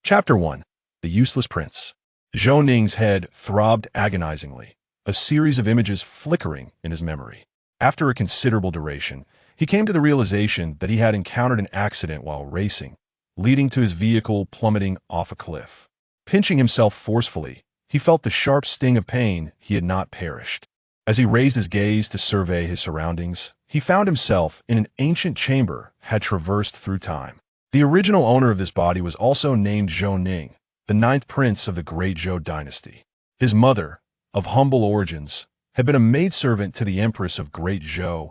Chapter 1. The Useless Prince. Zhou Ning's head throbbed agonizingly, a series of images flickering in his memory. After a considerable duration, he came to the realization that he had encountered an accident while racing, leading to his vehicle plummeting off a cliff. Pinching himself forcefully, he felt the sharp sting of pain he had not perished. As he raised his gaze to survey his surroundings, he found himself in an ancient chamber had traversed through time. The original owner of this body was also named Zhou Ning, the ninth prince of the Great Zhou dynasty. His mother, of humble origins, had been a maidservant to the empress of Great Zhou,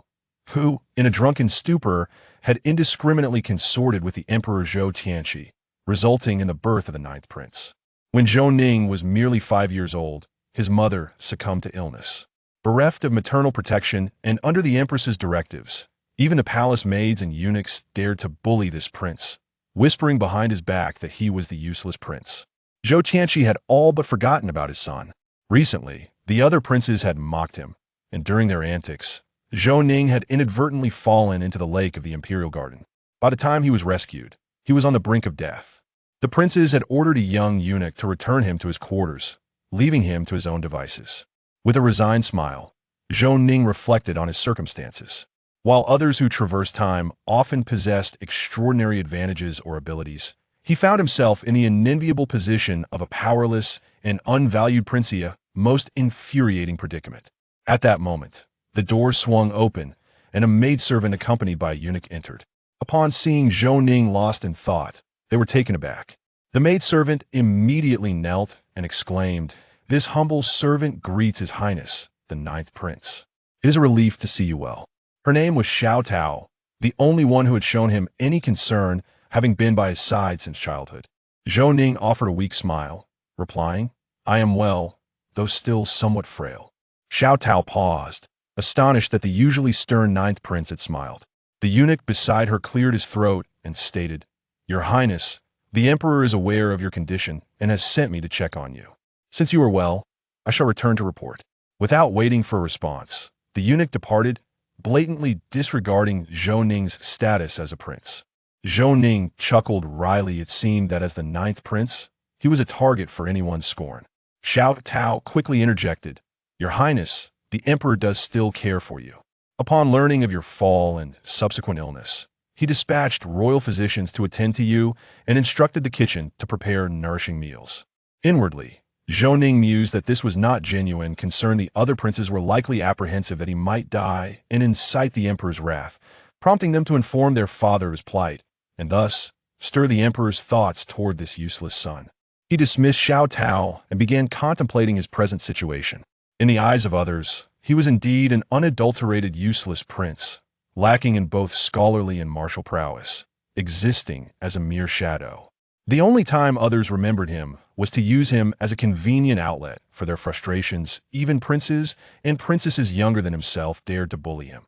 who, in a drunken stupor, had indiscriminately consorted with the emperor Zhou Tianqi, resulting in the birth of the ninth prince. When Zhou Ning was merely 5 years old, his mother succumbed to illness. Bereft of maternal protection and under the empress's directives, even the palace maids and eunuchs dared to bully this prince, whispering behind his back that he was the useless prince. Zhou Tianqi had all but forgotten about his son. Recently, the other princes had mocked him, and during their antics, Zhou Ning had inadvertently fallen into the lake of the imperial garden. By the time he was rescued, he was on the brink of death. The princes had ordered a young eunuch to return him to his quarters, leaving him to his own devices. With a resigned smile, Zhou Ning reflected on his circumstances. While others who traversed time often possessed extraordinary advantages or abilities, he found himself in the unenviable position of a powerless and unvalued prince, a most infuriating predicament. At that moment, the door swung open, and a maidservant accompanied by a eunuch entered. Upon seeing Zhou Ning lost in thought, they were taken aback. The maidservant immediately knelt and exclaimed, "This humble servant greets His Highness, the ninth prince. It is a relief to see you well." Her name was Xiao Tao, the only one who had shown him any concern, having been by his side since childhood. Zhou Ning offered a weak smile, replying, "I am well, though still somewhat frail." Xiao Tao paused, astonished that the usually stern ninth prince had smiled. The eunuch beside her cleared his throat and stated, "Your Highness, the Emperor is aware of your condition and has sent me to check on you. Since you are well, I shall return to report." Without waiting for a response, the eunuch departed, blatantly disregarding Zhou Ning's status as a prince. Zhou Ning chuckled wryly. It seemed that as the ninth prince, he was a target for anyone's scorn. Xiao Tao quickly interjected, "Your Highness, the Emperor does still care for you." Upon learning of your fall and subsequent illness, he dispatched royal physicians to attend to you and instructed the kitchen to prepare nourishing meals. Inwardly, Zhou Ning mused that this was not genuine concern. The other princes were likely apprehensive that he might die and incite the emperor's wrath, prompting them to inform their father of his plight, and thus stir the emperor's thoughts toward this useless son. He dismissed Xiao Tao and began contemplating his present situation. In the eyes of others, he was indeed an unadulterated useless prince, lacking in both scholarly and martial prowess, existing as a mere shadow. The only time others remembered him was to use him as a convenient outlet for their frustrations. Even princes and princesses younger than himself dared to bully him.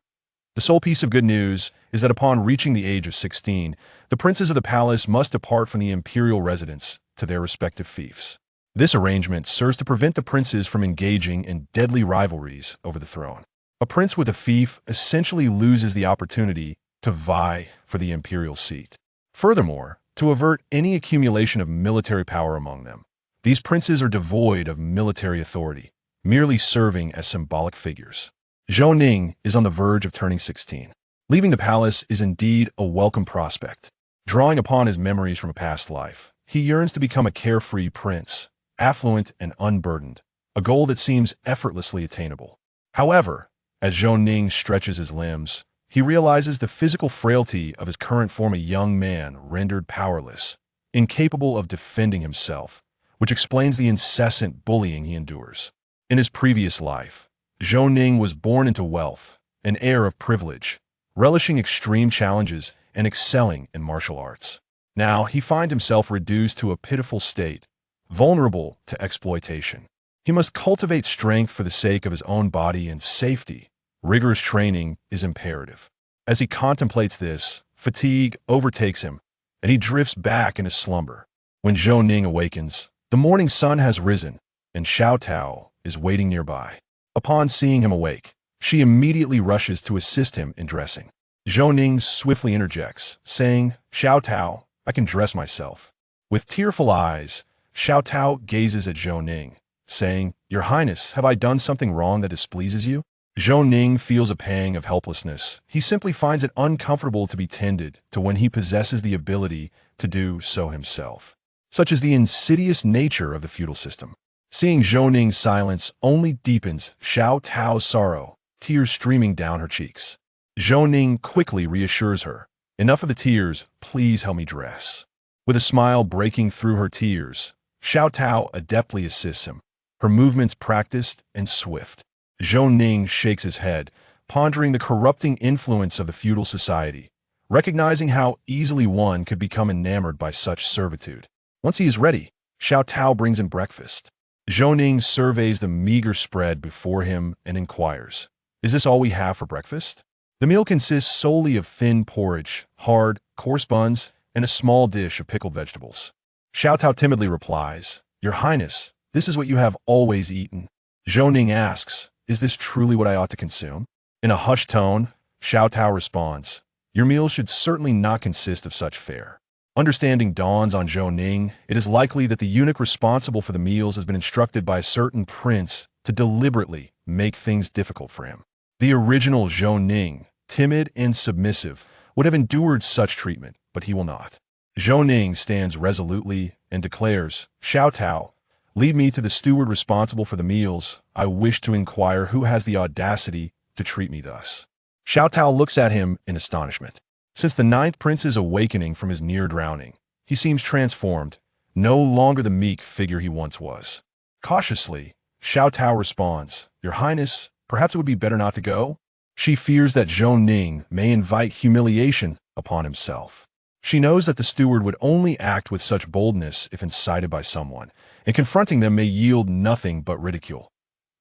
The sole piece of good news is that upon reaching the age of 16, the princes of the palace must depart from the imperial residence to their respective fiefs. This arrangement serves to prevent the princes from engaging in deadly rivalries over the throne. A prince with a fief essentially loses the opportunity to vie for the imperial seat. Furthermore, to avert any accumulation of military power among them, these princes are devoid of military authority, merely serving as symbolic figures. Zhou Ning is on the verge of turning 16. Leaving the palace is indeed a welcome prospect. Drawing upon his memories from a past life, he yearns to become a carefree prince, affluent and unburdened, a goal that seems effortlessly attainable. However, as Zhou Ning stretches his limbs, he realizes the physical frailty of his current form, a young man rendered powerless, incapable of defending himself, which explains the incessant bullying he endures. In his previous life, Zhou Ning was born into wealth, an heir of privilege, relishing extreme challenges and excelling in martial arts. Now he finds himself reduced to a pitiful state, vulnerable to exploitation. He must cultivate strength for the sake of his own body and safety. Rigorous training is imperative. As he contemplates this, fatigue overtakes him, and he drifts back into slumber. When Zhou Ning awakens, the morning sun has risen, and Xiao Tao is waiting nearby. Upon seeing him awake, she immediately rushes to assist him in dressing. Zhou Ning swiftly interjects, saying, "Xiao Tao, I can dress myself." With tearful eyes, Xiao Tao gazes at Zhou Ning, saying, "Your Highness, have I done something wrong that displeases you?" Zhou Ning feels a pang of helplessness. He simply finds it uncomfortable to be tended to when he possesses the ability to do so himself. Such is the insidious nature of the feudal system. Seeing Zhou Ning's silence only deepens Xiao Tao's sorrow, tears streaming down her cheeks. Zhou Ning quickly reassures her, "Enough of the tears, please help me dress." With a smile breaking through her tears, Xiao Tao adeptly assists him, her movements practiced and swift. Zhou Ning shakes his head, pondering the corrupting influence of the feudal society, recognizing how easily one could become enamored by such servitude. Once he is ready, Xiao Tao brings him breakfast. Zhou Ning surveys the meager spread before him and inquires, "Is this all we have for breakfast?" The meal consists solely of thin porridge, hard, coarse buns, and a small dish of pickled vegetables. Xiao Tao timidly replies, "Your Highness, this is what you have always eaten." Zhou Ning asks, "Is this truly what I ought to consume?" In a hushed tone, Xiao Tao responds, "Your meal should certainly not consist of such fare." Understanding dawns on Zhou Ning. It is likely that the eunuch responsible for the meals has been instructed by a certain prince to deliberately make things difficult for him. The original Zhou Ning, timid and submissive, would have endured such treatment, but he will not. Zhou Ning stands resolutely and declares, "Xiao Tao, lead me to the steward responsible for the meals. I wish to inquire who has the audacity to treat me thus." Xiao Tao looks at him in astonishment. Since the ninth prince's awakening from his near drowning, he seems transformed, no longer the meek figure he once was. Cautiously, Xiao Tao responds, "Your Highness, perhaps it would be better not to go?" She fears that Zhou Ning may invite humiliation upon himself. She knows that the steward would only act with such boldness if incited by someone, and confronting them may yield nothing but ridicule.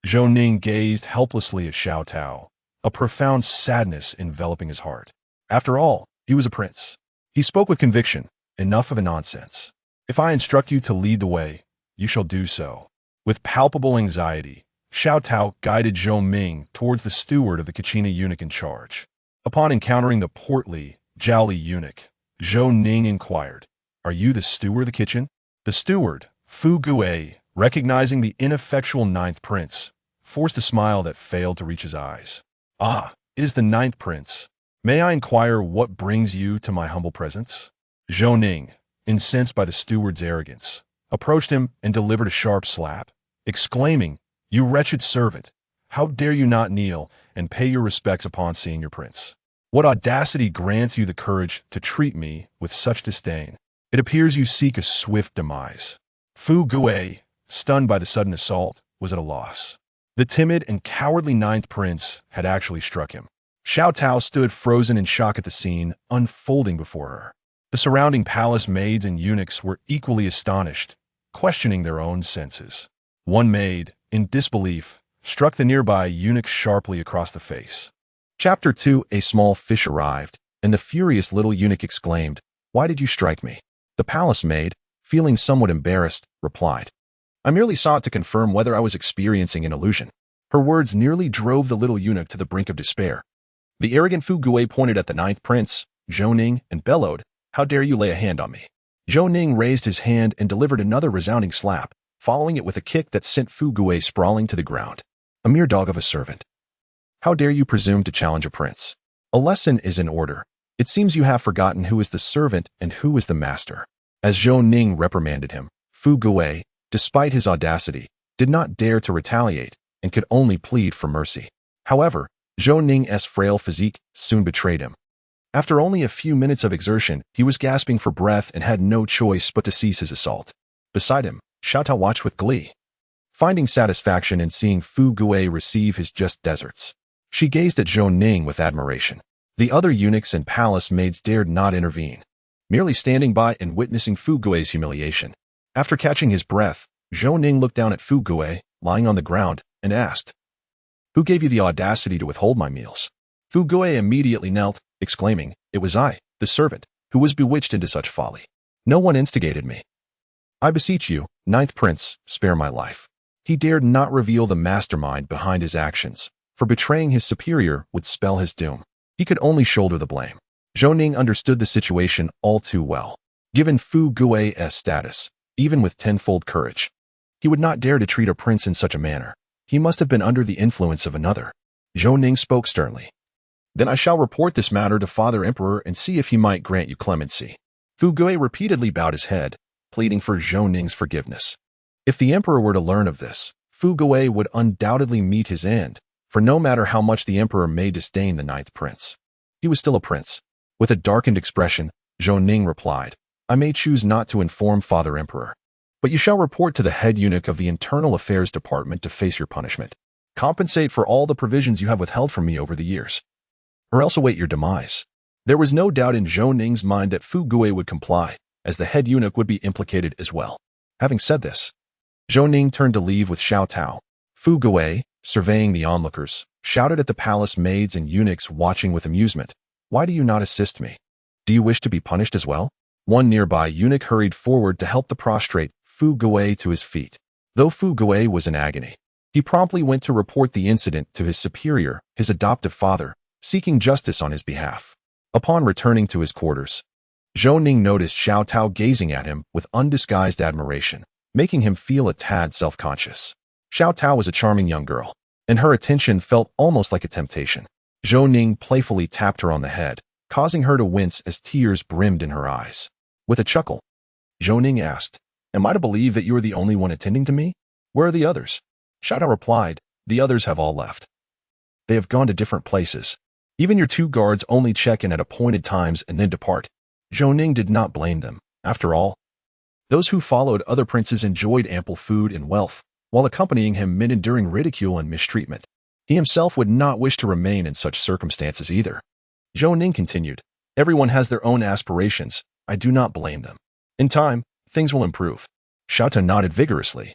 Zhou Ning gazed helplessly at Xiao Tao, a profound sadness enveloping his heart. After all, he was a prince. He spoke with conviction, "Enough of the nonsense. If I instruct you to lead the way, you shall do so." With palpable anxiety, Xiao Tao guided Zhou Ning towards the steward of the Kachina eunuch in charge. Upon encountering the portly, jowly eunuch, Zhou Ning inquired, "Are you the steward of the kitchen?" The steward, Fu Gui, recognizing the ineffectual ninth prince, forced a smile that failed to reach his eyes. "Ah, it is the ninth prince. May I inquire what brings you to my humble presence?" Zhou Ning, incensed by the steward's arrogance, approached him and delivered a sharp slap, exclaiming, "You wretched servant, how dare you not kneel and pay your respects upon seeing your prince? What audacity grants you the courage to treat me with such disdain? It appears you seek a swift demise." Fu Gui, stunned by the sudden assault, was at a loss. The timid and cowardly ninth prince had actually struck him. Xiao Tao stood frozen in shock at the scene unfolding before her. The surrounding palace maids and eunuchs were equally astonished, questioning their own senses. One maid, in disbelief, struck the nearby eunuch sharply across the face. Chapter 2. A small fish arrived, and the furious little eunuch exclaimed, "Why did you strike me?" The palace maid, feeling somewhat embarrassed, replied, "I merely sought to confirm whether I was experiencing an illusion." Her words nearly drove the little eunuch to the brink of despair. The arrogant Fu Gui pointed at the ninth prince, Zhou Ning, and bellowed, "How dare you lay a hand on me?" Zhou Ning raised his hand and delivered another resounding slap, following it with a kick that sent Fu Gui sprawling to the ground. "A mere dog of a servant. How dare you presume to challenge a prince? A lesson is in order. It seems you have forgotten who is the servant and who is the master." As Zhou Ning reprimanded him, Fu Gui, despite his audacity, did not dare to retaliate and could only plead for mercy. However, Zhou Ning's frail physique soon betrayed him. After only a few minutes of exertion, he was gasping for breath and had no choice but to cease his assault. Beside him, Xiao Tao watched with glee, finding satisfaction in seeing Fu Gui receive his just deserts. She gazed at Zhou Ning with admiration. The other eunuchs and palace maids dared not intervene, merely standing by and witnessing Fu Gui's humiliation. After catching his breath, Zhou Ning looked down at Fu Gui, lying on the ground, and asked, "Who gave you the audacity to withhold my meals?" Fu Gui immediately knelt, exclaiming, "It was I, the servant, who was bewitched into such folly. No one instigated me. I beseech you, ninth prince, spare my life." He dared not reveal the mastermind behind his actions, for betraying his superior would spell his doom. He could only shoulder the blame. Zhou Ning understood the situation all too well. Given Fu Gui's status, even with tenfold courage, he would not dare to treat a prince in such a manner. He must have been under the influence of another. Zhou Ning spoke sternly. Then I shall report this matter to Father Emperor and see if he might grant you clemency. Fu Gui repeatedly bowed his head, pleading for Zhou Ning's forgiveness. If the emperor were to learn of this, Fu Gui would undoubtedly meet his end, for no matter how much the emperor may disdain the ninth prince, he was still a prince. With a darkened expression, Zhou Ning replied, I may choose not to inform Father Emperor, but you shall report to the head eunuch of the Internal Affairs Department to face your punishment. Compensate for all the provisions you have withheld from me over the years, or else await your demise. There was no doubt in Zhou Ning's mind that Fu Gui would comply, as the head eunuch would be implicated as well. Having said this, Zhou Ning turned to leave with Xiao Tao. Fu Gui, surveying the onlookers, shouted at the palace maids and eunuchs watching with amusement, Why do you not assist me? Do you wish to be punished as well? One nearby eunuch hurried forward to help the prostrate Fu Gui to his feet. Though Fu Gui was in agony, he promptly went to report the incident to his superior, his adoptive father, seeking justice on his behalf. Upon returning to his quarters, Zhou Ning noticed Xiao Tao gazing at him with undisguised admiration, making him feel a tad self-conscious. Xiao Tao was a charming young girl, and her attention felt almost like a temptation. Zhou Ning playfully tapped her on the head, causing her to wince as tears brimmed in her eyes. With a chuckle, Zhou Ning asked, Am I to believe that you are the only one attending to me? Where are the others? Xiao Tao replied, The others have all left. They have gone to different places. Even your 2 guards only check in at appointed times and then depart. Zhou Ning did not blame them. After all, those who followed other princes enjoyed ample food and wealth, while accompanying him meant enduring ridicule and mistreatment. He himself would not wish to remain in such circumstances either. Zhou Ning continued, Everyone has their own aspirations. I do not blame them. In time, things will improve. Xiao Tao nodded vigorously,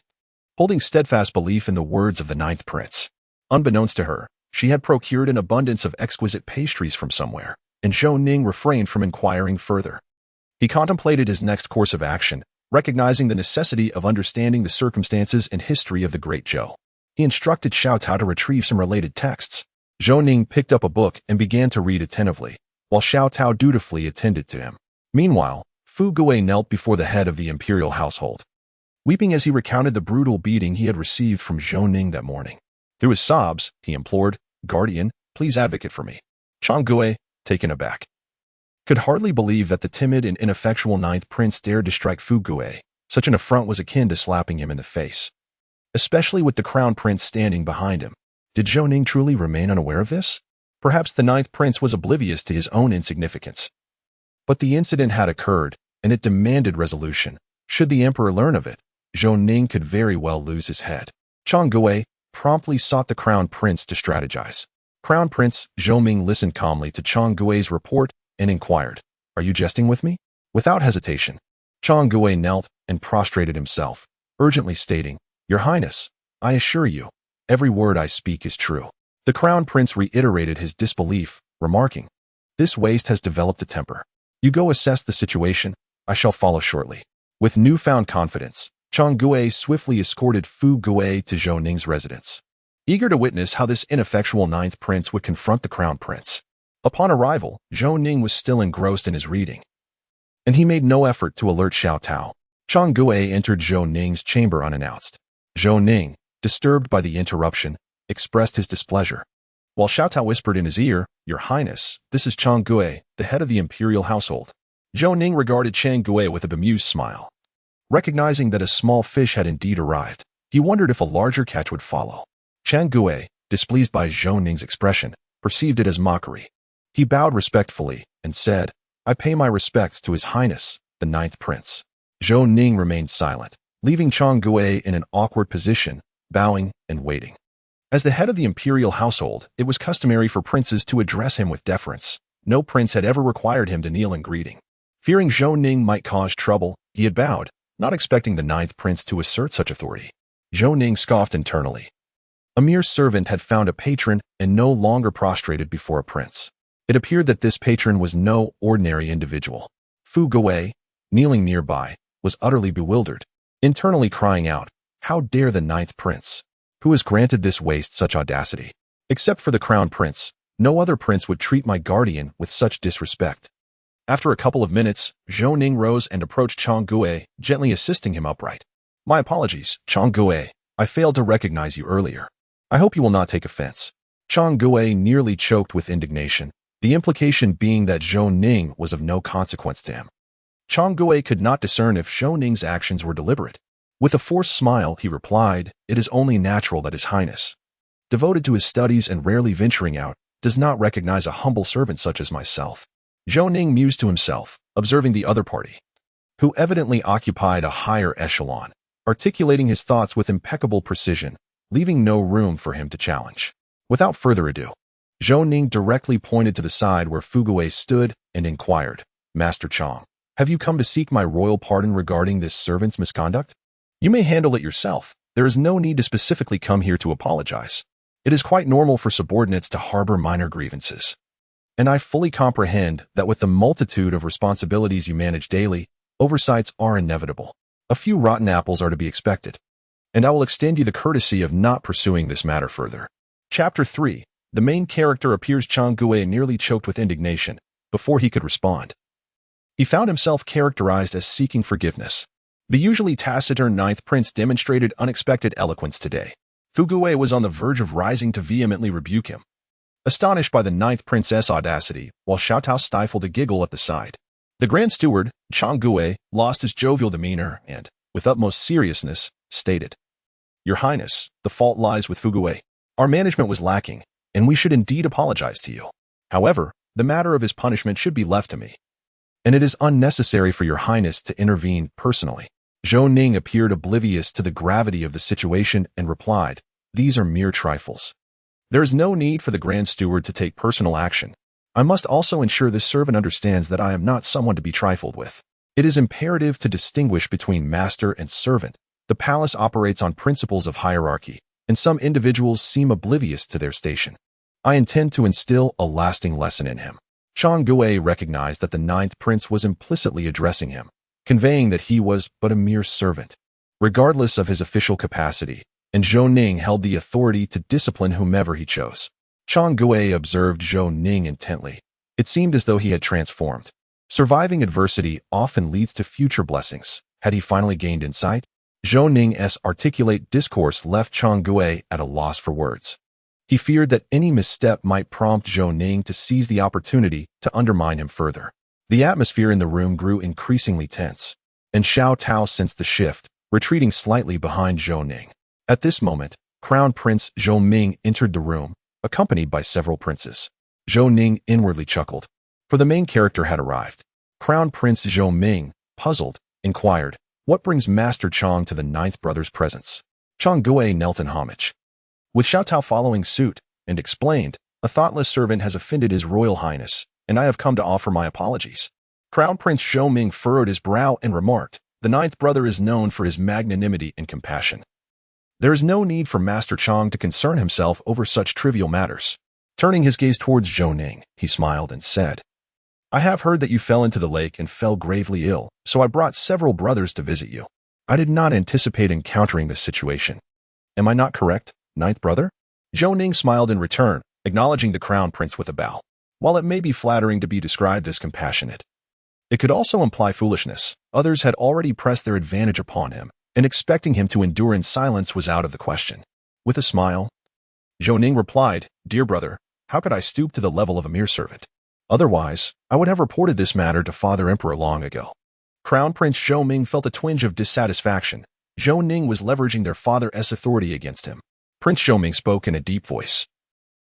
holding steadfast belief in the words of the ninth prince. Unbeknownst to her, she had procured an abundance of exquisite pastries from somewhere, and Zhou Ning refrained from inquiring further. He contemplated his next course of action, recognizing the necessity of understanding the circumstances and history of the Great Zhou. He instructed Xiao Tao to retrieve some related texts. Zhou Ning picked up a book and began to read attentively, while Xiao Tao dutifully attended to him. Meanwhile, Fu Gui knelt before the head of the imperial household, weeping as he recounted the brutal beating he had received from Zhou Ning that morning. Through his sobs, he implored, Guardian, please advocate for me. Zhou Gui, taken aback, could hardly believe that the timid and ineffectual ninth prince dared to strike Fu Gui. Such an affront was akin to slapping him in the face, especially with the crown prince standing behind him. Did Zhou Ning truly remain unaware of this? Perhaps the ninth prince was oblivious to his own insignificance. But the incident had occurred, and it demanded resolution. Should the emperor learn of it, Zhou Ning could very well lose his head. Zhou Gui promptly sought the crown prince to strategize. Crown Prince Zhou Ming listened calmly to Zhou Gui's report and inquired, Are you jesting with me? Without hesitation, Zhou Gui knelt and prostrated himself, urgently stating, Your Highness, I assure you, every word I speak is true. The crown prince reiterated his disbelief, remarking, This waste has developed a temper. You go assess the situation, I shall follow shortly. With newfound confidence, Zhou Gui swiftly escorted Fu Gui to Zhou Ning's residence, eager to witness how this ineffectual ninth prince would confront the crown prince. Upon arrival, Zhou Ning was still engrossed in his reading, and he made no effort to alert Xiao Tao. Zhou Gui entered Zhou Ning's chamber unannounced. Zhou Ning, disturbed by the interruption, expressed his displeasure, while Xiao Tao whispered in his ear, Your Highness, this is Zhou Gui, the head of the imperial household. Zhou Ning regarded Zhou Gui with a bemused smile. Recognizing that a small fish had indeed arrived, he wondered if a larger catch would follow. Zhou Gui, displeased by Zhou Ning's expression, perceived it as mockery. He bowed respectfully and said, I pay my respects to His Highness, the ninth prince. Zhou Ning remained silent, leaving Zhou Gui in an awkward position, bowing and waiting. As the head of the imperial household, it was customary for princes to address him with deference. No prince had ever required him to kneel in greeting. Fearing Zhou Ning might cause trouble, he had bowed, not expecting the ninth prince to assert such authority. Zhou Ning scoffed internally. A mere servant had found a patron and no longer prostrated before a prince. It appeared that this patron was no ordinary individual. Fu Gui, kneeling nearby, was utterly bewildered, internally crying out, How dare the ninth prince, who has granted this waste, such audacity? Except for the crown prince, no other prince would treat my guardian with such disrespect. After a couple of minutes, Zhou Ning rose and approached Chang Gue, gently assisting him upright. My apologies, Chang Gue. I failed to recognize you earlier. I hope you will not take offense. Chang Gue nearly choked with indignation, the implication being that Zhou Ning was of no consequence to him. Chang Gue could not discern if Zhou Ning's actions were deliberate. With a forced smile, he replied, "It is only natural that His Highness, devoted to his studies and rarely venturing out, does not recognize a humble servant such as myself." Zhou Ning mused to himself, observing the other party, who evidently occupied a higher echelon, articulating his thoughts with impeccable precision, leaving no room for him to challenge. Without further ado, Zhou Ning directly pointed to the side where Fugue stood and inquired, "Master Chang, have you come to seek my royal pardon regarding this servant's misconduct? You may handle it yourself. There is no need to specifically come here to apologize. It is quite normal for subordinates to harbor minor grievances. And I fully comprehend that with the multitude of responsibilities you manage daily, oversights are inevitable. A few rotten apples are to be expected. And I will extend you the courtesy of not pursuing this matter further." Chapter 3. The main character appears. Chang Gue nearly choked with indignation before he could respond. He found himself characterized as seeking forgiveness. The usually taciturn ninth prince demonstrated unexpected eloquence today. Fugue was on the verge of rising to vehemently rebuke him. Astonished by the ninth prince's audacity, while Xiaotao stifled a giggle at the side, the Grand Steward, Chang Gue, lost his jovial demeanor and, with utmost seriousness, stated, "Your Highness, the fault lies with Fugue. Our management was lacking, and we should indeed apologize to you. However, the matter of his punishment should be left to me, and it is unnecessary for your Highness to intervene personally." Zhou Ning appeared oblivious to the gravity of the situation and replied, "These are mere trifles. There is no need for the Grand Steward to take personal action. I must also ensure this servant understands that I am not someone to be trifled with. It is imperative to distinguish between master and servant. The palace operates on principles of hierarchy, and some individuals seem oblivious to their station. I intend to instill a lasting lesson in him." Chang Gue recognized that the ninth prince was implicitly addressing him, conveying that he was but a mere servant, regardless of his official capacity, and Zhou Ning held the authority to discipline whomever he chose. Chang Gue observed Zhou Ning intently. It seemed as though he had transformed. Surviving adversity often leads to future blessings. Had he finally gained insight? Zhou Ning's articulate discourse left Chang Gue at a loss for words. He feared that any misstep might prompt Zhou Ning to seize the opportunity to undermine him further. The atmosphere in the room grew increasingly tense, and Xiaotao sensed the shift, retreating slightly behind Zhou Ning. At this moment, Crown Prince Zhou Ming entered the room, accompanied by several princes. Zhou Ning inwardly chuckled, for the main character had arrived. Crown Prince Zhou Ming, puzzled, inquired, "What brings Master Chang to the ninth brother's presence?" Chang Gue knelt in homage, with Xiaotao following suit, and explained, "A thoughtless servant has offended His Royal Highness, and I have come to offer my apologies." Crown Prince Zhou Ming furrowed his brow and remarked, "The ninth brother is known for his magnanimity and compassion. There is no need for Master Chang to concern himself over such trivial matters." Turning his gaze towards Zhou Ning, he smiled and said, "I have heard that you fell into the lake and fell gravely ill, so I brought several brothers to visit you. I did not anticipate encountering this situation. Am I not correct, ninth brother?" Zhou Ning smiled in return, acknowledging the Crown Prince with a bow. While it may be flattering to be described as compassionate, it could also imply foolishness. Others had already pressed their advantage upon him, and expecting him to endure in silence was out of the question. With a smile, Zhou Ning replied, "Dear brother, how could I stoop to the level of a mere servant? Otherwise, I would have reported this matter to Father Emperor long ago." Crown Prince Zhou Ming felt a twinge of dissatisfaction. Zhou Ning was leveraging their father's authority against him. Prince Zhou Ming spoke in a deep voice.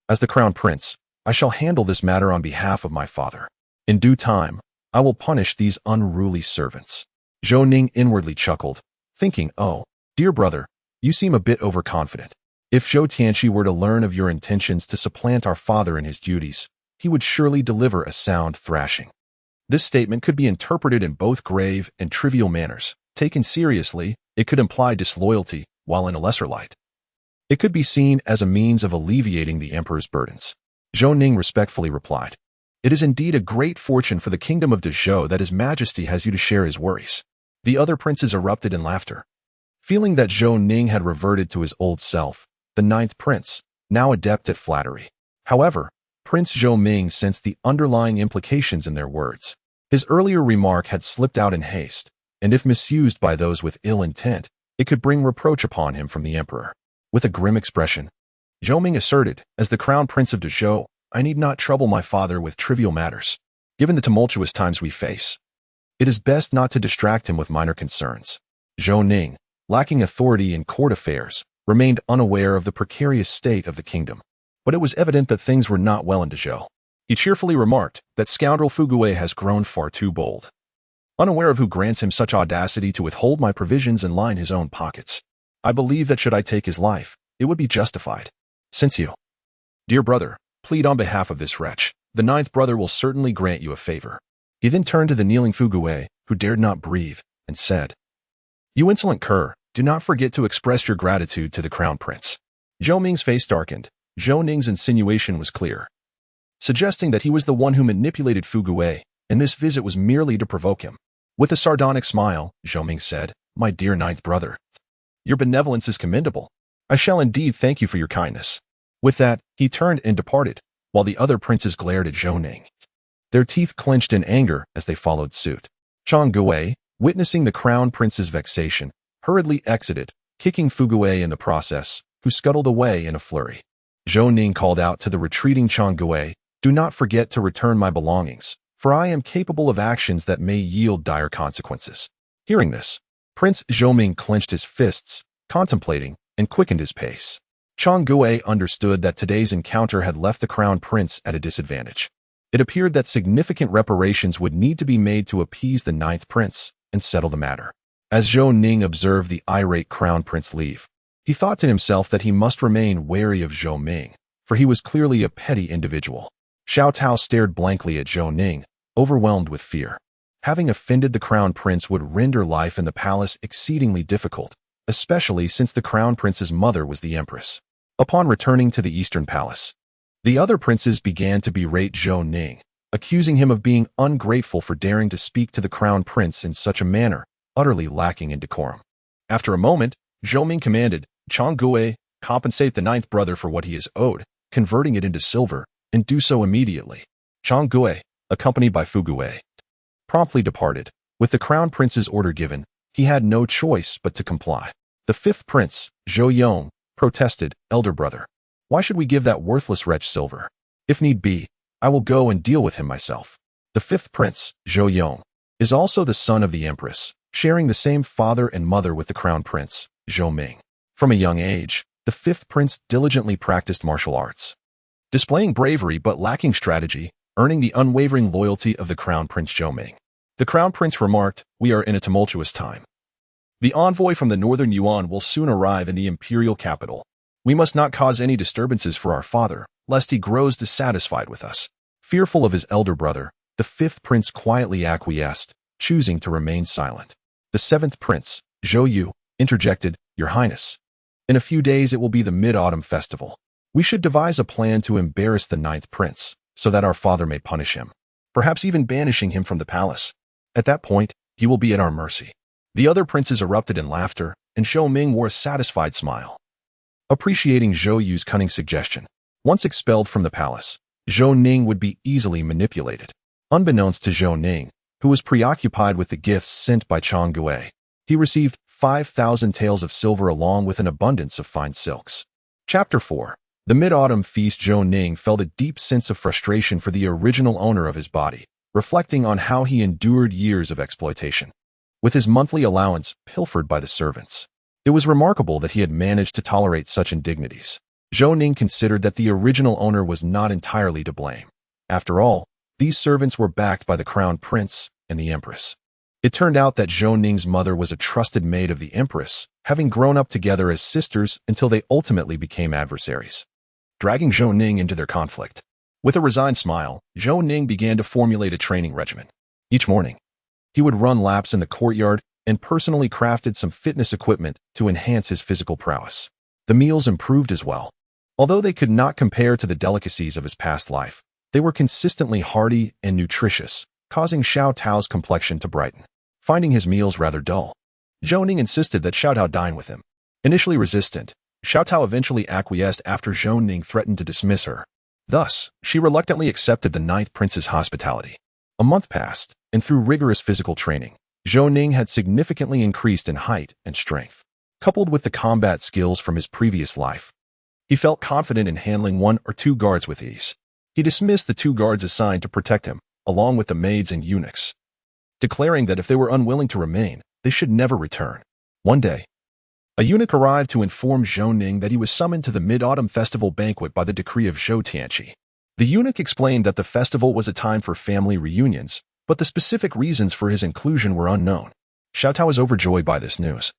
"As the Crown Prince, I shall handle this matter on behalf of my father. In due time, I will punish these unruly servants." Zhou Ning inwardly chuckled, thinking, "Oh, dear brother, you seem a bit overconfident. If Zhou Tianqi were to learn of your intentions to supplant our father in his duties, he would surely deliver a sound thrashing." This statement could be interpreted in both grave and trivial manners. Taken seriously, it could imply disloyalty, while in a lesser light, it could be seen as a means of alleviating the emperor's burdens. Zhou Ning respectfully replied, "It is indeed a great fortune for the kingdom of Dezhou that His Majesty has you to share his worries." The other princes erupted in laughter. Feeling that Zhou Ning had reverted to his old self, the ninth prince, now adept at flattery. However, Prince Zhou Ming sensed the underlying implications in their words. His earlier remark had slipped out in haste, and if misused by those with ill intent, it could bring reproach upon him from the emperor. With a grim expression, Zhou Ning asserted, as the crown prince of Dezhou, I need not trouble my father with trivial matters. Given the tumultuous times we face, it is best not to distract him with minor concerns. Zhou Ning, lacking authority in court affairs, remained unaware of the precarious state of the kingdom. But it was evident that things were not well in Dezhou. He cheerfully remarked that scoundrel Fugui has grown far too bold. Unaware of who grants him such audacity to withhold my provisions and line his own pockets, I believe that should I take his life, it would be justified. Since you, dear brother, plead on behalf of this wretch, the ninth brother will certainly grant you a favor. He then turned to the kneeling Fugui, who dared not breathe, and said, You insolent cur, do not forget to express your gratitude to the crown prince. Zhou Ming's face darkened. Zhou Ning's insinuation was clear, suggesting that he was the one who manipulated Fugui, and this visit was merely to provoke him. With a sardonic smile, Zhou Ning said, My dear ninth brother, your benevolence is commendable. I shall indeed thank you for your kindness. With that, he turned and departed, while the other princes glared at Zhou Ning. Their teeth clenched in anger as they followed suit. Chang Gui, witnessing the crown prince's vexation, hurriedly exited, kicking Fugui in the process, who scuttled away in a flurry. Zhou Ning called out to the retreating Chang Gui, Do not forget to return my belongings, for I am capable of actions that may yield dire consequences. Hearing this, Prince Zhou Ming clenched his fists, contemplating, and quickened his pace. Chang Gui understood that today's encounter had left the crown prince at a disadvantage. It appeared that significant reparations would need to be made to appease the ninth prince and settle the matter. As Zhou Ning observed the irate crown prince leave, he thought to himself that he must remain wary of Zhou Ming, for he was clearly a petty individual. Xiao Tao stared blankly at Zhou Ning, overwhelmed with fear. Having offended the crown prince would render life in the palace exceedingly difficult, especially since the crown prince's mother was the empress. Upon returning to the eastern palace, the other princes began to berate Zhou Ning, accusing him of being ungrateful for daring to speak to the crown prince in such a manner, utterly lacking in decorum. After a moment, Zhou Ming commanded, Chang Gui, compensate the ninth brother for what he is owed, converting it into silver, and do so immediately. Chang Gui, accompanied by Fugui, promptly departed. With the crown prince's order given, he had no choice but to comply. The fifth prince, Zhou Yong, protested, Elder brother, why should we give that worthless wretch silver? If need be, I will go and deal with him myself. The fifth prince, Zhou Yong, is also the son of the empress, sharing the same father and mother with the crown prince, Zhou Ming. From a young age, the fifth prince diligently practiced martial arts, displaying bravery but lacking strategy, earning the unwavering loyalty of the crown prince Zhou Ming. The crown prince remarked, We are in a tumultuous time. The envoy from the northern Yuan will soon arrive in the imperial capital. We must not cause any disturbances for our father, lest he grows dissatisfied with us. Fearful of his elder brother, the fifth prince quietly acquiesced, choosing to remain silent. The seventh prince, Zhou Yu, interjected, Your Highness, in a few days it will be the Mid-Autumn Festival. We should devise a plan to embarrass the ninth prince, so that our father may punish him, perhaps even banishing him from the palace. At that point, he will be at our mercy. The other princes erupted in laughter, and Zhou Ming wore a satisfied smile, appreciating Zhou Yu's cunning suggestion. Once expelled from the palace, Zhou Ning would be easily manipulated. Unbeknownst to Zhou Ning, who was preoccupied with the gifts sent by Chang Gui, he received 5,000 taels of silver along with an abundance of fine silks. Chapter 4. The Mid-Autumn Feast. Zhou Ning felt a deep sense of frustration for the original owner of his body, reflecting on how he endured years of exploitation, with his monthly allowance pilfered by the servants. It was remarkable that he had managed to tolerate such indignities. Zhou Ning considered that the original owner was not entirely to blame. After all, these servants were backed by the crown prince and the empress. It turned out that Zhou Ning's mother was a trusted maid of the empress, having grown up together as sisters until they ultimately became adversaries, dragging Zhou Ning into their conflict. With a resigned smile, Zhou Ning began to formulate a training regimen. Each morning, he would run laps in the courtyard and personally crafted some fitness equipment to enhance his physical prowess. The meals improved as well. Although they could not compare to the delicacies of his past life, they were consistently hearty and nutritious, causing Xiao Tao's complexion to brighten. Finding his meals rather dull, Zhou Ning insisted that Xiao Tao dine with him. Initially resistant, Xiao Tao eventually acquiesced after Zhou Ning threatened to dismiss her. Thus, she reluctantly accepted the ninth prince's hospitality. A month passed, and through rigorous physical training, Zhou Ning had significantly increased in height and strength. Coupled with the combat skills from his previous life, he felt confident in handling 1 or 2 guards with ease. He dismissed the 2 guards assigned to protect him, along with the maids and eunuchs, declaring that if they were unwilling to remain, they should never return. One day, a eunuch arrived to inform Zhou Ning that he was summoned to the Mid-Autumn Festival banquet by the decree of Zhou Tianqi. The eunuch explained that the festival was a time for family reunions, but the specific reasons for his inclusion were unknown. Xiao Tao was overjoyed by this news,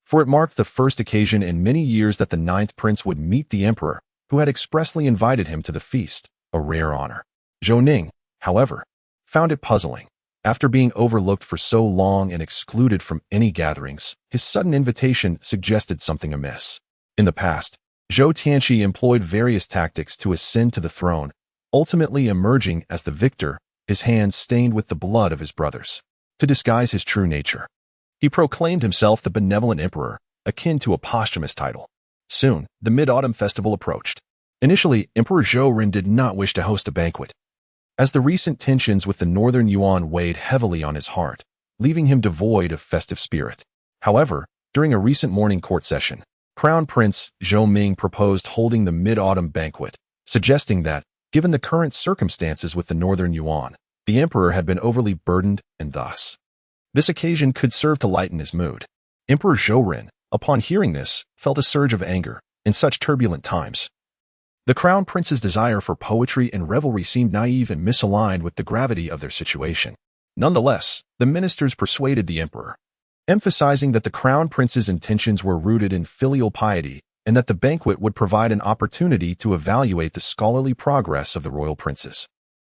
for it marked the first occasion in many years that the 9th prince would meet the emperor, who had expressly invited him to the feast, a rare honor. Zhou Ning, however, found it puzzling. After being overlooked for so long and excluded from any gatherings, his sudden invitation suggested something amiss. In the past, Zhou Tianqi employed various tactics to ascend to the throne, ultimately emerging as the victor, his hands stained with the blood of his brothers. To disguise his true nature, he proclaimed himself the benevolent emperor, akin to a posthumous title. Soon, the Mid-Autumn Festival approached. Initially, Emperor Zhou Ren did not wish to host a banquet, as the recent tensions with the Northern Yuan weighed heavily on his heart, leaving him devoid of festive spirit. However, during a recent morning court session, Crown Prince Zhou Ning proposed holding the Mid-Autumn banquet, suggesting that, given the current circumstances with the Northern Yuan, the emperor had been overly burdened and thus, this occasion could serve to lighten his mood. Emperor Zhou Ren, upon hearing this, felt a surge of anger. In such turbulent times, the Crown Prince's desire for poetry and revelry seemed naive and misaligned with the gravity of their situation. Nonetheless, the ministers persuaded the emperor, emphasizing that the Crown Prince's intentions were rooted in filial piety and that the banquet would provide an opportunity to evaluate the scholarly progress of the royal princes.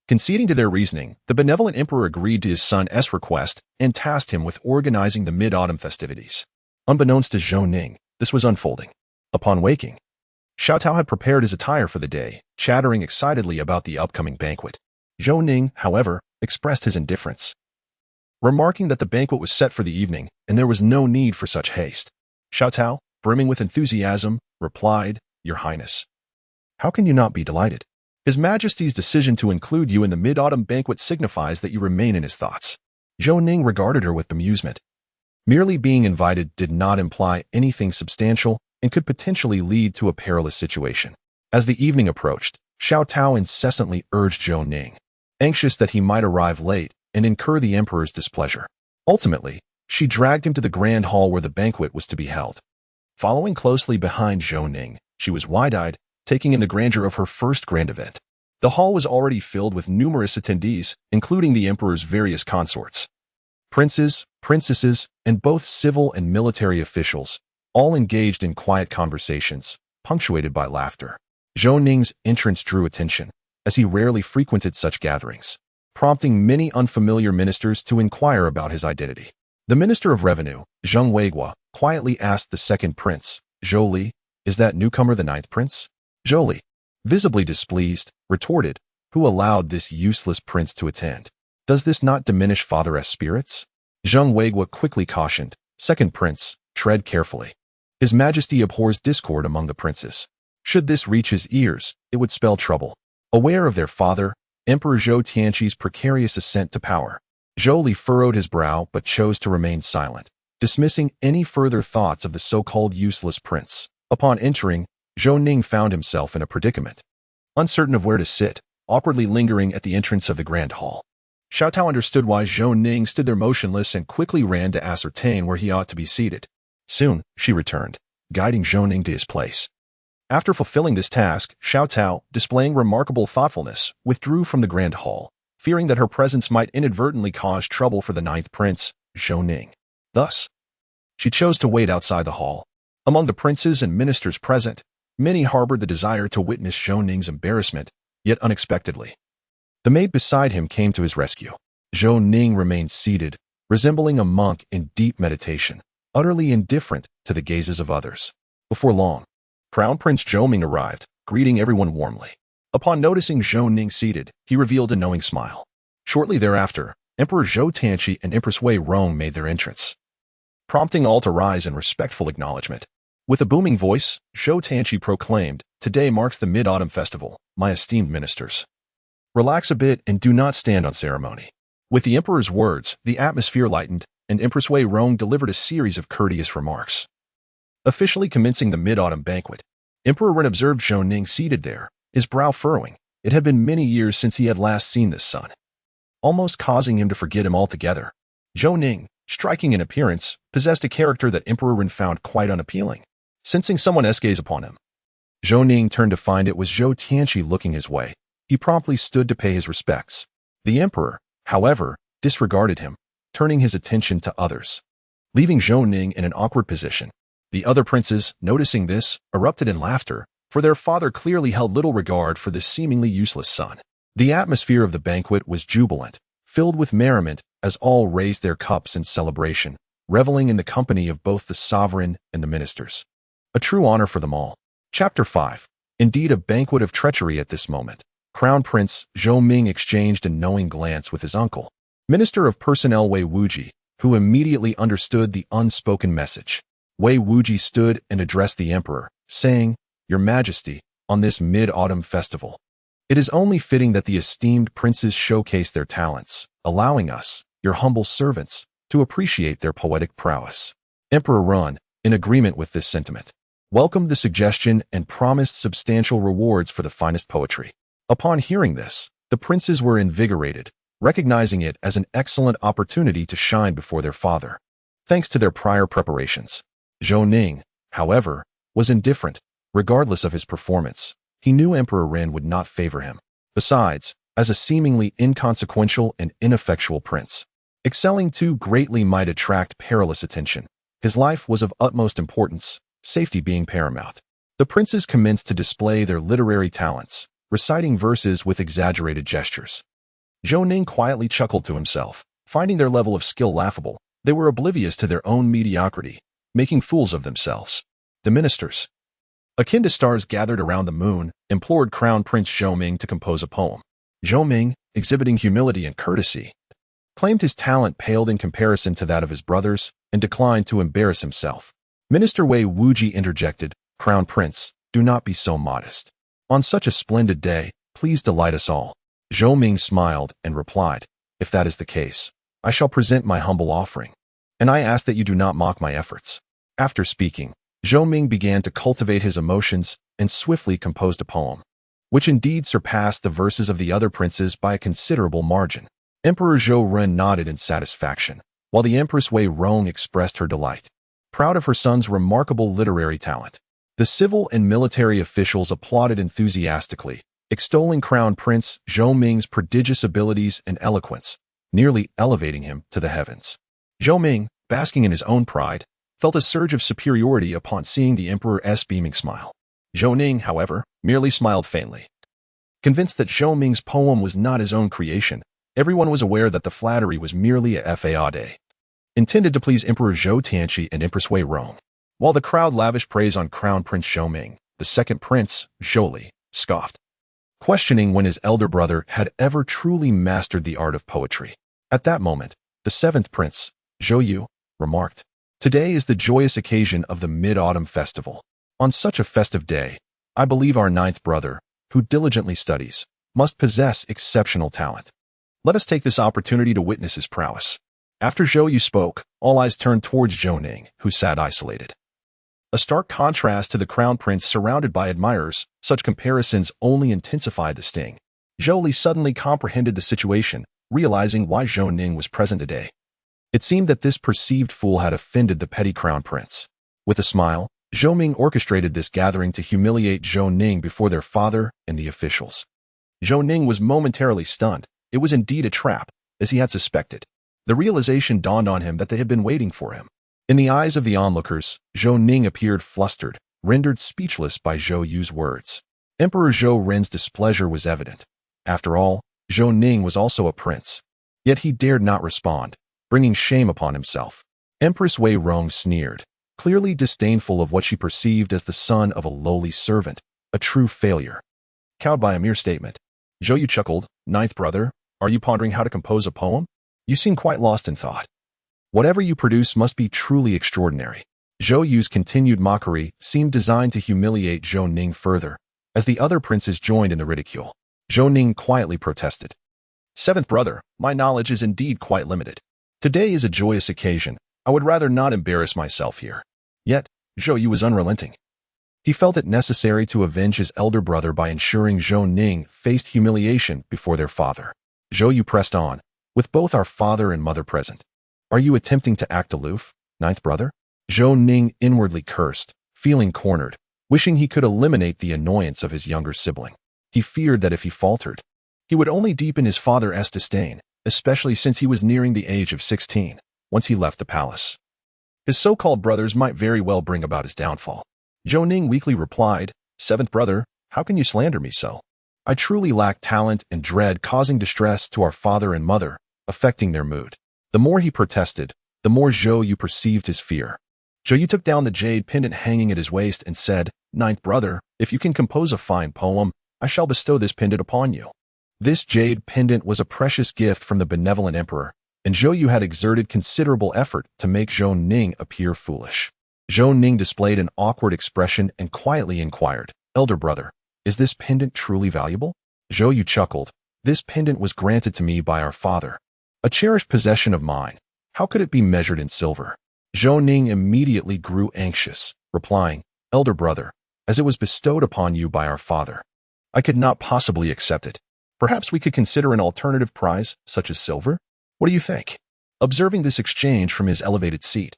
Conceding to their reasoning, the benevolent emperor agreed to his son's request and tasked him with organizing the mid-autumn festivities. Unbeknownst to Zhou Ning, this was unfolding. Upon waking, Xiao Tao had prepared his attire for the day, chattering excitedly about the upcoming banquet. Zhou Ning, however, expressed his indifference, remarking that the banquet was set for the evening and there was no need for such haste. Xiao Tao, brimming with enthusiasm, replied, "Your Highness, how can you not be delighted? His Majesty's decision to include you in the mid-autumn banquet signifies that you remain in his thoughts." Zhou Ning regarded her with amusement. Merely being invited did not imply anything substantial and could potentially lead to a perilous situation. As the evening approached, Xiao Tao incessantly urged Zhou Ning, anxious that he might arrive late and incur the emperor's displeasure. Ultimately, she dragged him to the grand hall where the banquet was to be held. Following closely behind Zhou Ning, she was wide-eyed, taking in the grandeur of her first grand event. The hall was already filled with numerous attendees, including the emperor's various consorts, princes, princesses, and both civil and military officials, all engaged in quiet conversations, punctuated by laughter. Zhou Ning's entrance drew attention, as he rarely frequented such gatherings, prompting many unfamiliar ministers to inquire about his identity. The Minister of Revenue, Zheng Weiguo, quietly asked the second prince, Zhou Li, "Is that newcomer the 9th prince?" Zhou Li, visibly displeased, retorted, "Who allowed this useless prince to attend? Does this not diminish Father S' spirits?" Zheng Weiguo quickly cautioned, "Second prince, tread carefully. His Majesty abhors discord among the princes. Should this reach his ears, it would spell trouble." Aware of their father, Emperor Zhou Tianqi's precarious ascent to power, Zhou Li furrowed his brow but chose to remain silent, dismissing any further thoughts of the so-called useless prince. Upon entering, Zhou Ning found himself in a predicament. Uncertain of where to sit, awkwardly lingering at the entrance of the grand hall, Xiao Tao understood why Zhou Ning stood there motionless and quickly ran to ascertain where he ought to be seated. Soon, she returned, guiding Zhou Ning to his place. After fulfilling this task, Xiao Tao, displaying remarkable thoughtfulness, withdrew from the grand hall, fearing that her presence might inadvertently cause trouble for the 9th prince, Zhou Ning. Thus, she chose to wait outside the hall. Among the princes and ministers present, many harbored the desire to witness Zhou Ning's embarrassment, yet unexpectedly, the maid beside him came to his rescue. Zhou Ning remained seated, resembling a monk in deep meditation, utterly indifferent to the gazes of others. Before long, Crown Prince Zhou Ming arrived, greeting everyone warmly. Upon noticing Zhou Ning seated, he revealed a knowing smile. Shortly thereafter, Emperor Zhou Tianqi and Empress Wei Rong made their entrance, prompting all to rise in respectful acknowledgement. With a booming voice, Zhou Tianqi proclaimed, "Today marks the Mid-Autumn Festival, my esteemed ministers. Relax a bit and do not stand on ceremony." With the emperor's words, the atmosphere lightened, and Empress Wei Rong delivered a series of courteous remarks. Officially commencing the mid-autumn banquet, Emperor Ren observed Zhou Ning seated there, his brow furrowing. It had been many years since he had last seen this son, almost causing him to forget him altogether. Zhou Ning, striking in appearance, possessed a character that Emperor Ren found quite unappealing. Sensing someone's gaze upon him, Zhou Ning turned to find it was Zhou Tianqi looking his way. He promptly stood to pay his respects. The emperor, however, disregarded him, turning his attention to others, leaving Zhou Ning in an awkward position. The other princes, noticing this, erupted in laughter, for their father clearly held little regard for this seemingly useless son. The atmosphere of the banquet was jubilant, filled with merriment as all raised their cups in celebration, reveling in the company of both the sovereign and the ministers. A true honor for them all. Chapter 5. Indeed, a banquet of treachery at this moment. Crown Prince Zhou Ming exchanged a knowing glance with his uncle, Minister of Personnel Wei Wuji, who immediately understood the unspoken message. Wei Wuji stood and addressed the emperor, saying, "Your Majesty, on this mid-autumn festival, it is only fitting that the esteemed princes showcase their talents, allowing us, your humble servants, to appreciate their poetic prowess." Emperor Ren, in agreement with this sentiment, welcomed the suggestion and promised substantial rewards for the finest poetry. Upon hearing this, the princes were invigorated, recognizing it as an excellent opportunity to shine before their father. Thanks to their prior preparations, Zhou Ning, however, was indifferent. Regardless of his performance, he knew Emperor Ren would not favor him. Besides, as a seemingly inconsequential and ineffectual prince, excelling too greatly might attract perilous attention. His life was of utmost importance, safety being paramount. The princes commenced to display their literary talents, reciting verses with exaggerated gestures. Zhou Ning quietly chuckled to himself. Finding their level of skill laughable, they were oblivious to their own mediocrity, making fools of themselves. The ministers, akin to stars gathered around the moon, implored Crown Prince Zhou Ming to compose a poem. Zhou Ming, exhibiting humility and courtesy, claimed his talent paled in comparison to that of his brothers and declined to embarrass himself. Minister Wei Wuji interjected, "Crown Prince, do not be so modest. On such a splendid day, please delight us all." Zhou Ming smiled and replied, "If that is the case, I shall present my humble offering, and I ask that you do not mock my efforts." After speaking, Zhou Ming began to cultivate his emotions and swiftly composed a poem, which indeed surpassed the verses of the other princes by a considerable margin. Emperor Zhou Ren nodded in satisfaction, while the Empress Wei Rong expressed her delight, proud of her son's remarkable literary talent. The civil and military officials applauded enthusiastically, extolling Crown Prince Zhou Ming's prodigious abilities and eloquence, nearly elevating him to the heavens. Zhou Ming, basking in his own pride, felt a surge of superiority upon seeing the emperor's beaming smile. Zhou Ning, however, merely smiled faintly. Convinced that Zhou Ming's poem was not his own creation, everyone was aware that the flattery was merely a fade, intended to please Emperor Zhou Tianqi and Empress Wei Rong. While the crowd lavished praise on Crown Prince Zhou Ming, the second prince, Zhou Li, scoffed, questioning when his elder brother had ever truly mastered the art of poetry. At that moment, the seventh prince, Zhou Yu, remarked, "Today is the joyous occasion of the Mid-Autumn Festival. On such a festive day, I believe our ninth brother, who diligently studies, must possess exceptional talent. Let us take this opportunity to witness his prowess." After Zhou Yu spoke, all eyes turned towards Zhou Ning, who sat isolated. A stark contrast to the crown prince surrounded by admirers, such comparisons only intensified the sting. Zhou Li suddenly comprehended the situation, realizing why Zhou Ning was present today. It seemed that this perceived fool had offended the petty crown prince. With a smile, Zhou Ming orchestrated this gathering to humiliate Zhou Ning before their father and the officials. Zhou Ning was momentarily stunned. It was indeed a trap, as he had suspected. The realization dawned on him that they had been waiting for him. In the eyes of the onlookers, Zhou Ning appeared flustered, rendered speechless by Zhou Yu's words. Emperor Zhou Ren's displeasure was evident. After all, Zhou Ning was also a prince. Yet he dared not respond, bringing shame upon himself. Empress Wei Rong sneered, clearly disdainful of what she perceived as the son of a lowly servant, a true failure. Cowed by a mere statement, Zhou Yu chuckled, "Ninth brother, are you pondering how to compose a poem? You seem quite lost in thought. Whatever you produce must be truly extraordinary." Zhou Yu's continued mockery seemed designed to humiliate Zhou Ning further, as the other princes joined in the ridicule. Zhou Ning quietly protested, Seventh brother, my knowledge is indeed quite limited. Today is a joyous occasion. I would rather not embarrass myself here. Yet, Zhou Yu was unrelenting. He felt it necessary to avenge his elder brother by ensuring Zhou Ning faced humiliation before their father. Zhou Yu pressed on, with both our father and mother present. Are you attempting to act aloof, ninth brother? Zhou Ning inwardly cursed, feeling cornered, wishing he could eliminate the annoyance of his younger sibling. He feared that if he faltered, he would only deepen his father's disdain, especially since he was nearing the age of 16, once he left the palace. His so-called brothers might very well bring about his downfall. Zhou Ning weakly replied, Seventh brother, how can you slander me so? I truly lack talent and dread causing distress to our father and mother, affecting their mood. The more he protested, the more Zhou Yu perceived his fear. Zhou Yu took down the jade pendant hanging at his waist and said, Ninth brother, if you can compose a fine poem, I shall bestow this pendant upon you. This jade pendant was a precious gift from the benevolent emperor, and Zhou Yu had exerted considerable effort to make Zhou Ning appear foolish. Zhou Ning displayed an awkward expression and quietly inquired, Elder brother, is this pendant truly valuable? Zhou Yu chuckled, this pendant was granted to me by our father. A cherished possession of mine. How could it be measured in silver? Zhou Ning immediately grew anxious, replying, Elder brother, as it was bestowed upon you by our father, I could not possibly accept it. Perhaps we could consider an alternative prize, such as silver? What do you think? Observing this exchange from his elevated seat,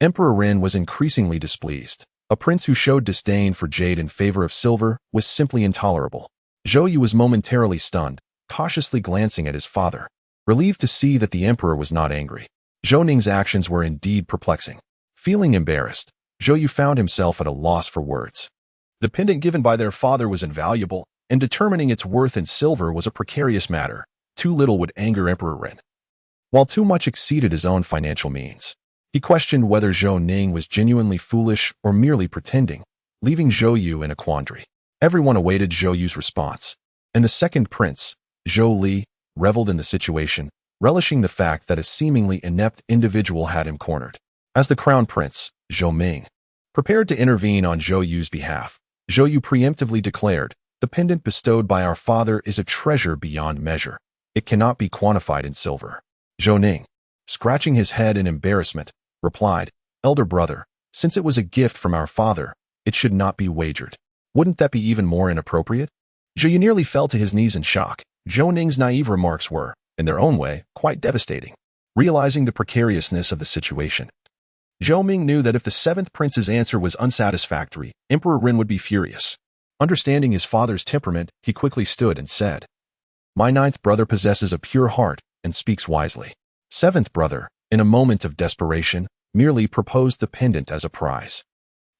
Emperor Ren was increasingly displeased. A prince who showed disdain for jade in favor of silver was simply intolerable. Zhou Yu was momentarily stunned, cautiously glancing at his father, relieved to see that the emperor was not angry. Zhou Ning's actions were indeed perplexing. Feeling embarrassed, Zhou Yu found himself at a loss for words. The pendant given by their father was invaluable, and determining its worth in silver was a precarious matter. Too little would anger Emperor Ren, while too much exceeded his own financial means. He questioned whether Zhou Ning was genuinely foolish or merely pretending, leaving Zhou Yu in a quandary. Everyone awaited Zhou Yu's response, and the second prince, Zhou Li, reveled in the situation, relishing the fact that a seemingly inept individual had him cornered. As the crown prince, Zhou Ming, prepared to intervene on Zhou Yu's behalf, Zhou Yu preemptively declared, the pendant bestowed by our father is a treasure beyond measure. It cannot be quantified in silver. Zhou Ning, scratching his head in embarrassment, replied, Elder brother, since it was a gift from our father, it should not be wagered. Wouldn't that be even more inappropriate? Zhou Yu nearly fell to his knees in shock. Zhou Ning's naive remarks were, in their own way, quite devastating. Realizing the precariousness of the situation, Zhou Ming knew that if the seventh prince's answer was unsatisfactory, Emperor Ren would be furious. Understanding his father's temperament, he quickly stood and said, My ninth brother possesses a pure heart and speaks wisely. Seventh brother, in a moment of desperation, merely proposed the pendant as a prize.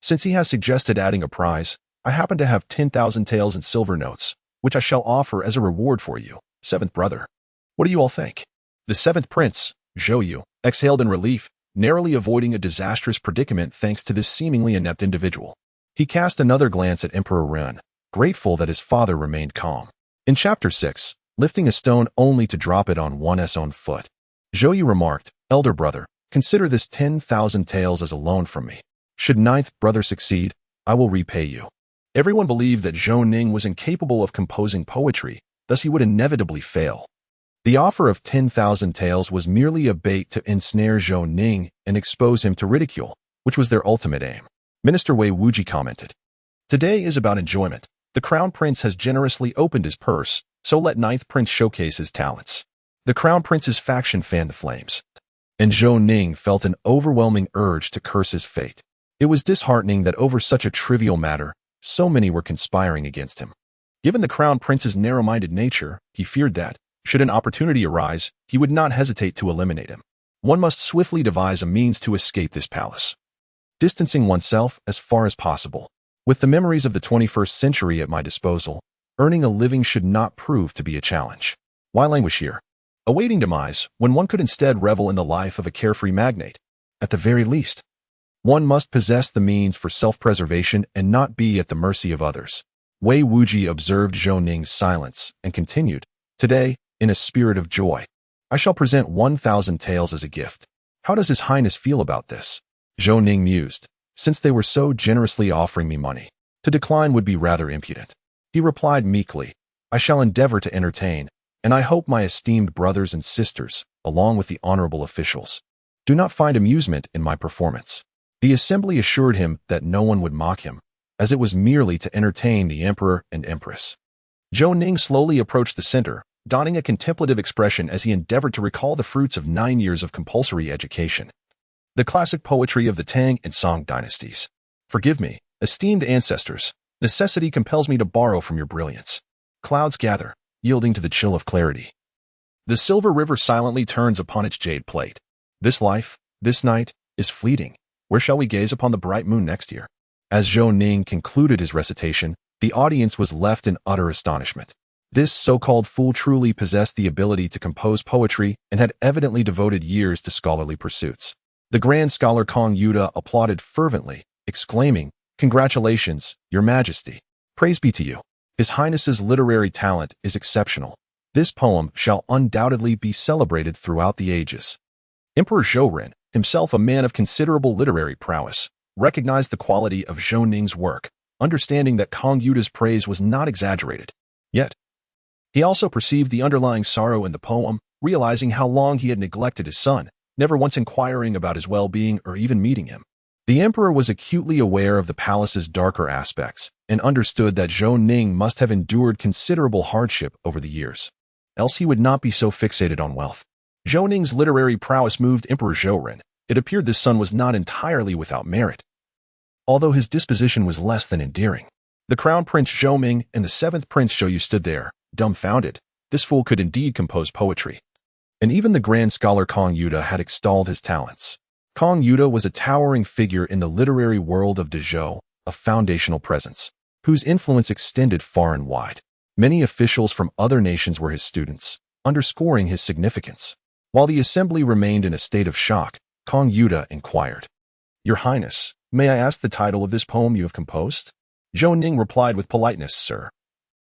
Since he has suggested adding a prize, I happen to have 10,000 taels in silver notes, which I shall offer as a reward for you, seventh brother. What do you all think? The seventh prince, Zhou Yu, exhaled in relief, narrowly avoiding a disastrous predicament thanks to this seemingly inept individual. He cast another glance at Emperor Ren, grateful that his father remained calm. In Chapter 6, lifting a stone only to drop it on one's own foot, Zhou Yu remarked, Elder brother, consider this 10,000 taels as a loan from me. Should ninth brother succeed, I will repay you. Everyone believed that Zhou Ning was incapable of composing poetry, thus he would inevitably fail. The offer of 10,000 taels was merely a bait to ensnare Zhou Ning and expose him to ridicule, which was their ultimate aim. Minister Wei Wuji commented, Today is about enjoyment. The crown prince has generously opened his purse, so let ninth prince showcase his talents. The crown prince's faction fanned the flames, and Zhou Ning felt an overwhelming urge to curse his fate. It was disheartening that over such a trivial matter, so many were conspiring against him. Given the crown prince's narrow-minded nature, he feared that, should an opportunity arise, he would not hesitate to eliminate him. One must swiftly devise a means to escape this palace, distancing oneself as far as possible. With the memories of the 21st century at my disposal, earning a living should not prove to be a challenge. Why languish here, awaiting demise, when one could instead revel in the life of a carefree magnate? At the very least, one must possess the means for self-preservation and not be at the mercy of others. Wei Wuji observed Zhou Ning's silence and continued, Today, in a spirit of joy, I shall present 1,000 taels as a gift. How does His Highness feel about this? Zhou Ning mused. Since they were so generously offering me money, to decline would be rather impudent. He replied meekly, I shall endeavor to entertain, and I hope my esteemed brothers and sisters, along with the honorable officials, do not find amusement in my performance." The assembly assured him that no one would mock him, as it was merely to entertain the emperor and empress. Zhou Ning slowly approached the center, donning a contemplative expression as he endeavored to recall the fruits of 9 years of compulsory education. The classic poetry of the Tang and Song dynasties. "Forgive me, esteemed ancestors. Necessity compels me to borrow from your brilliance. Clouds gather, yielding to the chill of clarity. The silver river silently turns upon its jade plate. This life, this night, is fleeting. Where shall we gaze upon the bright moon next year?" As Zhou Ning concluded his recitation, the audience was left in utter astonishment. This so-called fool truly possessed the ability to compose poetry and had evidently devoted years to scholarly pursuits. The grand scholar Kong Yuda applauded fervently, exclaiming, "Congratulations, Your Majesty. Praise be to you. His Highness's literary talent is exceptional. This poem shall undoubtedly be celebrated throughout the ages." Emperor Zhou Ren, himself a man of considerable literary prowess, recognized the quality of Zhou Ning's work, understanding that Kong Yuda's praise was not exaggerated. Yet, he also perceived the underlying sorrow in the poem, realizing how long he had neglected his son, never once inquiring about his well-being or even meeting him. The emperor was acutely aware of the palace's darker aspects and understood that Zhou Ning must have endured considerable hardship over the years. Else he would not be so fixated on wealth. Zhou Ning's literary prowess moved Emperor Zhou Ren. It appeared this son was not entirely without merit, although his disposition was less than endearing. The crown prince Zhou Ming and the 7th prince Zhou Yu stood there, dumbfounded. This fool could indeed compose poetry. And even the grand scholar Kong Yuda had extolled his talents. Kong Yuda was a towering figure in the literary world of Dezhou, a foundational presence, whose influence extended far and wide. Many officials from other nations were his students, underscoring his significance. While the assembly remained in a state of shock, Kong Yuda inquired, "Your Highness, may I ask the title of this poem you have composed?" Zhou Ning replied with politeness, "Sir.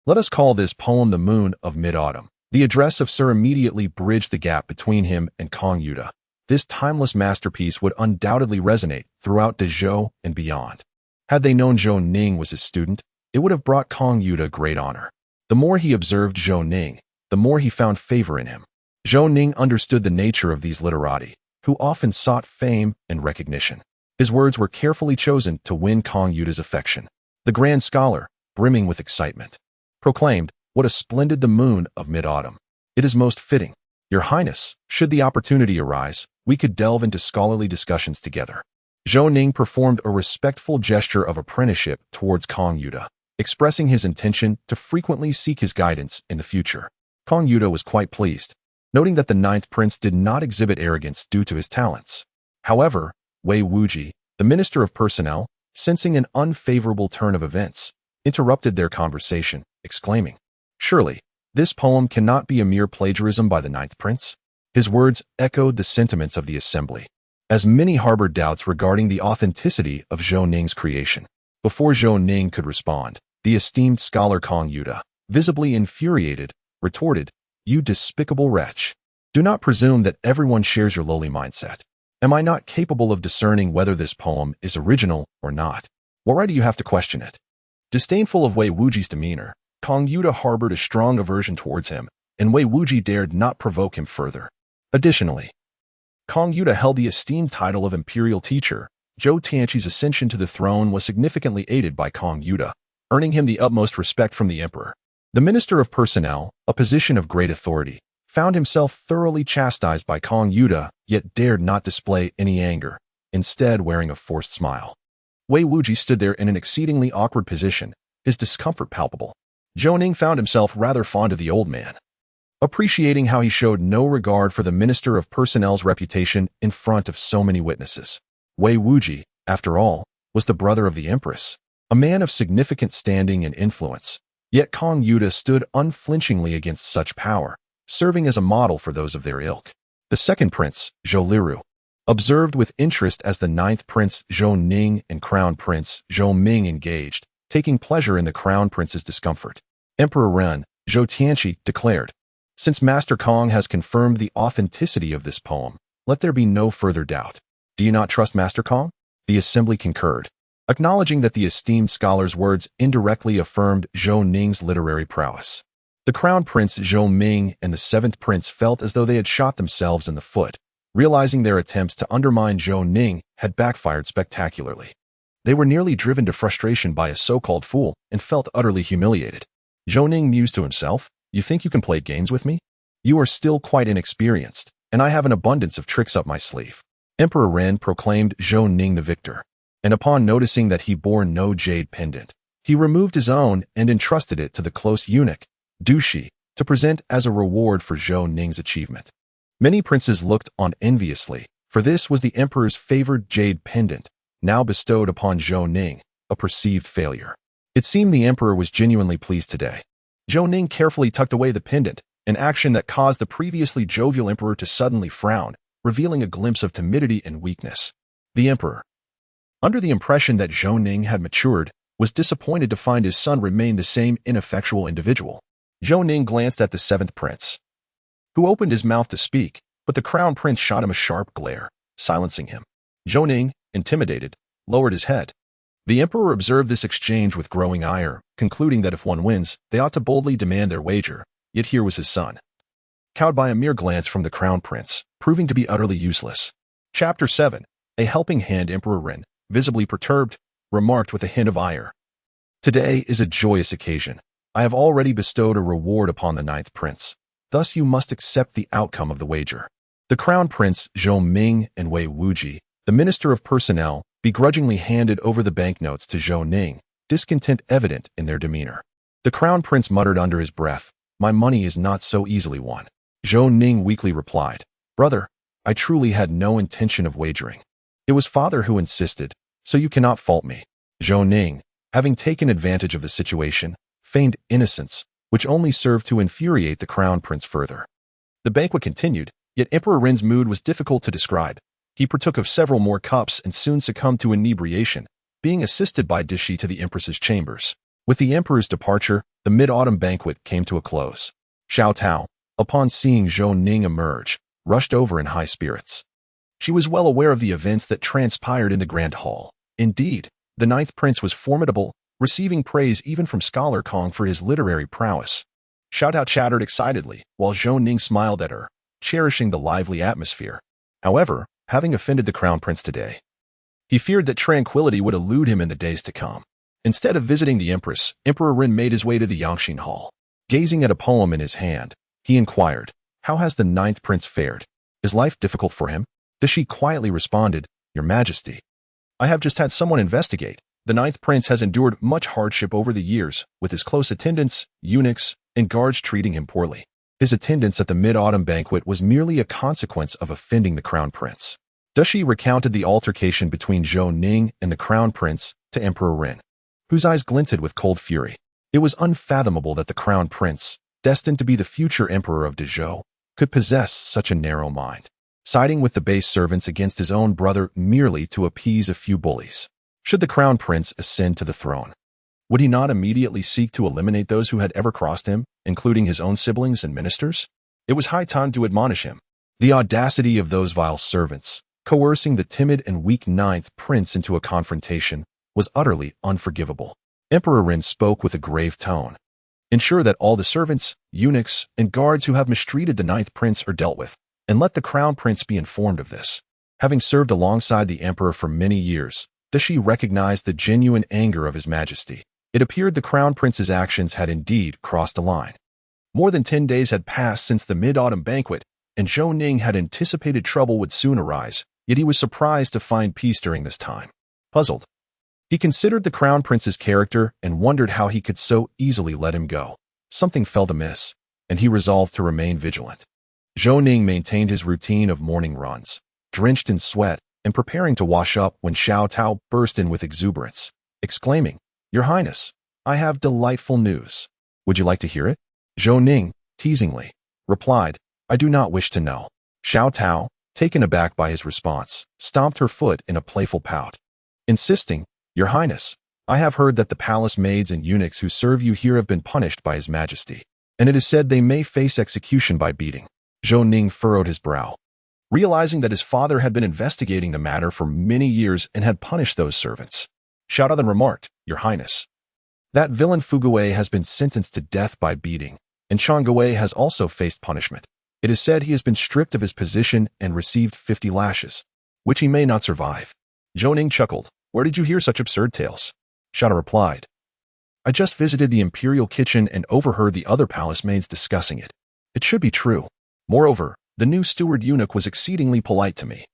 Let us call this poem The Moon of Mid-Autumn." The address of Sir immediately bridged the gap between him and Kong Yuda. This timeless masterpiece would undoubtedly resonate throughout Dezhou and beyond. Had they known Zhou Ning was his student, it would have brought Kong Yuda great honor. The more he observed Zhou Ning, the more he found favor in him. Zhou Ning understood the nature of these literati, who often sought fame and recognition. His words were carefully chosen to win Kong Yuda's affection. The grand scholar, brimming with excitement, proclaimed, "What a splendid the moon of mid-autumn. It is most fitting. Your Highness, should the opportunity arise, we could delve into scholarly discussions together." Zhou Ning performed a respectful gesture of apprenticeship towards Kong Yuda, expressing his intention to frequently seek his guidance in the future. Kong Yuda was quite pleased, noting that the 9th prince did not exhibit arrogance due to his talents. However, Wei Wuji, the Minister of Personnel, sensing an unfavorable turn of events, interrupted their conversation, exclaiming, "Surely, this poem cannot be a mere plagiarism by the 9th prince?" His words echoed the sentiments of the assembly, as many harbored doubts regarding the authenticity of Zhou Ning's creation. Before Zhou Ning could respond, the esteemed scholar Kong Yuda, visibly infuriated, retorted, "You despicable wretch. Do not presume that everyone shares your lowly mindset. Am I not capable of discerning whether this poem is original or not? What right do you have to question it?" Disdainful of Wei Wuji's demeanor, Kong Yuda harbored a strong aversion towards him, and Wei Wuji dared not provoke him further. Additionally, Kong Yuda held the esteemed title of imperial teacher. Zhou Tianqi's ascension to the throne was significantly aided by Kong Yuda, earning him the utmost respect from the emperor. The Minister of Personnel, a position of great authority, found himself thoroughly chastised by Kong Yuda, yet dared not display any anger, instead wearing a forced smile. Wei Wuji stood there in an exceedingly awkward position, his discomfort palpable. Zhou Ning found himself rather fond of the old man, appreciating how he showed no regard for the Minister of Personnel's reputation in front of so many witnesses. Wei Wuji, after all, was the brother of the empress, a man of significant standing and influence, yet Kong Yuda stood unflinchingly against such power, serving as a model for those of their ilk. The 2nd prince, Zhou Liru, observed with interest as the 9th prince Zhou Ning and crown prince Zhou Ming engaged, taking pleasure in the crown prince's discomfort. Emperor Ren, Zhou Tianqi, declared, "Since Master Kong has confirmed the authenticity of this poem, let there be no further doubt. Do you not trust Master Kong?" The assembly concurred, acknowledging that the esteemed scholar's words indirectly affirmed Zhou Ning's literary prowess. The crown prince Zhou Ning and the seventh prince felt as though they had shot themselves in the foot, realizing their attempts to undermine Zhou Ning had backfired spectacularly. They were nearly driven to frustration by a so-called fool and felt utterly humiliated. Zhou Ning mused to himself, "You think you can play games with me? You are still quite inexperienced, and I have an abundance of tricks up my sleeve." Emperor Ren proclaimed Zhou Ning the victor, and upon noticing that he bore no jade pendant, he removed his own and entrusted it to the close eunuch, Dushi, to present as a reward for Zhou Ning's achievement. Many princes looked on enviously, for this was the emperor's favored jade pendant, now bestowed upon Zhou Ning, a perceived failure. It seemed the emperor was genuinely pleased today. Zhou Ning carefully tucked away the pendant, an action that caused the previously jovial emperor to suddenly frown, revealing a glimpse of timidity and weakness. The emperor, under the impression that Zhou Ning had matured, was disappointed to find his son remain the same ineffectual individual. Zhou Ning glanced at the seventh prince, who opened his mouth to speak, but the crown prince shot him a sharp glare, silencing him. Zhou Ning, intimidated, lowered his head. The emperor observed this exchange with growing ire, concluding that if one wins, they ought to boldly demand their wager, yet here was his son, cowed by a mere glance from the crown prince, proving to be utterly useless. Chapter 7. A helping hand. Emperor Ren, visibly perturbed, remarked with a hint of ire, "Today is a joyous occasion. I have already bestowed a reward upon the ninth prince. Thus you must accept the outcome of the wager." The crown prince Zhou Ming and Wei Wuji, the minister of personnel, begrudgingly handed over the banknotes to Zhou Ning, discontent evident in their demeanor. The crown prince muttered under his breath, "My money is not so easily won." Zhou Ning weakly replied, "Brother, I truly had no intention of wagering. It was father who insisted, so you cannot fault me." Zhou Ning, having taken advantage of the situation, feigned innocence, which only served to infuriate the crown prince further. The banquet continued, yet Emperor Ren's mood was difficult to describe. He partook of several more cups and soon succumbed to inebriation, being assisted by Dushi to the empress's chambers. With the emperor's departure, the mid-autumn banquet came to a close. Xiao Tao, upon seeing Zhou Ning emerge, rushed over in high spirits. She was well aware of the events that transpired in the grand hall. Indeed, the ninth prince was formidable, receiving praise even from Scholar Kong for his literary prowess. Xiao Tao chattered excitedly, while Zhou Ning smiled at her, cherishing the lively atmosphere. However, having offended the crown prince today, he feared that tranquility would elude him in the days to come. Instead of visiting the empress, Emperor Ren made his way to the Yangxin Hall. Gazing at a poem in his hand, he inquired, "How has the ninth prince fared? Is life difficult for him?" Dushi quietly responded, "Your Majesty, I have just had someone investigate. The ninth prince has endured much hardship over the years, with his close attendants, eunuchs, and guards treating him poorly. His attendance at the mid-autumn banquet was merely a consequence of offending the crown prince." Dushi recounted the altercation between Zhou Ning and the crown prince to Emperor Ren, whose eyes glinted with cold fury. It was unfathomable that the crown prince, destined to be the future emperor of Dezhou, could possess such a narrow mind, siding with the base servants against his own brother merely to appease a few bullies. Should the crown prince ascend to the throne, would he not immediately seek to eliminate those who had ever crossed him, including his own siblings and ministers? It was high time to admonish him. The audacity of those vile servants, coercing the timid and weak ninth prince into a confrontation, was utterly unforgivable. Emperor Ren spoke with a grave tone. "Ensure that all the servants, eunuchs, and guards who have mistreated the ninth prince are dealt with, and let the crown prince be informed of this." Having served alongside the emperor for many years, Dushi recognized the genuine anger of his majesty. It appeared the crown prince's actions had indeed crossed a line. More than 10 days had passed since the mid-autumn banquet, and Zhou Ning had anticipated trouble would soon arise, yet he was surprised to find peace during this time. Puzzled, he considered the crown prince's character and wondered how he could so easily let him go. Something felt amiss, and he resolved to remain vigilant. Zhou Ning maintained his routine of morning runs, drenched in sweat and preparing to wash up when Xiao Tao burst in with exuberance, exclaiming, "Your Highness, I have delightful news. Would you like to hear it?" Zhou Ning, teasingly, replied, "I do not wish to know." Xiao Tao, taken aback by his response, stomped her foot in a playful pout, insisting, "Your Highness, I have heard that the palace maids and eunuchs who serve you here have been punished by His Majesty, and it is said they may face execution by beating." Zhou Ning furrowed his brow, realizing that his father had been investigating the matter for many years and had punished those servants. Xiao Tao then remarked, "Your Highness, that villain Fuguei has been sentenced to death by beating, and Changwei has also faced punishment. It is said he has been stripped of his position and received 50 lashes, which he may not survive. Zhou Ning chuckled. Where did you hear such absurd tales? Xiao Tao replied. I just visited the imperial kitchen and overheard the other palace maids discussing it. It should be true. Moreover, the new steward eunuch was exceedingly polite to me,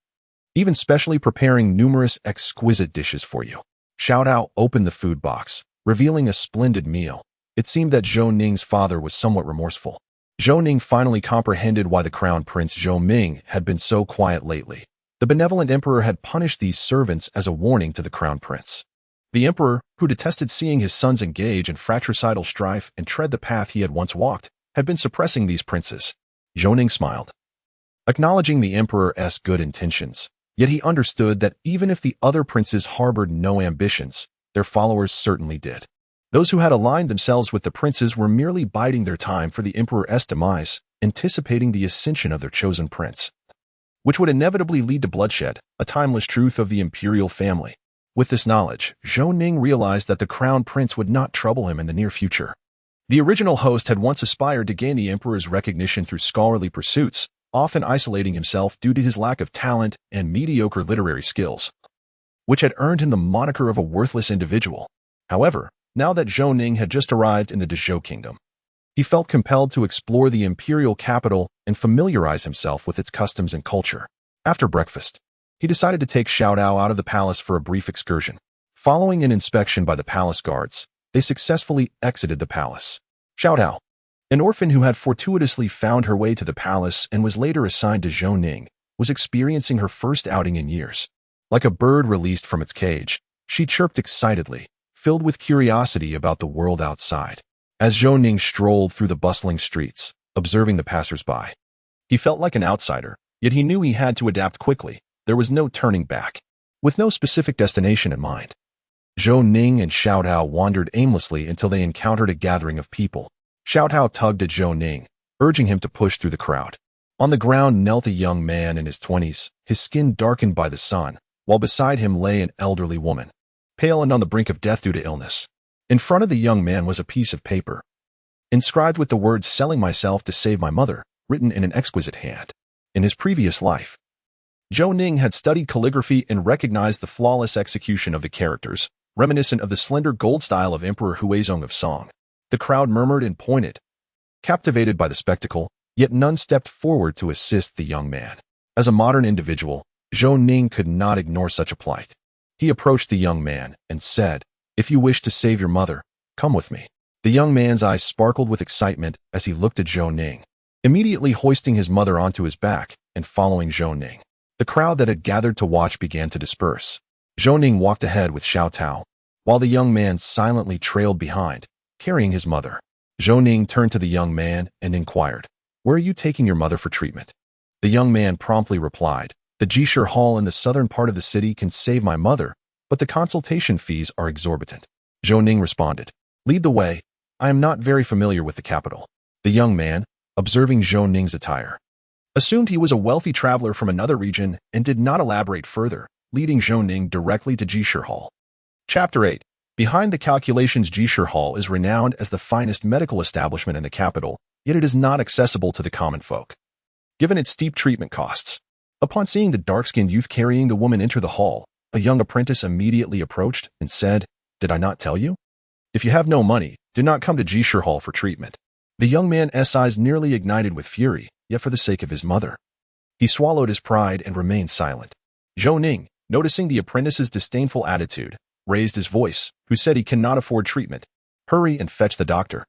even specially preparing numerous exquisite dishes for you. Xiao Tao opened the food box, revealing a splendid meal. It seemed that Zhou Ning's father was somewhat remorseful. Zhou Ning finally comprehended why the crown prince Zhou Ming had been so quiet lately. The benevolent emperor had punished these servants as a warning to the crown prince. The emperor, who detested seeing his sons engage in fratricidal strife and tread the path he had once walked, had been suppressing these princes. Zhou Ning smiled, acknowledging the emperor's good intentions. Yet he understood that even if the other princes harbored no ambitions, their followers certainly did. Those who had aligned themselves with the princes were merely biding their time for the emperor's demise, anticipating the ascension of their chosen prince, which would inevitably lead to bloodshed, a timeless truth of the imperial family. With this knowledge, Zhou Ning realized that the crown prince would not trouble him in the near future. The original host had once aspired to gain the emperor's recognition through scholarly pursuits, often isolating himself due to his lack of talent and mediocre literary skills, which had earned him the moniker of a worthless individual. However, now that Zhou Ning had just arrived in the Zhou Kingdom, he felt compelled to explore the imperial capital and familiarize himself with its customs and culture. After breakfast, he decided to take Xiao Tao out of the palace for a brief excursion. Following an inspection by the palace guards, they successfully exited the palace. Xiao Tao, an orphan who had fortuitously found her way to the palace and was later assigned to Zhou Ning, was experiencing her first outing in years. Like a bird released from its cage, she chirped excitedly, filled with curiosity about the world outside. As Zhou Ning strolled through the bustling streets, observing the passers-by, he felt like an outsider, yet he knew he had to adapt quickly. There was no turning back. With no specific destination in mind, Zhou Ning and Xiao Tao wandered aimlessly until they encountered a gathering of people. Xiao Tao tugged at Zhou Ning, urging him to push through the crowd. On the ground knelt a young man in his 20s, his skin darkened by the sun, while beside him lay an elderly woman, pale and on the brink of death due to illness. In front of the young man was a piece of paper, inscribed with the words "selling myself to save my mother," written in an exquisite hand. In his previous life, Zhou Ning had studied calligraphy and recognized the flawless execution of the characters, reminiscent of the slender gold style of Emperor Huizong of Song. The crowd murmured and pointed, captivated by the spectacle, yet none stepped forward to assist the young man. As a modern individual, Zhou Ning could not ignore such a plight. He approached the young man and said, "If you wish to save your mother, come with me." The young man's eyes sparkled with excitement as he looked at Zhou Ning, immediately hoisting his mother onto his back and following Zhou Ning. The crowd that had gathered to watch began to disperse. Zhou Ning walked ahead with Xiao Tao, while the young man silently trailed behind, carrying his mother. Zhou Ning turned to the young man and inquired, "Where are you taking your mother for treatment?" The young man promptly replied, "The Jishir Hall in the southern part of the city can save my mother, but the consultation fees are exorbitant." Zhou Ning responded, "Lead the way. I am not very familiar with the capital." The young man, observing Zhou Ning's attire, assumed he was a wealthy traveler from another region and did not elaborate further, leading Zhou Ning directly to Jishir Hall. Chapter 8. Behind the calculations, Jishir Hall is renowned as the finest medical establishment in the capital, yet it is not accessible to the common folk, given its steep treatment costs. Upon seeing the dark-skinned youth carrying the woman into the hall, a young apprentice immediately approached and said, "Did I not tell you? If you have no money, do not come to Jishir Hall for treatment." The young man's eyes nearly ignited with fury, yet for the sake of his mother, he swallowed his pride and remained silent. Zhou Ning, noticing the apprentice's disdainful attitude, raised his voice, who said he cannot afford treatment. "Hurry and fetch the doctor.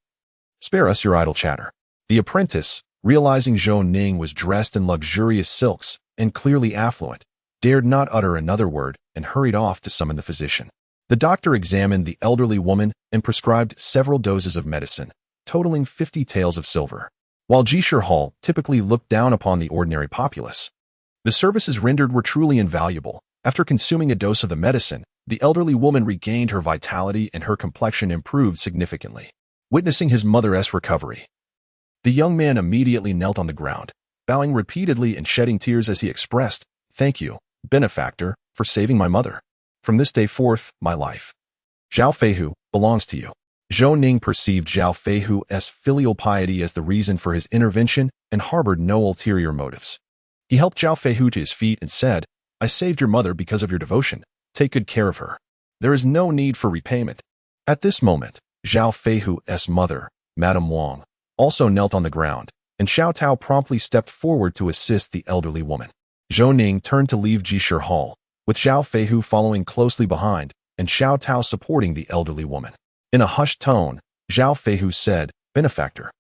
Spare us your idle chatter." The apprentice, realizing Zhou Ning was dressed in luxurious silks and clearly affluent, dared not utter another word and hurried off to summon the physician. The doctor examined the elderly woman and prescribed several doses of medicine, totaling 50 taels of silver. While Jishir Hall typically looked down upon the ordinary populace, the services rendered were truly invaluable. After consuming a dose of the medicine, the elderly woman regained her vitality and her complexion improved significantly. Witnessing his mother's recovery, the young man immediately knelt on the ground, bowing repeatedly and shedding tears as he expressed, "Thank you, benefactor, for saving my mother. From this day forth, my life, Zhao Feihu, belongs to you." Zhou Ning perceived Zhao Feihu's filial piety as the reason for his intervention and harbored no ulterior motives. He helped Zhao Feihu to his feet and said, "I saved your mother because of your devotion. Take good care of her. There is no need for repayment." At this moment, Zhao Feihu's mother, Madame Wang, also knelt on the ground, and Xiao Tao promptly stepped forward to assist the elderly woman. Zhou Ning turned to leave Jishir Hall, with Zhao Feihu following closely behind and Xiao Tao supporting the elderly woman. In a hushed tone, Zhao Feihu said, "Benefactor,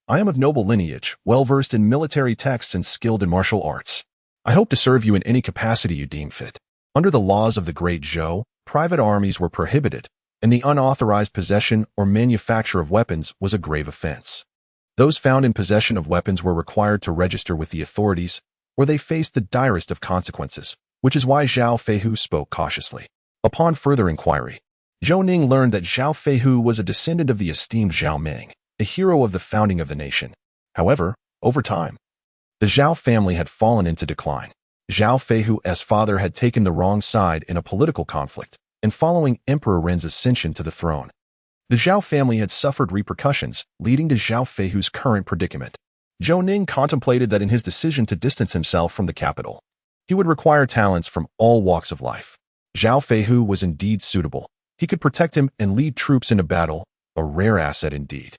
I am of noble lineage, well-versed in military texts and skilled in martial arts. I hope to serve you in any capacity you deem fit." Under the laws of the Great Zhou, private armies were prohibited, and the unauthorized possession or manufacture of weapons was a grave offense. Those found in possession of weapons were required to register with the authorities, or they faced the direst of consequences, which is why Zhao Feihu spoke cautiously. Upon further inquiry, Zhou Ning learned that Zhao Feihu was a descendant of the esteemed Zhao Ming, a hero of the founding of the nation. However, over time, the Zhao family had fallen into decline. Zhao Feihu's father had taken the wrong side in a political conflict, and following Emperor Ren's ascension to the throne, the Zhao family had suffered repercussions, leading to Zhao Feihu's current predicament. Zhou Ning contemplated that in his decision to distance himself from the capital, he would require talents from all walks of life. Zhao Feihu was indeed suitable. He could protect him and lead troops into battle, a rare asset indeed.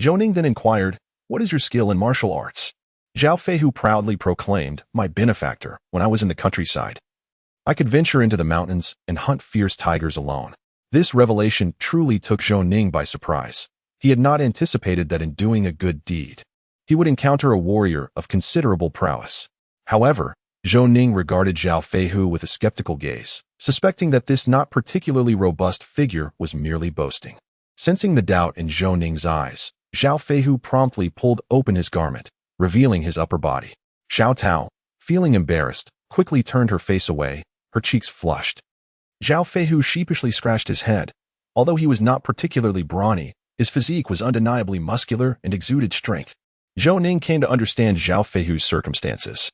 Zhou Ning then inquired, "What is your skill in martial arts?" Zhao Feihu proudly proclaimed, "My benefactor, when I was in the countryside, I could venture into the mountains and hunt fierce tigers alone." This revelation truly took Zhou Ning by surprise. He had not anticipated that in doing a good deed, he would encounter a warrior of considerable prowess. However, Zhou Ning regarded Zhao Feihu with a skeptical gaze, suspecting that this not particularly robust figure was merely boasting. Sensing the doubt in Zhou Ning's eyes, Zhao Feihu promptly pulled open his garment, revealing his upper body. Xiao Tao, feeling embarrassed, quickly turned her face away, her cheeks flushed. Zhao Feihu sheepishly scratched his head. Although he was not particularly brawny, his physique was undeniably muscular and exuded strength. Zhou Ning came to understand Zhao Feihu's circumstances.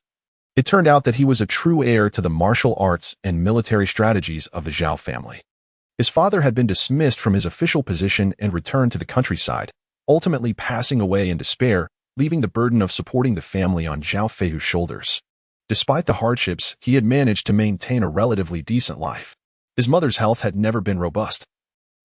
It turned out that he was a true heir to the martial arts and military strategies of the Zhao family. His father had been dismissed from his official position and returned to the countryside, ultimately passing away in despair, leaving the burden of supporting the family on Zhao Feihu's shoulders. Despite the hardships, he had managed to maintain a relatively decent life. His mother's health had never been robust,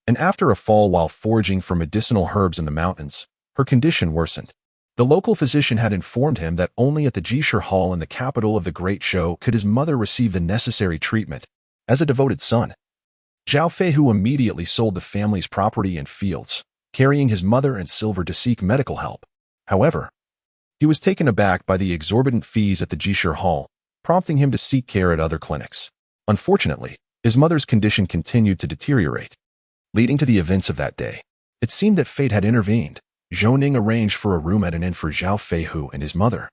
and after a fall while foraging for medicinal herbs in the mountains, her condition worsened. The local physician had informed him that only at the Jishir Hall in the capital of the Great Zhou could his mother receive the necessary treatment. As a devoted son, Zhao Feihu immediately sold the family's property and fields, carrying his mother and silver to seek medical help. However, he was taken aback by the exorbitant fees at the Jishir Hall, prompting him to seek care at other clinics. Unfortunately, his mother's condition continued to deteriorate, leading to the events of that day. It seemed that fate had intervened. Zhou Ning arranged for a room at an inn for Zhao Feihu and his mother,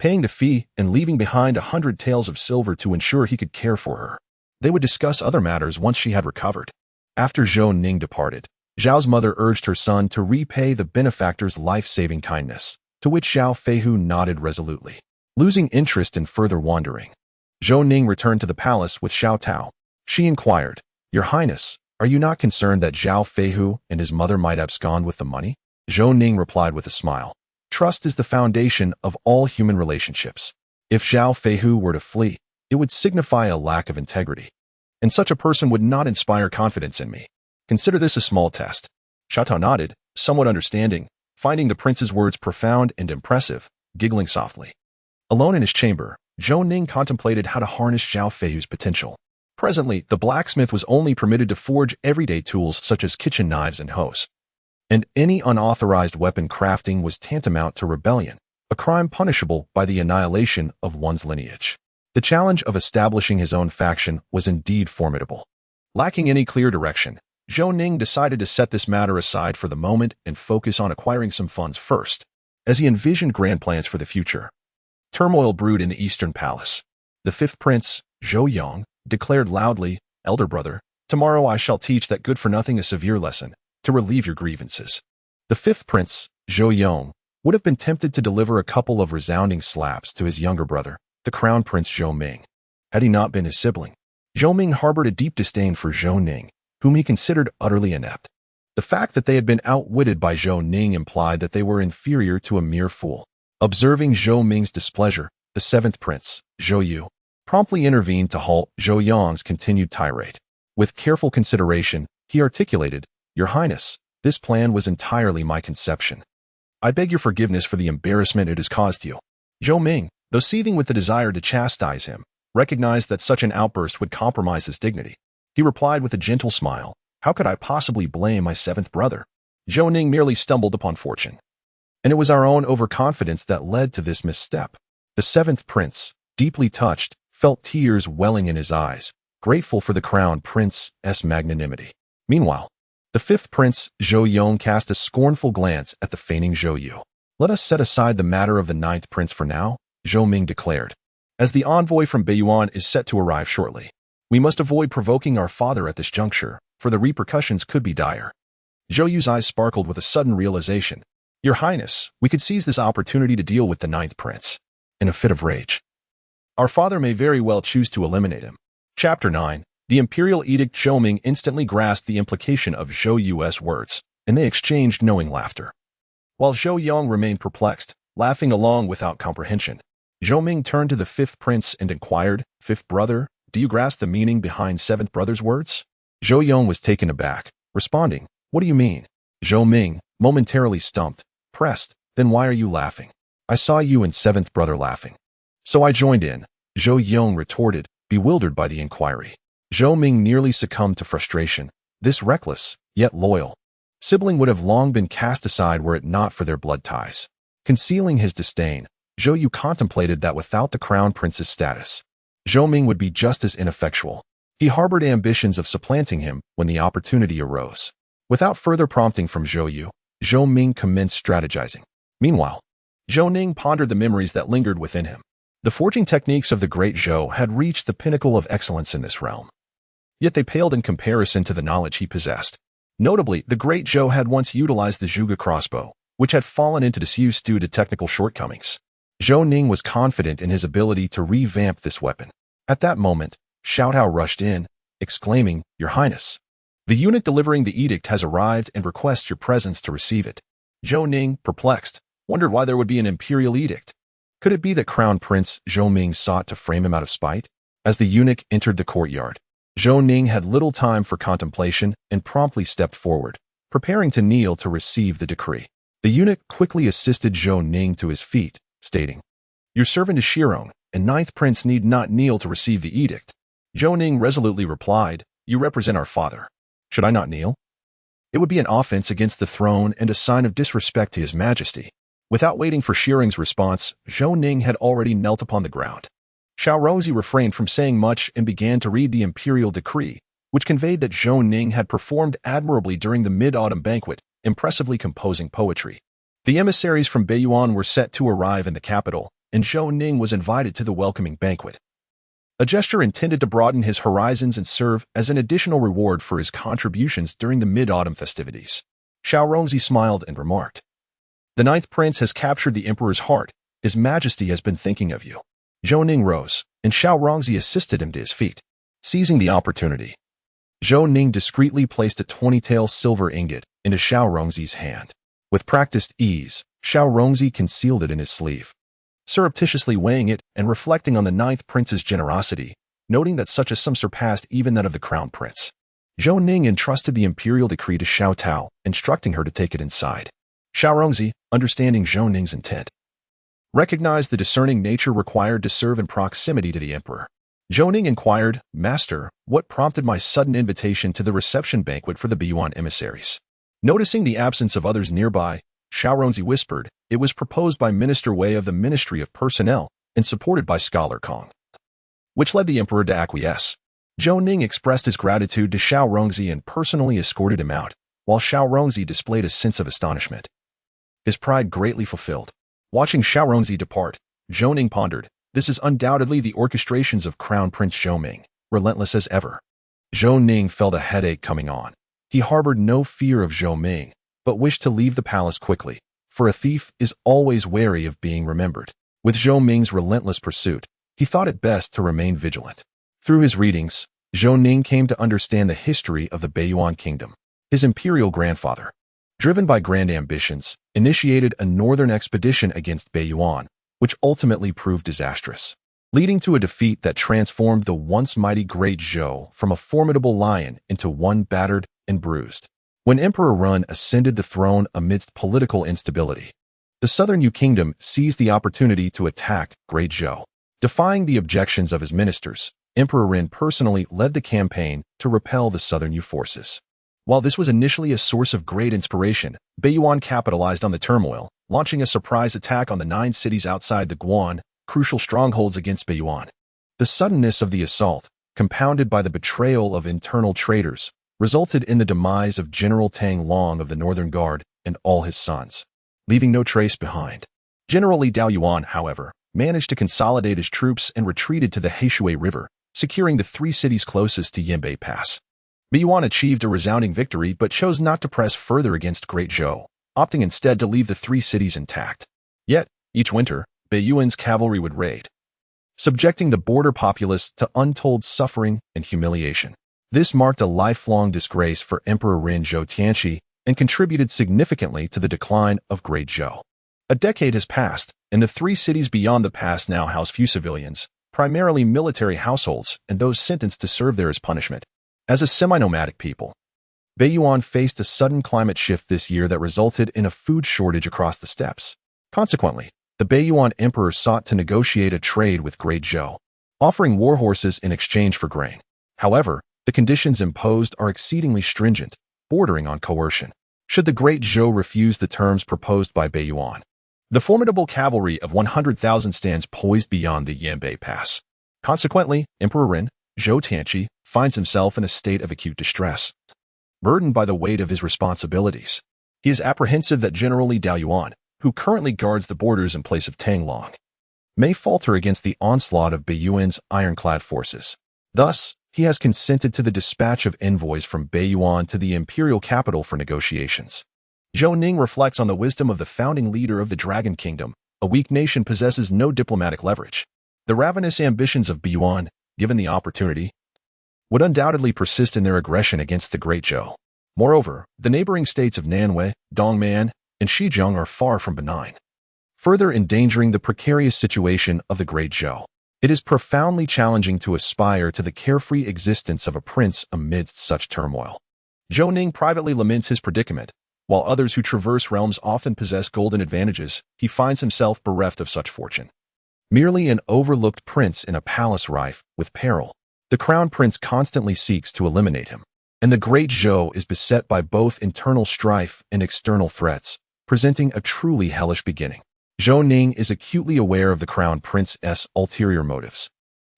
paying the fee and leaving behind 100 taels of silver to ensure he could care for her. They would discuss other matters once she had recovered. After Zhou Ning departed, Zhao's mother urged her son to repay the benefactor's life-saving kindness, to which Zhao Feihu nodded resolutely. Losing interest in further wandering, Zhou Ning returned to the palace with Xiao Tao. She inquired, "Your Highness, are you not concerned that Zhao Feihu and his mother might abscond with the money?" Zhou Ning replied with a smile, "Trust is the foundation of all human relationships. If Zhao Feihu were to flee, it would signify a lack of integrity, and such a person would not inspire confidence in me. Consider this a small test." Xiao Tao nodded, somewhat understanding, finding the prince's words profound and impressive, giggling softly. Alone in his chamber, Zhou Ning contemplated how to harness Zhao Feihu's potential. Presently, the blacksmith was only permitted to forge everyday tools such as kitchen knives and hoes, and any unauthorized weapon crafting was tantamount to rebellion, a crime punishable by the annihilation of one's lineage. The challenge of establishing his own faction was indeed formidable. Lacking any clear direction, Zhou Ning decided to set this matter aside for the moment and focus on acquiring some funds first. As he envisioned grand plans for the future, turmoil brewed in the Eastern Palace. The fifth prince, Zhou Yong, declared loudly, "Elder brother, tomorrow I shall teach that good-for-nothing a severe lesson, to relieve your grievances." The fifth prince, Zhou Yong, would have been tempted to deliver a couple of resounding slaps to his younger brother, the crown prince Zhou Ming, had he not been his sibling. Zhou Ming harbored a deep disdain for Zhou Ning, whom he considered utterly inept. The fact that they had been outwitted by Zhou Ning implied that they were inferior to a mere fool. Observing Zhou Ming's displeasure, the seventh prince, Zhou Yu, promptly intervened to halt Zhou Yang's continued tirade. With careful consideration, he articulated, "Your Highness, this plan was entirely my conception. I beg your forgiveness for the embarrassment it has caused you." Zhou Ming, though seething with the desire to chastise him, recognized that such an outburst would compromise his dignity. He replied with a gentle smile, "How could I possibly blame my seventh brother? Zhou Ning merely stumbled upon fortune. And it was our own overconfidence that led to this misstep." The seventh prince, deeply touched, felt tears welling in his eyes, grateful for the crown prince's magnanimity. Meanwhile, the fifth prince, Zhou Yong, cast a scornful glance at the feigning Zhou Yu. "Let us set aside the matter of the ninth prince for now," Zhou Ming declared, "as the envoy from Beiyuan is set to arrive shortly. We must avoid provoking our father at this juncture, for the repercussions could be dire." Zhou Yu's eyes sparkled with a sudden realization. "Your Highness, we could seize this opportunity to deal with the ninth prince." In a fit of rage, "Our father may very well choose to eliminate him." Chapter 9. The Imperial Edict. Zhou Ming instantly grasped the implication of Zhou Yu's words, and they exchanged knowing laughter. While Zhou Yong remained perplexed, laughing along without comprehension, Zhou Ming turned to the fifth prince and inquired, "Fifth brother, do you grasp the meaning behind seventh brother's words?" Zhou Yong was taken aback, responding, "What do you mean?" Zhou Ming, momentarily stumped, pressed, "Then why are you laughing? I saw you and seventh brother laughing. So I joined in," Zhou Yong retorted, bewildered by the inquiry. Zhou Ming nearly succumbed to frustration. This reckless, yet loyal sibling would have long been cast aside were it not for their blood ties. Concealing his disdain, Zhou Yu contemplated that without the crown prince's status, Zhou Ming would be just as ineffectual. He harbored ambitions of supplanting him when the opportunity arose. Without further prompting from Zhou Yu, Zhou Ming commenced strategizing. Meanwhile, Zhou Ning pondered the memories that lingered within him. The forging techniques of the Great Zhou had reached the pinnacle of excellence in this realm. Yet they paled in comparison to the knowledge he possessed. Notably, the Great Zhou had once utilized the Zhuge crossbow, which had fallen into disuse due to technical shortcomings. Zhou Ning was confident in his ability to revamp this weapon. At that moment, Xiao Tao rushed in, exclaiming, "Your Highness, the eunuch delivering the edict has arrived and requests your presence to receive it." Zhou Ning, perplexed, wondered why there would be an imperial edict. Could it be that Crown Prince Zhou Ming sought to frame him out of spite? As the eunuch entered the courtyard, Zhou Ning had little time for contemplation and promptly stepped forward, preparing to kneel to receive the decree. The eunuch quickly assisted Zhou Ning to his feet, stating, "Your servant is Shirong, and ninth prince need not kneel to receive the edict." Zhou Ning resolutely replied, "You represent our father. Should I not kneel? It would be an offense against the throne and a sign of disrespect to his majesty." Without waiting for Shirong's response, Zhou Ning had already knelt upon the ground. Xiaorongzi refrained from saying much and began to read the imperial decree, which conveyed that Zhou Ning had performed admirably during the mid-autumn banquet, impressively composing poetry. The emissaries from Beiyuan were set to arrive in the capital, and Zhou Ning was invited to the welcoming banquet. A gesture intended to broaden his horizons and serve as an additional reward for his contributions during the mid-autumn festivities. Xiaorongzi smiled and remarked, "The ninth prince has captured the emperor's heart. His majesty has been thinking of you." Zhou Ning rose, and Xiaorongzi assisted him to his feet. Seizing the opportunity, Zhou Ning discreetly placed a 20-tael silver ingot into Xiaorongzi's hand. With practiced ease, Xiaorongzi concealed it in his sleeve, surreptitiously weighing it and reflecting on the ninth prince's generosity, noting that such a sum surpassed even that of the crown prince. Zhou Ning entrusted the imperial decree to Xiao Tao, instructing her to take it inside. Xiaorongzi, understanding Zhou Ning's intent, recognized the discerning nature required to serve in proximity to the emperor. Zhou Ning inquired, "Master, what prompted my sudden invitation to the reception banquet for the Beiyuan emissaries?" Noticing the absence of others nearby, Xiaorongzi whispered, "It was proposed by Minister Wei of the Ministry of Personnel and supported by Scholar Kong, which led the emperor to acquiesce." Zhou Ning expressed his gratitude to Xiaorongzi and personally escorted him out, while Xiaorongzi displayed a sense of astonishment, his pride greatly fulfilled. Watching Xiaorongzi depart, Zhou Ning pondered, "This is undoubtedly the orchestrations of Crown Prince Zhou Ming, relentless as ever." Zhou Ning felt a headache coming on. He harbored no fear of Zhou Ming, but wished to leave the palace quickly, for a thief is always wary of being remembered. With Zhou Ming's relentless pursuit, he thought it best to remain vigilant. Through his readings, Zhou Ning came to understand the history of the Beiyuan kingdom. his imperial grandfather, driven by grand ambitions, initiated a northern expedition against Baiyuan, which ultimately proved disastrous, leading to a defeat that transformed the once mighty Great Zhou from a formidable lion into one battered and bruised. When Emperor Run ascended the throne amidst political instability, the southern Zhou Kingdom seized the opportunity to attack Great Zhou. Defying the objections of his ministers, Emperor Ren personally led the campaign to repel the southern Zhou forces. While this was initially a source of great inspiration, Baiyuan capitalized on the turmoil, launching a surprise attack on the 9 cities outside the Guan, crucial strongholds against Baiyuan. The suddenness of the assault, compounded by the betrayal of internal traitors, resulted in the demise of General Tang Long of the Northern Guard and all his sons, leaving no trace behind. General Li Daoyuan, however, managed to consolidate his troops and retreated to the Heishui River, securing the 3 cities closest to Yanbei Pass. Baiyuan achieved a resounding victory but chose not to press further against Great Zhou, opting instead to leave the 3 cities intact. Yet, each winter, Baiyuan's cavalry would raid, subjecting the border populace to untold suffering and humiliation. This marked a lifelong disgrace for Emperor Ren Zhou Tianxi and contributed significantly to the decline of Great Zhou. A decade has passed, and the 3 cities beyond the pass now house few civilians, primarily military households and those sentenced to serve there as punishment. As a semi-nomadic people, Baiyuan faced a sudden climate shift this year that resulted in a food shortage across the steppes. Consequently, the Baiyuan emperor sought to negotiate a trade with Great Zhou, offering war horses in exchange for grain. However, the conditions imposed are exceedingly stringent, bordering on coercion. Should the Great Zhou refuse the terms proposed by Baiyuan, the formidable cavalry of 100,000 stands poised beyond the Yanbei Pass. Consequently, Emperor Ren Zhou Tianxi finds himself in a state of acute distress, burdened by the weight of his responsibilities. He is apprehensive that General Li Daoyuan, who currently guards the borders in place of Tang Long, may falter against the onslaught of Baiyuan's ironclad forces. Thus, he has consented to the dispatch of envoys from Baiyuan to the imperial capital for negotiations. Zhou Ning reflects on the wisdom of the founding leader of the Dragon Kingdom. A weak nation possesses no diplomatic leverage. The ravenous ambitions of Baiyuan, given the opportunity, would undoubtedly persist in their aggression against the Great Zhou. Moreover, the neighboring states of Nanwei, Dongman, and Xizang are far from benign, further endangering the precarious situation of the Great Zhou. It is profoundly challenging to aspire to the carefree existence of a prince amidst such turmoil. Zhou Ning privately laments his predicament. While others who traverse realms often possess golden advantages, he finds himself bereft of such fortune. Merely an overlooked prince in a palace rife with peril, the crown prince constantly seeks to eliminate him, and the Great Zhou is beset by both internal strife and external threats, presenting a truly hellish beginning. Zhou Ning is acutely aware of the crown prince's ulterior motives.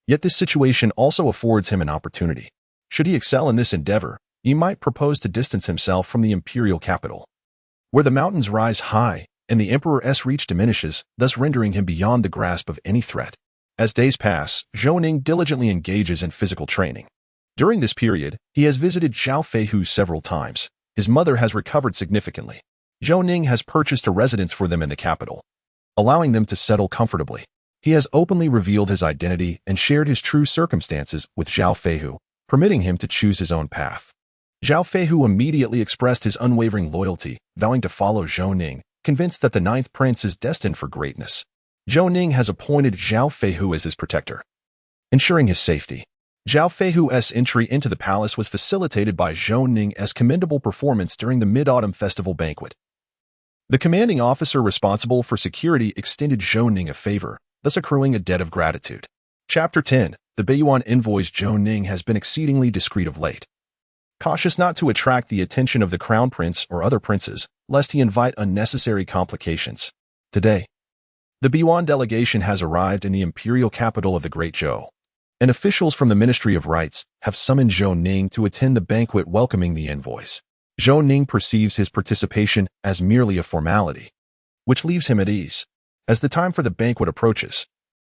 Yet this situation also affords him an opportunity. Should he excel in this endeavor, he might propose to distance himself from the imperial capital, where the mountains rise high and the emperor's reach diminishes, thus rendering him beyond the grasp of any threat. As days pass, Zhou Ning diligently engages in physical training. During this period, he has visited Zhao Feihu several times. His mother has recovered significantly. Zhou Ning has purchased a residence for them in the capital, allowing them to settle comfortably. He has openly revealed his identity and shared his true circumstances with Zhao Feihu, permitting him to choose his own path. Zhao Feihu immediately expressed his unwavering loyalty, vowing to follow Zhou Ning, convinced that the 9th prince is destined for greatness. Zhou Ning has appointed Zhao Feihu as his protector, ensuring his safety. Zhao Feihu's entry into the palace was facilitated by Zhou Ning's commendable performance during the Mid-Autumn Festival banquet. The commanding officer responsible for security extended Zhou Ning a favor, thus accruing a debt of gratitude. Chapter 10. The Baiyuan envoy's Zhou Ning has been exceedingly discreet of late, cautious not to attract the attention of the crown prince or other princes, lest he invite unnecessary complications. Today, the Baiyuan delegation has arrived in the imperial capital of the Great Zhou, and officials from the Ministry of Rites have summoned Zhou Ning to attend the banquet welcoming the envoys. Zhou Ning perceives his participation as merely a formality, which leaves him at ease. As the time for the banquet approaches,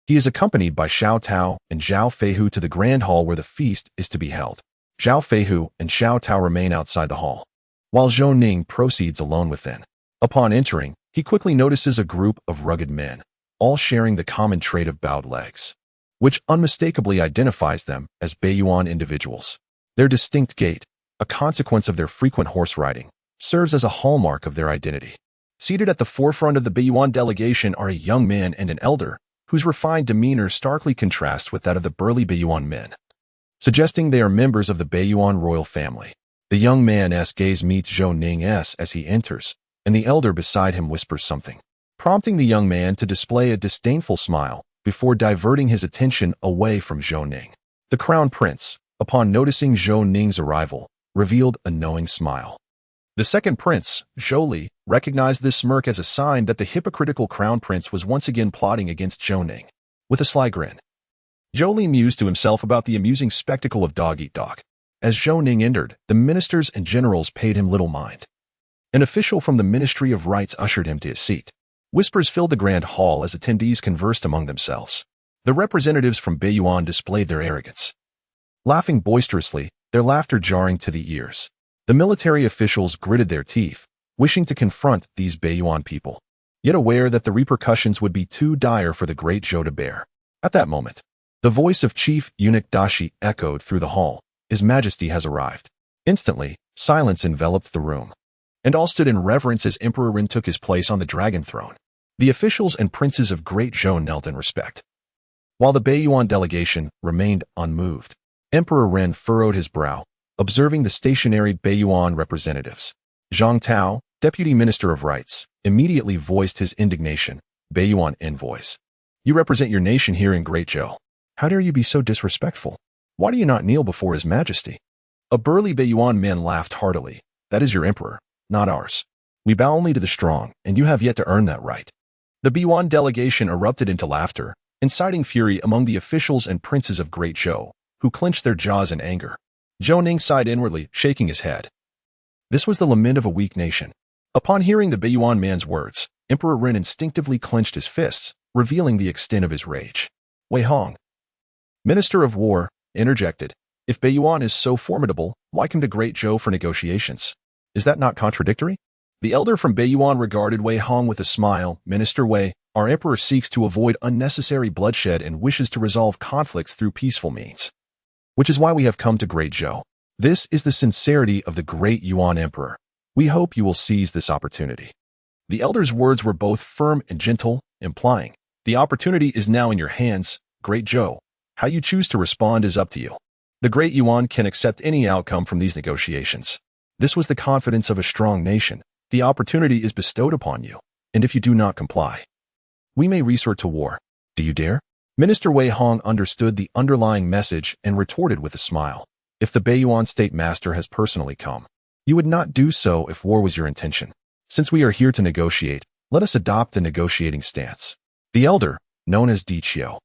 he is accompanied by Xiao Tao and Zhao Feihu to the grand hall where the feast is to be held. Zhao Feihu and Xiao Tao remain outside the hall, while Zhou Ning proceeds alone within. Upon entering, he quickly notices a group of rugged men, all sharing the common trait of bowed legs, which unmistakably identifies them as Baiyuan individuals. Their distinct gait, a consequence of their frequent horse riding, serves as a hallmark of their identity. Seated at the forefront of the Beiyuan delegation are a young man and an elder, whose refined demeanor starkly contrasts with that of the burly Beiyuan men, suggesting they are members of the Beiyuan royal family. The young man's gaze meets Zhou Ning's as he enters, and the elder beside him whispers something, prompting the young man to display a disdainful smile before diverting his attention away from Zhou Ning. The crown prince, upon noticing Zhou Ning's arrival, revealed a knowing smile. The second prince, Zhou Li, recognized this smirk as a sign that the hypocritical crown prince was once again plotting against Zhou Ning. With a sly grin, Zhou Li mused to himself about the amusing spectacle of dog-eat-dog. As Zhou Ning entered, the ministers and generals paid him little mind. An official from the Ministry of Rites ushered him to his seat. Whispers filled the grand hall as attendees conversed among themselves. The representatives from Beiyuan displayed their arrogance, laughing boisterously, their laughter jarring to the ears. The military officials gritted their teeth, wishing to confront these Beiyuan people, yet aware that the repercussions would be too dire for the Great Zhou to bear. At that moment, the voice of Chief Eunuch Dashi echoed through the hall. His Majesty has arrived. Instantly, silence enveloped the room, and all stood in reverence as Emperor Ren took his place on the dragon throne. The officials and princes of Great Zhou knelt in respect, while the Beiyuan delegation remained unmoved. Emperor Ren furrowed his brow, observing the stationary Beiyuan representatives. Zhang Tao, Deputy Minister of Rites, immediately voiced his indignation. Beiyuan envoys, you represent your nation here in Great Zhou. How dare you be so disrespectful? Why do you not kneel before His Majesty? A burly Beiyuan man laughed heartily. That is your emperor, not ours. We bow only to the strong, and you have yet to earn that right. The Beiyuan delegation erupted into laughter, inciting fury among the officials and princes of Great Zhou, who clenched their jaws in anger. Zhou Ning sighed inwardly, shaking his head. This was the lament of a weak nation. Upon hearing the Beiyuan man's words, Emperor Ren instinctively clenched his fists, revealing the extent of his rage. Wei Hong, Minister of War, interjected. If Beiyuan is so formidable, why come to Great Zhou for negotiations? Is that not contradictory? The elder from Beiyuan regarded Wei Hong with a smile. Minister Wei, our emperor seeks to avoid unnecessary bloodshed and wishes to resolve conflicts through peaceful means, which is why we have come to Great Zhou. This is the sincerity of the great Yuan emperor. We hope you will seize this opportunity. The elder's words were both firm and gentle, implying, the opportunity is now in your hands, Great Zhou. How you choose to respond is up to you. The Great Yuan can accept any outcome from these negotiations. This was the confidence of a strong nation. The opportunity is bestowed upon you, and if you do not comply, we may resort to war. Do you dare? Minister Wei Hong understood the underlying message and retorted with a smile. If the Beiyuan state master has personally come, you would not do so if war was your intention. Since we are here to negotiate, let us adopt a negotiating stance. The elder, known as Di Qiu,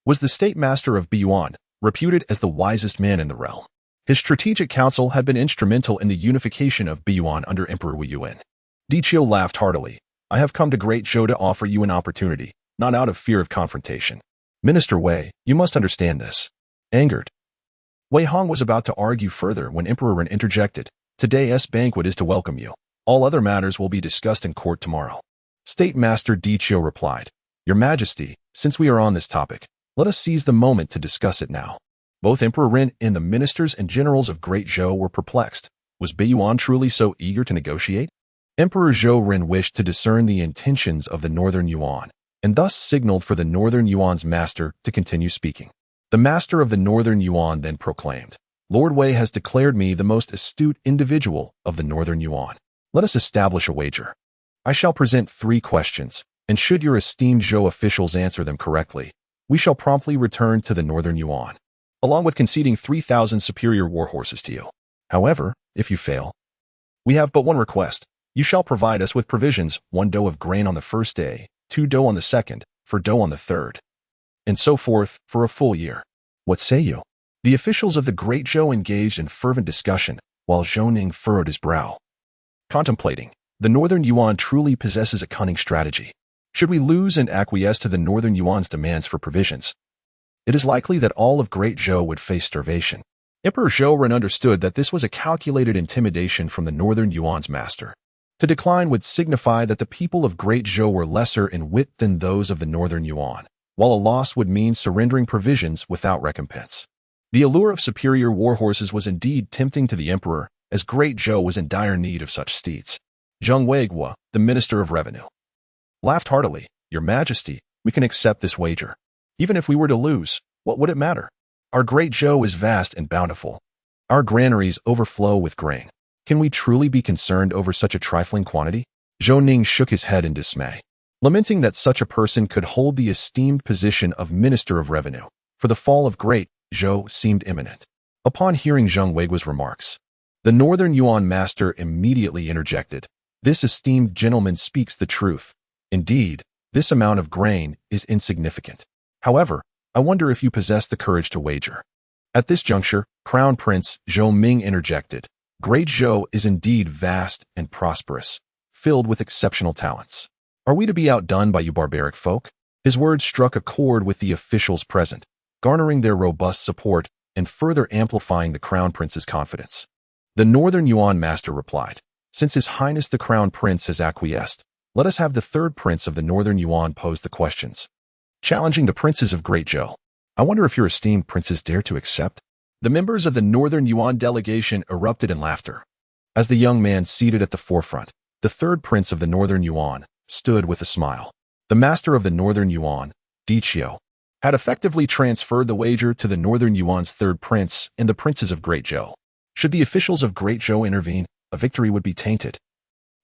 was the state master of Beiyuan, reputed as the wisest man in the realm. His strategic counsel had been instrumental in the unification of Beiyuan under Emperor Wu Yuan. Di Qiu laughed heartily. I have come to Great Zhou to offer you an opportunity, not out of fear of confrontation. Minister Wei, you must understand this. Angered, Wei Hong was about to argue further when Emperor Ren interjected. Today's banquet is to welcome you. All other matters will be discussed in court tomorrow. State Master Di Qiu replied, Your Majesty, since we are on this topic, let us seize the moment to discuss it now. Both Emperor Ren and the ministers and generals of Great Zhou were perplexed. Was Beiyuan truly so eager to negotiate? Emperor Zhou Ren wished to discern the intentions of the Northern Yuan, and thus signaled for the Northern Yuan's master to continue speaking. The master of the Northern Yuan then proclaimed, Lord Wei has declared me the most astute individual of the Northern Yuan. Let us establish a wager. I shall present 3 questions, and should your esteemed Zhou officials answer them correctly, we shall promptly return to the Northern Yuan, along with conceding 3,000 superior war horses to you. However, if you fail, we have but one request. You shall provide us with provisions, 1 dough of grain on the first day, 2 dough on the second, 4 dough on the third, and so forth for a full year. What say you? The officials of the Great Zhou engaged in fervent discussion, while Zhou Ning furrowed his brow, contemplating. The Northern Yuan truly possesses a cunning strategy. Should we lose and acquiesce to the Northern Yuan's demands for provisions, it is likely that all of Great Zhou would face starvation. Emperor Zhou Ren understood that this was a calculated intimidation from the Northern Yuan's master. To decline would signify that the people of Great Zhou were lesser in wit than those of the Northern Yuan, while a loss would mean surrendering provisions without recompense. The allure of superior war horses was indeed tempting to the emperor, as Great Zhou was in dire need of such steeds. Zheng Weiguo, the Minister of Revenue, laughed heartily. Your Majesty, we can accept this wager. Even if we were to lose, what would it matter? Our Great Zhou is vast and bountiful. Our granaries overflow with grain. Can we truly be concerned over such a trifling quantity? Zhou Ning shook his head in dismay, lamenting that such a person could hold the esteemed position of Minister of Revenue, for the fall of Great Zhou seemed imminent. Upon hearing Zheng Weiguo's remarks, the Northern Yuan master immediately interjected. This esteemed gentleman speaks the truth. Indeed, this amount of grain is insignificant. However, I wonder if you possess the courage to wager. At this juncture, Crown Prince Zhou Ning interjected. Great Zhou is indeed vast and prosperous, filled with exceptional talents. Are we to be outdone by you barbaric folk? His words struck a chord with the officials present, garnering their robust support and further amplifying the Crown Prince's confidence. The Northern Yuan master replied, since His Highness the Crown Prince has acquiesced, let us have the third prince of the Northern Yuan pose the questions. Challenging the princes of Great Zhou. I wonder if your esteemed princes dare to accept? The members of the Northern Yuan delegation erupted in laughter. As the young man seated at the forefront, the third prince of the Northern Yuan stood with a smile. The master of the Northern Yuan, Dichio, had effectively transferred the wager to the Northern Yuan's third prince and the princes of Great Zhou. Should the officials of Great Zhou intervene, a victory would be tainted.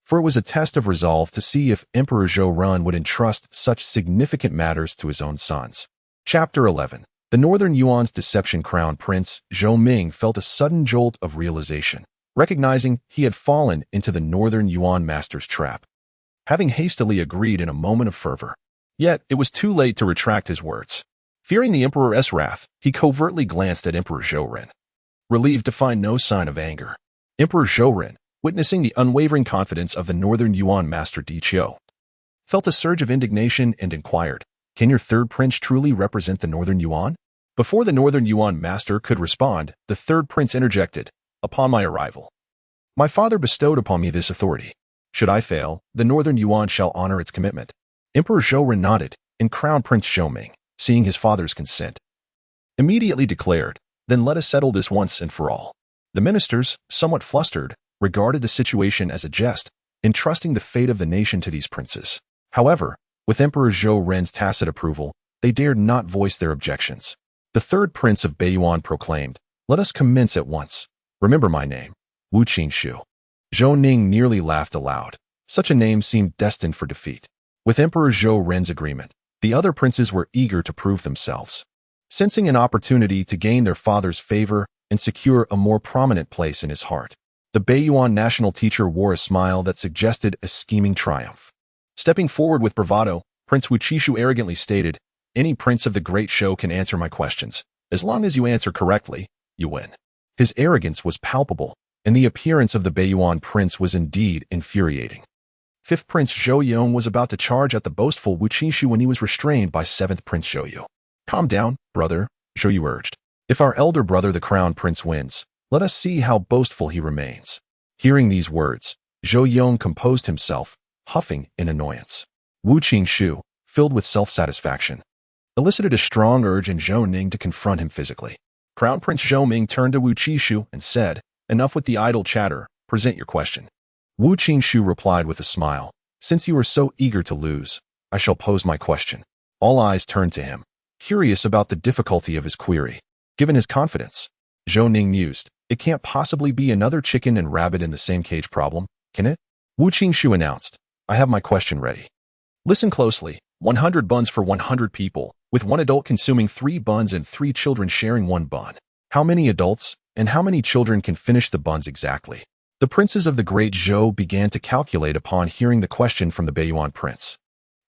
For it was a test of resolve to see if Emperor Zhou Run would entrust such significant matters to his own sons. Chapter 11. The Northern Yuan's deception. Crown Prince Zhou Ming felt a sudden jolt of realization, recognizing he had fallen into the Northern Yuan master's trap, having hastily agreed in a moment of fervor. Yet it was too late to retract his words. Fearing the Emperor's wrath, he covertly glanced at Emperor Zhou Ren, relieved to find no sign of anger. Emperor Zhou Ren, witnessing the unwavering confidence of the Northern Yuan master Dichio, felt a surge of indignation and inquired, can your third prince truly represent the Northern Yuan? Before the Northern Yuan master could respond, the third prince interjected, upon my arrival, my father bestowed upon me this authority. Should I fail, the Northern Yuan shall honor its commitment. Emperor Zhou Ren nodded, and Crown Prince Zhou Ming, seeing his father's consent, immediately declared, then let us settle this once and for all. The ministers, somewhat flustered, regarded the situation as a jest, entrusting the fate of the nation to these princes. However, with Emperor Zhou Ren's tacit approval, they dared not voice their objections. The third prince of Beiyuan proclaimed, let us commence at once. Remember my name, Wu Qingshu. Zhou Ning nearly laughed aloud. Such a name seemed destined for defeat. With Emperor Zhou Ren's agreement, the other princes were eager to prove themselves, sensing an opportunity to gain their father's favor and secure a more prominent place in his heart. The Beiyuan national teacher wore a smile that suggested a scheming triumph. Stepping forward with bravado, Prince Wu Qishu arrogantly stated, any prince of the Great Zhou can answer my questions. As long as you answer correctly, you win. His arrogance was palpable, and the appearance of the Beiyuan prince was indeed infuriating. Fifth Prince Zhou Yong was about to charge at the boastful Wu Qishu when he was restrained by Seventh Prince Zhou Yu. Calm down, brother, Zhou Yu urged. If our elder brother the Crown Prince wins, let us see how boastful he remains. Hearing these words, Zhou Yong composed himself, huffing in annoyance. Wu Qingshu, filled with self-satisfaction, elicited a strong urge in Zhou Ning to confront him physically. Crown Prince Zhou Ming turned to Wu Qishu and said, enough with the idle chatter, present your question. Wu Qingshu replied with a smile, since you are so eager to lose, I shall pose my question. All eyes turned to him, curious about the difficulty of his query. Given his confidence, Zhou Ning mused, it can't possibly be another chicken and rabbit in the same cage problem, can it? Wu Qingshu announced, I have my question ready. Listen closely, 100 buns for 100 people, with one adult consuming 3 buns and 3 children sharing 1 bun. How many adults and how many children can finish the buns exactly? The princes of the Great Zhou began to calculate upon hearing the question from the Beiyuan prince.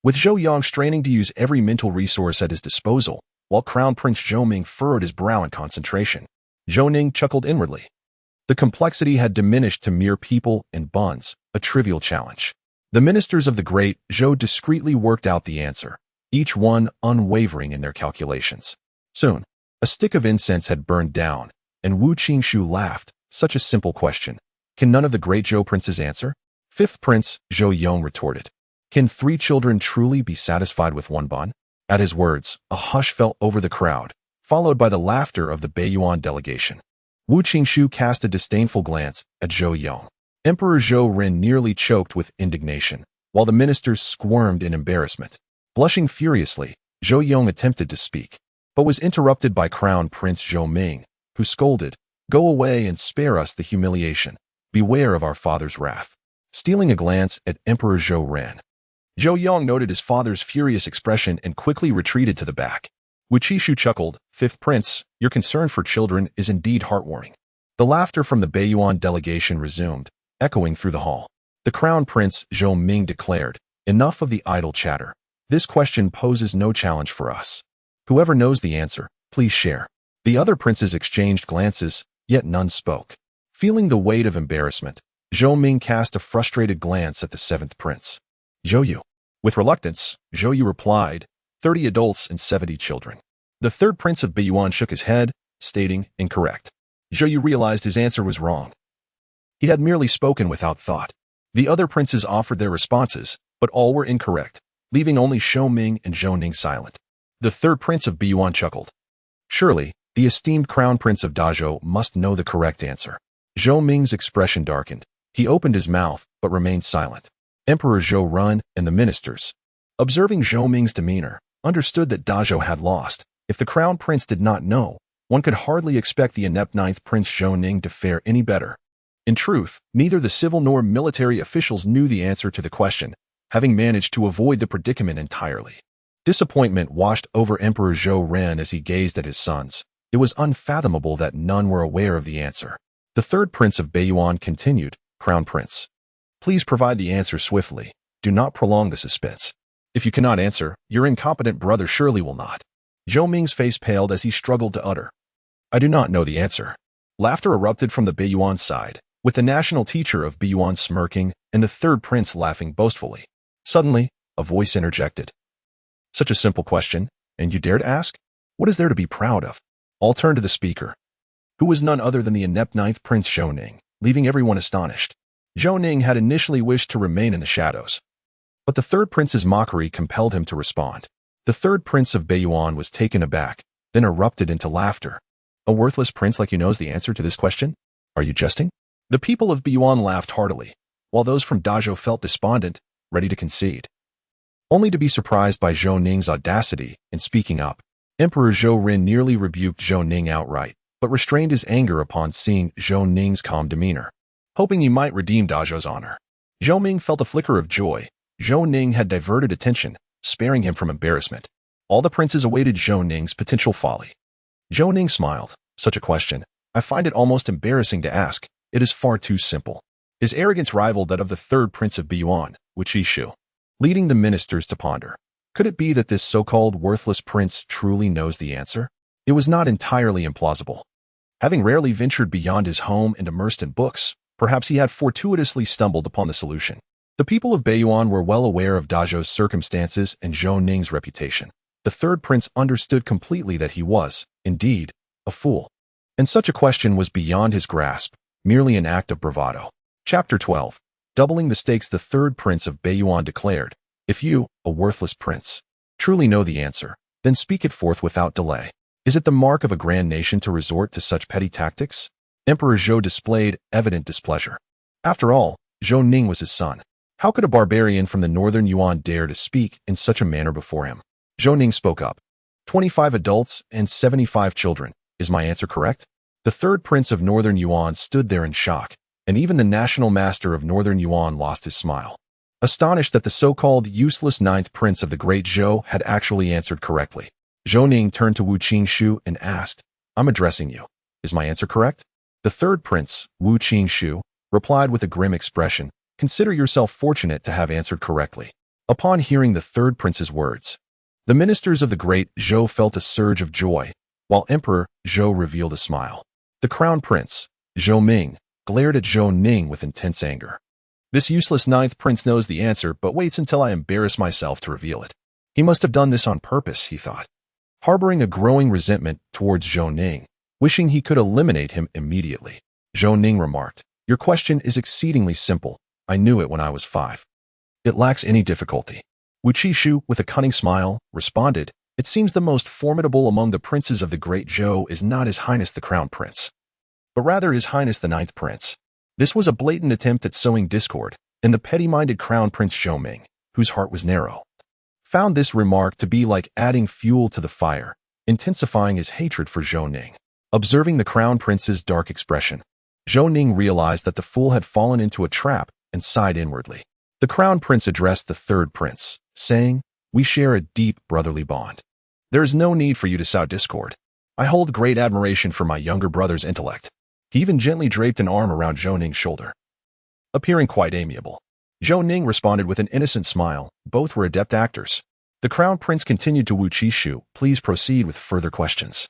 With Zhou Yang straining to use every mental resource at his disposal, while Crown Prince Zhou Ming furrowed his brow in concentration, Zhou Ning chuckled inwardly. The complexity had diminished to mere people and buns, a trivial challenge. The ministers of the Great Zhou discreetly worked out the answer, each one unwavering in their calculations. Soon, a stick of incense had burned down, and Wu Qingshu laughed. Such a simple question. Can none of the Great Zhou princes answer? Fifth Prince Zhou Yong retorted. Can 3 children truly be satisfied with 1 bun? At his words, a hush fell over the crowd, followed by the laughter of the Beiyuan delegation. Wu Qingshu cast a disdainful glance at Zhou Yong. Emperor Zhou Ren nearly choked with indignation, while the ministers squirmed in embarrassment. Blushing furiously, Zhou Yong attempted to speak, but was interrupted by Crown Prince Zhou Ming, who scolded, "Go away and spare us the humiliation. Beware of our father's wrath." Stealing a glance at Emperor Zhou Ren, Zhou Yong noted his father's furious expression and quickly retreated to the back. Wu Qishu chuckled, "Fifth Prince, your concern for children is indeed heartwarming." The laughter from the Beiyuan delegation resumed, echoing through the hall. The Crown Prince Zhou Ming declared, "Enough of the idle chatter. This question poses no challenge for us. Whoever knows the answer, please share." The other princes exchanged glances, yet none spoke. Feeling the weight of embarrassment, Zhou Ming cast a frustrated glance at the seventh prince, Zhou Yu. With reluctance, Zhou Yu replied, 30 adults and 70 children. The third prince of Beiyuan shook his head, stating, "Incorrect." Zhou Yu realized his answer was wrong. He had merely spoken without thought. The other princes offered their responses, but all were incorrect, leaving only Zhou Ming and Zhou Ning silent. The third prince of Beiyuan chuckled. Surely, the esteemed crown prince of Dazhou must know the correct answer. Zhou Ming's expression darkened. He opened his mouth, but remained silent. Emperor Zhou Run and the ministers, observing Zhou Ming's demeanor, understood that Dazhou had lost. If the crown prince did not know, one could hardly expect the inept ninth prince Zhou Ning to fare any better. In truth, neither the civil nor military officials knew the answer to the question, having managed to avoid the predicament entirely. Disappointment washed over Emperor Zhou Ren as he gazed at his sons. It was unfathomable that none were aware of the answer. The third prince of Beiyuan continued, "Crown Prince, please provide the answer swiftly. Do not prolong the suspense. If you cannot answer, your incompetent brother surely will not." Zhou Ming's face paled as he struggled to utter, "I do not know the answer." Laughter erupted from the Beiyuan side, with the national teacher of Beiyuan smirking and the third prince laughing boastfully. Suddenly, a voice interjected. "Such a simple question, and you dare to ask? What is there to be proud of?" All turned to the speaker, who was none other than the inept ninth prince Zhou Ning, leaving everyone astonished. Zhou Ning had initially wished to remain in the shadows, but the third prince's mockery compelled him to respond. The third prince of Beiyuan was taken aback, then erupted into laughter. "A worthless prince like you knows the answer to this question? Are you jesting?" The people of Beiyuan laughed heartily, while those from Dazhou felt despondent, ready to concede. Only to be surprised by Zhou Ning's audacity in speaking up. Emperor Zhou Ren nearly rebuked Zhou Ning outright, but restrained his anger upon seeing Zhou Ning's calm demeanor, hoping he might redeem Dazhou's honor. Zhou Ming felt a flicker of joy. Zhou Ning had diverted attention, sparing him from embarrassment. All the princes awaited Zhou Ning's potential folly. Zhou Ning smiled. "Such a question, I find it almost embarrassing to ask. It is far too simple." His arrogance rivaled that of the third prince of Beiyuan, Wu Qishu, leading the ministers to ponder. Could it be that this so-called worthless prince truly knows the answer? It was not entirely implausible. Having rarely ventured beyond his home and immersed in books, perhaps he had fortuitously stumbled upon the solution. The people of Beiyuan were well aware of Dazhou's circumstances and Zhou Ning's reputation. The third prince understood completely that he was, indeed, a fool. And such a question was beyond his grasp, merely an act of bravado. Chapter 12. Doubling the stakes. The third prince of Beiyuan declared, "If you, a worthless prince, truly know the answer, then speak it forth without delay. Is it the mark of a grand nation to resort to such petty tactics?" Emperor Zhou displayed evident displeasure. After all, Zhou Ning was his son. How could a barbarian from the northern Yuan dare to speak in such a manner before him? Zhou Ning spoke up. 25 adults and 75 children. Is my answer correct?" The third prince of northern Yuan stood there in shock, and even the national master of northern Yuan lost his smile. Astonished that the so-called useless ninth prince of the Great Zhou had actually answered correctly, Zhou Ning turned to Wu Qingshu and asked, "I'm addressing you. Is my answer correct?" The third prince, Wu Qingshu, replied with a grim expression, "Consider yourself fortunate to have answered correctly." Upon hearing the third prince's words, the ministers of the Great Zhou felt a surge of joy, while Emperor Zhou revealed a smile. The crown prince, Zhou Ming, glared at Zhou Ning with intense anger. This useless ninth prince knows the answer, but waits until I embarrass myself to reveal it. He must have done this on purpose, he thought, harboring a growing resentment towards Zhou Ning, wishing he could eliminate him immediately. Zhou Ning remarked, "Your question is exceedingly simple. I knew it when I was 5. It lacks any difficulty." Wu Qishu, with a cunning smile, responded, "It seems the most formidable among the princes of the Great Zhou is not His Highness the Crown Prince, but rather His Highness the Ninth Prince. This was a blatant attempt at sowing discord, and the petty-minded Crown Prince Zhou Ning, whose heart was narrow, found this remark to be like adding fuel to the fire, intensifying his hatred for Zhou Ning. Observing the Crown Prince's dark expression, Zhou Ning realized that the fool had fallen into a trap and sighed inwardly. The Crown Prince addressed the third prince, saying, "We share a deep brotherly bond. There is no need for you to sow discord. I hold great admiration for my younger brother's intellect." He even gently draped an arm around Zhou Ning's shoulder, appearing quite amiable. Zhou Ning responded with an innocent smile. Both were adept actors. The Crown Prince continued to Wu Qishu, "Please proceed with further questions.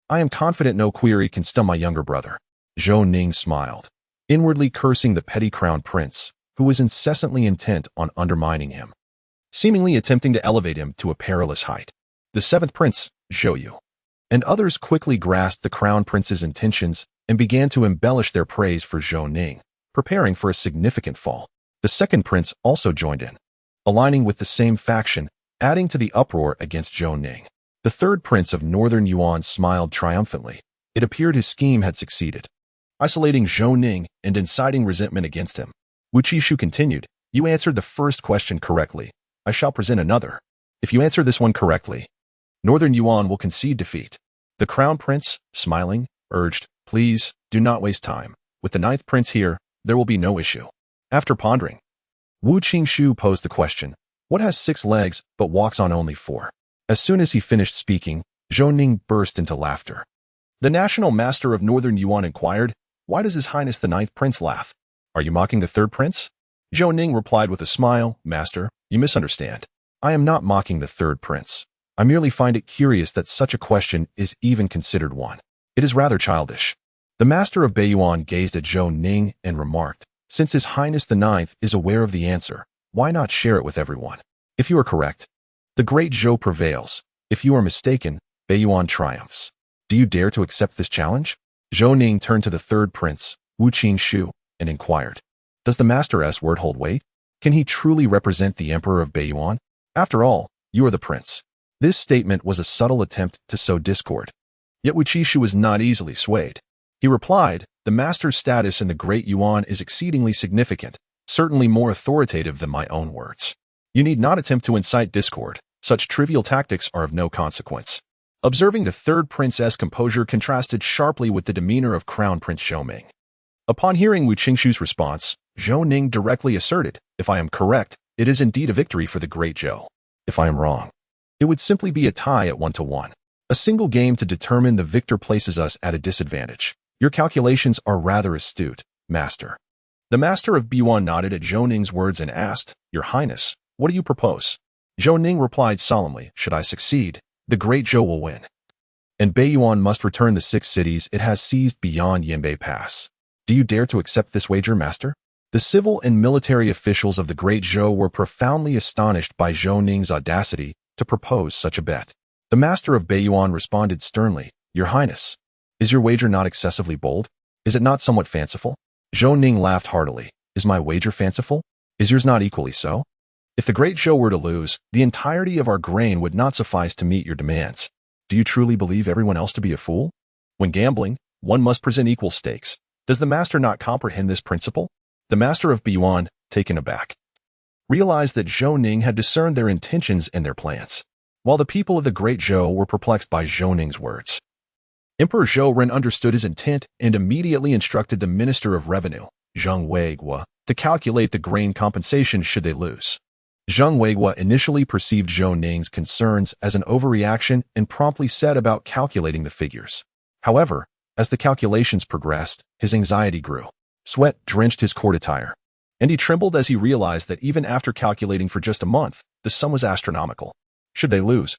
I am confident no query can stun my younger brother." Zhou Ning smiled, inwardly cursing the petty Crown Prince, who was incessantly intent on undermining him, seemingly attempting to elevate him to a perilous height. The seventh prince, Zhou Yu, and others quickly grasped the Crown Prince's intentions and began to embellish their praise for Zhou Ning, preparing for a significant fall. The second prince also joined in, aligning with the same faction, adding to the uproar against Zhou Ning. The third prince of Northern Yuan smiled triumphantly. It appeared his scheme had succeeded, isolating Zhou Ning and inciting resentment against him. Wu Qishu continued, "You answered the first question correctly. I shall present another. If you answer this one correctly, Northern Yuan will concede defeat." The Crown Prince, smiling, urged, "Please, do not waste time. With the ninth prince here, there will be no issue." After pondering, Wu Qishu posed the question, "What has 6 legs but walks on only 4? As soon as he finished speaking, Zhou Ning burst into laughter. The National Master of Northern Yuan inquired, "Why does His Highness the Ninth Prince laugh? Are you mocking the third prince?" Zhou Ning replied with a smile, "Master, you misunderstand. I am not mocking the third prince. I merely find it curious that such a question is even considered one. It is rather childish." The Master of Beiyuan gazed at Zhou Ning and remarked, "Since His Highness the Ninth is aware of the answer, why not share it with everyone? If you are correct, the Great Zhou prevails. If you are mistaken, Beiyuan triumphs. Do you dare to accept this challenge?" Zhou Ning turned to the third prince, Wu Qishu, and inquired, "Does the Master's word hold weight? Can he truly represent the Emperor of Beiyuan? After all, you are the prince." This statement was a subtle attempt to sow discord. Yet Wu Qishu was not easily swayed. He replied, "The Master's status in the Great Yuan is exceedingly significant, certainly more authoritative than my own words. You need not attempt to incite discord. Such trivial tactics are of no consequence." Observing the third prince's composure contrasted sharply with the demeanor of Crown Prince Zhou Ning. Upon hearing Wu Qishu's response, Zhou Ning directly asserted, "If I am correct, it is indeed a victory for the Great Zhou. If I am wrong, it would simply be a tie at 1-1. A single game to determine the victor places us at a disadvantage. Your calculations are rather astute, Master." The Master of Beiyuan nodded at Zhou Ning's words and asked, "Your Highness, what do you propose?" Zhou Ning replied solemnly, "Should I succeed, the Great Zhou will win, and Beiyuan must return the 6 cities it has seized beyond Yanbei Pass. Do you dare to accept this wager, Master?" The civil and military officials of the Great Zhou were profoundly astonished by Zhou Ning's audacity to propose such a bet. The Master of Beiyuan responded sternly, "Your Highness, is your wager not excessively bold? Is it not somewhat fanciful?" Zhou Ning laughed heartily. "Is my wager fanciful? Is yours not equally so? If the Great Zhou were to lose, the entirety of our grain would not suffice to meet your demands. Do you truly believe everyone else to be a fool? When gambling, one must present equal stakes. Does the Master not comprehend this principle?" The Master of Beiyuan, taken aback, realized that Zhou Ning had discerned their intentions and their plans, while the people of the Great Zhou were perplexed by Zhou Ning's words. Emperor Zhou Ren understood his intent and immediately instructed the Minister of Revenue, Zheng Weiguo, to calculate the grain compensation should they lose. Zheng Weiguo initially perceived Zhou Ning's concerns as an overreaction and promptly set about calculating the figures. However, as the calculations progressed, his anxiety grew. Sweat drenched his court attire, and he trembled as he realized that even after calculating for just a month, the sum was astronomical. Should they lose,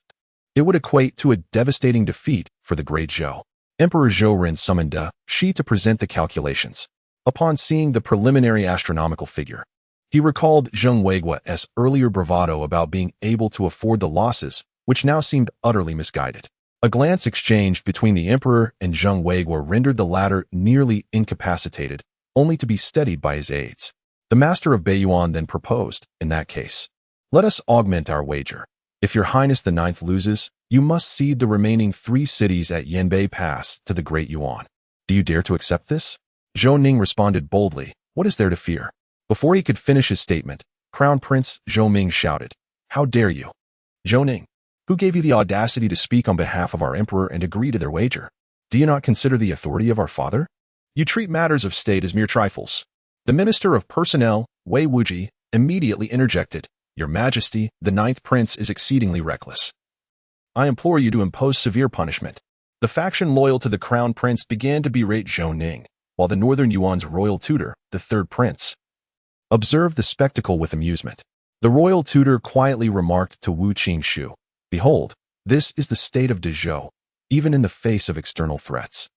it would equate to a devastating defeat for the Great Zhou. Emperor Zhou Ren summoned Shi to present the calculations. Upon seeing the preliminary astronomical figure, he recalled Zheng Weiguo's earlier bravado about being able to afford the losses, which now seemed utterly misguided. A glance exchanged between the emperor and Zheng Weiguo rendered the latter nearly incapacitated, only to be steadied by his aides. The Master of Beiyuan then proposed, "In that case, let us augment our wager. If your Highness the Ninth loses, you must cede the remaining 3 cities at Yanbei Pass to the Great Yuan. Do you dare to accept this? Zhou Ning responded boldly, what is there to fear? Before he could finish his statement, Crown Prince Zhou Ning shouted, how dare you? Zhou Ning, who gave you the audacity to speak on behalf of our emperor and agree to their wager? Do you not consider the authority of our father? You treat matters of state as mere trifles. The Minister of Personnel, Wei Wuji, immediately interjected, Your Majesty, the ninth prince is exceedingly reckless. I implore you to impose severe punishment. The faction loyal to the crown prince began to berate Zhou Ning, while the Northern Yuan's royal tutor, the third prince, observed the spectacle with amusement. The royal tutor quietly remarked to Wu Qingshu, Behold, this is the state of Dezhou, even in the face of external threats.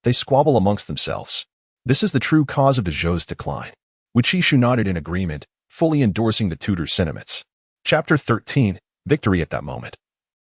They squabble amongst themselves. This is the true cause of Dezhou's decline. Wu Qingshu nodded in agreement, fully endorsing the tutor's sentiments. Chapter 13, Victory at that moment.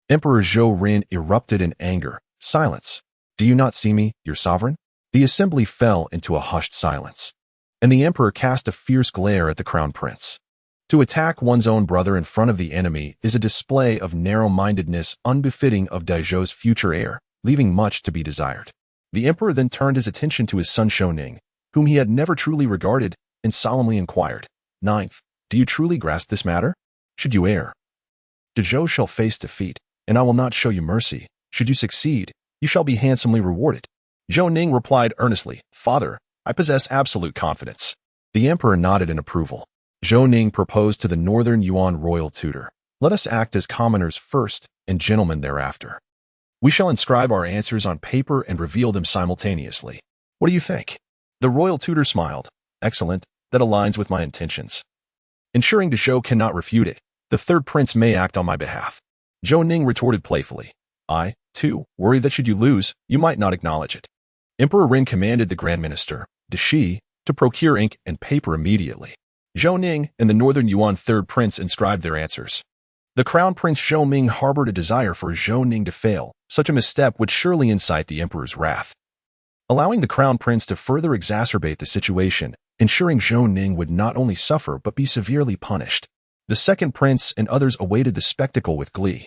Emperor Zhou Rin erupted in anger. Silence. Do you not see me, your sovereign? The assembly fell into a hushed silence, and the emperor cast a fierce glare at the crown prince. To attack one's own brother in front of the enemy is a display of narrow-mindedness unbefitting of Dezhou's future heir, leaving much to be desired. The emperor then turned his attention to his son Zhou Ning, whom he had never truly regarded, and solemnly inquired, Ninth, do you truly grasp this matter? Should you err, Dezhou shall face defeat, and I will not show you mercy. Should you succeed, you shall be handsomely rewarded. Zhou Ning replied earnestly, Father, I possess absolute confidence. The emperor nodded in approval. Zhou Ning proposed to the Northern Yuan royal tutor, Let us act as commoners first and gentlemen thereafter. We shall inscribe our answers on paper and reveal them simultaneously. What do you think? The royal tutor smiled. Excellent, that aligns with my intentions. Ensuring Dezhou cannot refute it, the third prince may act on my behalf. Zhou Ning retorted playfully. I, too, worry that should you lose, you might not acknowledge it. Emperor Rin commanded the Grand Minister, Deshi, to procure ink and paper immediately. Zhou Ning and the Northern Yuan third prince inscribed their answers. The Crown Prince Zhou Ming harbored a desire for Zhou Ning to fail. Such a misstep would surely incite the emperor's wrath. Allowing the Crown Prince to further exacerbate the situation, ensuring Zhou Ning would not only suffer but be severely punished. The second prince and others awaited the spectacle with glee.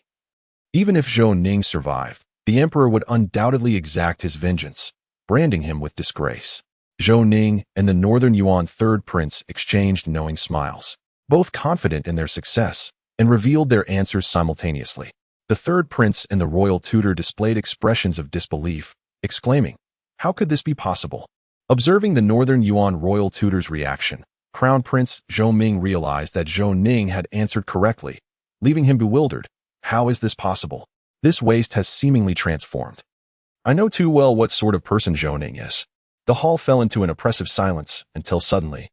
Even if Zhou Ning survived, the emperor would undoubtedly exact his vengeance, branding him with disgrace. Zhou Ning and the Northern Yuan third prince exchanged knowing smiles, both confident in their success, and revealed their answers simultaneously. The third prince and the royal tutor displayed expressions of disbelief, exclaiming, How could this be possible? Observing the Northern Yuan royal tutor's reaction, Crown Prince Zhou Ming realized that Zhou Ning had answered correctly, leaving him bewildered. How is this possible? This waste has seemingly transformed. I know too well what sort of person Zhou Ning is. The hall fell into an oppressive silence until suddenly,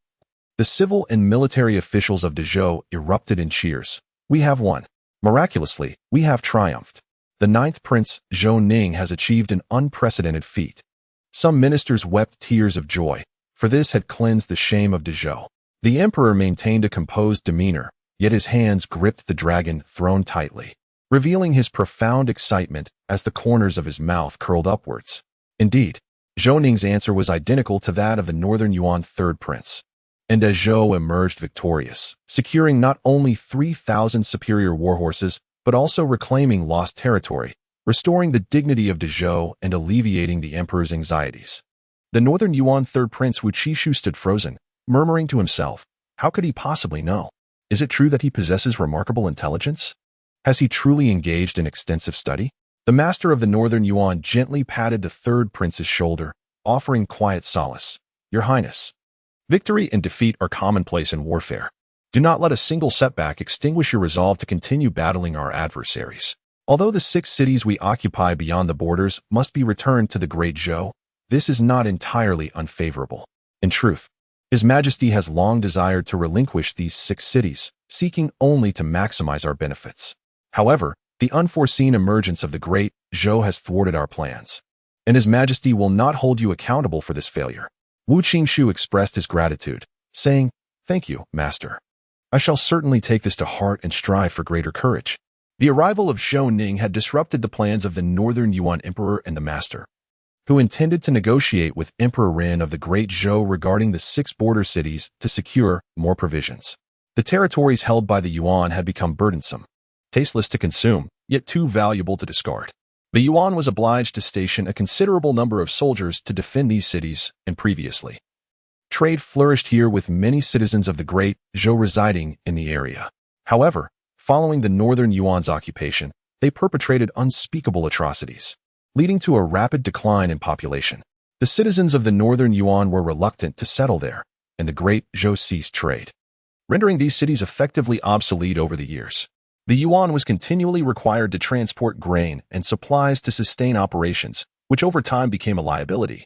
the civil and military officials of Dezhou erupted in cheers. We have won. Miraculously, we have triumphed. The ninth prince, Zhou Ning, has achieved an unprecedented feat. Some ministers wept tears of joy, for this had cleansed the shame of Dezhou. The emperor maintained a composed demeanor, yet his hands gripped the dragon throne tightly, revealing his profound excitement as the corners of his mouth curled upwards. Indeed, Zhou Ning's answer was identical to that of the Northern Yuan third prince. And as Zhou emerged victorious, securing not only 3,000 superior warhorses, but also reclaiming lost territory, restoring the dignity of Dezhou and alleviating the emperor's anxieties. The Northern Yuan third prince Wu Qishu stood frozen, murmuring to himself, How could he possibly know? Is it true that he possesses remarkable intelligence? Has he truly engaged in extensive study? The master of the Northern Yuan gently patted the third prince's shoulder, offering quiet solace. Your Highness, victory and defeat are commonplace in warfare. Do not let a single setback extinguish your resolve to continue battling our adversaries. Although the 6 cities we occupy beyond the borders must be returned to the Great Zhou, this is not entirely unfavorable. In truth, His Majesty has long desired to relinquish these 6 cities, seeking only to maximize our benefits. However, the unforeseen emergence of the Great Zhou has thwarted our plans, and His Majesty will not hold you accountable for this failure. Wu Qingshu expressed his gratitude, saying, Thank you, Master. I shall certainly take this to heart and strive for greater courage. The arrival of Zhou Ning had disrupted the plans of the Northern Yuan Emperor and the Master, who intended to negotiate with Emperor Rin of the Great Zhou regarding the 6 border cities to secure more provisions. The territories held by the Yuan had become burdensome, tasteless to consume, yet too valuable to discard. The Yuan was obliged to station a considerable number of soldiers to defend these cities, and previously, trade flourished here with many citizens of the Great Zhou residing in the area. However, following the northern Yuan's occupation, they perpetrated unspeakable atrocities, leading to a rapid decline in population. The citizens of the northern Yuan were reluctant to settle there, and the Great Zhou ceased trade, rendering these cities effectively obsolete over the years. The Yuan was continually required to transport grain and supplies to sustain operations, which over time became a liability,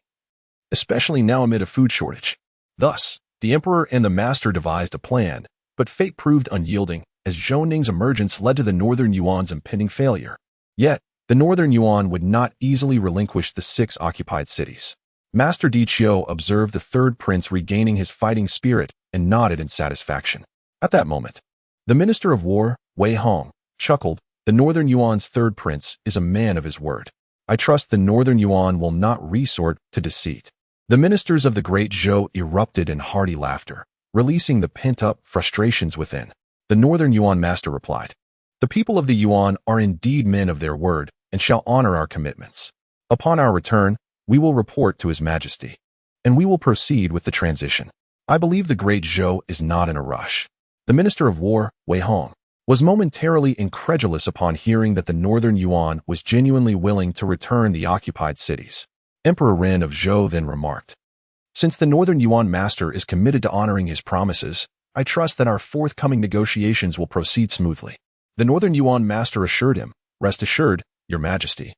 especially now amid a food shortage. Thus, the emperor and the master devised a plan, but fate proved unyielding as Zhou Ning's emergence led to the northern Yuan's impending failure. Yet, the northern Yuan would not easily relinquish the 6 occupied cities. Master Di Qiu observed the third prince regaining his fighting spirit and nodded in satisfaction. At that moment, the Minister of War, Wei Hong, chuckled. The northern Yuan's third prince is a man of his word. I trust the northern Yuan will not resort to deceit. The ministers of the Great Zhou erupted in hearty laughter, releasing the pent-up frustrations within. The northern Yuan master replied, "The people of the Yuan are indeed men of their word and shall honor our commitments. Upon our return, we will report to His Majesty, and we will proceed with the transition. I believe the Great Zhou is not in a rush." The Minister of War, Wei Hong, was momentarily incredulous upon hearing that the northern Yuan was genuinely willing to return the occupied cities. Emperor Ren of Zhou then remarked, "Since the northern Yuan master is committed to honoring his promises, I trust that our forthcoming negotiations will proceed smoothly." The northern Yuan master assured him, "Rest assured, Your Majesty.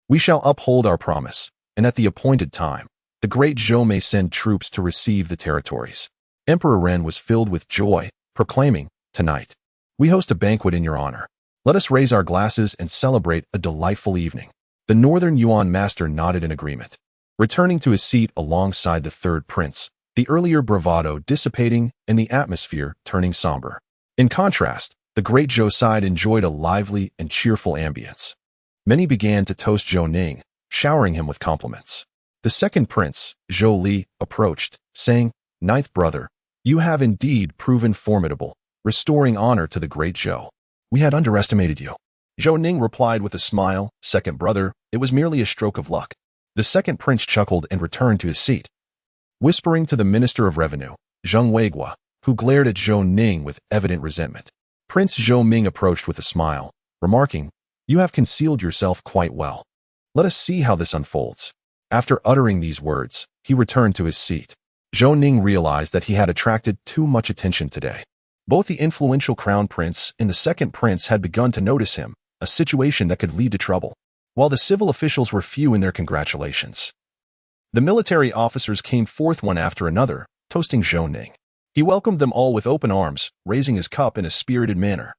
We shall uphold our promise, and at the appointed time, the Great Zhou may send troops to receive the territories." Emperor Ren was filled with joy, proclaiming, "Tonight, we host a banquet in your honor. Let us raise our glasses and celebrate a delightful evening." The northern Yuan master nodded in agreement, returning to his seat alongside the third prince, the earlier bravado dissipating and the atmosphere turning somber. In contrast, the Great Zhou side enjoyed a lively and cheerful ambience. Many began to toast Zhou Ning, showering him with compliments. The second prince, Zhou Li, approached, saying, "Ninth brother, you have indeed proven formidable, restoring honor to the Great Zhou. We had underestimated you." Zhou Ning replied with a smile, "Second brother, it was merely a stroke of luck." The second prince chuckled and returned to his seat, whispering to the Minister of Revenue, Zheng Weigua, who glared at Zhou Ning with evident resentment. Prince Zhou Ming approached with a smile, remarking, "You have concealed yourself quite well. Let us see how this unfolds." After uttering these words, he returned to his seat. Zhou Ning realized that he had attracted too much attention today. Both the influential crown prince and the second prince had begun to notice him, a situation that could lead to trouble, while the civil officials were few in their congratulations. The military officers came forth one after another, toasting Zhou Ning. He welcomed them all with open arms, raising his cup in a spirited manner,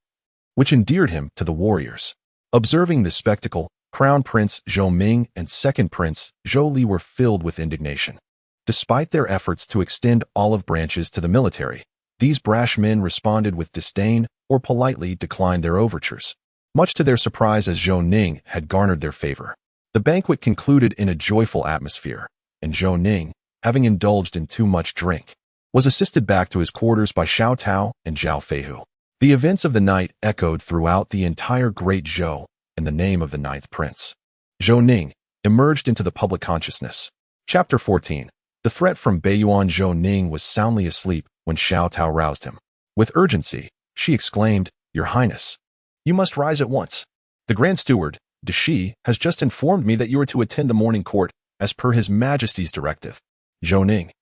which endeared him to the warriors. Observing this spectacle, Crown Prince Zhou Ming and Second Prince Zhou Li were filled with indignation. Despite their efforts to extend olive branches to the military, these brash men responded with disdain or politely declined their overtures, much to their surprise as Zhou Ning had garnered their favor. The banquet concluded in a joyful atmosphere, and Zhou Ning, having indulged in too much drink, was assisted back to his quarters by Xiao Tao and Zhao Feihu. The events of the night echoed throughout the entire Great Zhou, and the name of the ninth prince, Zhou Ning, emerged into the public consciousness. Chapter 14. The threat from Beiyuan. Zhou Ning was soundly asleep when Xiao Tao roused him. With urgency, she exclaimed, "Your Highness, you must rise at once. The Grand Steward, De Shi, has just informed me that you are to attend the morning court as per His Majesty's directive." Zhou Ning,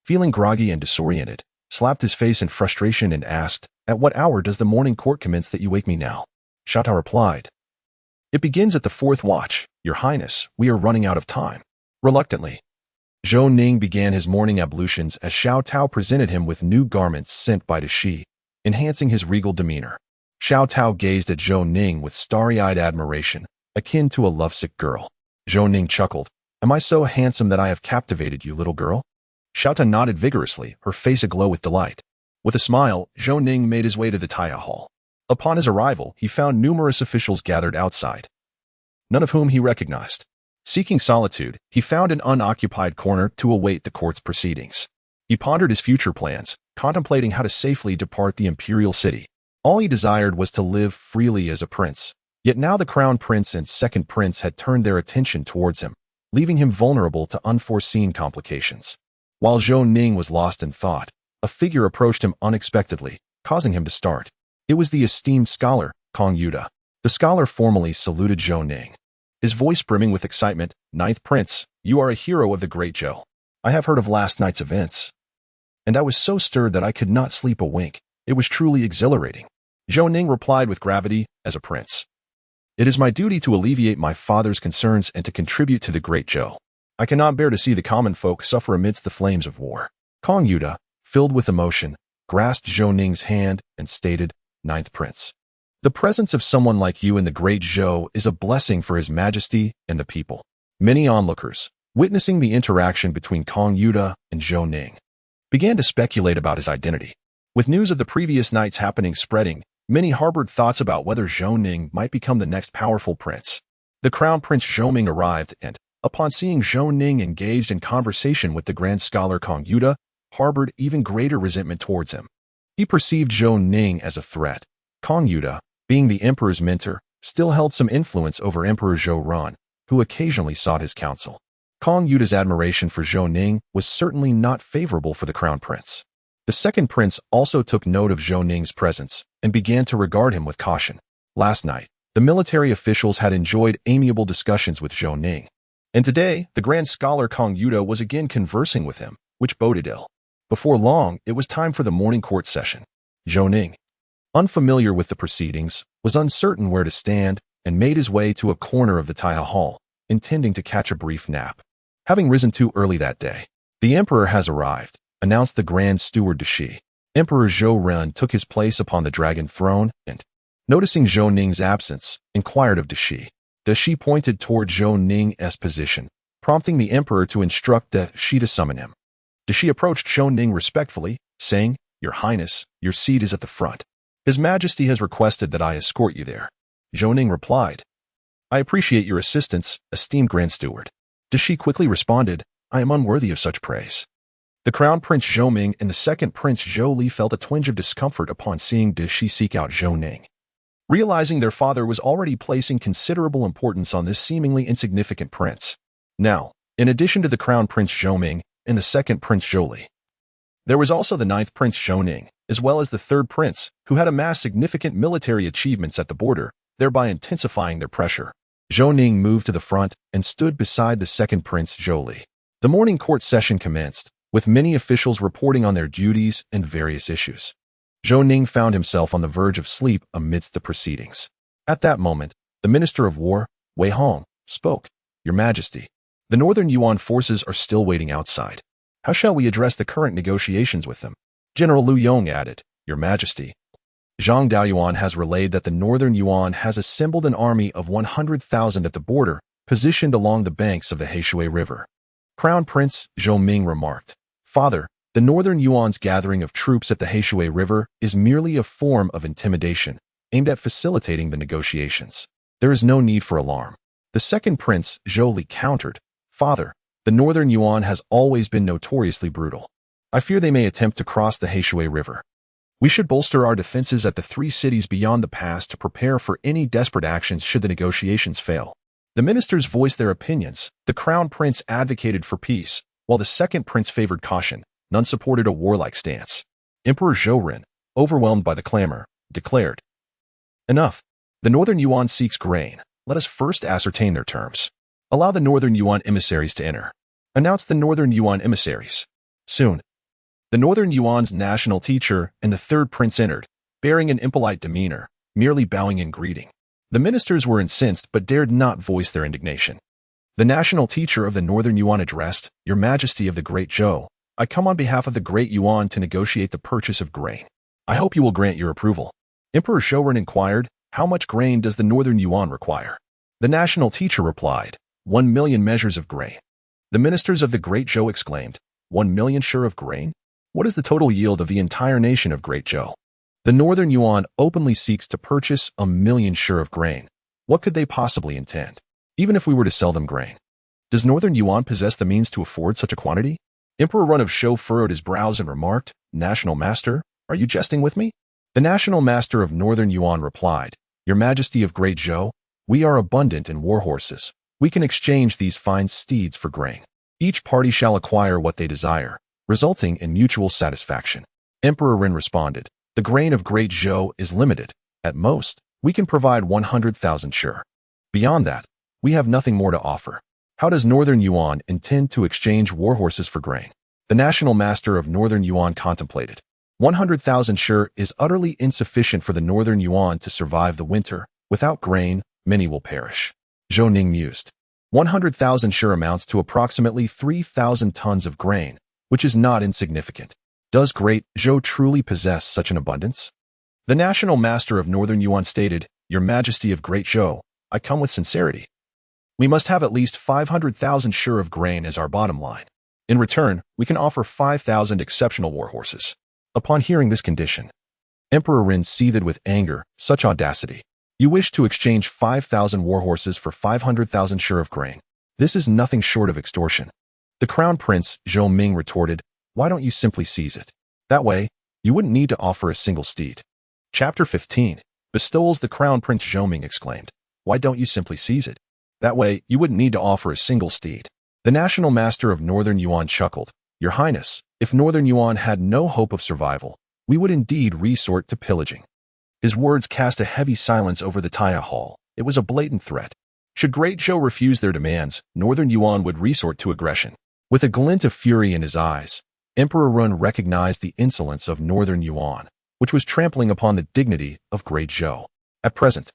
feeling groggy and disoriented, slapped his face in frustration and asked, "At what hour does the morning court commence that you wake me now?" Xiao Tao replied, "It begins at the 4th watch, Your Highness. We are running out of time." Reluctantly, Zhou Ning began his morning ablutions as Xiao Tao presented him with new garments sent by De Shi, enhancing his regal demeanor. Xiao Tao gazed at Zhou Ning with starry-eyed admiration, akin to a lovesick girl. Zhou Ning chuckled, "Am I so handsome that I have captivated you, little girl?" Xiao Tao nodded vigorously, her face aglow with delight. With a smile, Zhou Ning made his way to the Taya Hall. Upon his arrival, he found numerous officials gathered outside, none of whom he recognized. Seeking solitude, he found an unoccupied corner to await the court's proceedings. He pondered his future plans, contemplating how to safely depart the imperial city. All he desired was to live freely as a prince, Yet now the crown prince and second prince had turned their attention towards him, leaving him vulnerable to unforeseen complications. While Zhou Ning was lost in thought, a figure approached him unexpectedly, causing him to start. It was the esteemed scholar, Kong Yuda. The scholar formally saluted Zhou Ning, his voice brimming with excitement. "Ninth Prince, you are a hero of the Great Zhou. I have heard of last night's events, and I was so stirred that I could not sleep a wink. It was truly exhilarating." Zhou Ning replied with gravity, "As a prince, it is my duty to alleviate my father's concerns and to contribute to the Great Zhou. I cannot bear to see the common folk suffer amidst the flames of war." Kong Yuda, filled with emotion, grasped Zhou Ning's hand and stated, "Ninth Prince, the presence of someone like you in the Great Zhou is a blessing for His Majesty and the people." Many onlookers, witnessing the interaction between Kong Yuda and Zhou Ning, began to speculate about his identity. With news of the previous night's happening spreading, many harbored thoughts about whether Zhou Ning might become the next powerful prince. The Crown Prince Zhou Ning arrived and, upon seeing Zhou Ning engaged in conversation with the Grand Scholar Kong Yuda, harbored even greater resentment towards him. He perceived Zhou Ning as a threat. Kong Yuda, being the emperor's mentor, still held some influence over Emperor Zhou Ran, who occasionally sought his counsel. Kong Yuda's admiration for Zhou Ning was certainly not favorable for the crown prince. The second prince also took note of Zhou Ning's presence and began to regard him with caution. Last night, the military officials had enjoyed amiable discussions with Zhou Ning, and today the grand scholar Kong Yuda was again conversing with him, which boded ill. Before long, it was time for the morning court session. Zhou Ning, unfamiliar with the proceedings, was uncertain where to stand and made his way to a corner of the Taiha Hall, intending to catch a brief nap. Having risen too early that day, "The emperor has arrived," announced the grand steward Dashi. Emperor Zhou Ren took his place upon the dragon throne and, noticing Zhou Ning's absence, inquired of Dashi. Dashi pointed toward Zhou Ning's position, prompting the emperor to instruct Dashi to summon him. Dashi approached Zhou Ning respectfully, saying, "Your Highness, your seat is at the front. His Majesty has requested that I escort you there." Zhou Ning replied, "I appreciate your assistance, esteemed Grand Steward." Dashi quickly responded, "I am unworthy of such praise." The Crown Prince Zhou Ming and the second Prince Zhou Li felt a twinge of discomfort upon seeing Dashi seek out Zhou Ning. Realizing their father was already placing considerable importance on this seemingly insignificant prince. Now, in addition to the Crown Prince Zhou Ming and the second Prince Zhou Li, there was also the ninth Prince Zhou Ning, as well as the third prince, who had amassed significant military achievements at the border, thereby intensifying their pressure. Zhou Ning moved to the front and stood beside the second Prince Zhou Li. The morning court session commenced, with many officials reporting on their duties and various issues. Zhou Ning found himself on the verge of sleep amidst the proceedings. At that moment, the Minister of War, Wei Hong, spoke. "Your Majesty, the Northern Yuan forces are still waiting outside. How shall we address the current negotiations with them?" General Liu Yong added, "Your Majesty, Zhang Daoyuan has relayed that the Northern Yuan has assembled an army of 100,000 at the border, positioned along the banks of the Heishui River." Crown Prince Zhou Ming remarked, "Father, the Northern Yuan's gathering of troops at the Heishui River is merely a form of intimidation, aimed at facilitating the negotiations. There is no need for alarm." The second Prince Zhou Li countered, "Father, the Northern Yuan has always been notoriously brutal. I fear they may attempt to cross the Heishui River. We should bolster our defenses at the three cities beyond the pass to prepare for any desperate actions should the negotiations fail." The ministers voiced their opinions. The Crown Prince advocated for peace, while the second Prince favored caution. None supported a warlike stance. Emperor Zhou Ren, overwhelmed by the clamor, declared, "Enough. The Northern Yuan seeks grain. Let us first ascertain their terms. Allow the Northern Yuan emissaries to enter." Announced the Northern Yuan emissaries. Soon, the Northern Yuan's national teacher and the third prince entered, bearing an impolite demeanor, merely bowing in greeting. The ministers were incensed but dared not voice their indignation. The national teacher of the Northern Yuan addressed, "Your Majesty of the Great Zhou, I come on behalf of the Great Yuan to negotiate the purchase of grain. I hope you will grant your approval." Emperor Zhou inquired, "How much grain does the Northern Yuan require?" The national teacher replied, 1,000,000 measures of grain. The ministers of the Great Zhou exclaimed, 1,000,000 sure of grain? What is the total yield of the entire nation of Great Zhou? The Northern Yuan openly seeks to purchase 1,000,000 sure of grain. What could they possibly intend? Even if we were to sell them grain, does Northern Yuan possess the means to afford such a quantity? Emperor Run of Shou furrowed his brows and remarked, "National Master, are you jesting with me?" The National Master of Northern Yuan replied, "Your Majesty of Great Zhou, we are abundant in war horses. We can exchange these fine steeds for grain. Each party shall acquire what they desire, resulting in mutual satisfaction." Emperor Ren responded, "The grain of Great Zhou is limited. At most, we can provide 100,000 sure. Beyond that, we have nothing more to offer. How does Northern Yuan intend to exchange war horses for grain?" The national master of Northern Yuan contemplated. 100,000 sure is utterly insufficient for the Northern Yuan to survive the winter. Without grain, many will perish. Zhou Ning mused. 100,000 sure amounts to approximately 3,000 tons of grain, which is not insignificant. Does Great Zhou truly possess such an abundance? The national master of Northern Yuan stated, "Your Majesty of Great Zhou, I come with sincerity. We must have at least 500,000 sure of grain as our bottom line. In return, we can offer 5,000 exceptional war horses." Upon hearing this condition, Emperor Ren seethed with anger. Such audacity. You wish to exchange 5,000 war horses for 500,000 sure of grain. This is nothing short of extortion. The Crown Prince, Zhou Ning, retorted, "Why don't you simply seize it? That way, you wouldn't need to offer a single steed." Chapter 15. Bestowals. The Crown Prince Zhou Ning exclaimed, "Why don't you simply seize it? That way, you wouldn't need to offer a single steed." The national master of Northern Yuan chuckled, "Your Highness, if Northern Yuan had no hope of survival, we would indeed resort to pillaging." His words cast a heavy silence over the Taya Hall. It was a blatant threat. Should Great Zhou refuse their demands, Northern Yuan would resort to aggression. With a glint of fury in his eyes, Emperor Ren recognized the insolence of Northern Yuan, which was trampling upon the dignity of Great Zhou. At present,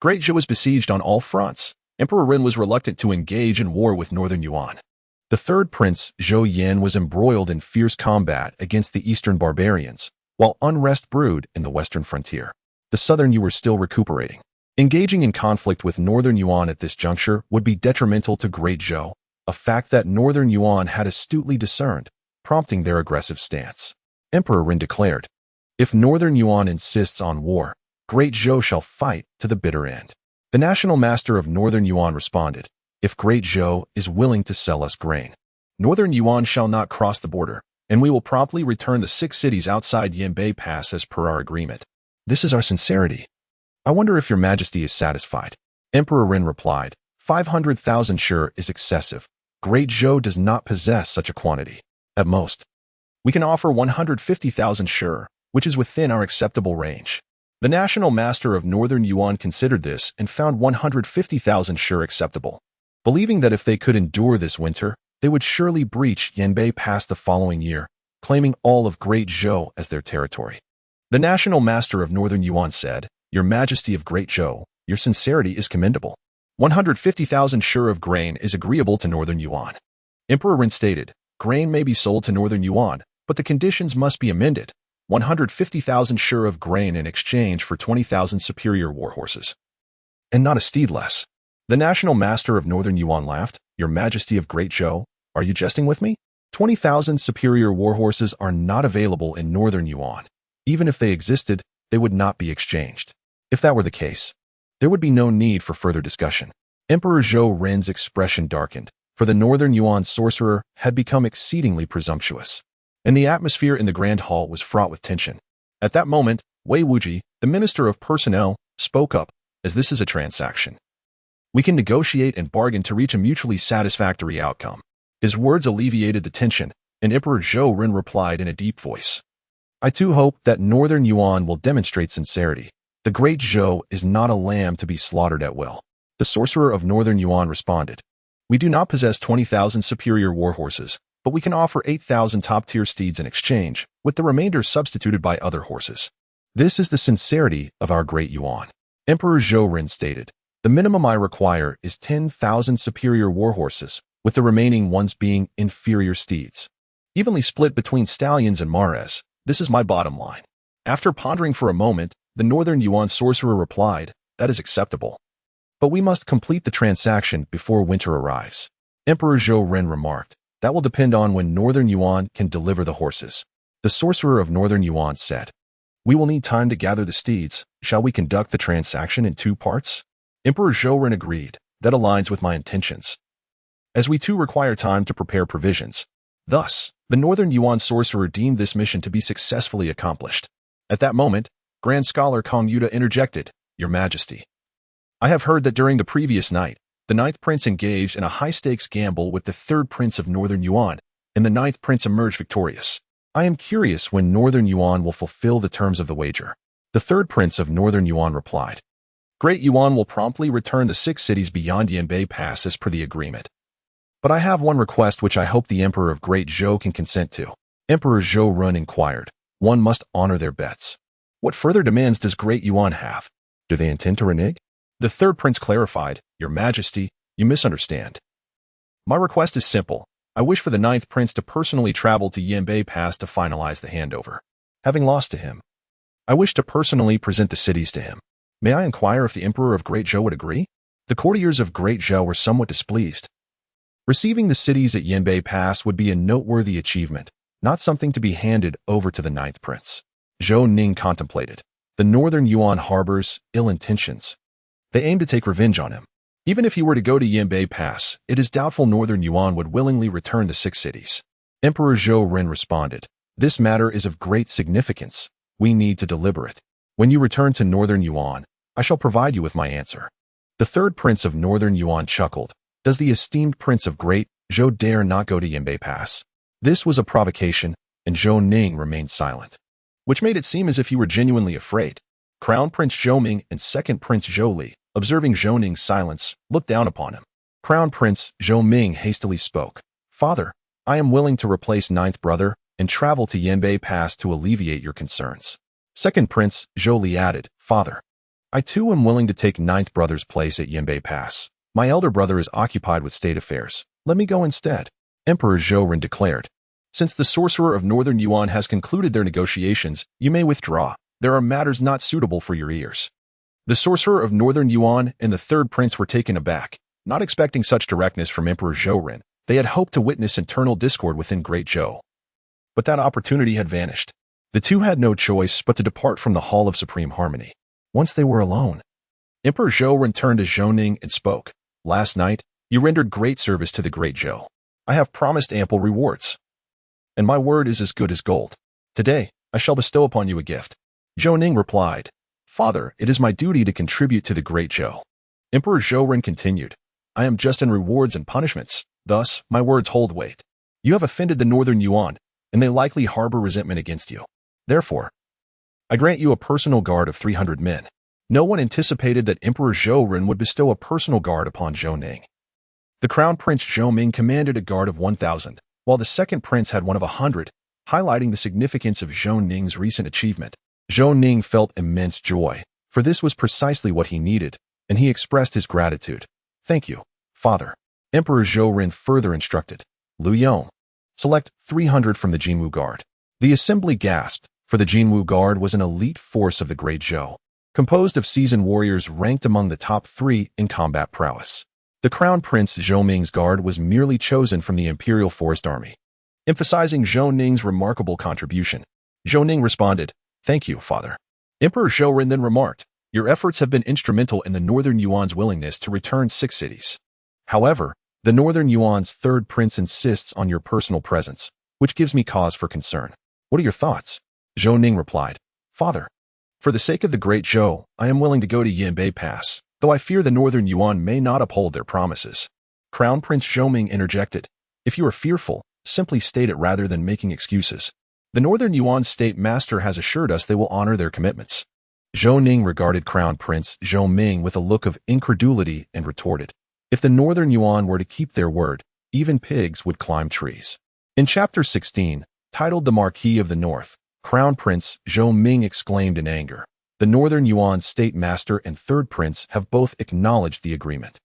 Great Zhou was besieged on all fronts. Emperor Ren was reluctant to engage in war with Northern Yuan. The third prince, Zhou Yan, was embroiled in fierce combat against the eastern barbarians, while unrest brewed in the western frontier. The southern Yu were still recuperating. Engaging in conflict with Northern Yuan at this juncture would be detrimental to Great Zhou, a fact that Northern Yuan had astutely discerned, prompting their aggressive stance. Emperor Ren declared, "If Northern Yuan insists on war, Great Zhou shall fight to the bitter end." The national master of Northern Yuan responded, "If Great Zhou is willing to sell us grain, Northern Yuan shall not cross the border, and we will promptly return the 6 cities outside Yanbei Pass as per our agreement. This is our sincerity. I wonder if your Majesty is satisfied." Emperor Ren replied, 500,000 sure is excessive. Great Zhou does not possess such a quantity. At most, we can offer 150,000 sure, which is within our acceptable range." The national master of Northern Yuan considered this and found 150,000 sure acceptable, believing that if they could endure this winter, they would surely breach Yanbei Pass the following year, claiming all of Great Zhou as their territory. The national master of Northern Yuan said, "Your Majesty of Great Zhou, your sincerity is commendable. 150,000 sure of grain is agreeable to Northern Yuan." Emperor Ren stated, "Grain may be sold to Northern Yuan, but the conditions must be amended. 150,000 sure of grain in exchange for 20,000 superior war horses. And not a steed less." The national master of Northern Yuan laughed, "Your Majesty of Great Zhou, are you jesting with me? 20,000 superior war horses are not available in Northern Yuan. Even if they existed, they would not be exchanged. If that were the case, there would be no need for further discussion." Emperor Zhou Ren's expression darkened, for the Northern Yuan sorcerer had become exceedingly presumptuous, and the atmosphere in the Grand Hall was fraught with tension. At that moment, Wei Wuji, the Minister of Personnel, spoke up, "As this is a transaction, we can negotiate and bargain to reach a mutually satisfactory outcome." His words alleviated the tension, and Emperor Zhou Ren replied in a deep voice, "I too hope that Northern Yuan will demonstrate sincerity. The Great Zhou is not a lamb to be slaughtered at will." The sorcerer of Northern Yuan responded, "We do not possess 20,000 superior war horses, but we can offer 8,000 top-tier steeds in exchange, with the remainder substituted by other horses. This is the sincerity of our Great Yuan." Emperor Zhou Ren stated, "The minimum I require is 10,000 superior war horses, with the remaining ones being inferior steeds, evenly split between stallions and mares. This is my bottom line." After pondering for a moment, the Northern Yuan sorcerer replied, "That is acceptable. But we must complete the transaction before winter arrives." Emperor Zhou Ren remarked, "That will depend on when Northern Yuan can deliver the horses." The sorcerer of Northern Yuan said, "We will need time to gather the steeds. Shall we conduct the transaction in 2 parts? Emperor Zhou Ren agreed, "That aligns with my intentions, as we too require time to prepare provisions." Thus, the Northern Yuan sorcerer deemed this mission to be successfully accomplished. At that moment, Grand Scholar Kong Yuta interjected, Your Majesty. I have heard that during the previous night, the ninth prince engaged in a high-stakes gamble with the third prince of Northern Yuan, and the ninth prince emerged victorious. I am curious when Northern Yuan will fulfill the terms of the wager. The third prince of Northern Yuan replied, Great Yuan will promptly return the 6 cities beyond Yanbei Pass as per the agreement. But I have one request which I hope the Emperor of Great Zhou can consent to. Emperor Zhou Ning inquired. One must honor their bets. What further demands does Great Yuan have? Do they intend to renege? The third prince clarified, Your Majesty, you misunderstand. My request is simple. I wish for the ninth prince to personally travel to Yanbei Pass to finalize the handover. Having lost to him, I wish to personally present the cities to him. May I inquire if the Emperor of Great Zhou would agree? The courtiers of Great Zhou were somewhat displeased. Receiving the cities at Yanbei Pass would be a noteworthy achievement, not something to be handed over to the ninth prince. Zhou Ning contemplated. The Northern Yuan harbors ill intentions. They aim to take revenge on him. Even if he were to go to Yanbei Pass, it is doubtful Northern Yuan would willingly return the 6 cities. Emperor Zhou Ning responded, This matter is of great significance. We need to deliberate. When you return to Northern Yuan, I shall provide you with my answer. The third prince of Northern Yuan chuckled. Does the esteemed prince of Great Zhou dare not go to Yanbei Pass? This was a provocation, and Zhou Ning remained silent, which made it seem as if he were genuinely afraid. Crown Prince Zhou Ming and Second Prince Zhou Li, observing Zhou Ning's silence, looked down upon him. Crown Prince Zhou Ming hastily spoke. Father, I am willing to replace ninth brother and travel to Yanbei Pass to alleviate your concerns. Second Prince Zhou Li added, Father, I too am willing to take ninth brother's place at Yanbei Pass. My elder brother is occupied with state affairs. Let me go instead. Emperor Zhou Ning declared. Since the sorcerer of Northern Yuan has concluded their negotiations, you may withdraw. There are matters not suitable for your ears. The sorcerer of Northern Yuan and the third prince were taken aback, not expecting such directness from Emperor Zhou Ning. They had hoped to witness internal discord within Great Zhou. But that opportunity had vanished. The two had no choice but to depart from the Hall of Supreme Harmony. Once they were alone, Emperor Zhou Ning turned to Zhou Ning and spoke. Last night, you rendered great service to the Great Zhou. I have promised ample rewards, and my word is as good as gold. Today, I shall bestow upon you a gift. Zhou Ning replied, Father, it is my duty to contribute to the Great Zhou. Emperor Zhou Ning continued, I am just in rewards and punishments, thus, my words hold weight. You have offended the Northern Yuan, and they likely harbor resentment against you. Therefore, I grant you a personal guard of 300 men. No one anticipated that Emperor Zhou Ning would bestow a personal guard upon Zhou Ning. The Crown Prince Zhou Ming commanded a guard of 1,000, while the second prince had one of 100, highlighting the significance of Zhou Ning's recent achievement. Zhou Ning felt immense joy, for this was precisely what he needed, and he expressed his gratitude. Thank you, Father. Emperor Zhou Ning further instructed. Liu Yong, select 300 from the Jinwu Guard. The assembly gasped, for the Jinwu Guard was an elite force of the Great Zhou, composed of seasoned warriors ranked among the top 3 in combat prowess. The Crown Prince Zhou Ming's guard was merely chosen from the Imperial Forest Army. Emphasizing Zhou Ning's remarkable contribution, Zhou Ning responded, Thank you, Father. Emperor Zhou Ning then remarked, Your efforts have been instrumental in the Northern Yuan's willingness to return 6 cities. However, the Northern Yuan's third prince insists on your personal presence, which gives me cause for concern. What are your thoughts? Zhou Ning replied, Father, for the sake of the Great Zhou, I am willing to go to Yanbei Pass, though I fear the Northern Yuan may not uphold their promises. Crown Prince Zhou Ming interjected, If you are fearful, simply state it rather than making excuses. The Northern Yuan state master has assured us they will honor their commitments. Zhou Ning regarded Crown Prince Zhou Ming with a look of incredulity and retorted, If the Northern Yuan were to keep their word, even pigs would climb trees. In Chapter 16, titled The Marquis of the North, Crown Prince Zhou Ming exclaimed in anger, The Northern Yuan state master and third prince have both acknowledged the agreement.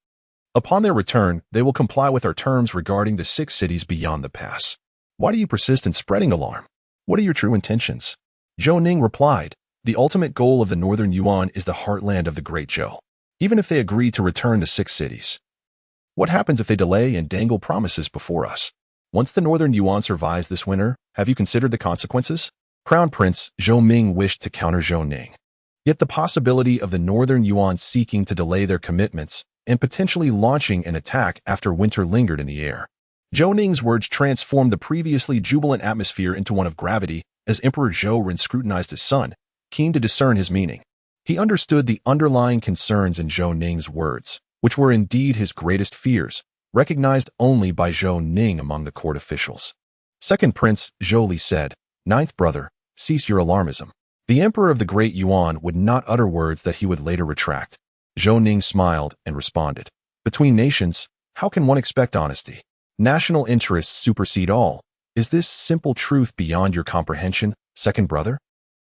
Upon their return, they will comply with our terms regarding the 6 cities beyond the pass. Why do you persist in spreading alarm? What are your true intentions? Zhou Ning replied, The ultimate goal of the Northern Yuan is the heartland of the Great Zhou, even if they agree to return the 6 cities. What happens if they delay and dangle promises before us? Once the Northern Yuan survives this winter, have you considered the consequences? Crown Prince Zhou Ming wished to counter Zhou Ning. Yet the possibility of the Northern Yuan seeking to delay their commitments and potentially launching an attack after winter lingered in the air. Zhou Ning's words transformed the previously jubilant atmosphere into one of gravity as Emperor Zhou Ning scrutinized his son, keen to discern his meaning. He understood the underlying concerns in Zhou Ning's words, which were indeed his greatest fears, recognized only by Zhou Ning among the court officials. Second Prince Zhou Li said, "Ninth brother, cease your alarmism." The emperor of the Great Yuan would not utter words that he would later retract. Zhou Ning smiled and responded, "Between nations, how can one expect honesty? National interests supersede all. Is this simple truth beyond your comprehension, second brother?"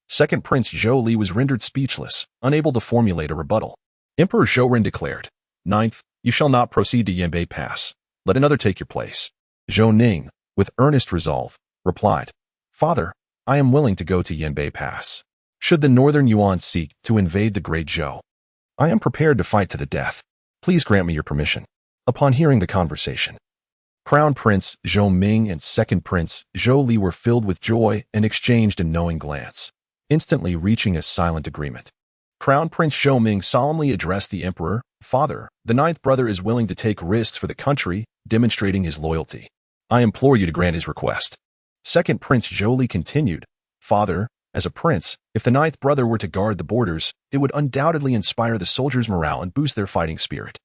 Second Prince Zhou Li was rendered speechless, unable to formulate a rebuttal. Emperor Zhou Ren declared, "Ninth, you shall not proceed to Yanbei Pass. Let another take your place." Zhou Ning, with earnest resolve, replied, "Father, I am willing to go to Yanbei Pass. Should the northern Yuan seek to invade the Great Zhou, I am prepared to fight to the death. Please grant me your permission." Upon hearing the conversation, Crown Prince Zhou Ming and Second Prince Zhou Li were filled with joy and exchanged a knowing glance, instantly reaching a silent agreement. Crown Prince Zhou Ming solemnly addressed the emperor, "Father, the ninth brother is willing to take risks for the country, demonstrating his loyalty. I implore you to grant his request." Second Prince Zhou Li continued, "Father, as a prince, if the ninth brother were to guard the borders, it would undoubtedly inspire the soldiers' morale and boost their fighting spirit.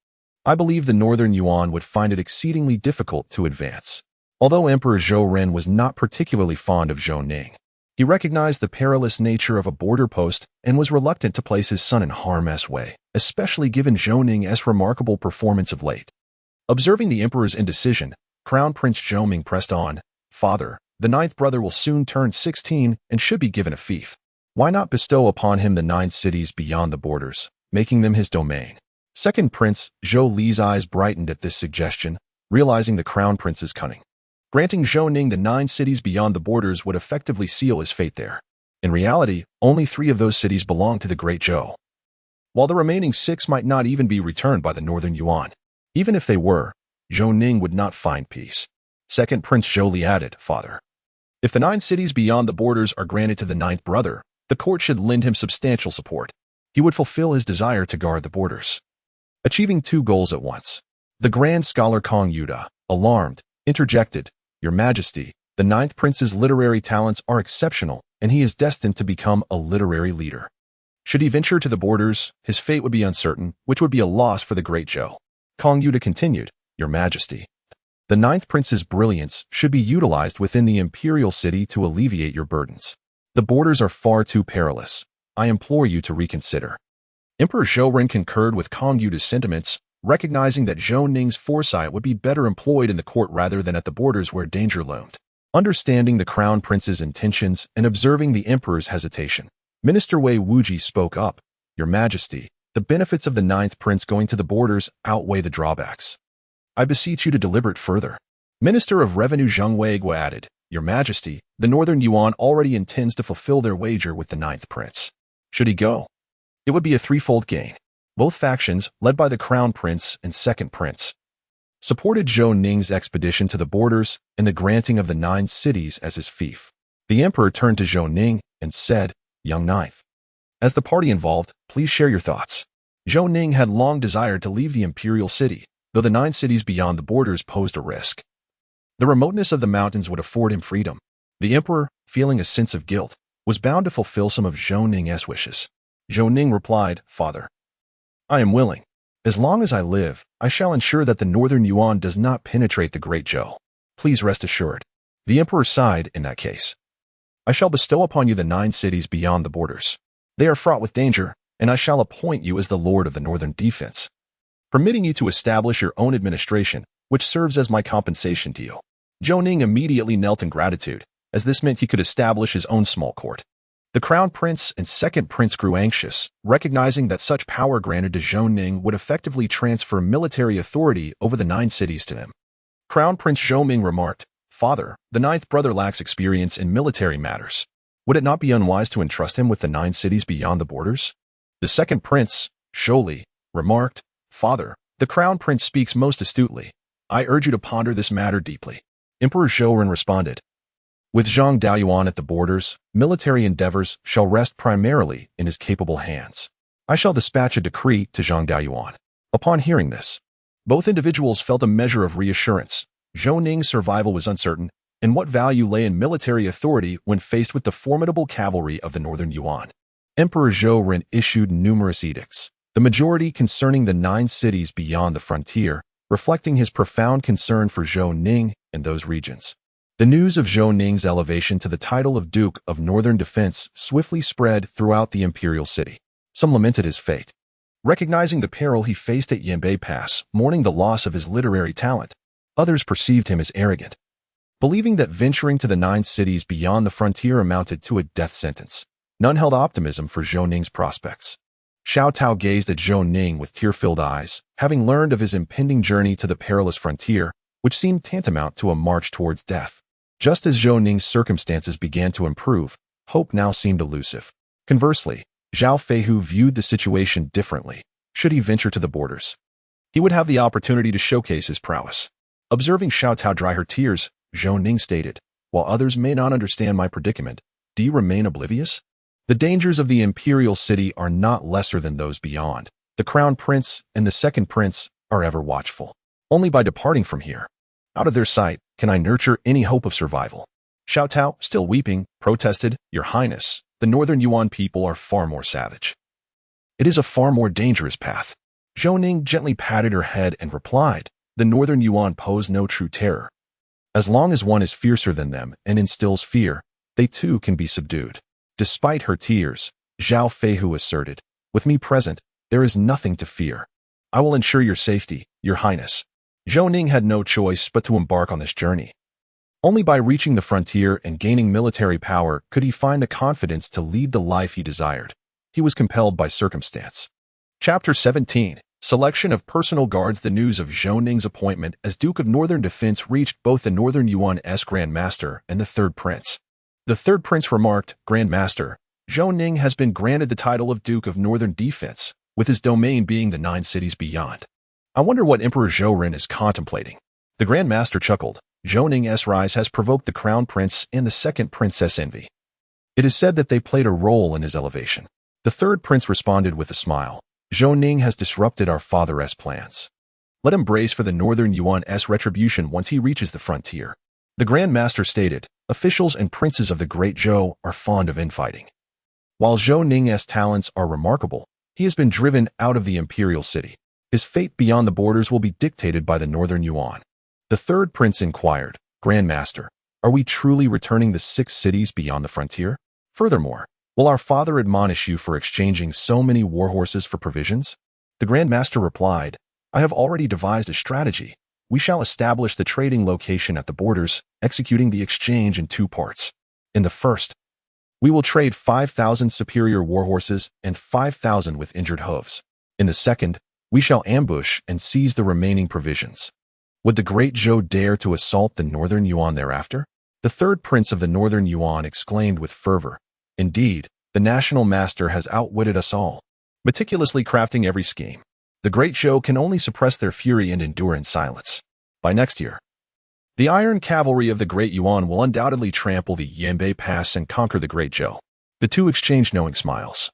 I believe the northern Yuan would find it exceedingly difficult to advance." Although Emperor Zhou Ren was not particularly fond of Zhou Ning, he recognized the perilous nature of a border post and was reluctant to place his son in harm's way, especially given Zhou Ning's remarkable performance of late. Observing the emperor's indecision, Crown Prince Zhou Ming pressed on, "Father, the ninth brother will soon turn 16 and should be given a fief. Why not bestow upon him the 9 cities beyond the borders, making them his domain?" Second Prince Zhou Li's eyes brightened at this suggestion, realizing the Crown Prince's cunning. Granting Zhou Ning the 9 cities beyond the borders would effectively seal his fate there. In reality, only 3 of those cities belonged to the Great Zhou, while the remaining 6 might not even be returned by the northern Yuan. Even if they were, Zhou Ning would not find peace. Second Prince Zhou Li added, "Father, if the 9 cities beyond the borders are granted to the 9th brother, the court should lend him substantial support. He would fulfill his desire to guard the borders." Achieving 2 goals at once. The Grand Scholar Kong Yuda, alarmed, interjected, "Your Majesty, the 9th Prince's literary talents are exceptional, and he is destined to become a literary leader. Should he venture to the borders, his fate would be uncertain, which would be a loss for the Great Zhou." Kong Yuda continued, "Your Majesty, the 9th Prince's brilliance should be utilized within the imperial city to alleviate your burdens. The borders are far too perilous. I implore you to reconsider." Emperor Zhou Ren concurred with Kong Yuda's sentiments, recognizing that Zhou Ning's foresight would be better employed in the court rather than at the borders where danger loomed. Understanding the Crown Prince's intentions and observing the emperor's hesitation, Minister Wei Wuji spoke up, "Your Majesty, the benefits of the 9th Prince going to the borders outweigh the drawbacks. I beseech you to deliberate further." Minister of Revenue Zheng Weiguo added, "Your Majesty, the northern Yuan already intends to fulfill their wager with the 9th Prince. Should he go, it would be a 3-fold gain." Both factions, led by the Crown Prince and Second Prince, supported Zhou Ning's expedition to the borders and the granting of the 9 cities as his fief. The emperor turned to Zhou Ning and said, "Young Ninth, as the party involved, please share your thoughts." Zhou Ning had long desired to leave the imperial city, though the 9 cities beyond the borders posed a risk. The remoteness of the mountains would afford him freedom. The emperor, feeling a sense of guilt, was bound to fulfill some of Zhou Ning's wishes. Zhou Ning replied, "Father, I am willing. As long as I live, I shall ensure that the northern Yuan does not penetrate the Great Zhou. Please rest assured." The emperor sighed in that case. "I shall bestow upon you the 9 cities beyond the borders. They are fraught with danger, and I shall appoint you as the Lord of the Northern Defense, permitting you to establish your own administration, which serves as my compensation to you." Zhou Ning immediately knelt in gratitude, as this meant he could establish his own small court. The Crown Prince and Second Prince grew anxious, recognizing that such power granted to Zhou Ning would effectively transfer military authority over the 9 cities to him. Crown Prince Zhou Ming remarked, "Father, the 9th brother lacks experience in military matters. Would it not be unwise to entrust him with the 9 cities beyond the borders?" The Second Prince, Zhou Li, remarked, "Father, the Crown Prince speaks most astutely. I urge you to ponder this matter deeply." Emperor Zhou Ren responded, "With Zhang Daoyuan at the borders, military endeavors shall rest primarily in his capable hands. I shall dispatch a decree to Zhang Daoyuan." Upon hearing this, both individuals felt a measure of reassurance. Zhou Ning's survival was uncertain, and what value lay in military authority when faced with the formidable cavalry of the northern Yuan. Emperor Zhou Ning issued numerous edicts, the majority concerning the 9 cities beyond the frontier, reflecting his profound concern for Zhou Ning and those regions. The news of Zhou Ning's elevation to the title of Duke of Northern Defense swiftly spread throughout the imperial city. Some lamented his fate, recognizing the peril he faced at Yanbei Pass, mourning the loss of his literary talent. Others perceived him as arrogant, believing that venturing to the 9 cities beyond the frontier amounted to a death sentence. None held optimism for Zhou Ning's prospects. Xiao Tao gazed at Zhou Ning with tear-filled eyes, having learned of his impending journey to the perilous frontier, which seemed tantamount to a march towards death. Just as Zhou Ning's circumstances began to improve, hope now seemed elusive. Conversely, Zhao Feihu viewed the situation differently. Should he venture to the borders, he would have the opportunity to showcase his prowess. Observing Xiao Tao dry her tears, Zhou Ning stated, "While others may not understand my predicament, do you remain oblivious? The dangers of the imperial city are not lesser than those beyond. The crown prince and the second prince are ever watchful. Only by departing from here, out of their sight, can I nurture any hope of survival." Xiao Tao, still weeping, protested, "Your Highness, the Northern Yuan people are far more savage. It is a far more dangerous path." Zhou Ning gently patted her head and replied, "The Northern Yuan pose no true terror. As long as one is fiercer than them and instills fear, they too can be subdued." Despite her tears, Zhao Feihu asserted, "With me present, there is nothing to fear. I will ensure your safety, Your Highness." Zhou Ning had no choice but to embark on this journey. Only by reaching the frontier and gaining military power could he find the confidence to lead the life he desired. He was compelled by circumstance. Chapter 17. Selection of Personal Guards. The news of Zhou Ning's appointment as Duke of Northern Defense reached both the Northern Yuan's Grand Master and the Third Prince. The Third Prince remarked, "Grand Master, Zhou Ning has been granted the title of Duke of Northern Defense, with his domain being the 9 cities beyond. I wonder what Emperor Zhou Ning is contemplating." The Grand Master chuckled. "Zhou Ning's rise has provoked the Crown Prince and the Second Princess envy. It is said that they played a role in his elevation." The Third Prince responded with a smile. "Zhou Ning has disrupted our father's plans. Let him brace for the Northern Yuan's retribution once he reaches the frontier." The Grand Master stated, "Officials and princes of the Great Zhou are fond of infighting. While Zhou Ning's talents are remarkable, he has been driven out of the imperial city. His fate beyond the borders will be dictated by the Northern Yuan." The Third Prince inquired, "Grand Master, are we truly returning the 6 cities beyond the frontier? Furthermore, will our father admonish you for exchanging so many warhorses for provisions?" The Grand Master replied, "I have already devised a strategy. We shall establish the trading location at the borders, executing the exchange in 2 parts. In the first, we will trade 5,000 superior warhorses and 5,000 with injured hooves. In the second, we shall ambush and seize the remaining provisions. Would the Great Zhou dare to assault the Northern Yuan thereafter?" The Third Prince of the Northern Yuan exclaimed with fervor, "Indeed, the National Master has outwitted us all, meticulously crafting every scheme. The Great Zhou can only suppress their fury and endure in silence. By next year, the iron cavalry of the Great Yuan will undoubtedly trample the Yanbei Pass and conquer the Great Zhou." The two exchanged knowing smiles,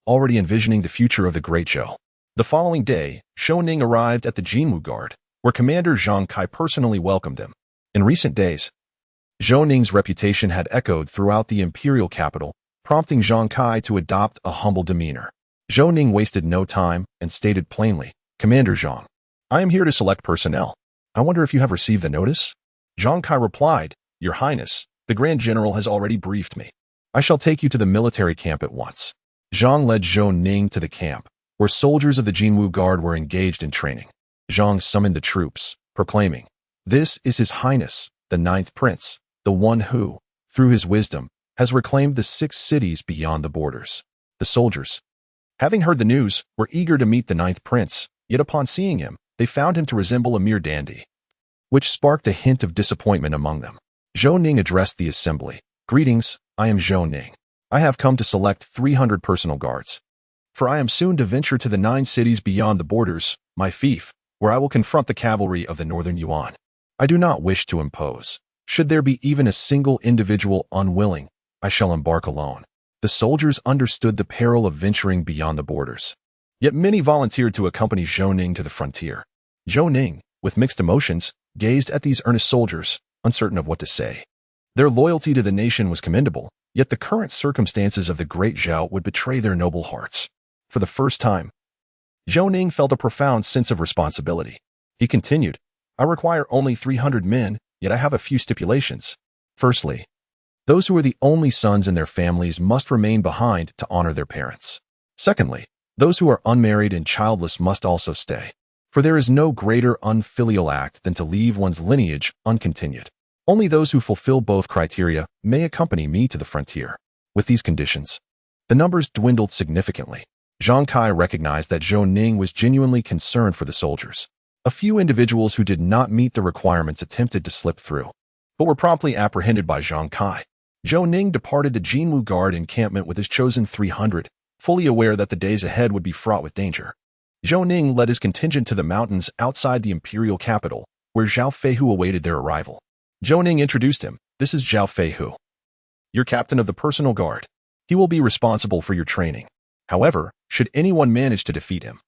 already envisioning the future of the Great Zhou. The following day, Zhou Ning arrived at the Jinwu Guard, where Commander Zhang Kai personally welcomed him. In recent days, Zhou Ning's reputation had echoed throughout the imperial capital, prompting Zhang Kai to adopt a humble demeanor. Zhou Ning wasted no time and stated plainly, "Commander Zhang, I am here to select personnel. I wonder if you have received the notice?" Zhang Kai replied, "Your Highness, the Grand General has already briefed me. I shall take you to the military camp at once." Zhang led Zhou Ning to the camp, where soldiers of the Jinwu Guard were engaged in training. Zhang summoned the troops, proclaiming, "This is His Highness, the 9th Prince, the one who, through his wisdom, has reclaimed the 6 cities beyond the borders." The soldiers, having heard the news, were eager to meet the 9th Prince, yet upon seeing him, they found him to resemble a mere dandy, which sparked a hint of disappointment among them. Zhou Ning addressed the assembly. "Greetings, I am Zhou Ning. I have come to select 300 personal guards. For I am soon to venture to the 9 cities beyond the borders, my fief, where I will confront the cavalry of the Northern Yuan. I do not wish to impose. Should there be even a single individual unwilling, I shall embark alone." The soldiers understood the peril of venturing beyond the borders. Yet many volunteered to accompany Zhou Ning to the frontier. Zhou Ning, with mixed emotions, gazed at these earnest soldiers, uncertain of what to say. Their loyalty to the nation was commendable, Yet the current circumstances of the Great Zhou would betray their noble hearts. For the first time, Zhou Ning felt a profound sense of responsibility. He continued, I require only 300 men, yet I have a few stipulations. Firstly, those who are the only sons in their families must remain behind to honor their parents. Secondly, those who are unmarried and childless must also stay. For there is no greater unfilial act than to leave one's lineage uncontinued. Only those who fulfill both criteria may accompany me to the frontier. With these conditions, the numbers dwindled significantly. Zhang Kai recognized that Zhou Ning was genuinely concerned for the soldiers. A few individuals who did not meet the requirements attempted to slip through, but were promptly apprehended by Zhang Kai. Zhou Ning departed the Jinwu Guard encampment with his chosen 300, fully aware that the days ahead would be fraught with danger. Zhou Ning led his contingent to the mountains outside the imperial capital, where Zhao Feihu awaited their arrival. Zhou Ning introduced him. This is Zhao Feihu, your captain of the personal guard. He will be responsible for your training. However, should anyone manage to defeat him,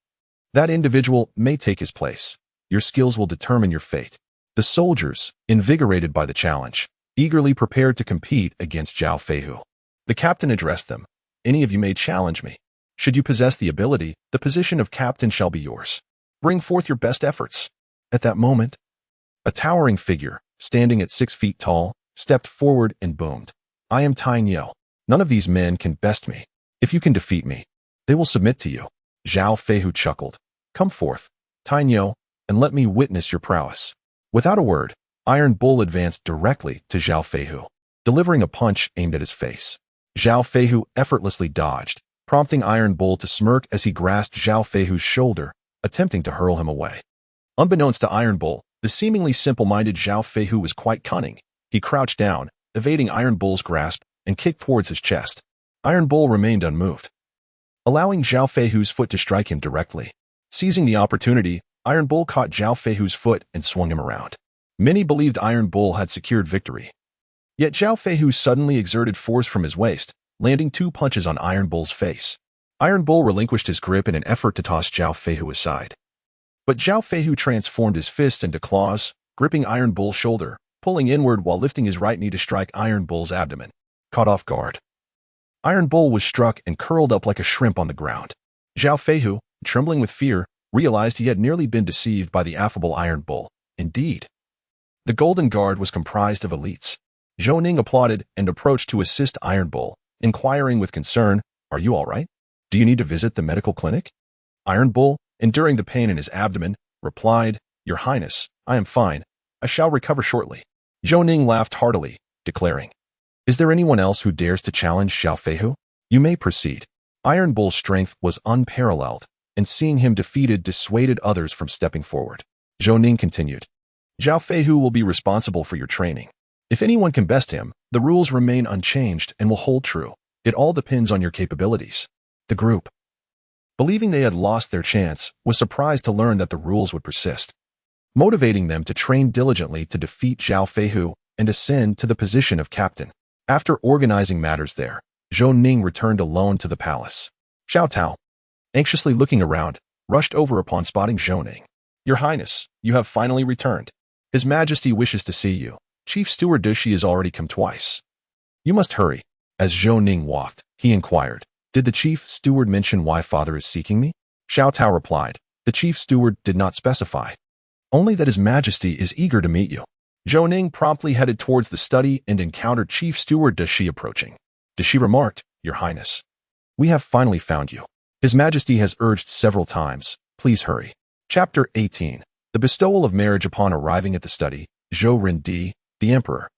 that individual may take his place. Your skills will determine your fate. The soldiers, invigorated by the challenge, eagerly prepared to compete against Zhao Feihu. The captain addressed them. Any of you may challenge me. Should you possess the ability, the position of captain shall be yours. Bring forth your best efforts. At that moment, a towering figure, standing at 6 feet tall, stepped forward and boomed. I am Tying Yo. None of these men can best me. If you can defeat me, they will submit to you. Zhao Feihu chuckled. Come forth, Tying Yo, and let me witness your prowess. Without a word, Iron Bull advanced directly to Zhao Feihu, delivering a punch aimed at his face. Zhao Feihu effortlessly dodged, prompting Iron Bull to smirk as he grasped Zhao Feihu's shoulder, attempting to hurl him away. Unbeknownst to Iron Bull, the seemingly simple-minded Zhao Feihu was quite cunning. He crouched down, evading Iron Bull's grasp, and kicked towards his chest. Iron Bull remained unmoved, allowing Zhao Feihu's foot to strike him directly. Seizing the opportunity, Iron Bull caught Zhao Feihu's foot and swung him around. Many believed Iron Bull had secured victory. Yet Zhao Feihu suddenly exerted force from his waist, landing 2 punches on Iron Bull's face. Iron Bull relinquished his grip in an effort to toss Zhao Feihu aside. But Zhao Feihu transformed his fists into claws, gripping Iron Bull's shoulder, pulling inward while lifting his right knee to strike Iron Bull's abdomen. Caught off guard, Iron Bull was struck and curled up like a shrimp on the ground. Zhao Feihu, trembling with fear, realized he had nearly been deceived by the affable Iron Bull. Indeed, the Golden Guard was comprised of elites. Zhou Ning applauded and approached to assist Iron Bull, inquiring with concern, Are you all right? Do you need to visit the medical clinic? Iron Bull, enduring the pain in his abdomen, replied, Your Highness, I am fine. I shall recover shortly. Zhou Ning laughed heartily, declaring, Is there anyone else who dares to challenge Zhao Feihu? You may proceed. Iron Bull's strength was unparalleled, and seeing him defeated dissuaded others from stepping forward. Zhou Ning continued, Zhao Feihu will be responsible for your training. If anyone can best him, the rules remain unchanged and will hold true. It all depends on your capabilities. The group, believing they had lost their chance, was surprised to learn that the rules would persist, motivating them to train diligently to defeat Zhao Feihu and ascend to the position of captain. After organizing matters there, Zhou Ning returned alone to the palace. Xiao Tao, anxiously looking around, rushed over upon spotting Zhou Ning. Your Highness, you have finally returned. His Majesty wishes to see you. Chief Steward Dushi has already come twice. You must hurry. As Zhou Ning walked, he inquired, Did the Chief Steward mention why Father is seeking me? Xiao Tao replied, The Chief Steward did not specify. Only that His Majesty is eager to meet you. Zhou Ning promptly headed towards the study and encountered Chief Steward Dushi approaching. Dushi remarked, Your Highness, we have finally found you. His Majesty has urged several times. Please hurry. Chapter 18. The bestowal of marriage. Upon arriving at the study, Zhou Rendi, the Emperor,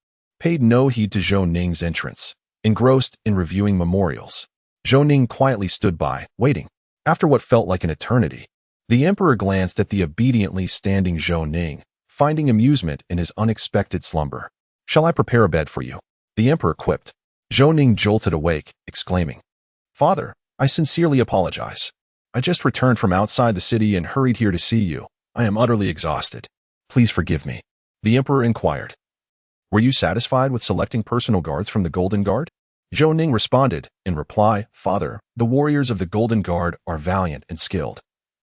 paid no heed to Zhou Ning's entrance. Engrossed in reviewing memorials, Zhou Ning quietly stood by, waiting. After what felt like an eternity, the Emperor glanced at the obediently standing Zhou Ning, finding amusement in his unexpected slumber. Shall I prepare a bed for you? The Emperor quipped. Zhou Ning jolted awake, exclaiming, Father, I sincerely apologize. I just returned from outside the city and hurried here to see you. I am utterly exhausted. Please forgive me. The Emperor inquired. Were you satisfied with selecting personal guards from the Golden Guard? Zhou Ning responded, in reply, Father, the warriors of the Golden Guard are valiant and skilled.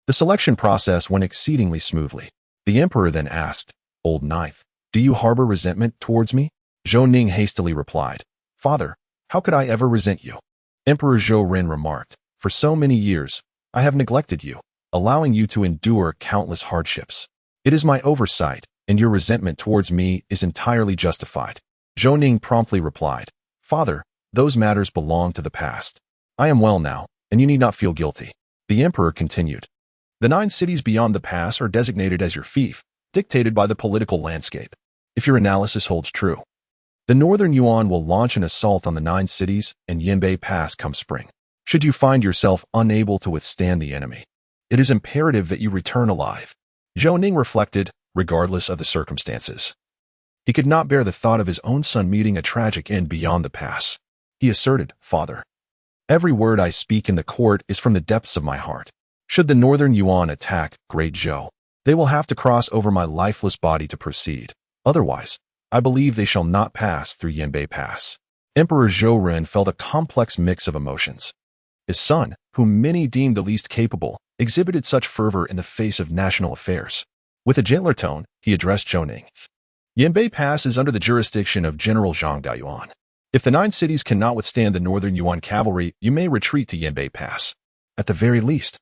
The selection process went exceedingly smoothly. The Emperor then asked, Old Ninth, do you harbor resentment towards me? Zhou Ning hastily replied, Father, How could I ever resent you? Emperor Zhou Ning remarked, for so many years, I have neglected you, allowing you to endure countless hardships. It is my oversight, and your resentment towards me is entirely justified. Zhou Ning promptly replied, Father, those matters belong to the past. I am well now, and you need not feel guilty. The emperor continued. The 9 cities beyond the pass are designated as your fief, dictated by the political landscape. If your analysis holds true, the Northern Yuan will launch an assault on the 9 cities and Yanbei Pass come spring. Should you find yourself unable to withstand the enemy, it is imperative that you return alive. Zhou Ning reflected, regardless of the circumstances. He could not bear the thought of his own son meeting a tragic end beyond the pass. He asserted, Father, every word I speak in the court is from the depths of my heart. Should the Northern Yuan attack Great Zhou, they will have to cross over my lifeless body to proceed. Otherwise, I believe they shall not pass through Yanbei Pass. Emperor Zhou Ning felt a complex mix of emotions. His son, whom many deemed the least capable, exhibited such fervor in the face of national affairs. With a gentler tone, he addressed Zhou Ning. Yanbei Pass is under the jurisdiction of General Zhang Dayuan. If the 9 cities cannot withstand the Northern Yuan cavalry, you may retreat to Yanbei Pass. At the very least,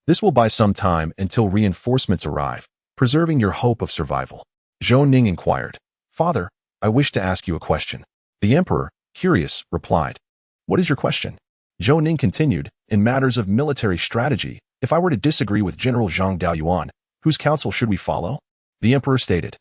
this will buy some time until reinforcements arrive, preserving your hope of survival. Zhou Ning inquired, Father, I wish to ask you a question. The emperor, curious, replied, What is your question? Zhou Ning continued, in matters of military strategy, if I were to disagree with General Zhang Dayuan, whose counsel should we follow? The emperor stated,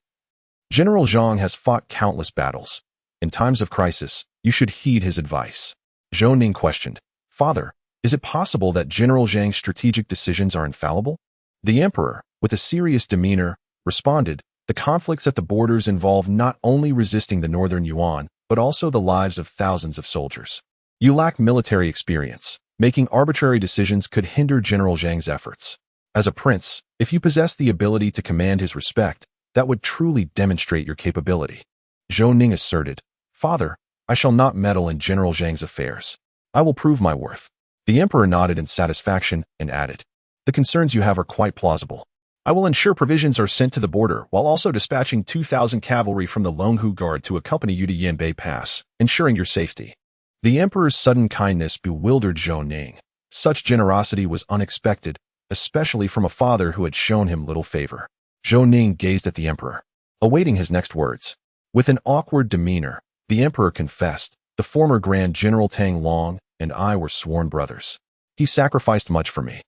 General Zhang has fought countless battles. In times of crisis, you should heed his advice. Zhou Ning questioned, Father, is it possible that General Zhang's strategic decisions are infallible? The emperor, with a serious demeanor, responded, The conflicts at the borders involve not only resisting the Northern Yuan, but also the lives of thousands of soldiers. You lack military experience. Making arbitrary decisions could hinder General Zhang's efforts. As a prince, if you possess the ability to command his respect, that would truly demonstrate your capability. Zhou Ning asserted, Father, I shall not meddle in General Zhang's affairs. I will prove my worth. The emperor nodded in satisfaction and added, The concerns you have are quite plausible. I will ensure provisions are sent to the border while also dispatching 2,000 cavalry from the Longhu Guard to accompany you to Yanbei Pass, ensuring your safety. The emperor's sudden kindness bewildered Zhou Ning. Such generosity was unexpected, especially from a father who had shown him little favor. Zhou Ning gazed at the emperor, awaiting his next words. With an awkward demeanor, the emperor confessed, The former Grand General Tang Long and I were sworn brothers. He sacrificed much for me,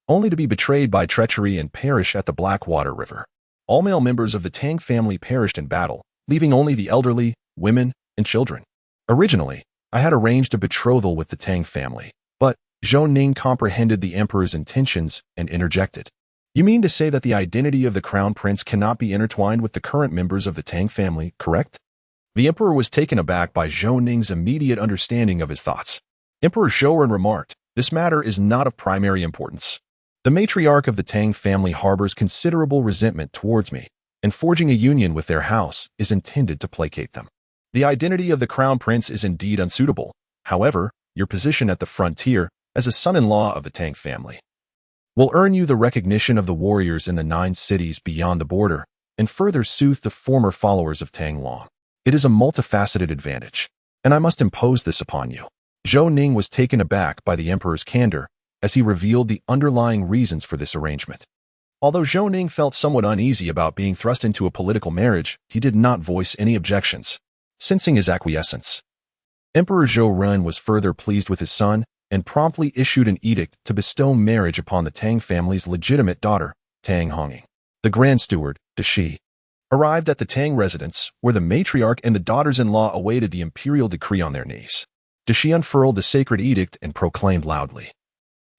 only to be betrayed by treachery and perish at the Blackwater River. All male members of the Tang family perished in battle, leaving only the elderly, women, and children. Originally, I had arranged a betrothal with the Tang family, but Zhou Ning comprehended the emperor's intentions and interjected. You mean to say that the identity of the crown prince cannot be intertwined with the current members of the Tang family, correct? The emperor was taken aback by Zhou Ning's immediate understanding of his thoughts. Emperor Zhou Ning remarked, This matter is not of primary importance. The matriarch of the Tang family harbors considerable resentment towards me, and forging a union with their house is intended to placate them. The identity of the crown prince is indeed unsuitable. However, your position at the frontier, as a son-in-law of the Tang family, will earn you the recognition of the warriors in the 9 cities beyond the border, and further soothe the former followers of Tang Long. It is a multifaceted advantage, and I must impose this upon you. Zhou Ning was taken aback by the emperor's candor, as he revealed the underlying reasons for this arrangement. Although Zhou Ning felt somewhat uneasy about being thrust into a political marriage, he did not voice any objections, sensing his acquiescence. Emperor Zhou Ning was further pleased with his son and promptly issued an edict to bestow marriage upon the Tang family's legitimate daughter, Tang Hongying. The Grand Steward, Dashi, arrived at the Tang residence, where the matriarch and the daughters-in-law awaited the imperial decree on their knees. Dashi unfurled the sacred edict and proclaimed loudly,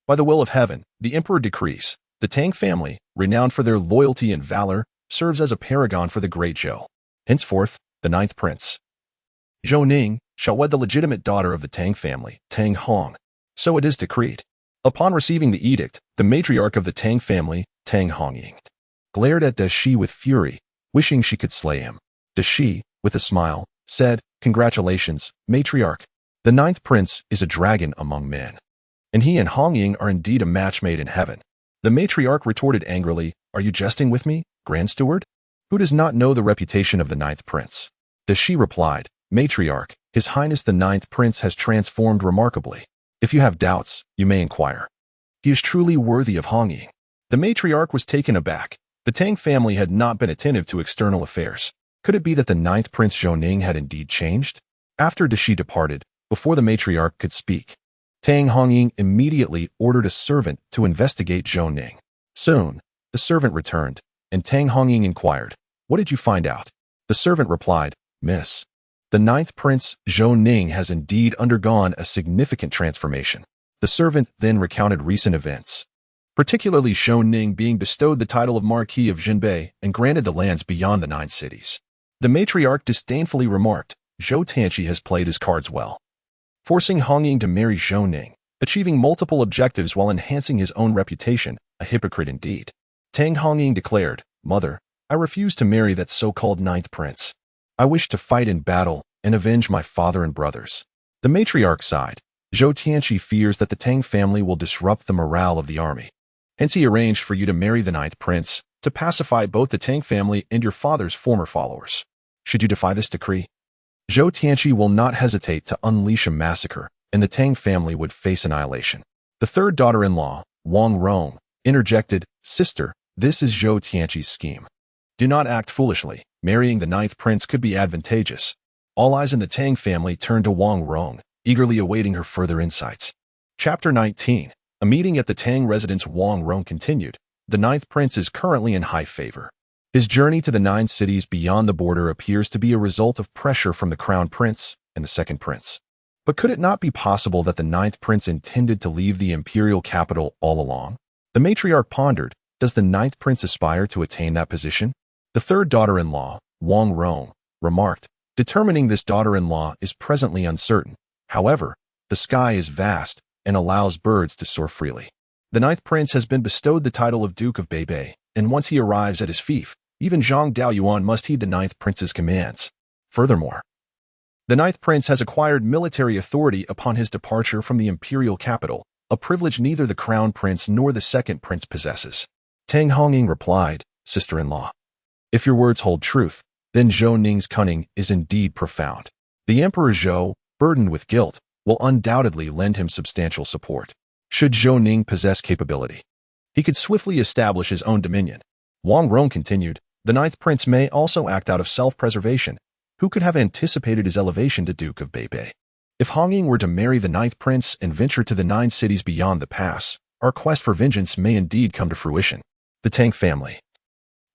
By the will of heaven, the emperor decrees, the Tang family, renowned for their loyalty and valor, serves as a paragon for the Great Zhou. Henceforth, the 9th prince, Zhou Ning, shall wed the legitimate daughter of the Tang family, Tang Hong. So it is decreed. Upon receiving the edict, the matriarch of the Tang family, Tang Hongying, glared at Dashi with fury, wishing she could slay him. Dashi, with a smile, said, Congratulations, matriarch. The 9th prince is a dragon among men, and he and Hongying are indeed a match made in heaven. The matriarch retorted angrily, Are you jesting with me, Grand Steward? Who does not know the reputation of the 9th prince? Dashi replied, Matriarch, His Highness the Ninth Prince has transformed remarkably. If you have doubts, you may inquire. He is truly worthy of Hong. The matriarch was taken aback. The Tang family had not been attentive to external affairs. Could it be that the Ninth Prince Zhou Ning had indeed changed? After Dashi departed, before the matriarch could speak, Tang Hongying immediately ordered a servant to investigate Zhou Ning. Soon, the servant returned, and Tang Hongying inquired, "What did you find out?" The servant replied, "Miss, the Ninth Prince Zhou Ning has indeed undergone a significant transformation." The servant then recounted recent events, particularly Zhou Ning being bestowed the title of Marquis of Jinbei and granted the lands beyond the 9 cities. The matriarch disdainfully remarked, "Zhou Tianqi has played his cards well, forcing Hongying to marry Zhou Ning, achieving multiple objectives while enhancing his own reputation, a hypocrite indeed." Tang Hongying declared, "Mother, I refuse to marry that so-called Ninth Prince. I wish to fight in battle and avenge my father and brothers." The matriarch sighed. Zhou Tianqi fears that the Tang family will disrupt the morale of the army. Hence he arranged for you to marry the Ninth Prince to pacify both the Tang family and your father's former followers. Should you defy this decree, Zhou Tianqi will not hesitate to unleash a massacre, and the Tang family would face annihilation. The third daughter-in-law, Wang Rong, interjected, "Sister, this is Zhou Tianqi's scheme. Do not act foolishly. Marrying the Ninth Prince could be advantageous." All eyes in the Tang family turned to Wang Rong, eagerly awaiting her further insights. Chapter 19. A meeting at the Tang residence. Wang Rong continued. The Ninth Prince is currently in high favor. His journey to the 9 cities beyond the border appears to be a result of pressure from the Crown Prince and the Second Prince. But could it not be possible that the Ninth Prince intended to leave the imperial capital all along? The matriarch pondered, does the Ninth Prince aspire to attain that position? The third daughter-in-law, Wang Rong, remarked, determining this daughter-in-law is presently uncertain. However, the sky is vast and allows birds to soar freely. The Ninth Prince has been bestowed the title of Duke of Beibei, and once he arrives at his fief, even Zhang Daoyuan must heed the Ninth Prince's commands. Furthermore, the Ninth Prince has acquired military authority upon his departure from the imperial capital, a privilege neither the Crown Prince nor the Second Prince possesses. Tang Hongying replied, "Sister-in-law, if your words hold truth, then Zhou Ning's cunning is indeed profound. The Emperor Zhou, burdened with guilt, will undoubtedly lend him substantial support. Should Zhou Ning possess capability, he could swiftly establish his own dominion." Wang Rong continued, "The Ninth Prince may also act out of self-preservation. Who could have anticipated his elevation to Duke of Beibei? If Hongying were to marry the Ninth Prince and venture to the 9 cities beyond the pass, our quest for vengeance may indeed come to fruition." The Tang family,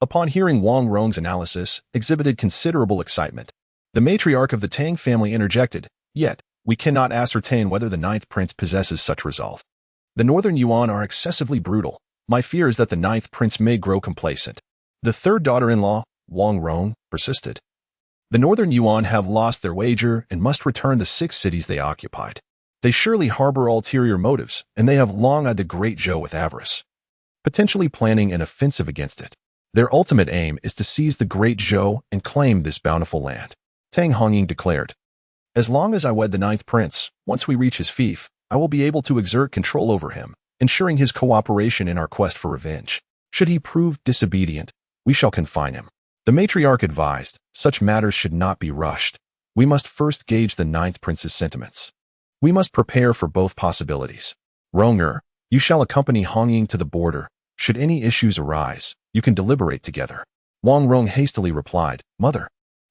upon hearing Wang Rong's analysis, exhibited considerable excitement. The matriarch of the Tang family interjected, "Yet, we cannot ascertain whether the Ninth Prince possesses such resolve. The Northern Yuan are excessively brutal. My fear is that the Ninth Prince may grow complacent." The third daughter-in-law, Wang Rong, persisted. "The Northern Yuan have lost their wager and must return the 6 cities they occupied. They surely harbor ulterior motives, and they have long eyed the Great Zhou with avarice, potentially planning an offensive against it. Their ultimate aim is to seize the Great Zhou and claim this bountiful land." Tang Hongying declared, "As long as I wed the Ninth Prince, once we reach his fief, I will be able to exert control over him, ensuring his cooperation in our quest for revenge. Should he prove disobedient, we shall confine him." The matriarch advised, "Such matters should not be rushed. We must first gauge the Ninth Prince's sentiments. We must prepare for both possibilities. Ronger, you shall accompany Hongying to the border. Should any issues arise, you can deliberate together." Wang Rong hastily replied, "Mother,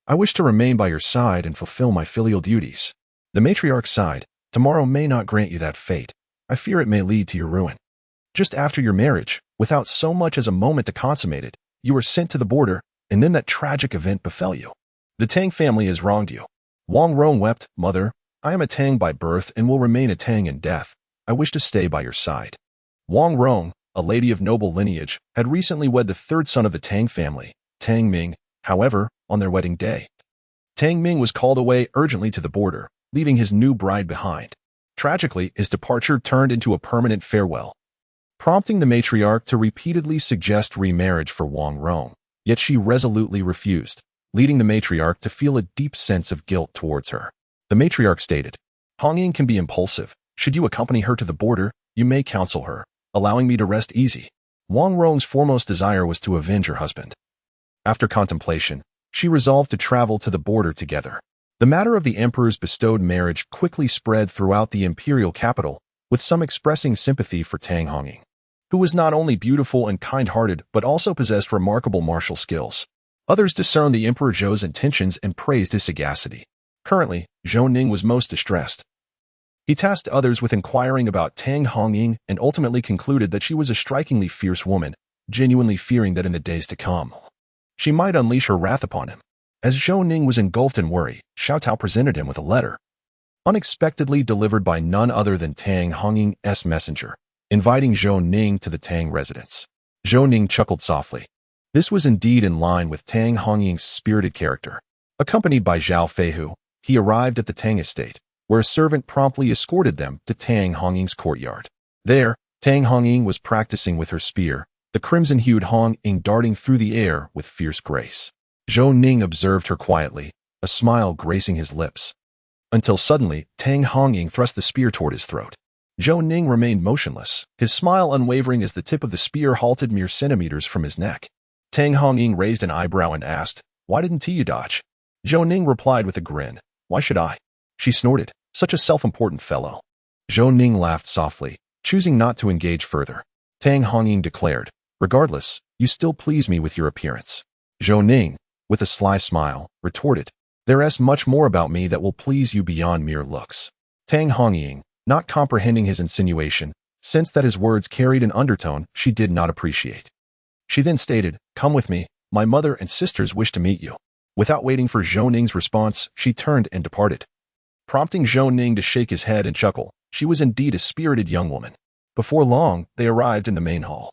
I wish to remain by your side and fulfill my filial duties." The matriarch sighed, "Tomorrow may not grant you that fate. I fear it may lead to your ruin. Just after your marriage, without so much as a moment to consummate it, you were sent to the border, and then that tragic event befell you. The Tang family has wronged you." Wang Rong wept, "Mother, I am a Tang by birth and will remain a Tang in death. I wish to stay by your side." Wang Rong, a lady of noble lineage, had recently wed the third son of the Tang family, Tang Ming. However, on their wedding day, Tang Ming was called away urgently to the border, leaving his new bride behind. Tragically, his departure turned into a permanent farewell, prompting the matriarch to repeatedly suggest remarriage for Wang Rong. Yet she resolutely refused, leading the matriarch to feel a deep sense of guilt towards her. The matriarch stated, "Hongying can be impulsive. Should you accompany her to the border, you may counsel her, allowing me to rest easy." Wang Rong's foremost desire was to avenge her husband. After contemplation, she resolved to travel to the border together. The matter of the emperor's bestowed marriage quickly spread throughout the imperial capital, with some expressing sympathy for Tang Hongying, who was not only beautiful and kind-hearted but also possessed remarkable martial skills. Others discerned the Emperor Zhou's intentions and praised his sagacity. Currently, Zhou Ning was most distressed. He tasked others with inquiring about Tang Hongying and ultimately concluded that she was a strikingly fierce woman, genuinely fearing that in the days to come, she might unleash her wrath upon him. As Zhou Ning was engulfed in worry, Xiao Tao presented him with a letter, unexpectedly delivered by none other than Tang Hongying's messenger, inviting Zhou Ning to the Tang residence. Zhou Ning chuckled softly. This was indeed in line with Tang Hongying's spirited character. Accompanied by Zhao Feihu, he arrived at the Tang estate, where a servant promptly escorted them to Tang Hongying's courtyard. There, Tang Hongying was practicing with her spear, the crimson-hued Hongying darting through the air with fierce grace. Zhou Ning observed her quietly, a smile gracing his lips, until suddenly Tang Hongying thrust the spear toward his throat. Zhou Ning remained motionless, his smile unwavering as the tip of the spear halted mere centimeters from his neck. Tang Hongying raised an eyebrow and asked, "Why didn't you dodge?" Zhou Ning replied with a grin, "Why should I?" She snorted, "Such a self-important fellow." Zhou Ning laughed softly, choosing not to engage further. Tang Hongying declared, "Regardless, you still please me with your appearance." Zhou Ning, with a sly smile, retorted, "There's much more about me that will please you beyond mere looks." Tang Hongying, not comprehending his insinuation, sensed that his words carried an undertone she did not appreciate. She then stated, "Come with me, my mother and sisters wish to meet you." Without waiting for Zhou Ning's response, she turned and departed. Prompting Zhou Ning to shake his head and chuckle, she was indeed a spirited young woman. Before long, they arrived in the main hall,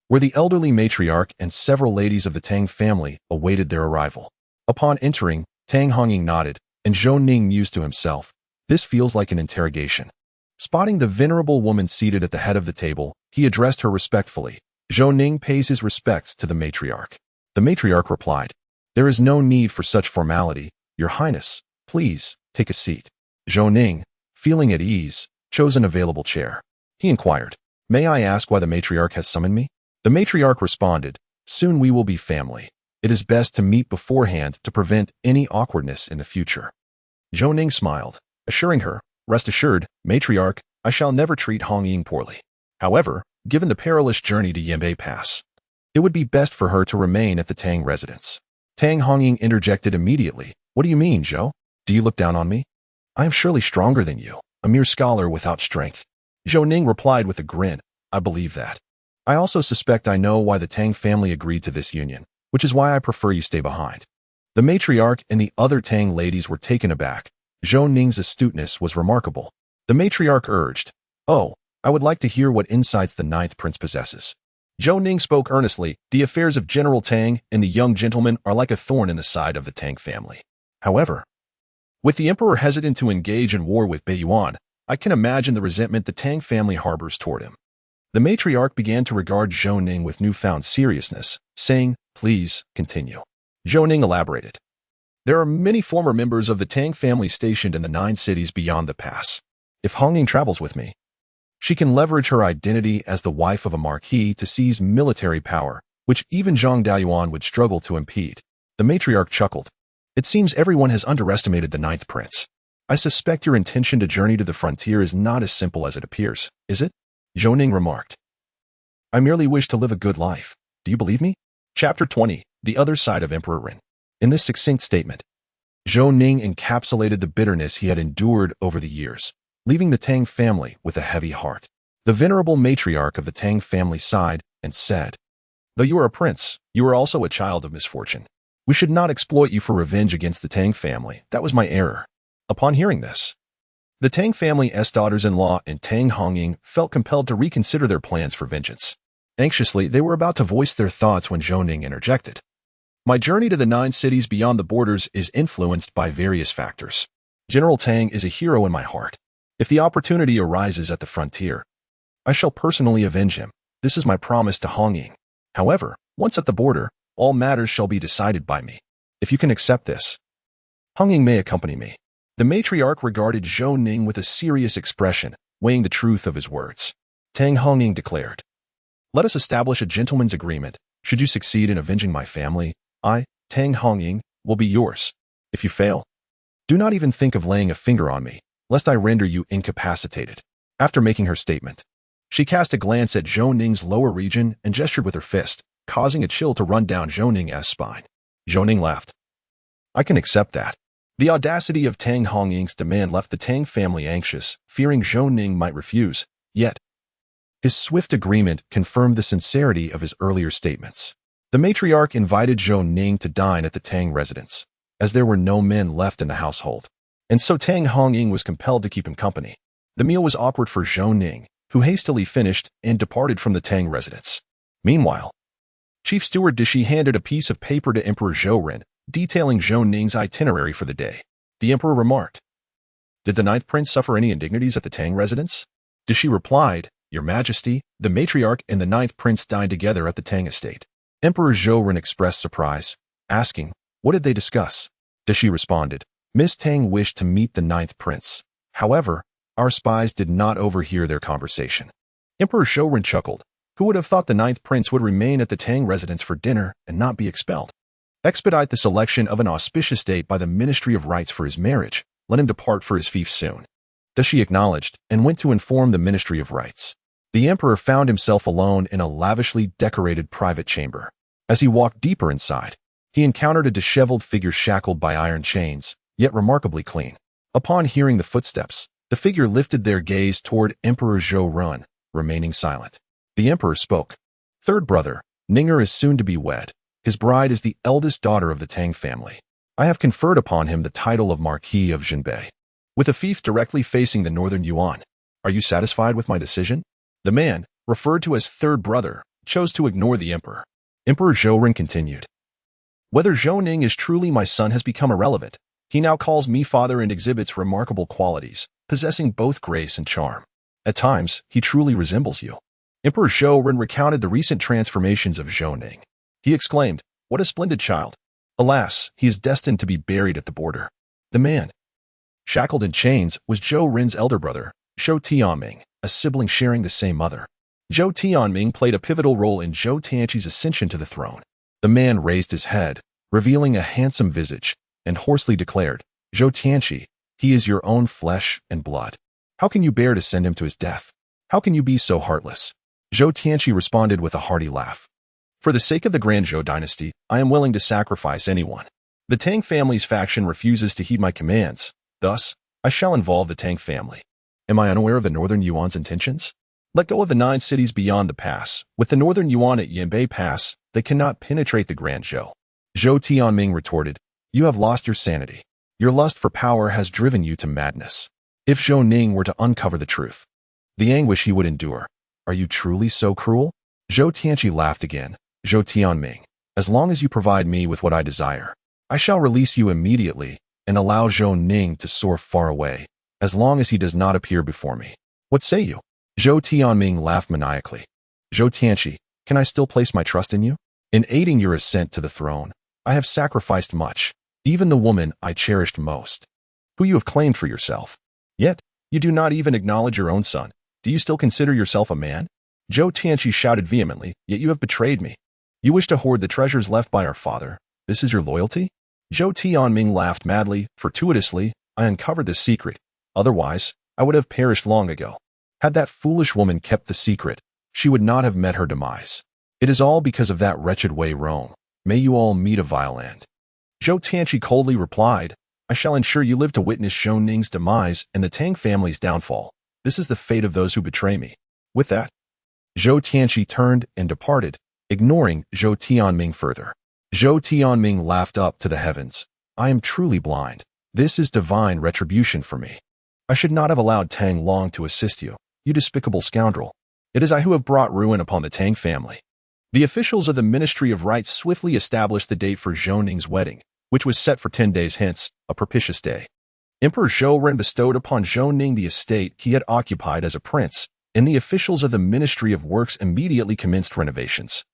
where the elderly matriarch and several ladies of the Tang family awaited their arrival. Upon entering, Tang Hongying nodded, and Zhou Ning mused to himself, "This feels like an interrogation." Spotting the venerable woman seated at the head of the table, he addressed her respectfully. Zhou Ning pays his respects to the matriarch. The matriarch replied, "There is no need for such formality, Your Highness. Please, take a seat." Zhou Ning, feeling at ease, chose an available chair. He inquired, "May I ask why the matriarch has summoned me?" The matriarch responded, "Soon we will be family. It is best to meet beforehand to prevent any awkwardness in the future." Zhou Ning smiled, assuring her, "Rest assured, matriarch, I shall never treat Hongying poorly. However, given the perilous journey to Yinbei Pass, it would be best for her to remain at the Tang residence." Tang Hongying interjected immediately, "What do you mean, Zhou? Do you look down on me? I am surely stronger than you, a mere scholar without strength." Zhou Ning replied with a grin, "I believe that. I also suspect I know why the Tang family agreed to this union, which is why I prefer you stay behind." The matriarch and the other Tang ladies were taken aback. Zhou Ning's astuteness was remarkable. The matriarch urged, "Oh, I would like to hear what insights the ninth prince possesses." Zhou Ning spoke earnestly, "The affairs of General Tang and the young gentleman are like a thorn in the side of the Tang family. However, with the emperor hesitant to engage in war with Beiyuan, I can imagine the resentment the Tang family harbors toward him." The matriarch began to regard Zhou Ning with newfound seriousness, saying, "Please, continue." Zhou Ning elaborated, "There are many former members of the Tang family stationed in the 9 cities beyond the pass. If Hongying travels with me, she can leverage her identity as the wife of a marquis to seize military power, which even Zhang Daoyuan would struggle to impede." The matriarch chuckled, "It seems everyone has underestimated the 9th prince. I suspect your intention to journey to the frontier is not as simple as it appears, is it?" Zhou Ning remarked, "I merely wish to live a good life. Do you believe me?" Chapter 20, The Other Side of Emperor Ren. In this succinct statement, Zhou Ning encapsulated the bitterness he had endured over the years, leaving the Tang family with a heavy heart. The venerable matriarch of the Tang family sighed and said, "Though you are a prince, you are also a child of misfortune. We should not exploit you for revenge against the Tang family. That was my error." Upon hearing this, the Tang family's daughters-in-law and Tang Hongying felt compelled to reconsider their plans for vengeance. Anxiously, they were about to voice their thoughts when Zhou Ning interjected, "My journey to the 9 cities beyond the borders is influenced by various factors. General Tang is a hero in my heart. If the opportunity arises at the frontier, I shall personally avenge him. This is my promise to Hongying. However, once at the border, all matters shall be decided by me. If you can accept this, Hongying may accompany me." The matriarch regarded Zhou Ning with a serious expression, weighing the truth of his words. Tang Hongying declared, "Let us establish a gentleman's agreement. Should you succeed in avenging my family, I, Tang Hongying, will be yours. If you fail, Do not even think of laying a finger on me, lest I render you incapacitated. After making her statement, she cast a glance at Zhou Ning's lower region and gestured with her fist, causing a chill to run down Zhou Ning's spine. Zhou Ning laughed. I can accept that. The audacity of Tang Hongying's demand left the Tang family anxious, fearing Zhou Ning might refuse, yet his swift agreement confirmed the sincerity of his earlier statements. The matriarch invited Zhou Ning to dine at the Tang residence, as there were no men left in the household, and so Tang Hongying was compelled to keep him company. The meal was awkward for Zhou Ning, who hastily finished and departed from the Tang residence. Meanwhile, Chief Steward Dishi handed a piece of paper to Emperor Zhou Ren, detailing Zhou Ning's itinerary for the day. The emperor remarked, "Did the ninth prince suffer any indignities at the Tang residence?" Dishi replied, "Your Majesty, the matriarch and the ninth prince dined together at the Tang estate." Emperor Zhou Ren expressed surprise, asking, "What did they discuss?" Dishi responded, "Miss Tang wished to meet the ninth prince. However, our spies did not overhear their conversation." Emperor Zhou Ren chuckled. Who would have thought the ninth prince would remain at the Tang residence for dinner and not be expelled? Expedite the selection of an auspicious date by the Ministry of Rites for his marriage. Let him depart for his fief soon. Dishi acknowledged and went to inform the Ministry of Rites. The emperor found himself alone in a lavishly decorated private chamber. As he walked deeper inside, he encountered a disheveled figure shackled by iron chains, yet remarkably clean. Upon hearing the footsteps, the figure lifted their gaze toward Emperor Zhou Ren, remaining silent. The emperor spoke. "Third brother, Ninger is soon to be wed. His bride is the eldest daughter of the Tang family. I have conferred upon him the title of Marquis of Jinbei, with a fief directly facing the northern Yuan. Are you satisfied with my decision?" The man, referred to as third brother, chose to ignore the emperor. Emperor Zhou Ren continued, "Whether Zhou Ning is truly my son has become irrelevant. He now calls me father and exhibits remarkable qualities, possessing both grace and charm. At times, he truly resembles you." Emperor Zhou Ren recounted the recent transformations of Zhou Ning. He exclaimed, "What a splendid child! Alas, he is destined to be buried at the border." The man, shackled in chains, was Zhou Ren's elder brother, Zhou Tianming, a sibling sharing the same mother. Zhou Tianming played a pivotal role in Zhou Tianqi's ascension to the throne. The man raised his head, revealing a handsome visage, and hoarsely declared, "Zhou Tianqi, he is your own flesh and blood. How can you bear to send him to his death? How can you be so heartless?" Zhou Tianqi responded with a hearty laugh. "For the sake of the Grand Zhou dynasty, I am willing to sacrifice anyone. The Tang family's faction refuses to heed my commands. Thus, I shall involve the Tang family. Am I unaware of the northern Yuan's intentions? Let go of the 9 cities beyond the pass. With the northern Yuan at Yanbei Pass, they cannot penetrate the Grand Zhou." Zhou Tianming retorted, "You have lost your sanity. Your lust for power has driven you to madness. If Zhou Ning were to uncover the truth, the anguish he would endure. Are you truly so cruel?" Zhou Tianqi laughed again. "Zhou Tianming, as long as you provide me with what I desire, I shall release you immediately and allow Zhou Ning to soar far away, as long as he does not appear before me. What say you?" Zhou Tianming laughed maniacally. "Zhou Tianqi, can I still place my trust in you? In aiding your ascent to the throne, I have sacrificed much, even the woman I cherished most, who you have claimed for yourself. Yet, you do not even acknowledge your own son. Do you still consider yourself a man?" Zhou Tianqi shouted vehemently, "Yet you have betrayed me. You wish to hoard the treasures left by our father. This is your loyalty?" Zhou Tianming laughed madly. "Fortuitously, I uncovered this secret. Otherwise, I would have perished long ago. Had that foolish woman kept the secret, she would not have met her demise. It is all because of that wretched Wei Rong. May you all meet a vile end." Zhou Tianqi coldly replied, "I shall ensure you live to witness Zhou Ning's demise and the Tang family's downfall. This is the fate of those who betray me." With that, Zhou Tianqi turned and departed, ignoring Zhou Tianming further. Zhou Tianming laughed up to the heavens. "I am truly blind. This is divine retribution for me. I should not have allowed Tang Long to assist you, you despicable scoundrel. It is I who have brought ruin upon the Tang family." The officials of the Ministry of Rites swiftly established the date for Zhou Ning's wedding, which was set for 10 days hence, a propitious day. Emperor Zhou Ren bestowed upon Zhou Ning the estate he had occupied as a prince, and the officials of the Ministry of Works immediately commenced renovations.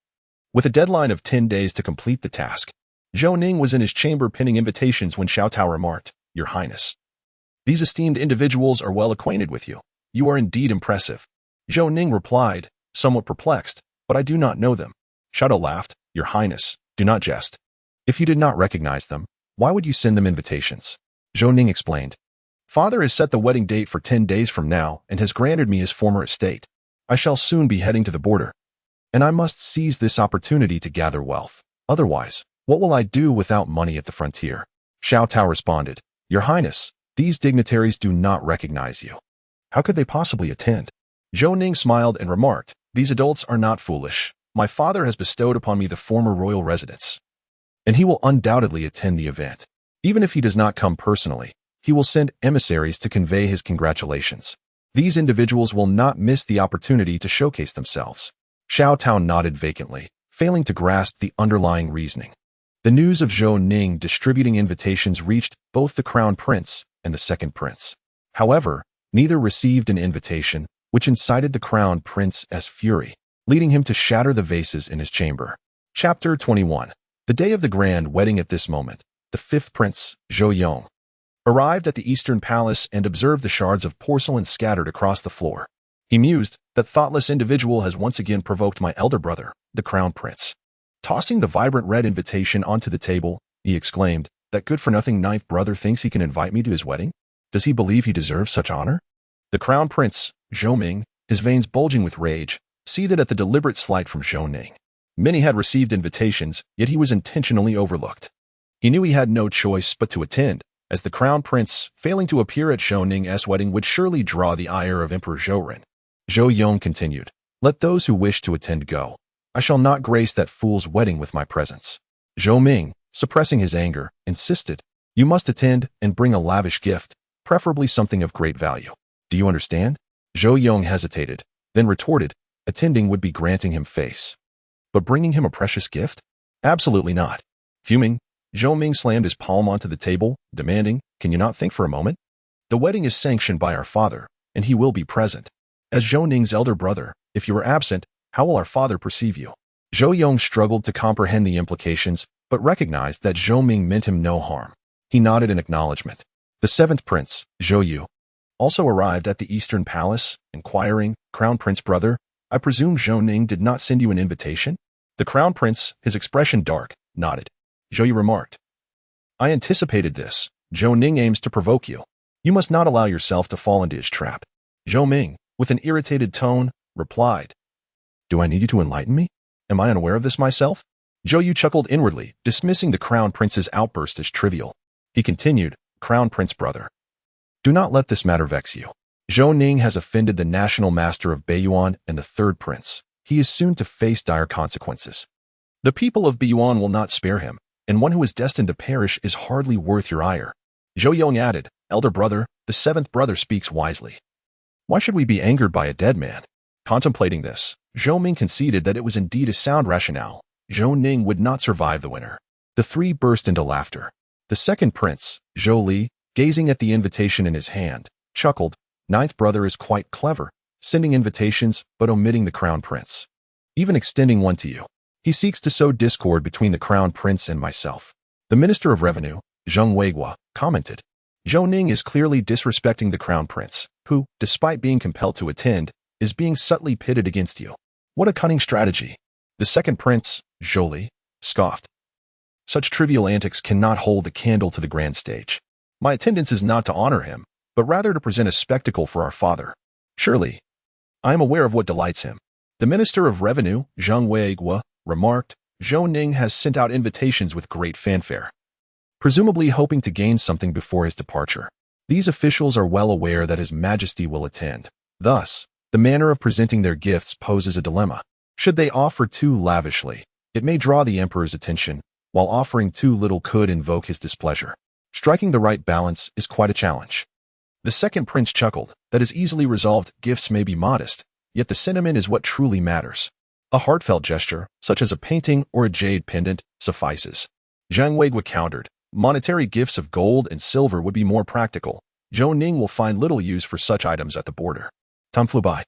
With a deadline of 10 days to complete the task, Zhou Ning was in his chamber pinning invitations when Xiao Tao remarked, "Your Highness, these esteemed individuals are well acquainted with you. You are indeed impressive." Zhou Ning replied, somewhat perplexed, "But I do not know them." Xiao Tao laughed, "Your Highness, do not jest. If you did not recognize them, why would you send them invitations?" Zhou Ning explained. Father has set the wedding date for 10 days from now and has granted me his former estate. I shall soon be heading to the border, and I must seize this opportunity to gather wealth. Otherwise, what will I do without money at the frontier? Xiao Tao responded, Your Highness, these dignitaries do not recognize you. How could they possibly attend? Zhou Ning smiled and remarked, These adults are not foolish. My father has bestowed upon me the former royal residence, and he will undoubtedly attend the event. Even if he does not come personally, he will send emissaries to convey his congratulations. These individuals will not miss the opportunity to showcase themselves. Xiao Tao nodded vacantly, failing to grasp the underlying reasoning. The news of Zhou Ning distributing invitations reached both the crown prince and the second prince. However, neither received an invitation, which incited the crown prince's fury, leading him to shatter the vases in his chamber. Chapter 21. The day of the grand wedding. At this moment, the fifth prince, Zhou Yong, arrived at the eastern palace and observed the shards of porcelain scattered across the floor. He mused, That thoughtless individual has once again provoked my elder brother, the crown prince. Tossing the vibrant red invitation onto the table, he exclaimed, That good-for-nothing ninth brother thinks he can invite me to his wedding? Does he believe he deserves such honor? The crown prince, Zhou Ming, his veins bulging with rage, seethed at the deliberate slight from Zhou Ning. Many had received invitations, yet he was intentionally overlooked. He knew he had no choice but to attend, as the crown prince, failing to appear at Zhou Ning's wedding, would surely draw the ire of Emperor Zhou. Zhou Yong continued, Let those who wish to attend go. I shall not grace that fool's wedding with my presence. Zhou Ming, suppressing his anger, insisted, You must attend and bring a lavish gift, preferably something of great value. Do you understand? Zhou Yong hesitated, then retorted, Attending would be granting him face. But bringing him a precious gift? Absolutely not. Fuming, Zhou Ming slammed his palm onto the table, demanding, Can you not think for a moment? The wedding is sanctioned by our father, and he will be present. As Zhou Ning's elder brother, if you are absent, how will our father perceive you? Zhou Yong struggled to comprehend the implications, but recognized that Zhou Ming meant him no harm. He nodded in acknowledgement. The seventh prince, Zhou Yu, also arrived at the eastern palace, inquiring, Crown Prince brother, I presume Zhou Ning did not send you an invitation? The crown prince, his expression dark, nodded. Zhou Yu remarked, I anticipated this. Zhou Ning aims to provoke you. You must not allow yourself to fall into his trap. Zhou Ming, with an irritated tone, replied, Do I need you to enlighten me? Am I unaware of this myself? Zhou Yu chuckled inwardly, dismissing the crown prince's outburst as trivial. He continued, Crown Prince brother, do not let this matter vex you. Zhou Ning has offended the national master of Beiyuan and the third prince. He is soon to face dire consequences. The people of Beiyuan will not spare him, and one who is destined to perish is hardly worth your ire. Zhou Yong added, Elder brother, the seventh brother speaks wisely. Why should we be angered by a dead man? Contemplating this, Zhou Ming conceded that it was indeed a sound rationale. Zhou Ning would not survive the winter. The three burst into laughter. The second prince, Zhou Li, gazing at the invitation in his hand, chuckled, Ninth brother is quite clever, sending invitations but omitting the crown prince. Even extending one to you. He seeks to sow discord between the crown prince and myself. The Minister of Revenue, Zheng Weiguo, commented, Zhou Ning is clearly disrespecting the crown prince, who, despite being compelled to attend, is being subtly pitted against you. What a cunning strategy. The second prince, Zhou Li, scoffed. Such trivial antics cannot hold a candle to the grand stage. My attendance is not to honor him, but rather to present a spectacle for our father. Surely, I am aware of what delights him. The Minister of Revenue, Zheng Weiguo, remarked, Zhou Ning has sent out invitations with great fanfare, presumably hoping to gain something before his departure. These officials are well aware that His Majesty will attend. Thus, the manner of presenting their gifts poses a dilemma. Should they offer too lavishly, it may draw the emperor's attention, while offering too little could invoke his displeasure. Striking the right balance is quite a challenge. The second prince chuckled, that is easily resolved. Gifts may be modest, yet the sentiment is what truly matters. A heartfelt gesture, such as a painting or a jade pendant, suffices. Zheng Weiguo countered, monetary gifts of gold and silver would be more practical. Zhou Ning will find little use for such items at the border. Time flew by.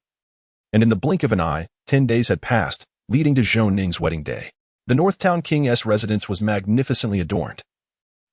And in the blink of an eye, 10 days had passed, leading to Zhou Ning's wedding day. The Northtown King's residence was magnificently adorned,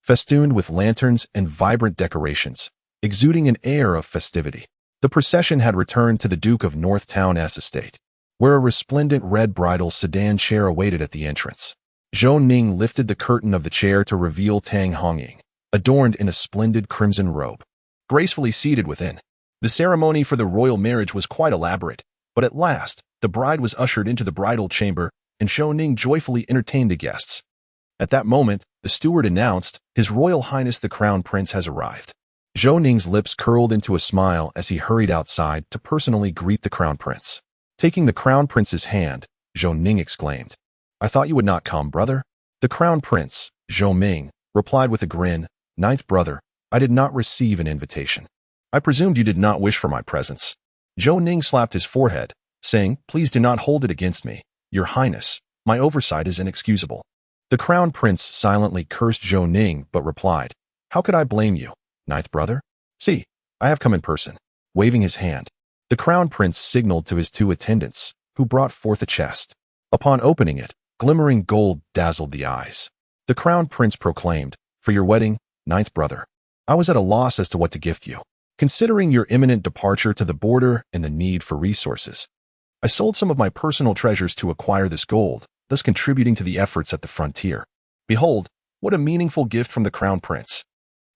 festooned with lanterns and vibrant decorations, exuding an air of festivity. The procession had returned to the Duke of Northtown's estate, where a resplendent red bridal sedan chair awaited at the entrance. Zhou Ning lifted the curtain of the chair to reveal Tang Hongying, a adorned in a splendid crimson robe, gracefully seated within. The ceremony for the royal marriage was quite elaborate, but at last, the bride was ushered into the bridal chamber, and Zhou Ning joyfully entertained the guests. At that moment, the steward announced, "His Royal Highness the Crown Prince has arrived." Zhou Ning's lips curled into a smile as he hurried outside to personally greet the Crown Prince. Taking the Crown Prince's hand, Zhou Ning exclaimed, "I thought you would not come, brother." The Crown Prince, Zhou Ning, replied with a grin, "Ninth brother, I did not receive an invitation. I presumed you did not wish for my presence." Zhou Ning slapped his forehead, saying, "Please do not hold it against me, Your Highness. My oversight is inexcusable." The Crown Prince silently cursed Zhou Ning but replied, "How could I blame you, ninth brother? See, I have come in person." Waving his hand, the Crown Prince signaled to his two attendants, who brought forth a chest. Upon opening it, glimmering gold dazzled the eyes. The Crown Prince proclaimed, "For your wedding, ninth brother, I was at a loss as to what to gift you. Considering your imminent departure to the border and the need for resources, I sold some of my personal treasures to acquire this gold, thus contributing to the efforts at the frontier. Behold, what a meaningful gift from the Crown Prince."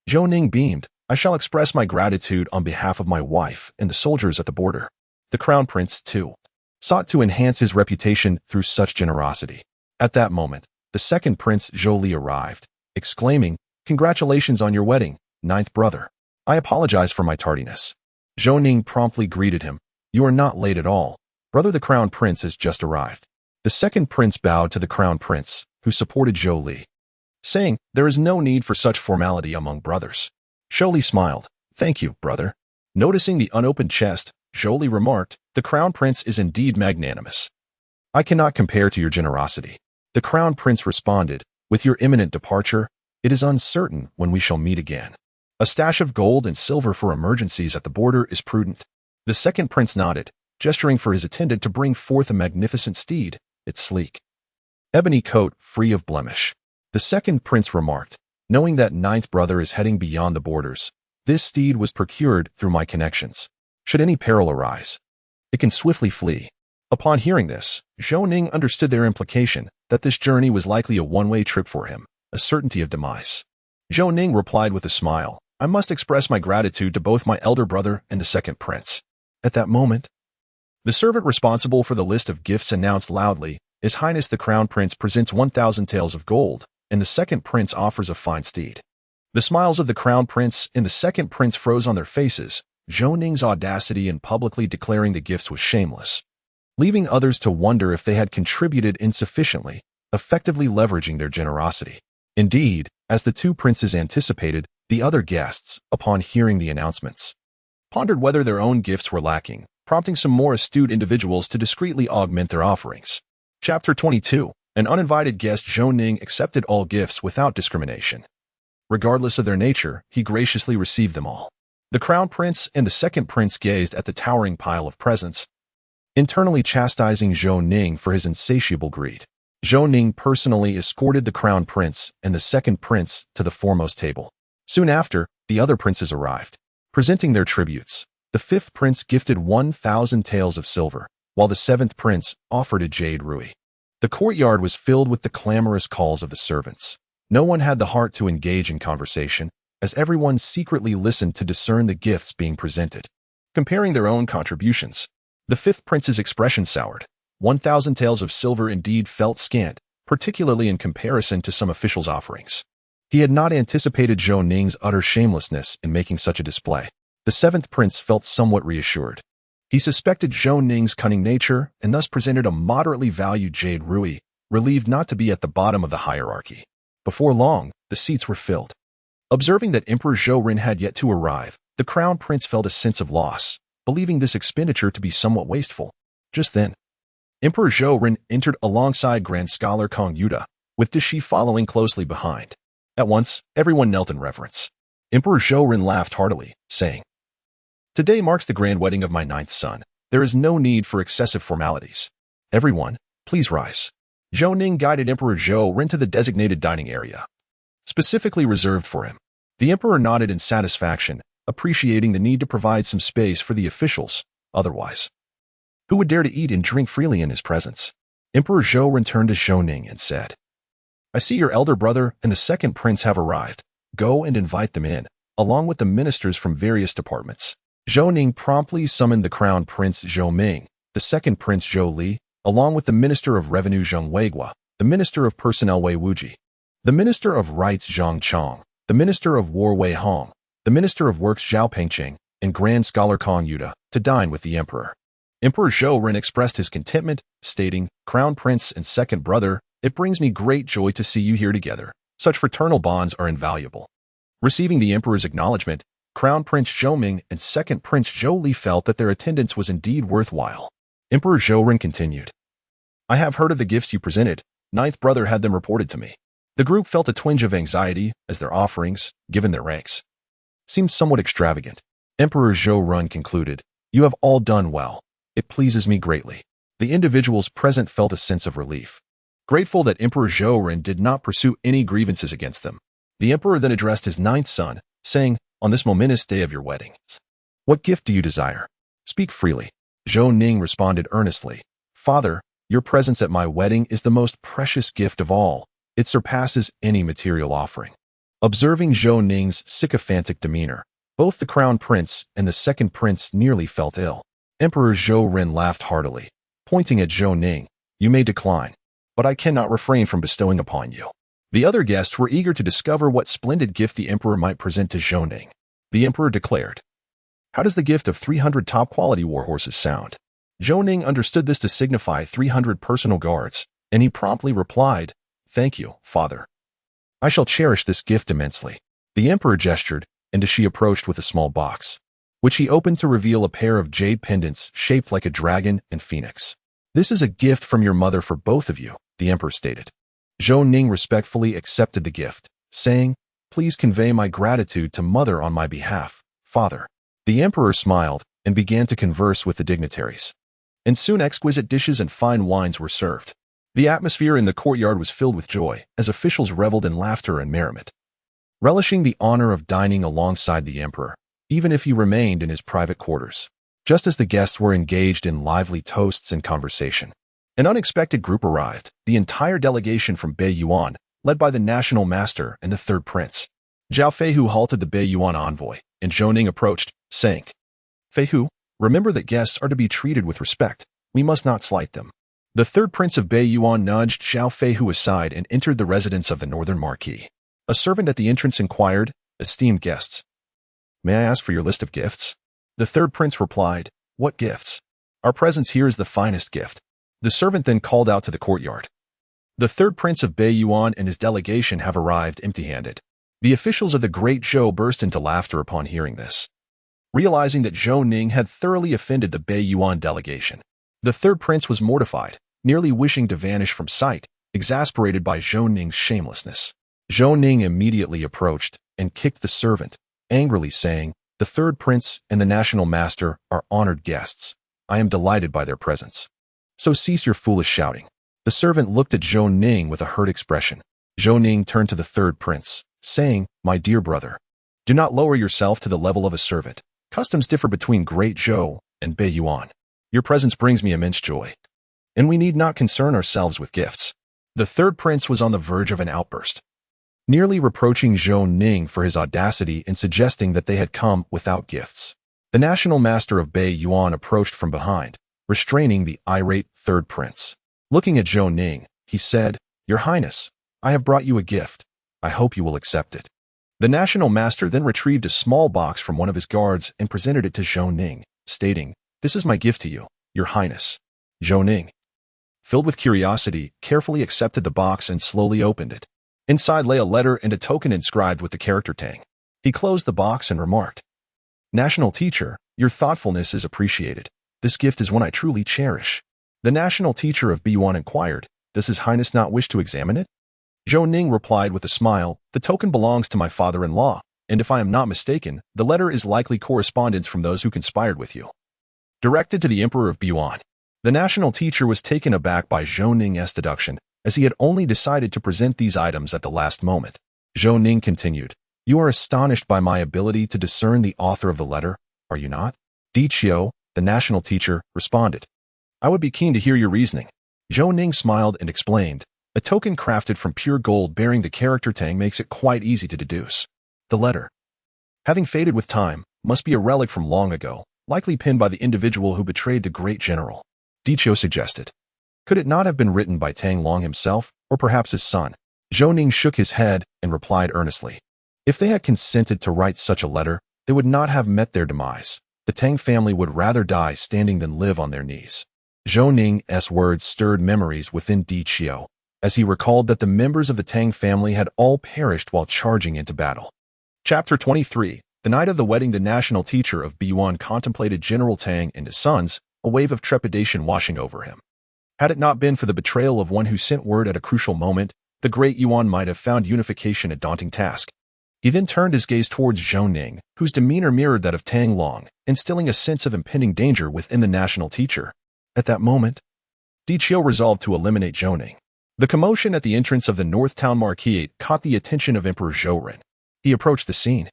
Zhou Ning beamed, "I shall express my gratitude on behalf of my wife and the soldiers at the border." The Crown Prince, too, sought to enhance his reputation through such generosity. At that moment, the second Prince Zhou Li arrived, exclaiming, "Congratulations on your wedding, ninth brother. I apologize for my tardiness." Zhou Ning promptly greeted him, "You are not late at all. Brother the Crown Prince has just arrived." The second prince bowed to the Crown Prince, who supported Zhou Li, saying, "There is no need for such formality among brothers." Zhou Li smiled, "Thank you, brother." Noticing the unopened chest, Zhou Li remarked, "The Crown Prince is indeed magnanimous. I cannot compare to your generosity." The Crown Prince responded, "With your imminent departure, it is uncertain when we shall meet again. A stash of gold and silver for emergencies at the border is prudent." The second prince nodded, gesturing for his attendant to bring forth a magnificent steed, its sleek ebony coat free of blemish. The second prince remarked, "Knowing that ninth brother is heading beyond the borders, this steed was procured through my connections. Should any peril arise, it can swiftly flee." Upon hearing this, Zhou Ning understood their implication that this journey was likely a one-way trip for him, a certainty of demise. Zhou Ning replied with a smile, "I must express my gratitude to both my elder brother and the second prince." At that moment, the servant responsible for the list of gifts announced loudly, "His Highness the Crown Prince presents 1,000 taels of gold, and the second prince offers a fine steed." The smiles of the Crown Prince and the second prince froze on their faces. Zhou Ning's audacity in publicly declaring the gifts was shameless, leaving others to wonder if they had contributed insufficiently, effectively leveraging their generosity. Indeed, as the two princes anticipated, the other guests, upon hearing the announcements, pondered whether their own gifts were lacking, prompting some more astute individuals to discreetly augment their offerings. Chapter 22. An uninvited guest. Zhou Ning accepted all gifts without discrimination. Regardless of their nature, he graciously received them all. The Crown Prince and the second prince gazed at the towering pile of presents, internally chastising Zhou Ning for his insatiable greed. Zhou Ning personally escorted the Crown Prince and the second prince to the foremost table. Soon after, the other princes arrived, presenting their tributes. The fifth prince gifted 1,000 taels of silver, while the seventh prince offered a jade ruby. The courtyard was filled with the clamorous calls of the servants. No one had the heart to engage in conversation, as everyone secretly listened to discern the gifts being presented. Comparing their own contributions, the fifth prince's expression soured. 1,000 taels of silver indeed felt scant, particularly in comparison to some officials' offerings. He had not anticipated Zhou Ning's utter shamelessness in making such a display. The seventh prince felt somewhat reassured. He suspected Zhou Ning's cunning nature and thus presented a moderately valued jade ruby, relieved not to be at the bottom of the hierarchy. Before long, the seats were filled. Observing that Emperor Zhou Ren had yet to arrive, the Crown Prince felt a sense of loss, believing this expenditure to be somewhat wasteful. Just then, Emperor Zhou Ren entered alongside Grand Scholar Kong Yuda, with Dishi following closely behind. At once, everyone knelt in reverence. Emperor Zhou Ren laughed heartily, saying, "Today marks the grand wedding of my ninth son. There is no need for excessive formalities. Everyone, please rise." Zhou Ning guided Emperor Zhou Ren to the designated dining area, specifically reserved for him. The emperor nodded in satisfaction, appreciating the need to provide some space for the officials. Otherwise, who would dare to eat and drink freely in his presence? Emperor Zhou Ren turned to Zhou Ning and said, "I see your elder brother and the second prince have arrived. Go and invite them in, along with the ministers from various departments. Zhou Ning promptly summoned the crown prince Zhou Ming, the second prince Zhou Li, along with the minister of revenue Zheng Weiguo, the minister of personnel Wei Wuji, the minister of rights Zhang Chong, the minister of war Wei Hong, the minister of works Zhao Pengqing, and grand scholar Kong Yuda, to dine with the emperor. Emperor Zhou Ren expressed his contentment, stating, "Crown prince and second brother, it brings me great joy to see you here together. Such fraternal bonds are invaluable." Receiving the emperor's acknowledgement, Crown Prince Zhou Ming and second Prince Zhou Li felt that their attendance was indeed worthwhile. Emperor Zhou Ren continued, "I have heard of the gifts you presented. Ninth brother had them reported to me." The group felt a twinge of anxiety as their offerings, given their ranks, seemed somewhat extravagant. Emperor Zhou Ren concluded, "You have all done well. It pleases me greatly." The individuals present felt a sense of relief, grateful that Emperor Zhou Ren did not pursue any grievances against them. The emperor then addressed his ninth son, saying, "On this momentous day of your wedding, what gift do you desire? Speak freely." Zhou Ning responded earnestly, "Father, your presence at my wedding is the most precious gift of all. It surpasses any material offering." Observing Zhou Ning's sycophantic demeanor, both the crown prince and the second prince nearly felt ill. Emperor Zhou Ren laughed heartily, pointing at Zhou Ning, "You may decline, but I cannot refrain from bestowing upon you." The other guests were eager to discover what splendid gift the emperor might present to Zhou Ning. The emperor declared, "How does the gift of 300 top-quality war horses sound?" Zhou Ning understood this to signify 300 personal guards, and he promptly replied, "Thank you, father. I shall cherish this gift immensely." The emperor gestured, and she approached with a small box, which he opened to reveal a pair of jade pendants shaped like a dragon and phoenix. "This is a gift from your mother for both of you," the emperor stated. Zhou Ning respectfully accepted the gift, saying, "Please convey my gratitude to mother on my behalf, father." The emperor smiled and began to converse with the dignitaries. And soon exquisite dishes and fine wines were served. The atmosphere in the courtyard was filled with joy as officials reveled in laughter and merriment, relishing the honor of dining alongside the emperor, even if he remained in his private quarters. Just as the guests were engaged in lively toasts and conversation, an unexpected group arrived, the entire delegation from Beiyuan, led by the national master and the third prince. Zhao Feihu halted the Beiyuan envoy, and Zhou Ning approached, saying, "Feihu, remember that guests are to be treated with respect. We must not slight them." The third prince of Beiyuan nudged Zhao Feihu aside and entered the residence of the northern marquis. A servant at the entrance inquired, "Esteemed guests, may I ask for your list of gifts?" The third prince replied, "What gifts? Our presence here is the finest gift." The servant then called out to the courtyard, "The third prince of Beiyuan and his delegation have arrived empty-handed." The officials of the Great Zhou burst into laughter upon hearing this, realizing that Zhou Ning had thoroughly offended the Beiyuan delegation. The third prince was mortified, nearly wishing to vanish from sight, exasperated by Zhou Ning's shamelessness. Zhou Ning immediately approached and kicked the servant, angrily saying, "The third prince and the national master are honored guests. I am delighted by their presence. So cease your foolish shouting." The servant looked at Zhou Ning with a hurt expression. Zhou Ning turned to the third prince, saying, "My dear brother, do not lower yourself to the level of a servant. Customs differ between Great Zhou and Beiyuan. Your presence brings me immense joy, and we need not concern ourselves with gifts." The third prince was on the verge of an outburst, nearly reproaching Zhou Ning for his audacity in suggesting that they had come without gifts. The national master of Beiyuan approached from behind, restraining the irate third prince. Looking at Zhou Ning, he said, "Your Highness, I have brought you a gift. I hope you will accept it." The national master then retrieved a small box from one of his guards and presented it to Zhou Ning, stating, "This is my gift to you, Your Highness." Zhou Ning, filled with curiosity, carefully accepted the box and slowly opened it. Inside lay a letter and a token inscribed with the character Tang. He closed the box and remarked, "National teacher, your thoughtfulness is appreciated. This gift is one I truly cherish." The national teacher of B1 inquired, "Does His Highness not wish to examine it?" Zhou Ning replied with a smile, "The token belongs to my father-in-law, and if I am not mistaken, the letter is likely correspondence from those who conspired with you." Directed to the Emperor of B1. The national teacher was taken aback by Zhou Ning's deduction, as he had only decided to present these items at the last moment. Zhou Ning continued, "You are astonished by my ability to discern the author of the letter, are you not?" Di Qiu, the national teacher, responded, "I would be keen to hear your reasoning." Zhou Ning smiled and explained, "A token crafted from pure gold bearing the character Tang makes it quite easy to deduce. The letter, having faded with time, must be a relic from long ago, likely penned by the individual who betrayed the great general, Dichio suggested. Could it not have been written by Tang Long himself, or perhaps his son? Zhou Ning shook his head and replied earnestly. If they had consented to write such a letter, they would not have met their demise. The Tang family would rather die standing than live on their knees. Zhou Ning's words stirred memories within Dichio, as he recalled that the members of the Tang family had all perished while charging into battle. Chapter 23. The night of the wedding, the national teacher of B1 contemplated General Tang and his sons, a wave of trepidation washing over him. Had it not been for the betrayal of one who sent word at a crucial moment, the great Yuan might have found unification a daunting task. He then turned his gaze towards Zhou Ning, whose demeanor mirrored that of Tang Long, instilling a sense of impending danger within the national teacher. At that moment, Dichio resolved to eliminate Zhou Ning. The commotion at the entrance of the North Town Marquee caught the attention of Emperor Zhou Ren. He approached the scene,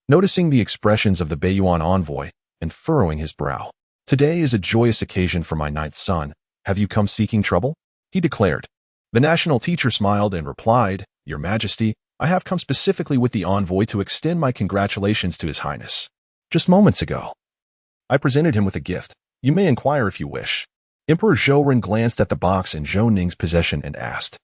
noticing the expressions of the Beiyuan envoy and furrowing his brow. Today is a joyous occasion for my ninth son. Have you come seeking trouble? He declared. The national teacher smiled and replied, Your Majesty, I have come specifically with the envoy to extend my congratulations to His Highness. Just moments ago, I presented him with a gift. You may inquire if you wish. Emperor Zhou Ren glanced at the box in Zhou Ning's possession and asked,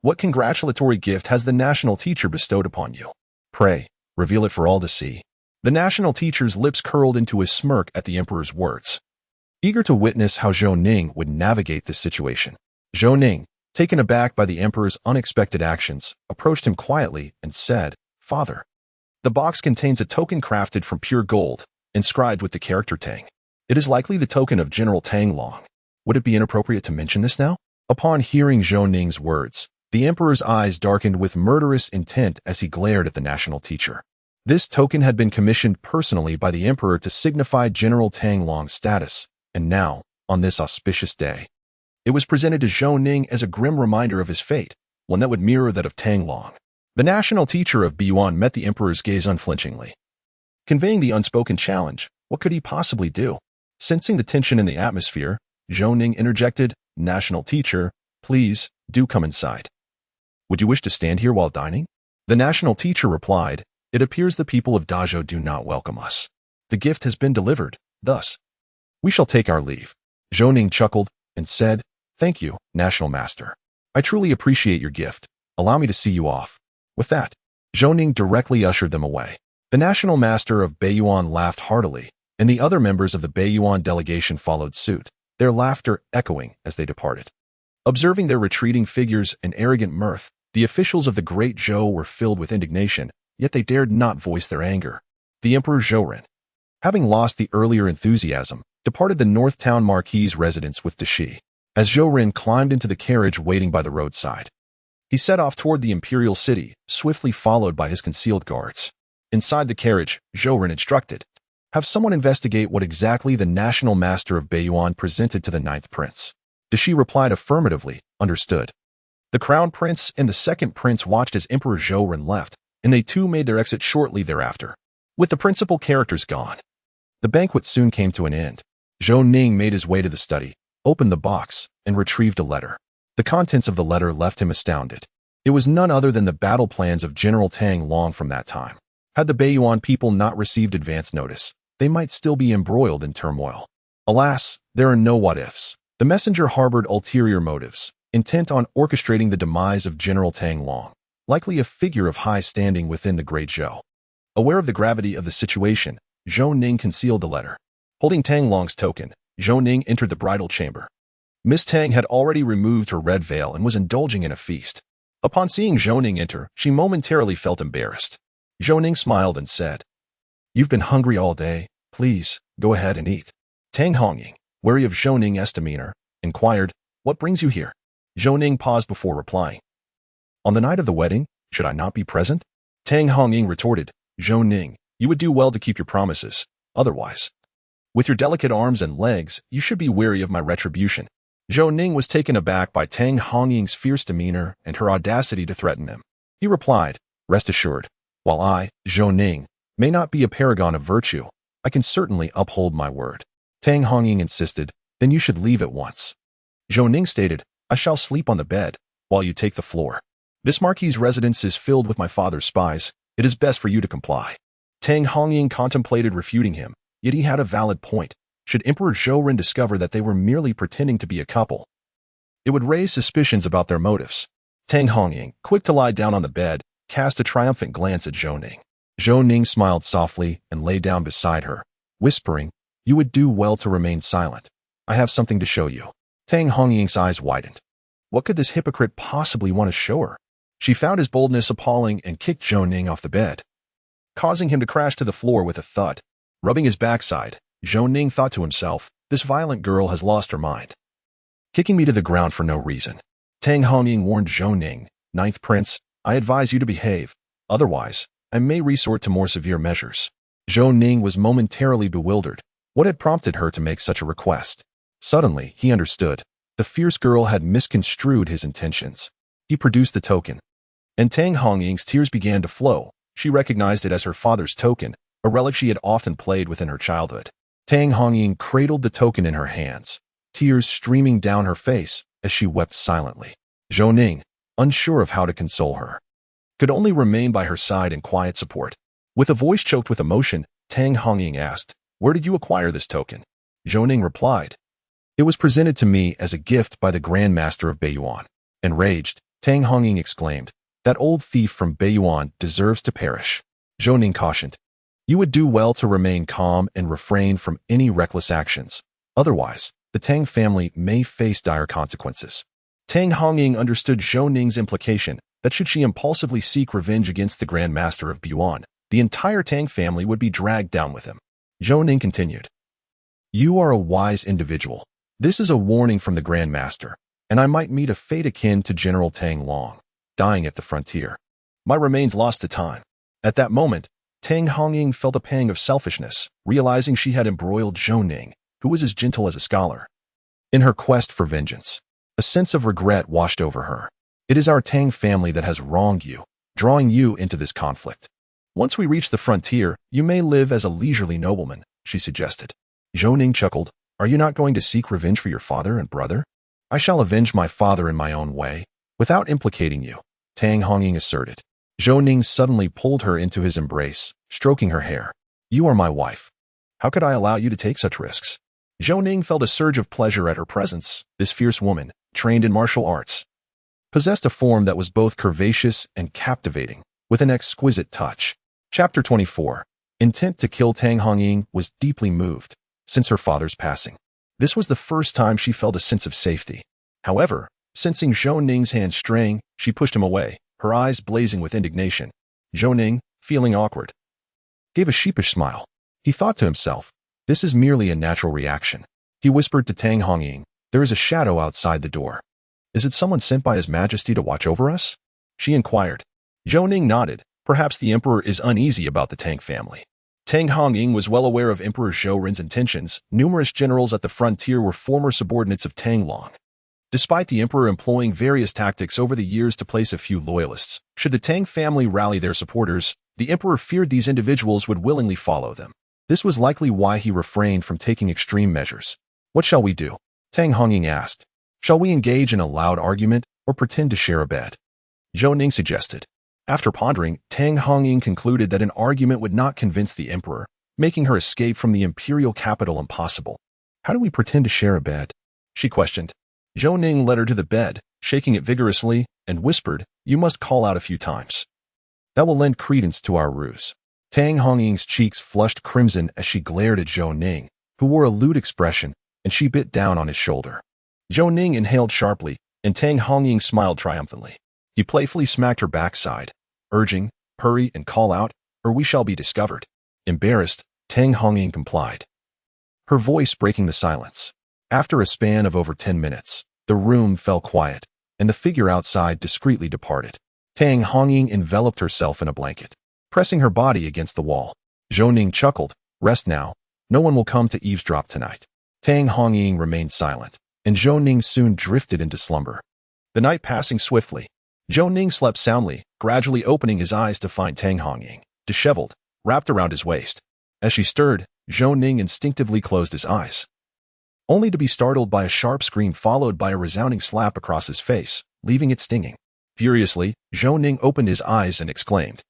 What congratulatory gift has the national teacher bestowed upon you? Pray, reveal it for all to see. The national teacher's lips curled into a smirk at the emperor's words. Eager to witness how Zhou Ning would navigate this situation, Zhou Ning, taken aback by the emperor's unexpected actions, approached him quietly and said, Father, the box contains a token crafted from pure gold, inscribed with the character Tang. It is likely the token of General Tang Long. Would it be inappropriate to mention this now? Upon hearing Zhou Ning's words, the emperor's eyes darkened with murderous intent as he glared at the national teacher. This token had been commissioned personally by the emperor to signify General Tang Long's status, and now, on this auspicious day, it was presented to Zhou Ning as a grim reminder of his fate, one that would mirror that of Tang Long. The national teacher of B1 met the emperor's gaze unflinchingly. Conveying the unspoken challenge, what could he possibly do? Sensing the tension in the atmosphere, Zhou Ning interjected, National teacher, please, do come inside. Would you wish to stand here while dining? The national teacher replied, It appears the people of Dazhou do not welcome us. The gift has been delivered, thus, we shall take our leave. Zhou Ning chuckled and said, Thank you, National Master. I truly appreciate your gift. Allow me to see you off. With that, Zhou Ning directly ushered them away. The National Master of Beiyuan laughed heartily, and the other members of the Beiyuan delegation followed suit, their laughter echoing as they departed. Observing their retreating figures and arrogant mirth, the officials of the Great Zhou were filled with indignation, yet they dared not voice their anger. The Emperor Zhou Ren, having lost the earlier enthusiasm, departed the North Town Marquis's residence with Dashi. As Zhou Ren climbed into the carriage waiting by the roadside, he set off toward the imperial city, swiftly followed by his concealed guards. Inside the carriage, Zhou Ren instructed, Have someone investigate what exactly the National Master of Beiyuan presented to the Ninth Prince. Dashi replied affirmatively, understood. The Crown Prince and the Second Prince watched as Emperor Zhou Ren left, and they too made their exit shortly thereafter. With the principal characters gone, the banquet soon came to an end. Zhou Ning made his way to the study, opened the box, and retrieved a letter. The contents of the letter left him astounded. It was none other than the battle plans of General Tang Long from that time. Had the Beiyuan people not received advance notice, they might still be embroiled in turmoil. Alas, there are no what-ifs. The messenger harbored ulterior motives, intent on orchestrating the demise of General Tang Long, likely a figure of high standing within the Great Zhou. Aware of the gravity of the situation, Zhou Ning concealed the letter. Holding Tang Long's token, Zhou Ning entered the bridal chamber. Miss Tang had already removed her red veil and was indulging in a feast. Upon seeing Zhou Ning enter, she momentarily felt embarrassed. Zhou Ning smiled and said, You've been hungry all day. Please, go ahead and eat. Tang Hongying, wary of Zhou Ning's demeanor, inquired, What brings you here? Zhou Ning paused before replying. On the night of the wedding, should I not be present? Tang Hongying retorted, Zhou Ning, you would do well to keep your promises. Otherwise, with your delicate arms and legs, you should be wary of my retribution. Zhou Ning was taken aback by Tang Hongying's fierce demeanor and her audacity to threaten him. He replied, Rest assured, while I, Zhou Ning, may not be a paragon of virtue, I can certainly uphold my word. Tang Hongying insisted, Then you should leave at once. Zhou Ning stated, I shall sleep on the bed, while you take the floor. This marquis's residence is filled with my father's spies. It is best for you to comply. Tang Hongying contemplated refuting him, yet he had a valid point. Should Emperor Zhou Ning discover that they were merely pretending to be a couple, it would raise suspicions about their motives. Tang Hongying, quick to lie down on the bed, cast a triumphant glance at Zhou Ning. Zhou Ning smiled softly and lay down beside her, whispering, "You would do well to remain silent. I have something to show you." Tang Hongying's eyes widened. What could this hypocrite possibly want to show her? She found his boldness appalling and kicked Zhou Ning off the bed, causing him to crash to the floor with a thud. Rubbing his backside, Zhou Ning thought to himself, "This violent girl has lost her mind, kicking me to the ground for no reason." Tang Hongying warned Zhou Ning, "Ninth Prince, I advise you to behave. Otherwise, I may resort to more severe measures." Zhou Ning was momentarily bewildered. What had prompted her to make such a request? Suddenly, he understood. The fierce girl had misconstrued his intentions. He produced the token, and Tang Hongying's tears began to flow. She recognized it as her father's token, a relic she had often played with in her childhood. Tang Hongying cradled the token in her hands, tears streaming down her face as she wept silently. Zhou Ning, unsure of how to console her, could only remain by her side in quiet support. With a voice choked with emotion, Tang Hongying asked, "Where did you acquire this token?" Zhou Ning replied, "It was presented to me as a gift by the Grand Master of Beiyuan." Enraged, Tang Hongying exclaimed, "That old thief from Beiyuan deserves to perish." Zhou Ning cautioned, "You would do well to remain calm and refrain from any reckless actions. Otherwise, the Tang family may face dire consequences." Tang Hongying understood Zhou Ning's implication that should she impulsively seek revenge against the Grand Master of Beiyuan, the entire Tang family would be dragged down with him. Zhou Ning continued, "You are a wise individual. This is a warning from the Grand Master, and I might meet a fate akin to General Tang Long, dying at the frontier. My remains lost to time." At that moment, Tang Hongying felt a pang of selfishness, realizing she had embroiled Zhou Ning, who was as gentle as a scholar. In her quest for vengeance, a sense of regret washed over her. "It is our Tang family that has wronged you, drawing you into this conflict. Once we reach the frontier, you may live as a leisurely nobleman," she suggested. Zhou Ning chuckled, "Are you not going to seek revenge for your father and brother?" "I shall avenge my father in my own way, without implicating you," Tang Hongying asserted. Zhou Ning suddenly pulled her into his embrace, stroking her hair. "You are my wife. How could I allow you to take such risks?" Zhou Ning felt a surge of pleasure at her presence. This fierce woman, trained in martial arts, possessed a form that was both curvaceous and captivating, with an exquisite touch. Chapter 24. Intent to kill. Tang Hongying was deeply moved since her father's passing. This was the first time she felt a sense of safety. However, sensing Zhou Ning's hand straying, she pushed him away, her eyes blazing with indignation. Zhou Ning, feeling awkward, gave a sheepish smile. He thought to himself, "This is merely a natural reaction." He whispered to Tang Hongying, "There is a shadow outside the door. Is it someone sent by His Majesty to watch over us?" she inquired. Zhou Ning nodded. Perhaps the emperor is uneasy about the Tang family. Tang Hongying was well aware of Emperor Zhou Rin's intentions. Numerous generals at the frontier were former subordinates of Tang Long. Despite the emperor employing various tactics over the years to place a few loyalists, should the Tang family rally their supporters, the emperor feared these individuals would willingly follow them. This was likely why he refrained from taking extreme measures. "What shall we do?" Tang Hongying asked. "Shall we engage in a loud argument or pretend to share a bed?" Zhou Ning suggested. After pondering, Tang Hongying concluded that an argument would not convince the emperor, making her escape from the imperial capital impossible. "How do we pretend to share a bed?" she questioned. Zhou Ning led her to the bed, shaking it vigorously, and whispered, "You must call out a few times. That will lend credence to our ruse." Tang Hongying's cheeks flushed crimson as she glared at Zhou Ning, who wore a lewd expression, and she bit down on his shoulder. Zhou Ning inhaled sharply, and Tang Hongying smiled triumphantly. He playfully smacked her backside, urging, "Hurry and call out, or we shall be discovered." Embarrassed, Tang Hongying complied, her voice breaking the silence. After a span of over 10 minutes, the room fell quiet, and the figure outside discreetly departed. Tang Hongying enveloped herself in a blanket, pressing her body against the wall. Zhou Ning chuckled, "Rest now. No one will come to eavesdrop tonight." Tang Hongying remained silent, and Zhou Ning soon drifted into slumber. The night passing swiftly, Zhou Ning slept soundly, gradually opening his eyes to find Tang Hongying, disheveled, wrapped around his waist. As she stirred, Zhou Ning instinctively closed his eyes, only to be startled by a sharp scream followed by a resounding slap across his face, leaving it stinging. Furiously, Zhou Ning opened his eyes and exclaimed,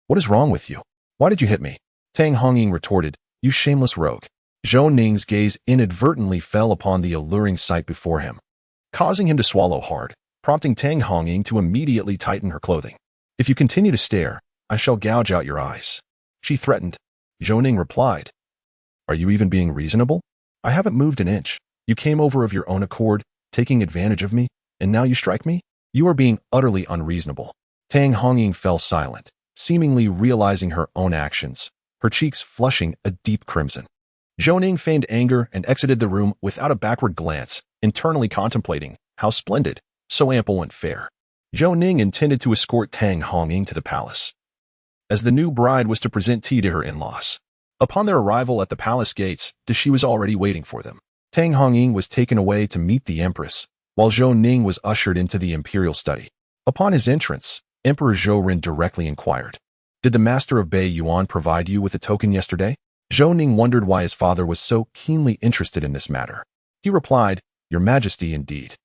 What is wrong with you? Why did you hit me? Tang Hongying retorted, you shameless rogue. Zhou Ning's gaze inadvertently fell upon the alluring sight before him, causing him to swallow hard, prompting Tang Hongying to immediately tighten her clothing. If you continue to stare, I shall gouge out your eyes, she threatened. Zhou Ning replied, are you even being reasonable? I haven't moved an inch. You came over of your own accord, taking advantage of me, and now you strike me? You are being utterly unreasonable. Tang Hongying fell silent, seemingly realizing her own actions, her cheeks flushing a deep crimson. Zhou Ning feigned anger and exited the room without a backward glance, internally contemplating how splendid, so ample and fair. Zhou Ning intended to escort Tang Hongying to the palace, as the new bride was to present tea to her in-laws. Upon their arrival at the palace gates, she was already waiting for them. Tang Hongying was taken away to meet the empress, while Zhou Ning was ushered into the imperial study. Upon his entrance, Emperor Zhou Ren directly inquired, did the master of Bei Yuan provide you with a token yesterday? Zhou Ning wondered why his father was so keenly interested in this matter. He replied, Your Majesty, indeed.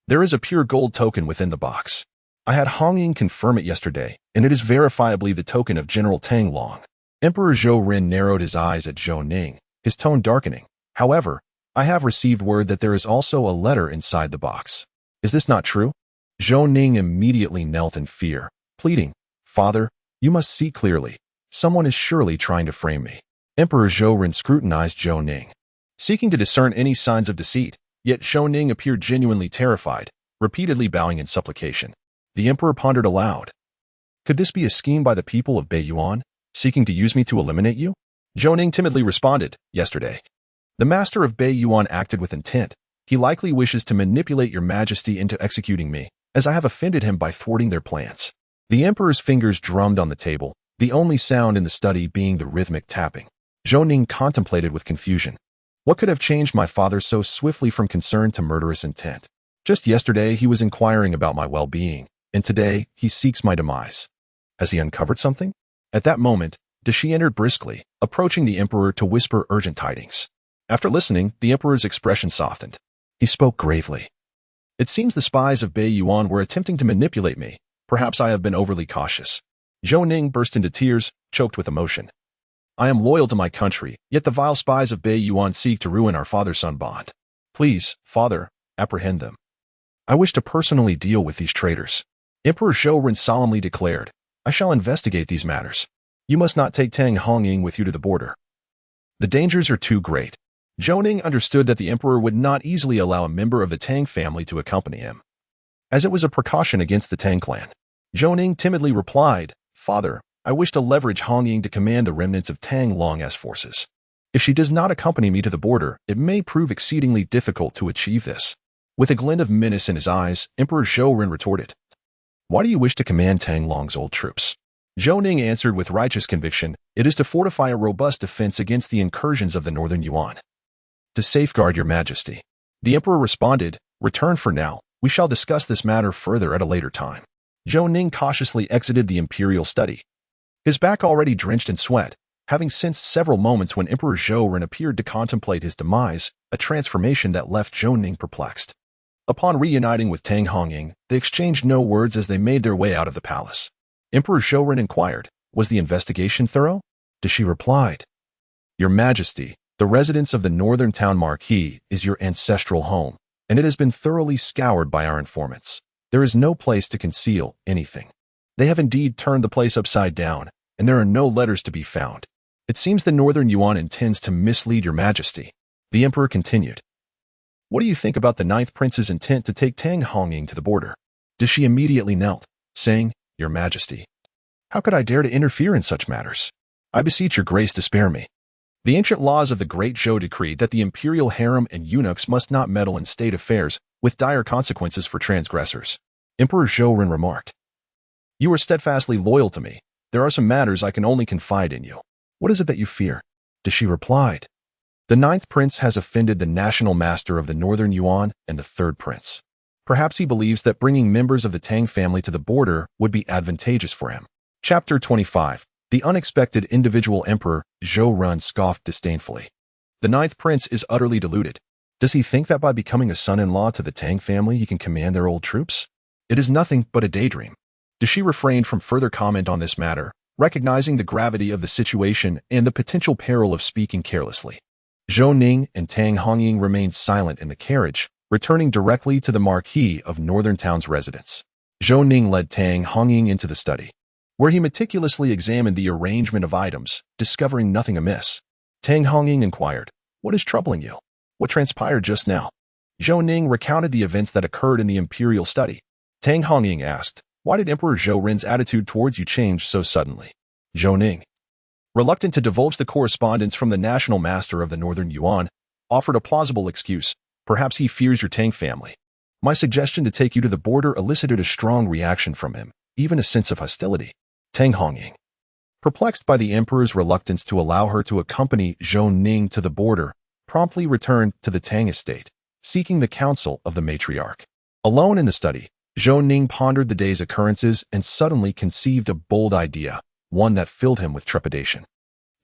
There is a pure gold token within the box. I had Hongying confirm it yesterday, and it is verifiably the token of General Tang Long. Emperor Zhou Ren narrowed his eyes at Zhou Ning, his tone darkening. However, I have received word that there is also a letter inside the box. Is this not true? Zhou Ning immediately knelt in fear, pleading, Father, you must see clearly. Someone is surely trying to frame me. Emperor Zhou Ren scrutinized Zhou Ning, seeking to discern any signs of deceit, yet Zhou Ning appeared genuinely terrified, repeatedly bowing in supplication. The emperor pondered aloud. Could this be a scheme by the people of Bei Yuan, seeking to use me to eliminate you? Zhou Ning timidly responded, Yesterday. The master of Bei Yuan acted with intent. He likely wishes to manipulate your majesty into executing me, as I have offended him by thwarting their plans. The emperor's fingers drummed on the table, the only sound in the study being the rhythmic tapping. Zhou Ning contemplated with confusion. What could have changed my father so swiftly from concern to murderous intent? Just yesterday he was inquiring about my well-being, and today he seeks my demise. Has he uncovered something? At that moment, Dashi entered briskly, approaching the emperor to whisper urgent tidings. After listening, the emperor's expression softened. He spoke gravely. It seems the spies of Bei Yuan were attempting to manipulate me. Perhaps I have been overly cautious. Zhou Ning burst into tears, choked with emotion. I am loyal to my country, yet the vile spies of Bei Yuan seek to ruin our father-son bond. Please, father, apprehend them. I wish to personally deal with these traitors. Emperor Zhou Ren solemnly declared, I shall investigate these matters. You must not take Tang Hongying with you to the border. The dangers are too great. Zhou Ning understood that the emperor would not easily allow a member of the Tang family to accompany him, as it was a precaution against the Tang clan. Zhou Ning timidly replied, Father, I wish to leverage Hongying to command the remnants of Tang Long's forces. If she does not accompany me to the border, it may prove exceedingly difficult to achieve this. With a glint of menace in his eyes, Emperor Zhou Ren retorted, Why do you wish to command Tang Long's old troops? Zhou Ning answered with righteous conviction, It is to fortify a robust defense against the incursions of the northern Yuan. To safeguard your majesty. The emperor responded, Return for now. We shall discuss this matter further at a later time. Zhou Ning cautiously exited the imperial study, his back already drenched in sweat, having sensed several moments when Emperor Zhou Ren appeared to contemplate his demise, a transformation that left Zhou Ning perplexed. Upon reuniting with Tang Hongying, they exchanged no words as they made their way out of the palace. Emperor Zhou Ren inquired, Was the investigation thorough? Dashi replied, Your Majesty, the residence of the northern town marquis is your ancestral home, and it has been thoroughly scoured by our informants. There is no place to conceal anything. They have indeed turned the place upside down, and there are no letters to be found. It seems the northern Yuan intends to mislead your majesty. The emperor continued. What do you think about the ninth prince's intent to take Tang Hongying to the border? Dashi immediately knelt, saying, Your majesty, how could I dare to interfere in such matters? I beseech your grace to spare me. The ancient laws of the Great Zhou decreed that the imperial harem and eunuchs must not meddle in state affairs, with dire consequences for transgressors. Emperor Zhou Ren remarked, You are steadfastly loyal to me. There are some matters I can only confide in you. What is it that you fear? Dashi replied, The ninth prince has offended the national master of the northern Yuan and the third prince. Perhaps he believes that bringing members of the Tang family to the border would be advantageous for him. Chapter 25. The unexpected individual emperor, Zhou Ren scoffed disdainfully. The ninth prince is utterly deluded. Does he think that by becoming a son-in-law to the Tang family he can command their old troops? It is nothing but a daydream. Dashi refrained from further comment on this matter, recognizing the gravity of the situation and the potential peril of speaking carelessly. Zhou Ning and Tang Hongying remained silent in the carriage, returning directly to the Marquis of Northern Town's residence. Zhou Ning led Tang Hongying into the study, where he meticulously examined the arrangement of items, discovering nothing amiss. Tang Hongying inquired, "What is troubling you? What transpired just now?" Zhou Ning recounted the events that occurred in the imperial study. Tang Hongying asked, "Why did Emperor Zhou Ren's attitude towards you change so suddenly?" Zhou Ning, reluctant to divulge the correspondence from the national master of the Northern Yuan, offered a plausible excuse. "Perhaps he fears your Tang family. My suggestion to take you to the border elicited a strong reaction from him, even a sense of hostility." Tang Hongying, perplexed by the emperor's reluctance to allow her to accompany Zhou Ning to the border, promptly returned to the Tang estate, seeking the counsel of the matriarch. Alone in the study, Zhou Ning pondered the day's occurrences and suddenly conceived a bold idea, one that filled him with trepidation.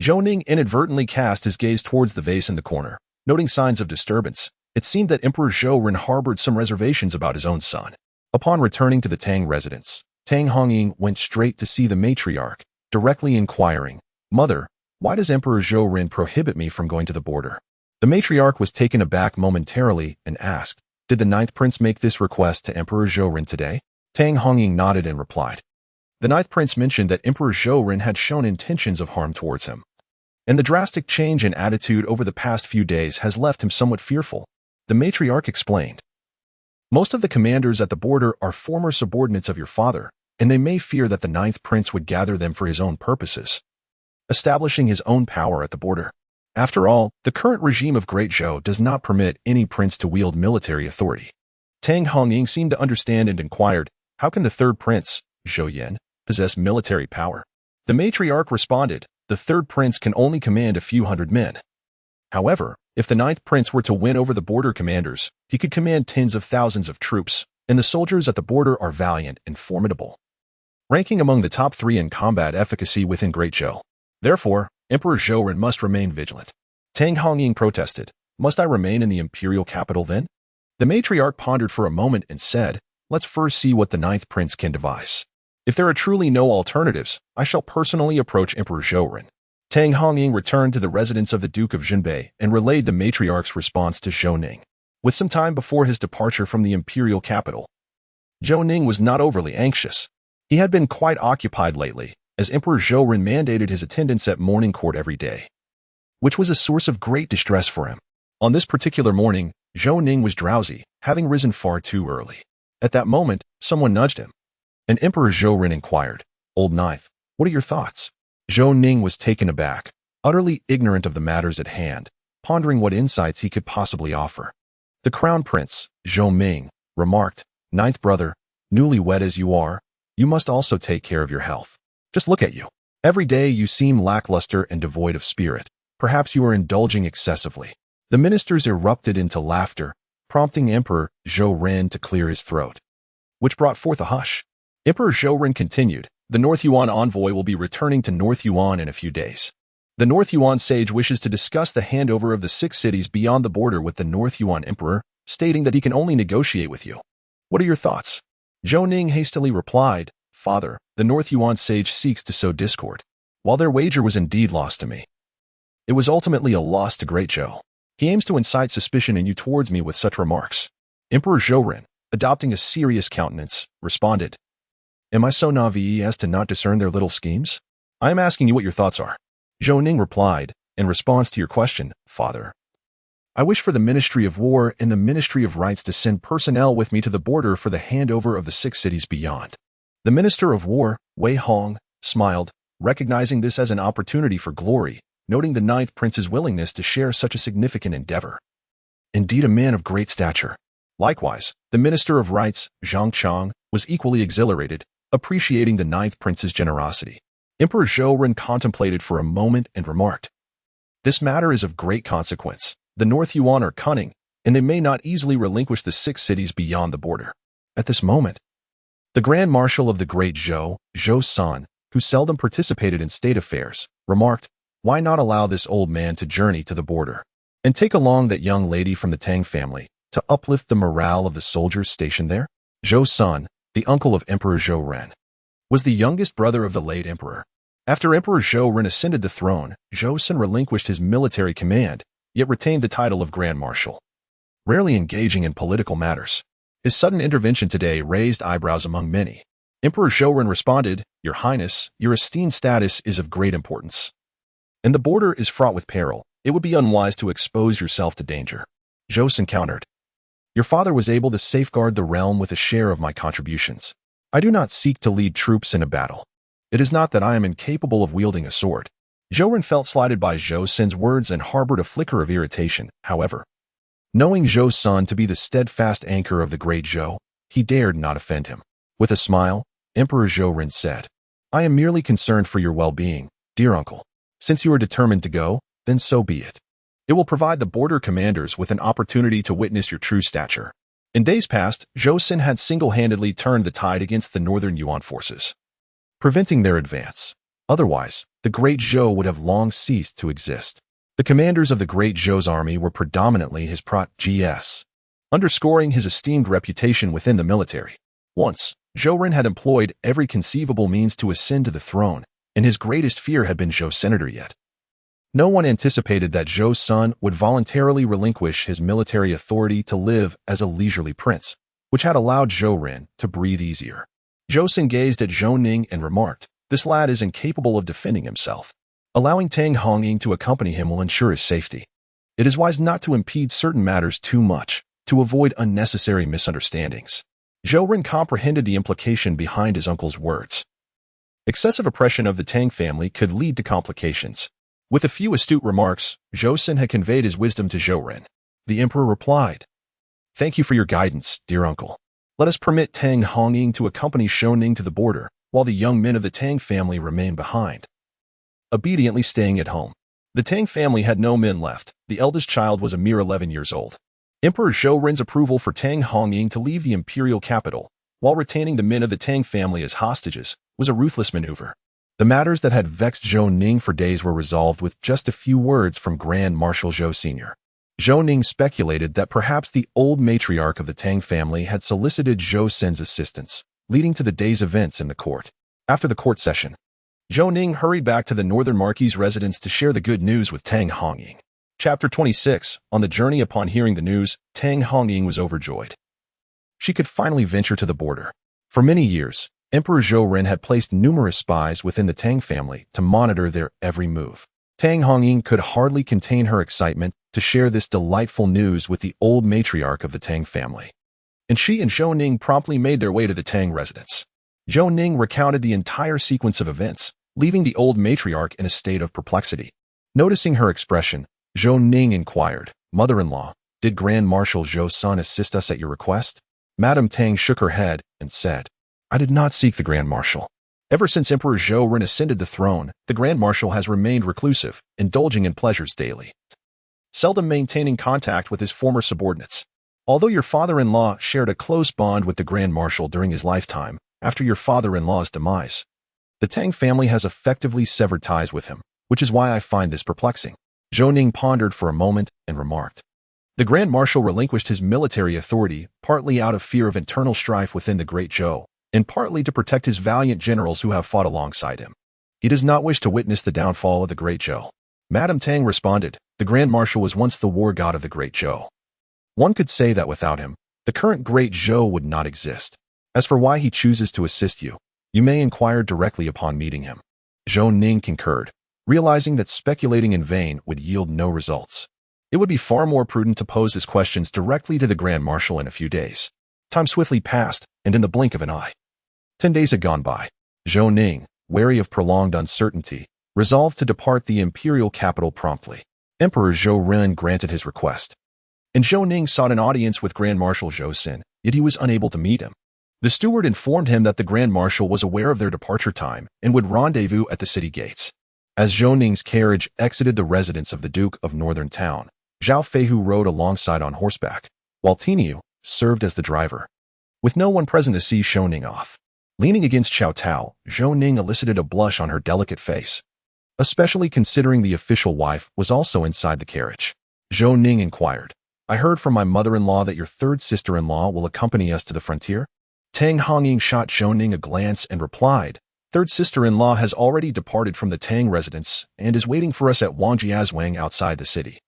Zhou Ning inadvertently cast his gaze towards the vase in the corner, noting signs of disturbance. It seemed that Emperor Zhou Ren harbored some reservations about his own son. Upon returning to the Tang residence, Tang Hongying went straight to see the matriarch, directly inquiring, "Mother, why does Emperor Zhou Ren prohibit me from going to the border?" The matriarch was taken aback momentarily and asked, "Did the ninth prince make this request to Emperor Zhou Ren today?" Tang Hongying nodded and replied. The ninth prince mentioned that Emperor Zhou Ren had shown intentions of harm towards him, and the drastic change in attitude over the past few days has left him somewhat fearful. The matriarch explained, "Most of the commanders at the border are former subordinates of your father, and they may fear that the ninth prince would gather them for his own purposes, establishing his own power at the border. After all, the current regime of Great Zhou does not permit any prince to wield military authority." Tang Hongying seemed to understand and inquired, "How can the third prince, Zhou Yan, possess military power?" The matriarch responded, "The third prince can only command a few hundred men. However, if the ninth prince were to win over the border commanders, he could command tens of thousands of troops, and the soldiers at the border are valiant and formidable, ranking among the top 3 in combat efficacy within Great Zhou. Therefore, Emperor Zhou Ren must remain vigilant." Tang Hongying protested, "Must I remain in the imperial capital then?" The matriarch pondered for a moment and said, "Let's first see what the ninth prince can devise. If there are truly no alternatives, I shall personally approach Emperor Zhou Ren." Tang Hongying returned to the residence of the Duke of Jinbei and relayed the matriarch's response to Zhou Ning. With some time before his departure from the imperial capital, Zhou Ning was not overly anxious. He had been quite occupied lately, as Emperor Zhou Ren mandated his attendance at morning court every day, which was a source of great distress for him. On this particular morning, Zhou Ning was drowsy, having risen far too early. At that moment, someone nudged him, and Emperor Zhou Ren inquired, "Old Ninth, what are your thoughts?" Zhou Ning was taken aback, utterly ignorant of the matters at hand, pondering what insights he could possibly offer. The crown prince, Zhou Ming, remarked, "Ninth brother, newlywed as you are, you must also take care of your health. Just look at you. Every day you seem lackluster and devoid of spirit. Perhaps you are indulging excessively." The ministers erupted into laughter, prompting Emperor Zhou Ren to clear his throat, which brought forth a hush. Emperor Zhou Ren continued, "The North Yuan envoy will be returning to North Yuan in a few days. The North Yuan sage wishes to discuss the handover of the 6 cities beyond the border with the North Yuan emperor, stating that he can only negotiate with you. What are your thoughts?" Zhou Ning hastily replied, "Father, the North Yuan sage seeks to sow discord. While their wager was indeed lost to me, it was ultimately a loss to Great Zhou. He aims to incite suspicion in you towards me with such remarks." Emperor Zhou Ren, adopting a serious countenance, responded, "Am I so naive as to not discern their little schemes? I am asking you what your thoughts are." Zhou Ning replied, "In response to your question, Father, I wish for the Ministry of War and the Ministry of Rights to send personnel with me to the border for the handover of the 6 cities beyond." The Minister of War, Wei Hong, smiled, recognizing this as an opportunity for glory, noting the ninth prince's willingness to share such a significant endeavor. Indeed, a man of great stature. Likewise, the Minister of Rights, Zhang Chang, was equally exhilarated, appreciating the ninth prince's generosity. Emperor Zhou Ren contemplated for a moment and remarked, "This matter is of great consequence. The North Yuan are cunning, and they may not easily relinquish the 6 cities beyond the border." At this moment, the Grand Marshal of the Great Zhou, Zhou San, who seldom participated in state affairs, remarked, "Why not allow this old man to journey to the border, and take along that young lady from the Tang family, to uplift the morale of the soldiers stationed there?" Zhou San, the uncle of Emperor Zhou Ren, was the youngest brother of the late emperor. After Emperor Zhou Ren ascended the throne, Zhou Sun relinquished his military command, yet retained the title of Grand Marshal, rarely engaging in political matters. His sudden intervention today raised eyebrows among many. Emperor Zhou Ren responded, "Your Highness, your esteemed status is of great importance, and the border is fraught with peril. It would be unwise to expose yourself to danger." Zhou Sun countered, "Your father was able to safeguard the realm with a share of my contributions. I do not seek to lead troops in a battle. It is not that I am incapable of wielding a sword." Zhou Ren felt slighted by Zhou Sun's words and harbored a flicker of irritation. However, knowing Zhou Sun to be the steadfast anchor of the Great Zhou, he dared not offend him. With a smile, Emperor Zhou Ren said, "I am merely concerned for your well-being, dear uncle. Since you are determined to go, then so be it. It will provide the border commanders with an opportunity to witness your true stature." In days past, Zhou Sun had single-handedly turned the tide against the northern Yuan forces, preventing their advance. Otherwise, the Great Zhou would have long ceased to exist. The commanders of the Great Zhou's army were predominantly his protégés, underscoring his esteemed reputation within the military. Once, Zhou Ren had employed every conceivable means to ascend to the throne, and his greatest fear had been Zhou Senator yet. No one anticipated that Zhou Sun would voluntarily relinquish his military authority to live as a leisurely prince, which had allowed Zhou Ren to breathe easier. Zhou Sun gazed at Zhou Ning and remarked, "This lad is incapable of defending himself. Allowing Tang Hongying to accompany him will ensure his safety. It is wise not to impede certain matters too much, to avoid unnecessary misunderstandings." Zhou Ren comprehended the implication behind his uncle's words. Excessive oppression of the Tang family could lead to complications. With a few astute remarks, Zhou Sun had conveyed his wisdom to Zhou Ren. The emperor replied, "Thank you for your guidance, dear uncle. Let us permit Tang Hongying to accompany Zhou Ning to the border, while the young men of the Tang family remain behind, obediently staying at home." The Tang family had no men left. The eldest child was a mere 11 years old. Emperor Zhou Ren's approval for Tang Hongying to leave the imperial capital, while retaining the men of the Tang family as hostages, was a ruthless maneuver. The matters that had vexed Zhou Ning for days were resolved with just a few words from Grand Marshal Zhou Sr. Zhou Ning speculated that perhaps the old matriarch of the Tang family had solicited Zhou Sun's assistance, leading to the day's events in the court. After the court session, Zhou Ning hurried back to the northern Marquis' residence to share the good news with Tang Hongying. Chapter 26. On the journey. Upon hearing the news, Tang Hongying was overjoyed. She could finally venture to the border. For many years, Emperor Zhou Ren had placed numerous spies within the Tang family to monitor their every move. Tang Hongying could hardly contain her excitement to share this delightful news with the old matriarch of the Tang family. And she and Zhou Ning promptly made their way to the Tang residence. Zhou Ning recounted the entire sequence of events, leaving the old matriarch in a state of perplexity. Noticing her expression, Zhou Ning inquired, "Mother-in-law, did Grand Marshal Zhou Sun assist us at your request?" Madame Tang shook her head and said, "I did not seek the Grand Marshal. Ever since Emperor Zhou Ren ascended the throne, the Grand Marshal has remained reclusive, indulging in pleasures daily, seldom maintaining contact with his former subordinates. Although your father-in-law shared a close bond with the Grand Marshal during his lifetime, after your father-in-law's demise, the Tang family has effectively severed ties with him, which is why I find this perplexing." Zhou Ning pondered for a moment and remarked, "The Grand Marshal relinquished his military authority partly out of fear of internal strife within the Great Zhou, and partly to protect his valiant generals who have fought alongside him. He does not wish to witness the downfall of the Great Zhou." Madame Tang responded, "The Grand Marshal was once the war god of the Great Zhou. One could say that without him, the current Great Zhou would not exist. As for why he chooses to assist you, you may inquire directly upon meeting him." Zhou Ning concurred, realizing that speculating in vain would yield no results. It would be far more prudent to pose his questions directly to the Grand Marshal in a few days. Time swiftly passed, and in the blink of an eye, 10 days had gone by. Zhou Ning, wary of prolonged uncertainty, resolved to depart the imperial capital promptly. Emperor Zhou Ren granted his request, and Zhou Ning sought an audience with Grand Marshal Zhou Sun, yet he was unable to meet him. The steward informed him that the Grand Marshal was aware of their departure time and would rendezvous at the city gates. As Zhou Ning's carriage exited the residence of the Duke of Northern Town, Zhao Feihu rode alongside on horseback, while Tiniu served as the driver. With no one present to see Zhou Ning off, leaning against Xiao Tao, Zhou Ning elicited a blush on her delicate face, especially considering the official wife was also inside the carriage. Zhou Ning inquired, "I heard from my mother-in-law that your third sister-in-law will accompany us to the frontier?" Tang Hongying shot Zhou Ning a glance and replied, Third sister-in-law has already departed from the Tang residence and is waiting for us at Wangjiazwang outside the city.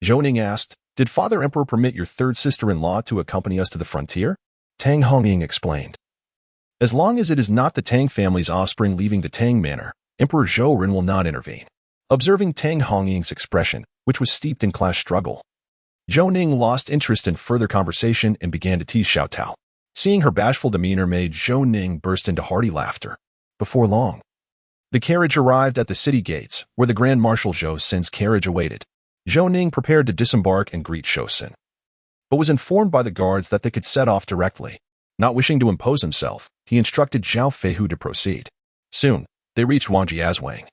Zhou Ning asked, "Did Father Emperor permit your third sister-in-law to accompany us to the frontier?" Tang Hongying explained. "As long as it is not the Tang family's offspring leaving the Tang manor, Emperor Zhou Ren will not intervene." Observing Tang Hongying's expression, which was steeped in class struggle, Zhou Ning lost interest in further conversation and began to tease Xiao Tao. Seeing her bashful demeanor made Zhou Ning burst into hearty laughter. Before long, the carriage arrived at the city gates, where the Grand Marshal Zhou Sin's carriage awaited. Zhou Ning prepared to disembark and greet Zhou Sin, but was informed by the guards that they could set off directly. Not wishing to impose himself, he instructed Zhao Feihu to proceed. Soon, they reached Wangjiazwang,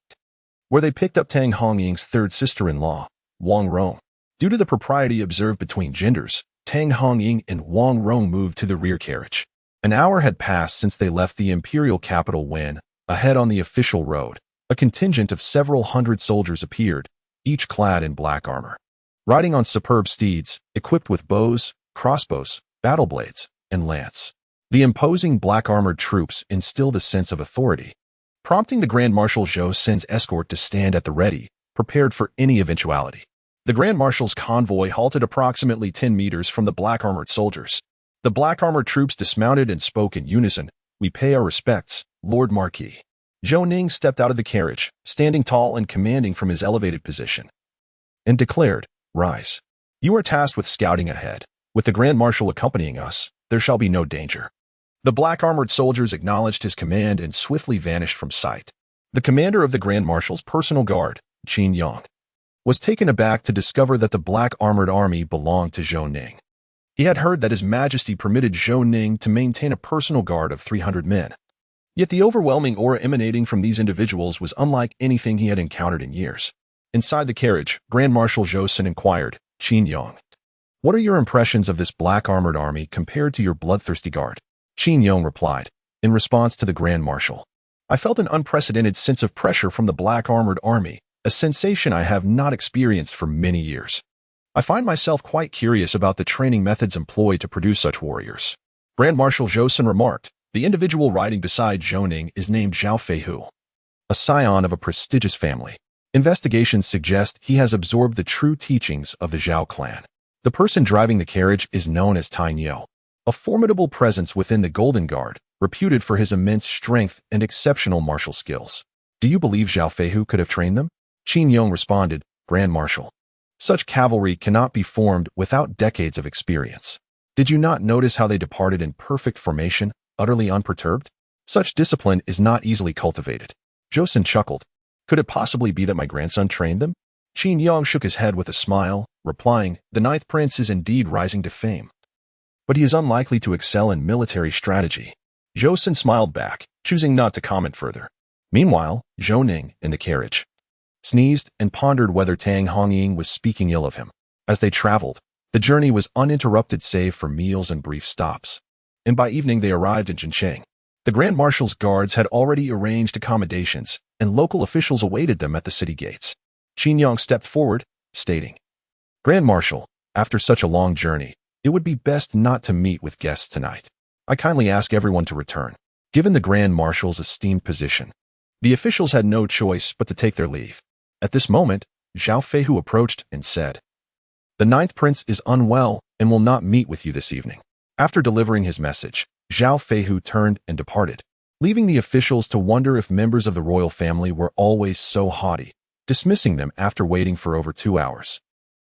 where they picked up Tang Hongying's third sister-in-law, Wang Rong. Due to the propriety observed between genders, Tang Hongying and Wang Rong moved to the rear carriage. An hour had passed since they left the imperial capital when, ahead on the official road, a contingent of several hundred soldiers appeared, each clad in black armor. Riding on superb steeds, equipped with bows, crossbows, battle blades, and lance. The imposing black-armored troops instilled a sense of authority, prompting the Grand Marshal Zhou Sin's escort to stand at the ready, prepared for any eventuality. The Grand Marshal's convoy halted approximately 10 meters from the black-armored soldiers. The black-armored troops dismounted and spoke in unison, "We pay our respects, Lord Marquis." Zhou Ning stepped out of the carriage, standing tall and commanding from his elevated position, and declared, "Rise. You are tasked with scouting ahead. With the Grand Marshal accompanying us, there shall be no danger." The black-armored soldiers acknowledged his command and swiftly vanished from sight. The commander of the Grand Marshal's personal guard, Qin Yang, was taken aback to discover that the black-armored army belonged to Zhou Ning. He had heard that His Majesty permitted Zhou Ning to maintain a personal guard of 300 men. Yet the overwhelming aura emanating from these individuals was unlike anything he had encountered in years. Inside the carriage, Grand Marshal Zhou Sin inquired, "Qin Yang, what are your impressions of this black-armored army compared to your bloodthirsty guard?" Qin Yang replied, in response to the Grand Marshal, "I felt an unprecedented sense of pressure from the black-armored army, a sensation I have not experienced for many years. I find myself quite curious about the training methods employed to produce such warriors." Grand Marshal Zhou Sin remarked, "The individual riding beside Zhou Ning is named Zhao Feihu, a scion of a prestigious family. Investigations suggest he has absorbed the true teachings of the Zhao clan. The person driving the carriage is known as Tai Niu, a formidable presence within the Golden Guard, reputed for his immense strength and exceptional martial skills. Do you believe Zhao Feihu could have trained them?" Qin Yang responded, "Grand Marshal, such cavalry cannot be formed without decades of experience. Did you not notice how they departed in perfect formation, utterly unperturbed? Such discipline is not easily cultivated." Zhou Sin chuckled. "Could it possibly be that my grandson trained them?" Qin Yang shook his head with a smile, replying, "The ninth prince is indeed rising to fame, but he is unlikely to excel in military strategy." Zhou Sin smiled back, choosing not to comment further. Meanwhile, Zhou Ning, in the carriage, sneezed and pondered whether Tang Hongying was speaking ill of him. As they traveled, the journey was uninterrupted save for meals and brief stops, and by evening they arrived in Jincheng. The Grand Marshal's guards had already arranged accommodations, and local officials awaited them at the city gates. Qin Yang stepped forward, stating, "Grand Marshal, after such a long journey, it would be best not to meet with guests tonight. I kindly ask everyone to return." Given the Grand Marshal's esteemed position, the officials had no choice but to take their leave. At this moment, Zhao Feihu approached and said, "The ninth prince is unwell and will not meet with you this evening." After delivering his message, Zhao Feihu turned and departed, leaving the officials to wonder if members of the royal family were always so haughty, dismissing them after waiting for over 2 hours.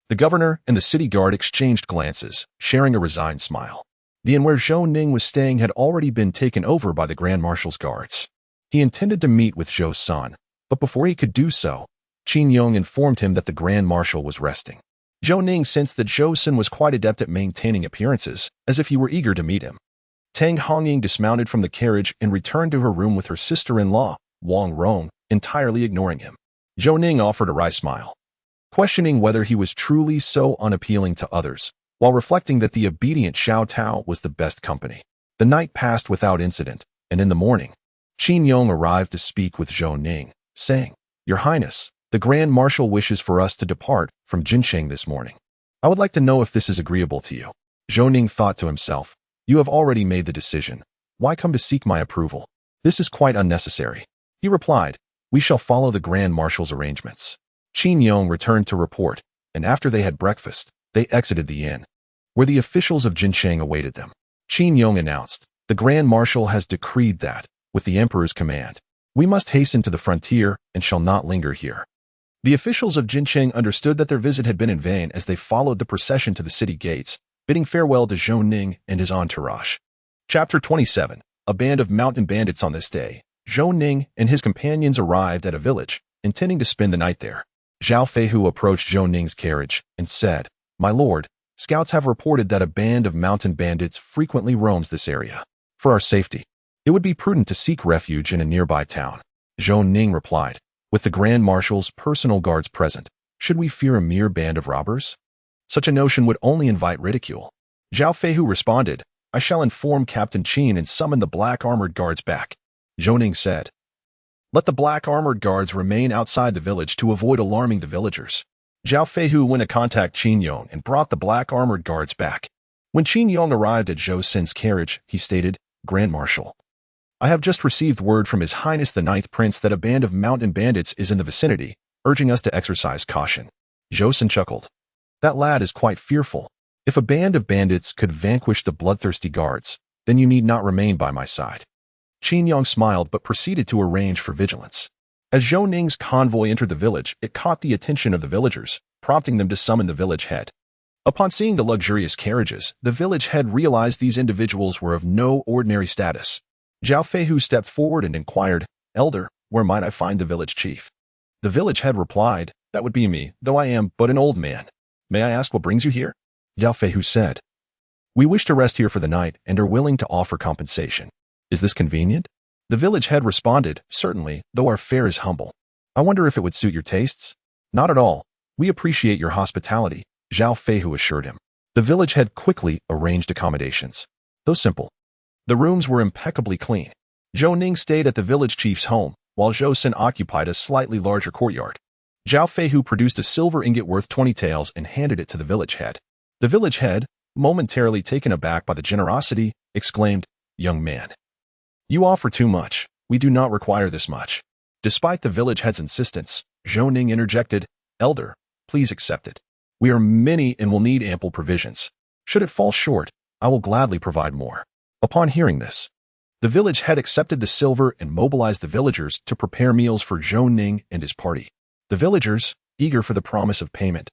The governor and the city guard exchanged glances, sharing a resigned smile. The inn where Zhou Ning was staying had already been taken over by the Grand Marshal's guards. He intended to meet with Zhou Sun, but before he could do so, Qin Yang informed him that the Grand Marshal was resting. Zhou Ning sensed that Zhou Sun was quite adept at maintaining appearances, as if he were eager to meet him. Tang Hongying dismounted from the carriage and returned to her room with her sister-in-law, Wang Rong, entirely ignoring him. Zhou Ning offered a wry smile, questioning whether he was truly so unappealing to others, while reflecting that the obedient Xiao Tao was the best company. The night passed without incident, and in the morning, Qin Yang arrived to speak with Zhou Ning, saying, "Your Highness, the Grand Marshal wishes for us to depart from Jincheng this morning. I would like to know if this is agreeable to you." Zhou Ning thought to himself, "You have already made the decision. Why come to seek my approval?" This is quite unnecessary. He replied, we shall follow the Grand Marshal's arrangements. Qin Yong returned to report, and after they had breakfast, they exited the inn, where the officials of Jincheng awaited them. Qin Yong announced, the Grand Marshal has decreed that, with the Emperor's command, we must hasten to the frontier and shall not linger here. The officials of Jincheng understood that their visit had been in vain as they followed the procession to the city gates, bidding farewell to Zhou Ning and his entourage. Chapter 27. A band of mountain bandits. On this day, Zhou Ning and his companions arrived at a village, intending to spend the night there. Zhao Feihu approached Zhou Ning's carriage and said, my lord, scouts have reported that a band of mountain bandits frequently roams this area. For our safety, it would be prudent to seek refuge in a nearby town. Zhou Ning replied, with the Grand Marshal's personal guards present, should we fear a mere band of robbers? Such a notion would only invite ridicule. Zhao Feihu responded, I shall inform Captain Qin and summon the black armored guards back. Zhou Ning said, let the black armored guards remain outside the village to avoid alarming the villagers. Zhao Feihu went to contact Qin Yong and brought the black armored guards back. When Qin Yong arrived at Zhou Sin's carriage, he stated, Grand Marshal, I have just received word from His Highness the Ninth Prince that a band of mountain bandits is in the vicinity, urging us to exercise caution. Zhou Sin chuckled. That lad is quite fearful. If a band of bandits could vanquish the bloodthirsty guards, then you need not remain by my side. Qin Yong smiled but proceeded to arrange for vigilance. As Zhou Ning's convoy entered the village, it caught the attention of the villagers, prompting them to summon the village head. Upon seeing the luxurious carriages, the village head realized these individuals were of no ordinary status. Zhao Feihu stepped forward and inquired, Elder, where might I find the village chief? The village head replied, that would be me, though I am but an old man. May I ask what brings you here? Zhao Feihu said, we wish to rest here for the night and are willing to offer compensation. Is this convenient? The village head responded, certainly, though our fare is humble. I wonder if it would suit your tastes? Not at all. We appreciate your hospitality, Zhao Feihu assured him. The village head quickly arranged accommodations. Though simple, the rooms were impeccably clean. Zhou Ning stayed at the village chief's home, while Zhou Sin occupied a slightly larger courtyard. Zhao Feihu produced a silver ingot worth 20 taels and handed it to the village head. The village head, momentarily taken aback by the generosity, exclaimed, young man, you offer too much. We do not require this much. Despite the village head's insistence, Zhou Ning interjected, Elder, please accept it. We are many and will need ample provisions. Should it fall short, I will gladly provide more. Upon hearing this, the village head accepted the silver and mobilized the villagers to prepare meals for Zhou Ning and his party. The villagers, eager for the promise of payment,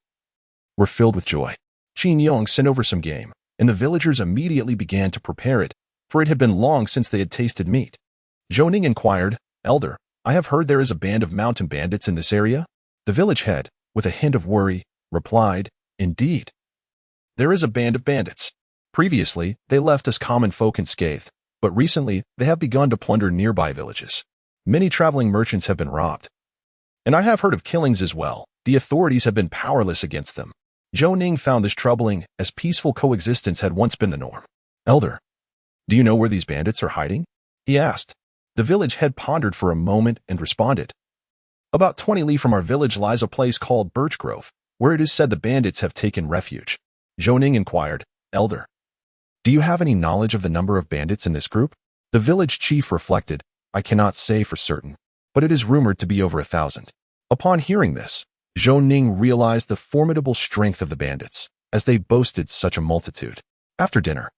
were filled with joy. Qin Yong sent over some game, and the villagers immediately began to prepare it, for it had been long since they had tasted meat. Zhou Ning inquired, Elder, I have heard there is a band of mountain bandits in this area? The village head, with a hint of worry, replied, indeed. There is a band of bandits. Previously, they left as common folk unscathed, but recently they have begun to plunder nearby villages. Many traveling merchants have been robbed. And I have heard of killings as well. The authorities have been powerless against them. Zhou Ning found this troubling, as peaceful coexistence had once been the norm. Elder, do you know where these bandits are hiding? He asked. The village head pondered for a moment and responded. About 20 li from our village lies a place called Birch Grove, where it is said the bandits have taken refuge. Zhou Ning inquired, Elder, do you have any knowledge of the number of bandits in this group? The village chief reflected, I cannot say for certain, but it is rumored to be over 1,000. Upon hearing this, Zhou Ning realized the formidable strength of the bandits, as they boasted such a multitude. After dinner,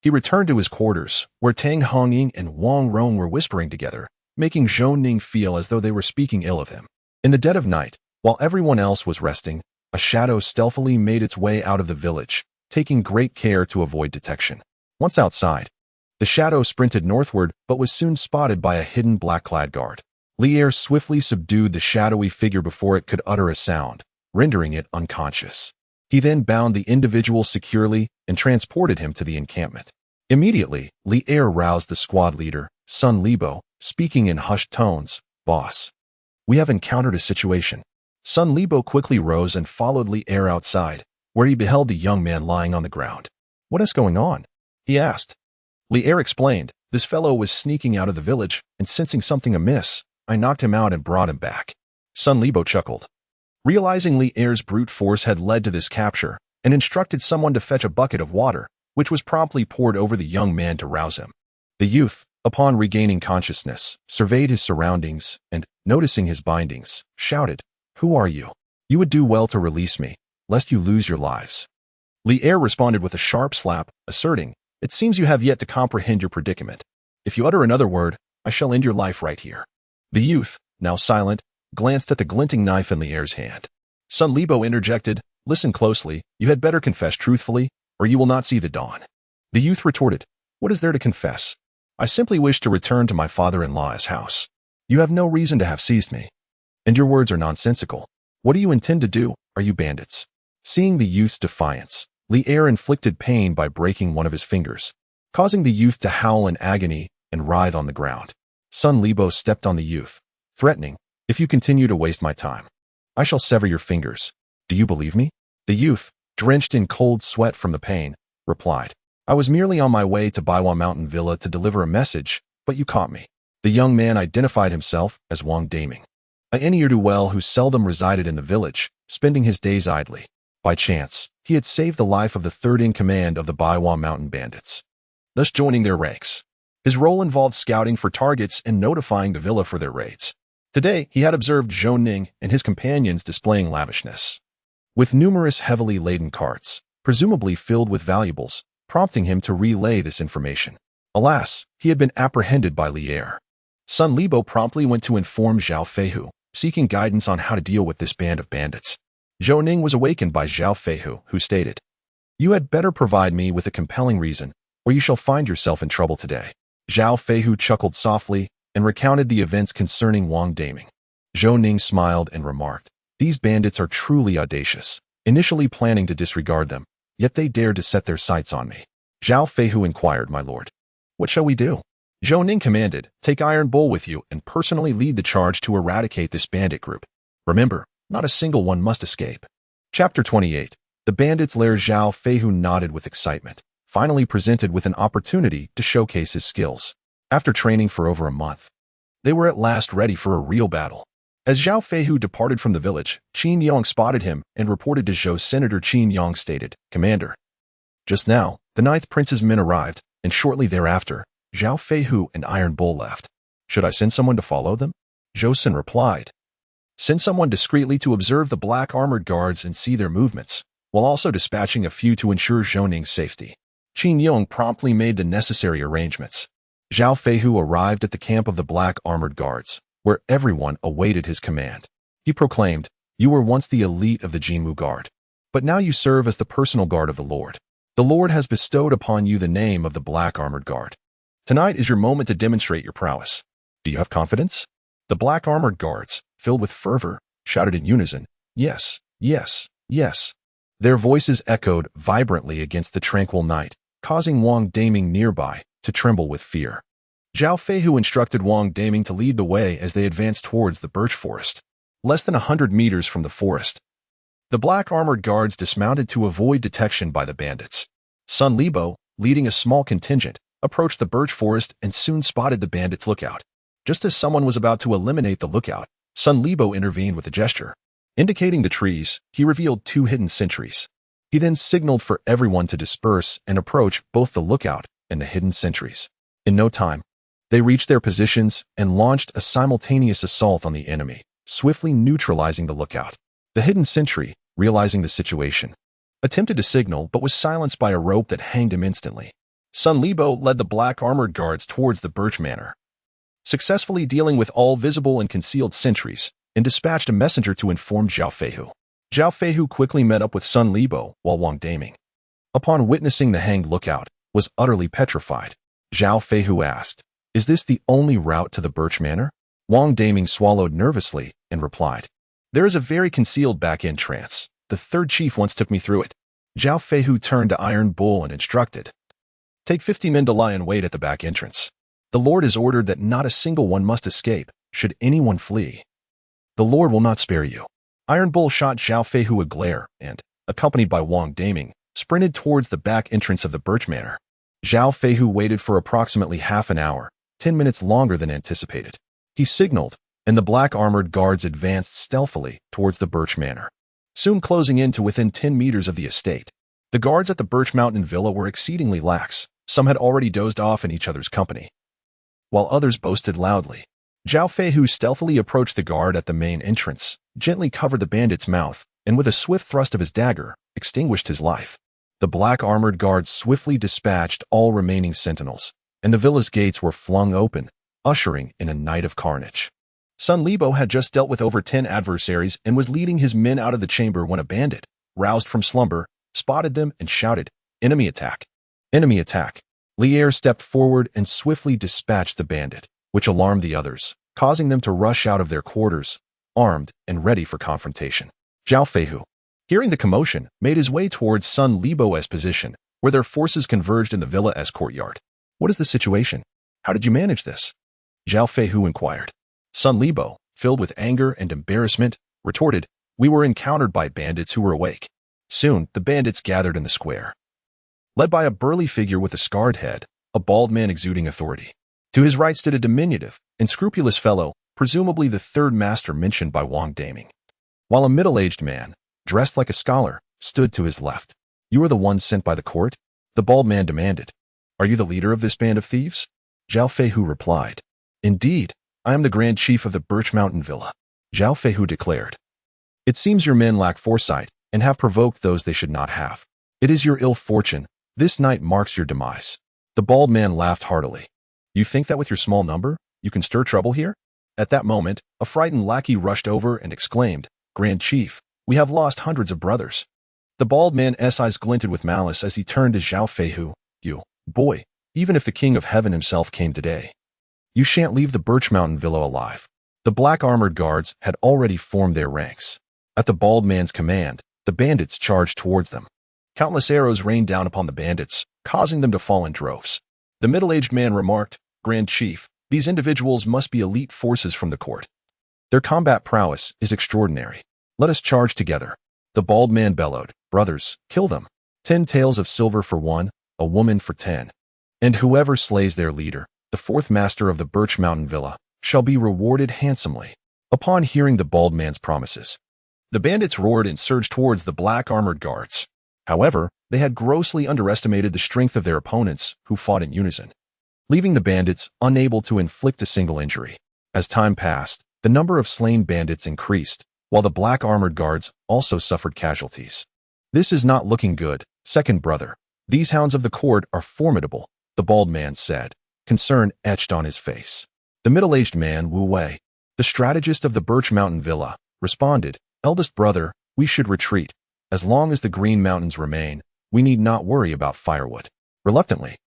he returned to his quarters, where Tang Hongying and Wang Rong were whispering together, making Zhou Ning feel as though they were speaking ill of him. In the dead of night, while everyone else was resting, a shadow stealthily made its way out of the village, taking great care to avoid detection. Once outside, the shadow sprinted northward but was soon spotted by a hidden black-clad guard. Heir swiftly subdued the shadowy figure before it could utter a sound, rendering it unconscious. He then bound the individual securely and transported him to the encampment. Immediately, Heir roused the squad leader, Sun Libo, speaking in hushed tones, Boss, we have encountered a situation. Sun Libo quickly rose and followed Heir outside, where he beheld the young man lying on the ground. What is going on? He asked. Heir explained, this fellow was sneaking out of the village, and sensing something amiss, I knocked him out and brought him back. Sun Libo chuckled. Realizing Heir's brute force had led to this capture, and instructed someone to fetch a bucket of water, which was promptly poured over the young man to rouse him. The youth, Upon regaining consciousness, surveyed his surroundings, and, noticing his bindings, shouted, "Who are you? You would do well to release me, lest you lose your lives." Heir responded with a sharp slap, asserting, "It seems you have yet to comprehend your predicament. If you utter another word, I shall end your life right here." The youth, now silent, glanced at the glinting knife in Heir's hand. Sun Libo interjected, "Listen closely, you had better confess truthfully, or you will not see the dawn." The youth retorted, "What is there to confess? I simply wish to return to my father-in-law's house. You have no reason to have seized me. And your words are nonsensical. What do you intend to do? Are you bandits?" Seeing the youth's defiance, Heir inflicted pain by breaking one of his fingers, causing the youth to howl in agony and writhe on the ground. Sun Libo stepped on the youth, threatening, "If you continue to waste my time, I shall sever your fingers. Do you believe me?" The youth, drenched in cold sweat from the pain, replied, "I was merely on my way to Baiwa Mountain Villa to deliver a message, but you caught me." The young man identified himself as Wang Daming, a ne'er-do-well who seldom resided in the village, spending his days idly. By chance, he had saved the life of the third-in-command of the Baiwa Mountain bandits, thus joining their ranks. His role involved scouting for targets and notifying the villa for their raids. Today, he had observed Zhou Ning and his companions displaying lavishness, with numerous heavily laden carts, presumably filled with valuables, prompting him to relay this information. Alas, he had been apprehended by Heir. Sun Libo promptly went to inform Zhao Feihu, seeking guidance on how to deal with this band of bandits. Zhou Ning was awakened by Zhao Feihu, who stated, "You had better provide me with a compelling reason, or you shall find yourself in trouble today." Zhao Feihu chuckled softly and recounted the events concerning Wang Daming. Zhou Ning smiled and remarked, "These bandits are truly audacious, initially planning to disregard them, yet they dared to set their sights on me." Zhao Feihu inquired, "My lord, what shall we do?" Zhou Ning commanded, "Take Iron Bull with you and personally lead the charge to eradicate this bandit group. Remember, not a single one must escape." Chapter 28. The bandits' lair. Zhao Feihu nodded with excitement, finally presented with an opportunity to showcase his skills. After training for over a month, they were at last ready for a real battle. As Zhao Feihu departed from the village, Qin Yong spotted him and reported to Zhou. Senator Qin Yong stated, "Commander, just now, the 9th Prince's men arrived, and shortly thereafter, Zhao Feihu and Iron Bull left. Should I send someone to follow them?" Zhou Sen replied, "Send someone discreetly to observe the black armored guards and see their movements, while also dispatching a few to ensure Zhou Ning's safety." Qin Yong promptly made the necessary arrangements. Zhao Feihu arrived at the camp of the black armored guards, where everyone awaited his command. He proclaimed, "You were once the elite of the Jinmu Guard, but now you serve as the personal guard of the Lord. The Lord has bestowed upon you the name of the Black Armored Guard. Tonight is your moment to demonstrate your prowess. Do you have confidence?" The Black Armored Guards, filled with fervor, shouted in unison, "Yes, yes, yes." Their voices echoed vibrantly against the tranquil night, causing Wang Daming nearby to tremble with fear. Zhao Feihu instructed Wang Daming to lead the way as they advanced towards the birch forest. Less than 100 meters from the forest, the black armored guards dismounted to avoid detection by the bandits. Sun Libo, leading a small contingent, approached the birch forest and soon spotted the bandits' lookout. Just as someone was about to eliminate the lookout, Sun Libo intervened with a gesture. Indicating the trees, he revealed 2 hidden sentries. He then signaled for everyone to disperse and approach both the lookout and the hidden sentries. In no time, they reached their positions and launched a simultaneous assault on the enemy, swiftly neutralizing the lookout. The hidden sentry, realizing the situation, attempted to signal but was silenced by a rope that hanged him instantly. Sun Libo led the black armored guards towards the birch manor, successfully dealing with all visible and concealed sentries, and dispatched a messenger to inform Zhao Feihu. Zhao Feihu quickly met up with Sun Libo, while Wang Daming, upon witnessing the hanged lookout, was utterly petrified. Zhao Feihu asked, "Is this the only route to the birch manor?" Wang Daming swallowed nervously and replied, "There is a very concealed back entrance. The 3rd chief once took me through it." Zhao Feihu turned to Iron Bull and instructed, "Take 50 men to lie in wait at the back entrance. The Lord has ordered that not a single one must escape, should anyone flee. The Lord will not spare you." Iron Bull shot Zhao Feihu a glare and, accompanied by Wang Daming, sprinted towards the back entrance of the birch manor. Zhao Feihu waited for approximately half an hour, 10 minutes longer than anticipated. He signaled, and the black armored guards advanced stealthily towards the birch manor, soon closing in to within 10 meters of the estate. The guards at the Birch Mountain Villa were exceedingly lax. Some had already dozed off in each other's company. while others boasted loudly. Zhao Feihu stealthily approached the guard at the main entrance, gently covered the bandit's mouth, and with a swift thrust of his dagger, extinguished his life. The black armored guards swiftly dispatched all remaining sentinels, and the villa's gates were flung open, ushering in a night of carnage. Sun Libo had just dealt with over 10 adversaries and was leading his men out of the chamber when a bandit, roused from slumber, spotted them and shouted, "Enemy attack! Enemy attack!" Heir stepped forward and swiftly dispatched the bandit, which alarmed the others, causing them to rush out of their quarters, armed and ready for confrontation. Zhao Feihu, hearing the commotion, made his way towards Sun Libo's position, where their forces converged in the villa's courtyard. "What is the situation? How did you manage this?" Zhao Feihu inquired. Sun Libo, filled with anger and embarrassment, retorted, "We were encountered by bandits who were awake." Soon, the bandits gathered in the square, led by a burly figure with a scarred head, a bald man exuding authority. To his right stood a diminutive, unscrupulous fellow, presumably the third master mentioned by Wang Daming, while a middle-aged man, dressed like a scholar, stood to his left. "You are the one sent by the court?" the bald man demanded. "Are you the leader of this band of thieves?" Zhao Feihu replied. "Indeed, I am the Grand Chief of the Birch Mountain Villa," Zhao Feihu declared. "It seems your men lack foresight and have provoked those they should not have. It is your ill fortune. This night marks your demise." The bald man laughed heartily. "You think that with your small number, you can stir trouble here?" At that moment, a frightened lackey rushed over and exclaimed, "Grand Chief, we have lost hundreds of brothers." The bald man's eyes glinted with malice as he turned to Zhao Feihu. "You, boy, even if the King of Heaven himself came today, you shan't leave the Birch Mountain Villa alive." The black armored guards had already formed their ranks. At the bald man's command, the bandits charged towards them. Countless arrows rained down upon the bandits, causing them to fall in droves. The middle-aged man remarked, "Grand Chief, these individuals must be elite forces from the court. Their combat prowess is extraordinary. Let us charge together." The bald man bellowed, "Brothers, kill them. 10 taels of silver for one, a woman for 10. And whoever slays their leader, the fourth master of the Birch Mountain Villa, shall be rewarded handsomely." Upon hearing the bald man's promises, the bandits roared and surged towards the black armored guards. However, they had grossly underestimated the strength of their opponents, who fought in unison, leaving the bandits unable to inflict a single injury. As time passed, the number of slain bandits increased, while the black armored guards also suffered casualties. "This is not looking good, second brother. These hounds of the court are formidable," the bald man said, concern etched on his face. The middle-aged man, Wu Wei, the strategist of the Birch Mountain Villa, responded, "Eldest brother, we should retreat. As long as the Green Mountains remain, we need not worry about firewood." Reluctantly,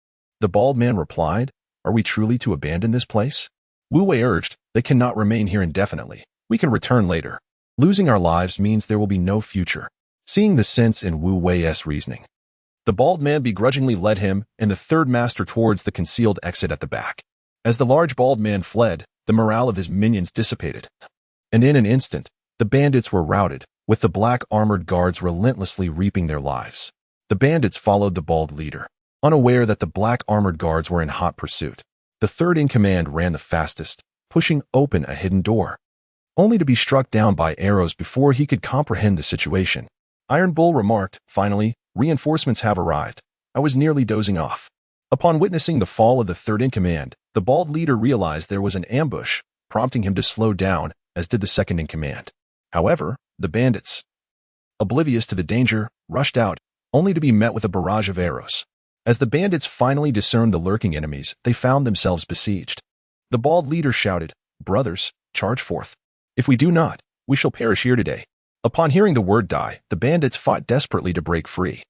the bald man replied, "Are we truly to abandon this place?" Wu Wei urged, "They cannot remain here indefinitely. We can return later. Losing our lives means there will be no future." Seeing the sense in Wu Wei's reasoning, the bald man begrudgingly led him and the third master towards the concealed exit at the back. As the large bald man fled, the morale of his minions dissipated, and in an instant, the bandits were routed, with the black armored guards relentlessly reaping their lives. The bandits followed the bald leader, unaware that the black armored guards were in hot pursuit. The third in command ran the fastest, pushing open a hidden door, only to be struck down by arrows before he could comprehend the situation. Iron Bull remarked, "Finally, reinforcements have arrived. I was nearly dozing off." Upon witnessing the fall of the third in command, the bald leader realized there was an ambush, prompting him to slow down, as did the second in command. However, the bandits, oblivious to the danger, rushed out, only to be met with a barrage of arrows. As the bandits finally discerned the lurking enemies, they found themselves besieged. The bald leader shouted, "Brothers, charge forth. If we do not, we shall perish here today." Upon hearing the word die, the bandits fought desperately to break free.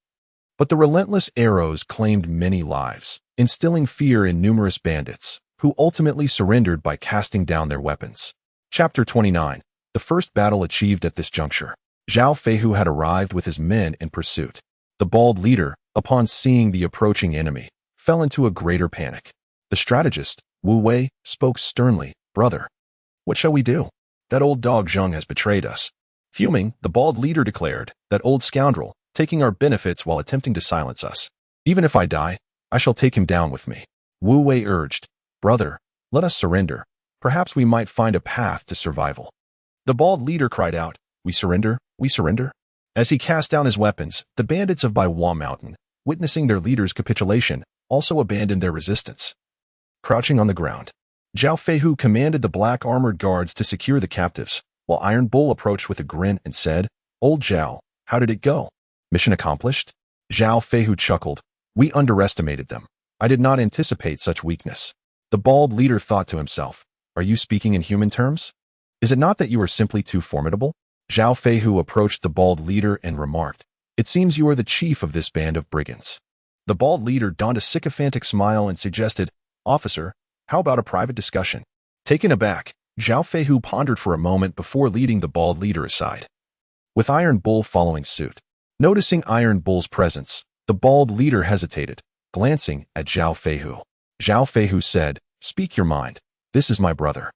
But the relentless arrows claimed many lives, instilling fear in numerous bandits, who ultimately surrendered by casting down their weapons. Chapter 29. The first battle achieved at this juncture. Zhao Feihu had arrived with his men in pursuit. The bald leader, upon seeing the approaching enemy, fell into a greater panic. The strategist, Wu Wei, spoke sternly, "Brother, what shall we do? That old dog Zheng has betrayed us." Fuming, the bald leader declared, "That old scoundrel, taking our benefits while attempting to silence us. Even if I die, I shall take him down with me." Wu Wei urged, "Brother, let us surrender. Perhaps we might find a path to survival." The bald leader cried out, "We surrender, we surrender." As he cast down his weapons, the bandits of Baiwa Mountain, witnessing their leader's capitulation, also abandoned their resistance. Crouching on the ground, Zhao Feihu commanded the black armored guards to secure the captives, while Iron Bull approached with a grin and said, "Old Zhao, how did it go? Mission accomplished?" Zhao Feihu chuckled. "We underestimated them. I did not anticipate such weakness." The bald leader thought to himself, "Are you speaking in human terms? Is it not that you are simply too formidable?" Zhao Feihu approached the bald leader and remarked, "It seems you are the chief of this band of brigands." The bald leader donned a sycophantic smile and suggested, "Officer, how about a private discussion?" Taken aback, Zhao Feihu pondered for a moment before leading the bald leader aside, with Iron Bull following suit. Noticing Iron Bull's presence, the bald leader hesitated, glancing at Zhao Feihu. Zhao Feihu said, "Speak your mind. This is my brother."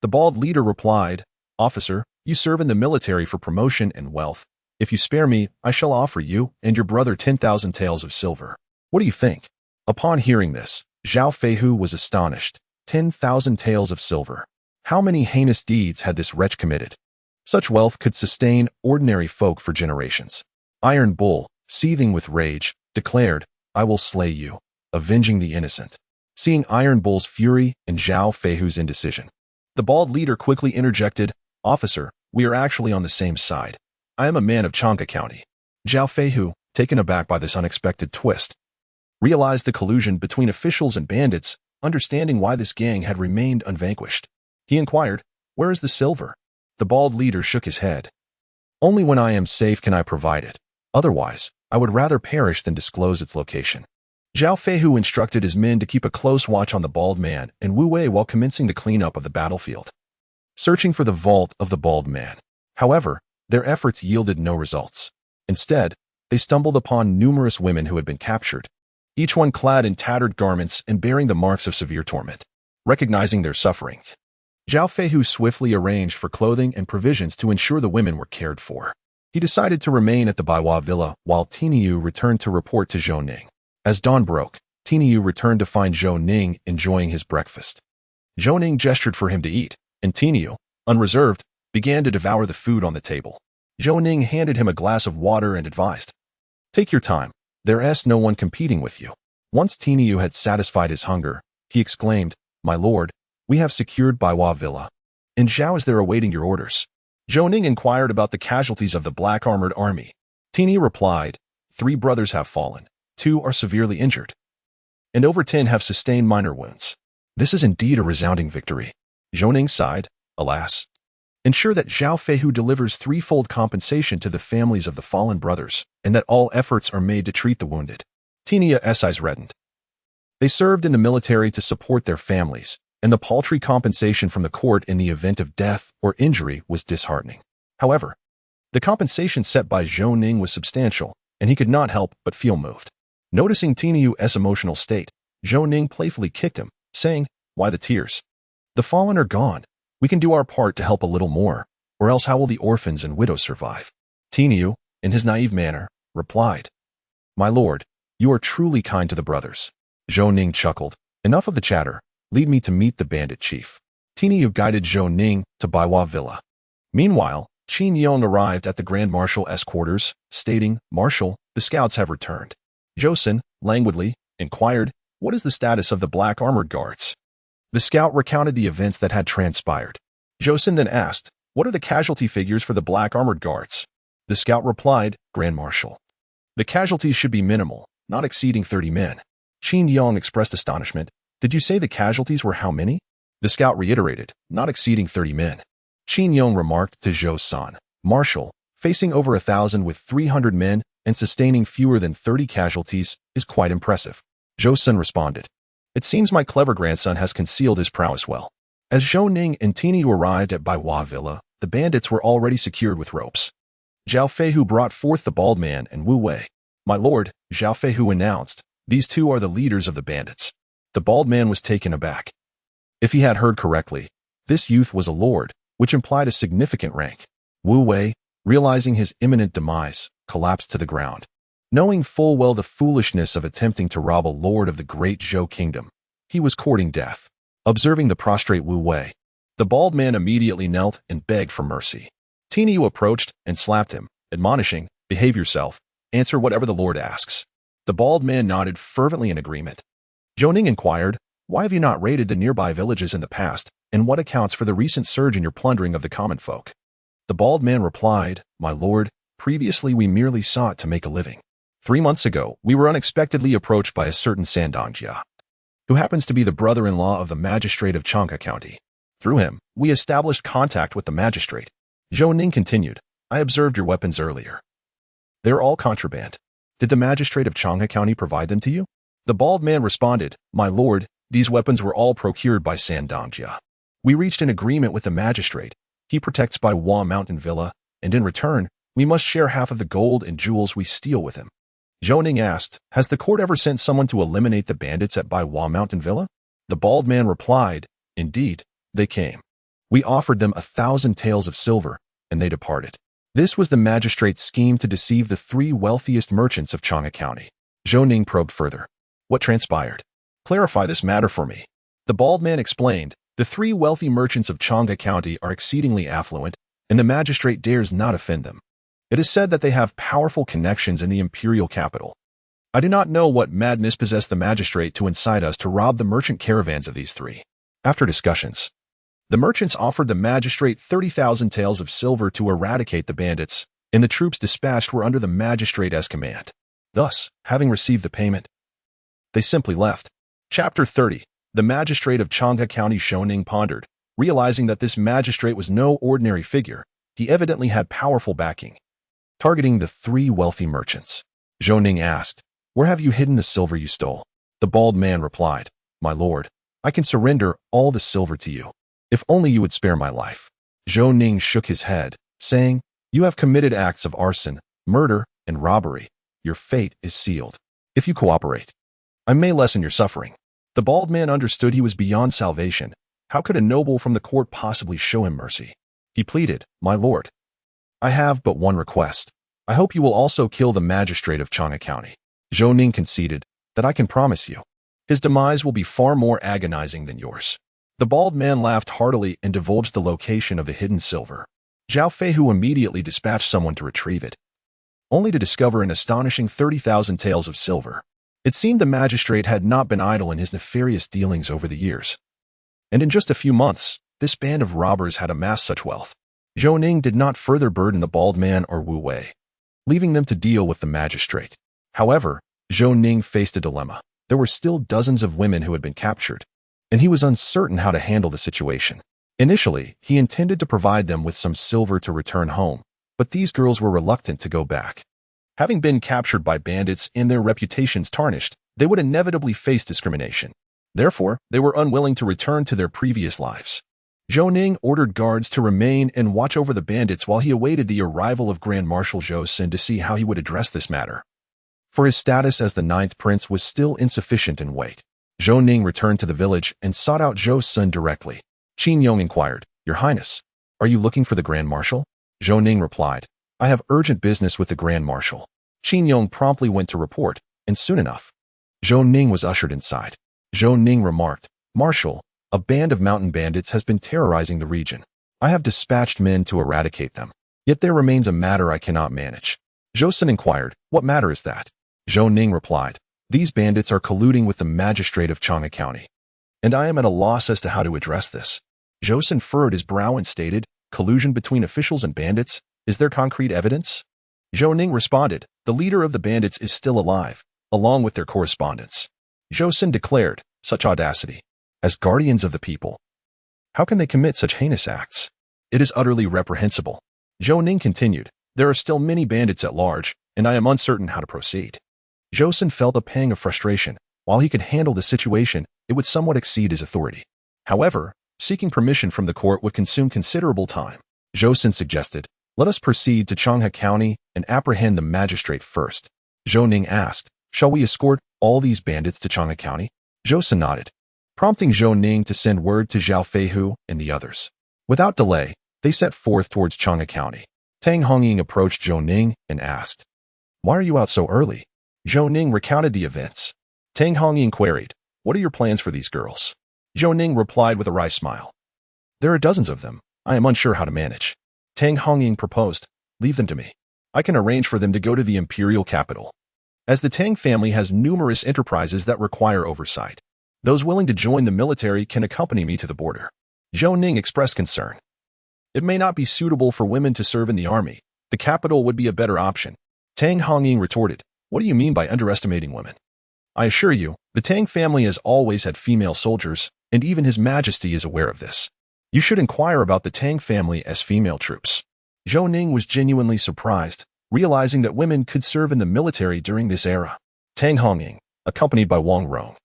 The bald leader replied, "Officer, you serve in the military for promotion and wealth. If you spare me, I shall offer you and your brother 10,000 taels of silver. What do you think?" Upon hearing this, Zhao Feihu was astonished. 10,000 taels of silver. How many heinous deeds had this wretch committed? Such wealth could sustain ordinary folk for generations. Iron Bull, seething with rage, declared, "I will slay you, avenging the innocent." Seeing Iron Bull's fury and Zhao Feihu's indecision, the bald leader quickly interjected, "Officer, we are actually on the same side. I am a man of Chang'e County." Zhao Feihu, taken aback by this unexpected twist, realized the collusion between officials and bandits, understanding why this gang had remained unvanquished. He inquired, "Where is the silver?" The bald leader shook his head. "Only when I am safe can I provide it. Otherwise, I would rather perish than disclose its location." Zhao Feihu instructed his men to keep a close watch on the bald man and Wu Wei while commencing the cleanup of the battlefield, searching for the vault of the bald man. However, their efforts yielded no results. Instead, they stumbled upon numerous women who had been captured, each one clad in tattered garments and bearing the marks of severe torment. Recognizing their suffering, Zhao Feihu swiftly arranged for clothing and provisions to ensure the women were cared for. He decided to remain at the Baiwa villa while Tinyu returned to report to Zhou Ning. As dawn broke, Tinyu returned to find Zhou Ning enjoying his breakfast. Zhou Ning gestured for him to eat, and Tinyu, unreserved, began to devour the food on the table. Zhou Ning handed him a glass of water and advised, "Take your time. There's no one competing with you." Once Tinyu had satisfied his hunger, he exclaimed, "My lord, we have secured Baiwa villa. And Zhao is there awaiting your orders." Zhou Ning inquired about the casualties of the black armored army. Tinyu replied, 3 brothers have fallen, 2 are severely injured, and over 10 have sustained minor wounds. This is indeed a resounding victory. Zhou Ning sighed, "Alas. Ensure that Zhao Feihu delivers 3-fold compensation to the families of the fallen brothers, and that all efforts are made to treat the wounded." Tinyu's eyes reddened. They served in the military to support their families, and the paltry compensation from the court in the event of death or injury was disheartening. However, the compensation set by Zhou Ning was substantial, and he could not help but feel moved. Noticing Tinyu's emotional state, Zhou Ning playfully kicked him, saying, "Why the tears? The fallen are gone. We can do our part to help a little more, or else how will the orphans and widows survive?" Tinyu, in his naive manner, replied, "My lord, you are truly kind to the brothers." Zhou Ning chuckled, "Enough of the chatter. Lead me to meet the bandit chief." Tinyu guided Zhou Ning to Baiwa villa. Meanwhile, Qin Yong arrived at the Grand Marshal's quarters, stating, "Marshal, the scouts have returned." Joseon, languidly, inquired, "What is the status of the black armored guards?" The scout recounted the events that had transpired. Joseon then asked, "What are the casualty figures for the black armored guards?" The scout replied, "Grand Marshal, the casualties should be minimal, not exceeding 30 men. Qin Yong expressed astonishment. "Did you say the casualties were how many?" The scout reiterated, "Not exceeding 30 men. Qin Yong remarked to Zhou-san, "Marshal, facing over 1,000 with 300 men and sustaining fewer than 30 casualties is quite impressive." Zhou-san responded, "It seems my clever grandson has concealed his prowess well." As Zhou Ning and Tinyu arrived at Baiwa villa, the bandits were already secured with ropes. Zhao Feihu brought forth the bald man and Wu Wei. "My lord," Zhao Feihu announced, "these 2 are the leaders of the bandits." The bald man was taken aback. If he had heard correctly, this youth was a lord, which implied a significant rank. Wu Wei, realizing his imminent demise, collapsed to the ground. Knowing full well the foolishness of attempting to rob a lord of the Great Zhou Kingdom, he was courting death. Observing the prostrate Wu Wei, the bald man immediately knelt and begged for mercy. Tinyu approached and slapped him, admonishing, "Behave yourself. Answer whatever the lord asks." The bald man nodded fervently in agreement. Zhou Ning inquired, Why have you not raided the nearby villages in the past, and what accounts for the recent surge in your plundering of the common folk? The bald man replied, My lord, previously we merely sought to make a living. 3 months ago, we were unexpectedly approached by a certain Sandangjia, who happens to be the brother-in-law of the magistrate of Chang'e County. Through him, we established contact with the magistrate. Zhou Ning continued, I observed your weapons earlier. They're all contraband. Did the magistrate of Chang'e County provide them to you? The bald man responded, My lord, these weapons were all procured by Sandangjia. We reached an agreement with the magistrate. He protects Bai Hua Mountain Villa, and in return, we must share half of the gold and jewels we steal with him. Zhou Ning asked, Has the court ever sent someone to eliminate the bandits at Bai Hua Mountain Villa? The bald man replied, Indeed, they came. We offered them 1,000 taels of silver, and they departed. This was the magistrate's scheme to deceive the 3 wealthiest merchants of Chang'e County. Zhou Ning probed further. What transpired? Clarify this matter for me. The bald man explained, The 3 wealthy merchants of Chang'e County are exceedingly affluent, and the magistrate dares not offend them. It is said that they have powerful connections in the imperial capital. I do not know what madness possessed the magistrate to incite us to rob the merchant caravans of these 3. After discussions, the merchants offered the magistrate 30,000 taels of silver to eradicate the bandits, and the troops dispatched were under the magistrate's command. Thus, having received the payment, they simply left. Chapter 30. The magistrate of Chang'e County Zhou Ning pondered, realizing that this magistrate was no ordinary figure. He evidently had powerful backing. Targeting the 3 wealthy merchants, Zhou Ning asked, Where have you hidden the silver you stole? The bald man replied, My lord, I can surrender all the silver to you, if only you would spare my life. Zhou Ning shook his head, saying, You have committed acts of arson, murder, and robbery. Your fate is sealed. If you cooperate, I may lessen your suffering. The bald man understood he was beyond salvation. How could a noble from the court possibly show him mercy? He pleaded, My lord, I have but one request. I hope you will also kill the magistrate of Chang'e County. Zhou Ning conceded, That I can promise you. His demise will be far more agonizing than yours. The bald man laughed heartily and divulged the location of the hidden silver. Zhao Feihu immediately dispatched someone to retrieve it, only to discover an astonishing 30,000 taels of silver. It seemed the magistrate had not been idle in his nefarious dealings over the years. And in just a few months, this band of robbers had amassed such wealth. Zhou Ning did not further burden the bald man or Wu Wei, leaving them to deal with the magistrate. However, Zhou Ning faced a dilemma. There were still dozens of women who had been captured, and he was uncertain how to handle the situation. Initially, he intended to provide them with some silver to return home, but these girls were reluctant to go back. Having been captured by bandits and their reputations tarnished, they would inevitably face discrimination. Therefore, they were unwilling to return to their previous lives. Zhou Ning ordered guards to remain and watch over the bandits while he awaited the arrival of Grand Marshal Zhou Sun to see how he would address this matter. For his status as the 9th prince was still insufficient in weight, Zhou Ning returned to the village and sought out Zhou Sun directly. Qin Yong inquired, Your Highness, are you looking for the Grand Marshal? Zhou Ning replied, I have urgent business with the Grand Marshal. Qin Yong promptly went to report, and soon enough, Zhou Ning was ushered inside. Zhou Ning remarked, Marshal, a band of mountain bandits has been terrorizing the region. I have dispatched men to eradicate them, yet there remains a matter I cannot manage. Zhou Sun inquired, What matter is that? Zhou Ning replied, These bandits are colluding with the magistrate of Chang'e County, and I am at a loss as to how to address this. Zhou Sun furrowed his brow and stated, Collusion between officials and bandits? Is there concrete evidence? Zhou Ning responded, The leader of the bandits is still alive, along with their correspondents. Zhou Sun declared, Such audacity. As guardians of the people, how can they commit such heinous acts? It is utterly reprehensible. Zhou Ning continued, There are still many bandits at large, and I am uncertain how to proceed. Zhou Sun felt a pang of frustration. While he could handle the situation, it would somewhat exceed his authority. However, seeking permission from the court would consume considerable time. Zhou Sun suggested, Let us proceed to Chang'e County and apprehend the magistrate first. Zhou Ning asked, Shall we escort all these bandits to Chang'e County? Zhou Sun nodded, prompting Zhou Ning to send word to Zhao Feihu and the others. Without delay, they set forth towards Chang'e County. Tang Hongying approached Zhou Ning and asked, Why are you out so early? Zhou Ning recounted the events. Tang Hongying queried, What are your plans for these girls? Zhou Ning replied with a wry smile, There are dozens of them. I am unsure how to manage. Tang Hongying proposed, Leave them to me. I can arrange for them to go to the imperial capital, as the Tang family has numerous enterprises that require oversight. Those willing to join the military can accompany me to the border. Zhou Ning expressed concern. It may not be suitable for women to serve in the army. The capital would be a better option. Tang Hongying retorted, what do you mean by underestimating women? I assure you, the Tang family has always had female soldiers, and even His Majesty is aware of this. You should inquire about the Tang family as female troops. Zhou Ning was genuinely surprised, realizing that women could serve in the military during this era. Tang Hongying, accompanied by Wang Rong,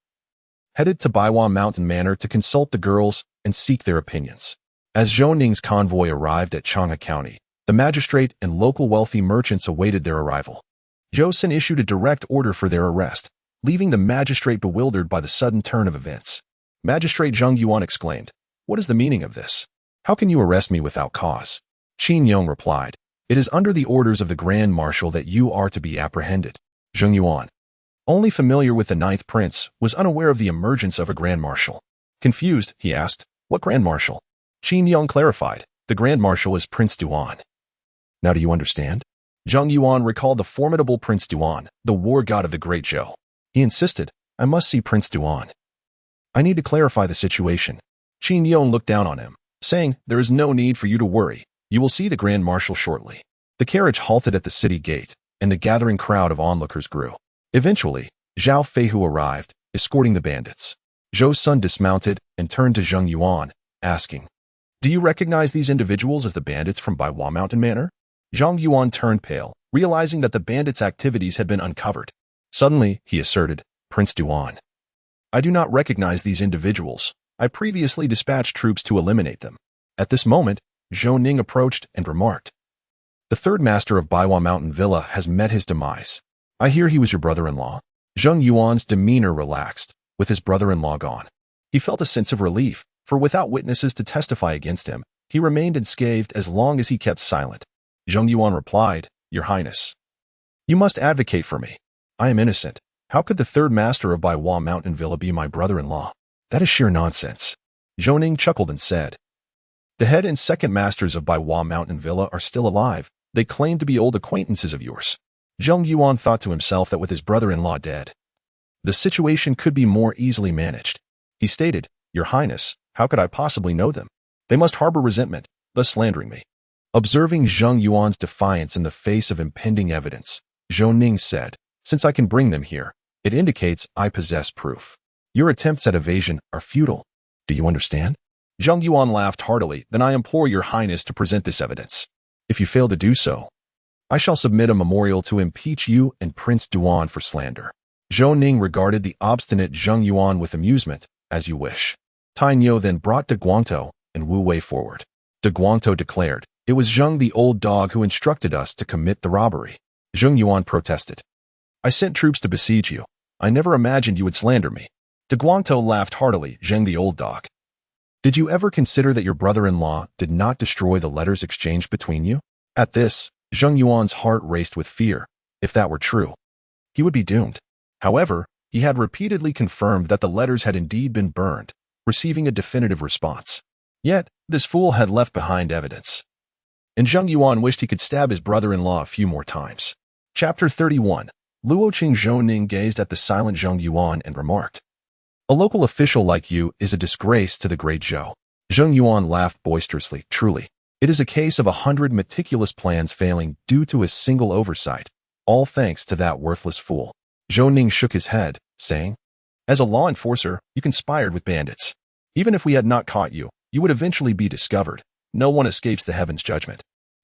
headed to Baiwa Mountain Manor to consult the girls and seek their opinions. As Zhou Ning's convoy arrived at Chang'e County, the magistrate and local wealthy merchants awaited their arrival. Zhou Sin issued a direct order for their arrest, leaving the magistrate bewildered by the sudden turn of events. Magistrate Zheng Yuan exclaimed, what is the meaning of this? How can you arrest me without cause? Qin Yong replied, it is under the orders of the Grand Marshal that you are to be apprehended. Zheng Yuan, only familiar with the Ninth Prince, was unaware of the emergence of a Grand Marshal. Confused, he asked, what Grand Marshal? Qin Yong clarified, the Grand Marshal is Prince Duan. Now do you understand? Zheng Yuan recalled the formidable Prince Duan, the war god of the Great Zhou. He insisted, I must see Prince Duan. I need to clarify the situation. Qin Yong looked down on him, saying, there is no need for you to worry. You will see the Grand Marshal shortly. The carriage halted at the city gate, and the gathering crowd of onlookers grew. Eventually, Zhao Feihu arrived, escorting the bandits. Zhou Sun dismounted and turned to Zheng Yuan, asking, do you recognize these individuals as the bandits from Baiwa Mountain Manor? Zheng Yuan turned pale, realizing that the bandits' activities had been uncovered. Suddenly, he asserted, Prince Duan, I do not recognize these individuals. I previously dispatched troops to eliminate them. At this moment, Zhou Ning approached and remarked, the third master of Baiwa Mountain Villa has met his demise. I hear he was your brother-in-law. Zheng Yuan's demeanor relaxed, with his brother-in-law gone. He felt a sense of relief, for without witnesses to testify against him, he remained unscathed as long as he kept silent. Zheng Yuan replied, Your Highness, you must advocate for me. I am innocent. How could the third master of Baiwa Mountain Villa be my brother-in-law? That is sheer nonsense. Zhou Ning chuckled and said, the head and second masters of Baiwa Mountain Villa are still alive. They claim to be old acquaintances of yours. Zheng Yuan thought to himself that with his brother-in-law dead, the situation could be more easily managed. He stated, Your Highness, how could I possibly know them? They must harbor resentment, thus slandering me. Observing Zheng Yuan's defiance in the face of impending evidence, Zhou Ning said, Since I can bring them here, it indicates I possess proof. Your attempts at evasion are futile. Do you understand? Zheng Yuan laughed heartily. Then I implore Your Highness to present this evidence. If you fail to do so, I shall submit a memorial to impeach you and Prince Duan for slander. Zhou Ning regarded the obstinate Zheng Yuan with amusement. As you wish. Tai Niu then brought De Guangtou and Wu Wei forward. De Guangtou declared, It was Zheng the old dog who instructed us to commit the robbery. Zheng Yuan protested. I sent troops to besiege you. I never imagined you would slander me. De Guangtou laughed heartily. Zheng the old dog. Did you ever consider that your brother-in-law did not destroy the letters exchanged between you? At this, Zheng Yuan's heart raced with fear. If that were true, he would be doomed. However, he had repeatedly confirmed that the letters had indeed been burned, receiving a definitive response. Yet, this fool had left behind evidence. And Zheng Yuan wished he could stab his brother-in-law a few more times. Chapter 31. Luoqing Zhou Ning gazed at the silent Zheng Yuan and remarked, A local official like you is a disgrace to the Great Zhou. Zheng Yuan laughed boisterously. Truly, it is a case of 100 meticulous plans failing due to a single oversight, all thanks to that worthless fool. Zhou Ning shook his head, saying, As a law enforcer, you conspired with bandits. Even if we had not caught you, you would eventually be discovered. No one escapes the heaven's judgment.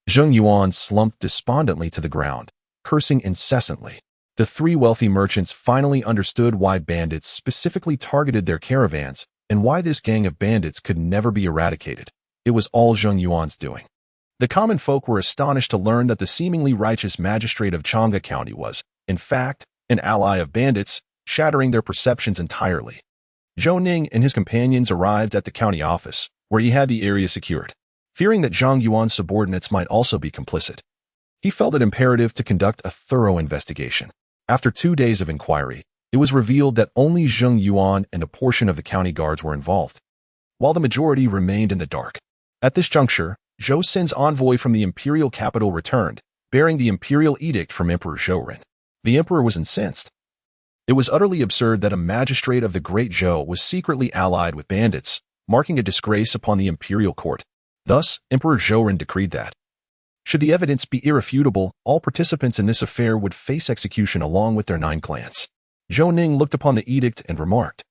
Zheng Yuan slumped despondently to the ground, cursing incessantly. The three wealthy merchants finally understood why bandits specifically targeted their caravans and why this gang of bandits could never be eradicated. It was all Zheng Yuan's doing. The common folk were astonished to learn that the seemingly righteous magistrate of Chang'e County was, in fact, an ally of bandits, shattering their perceptions entirely. Zhou Ning and his companions arrived at the county office, where he had the area secured. Fearing that Zheng Yuan's subordinates might also be complicit, he felt it imperative to conduct a thorough investigation. After 2 days of inquiry, it was revealed that only Zheng Yuan and a portion of the county guards were involved, while the majority remained in the dark. At this juncture, Zhou Sin's envoy from the imperial capital returned, bearing the imperial edict from Emperor Zhou Ren. The emperor was incensed. It was utterly absurd that a magistrate of the Great Zhou was secretly allied with bandits, marking a disgrace upon the imperial court. Thus, Emperor Zhou decreed that, should the evidence be irrefutable, all participants in this affair would face execution along with their 9 clans. Zhou Ning looked upon the edict and remarked,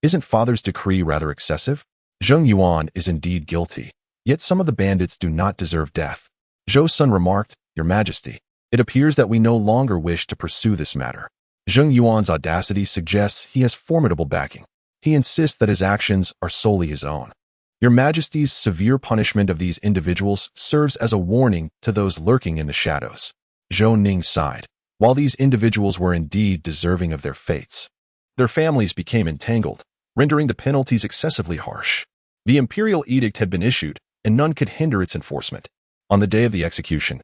"Isn't father's decree rather excessive? Zheng Yuan is indeed guilty, yet some of the bandits do not deserve death." Zhou's son remarked, "Your Majesty, it appears that we no longer wish to pursue this matter." Zheng Yuan's audacity suggests he has formidable backing. He insists that his actions are solely his own. Your Majesty's severe punishment of these individuals serves as a warning to those lurking in the shadows. Zhou Ning sighed. While these individuals were indeed deserving of their fates, their families became entangled, rendering the penalties excessively harsh. The imperial edict had been issued, and none could hinder its enforcement. On the day of the execution,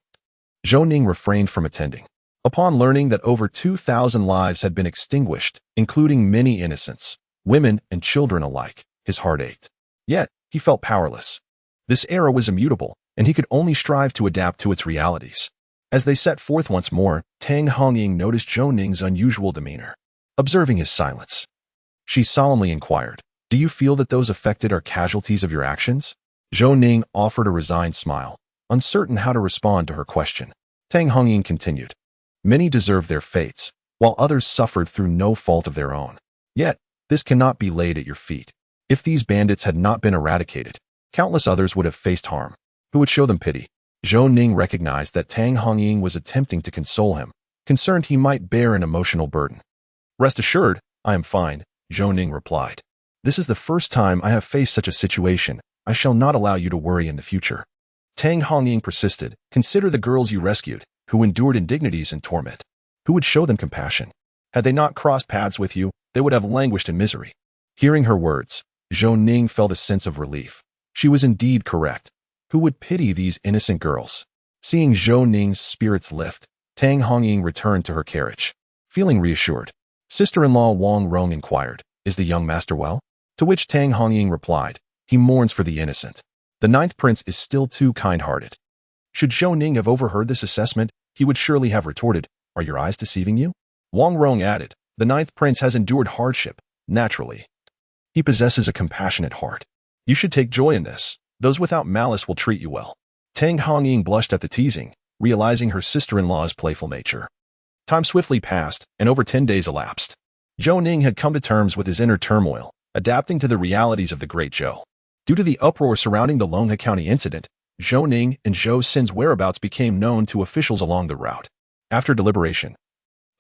Zhou Ning refrained from attending. Upon learning that over 2,000 lives had been extinguished, including many innocents, women and children alike, his heart ached. Yet, he felt powerless. This era was immutable, and he could only strive to adapt to its realities. As they set forth once more, Tang Hongying noticed Zhou Ning's unusual demeanor. Observing his silence, she solemnly inquired, "Do you feel that those affected are casualties of your actions?" Zhou Ning offered a resigned smile, uncertain how to respond to her question. Tang Hongying continued, "Many deserve their fates, while others suffered through no fault of their own. Yet, this cannot be laid at your feet. If these bandits had not been eradicated, countless others would have faced harm. Who would show them pity?" Zhou Ning recognized that Tang Hongying was attempting to console him, concerned he might bear an emotional burden. "Rest assured, I am fine," Zhou Ning replied. "This is the first time I have faced such a situation. I shall not allow you to worry in the future." Tang Hongying persisted, "Consider the girls you rescued, who endured indignities and torment. Who would show them compassion? Had they not crossed paths with you, they would have languished in misery." Hearing her words, Zhou Ning felt a sense of relief. She was indeed correct. Who would pity these innocent girls? Seeing Zhou Ning's spirits lift, Tang Hongying returned to her carriage. Feeling reassured, sister-in-law Wang Rong inquired, "Is the young master well?" To which Tang Hongying replied, "He mourns for the innocent. The 9th prince is still too kind-hearted." Should Zhou Ning have overheard this assessment, he would surely have retorted, "Are your eyes deceiving you?" Wang Rong added, "The 9th prince has endured hardship, naturally. He possesses a compassionate heart. You should take joy in this. Those without malice will treat you well." Tang Hongying blushed at the teasing, realizing her sister-in-law's playful nature. Time swiftly passed, and over 10 days elapsed. Zhou Ning had come to terms with his inner turmoil, adapting to the realities of the Great Zhou. Due to the uproar surrounding the Longhe County incident, Zhou Ning and Zhou Xin's whereabouts became known to officials along the route. After deliberation,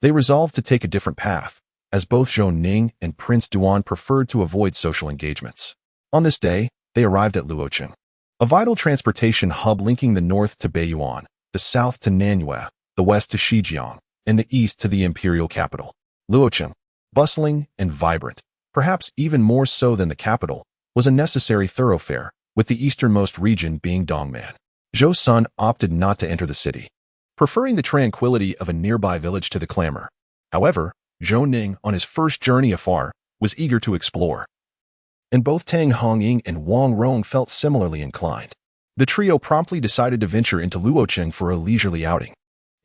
they resolved to take a different path, as both Zhou Ning and Prince Duan preferred to avoid social engagements. On this day, they arrived at Luocheng, a vital transportation hub linking the north to Beiyuan, the south to Nanyue, the west to Shijiang, and the east to the imperial capital. Luocheng, bustling and vibrant, perhaps even more so than the capital, was a necessary thoroughfare, with the easternmost region being Dongman. Zhou's son opted not to enter the city, preferring the tranquility of a nearby village to the clamor. However, Zhou Ning, on his first journey afar, was eager to explore, and both Tang Hongying and Wang Rong felt similarly inclined. The trio promptly decided to venture into Luocheng for a leisurely outing.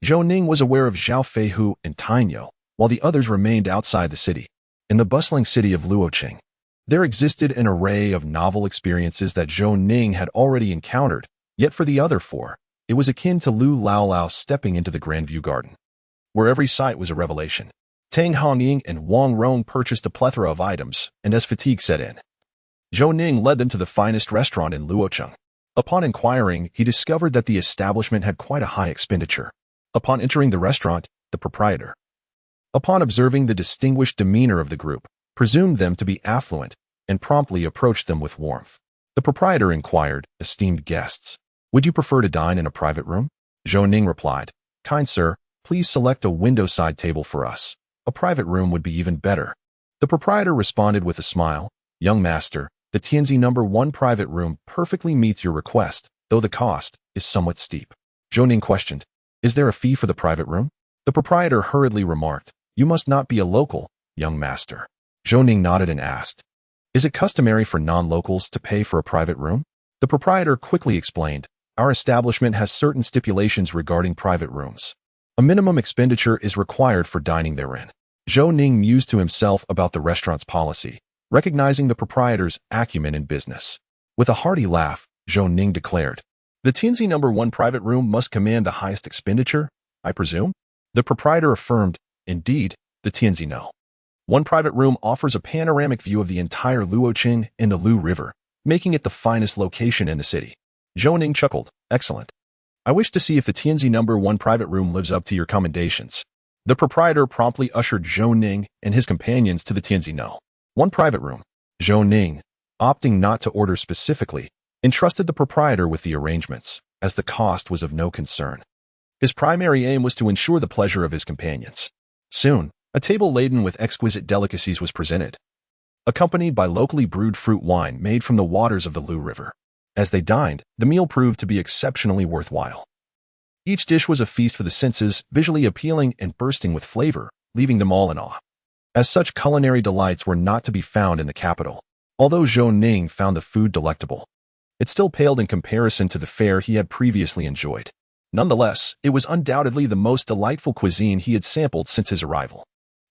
Zhou Ning was aware of Zhao Feihu and Tainyo, while the others remained outside the city. In the bustling city of Luocheng, there existed an array of novel experiences that Zhou Ning had already encountered, yet for the other 4, it was akin to Lu Laolao stepping into the Grandview Garden, where every sight was a revelation. Tang Hongying and Wang Rong purchased a plethora of items, and as fatigue set in, Zhou Ning led them to the finest restaurant in Luocheng. Upon inquiring, he discovered that the establishment had quite a high expenditure. Upon entering the restaurant, the proprietor, upon observing the distinguished demeanor of the group, presumed them to be affluent and promptly approached them with warmth. The proprietor inquired, "Esteemed guests, would you prefer to dine in a private room?" Zhou Ning replied, "Kind sir, please select a window-side table for us. A private room would be even better." The proprietor responded with a smile, "Young master, the Tianzi No. 1 private room perfectly meets your request, though the cost is somewhat steep." Zhou Ning questioned, "Is there a fee for the private room?" The proprietor hurriedly remarked, "You must not be a local, young master." Zhou Ning nodded and asked, "Is it customary for non-locals to pay for a private room?" The proprietor quickly explained, "Our establishment has certain stipulations regarding private rooms. A minimum expenditure is required for dining therein. Zhou Ning mused to himself about the restaurant's policy, recognizing the proprietor's acumen in business. With a hearty laugh, Zhou Ning declared, "The Tianzi #1 private room must command the highest expenditure, I presume?" The proprietor affirmed, "Indeed, the Tianzi No. 1 private room offers a panoramic view of the entire Luoqing and the Lu River, making it the finest location in the city." Zhou Ning chuckled, "Excellent. I wish to see if the Tianzi #1 private room lives up to your commendations." The proprietor promptly ushered Zhou Ning and his companions to the Tianzi No. 1 private room. Zhou Ning, opting not to order specifically, entrusted the proprietor with the arrangements, as the cost was of no concern. His primary aim was to ensure the pleasure of his companions. Soon, a table laden with exquisite delicacies was presented, accompanied by locally brewed fruit wine made from the waters of the Lu River. As they dined, the meal proved to be exceptionally worthwhile. Each dish was a feast for the senses, visually appealing and bursting with flavor, leaving them all in awe. As such culinary delights were not to be found in the capital. Although Zhou Ning found the food delectable, it still paled in comparison to the fare he had previously enjoyed. Nonetheless, it was undoubtedly the most delightful cuisine he had sampled since his arrival.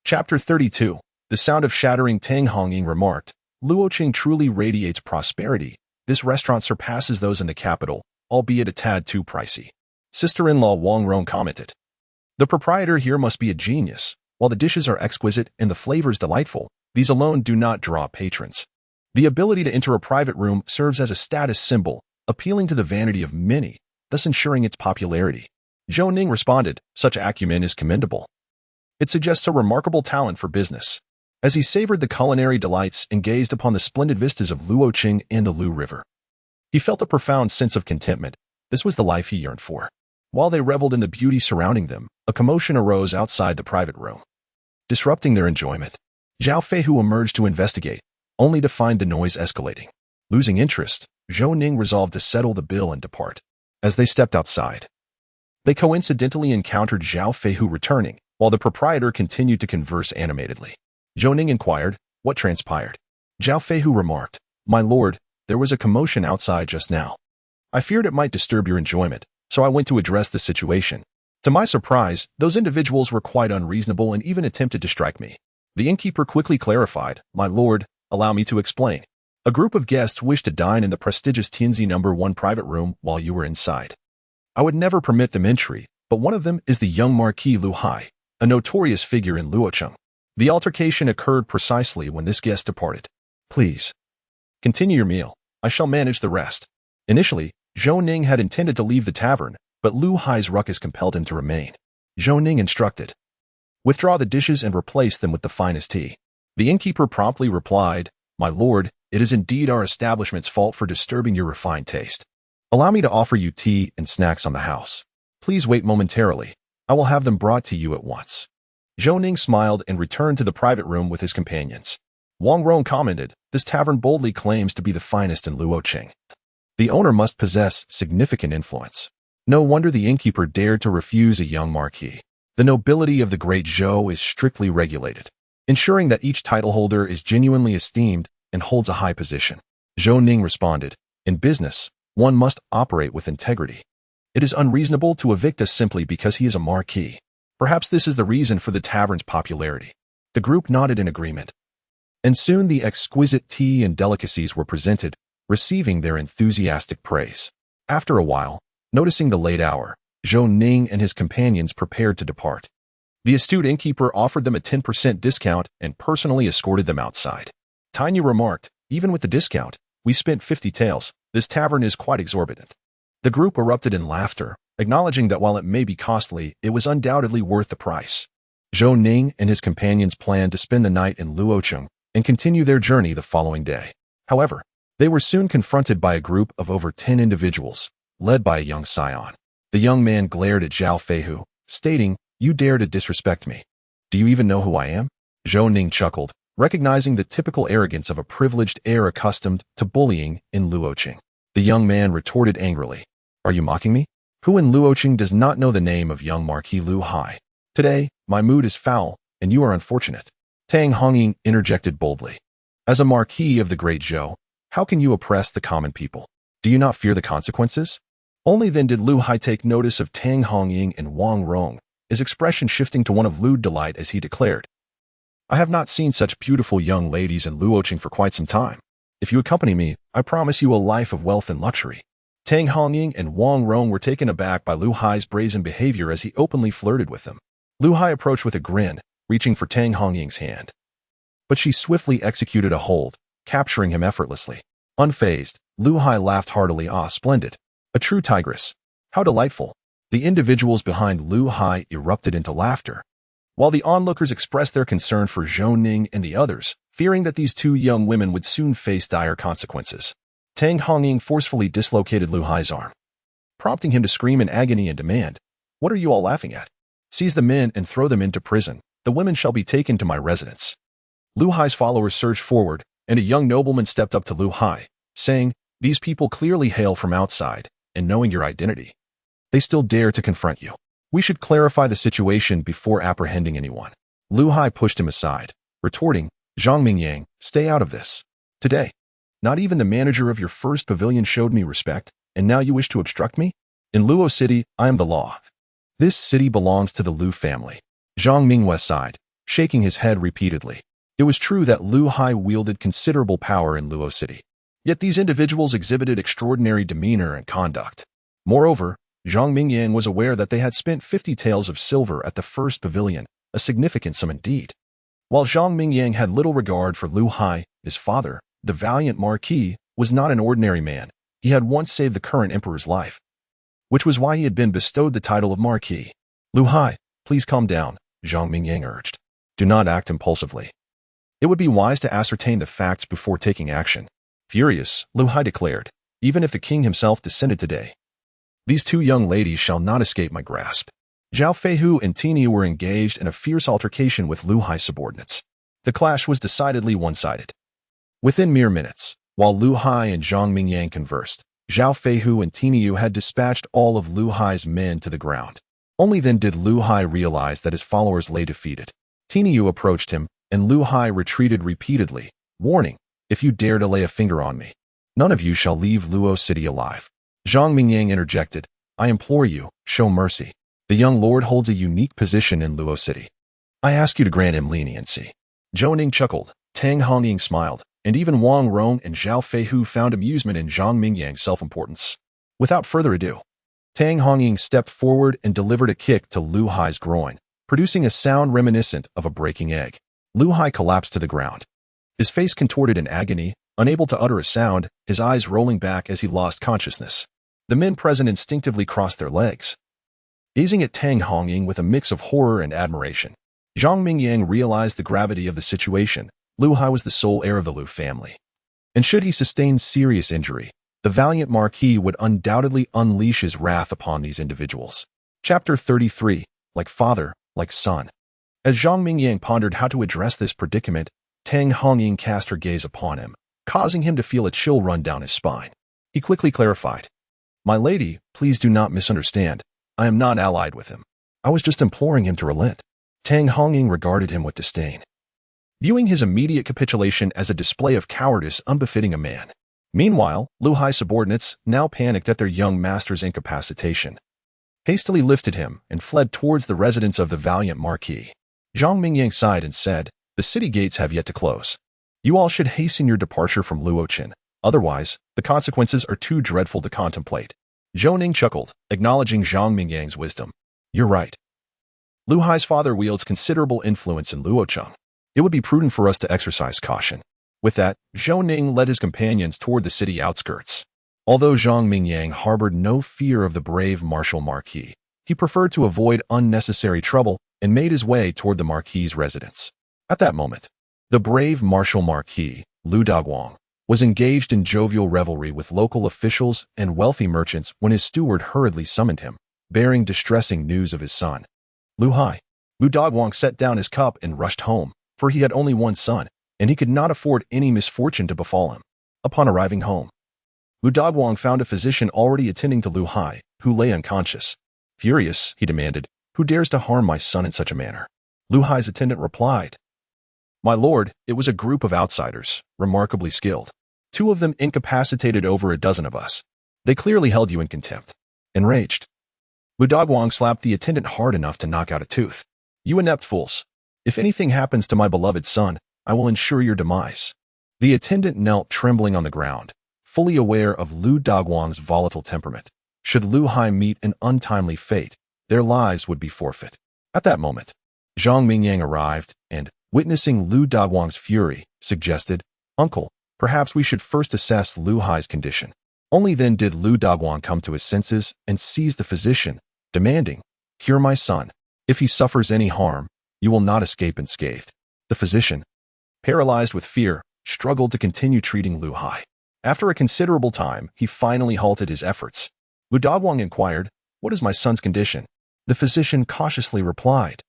Chapter 32. The sound of shattering. Tang Hongying remarked, "Luoqing truly radiates prosperity. This restaurant surpasses those in the capital, albeit a tad too pricey." Sister-in-law Wang Rong commented, "The proprietor here must be a genius. While the dishes are exquisite and the flavors delightful, these alone do not draw patrons. The ability to enter a private room serves as a status symbol, appealing to the vanity of many, thus ensuring its popularity." Zhou Ning responded, "Such acumen is commendable. It suggests a remarkable talent for business." As he savored the culinary delights and gazed upon the splendid vistas of Luoqing and the Lu River, he felt a profound sense of contentment. This was the life he yearned for. While they reveled in the beauty surrounding them, a commotion arose outside the private room, disrupting their enjoyment. Zhao Feihu emerged to investigate, only to find the noise escalating. Losing interest, Zhou Ning resolved to settle the bill and depart. As they stepped outside, they coincidentally encountered Zhao Feihu returning, while the proprietor continued to converse animatedly. Zhou Ning inquired, "What transpired?" Zhao Feihu remarked, "My lord, there was a commotion outside just now. I feared it might disturb your enjoyment, so I went to address the situation. To my surprise, those individuals were quite unreasonable and even attempted to strike me." The innkeeper quickly clarified, "My lord, allow me to explain. A group of guests wished to dine in the prestigious Tianzi #1 private room while you were inside. I would never permit them entry, but one of them is the young Marquis Lu Hai, a notorious figure in Luocheng. The altercation occurred precisely when this guest departed. Please continue your meal. I shall manage the rest." Initially, Zhou Ning had intended to leave the tavern, but Lu Hai's ruckus compelled him to remain. Zhou Ning instructed, "Withdraw the dishes and replace them with the finest tea." The innkeeper promptly replied, "My lord, it is indeed our establishment's fault for disturbing your refined taste. Allow me to offer you tea and snacks on the house. Please wait momentarily. I will have them brought to you at once." Zhou Ning smiled and returned to the private room with his companions. Wang Rong commented, "This tavern boldly claims to be the finest in Luoqing. The owner must possess significant influence. No wonder the innkeeper dared to refuse a young marquis. The nobility of the Great Zhou is strictly regulated, ensuring that each title holder is genuinely esteemed and holds a high position." Zhou Ning responded, "In business, one must operate with integrity. It is unreasonable to evict us simply because he is a marquis. Perhaps this is the reason for the tavern's popularity." The group nodded in agreement, and soon the exquisite tea and delicacies were presented, receiving their enthusiastic praise. After a while, noticing the late hour, Zhou Ning and his companions prepared to depart. The astute innkeeper offered them a 10% discount and personally escorted them outside. Tanya remarked, "Even with the discount, we spent 50 taels. This tavern is quite exorbitant." The group erupted in laughter, acknowledging that while it may be costly, it was undoubtedly worth the price. Zhou Ning and his companions planned to spend the night in Luocheng and continue their journey the following day. However, they were soon confronted by a group of over 10 individuals, led by a young scion. The young man glared at Zhao Feihu, stating, "You dare to disrespect me. Do you even know who I am?" Zhou Ning chuckled, recognizing the typical arrogance of a privileged heir accustomed to bullying in Luoqing. The young man retorted angrily, "Are you mocking me? Who in Luoqing does not know the name of young Marquis Lu Hai? Today, my mood is foul, and you are unfortunate." Tang Hongying interjected boldly, "As a Marquis of the Great Zhou, how can you oppress the common people? Do you not fear the consequences?" Only then did Lu Hai take notice of Tang Hongying and Wang Rong, his expression shifting to one of lewd delight as he declared, I have not seen such beautiful young ladies in Luoqing for quite some time. If you accompany me, I promise you a life of wealth and luxury. Tang Hongying and Wang Rong were taken aback by Lu Hai's brazen behavior as he openly flirted with them. Lu Hai approached with a grin, reaching for Tang Hongying's hand. But she swiftly executed a hold, capturing him effortlessly. Unfazed, Lu Hai laughed heartily. Ah, splendid. A true tigress. How delightful. The individuals behind Lu Hai erupted into laughter, while the onlookers expressed their concern for Zhou Ning and the others, fearing that these two young women would soon face dire consequences. Tang Hongying forcefully dislocated Lu Hai's arm, prompting him to scream in agony and demand, "What are you all laughing at? Seize the men and throw them into prison. The women shall be taken to my residence." Lu Hai's followers surged forward, and a young nobleman stepped up to Lu Hai, saying, "These people clearly hail from outside, and knowing your identity, they still dare to confront you. We should clarify the situation before apprehending anyone." Lu Hai pushed him aside, retorting, "Zhang Mingyang, stay out of this. Today, not even the manager of your first pavilion showed me respect, and now you wish to obstruct me? In Luo City, I am the law. This city belongs to the Lu family." Zhang Mingwei sighed, shaking his head repeatedly. It was true that Lu Hai wielded considerable power in Luo City, yet these individuals exhibited extraordinary demeanor and conduct. Moreover, Zhang Mingyang was aware that they had spent 50 taels of silver at the first pavilion, a significant sum indeed. While Zhang Mingyang had little regard for Lu Hai, his father, the valiant Marquis, was not an ordinary man. He had once saved the current emperor's life, which was why he had been bestowed the title of Marquis. "Lu Hai, please calm down," Zhang Mingyang urged. "Do not act impulsively. It would be wise to ascertain the facts before taking action." Furious, Lu Hai declared, "Even if the king himself descended today, these two young ladies shall not escape my grasp." Zhao Feihu and Tini were engaged in a fierce altercation with Lu Hai's subordinates. The clash was decidedly one-sided. Within mere minutes, while Lu Hai and Zhang Mingyang conversed, Zhao Feihu and Tiniu had dispatched all of Lu Hai's men to the ground. Only then did Lu Hai realize that his followers lay defeated. Tiniu approached him, and Lu Hai retreated repeatedly, warning, "If you dare to lay a finger on me, none of you shall leave Luo City alive." Zhang Mingyang interjected, "I implore you, show mercy. The young lord holds a unique position in Luo City. I ask you to grant him leniency." Zhou Ning chuckled, Tang Hongying smiled, and even Wang Rong and Zhao Feihu found amusement in Zhang Mingyang's self-importance. Without further ado, Tang Hongying stepped forward and delivered a kick to Lu Hai's groin, producing a sound reminiscent of a breaking egg. Lu Hai collapsed to the ground, his face contorted in agony, unable to utter a sound, his eyes rolling back as he lost consciousness. The men present instinctively crossed their legs, gazing at Tang Hongying with a mix of horror and admiration. Zhang Mingyang realized the gravity of the situation. Lu Hai was the sole heir of the Lu family, and should he sustain serious injury, the valiant Marquis would undoubtedly unleash his wrath upon these individuals. Chapter 33, Like Father, Like Son. As Zhang Mingyang pondered how to address this predicament, Tang Hongying cast her gaze upon him, causing him to feel a chill run down his spine. He quickly clarified, "My lady, please do not misunderstand. I am not allied with him. I was just imploring him to relent." Tang Hongying regarded him with disdain, viewing his immediate capitulation as a display of cowardice unbefitting a man. Meanwhile, Lu Hai's subordinates, now panicked at their young master's incapacitation, hastily lifted him and fled towards the residence of the valiant Marquis. Zhang Mingyang sighed and said, "The city gates have yet to close. You all should hasten your departure from Luoqin. Otherwise, the consequences are too dreadful to contemplate." Zhou Ning chuckled, acknowledging Zhang Mingyang's wisdom. "You're right. Lu Hai's father wields considerable influence in Luocheng. It would be prudent for us to exercise caution." With that, Zhou Ning led his companions toward the city outskirts. Although Zhang Mingyang harbored no fear of the brave martial Marquis, he preferred to avoid unnecessary trouble and made his way toward the Marquis's residence. At that moment, the brave martial Marquis, Lu Daguang, was engaged in jovial revelry with local officials and wealthy merchants when his steward hurriedly summoned him, bearing distressing news of his son. "Lu Hai." Lu Daguang set down his cup and rushed home, for he had only one son, and he could not afford any misfortune to befall him. Upon arriving home, Lu Daguang found a physician already attending to Lu Hai, who lay unconscious. Furious, he demanded, "Who dares to harm my son in such a manner?" Lu Hai's attendant replied, "My lord, it was a group of outsiders, remarkably skilled. 2 of them incapacitated over a dozen of us. They clearly held you in contempt." Enraged, Lu Daguang slapped the attendant hard enough to knock out a tooth. "You inept fools! If anything happens to my beloved son, I will ensure your demise. The attendant knelt trembling on the ground, fully aware of Lu Daguang's volatile temperament. Should Lu Hai meet an untimely fate, their lives would be forfeit. At that moment, Zhang Mingyang arrived and, witnessing Lu Daguang's fury, suggested, "Uncle, perhaps we should first assess Lu Hai's condition." Only then did Lu Daguang come to his senses and seize the physician, demanding, "Cure my son. If he suffers any harm, you will not escape unscathed." The physician, paralyzed with fear, struggled to continue treating Lu Hai. After a considerable time, he finally halted his efforts. Lu Daguang inquired, "What is my son's condition?" The physician cautiously replied,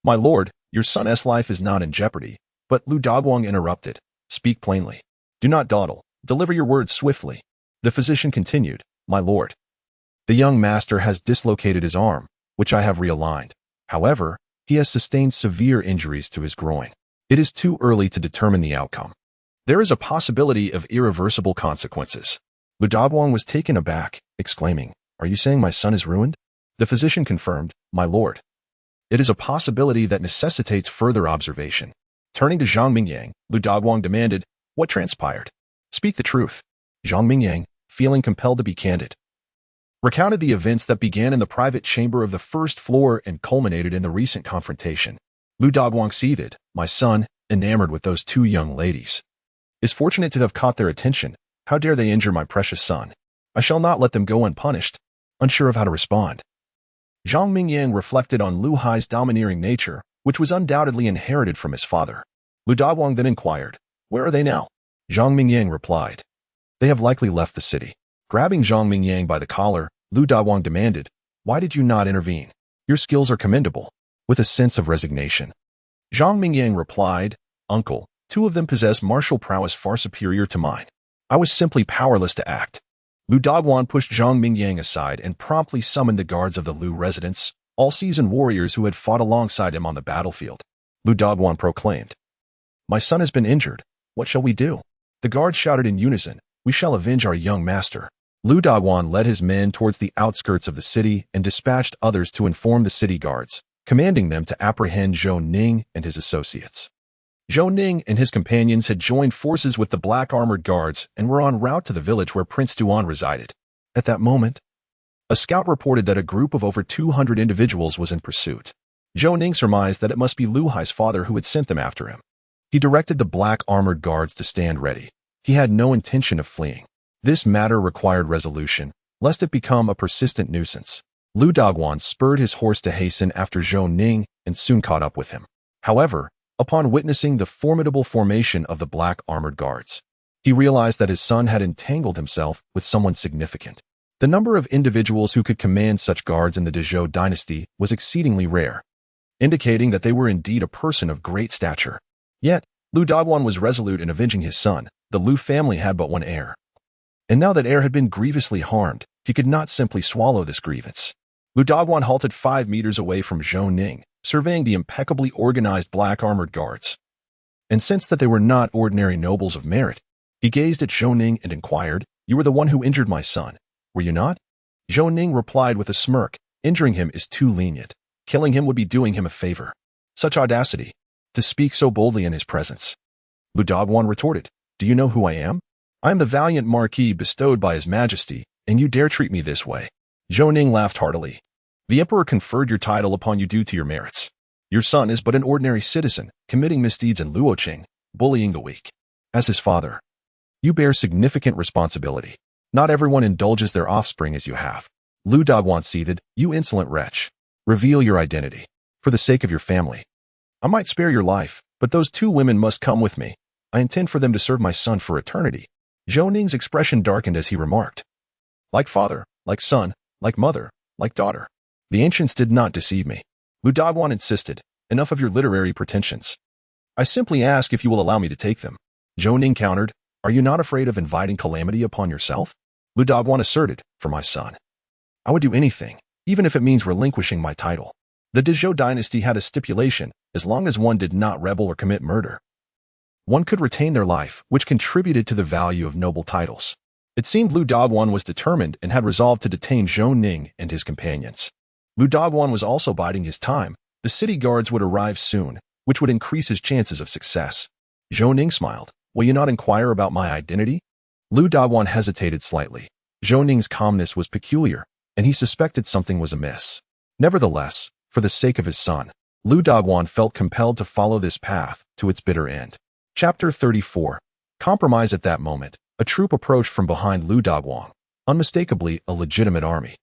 "My lord, your son's life is not in jeopardy." But Lu Daguang interrupted, "Speak plainly. Do not dawdle. Deliver your words swiftly." The physician continued, "My lord, the young master has dislocated his arm, which I have realigned. However, he has sustained severe injuries to his groin. It is too early to determine the outcome. There is a possibility of irreversible consequences." Lu Daguang was taken aback, exclaiming, "Are you saying my son is ruined?" The physician confirmed, "My lord, it is a possibility that necessitates further observation." Turning to Zhang Mingyang, Lu Daguang demanded, "What transpired? Speak the truth." Zhang Mingyang, feeling compelled to be candid, recounted the events that began in the private chamber of the first floor and culminated in the recent confrontation. Lu Daguang seethed, "My son, enamored with those two young ladies, is fortunate to have caught their attention. How dare they injure my precious son? I shall not let them go unpunished." Unsure of how to respond, Zhang Mingyang reflected on Lu Hai's domineering nature, which was undoubtedly inherited from his father. Lu Daguang then inquired, "Where are they now?" Zhang Mingyang replied, "They have likely left the city." Grabbing Zhang Mingyang by the collar, Lu Daguang demanded, "Why did you not intervene? Your skills are commendable." With a sense of resignation, Zhang Mingyang replied, "Uncle, two of them possess martial prowess far superior to mine. I was simply powerless to act." Lu Daguang pushed Zhang Mingyang aside and promptly summoned the guards of the Lu residence, all seasoned warriors who had fought alongside him on the battlefield. Lu Daguang proclaimed, "My son has been injured. What shall we do?" The guards shouted in unison, "We shall avenge our young master." Lu Daguang led his men towards the outskirts of the city and dispatched others to inform the city guards, commanding them to apprehend Zhou Ning and his associates. Zhou Ning and his companions had joined forces with the black armored guards and were en route to the village where Prince Duan resided. At that moment, a scout reported that a group of over 200 individuals was in pursuit. Zhou Ning surmised that it must be Lu Hai's father who had sent them after him. He directed the black armored guards to stand ready. He had no intention of fleeing. This matter required resolution, lest it become a persistent nuisance. Lu Daguang spurred his horse to hasten after Zhou Ning and soon caught up with him. However, upon witnessing the formidable formation of the black armored guards, he realized that his son had entangled himself with someone significant. The number of individuals who could command such guards in the Zhou dynasty was exceedingly rare, indicating that they were indeed a person of great stature. Yet, Lu Daguang was resolute in avenging his son. The Lu family had but one heir. And now that heir had been grievously harmed, he could not simply swallow this grievance. Lu Daguang halted 5 meters away from Zhou Ning, surveying the impeccably organized black armored guards, and sensed that they were not ordinary nobles of merit. He gazed at Zhou Ning and inquired, "You were the one who injured my son, were you not?" Zhou Ning replied with a smirk, "Injuring him is too lenient. Killing him would be doing him a favor." Such audacity, to speak so boldly in his presence. Lu Daguang retorted, "Do you know who I am? I am the valiant marquis bestowed by his majesty, and you dare treat me this way." Zhou Ning laughed heartily. "The emperor conferred your title upon you due to your merits. Your son is but an ordinary citizen, committing misdeeds in Luoqing, bullying the weak. As his father, you bear significant responsibility. Not everyone indulges their offspring as you have." Lu Daguang seethed, "You insolent wretch. Reveal your identity. For the sake of your family, I might spare your life, but those two women must come with me. I intend for them to serve my son for eternity." Zhou Ning's expression darkened as he remarked, "Like father, like son, like mother, like daughter. The ancients did not deceive me." Lu Daguang insisted, "Enough of your literary pretensions. I simply ask if you will allow me to take them." Zhou Ning countered, "Are you not afraid of inviting calamity upon yourself?" Lu Daguang asserted, "For my son, I would do anything, even if it means relinquishing my title." The Zhou dynasty had a stipulation: as long as one did not rebel or commit murder, one could retain their life, which contributed to the value of noble titles. It seemed Lu Daguang was determined and had resolved to detain Zhou Ning and his companions. Lu Daguang was also biding his time. The city guards would arrive soon, which would increase his chances of success. Zhou Ning smiled. Will you not inquire about my identity? Lu Dagwan hesitated slightly. Zhou Ning's calmness was peculiar, and he suspected something was amiss. Nevertheless, for the sake of his son, Lu Dagwan felt compelled to follow this path to its bitter end. Chapter 34. Compromise. At that moment, a troop approached from behind Lu Dagwan, unmistakably a legitimate army,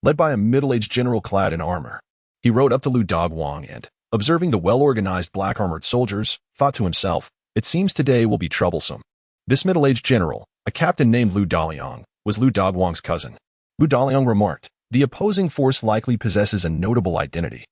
led by a middle-aged general clad in armor. He rode up to Lu Dagwan and, observing the well-organized black-armored soldiers, thought to himself, "It seems today will be troublesome." This middle-aged general, a captain named Lu Daliang, was Lu Dagwan's cousin. Lu Daliang remarked, "The opposing force likely possesses a notable identity.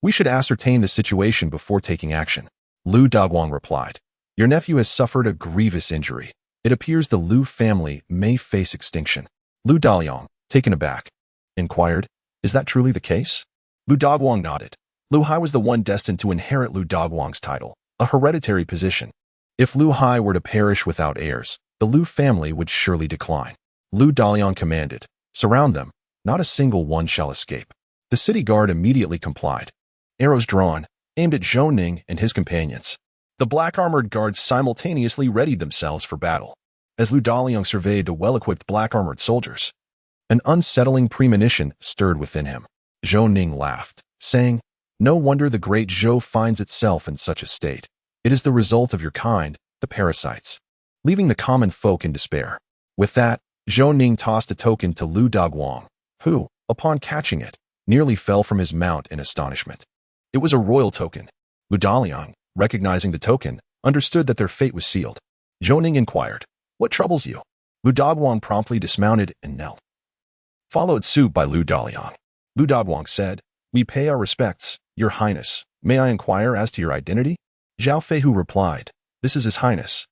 We should ascertain the situation before taking action." Lu Dagwan replied, "Your nephew has suffered a grievous injury. It appears the Lu family may face extinction." Lu Daliang, taken aback, inquired, "Is that truly the case?" Lu Dagwan nodded. Lu Hai was the one destined to inherit Lu Dagwan's title, a hereditary position. If Lu Hai were to perish without heirs, the Lu family would surely decline. Lu Daliang commanded, "Surround them. Not a single one shall escape." The city guard immediately complied. Arrows drawn, aimed at Zhou Ning and his companions. The black-armored guards simultaneously readied themselves for battle. As Lu Daliang surveyed the well-equipped black-armored soldiers, an unsettling premonition stirred within him. Zhou Ning laughed, saying, "No wonder the Great Zhou finds itself in such a state. It is the result of your kind, the parasites, leaving the common folk in despair." With that, Zhou Ning tossed a token to Lu Dagwan, who, upon catching it, nearly fell from his mount in astonishment. It was a royal token. Lu Daliang, recognizing the token, understood that their fate was sealed. Zhou Ning inquired, "What troubles you?" Lu Dagwan promptly dismounted and knelt, followed suit by Lu Daliang. Lu Dagwan said, "We pay our respects, Your Highness. May I inquire as to your identity?" Zhao Feihu replied, "This is His Highness,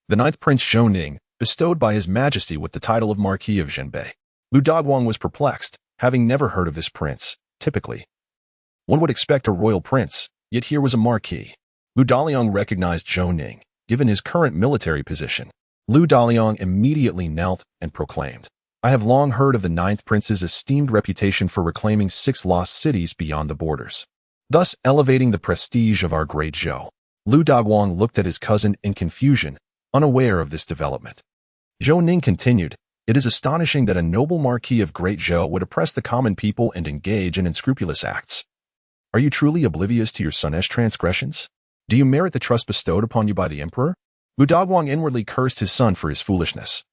the 9th Prince Zhou Ning, bestowed by His Majesty with the title of Marquis of Zhenbei." Lu Dagwan was perplexed, having never heard of this prince. Typically, one would expect a royal prince, yet here was a marquis. Lu Daliang recognized Zhou Ning, given his current military position. Lu Daliang immediately knelt and proclaimed, "I have long heard of the 9th Prince's esteemed reputation for reclaiming 6 lost cities beyond the borders, thus elevating the prestige of our Great Zhou." Lu Dagwan looked at his cousin in confusion, unaware of this development. Zhou Ning continued, "It is astonishing that a noble marquis of Great Zhou would oppress the common people and engage in unscrupulous acts. Are you truly oblivious to your son's transgressions? Do you merit the trust bestowed upon you by the emperor?" Lu Dagwan inwardly cursed his son for his foolishness.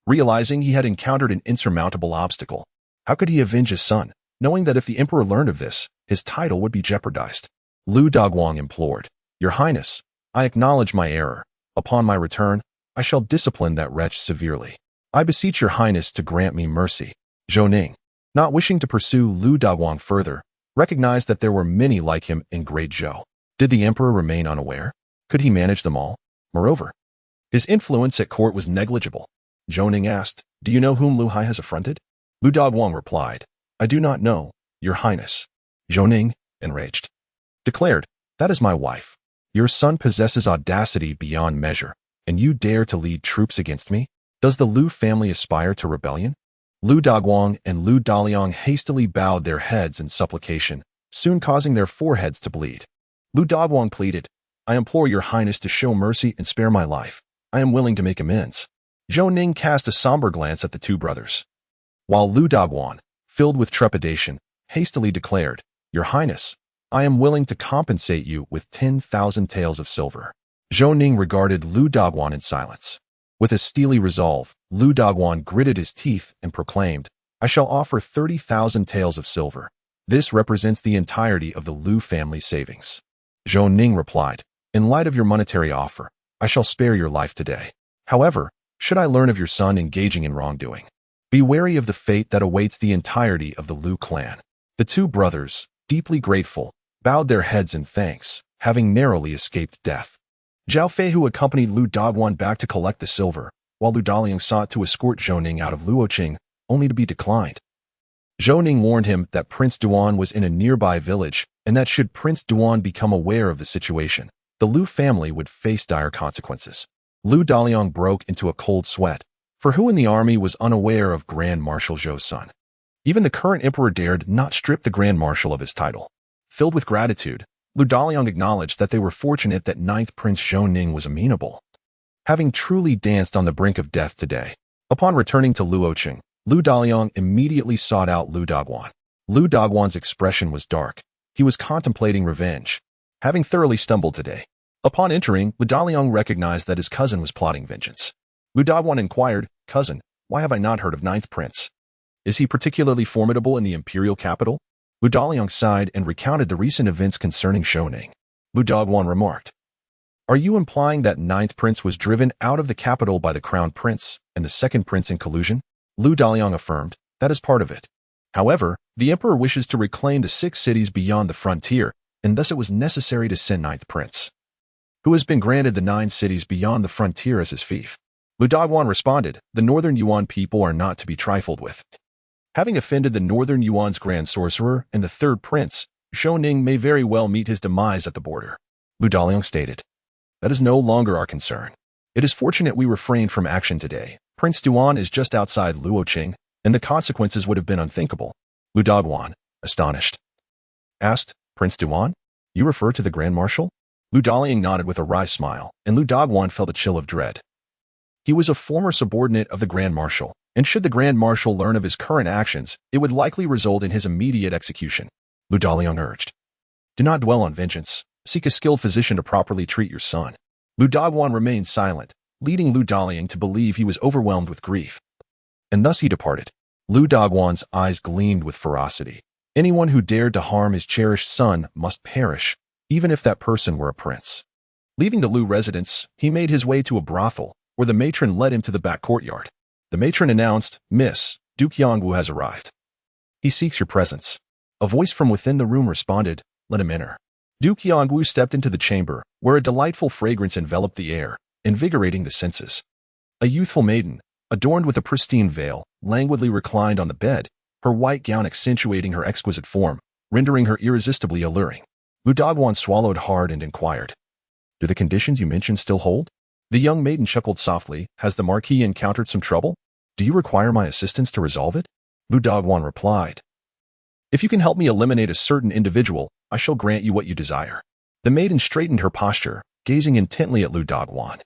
Realizing he had encountered an insurmountable obstacle, how could he avenge his son, knowing that if the emperor learned of this, his title would be jeopardized? Lu Dagwan implored, "Your Highness, I acknowledge my error. Upon my return, I shall discipline that wretch severely. I beseech Your Highness to grant me mercy." Zhou Ning, not wishing to pursue Lu Dagwan further, recognized that there were many like him in Great Zhou. Did the emperor remain unaware? Could he manage them all? Moreover, his influence at court was negligible. Zhou Ning asked, "Do you know whom Lu Hai has affronted?" Lu Dagwan replied, "I do not know, Your Highness." Zhou Ning, enraged, declared, "That is my wife. Your son possesses audacity beyond measure, and you dare to lead troops against me? Does the Lu family aspire to rebellion?" Lu Dagwan and Lu Daliang hastily bowed their heads in supplication, soon causing their foreheads to bleed. Lu Dagwan pleaded, "I implore Your Highness to show mercy and spare my life. I am willing to make amends." Zhou Ning cast a somber glance at the two brothers, while Lu Dagwan, filled with trepidation, hastily declared, "Your Highness, I am willing to compensate you with 10,000 taels of silver." Zhou Ning regarded Lu Dagwan in silence. With a steely resolve, Lu Dagwan gritted his teeth and proclaimed, "I shall offer 30,000 taels of silver. This represents the entirety of the Lu family savings." Zhou Ning replied, "In light of your monetary offer, I shall spare your life today. However, should I learn of your son engaging in wrongdoing, be wary of the fate that awaits the entirety of the Lu clan." The two brothers, deeply grateful, bowed their heads in thanks, having narrowly escaped death. Zhao Feihu accompanied Lu Dagwan back to collect the silver, while Lu Daliang sought to escort Zhou Ning out of Luoqing, only to be declined. Zhou Ning warned him that Prince Duan was in a nearby village, and that should Prince Duan become aware of the situation, the Lu family would face dire consequences. Lu Daliang broke into a cold sweat, for who in the army was unaware of Grand Marshal Zhou's son? Even the current emperor dared not strip the Grand Marshal of his title. Filled with gratitude, Lu Daliang acknowledged that they were fortunate that ninth Prince Zhou Ning was amenable, having truly danced on the brink of death today. Upon returning to Luoqing, Lu Daliang immediately sought out Lu Dogwan. Lu Dogwan's expression was dark. He was contemplating revenge, having thoroughly stumbled today. Upon entering, Lu Daliang recognized that his cousin was plotting vengeance. Lu Dogwan inquired, "Cousin, why have I not heard of ninth prince? Is he particularly formidable in the imperial capital?" Lu Daliang sighed and recounted the recent events concerning Zhou Ning. Lu Dogwan remarked, "Are you implying that ninth prince was driven out of the capital by the crown prince and the second prince in collusion?" Lu Daliang affirmed, "That is part of it. However, the emperor wishes to reclaim the 6 cities beyond the frontier, and thus it was necessary to send ninth prince, who has been granted the 9 cities beyond the frontier as his fief." Lu Dogwan responded, "The northern Yuan people are not to be trifled with. Having offended the northern Yuan's grand sorcerer and the third prince, Zhou Ning may very well meet his demise at the border." Lu Daliang stated, "That is no longer our concern. It is fortunate we refrained from action today. Prince Duan is just outside Luoqing, and the consequences would have been unthinkable." Lu Dogwan, astonished, asked, "Prince Duan? You refer to the Grand Marshal?" Lu Daliang nodded with a wry smile, and Lu Dogwan felt a chill of dread. He was a former subordinate of the Grand Marshal, and should the Grand Marshal learn of his current actions, it would likely result in his immediate execution. Lu Daliang urged, "Do not dwell on vengeance. Seek a skilled physician to properly treat your son." Lu Dogwan remained silent, leading Lu Daliang to believe he was overwhelmed with grief. And thus he departed. Lu Dogwan's eyes gleamed with ferocity. Anyone who dared to harm his cherished son must perish, even if that person were a prince. Leaving the Lu residence, he made his way to a brothel, where the matron led him to the back courtyard. The matron announced, "Miss, Duke Yangwu has arrived. He seeks your presence." A voice from within the room responded, "Let him enter." Duke Yangwu stepped into the chamber, where a delightful fragrance enveloped the air, invigorating the senses. A youthful maiden, adorned with a pristine veil, languidly reclined on the bed, her white gown accentuating her exquisite form, rendering her irresistibly alluring. Lu Dogwan swallowed hard and inquired, "Do the conditions you mentioned still hold?" The young maiden chuckled softly, "Has the Marquis encountered some trouble? Do you require my assistance to resolve it?" Lu Dogwan replied, "If you can help me eliminate a certain individual, I shall grant you what you desire." The maiden straightened her posture, gazing intently at Lu Dogwan,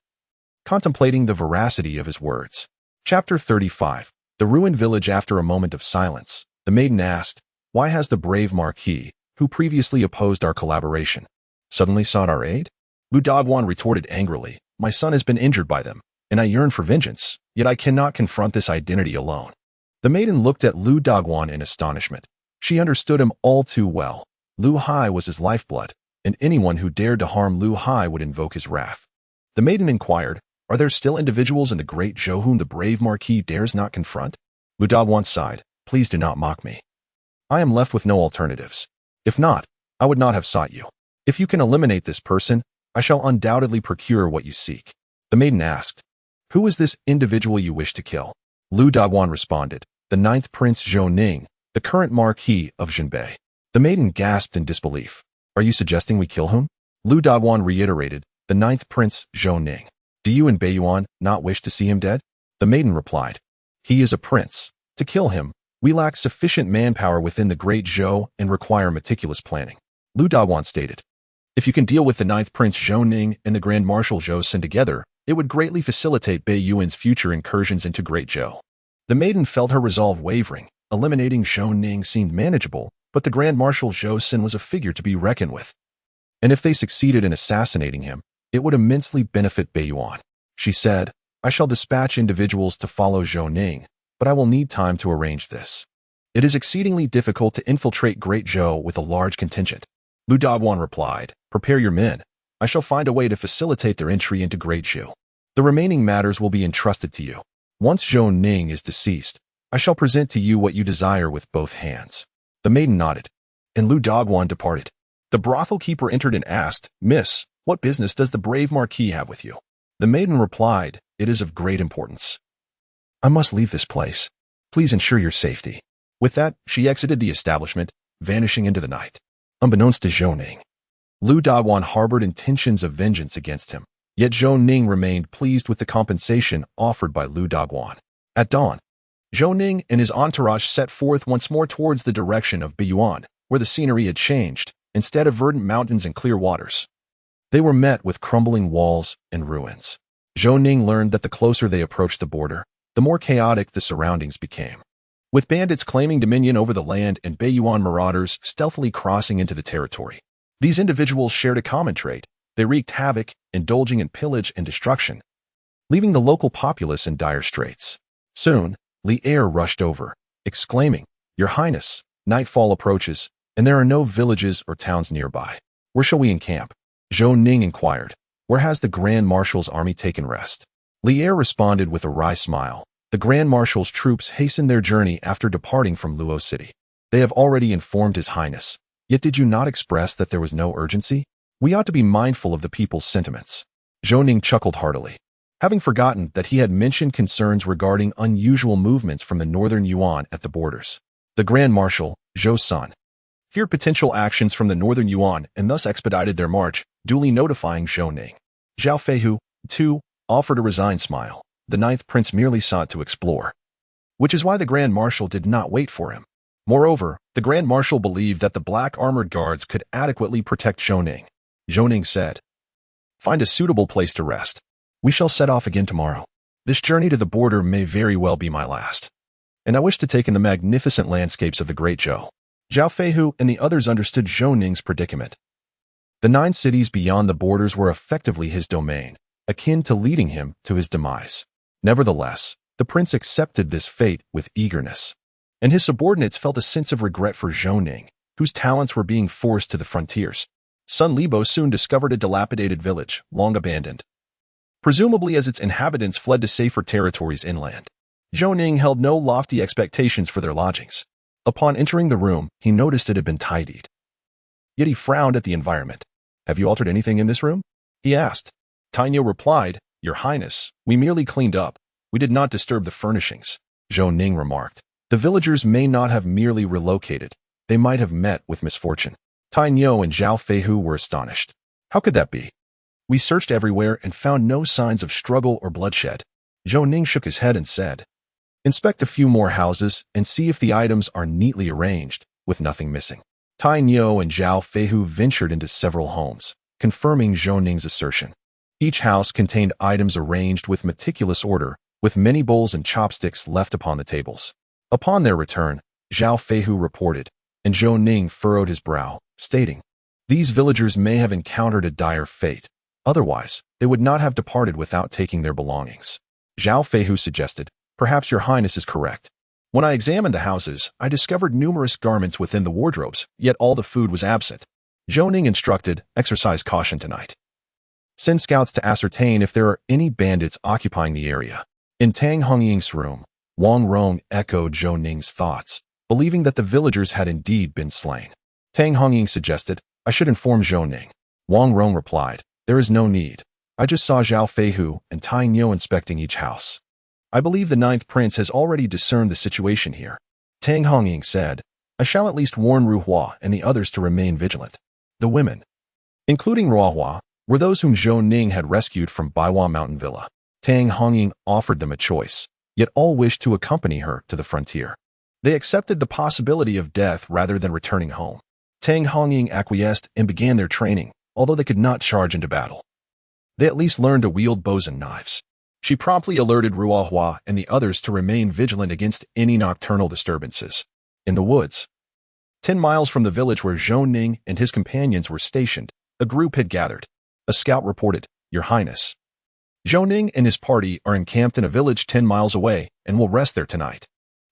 contemplating the veracity of his words. Chapter 35. The Ruined Village. After a moment of silence, the maiden asked, "Why has the brave Marquis, who previously opposed our collaboration, suddenly sought our aid?" Lu Dogwan retorted angrily, "My son has been injured by them, and I yearn for vengeance, yet I cannot confront this identity alone." The maiden looked at Lu Dogwan in astonishment. She understood him all too well. Lu Hai was his lifeblood, and anyone who dared to harm Lu Hai would invoke his wrath. The maiden inquired, "Are there still individuals in the Great Zhou whom the brave Marquis dares not confront?" Lu Dogwan sighed, "Please do not mock me. I am left with no alternatives. If not, I would not have sought you. If you can eliminate this person, I shall undoubtedly procure what you seek." The maiden asked, "Who is this individual you wish to kill?" Lu Dogwan responded, "The 9th Prince Zhou Ning, the current Marquis of Zhenbei." The maiden gasped in disbelief. "Are you suggesting we kill him?" Lu Dogwan reiterated, "The 9th Prince Zhou Ning. Do you and Beiyuan not wish to see him dead?" The maiden replied, "He is a prince. To kill him, we lack sufficient manpower within the Great Zhou and require meticulous planning." Lu Dogwan stated, "If you can deal with the 9th Prince Zhou Ning and the Grand Marshal Zhou Sin together, it would greatly facilitate Bei Yuan's future incursions into Great Zhou." The maiden felt her resolve wavering. Eliminating Zhou Ning seemed manageable, but the Grand Marshal Zhou Sin was a figure to be reckoned with. And if they succeeded in assassinating him, it would immensely benefit Bei Yuan. She said, "I shall dispatch individuals to follow Zhou Ning, but I will need time to arrange this. It is exceedingly difficult to infiltrate Great Zhou with a large contingent." Lu Dogwan replied, "Prepare your men. I shall find a way to facilitate their entry into Great Zhou. The remaining matters will be entrusted to you. Once Zhou Ning is deceased, I shall present to you what you desire with both hands." The maiden nodded, and Lu Dogwan departed. The brothel keeper entered and asked, "Miss, what business does the brave Marquis have with you?" The maiden replied, "It is of great importance. I must leave this place. Please ensure your safety." With that, she exited the establishment, vanishing into the night. Unbeknownst to Zhou Ning, Lu Dogwan harbored intentions of vengeance against him, yet Zhou Ning remained pleased with the compensation offered by Lu Dogwan. At dawn, Zhou Ning and his entourage set forth once more towards the direction of Beiyuan, where the scenery had changed. instead of verdant mountains and clear waters. They were met with crumbling walls and ruins. Zhou Ning learned that the closer they approached the border, the more chaotic the surroundings became. With bandits claiming dominion over the land and Beiyuan marauders stealthily crossing into the territory. These individuals shared a common trait. They wreaked havoc, indulging in pillage and destruction, leaving the local populace in dire straits. Soon, Heir rushed over, exclaiming, "Your Highness, nightfall approaches, and there are no villages or towns nearby. Where shall we encamp?" Zhou Ning inquired, "Where has the Grand Marshal's army taken rest?" Heir responded with a wry smile. The Grand Marshal's troops hastened their journey after departing from Luo City. They have already informed His Highness. Yet did you not express that there was no urgency? We ought to be mindful of the people's sentiments. Zhou Ning chuckled heartily, having forgotten that he had mentioned concerns regarding unusual movements from the northern Yuan at the borders. The Grand Marshal, Zhou Sun, feared potential actions from the northern Yuan and thus expedited their march, duly notifying Zhou Ning. Zhao Feihu, too, offered a resigned smile. The ninth prince merely sought to explore, which is why the Grand Marshal did not wait for him. Moreover, the Grand Marshal believed that the black armored guards could adequately protect Zhou Ning. Zhou Ning said, "Find a suitable place to rest. We shall set off again tomorrow. This journey to the border may very well be my last, and I wish to take in the magnificent landscapes of the Great Zhou." Zhao Feihu and the others understood Zhou Ning's predicament. The 9 cities beyond the borders were effectively his domain, akin to leading him to his demise. Nevertheless, the prince accepted this fate with eagerness, and his subordinates felt a sense of regret for Zhou Ning, whose talents were being forced to the frontiers. Sun Libo soon discovered a dilapidated village, long abandoned, presumably as its inhabitants fled to safer territories inland. Zhou Ning held no lofty expectations for their lodgings. Upon entering the room, he noticed it had been tidied. Yet he frowned at the environment. "Have you altered anything in this room?" he asked. Tainyo replied, "Your Highness, we merely cleaned up. We did not disturb the furnishings." Zhou Ning remarked, "The villagers may not have merely relocated. They might have met with misfortune." Tainyo and Zhao Feihu were astonished. "How could that be? We searched everywhere and found no signs of struggle or bloodshed." Zhou Ning shook his head and said, "Inspect a few more houses and see if the items are neatly arranged, with nothing missing." Tainyo and Zhao Feihu ventured into several homes, confirming Zhou Ning's assertion. Each house contained items arranged with meticulous order, with many bowls and chopsticks left upon the tables. Upon their return, Zhao Feihu reported, and Zhou Ning furrowed his brow, stating, "These villagers may have encountered a dire fate. Otherwise, they would not have departed without taking their belongings." Zhao Feihu suggested, "Perhaps your Highness is correct. When I examined the houses, I discovered numerous garments within the wardrobes, yet all the food was absent." Zhou Ning instructed, "Exercise caution tonight. Send scouts to ascertain if there are any bandits occupying the area." In Tang Hongying's room, Wang Rong echoed Zhou Ning's thoughts, believing that the villagers had indeed been slain. Tang Hongying suggested, "I should inform Zhou Ning." Wang Rong replied, "There is no need. I just saw Zhao Feihu and Tainyo inspecting each house. I believe the 9th prince has already discerned the situation here." Tang Hongying said, "I shall at least warn Ruhua and the others to remain vigilant." The women, including Ruhua, were those whom Zhou Ning had rescued from Baiwa Mountain Villa. Tang Hongying offered them a choice, yet all wished to accompany her to the frontier. They accepted the possibility of death rather than returning home. Tang Hongying acquiesced and began their training, although they could not charge into battle. They at least learned to wield bows and knives. She promptly alerted Ruohua and the others to remain vigilant against any nocturnal disturbances. In the woods, 10 miles from the village where Zhou Ning and his companions were stationed, a group had gathered. A scout reported, "Your Highness, Zhou Ning and his party are encamped in a village 10 miles away and will rest there tonight."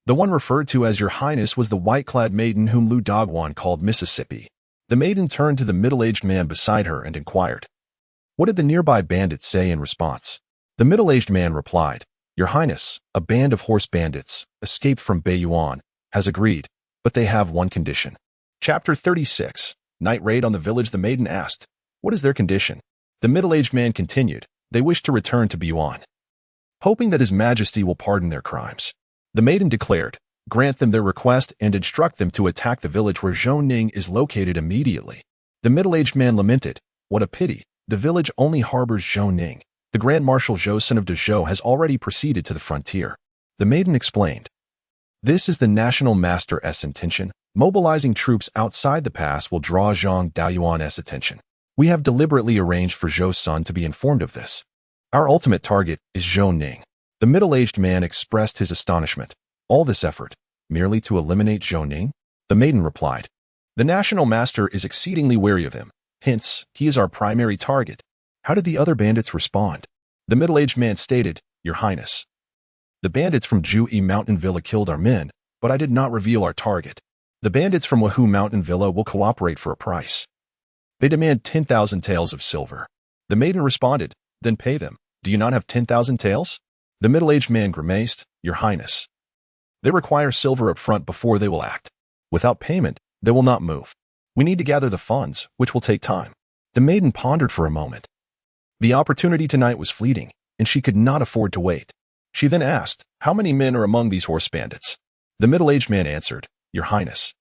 The one referred to as Your Highness was the white-clad maiden whom Lu Dogwan called Mississippi. The maiden turned to the middle-aged man beside her and inquired, "What did the nearby bandits say in response?" The middle-aged man replied, "Your Highness, a band of horse bandits, escaped from Beiyuan, has agreed, but they have one condition." Chapter 36. Night Raid on the Village. The maiden asked, "What is their condition?" The middle-aged man continued, "They wish to return to Beiyuan, hoping that His Majesty will pardon their crimes." The maiden declared, "Grant them their request and instruct them to attack the village where Zhou Ning is located immediately." The middle-aged man lamented, "What a pity, the village only harbors Zhou Ning. The Grand Marshal Zhou, son of Dezhou, has already proceeded to the frontier." The maiden explained, "This is the National Master's intention. Mobilizing troops outside the pass will draw Zhang Daoyuan's attention. We have deliberately arranged for Zhou's son to be informed of this. Our ultimate target is Zhou Ning. The middle-aged man expressed his astonishment. All this effort, merely to eliminate Zhou Ning? The maiden replied. The national master is exceedingly wary of him. Hence, he is our primary target. How did the other bandits respond? The middle-aged man stated, Your Highness. The bandits from Zhu Mountain Villa killed our men, but I did not reveal our target. The bandits from Wahoo Mountain Villa will cooperate for a price. They demand 10,000 taels of silver. The maiden responded, Then pay them. Do you not have 10,000 taels? The middle-aged man grimaced, Your Highness. They require silver up front before they will act. Without payment, they will not move. We need to gather the funds, which will take time. The maiden pondered for a moment. The opportunity tonight was fleeting, and she could not afford to wait. She then asked, How many men are among these horse bandits? The middle-aged man answered, Your Highness.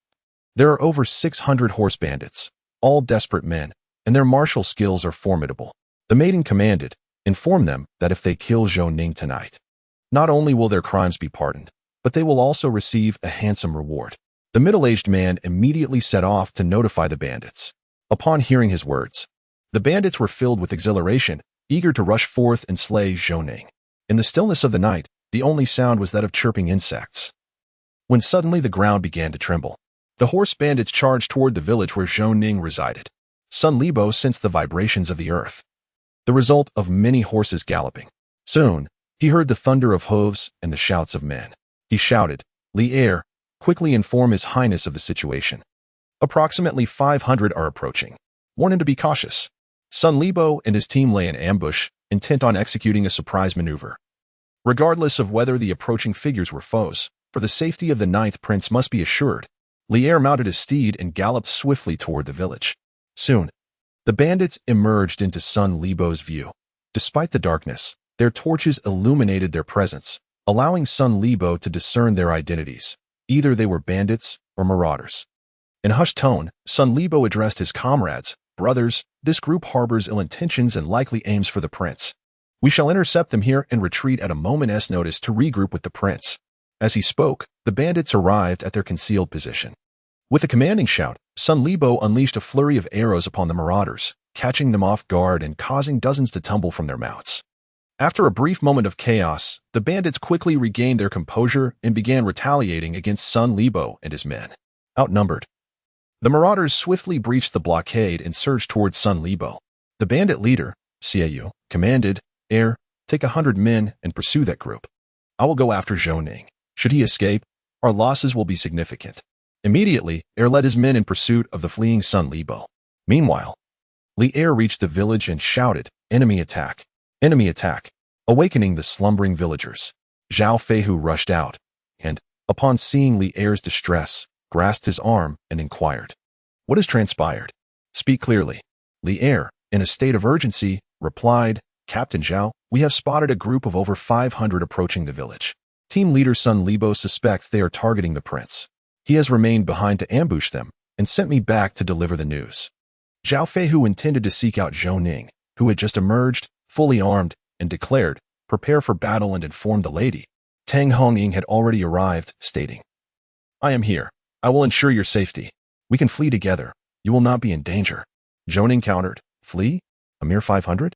There are over 600 horse bandits, all desperate men, and their martial skills are formidable. The maiden commanded, Inform them that if they kill Zhou Ning tonight, not only will their crimes be pardoned, but they will also receive a handsome reward. The middle-aged man immediately set off to notify the bandits. Upon hearing his words, the bandits were filled with exhilaration, eager to rush forth and slay Zhou Ning. In the stillness of the night, the only sound was that of chirping insects. When suddenly the ground began to tremble, the horse bandits charged toward the village where Zhou Ning resided. Sun Libo sensed the vibrations of the earth, the result of many horses galloping. Soon, he heard the thunder of hooves and the shouts of men. He shouted, Heir, quickly inform His Highness of the situation. Approximately 500 are approaching. Warn him to be cautious. Sun Libo and his team lay in ambush, intent on executing a surprise maneuver. Regardless of whether the approaching figures were foes, for the safety of the ninth prince must be assured, Heir mounted his steed and galloped swiftly toward the village. Soon, the bandits emerged into Sun Libo's view. Despite the darkness, their torches illuminated their presence, allowing Sun Libo to discern their identities. Either they were bandits or marauders. In a hushed tone, Sun Libo addressed his comrades, Brothers, this group harbors ill intentions and likely aims for the prince. We shall intercept them here and retreat at a moment's notice to regroup with the prince. As he spoke, the bandits arrived at their concealed position. With a commanding shout, Sun Libo unleashed a flurry of arrows upon the marauders, catching them off guard and causing dozens to tumble from their mounts. After a brief moment of chaos, the bandits quickly regained their composure and began retaliating against Sun Libo and his men. Outnumbered, the marauders swiftly breached the blockade and surged towards Sun Libo. The bandit leader, Xiaoyu, commanded, Heir, take 100 men and pursue that group. I will go after Zhou Ning. Should he escape, our losses will be significant. Immediately, Heir led his men in pursuit of the fleeing Sun Libo. Meanwhile, Heir reached the village and shouted, Enemy attack! Enemy attack! Awakening the slumbering villagers. Zhao Feihu rushed out, and, upon seeing Heir's distress, grasped his arm and inquired, What has transpired? Speak clearly. Heir, in a state of urgency, replied, Captain Zhao, we have spotted a group of over 500 approaching the village. Team leader Sun Libo suspects they are targeting the prince. He has remained behind to ambush them and sent me back to deliver the news. Zhao Feihu intended to seek out Zhou Ning, who had just emerged, fully armed, and declared, Prepare for battle and inform the lady. Tang Hongying had already arrived, stating, I am here. I will ensure your safety. We can flee together. You will not be in danger. Zhou Ning countered, Flee? A mere 500?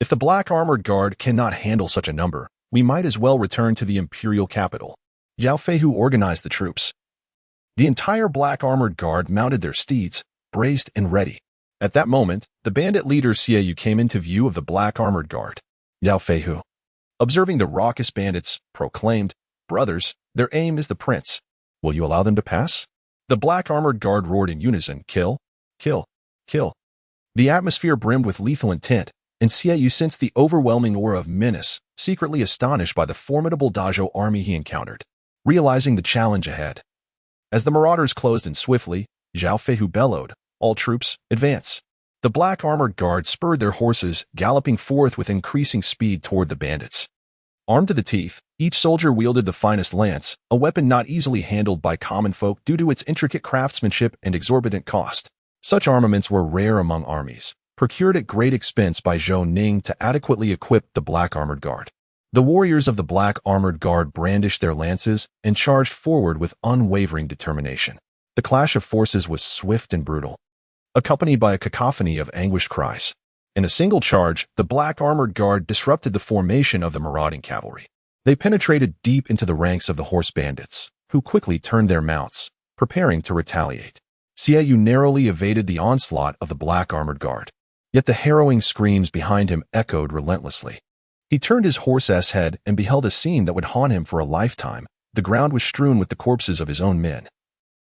If the black armored guard cannot handle such a number, we might as well return to the imperial capital. Zhao Feihu organized the troops. The entire black armored guard mounted their steeds, braced and ready. At that moment, the bandit leader Xiaoyu came into view of the black armored guard. Zhao Feihu, observing the raucous bandits, proclaimed, Brothers, their aim is the prince. Will you allow them to pass? The black armored guard roared in unison, Kill, kill, kill. The atmosphere brimmed with lethal intent, and Xiaoyu sensed the overwhelming aura of menace, secretly astonished by the formidable Dazhou army he encountered, realizing the challenge ahead. As the marauders closed in swiftly, Zhao Feihu bellowed, All troops, advance. The black armored guard spurred their horses, galloping forth with increasing speed toward the bandits. Armed to the teeth, each soldier wielded the finest lance, a weapon not easily handled by common folk due to its intricate craftsmanship and exorbitant cost. Such armaments were rare among armies, procured at great expense by Zhou Ning to adequately equip the black armored guard. The warriors of the black armored guard brandished their lances and charged forward with unwavering determination. The clash of forces was swift and brutal, accompanied by a cacophony of anguished cries. In a single charge, the black armored guard disrupted the formation of the marauding cavalry. They penetrated deep into the ranks of the horse bandits, who quickly turned their mounts, preparing to retaliate. Xiaoyu narrowly evaded the onslaught of the black armored guard, yet the harrowing screams behind him echoed relentlessly. He turned his horse's head and beheld a scene that would haunt him for a lifetime. The ground was strewn with the corpses of his own men,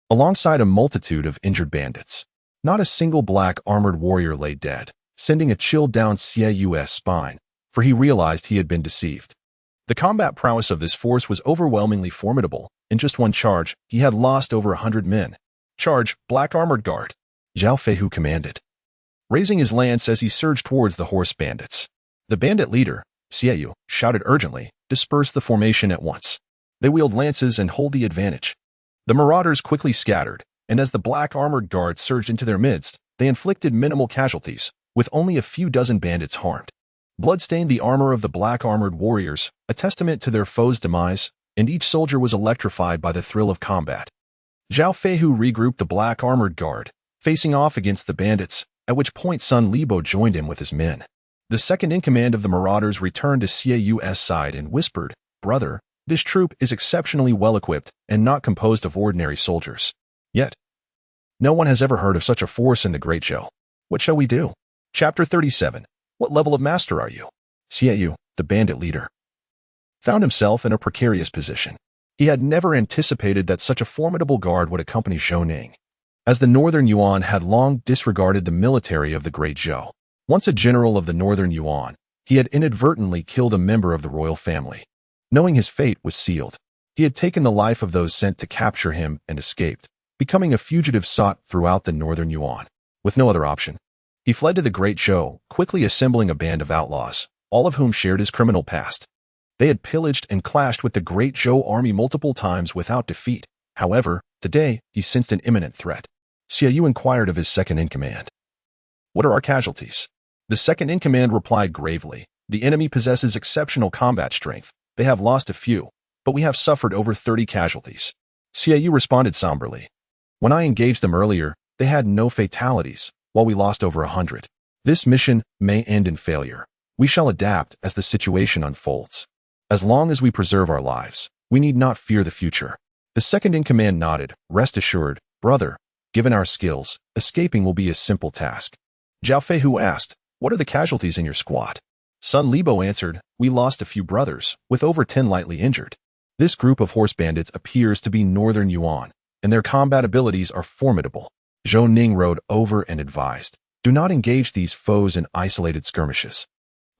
alongside a multitude of injured bandits. Not a single black armored warrior lay dead, sending a chill down Xiaoyu's spine, for he realized he had been deceived. The combat prowess of this force was overwhelmingly formidable. In just one charge, he had lost over 100 men. "Charge, black armored guard," Zhao Feihu commanded, raising his lance as he surged towards the horse bandits. The bandit leader, Xiaoyu, shouted urgently, "Disperse the formation at once." They wield lances and hold the advantage. The marauders quickly scattered, and as the black armored guard surged into their midst, they inflicted minimal casualties, with only a few dozen bandits harmed. Blood stained the armor of the black armored warriors, a testament to their foe's demise, and each soldier was electrified by the thrill of combat. Zhao Feihu regrouped the black armored guard, facing off against the bandits, at which point Sun Libo joined him with his men. The second-in-command of the marauders returned to Xiaoyu's side and whispered, "Brother, this troop is exceptionally well-equipped and not composed of ordinary soldiers. Yet, no one has ever heard of such a force in the Great Zhou. What shall we do?" Chapter 37. What level of master are you? Xiaoyu, the bandit leader, found himself in a precarious position. He had never anticipated that such a formidable guard would accompany Zhou Ning, as the Northern Yuan had long disregarded the military of the Great Zhou. Once a general of the Northern Yuan, he had inadvertently killed a member of the royal family. Knowing his fate was sealed, he had taken the life of those sent to capture him and escaped, becoming a fugitive sought throughout the Northern Yuan. With no other option, he fled to the Great Zhou, quickly assembling a band of outlaws, all of whom shared his criminal past. They had pillaged and clashed with the Great Zhou army multiple times without defeat. However, today, he sensed an imminent threat. Xiaoyu inquired of his second-in-command, "What are our casualties?" The second-in-command replied gravely, "The enemy possesses exceptional combat strength. They have lost a few, but we have suffered over 30 casualties." Xiaoyu responded somberly, "When I engaged them earlier, they had no fatalities, while we lost over 100. This mission may end in failure. We shall adapt as the situation unfolds. As long as we preserve our lives, we need not fear the future." The second-in-command nodded, "Rest assured, brother, given our skills, escaping will be a simple task." Zhao Feihu asked, "What are the casualties in your squad?" Sun Libo answered, "We lost a few brothers, with over 10 lightly injured. This group of horse bandits appears to be Northern Yuan, and their combat abilities are formidable." Zhou Ning rode over and advised, "Do not engage these foes in isolated skirmishes.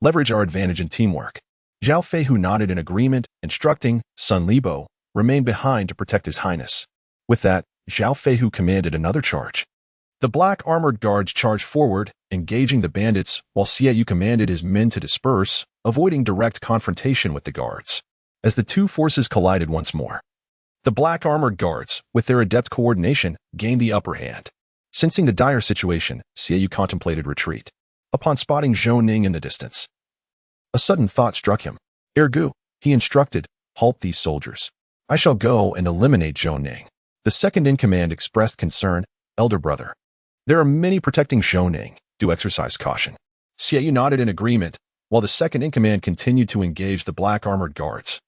Leverage our advantage in teamwork." Zhao Feihu nodded in agreement, instructing Sun Libo, "Remain behind to protect His Highness." With that, Zhao Feihu commanded another charge. The black armored guards charged forward, engaging the bandits, while Xiaoyu commanded his men to disperse, avoiding direct confrontation with the guards. As the two forces collided once more, the black armored guards, with their adept coordination, gained the upper hand. Sensing the dire situation, Xiaoyu contemplated retreat. Upon spotting Zhou Ning in the distance, a sudden thought struck him. "Ergu," he instructed, "halt these soldiers. I shall go and eliminate Zhou Ning." The second-in-command expressed concern, "Elder brother, there are many protecting Zhou Ning. Do exercise caution." Xiaoyu nodded in agreement, while the second-in-command continued to engage the black armored guards,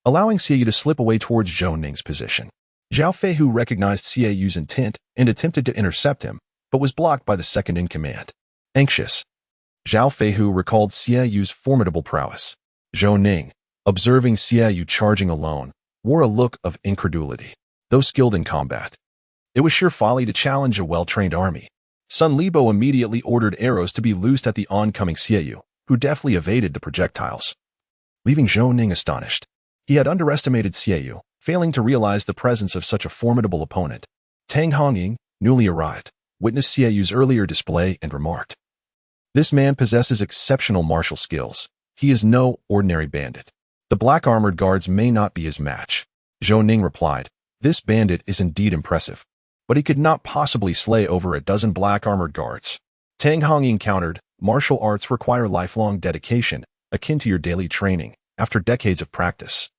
allowing Xiaoyu to slip away towards Zhou Ning's position. Zhao Feihu recognized Xiaoyu's intent and attempted to intercept him, but was blocked by the second-in-command. Anxious, Zhao Feihu recalled Xiaoyu's formidable prowess. Zhou Ning, observing Xiaoyu charging alone, wore a look of incredulity. Though skilled in combat, it was sheer folly to challenge a well-trained army. Sun Libo immediately ordered arrows to be loosed at the oncoming Xiaoyu, who deftly evaded the projectiles, leaving Zhou Ning astonished. He had underestimated Xiaoyu, failing to realize the presence of such a formidable opponent. Tang Hongying, newly arrived, witnessed Xiaoyu's earlier display and remarked, "This man possesses exceptional martial skills. He is no ordinary bandit. The black armored guards may not be his match." Zhou Ning replied, "This bandit is indeed impressive, but he could not possibly slay over a dozen black armored guards." Tang Hongying countered, "Martial arts require lifelong dedication, akin to your daily training, after decades of practice.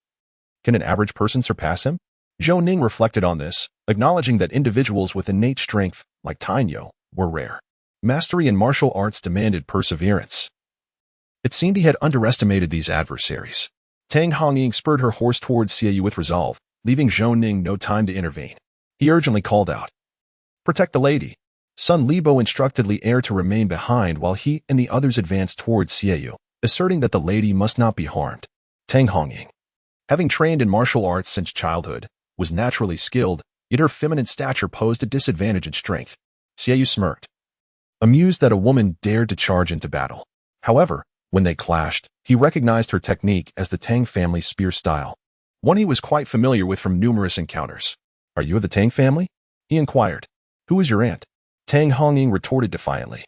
Can an average person surpass him?" Zhou Ning reflected on this, acknowledging that individuals with innate strength, like Tainyo, were rare. Mastery in martial arts demanded perseverance. It seemed he had underestimated these adversaries. Tang Hongying spurred her horse towards Xiaoyu with resolve, leaving Zhou Ning no time to intervene. He urgently called out, "Protect the lady." Sun Libo instructed Li Heir to remain behind while he and the others advanced towards Xiaoyu, asserting that the lady must not be harmed. Tang Hongying, having trained in martial arts since childhood, was naturally skilled, yet her feminine stature posed a disadvantage in strength. Xiaoyu smirked, amused that a woman dared to charge into battle. However, when they clashed, he recognized her technique as the Tang family spear style, one he was quite familiar with from numerous encounters. "Are you of the Tang family?" he inquired. "Who is your aunt?" Tang Hongying retorted defiantly.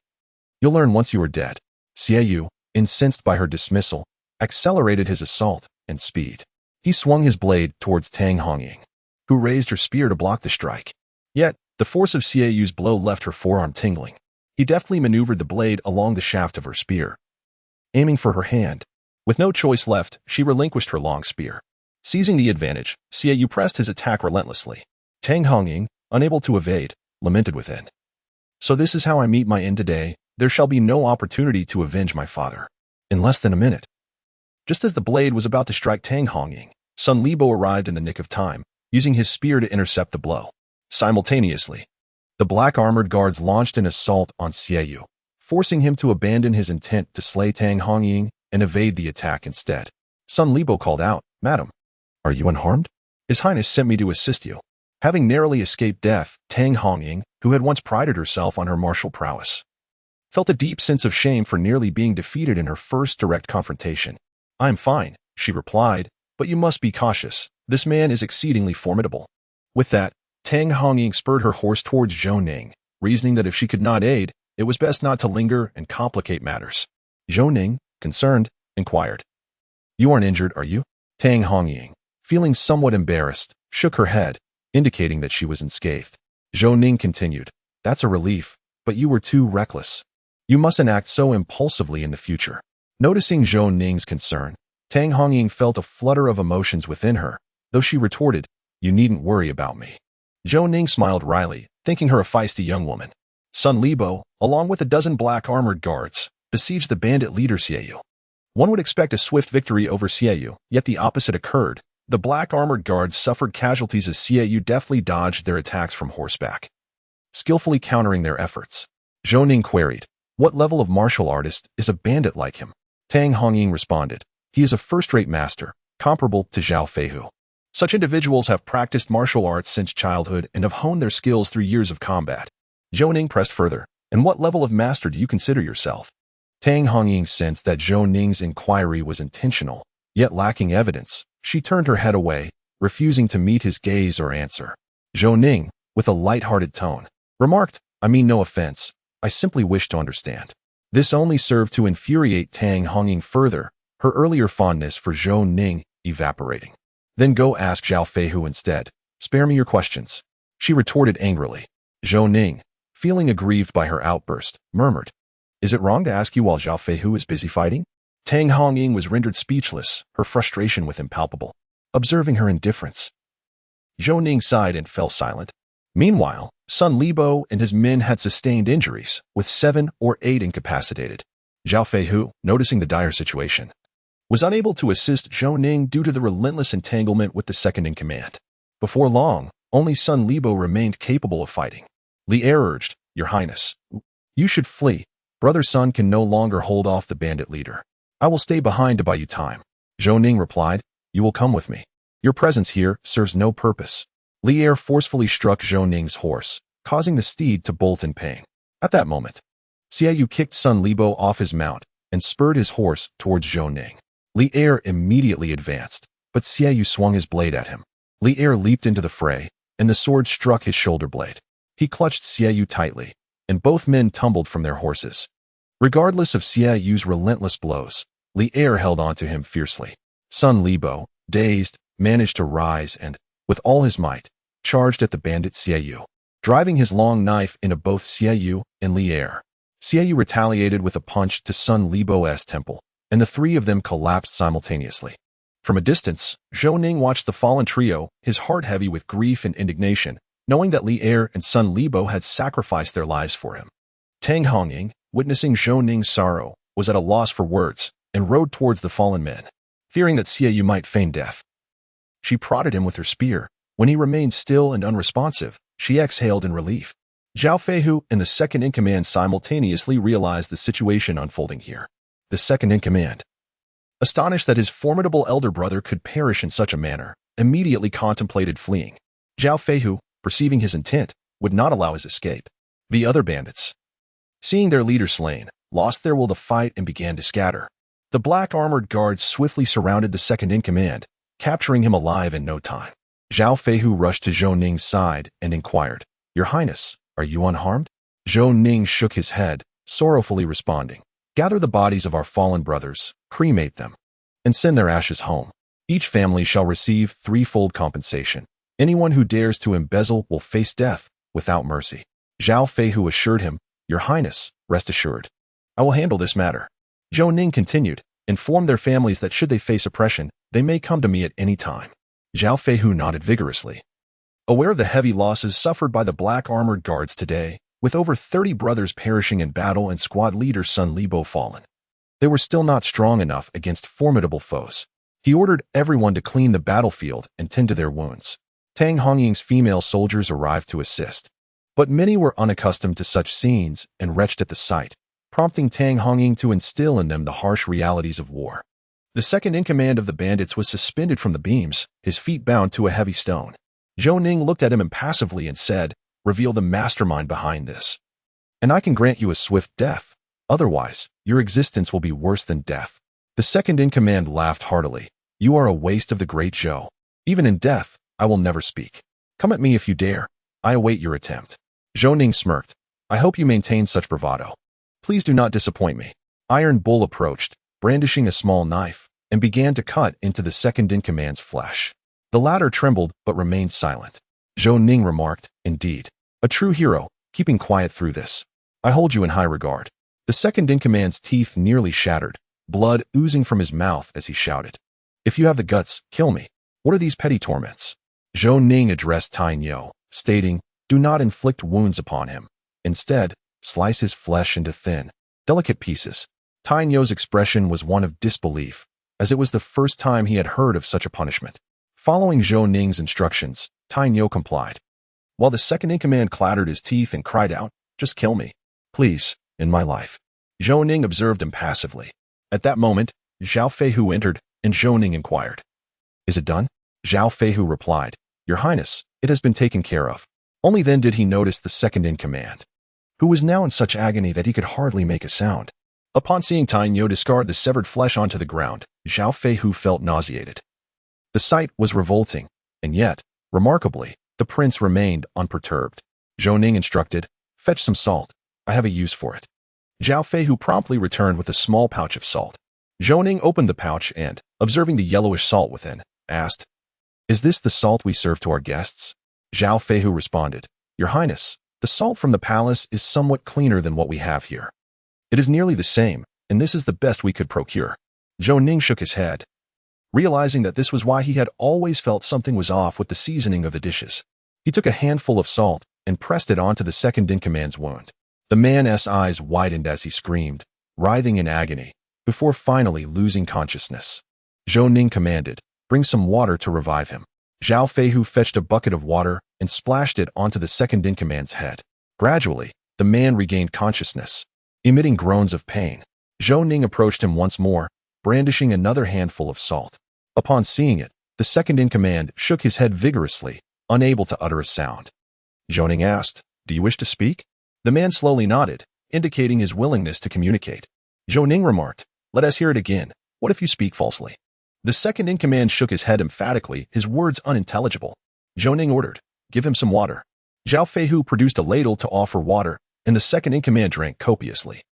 "You'll learn once you are dead." Xiaoyu, incensed by her dismissal, accelerated his assault and speed. He swung his blade towards Tang Hongying, who raised her spear to block the strike. Yet, the force of Xiaoyu's blow left her forearm tingling. He deftly maneuvered the blade along the shaft of her spear, aiming for her hand. With no choice left, she relinquished her long spear. Seizing the advantage, Xiaoyu pressed his attack relentlessly. Tang Hongying, unable to evade, lamented within. "So this is how I meet my end today. There shall be no opportunity to avenge my father." In less than a minute, just as the blade was about to strike Tang Hongying, Sun Libo arrived in the nick of time, using his spear to intercept the blow. Simultaneously, the black armored guards launched an assault on Xiaoyu, forcing him to abandon his intent to slay Tang Hongying and evade the attack instead. Sun Libo called out, "Madam, are you unharmed? His Highness sent me to assist you." Having narrowly escaped death, Tang Hongying, who had once prided herself on her martial prowess, felt a deep sense of shame for nearly being defeated in her first direct confrontation. "I am fine," she replied, "but you must be cautious. This man is exceedingly formidable." With that, Tang Hongying spurred her horse towards Zhou Ning, reasoning that if she could not aid, it was best not to linger and complicate matters. Zhou Ning, concerned, inquired, "You aren't injured, are you?" Tang Hongying, feeling somewhat embarrassed, shook her head, indicating that she was unscathed. Zhou Ning continued, "That's a relief, but you were too reckless. You mustn't act so impulsively in the future." Noticing Zhou Ning's concern, Tang Hongying felt a flutter of emotions within her, though she retorted, "You needn't worry about me." Zhou Ning smiled wryly, thinking her a feisty young woman. Sun Libo, along with a dozen black armored guards, besieged the bandit leader Xiaoyu. One would expect a swift victory over Xiaoyu, yet the opposite occurred. The black armored guards suffered casualties as Xiaoyu deftly dodged their attacks from horseback, skillfully countering their efforts. Zhou Ning queried, "What level of martial artist is a bandit like him?" Tang Hongying responded, "He is a first-rate master, comparable to Zhao Feihu. Such individuals have practiced martial arts since childhood and have honed their skills through years of combat." Zhou Ning pressed further, "And what level of master do you consider yourself?" Tang Hongying sensed that Zhou Ning's inquiry was intentional, yet lacking evidence. She turned her head away, refusing to meet his gaze or answer. Zhou Ning, with a light-hearted tone, remarked, "I mean no offense. I simply wish to understand." This only served to infuriate Tang Hongying further, her earlier fondness for Zhou Ning evaporating. "Then go ask Zhao Feihu instead. Spare me your questions," she retorted angrily. Zhou Ning, feeling aggrieved by her outburst, murmured, "Is it wrong to ask you while Zhao Feihu is busy fighting?" Tang Hongying was rendered speechless, her frustration with him palpable. Observing her indifference, Zhou Ning sighed and fell silent. Meanwhile, Sun Libo and his men had sustained injuries, with 7 or 8 incapacitated. Zhao Feihu, noticing the dire situation, was unable to assist Zhou Ning due to the relentless entanglement with the second-in-command. Before long, only Sun Libo remained capable of fighting. Li Heir urged, "Your Highness, you should flee. Brother Sun can no longer hold off the bandit leader. I will stay behind to buy you time." Zhou Ning replied, "You will come with me. Your presence here serves no purpose." Li Heir forcefully struck Zhou Ning's horse, causing the steed to bolt in pain. At that moment, Xiaoyu kicked Sun Libo off his mount and spurred his horse towards Zhou Ning. Li Heir immediately advanced, but Xiaoyu swung his blade at him. Li Heir leaped into the fray, and the sword struck his shoulder blade. He clutched Xiaoyu tightly, and both men tumbled from their horses. Regardless of Xiaoyu's relentless blows, Li Heir held on to him fiercely. Sun Libo, dazed, managed to rise and, with all his might, charged at the bandit Xiaoyu, driving his long knife into both Xiaoyu and Li Heir. Xiaoyu retaliated with a punch to Sun Libo's temple, and the three of them collapsed simultaneously. From a distance, Zhou Ning watched the fallen trio, his heart heavy with grief and indignation, knowing that Heir and son Libo had sacrificed their lives for him. Tang Hongying, witnessing Zhou Ning's sorrow, was at a loss for words and rode towards the fallen men, fearing that Xiaoyu might feign death. She prodded him with her spear. When he remained still and unresponsive, she exhaled in relief. Zhao Feihu and the second-in-command simultaneously realized the situation unfolding here. The second-in-command, astonished that his formidable elder brother could perish in such a manner, immediately contemplated fleeing. Zhao Feihu, perceiving his intent, would not allow his escape. The other bandits, seeing their leader slain, lost their will to fight and began to scatter. The black armored guards swiftly surrounded the second-in-command, capturing him alive in no time. Zhao Feihu rushed to Zhou Ning's side and inquired, "Your Highness, are you unharmed?" Zhou Ning shook his head, sorrowfully responding, "Gather the bodies of our fallen brothers, cremate them, and send their ashes home. Each family shall receive threefold compensation. Anyone who dares to embezzle will face death without mercy." Zhao Feihu assured him, "Your Highness, rest assured. I will handle this matter." Zhou Ning continued, "Inform their families that should they face oppression, they may come to me at any time." Zhao Feihu nodded vigorously. Aware of the heavy losses suffered by the black armored guards today, with over 30 brothers perishing in battle and squad leader son Libo fallen, they were still not strong enough against formidable foes. He ordered everyone to clean the battlefield and tend to their wounds. Tang Hongying's female soldiers arrived to assist, but many were unaccustomed to such scenes and retched at the sight, prompting Tang Hongying to instill in them the harsh realities of war. The second-in-command of the bandits was suspended from the beams, his feet bound to a heavy stone. Zhou Ning looked at him impassively and said, "Reveal the mastermind behind this, and I can grant you a swift death. Otherwise, your existence will be worse than death." The second-in-command laughed heartily. "You are a waste of the Great Zhou. Even in death, I will never speak. Come at me if you dare. I await your attempt." Zhou Ning smirked. "I hope you maintain such bravado. Please do not disappoint me." Iron Bull approached, brandishing a small knife, and began to cut into the second-in-command's flesh. The latter trembled but remained silent. Zhou Ning remarked, "Indeed, a true hero, keeping quiet through this. I hold you in high regard." The second-in-command's teeth nearly shattered, blood oozing from his mouth as he shouted, "If you have the guts, kill me. What are these petty torments?" Zhou Ning addressed Tai Nyo, stating, "Do not inflict wounds upon him. Instead, slice his flesh into thin, delicate pieces." Tai Nyo's expression was one of disbelief, as it was the first time he had heard of such a punishment. Following Zhou Ning's instructions, Tai Nyo complied, while the second-in-command clattered his teeth and cried out, "Just kill me, please, in my life." Zhou Ning observed impassively. At that moment, Zhao Feihu entered, and Zhou Ning inquired, "Is it done?" Zhao Feihu replied, "Your Highness, it has been taken care of." Only then did he notice the second-in-command, who was now in such agony that he could hardly make a sound. Upon seeing Tai Nyo discard the severed flesh onto the ground, Zhao Feihu felt nauseated. The sight was revolting, and yet, remarkably, the prince remained unperturbed. Zhou Ning instructed, "Fetch some salt. I have a use for it." Zhao Feihu promptly returned with a small pouch of salt. Zhou Ning opened the pouch and, observing the yellowish salt within, asked, "Is this the salt we serve to our guests?" Zhao Feihu responded, "Your Highness, the salt from the palace is somewhat cleaner than what we have here. It is nearly the same, and this is the best we could procure." Zhou Ning shook his head, realizing that this was why he had always felt something was off with the seasoning of the dishes. He took a handful of salt and pressed it onto the second-in-command's wound. The man's eyes widened as he screamed, writhing in agony, before finally losing consciousness. Zhou Ning commanded, "Bring some water to revive him." Zhao Feihu fetched a bucket of water and splashed it onto the second-in-command's head. Gradually, the man regained consciousness, emitting groans of pain. Zhou Ning approached him once more, brandishing another handful of salt. Upon seeing it, the second-in-command shook his head vigorously, unable to utter a sound. Zhou Ning asked, "Do you wish to speak?" The man slowly nodded, indicating his willingness to communicate. Zhou Ning remarked, "Let us hear it again. What if you speak falsely?" The second-in-command shook his head emphatically, his words unintelligible. Zhou Ning ordered, "Give him some water." Zhao Feihu produced a ladle to offer water, and the second-in-command drank copiously.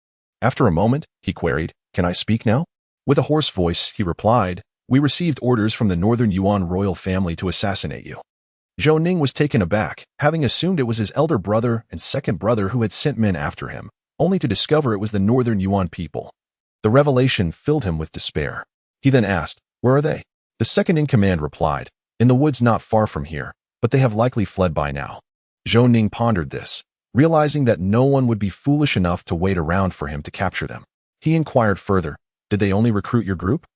After a moment, he queried, "Can I speak now?" With a hoarse voice, he replied, "We received orders from the Northern Yuan royal family to assassinate you." Zhou Ning was taken aback, having assumed it was his elder brother and second brother who had sent men after him, only to discover it was the Northern Yuan people. The revelation filled him with despair. He then asked, "Where are they?" The second-in-command replied, "In the woods not far from here, but they have likely fled by now." Zhou Ning pondered this, realizing that no one would be foolish enough to wait around for him to capture them. He inquired further, "Did they only recruit your group?"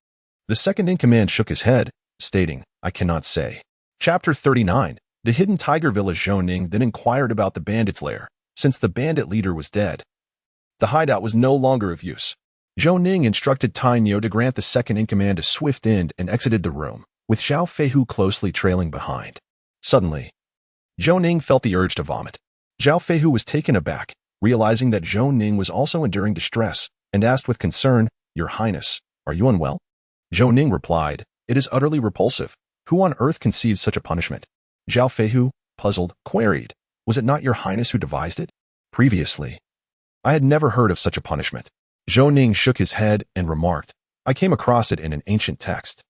The second-in-command shook his head, stating, "I cannot say." Chapter 39. The hidden tiger village. Zhou Ning then inquired about the bandits' lair. Since the bandit leader was dead, the hideout was no longer of use. Zhou Ning instructed Tainyo to grant the second-in-command a swift end and exited the room, with Zhao Feihu closely trailing behind. Suddenly, Zhou Ning felt the urge to vomit. Zhao Feihu was taken aback, realizing that Zhou Ning was also enduring distress, and asked with concern, "Your Highness, are you unwell?" Zhou Ning replied, "It is utterly repulsive. Who on earth conceived such a punishment?" Zhao Feihu, puzzled, queried, "Was it not your Highness who devised it?" Previously, I had never heard of such a punishment. Zhou Ning shook his head and remarked, "I came across it in an ancient text.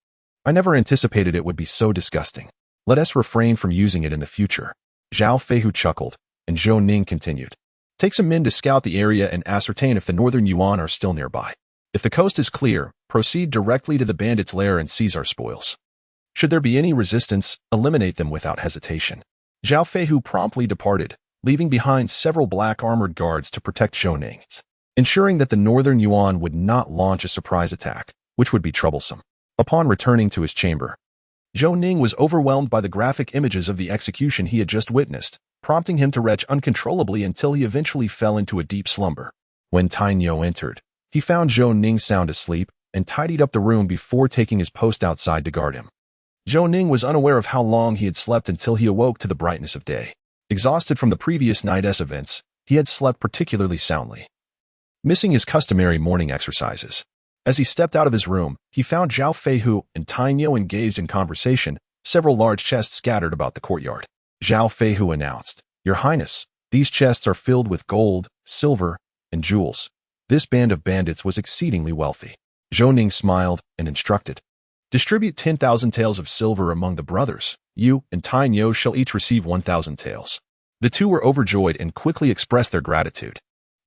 I never anticipated it would be so disgusting. Let us refrain from using it in the future." Zhao Feihu chuckled, and Zhou Ning continued, "Take some men to scout the area and ascertain if the northern Yuan are still nearby. If the coast is clear, proceed directly to the bandits' lair and seize our spoils. Should there be any resistance, eliminate them without hesitation." Zhao Feihu promptly departed, leaving behind several black armored guards to protect Zhou Ning, ensuring that the northern Yuan would not launch a surprise attack, which would be troublesome. Upon returning to his chamber, Zhou Ning was overwhelmed by the graphic images of the execution he had just witnessed, prompting him to retch uncontrollably until he eventually fell into a deep slumber. When Tainyo entered, he found Zhou Ning sound asleep and tidied up the room before taking his post outside to guard him. Zhou Ning was unaware of how long he had slept until he awoke to the brightness of day. Exhausted from the previous night's events, he had slept particularly soundly, missing his customary morning exercises. As he stepped out of his room, he found Zhao Feihu and Tainyo engaged in conversation, several large chests scattered about the courtyard. Zhao Feihu announced, "Your Highness, these chests are filled with gold, silver, and jewels." This band of bandits was exceedingly wealthy. Zhou Ning smiled and instructed, "Distribute 10,000 taels of silver among the brothers. You and Tainyo shall each receive 1,000 taels." The two were overjoyed and quickly expressed their gratitude.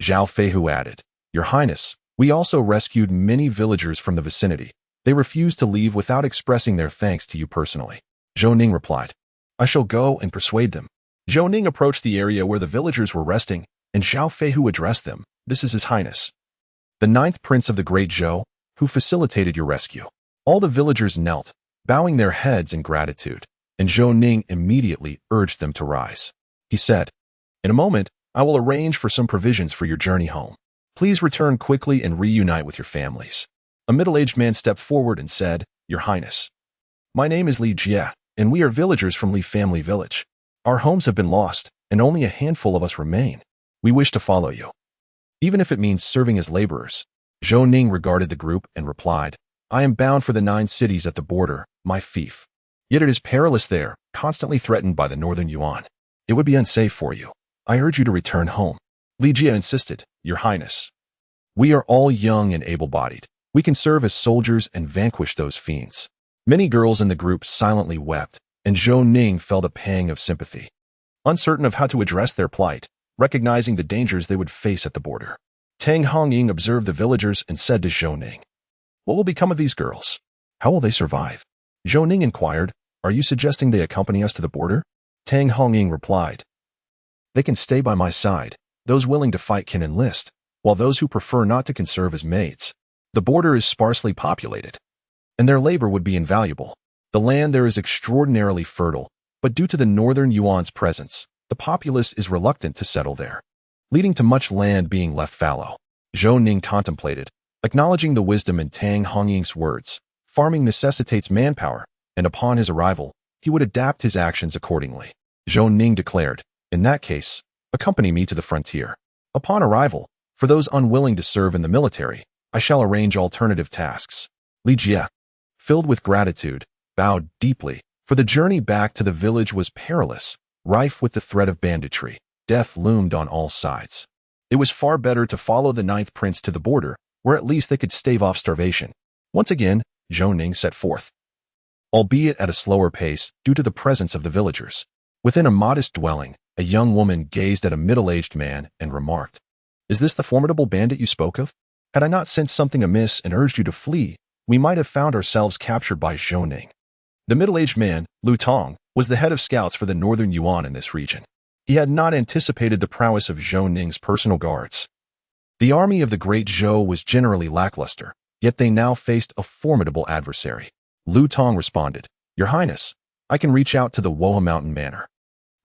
Zhao Feihu added, "Your Highness, we also rescued many villagers from the vicinity. They refused to leave without expressing their thanks to you personally." Zhou Ning replied, "I shall go and persuade them." Zhou Ning approached the area where the villagers were resting, and Zhao Feihu addressed them, "This is His Highness, the 9th Prince of the Great Zhou, who facilitated your rescue." All the villagers knelt, bowing their heads in gratitude, and Zhou Ning immediately urged them to rise. He said, "In a moment, I will arrange for some provisions for your journey home. Please return quickly and reunite with your families." A middle-aged man stepped forward and said, "Your Highness, my name is Li Jie, and we are villagers from Li Family Village. Our homes have been lost, and only a handful of us remain. We wish to follow you, even if it means serving as laborers." Zhou Ning regarded the group and replied, "I am bound for the 9 cities at the border, my fief. Yet it is perilous there, constantly threatened by the northern Yuan. It would be unsafe for you. I urge you to return home." Li Jie insisted, "Your Highness, we are all young and able-bodied. We can serve as soldiers and vanquish those fiends." Many girls in the group silently wept, and Zhou Ning felt a pang of sympathy. Uncertain of how to address their plight, recognizing the dangers they would face at the border, Tang Hongying observed the villagers and said to Zhou Ning, "What will become of these girls? How will they survive?" Zhou Ning inquired, "Are you suggesting they accompany us to the border?" Tang Hongying replied, "They can stay by my side. Those willing to fight can enlist, while those who prefer not to can serve as maids. The border is sparsely populated, and their labor would be invaluable. The land there is extraordinarily fertile, but due to the northern Yuan's presence, the populace is reluctant to settle there, leading to much land being left fallow." Zhou Ning contemplated, acknowledging the wisdom in Tang Hongying's words. Farming necessitates manpower, and upon his arrival, he would adapt his actions accordingly. Zhou Ning declared, "In that case, accompany me to the frontier. Upon arrival, for those unwilling to serve in the military, I shall arrange alternative tasks." Li Jie, filled with gratitude, bowed deeply, for the journey back to the village was perilous, rife with the threat of banditry. Death loomed on all sides. It was far better to follow the 9th Prince to the border, where at least they could stave off starvation. Once again, Zhou Ning set forth, albeit at a slower pace due to the presence of the villagers. Within a modest dwelling, a young woman gazed at a middle-aged man and remarked, "Is this the formidable bandit you spoke of? Had I not sensed something amiss and urged you to flee, we might have found ourselves captured by Zhou Ning." The middle-aged man, Lu Tong, was the head of scouts for the northern Yuan in this region. He had not anticipated the prowess of Zhou Ning's personal guards. The army of the Great Zhou was generally lackluster, yet they now faced a formidable adversary. Lu Tong responded, "Your Highness, I can reach out to the Woha Mountain Manor.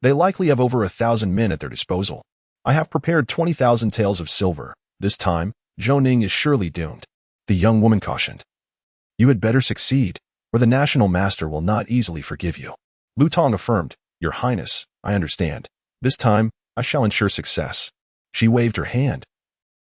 They likely have over 1,000 men at their disposal. I have prepared 20,000 taels of silver. This time, Zhou Ning is surely doomed." The young woman cautioned, "You had better succeed, or the national master will not easily forgive you." Lu Tong affirmed, "Your Highness, I understand. This time, I shall ensure success." She waved her hand,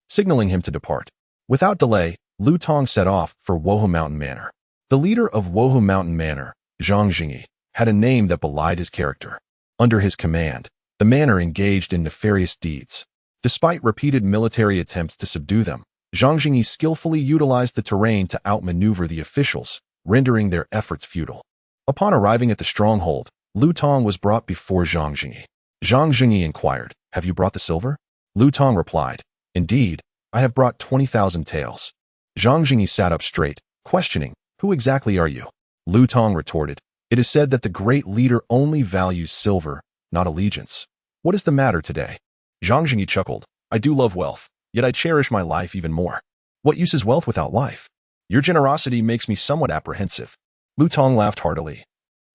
signaling him to depart. Without delay, Lu Tong set off for Wohu Mountain Manor. The leader of Wohu Mountain Manor, Zhang Jingyi, had a name that belied his character. Under his command, the manor engaged in nefarious deeds. Despite repeated military attempts to subdue them, Zhang Jingyi skillfully utilized the terrain to outmaneuver the officials, rendering their efforts futile. Upon arriving at the stronghold, Lu Tong was brought before Zhang Jingyi. Zhang Jingyi inquired, "Have you brought the silver?" Lu Tong replied, "Indeed, I have brought 20,000 taels." Zhang Jingyi sat up straight, questioning, "Who exactly are you?" Lu Tong retorted, "It is said that the great leader only values silver, not allegiance. What is the matter today?" Zhang Jingyi chuckled, "I do love wealth, yet I cherish my life even more. What use is wealth without life? Your generosity makes me somewhat apprehensive." Lu Tong laughed heartily.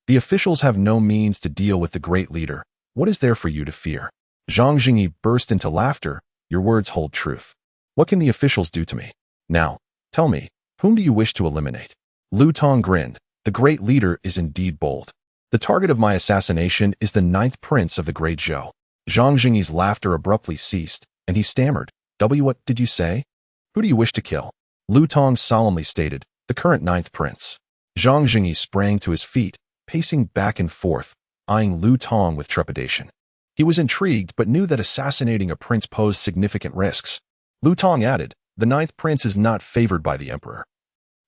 "The officials have no means to deal with the great leader. What is there for you to fear?" Zhang Jingyi burst into laughter. "Your words hold truth. What can the officials do to me? Now, tell me, whom do you wish to eliminate?" Lu Tong grinned. "The great leader is indeed bold. The target of my assassination is the 9th prince of the Great Zhou." Zhang Jingyi's laughter abruptly ceased, and he stammered, What did you say? Who do you wish to kill?" Lu Tong solemnly stated, "The current 9th prince." Zhang Jingyi sprang to his feet, pacing back and forth, eyeing Lu Tong with trepidation. He was intrigued but knew that assassinating a prince posed significant risks. Lu Tong added, "The 9th prince is not favored by the emperor.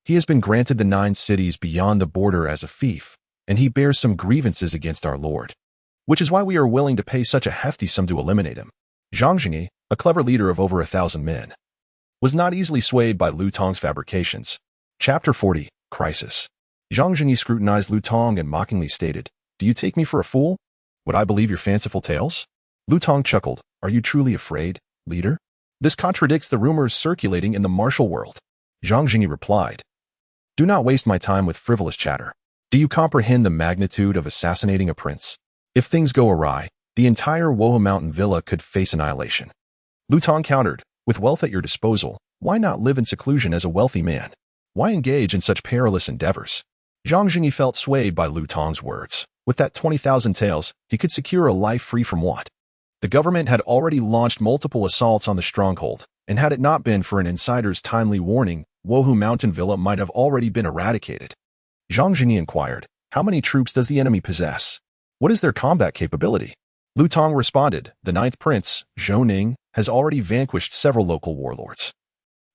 He has been granted the 9 cities beyond the border as a fief, and he bears some grievances against our lord, which is why we are willing to pay such a hefty sum to eliminate him." Zhang Jingyi, a clever leader of over 1,000 men, was not easily swayed by Lu Tong's fabrications. Chapter 40, Crisis. Zhang Jingyi scrutinized Lu Tong and mockingly stated, "Do you take me for a fool? Would I believe your fanciful tales?" Lu Tong chuckled, "Are you truly afraid, leader? This contradicts the rumors circulating in the martial world." Zhang Jingyi replied, "Do not waste my time with frivolous chatter. Do you comprehend the magnitude of assassinating a prince? If things go awry, the entire Woha Mountain Villa could face annihilation." Lu Tong countered, "With wealth at your disposal, why not live in seclusion as a wealthy man? Why engage in such perilous endeavors?" Zhang Jingyi felt swayed by Lu Tong's words. With that 20,000 taels, he could secure a life free from what? The government had already launched multiple assaults on the stronghold, and had it not been for an insider's timely warning, Wohu Mountain Villa might have already been eradicated. Zhang Jingyi inquired, "How many troops does the enemy possess? What is their combat capability?" Lu Tong responded, "The 9th prince, Zhou Ning, has already vanquished several local warlords,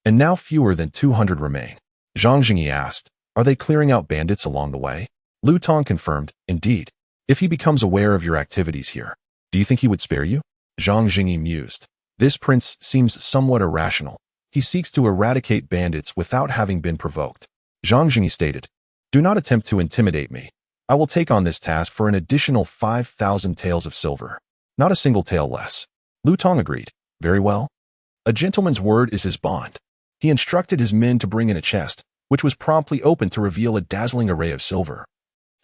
and now fewer than 200 remain." Zhang Jingyi asked, "Are they clearing out bandits along the way?" Lu Tong confirmed, "Indeed. If he becomes aware of your activities here, do you think he would spare you?" Zhang Jingyi mused. "This prince seems somewhat irrational. He seeks to eradicate bandits without having been provoked." Zhang Jingyi stated, "Do not attempt to intimidate me. I will take on this task for an additional 5,000 taels of silver. Not a single tael less." Lu Tong agreed. "Very well. A gentleman's word is his bond." He instructed his men to bring in a chest, which was promptly opened to reveal a dazzling array of silver.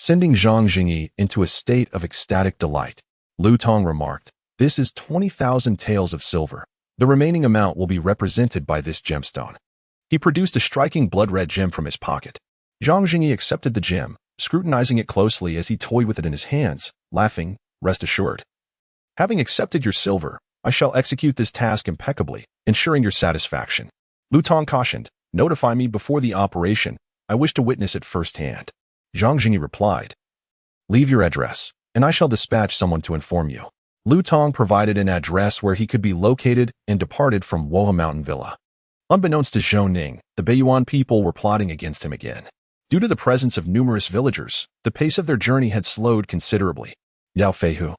Sending Zhang Jingyi into a state of ecstatic delight, Lu Tong remarked, "This is 20,000 taels of silver. The remaining amount will be represented by this gemstone." He produced a striking blood-red gem from his pocket. Zhang Jingyi accepted the gem, scrutinizing it closely as he toyed with it in his hands, laughing, "Rest assured. Having accepted your silver, I shall execute this task impeccably, ensuring your satisfaction." Lu Tong cautioned, "Notify me before the operation. I wish to witness it firsthand." Zhang Jingyi replied, "Leave your address, and I shall dispatch someone to inform you." Lu Tong provided an address where he could be located and departed from Woha Mountain Villa. Unbeknownst to Zhou Ning, the Beiyuan people were plotting against him again. Due to the presence of numerous villagers, the pace of their journey had slowed considerably. Yao Feihu,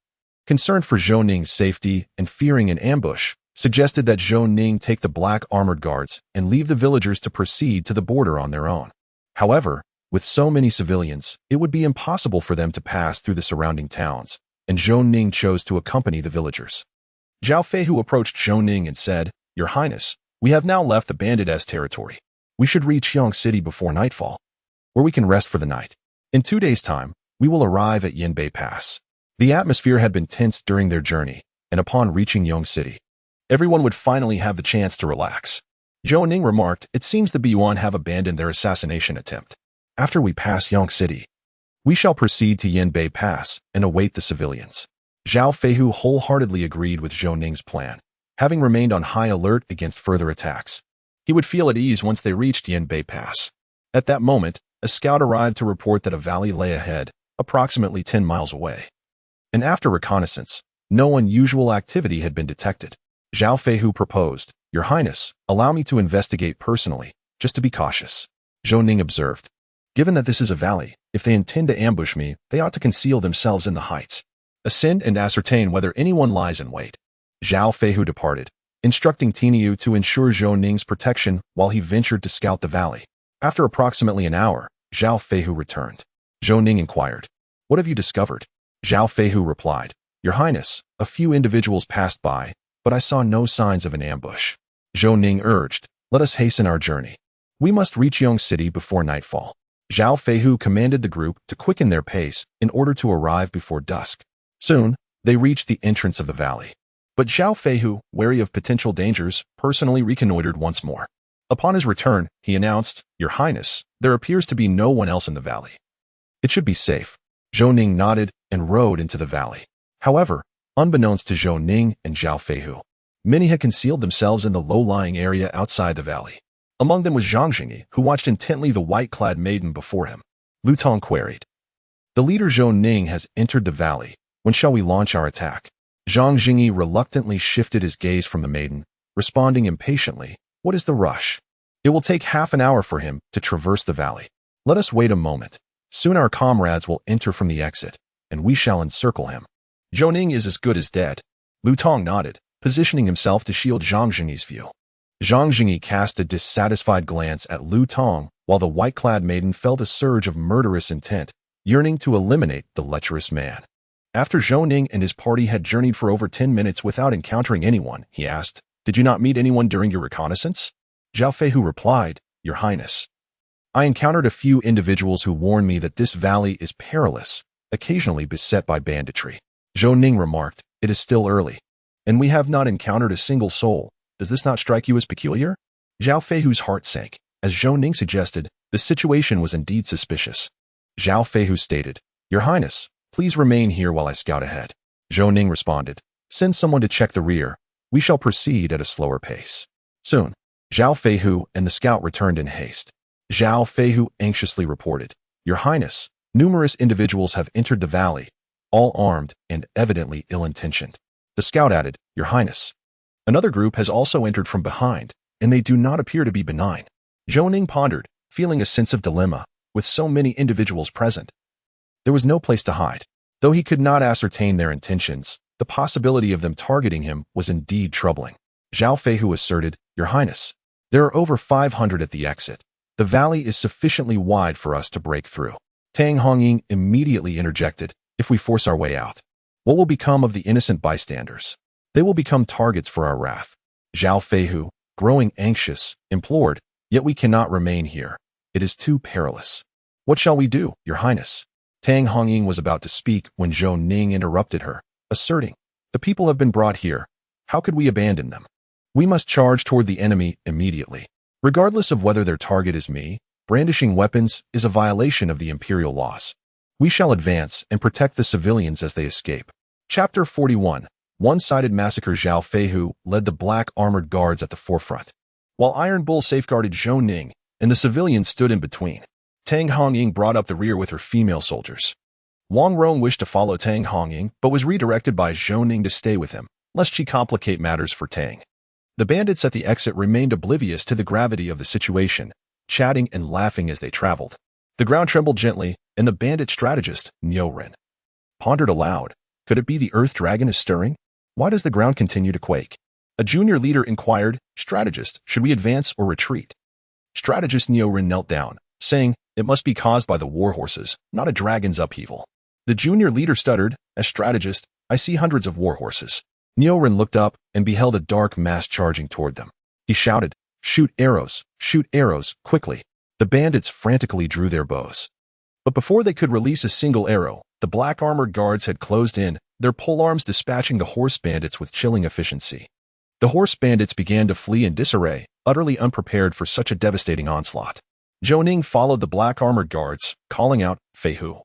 concerned for Zhou Ning's safety and fearing an ambush, suggested that Zhou Ning take the black armored guards and leave the villagers to proceed to the border on their own. However, with so many civilians, it would be impossible for them to pass through the surrounding towns, and Zhou Ning chose to accompany the villagers. Zhao Feihu approached Zhou Ning and said, "Your Highness, we have now left the bandit-s territory. We should reach Yang City before nightfall, where we can rest for the night. In 2 days' time, we will arrive at Yanbei Pass." The atmosphere had been tense during their journey, and upon reaching Yang City, everyone would finally have the chance to relax. Zhou Ning remarked, "It seems the B1 have abandoned their assassination attempt. After we pass Yang City, we shall proceed to Yanbei Pass and await the civilians." Zhao Feihu wholeheartedly agreed with Zhou Ning's plan, having remained on high alert against further attacks. He would feel at ease once they reached Yanbei Pass. At that moment, a scout arrived to report that a valley lay ahead, approximately 10 miles away. And after reconnaissance, no unusual activity had been detected. Zhao Feihu proposed, "Your Highness, allow me to investigate personally, just to be cautious." Zhou Ning observed, "Given that this is a valley, if they intend to ambush me, they ought to conceal themselves in the heights. Ascend and ascertain whether anyone lies in wait." Zhao Feihu departed, instructing Tiniu to ensure Zhou Ning's protection while he ventured to scout the valley. After approximately an hour, Zhao Feihu returned. Zhou Ning inquired, "What have you discovered?" Zhao Feihu replied, "Your Highness, a few individuals passed by, but I saw no signs of an ambush." Zhou Ning urged, "Let us hasten our journey. We must reach Yang City before nightfall." Zhao Feihu commanded the group to quicken their pace in order to arrive before dusk. Soon, they reached the entrance of the valley. But Zhao Feihu, wary of potential dangers, personally reconnoitered once more. Upon his return, he announced, "Your Highness, there appears to be no one else in the valley. It should be safe." Zhou Ning nodded and rode into the valley. However, unbeknownst to Zhou Ning and Zhao Feihu, many had concealed themselves in the low-lying area outside the valley. Among them was Zhang Jingyi, who watched intently the white-clad maiden before him. Lu Tong queried, "The leader Zhou Ning has entered the valley. When shall we launch our attack?" Zhang Jingyi reluctantly shifted his gaze from the maiden, responding impatiently, "What is the rush? It will take half an hour for him to traverse the valley. Let us wait a moment. Soon our comrades will enter from the exit, and we shall encircle him." "Zhou Ning is as good as dead." Lu Tong nodded, positioning himself to shield Zhang Jingyi's view. Zhang Jingyi cast a dissatisfied glance at Lu Tong, while the white-clad maiden felt a surge of murderous intent, yearning to eliminate the lecherous man. After Zhou Ning and his party had journeyed for over 10 minutes without encountering anyone, he asked, "Did you not meet anyone during your reconnaissance?" Zhao Feihu replied, "Your Highness, I encountered a few individuals who warned me that this valley is perilous, occasionally beset by banditry." Zhou Ning remarked, "It is still early, and we have not encountered a single soul. Does this not strike you as peculiar?" Zhao Feihu's heart sank. As Zhou Ning suggested, the situation was indeed suspicious. Zhao Feihu stated, "Your Highness, please remain here while I scout ahead." Zhou Ning responded, "Send someone to check the rear. We shall proceed at a slower pace." Soon, Zhao Feihu and the scout returned in haste. Zhao Feihu anxiously reported, "Your Highness, numerous individuals have entered the valley, all armed and evidently ill-intentioned." The scout added, "Your Highness, another group has also entered from behind, and they do not appear to be benign." Zhou Ning pondered, feeling a sense of dilemma. With so many individuals present, there was no place to hide. Though he could not ascertain their intentions, the possibility of them targeting him was indeed troubling. Zhao Feihu asserted, "Your Highness, there are over 500 at the exit. The valley is sufficiently wide for us to break through." Tang Hongying immediately interjected, "If we force our way out, what will become of the innocent bystanders? They will become targets for our wrath." Zhao Feihu, growing anxious, implored, "Yet we cannot remain here. It is too perilous." "What shall we do, Your Highness?" Tang Hongying was about to speak when Zhou Ning interrupted her, asserting, "The people have been brought here. How could we abandon them? We must charge toward the enemy immediately. Regardless of whether their target is me, brandishing weapons is a violation of the imperial laws. We shall advance and protect the civilians as they escape." Chapter 41. One-sided massacre. Zhao Feihu led the black armored guards at the forefront, while Iron Bull safeguarded Zhou Ning, and the civilians stood in between. Tang Hongying brought up the rear with her female soldiers. Wang Rong wished to follow Tang Hongying, but was redirected by Zhou Ning to stay with him, lest she complicate matters for Tang. The bandits at the exit remained oblivious to the gravity of the situation, chatting and laughing as they traveled. The ground trembled gently, and the bandit strategist, Nyorin, pondered aloud, "Could it be the earth dragon is stirring? Why does the ground continue to quake?" A junior leader inquired, "Strategist, should we advance or retreat?" Strategist Nyorin knelt down, saying, "It must be caused by the war horses, not a dragon's upheaval." The junior leader stuttered, As strategist, I see hundreds of war horses. Niuren looked up and beheld a dark mass charging toward them. He shouted, shoot arrows, quickly. The bandits frantically drew their bows. But before they could release a single arrow, the black armored guards had closed in, their polearms dispatching the horse bandits with chilling efficiency. The horse bandits began to flee in disarray, utterly unprepared for such a devastating onslaught. Zhou Ning followed the black armored guards, calling out, Feihu,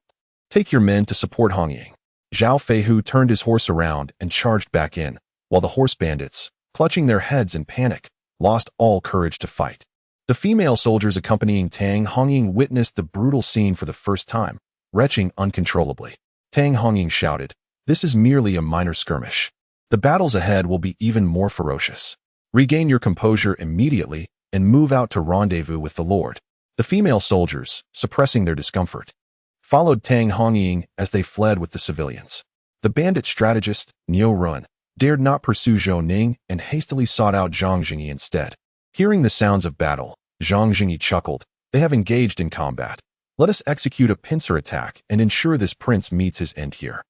take your men to support Hong Ying. Zhao Feihu turned his horse around and charged back in, while the horse bandits, clutching their heads in panic, lost all courage to fight. The female soldiers accompanying Tang Hongying witnessed the brutal scene for the first time, retching uncontrollably. Tang Hongying shouted, this is merely a minor skirmish. The battles ahead will be even more ferocious. Regain your composure immediately and move out to rendezvous with the Lord. The female soldiers, suppressing their discomfort, followed Tang Hongying as they fled with the civilians. The bandit strategist, Niuren, dared not pursue Zhou Ning and hastily sought out Zhang Jingyi instead. Hearing the sounds of battle, Zhang Jingyi chuckled. They have engaged in combat. Let us execute a pincer attack and ensure this prince meets his end here.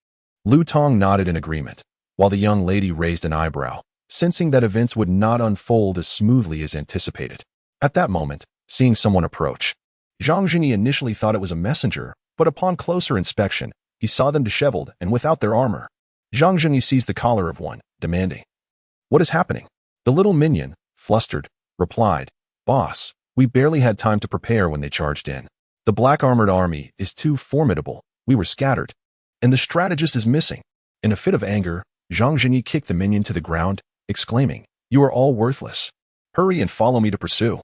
Lu Tong nodded in agreement, while the young lady raised an eyebrow, sensing that events would not unfold as smoothly as anticipated. At that moment, seeing someone approach, Zhang Jingyi initially thought it was a messenger, but upon closer inspection, he saw them disheveled and without their armor. Zhang Jingyi seized the collar of one, demanding, what is happening? The little minion, flustered, replied, boss, we barely had time to prepare when they charged in. The black armored army is too formidable, we were scattered, and the strategist is missing. In a fit of anger, Zhang Jingyi kicked the minion to the ground, exclaiming, you are all worthless. Hurry and follow me to pursue.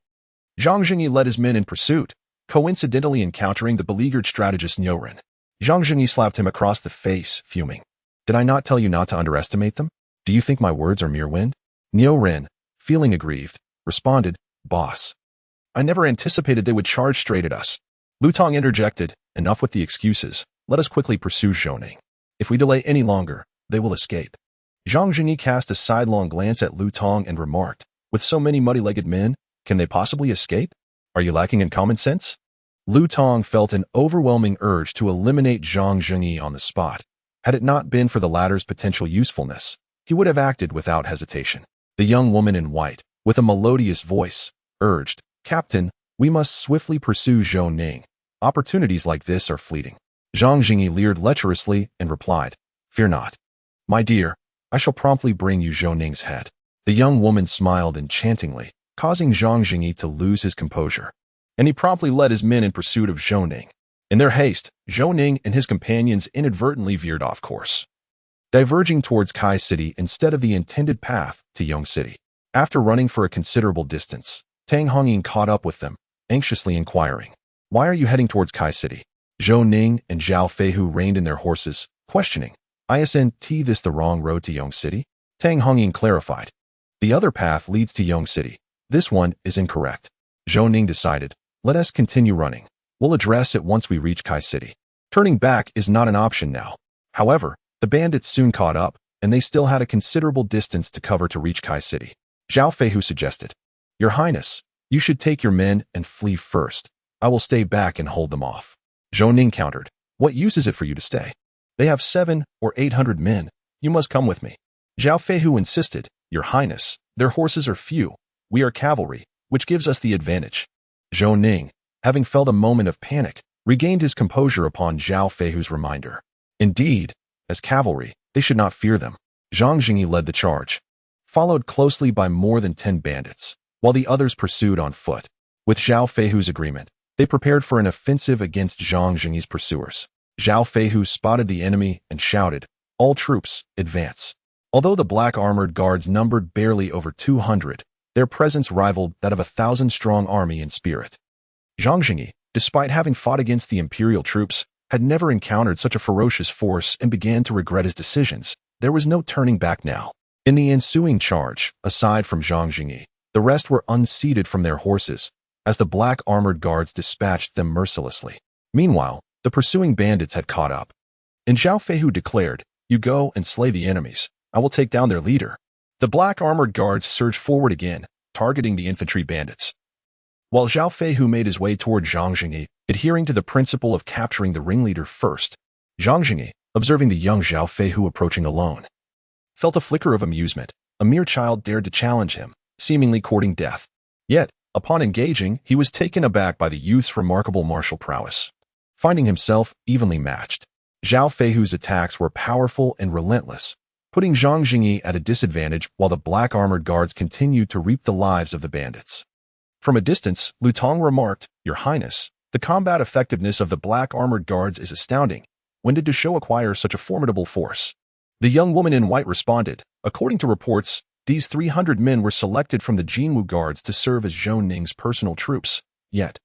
Zhang Jingyi led his men in pursuit, coincidentally encountering the beleaguered strategist Niuren. Zhang Jingyi slapped him across the face, fuming. Did I not tell you not to underestimate them? Do you think my words are mere wind? Niuren, feeling aggrieved, responded, boss, I never anticipated they would charge straight at us. Lu Tong interjected, enough with the excuses. Let us quickly pursue Zhou Ning. If we delay any longer, they will escape. Zhang Jingyi cast a sidelong glance at Lu Tong and remarked, with so many muddy-legged men, can they possibly escape? Are you lacking in common sense? Lu Tong felt an overwhelming urge to eliminate Zhang Jingyi on the spot. Had it not been for the latter's potential usefulness, he would have acted without hesitation. The young woman in white, with a melodious voice, urged, Captain, we must swiftly pursue Zhou Ning. Opportunities like this are fleeting. Zhang Jingyi leered lecherously and replied, fear not. My dear, I shall promptly bring you Zhou Ning's head. The young woman smiled enchantingly, causing Zhang Jingyi to lose his composure. And he promptly led his men in pursuit of Zhou Ning. In their haste, Zhou Ning and his companions inadvertently veered off course, diverging towards Kai City instead of the intended path to Yong City. After running for a considerable distance, Tang Hongying caught up with them, anxiously inquiring, why are you heading towards Kai City? Zhou Ning and Zhao Feihu reined in their horses, questioning, isn't this the wrong road to Yong City? Tang Hongying clarified, the other path leads to Yong City. This one is incorrect. Zhou Ning decided, let us continue running. We'll address it once we reach Kai City. Turning back is not an option now. However, the bandits soon caught up, and they still had a considerable distance to cover to reach Kai City. Zhao Feihu suggested, Your Highness, you should take your men and flee first. I will stay back and hold them off. Zhou Ning countered, what use is it for you to stay? They have 700 or 800 men. You must come with me. Zhao Feihu insisted, Your Highness, their horses are few. We are cavalry, which gives us the advantage. Zhou Ning, having felt a moment of panic, regained his composure upon Zhao Feihu's reminder. Indeed, as cavalry, they should not fear them. Zhang Jingyi led the charge, followed closely by more than 10 bandits, while the others pursued on foot. With Zhao Feihu's agreement, they prepared for an offensive against Zhang Jingyi's pursuers. Zhao Feihu spotted the enemy and shouted, all troops, advance. Although the black armored guards numbered barely over 200, their presence rivaled that of a 1,000-strong army in spirit. Zhang Jingyi, despite having fought against the imperial troops, had never encountered such a ferocious force and began to regret his decisions. There was no turning back now. In the ensuing charge, aside from Zhang Jingyi, the rest were unseated from their horses, as the black armored guards dispatched them mercilessly. Meanwhile, the pursuing bandits had caught up. And Zhao Feihu declared, you go and slay the enemies. I will take down their leader. The black armored guards surged forward again, targeting the infantry bandits. While Zhao Feihu made his way toward Zhang Jingyi, adhering to the principle of capturing the ringleader first, Zhang Jingyi, observing the young Zhao Feihu approaching alone. Felt a flicker of amusement. A mere child dared to challenge him, seemingly courting death. Yet, upon engaging, he was taken aback by the youth's remarkable martial prowess. Finding himself evenly matched, Zhao Feihu's attacks were powerful and relentless, putting Zhang Jingyi at a disadvantage while the black armored guards continued to reap the lives of the bandits. From a distance, Lu Tong remarked, "Your Highness, the combat effectiveness of the black armored guards is astounding. When did Deshou acquire such a formidable force?" The young woman in white responded, "According to reports, these 300 men were selected from the Jinwu guards to serve as Zhou Ning's personal troops. Yet,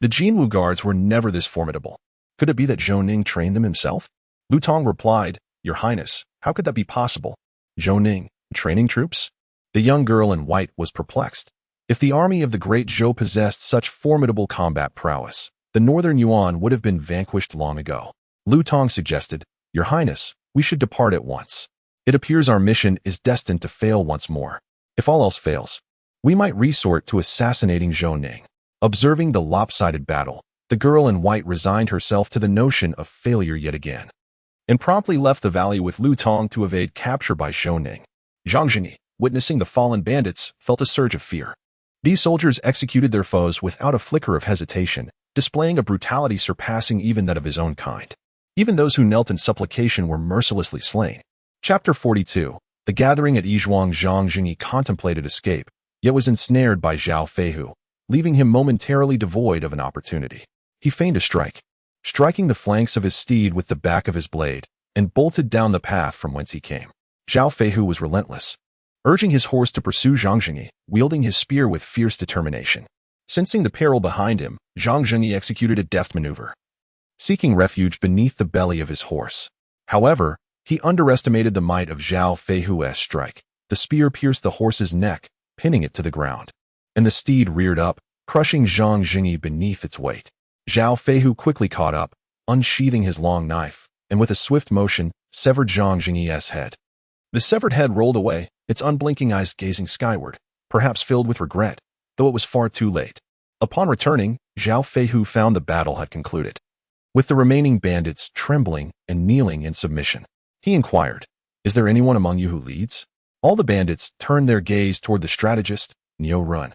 the Jinwu guards were never this formidable. Could it be that Zhou Ning trained them himself?" Lu Tong replied, "Your Highness, how could that be possible? Zhou Ning, training troops?" The young girl in white was perplexed. If the army of the Great Zhou possessed such formidable combat prowess, the Northern Yuan would have been vanquished long ago. Lu Tong suggested, "Your Highness, we should depart at once. It appears our mission is destined to fail once more. If all else fails, we might resort to assassinating Zhou Ning." Observing the lopsided battle, the girl in white resigned herself to the notion of failure yet again, and promptly left the valley with Lu Tong to evade capture by Zhou Ning. Zhang Jingyi, witnessing the fallen bandits, felt a surge of fear. These soldiers executed their foes without a flicker of hesitation, displaying a brutality surpassing even that of his own kind. Even those who knelt in supplication were mercilessly slain. Chapter 42. The gathering at Yizhuang. Zhang Jingyi contemplated escape, yet was ensnared by Zhao Feihu, leaving him momentarily devoid of an opportunity. He feigned a strike, striking the flanks of his steed with the back of his blade, and bolted down the path from whence he came. Zhao Feihu was relentless, urging his horse to pursue Zhang Jingyi, wielding his spear with fierce determination. Sensing the peril behind him, Zhang Jingyi executed a deft maneuver, seeking refuge beneath the belly of his horse. However, he underestimated the might of Zhao Feihu's strike. The spear pierced the horse's neck, pinning it to the ground, and the steed reared up, crushing Zhang Jingyi beneath its weight. Zhao Feihu quickly caught up, unsheathing his long knife, and with a swift motion, severed Zhang Jingyi's head. The severed head rolled away, its unblinking eyes gazing skyward, perhaps filled with regret, though it was far too late. Upon returning, Zhao Feihu found the battle had concluded, with the remaining bandits trembling and kneeling in submission. He inquired, "Is there anyone among you who leads?" All the bandits turned their gaze toward the strategist, Niu Run,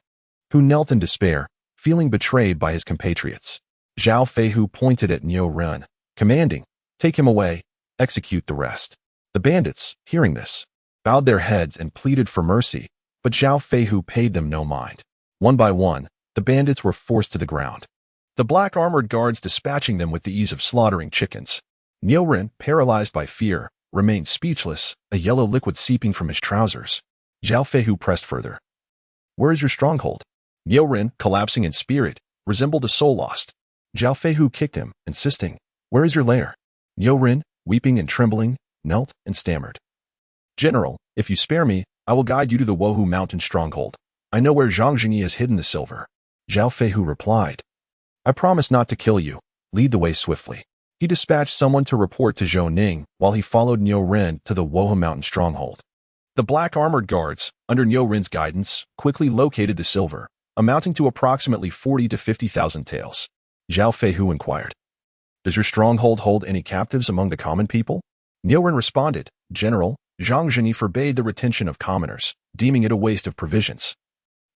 who knelt in despair, feeling betrayed by his compatriots. Zhao Feihu pointed at Niu Run, commanding, "Take him away, execute the rest." The bandits, hearing this, bowed their heads and pleaded for mercy, but Zhao Feihu paid them no mind. One by one, the bandits were forced to the ground, the black armored guards dispatching them with the ease of slaughtering chickens. Niu Ren, paralyzed by fear, remained speechless, a yellow liquid seeping from his trousers. Zhao Feihu pressed further. "Where is your stronghold?" Niu Ren, collapsing in spirit, resembled a soul lost. Zhao Feihu kicked him, insisting, "Where is your lair?" Niu Ren, weeping and trembling, knelt and stammered, "General, if you spare me, I will guide you to the Wohu Mountain stronghold. I know where Zhang Jingyi has hidden the silver." Zhao Feihu replied, "I promise not to kill you. Lead the way swiftly." He dispatched someone to report to Zhou Ning while he followed Niu Ren to the Wohu Mountain stronghold. The black armored guards, under Niu Ren's guidance, quickly located the silver, amounting to approximately 40 to 50,000 taels. Zhao Feihu inquired, "Does your stronghold hold any captives among the common people?" Niu Ren responded, "General, Zhang Jingyi forbade the retention of commoners, deeming it a waste of provisions,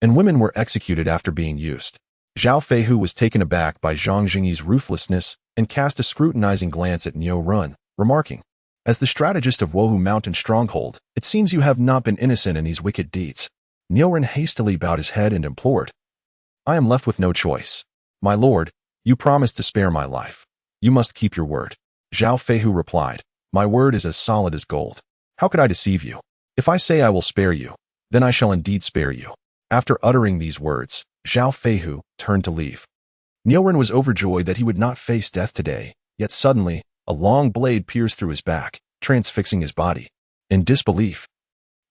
and women were executed after being used." Zhao Feihu was taken aback by Zhang Jingyi's ruthlessness and cast a scrutinizing glance at Niu Ren, remarking, "As the strategist of Wohu Mountain stronghold, it seems you have not been innocent in these wicked deeds." Niu Ren hastily bowed his head and implored, "I am left with no choice. My lord, you promised to spare my life. You must keep your word." Zhao Feihu replied, "My word is as solid as gold. How could I deceive you? If I say I will spare you, then I shall indeed spare you." After uttering these words, Zhao Feihu turned to leave. Niu Ren was overjoyed that he would not face death today, yet suddenly, a long blade pierced through his back, transfixing his body. In disbelief,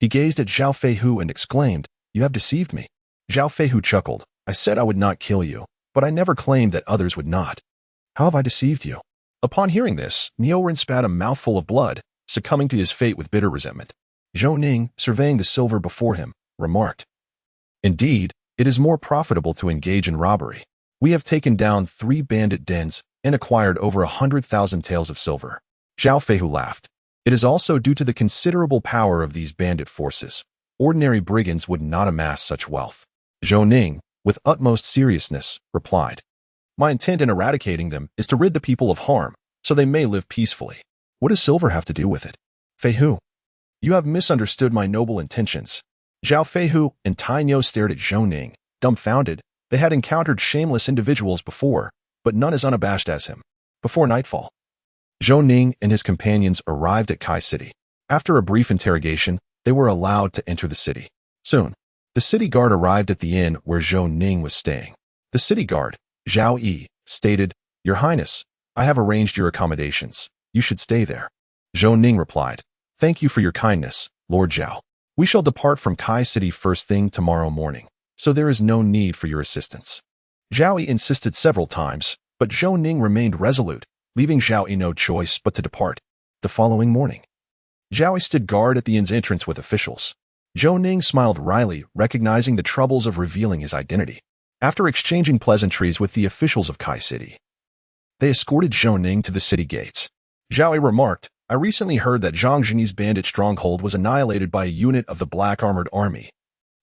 he gazed at Zhao Feihu and exclaimed, "You have deceived me." Zhao Feihu chuckled, "I said I would not kill you, but I never claimed that others would not. How have I deceived you?" Upon hearing this, Niu Ren spat a mouthful of blood, succumbing to his fate with bitter resentment. Zhou Ning, surveying the silver before him, remarked, "Indeed, it is more profitable to engage in robbery. We have taken down 3 bandit dens and acquired over 100,000 taels of silver. Zhao Feihu laughed. It is also due to the considerable power of these bandit forces. Ordinary brigands would not amass such wealth. Zhou Ning, with utmost seriousness, replied, My intent in eradicating them is to rid the people of harm, so they may live peacefully. What does silver have to do with it? Feihu, you have misunderstood my noble intentions. Zhao Feihu and Tainyo stared at Zhou Ning, dumbfounded. They had encountered shameless individuals before, but none as unabashed as him. Before nightfall, Zhou Ning and his companions arrived at Kai City. After a brief interrogation, they were allowed to enter the city. Soon, the city guard arrived at the inn where Zhou Ning was staying. The city guard, Zhao Yi, stated, Your Highness, I have arranged your accommodations. You should stay there. Zhou Ning replied, Thank you for your kindness, Lord Zhao. We shall depart from Kai City first thing tomorrow morning, so there is no need for your assistance. Zhao Yi insisted several times, but Zhou Ning remained resolute, leaving Zhao Yi no choice but to depart. The following morning, Zhao Yi stood guard at the inn's entrance with officials. Zhou Ning smiled wryly, recognizing the troubles of revealing his identity. After exchanging pleasantries with the officials of Kai City, they escorted Zhou Ning to the city gates. Zhao Yi remarked, I recently heard that Zhang Zhenyi's bandit stronghold was annihilated by a unit of the Black Armored Army.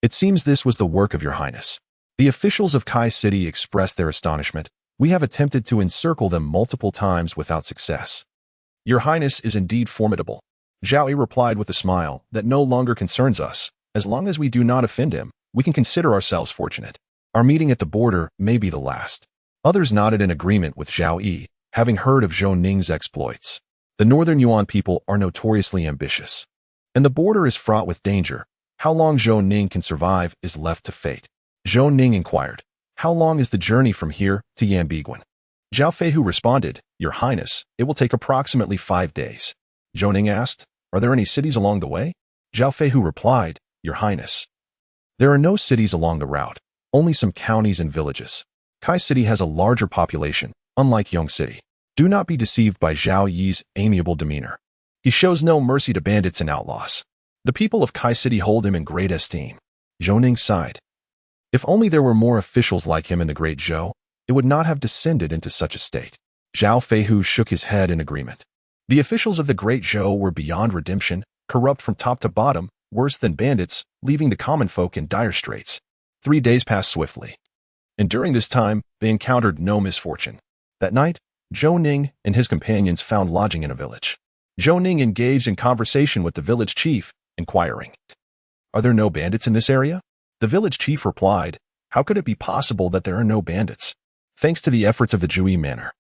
It seems this was the work of your highness. The officials of Kai City expressed their astonishment. We have attempted to encircle them multiple times without success. Your highness is indeed formidable. Zhao Yi replied with a smile that no longer concerns us. As long as we do not offend him, we can consider ourselves fortunate. Our meeting at the border may be the last. Others nodded in agreement with Zhao Yi, having heard of Zhou Ning's exploits. The northern Yuan people are notoriously ambitious, and the border is fraught with danger. How long Zhou Ning can survive is left to fate. Zhou Ning inquired, How long is the journey from here to Yanbiguan? Zhao Feihu responded, Your Highness, it will take approximately 5 days. Zhou Ning asked, Are there any cities along the way? Zhao Feihu replied, Your Highness, there are no cities along the route, only some counties and villages. Kai City has a larger population, unlike Yong City. Do not be deceived by Zhao Yi's amiable demeanor. He shows no mercy to bandits and outlaws. The people of Kai City hold him in great esteem. Zhou Ning sighed. If only there were more officials like him in the Great Zhou, it would not have descended into such a state. Zhao Feihu shook his head in agreement. The officials of the Great Zhou were beyond redemption, corrupt from top to bottom, worse than bandits, leaving the common folk in dire straits. 3 days passed swiftly, and during this time, they encountered no misfortune. That night, Zhou Ning and his companions found lodging in a village. Zhou Ning engaged in conversation with the village chief, inquiring, Are there no bandits in this area? The village chief replied, How could it be possible that there are no bandits? Thanks to the efforts of the Zhui manor,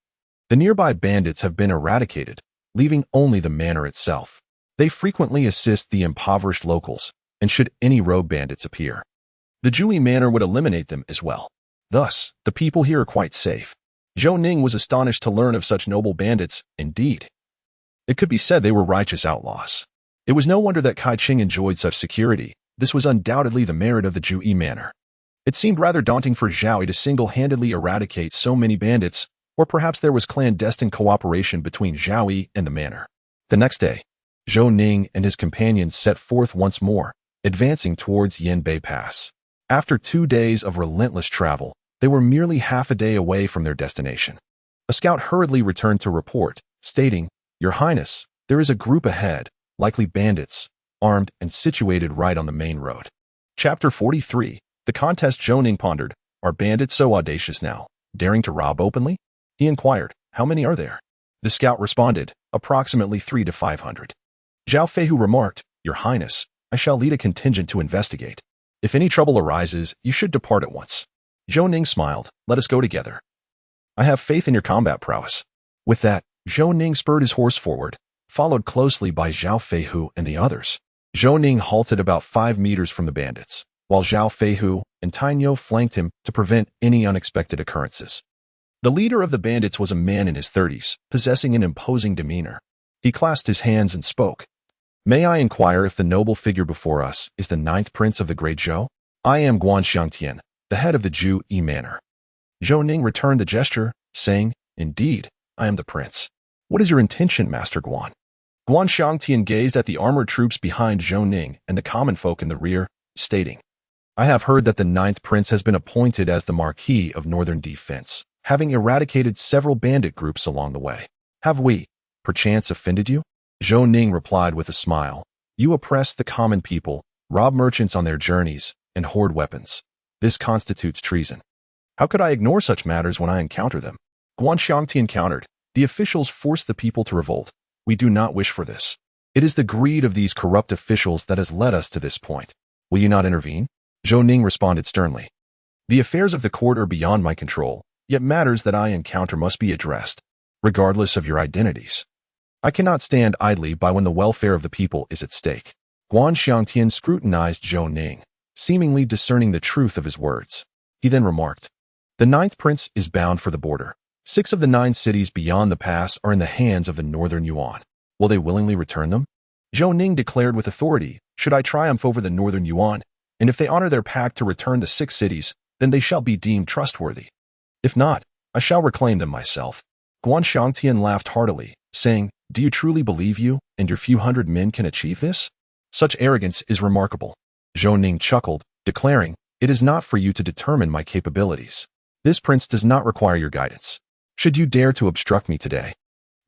the nearby bandits have been eradicated, leaving only the manor itself. They frequently assist the impoverished locals, and should any rogue bandits appear, the Zhui manor would eliminate them as well. Thus, the people here are quite safe. Zhou Ning was astonished to learn of such noble bandits. Indeed, it could be said they were righteous outlaws. It was no wonder that Kai Qing enjoyed such security. This was undoubtedly the merit of the Zhui manor. It seemed rather daunting for Zhao Yi to single-handedly eradicate so many bandits, or perhaps there was clandestine cooperation between Zhao Yi and the manor. The next day, Zhou Ning and his companions set forth once more, advancing towards Yanbei Pass. After 2 days of relentless travel, they were merely half a day away from their destination. A scout hurriedly returned to report, stating, Your Highness, there is a group ahead, likely bandits, armed and situated right on the main road. Chapter 43. The contest. Zhou Ning pondered, Are bandits so audacious now, daring to rob openly? He inquired, How many are there? The scout responded, Approximately 300 to 500. Zhao Feihu remarked, Your Highness, I shall lead a contingent to investigate. If any trouble arises, you should depart at once. Zhou Ning smiled, Let us go together. I have faith in your combat prowess. With that, Zhou Ning spurred his horse forward, followed closely by Zhao Feihu and the others. Zhou Ning halted about 5 meters from the bandits, while Zhao Feihu and Tainyo flanked him to prevent any unexpected occurrences. The leader of the bandits was a man in his 30s, possessing an imposing demeanor. He clasped his hands and spoke. May I inquire if the noble figure before us is the 9th prince of the Great Zhou? I am Guan Xiangtian, the head of the Zhui manor. Zhou Ning returned the gesture, saying, Indeed, I am the prince. What is your intention, Master Guan? Guan Xiangtian gazed at the armored troops behind Zhou Ning and the common folk in the rear, stating, I have heard that the 9th prince has been appointed as the Marquis of Northern Defense, having eradicated several bandit groups along the way. Have we, perchance offended you? Zhou Ning replied with a smile. You oppress the common people, rob merchants on their journeys, and hoard weapons. This constitutes treason. How could I ignore such matters when I encounter them? Guan Xiangtian countered. The officials force the people to revolt. We do not wish for this. It is the greed of these corrupt officials that has led us to this point. Will you not intervene? Zhou Ning responded sternly. The affairs of the court are beyond my control, yet matters that I encounter must be addressed, regardless of your identities. I cannot stand idly by when the welfare of the people is at stake. Guan Xiangtian scrutinized Zhou Ning, seemingly discerning the truth of his words. He then remarked, The 9th prince is bound for the border. 6 of the 9 cities beyond the pass are in the hands of the northern Yuan. Will they willingly return them? Zhou Ning declared with authority, Should I triumph over the northern Yuan, and if they honor their pact to return the 6 cities, then they shall be deemed trustworthy. If not, I shall reclaim them myself. Guan Xiangtian laughed heartily, saying, Do you truly believe you and your few hundred men can achieve this? Such arrogance is remarkable. Zhou Ning chuckled, declaring, It is not for you to determine my capabilities. This prince does not require your guidance. Should you dare to obstruct me today,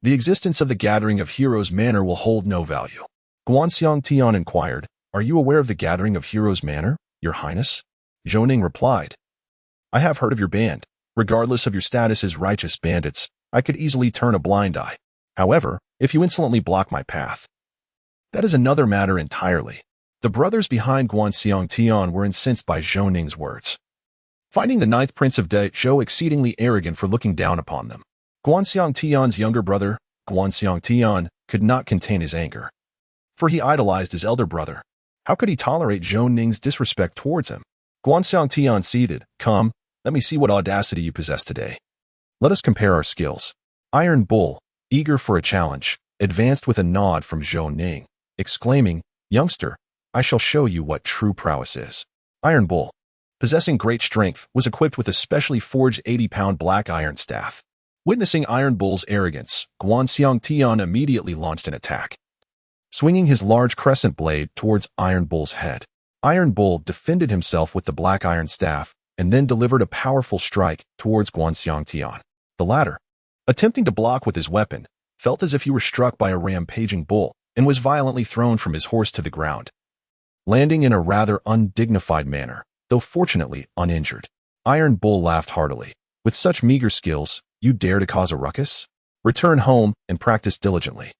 the existence of the gathering of Heroes Manor will hold no value. Guan Xiangtian inquired, Are you aware of the gathering of Heroes Manor, your highness? Zhou Ning replied, I have heard of your band. Regardless of your status as righteous bandits, I could easily turn a blind eye. However, if you insolently block my path, that is another matter entirely. The brothers behind Guan Xiangtian were incensed by Zhou Ning's words, finding the 9th prince of Zhou exceedingly arrogant for looking down upon them. Guan Xiangtian's younger brother, Guan Xiangtian, could not contain his anger, for he idolized his elder brother. How could he tolerate Zhou Ning's disrespect towards him? Guan Xiangtian seethed, Come, let me see what audacity you possess today. Let us compare our skills. Iron Bull, eager for a challenge, advanced with a nod from Zhou Ning, exclaiming, Youngster, I shall show you what true prowess is. Iron Bull, possessing great strength, was equipped with a specially forged 80-pound black iron staff. Witnessing Iron Bull's arrogance, Guan Xiangtian immediately launched an attack, swinging his large crescent blade towards Iron Bull's head. Iron Bull defended himself with the black iron staff and then delivered a powerful strike towards Guan Xiangtian. The latter, attempting to block with his weapon, felt as if he were struck by a rampaging bull and was violently thrown from his horse to the ground, landing in a rather undignified manner, though fortunately uninjured. Iron Bull laughed heartily. With such meager skills, you dare to cause a ruckus? Return home and practice diligently.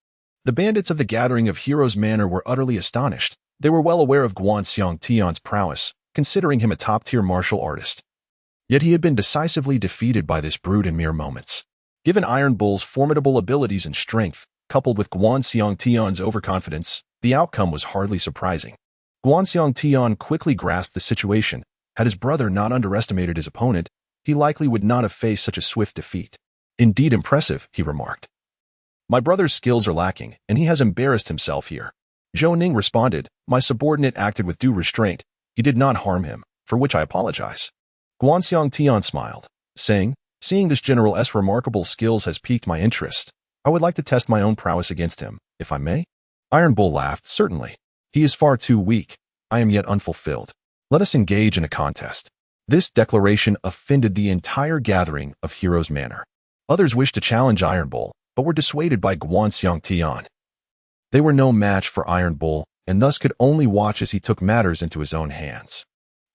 The bandits of the gathering of Heroes Manor were utterly astonished. They were well aware of Guan Xiangtian's prowess, considering him a top-tier martial artist. Yet he had been decisively defeated by this brute in mere moments. Given Iron Bull's formidable abilities and strength, coupled with Guan Xiangtian's overconfidence, the outcome was hardly surprising. Guan Xiangtian quickly grasped the situation. Had his brother not underestimated his opponent, he likely would not have faced such a swift defeat. Indeed impressive, he remarked. My brother's skills are lacking, and he has embarrassed himself here. Zhou Ning responded, My subordinate acted with due restraint. He did not harm him, for which I apologize. Guan Xiangtian smiled, saying, Seeing this general's remarkable skills has piqued my interest. I would like to test my own prowess against him, if I may. Iron Bull laughed, Certainly. He is far too weak. I am yet unfulfilled. Let us engage in a contest. This declaration offended the entire gathering of Heroes Manor. Others wished to challenge Iron Bull, but were dissuaded by Guan Xiangtian. They were no match for Iron Bull, and thus could only watch as he took matters into his own hands.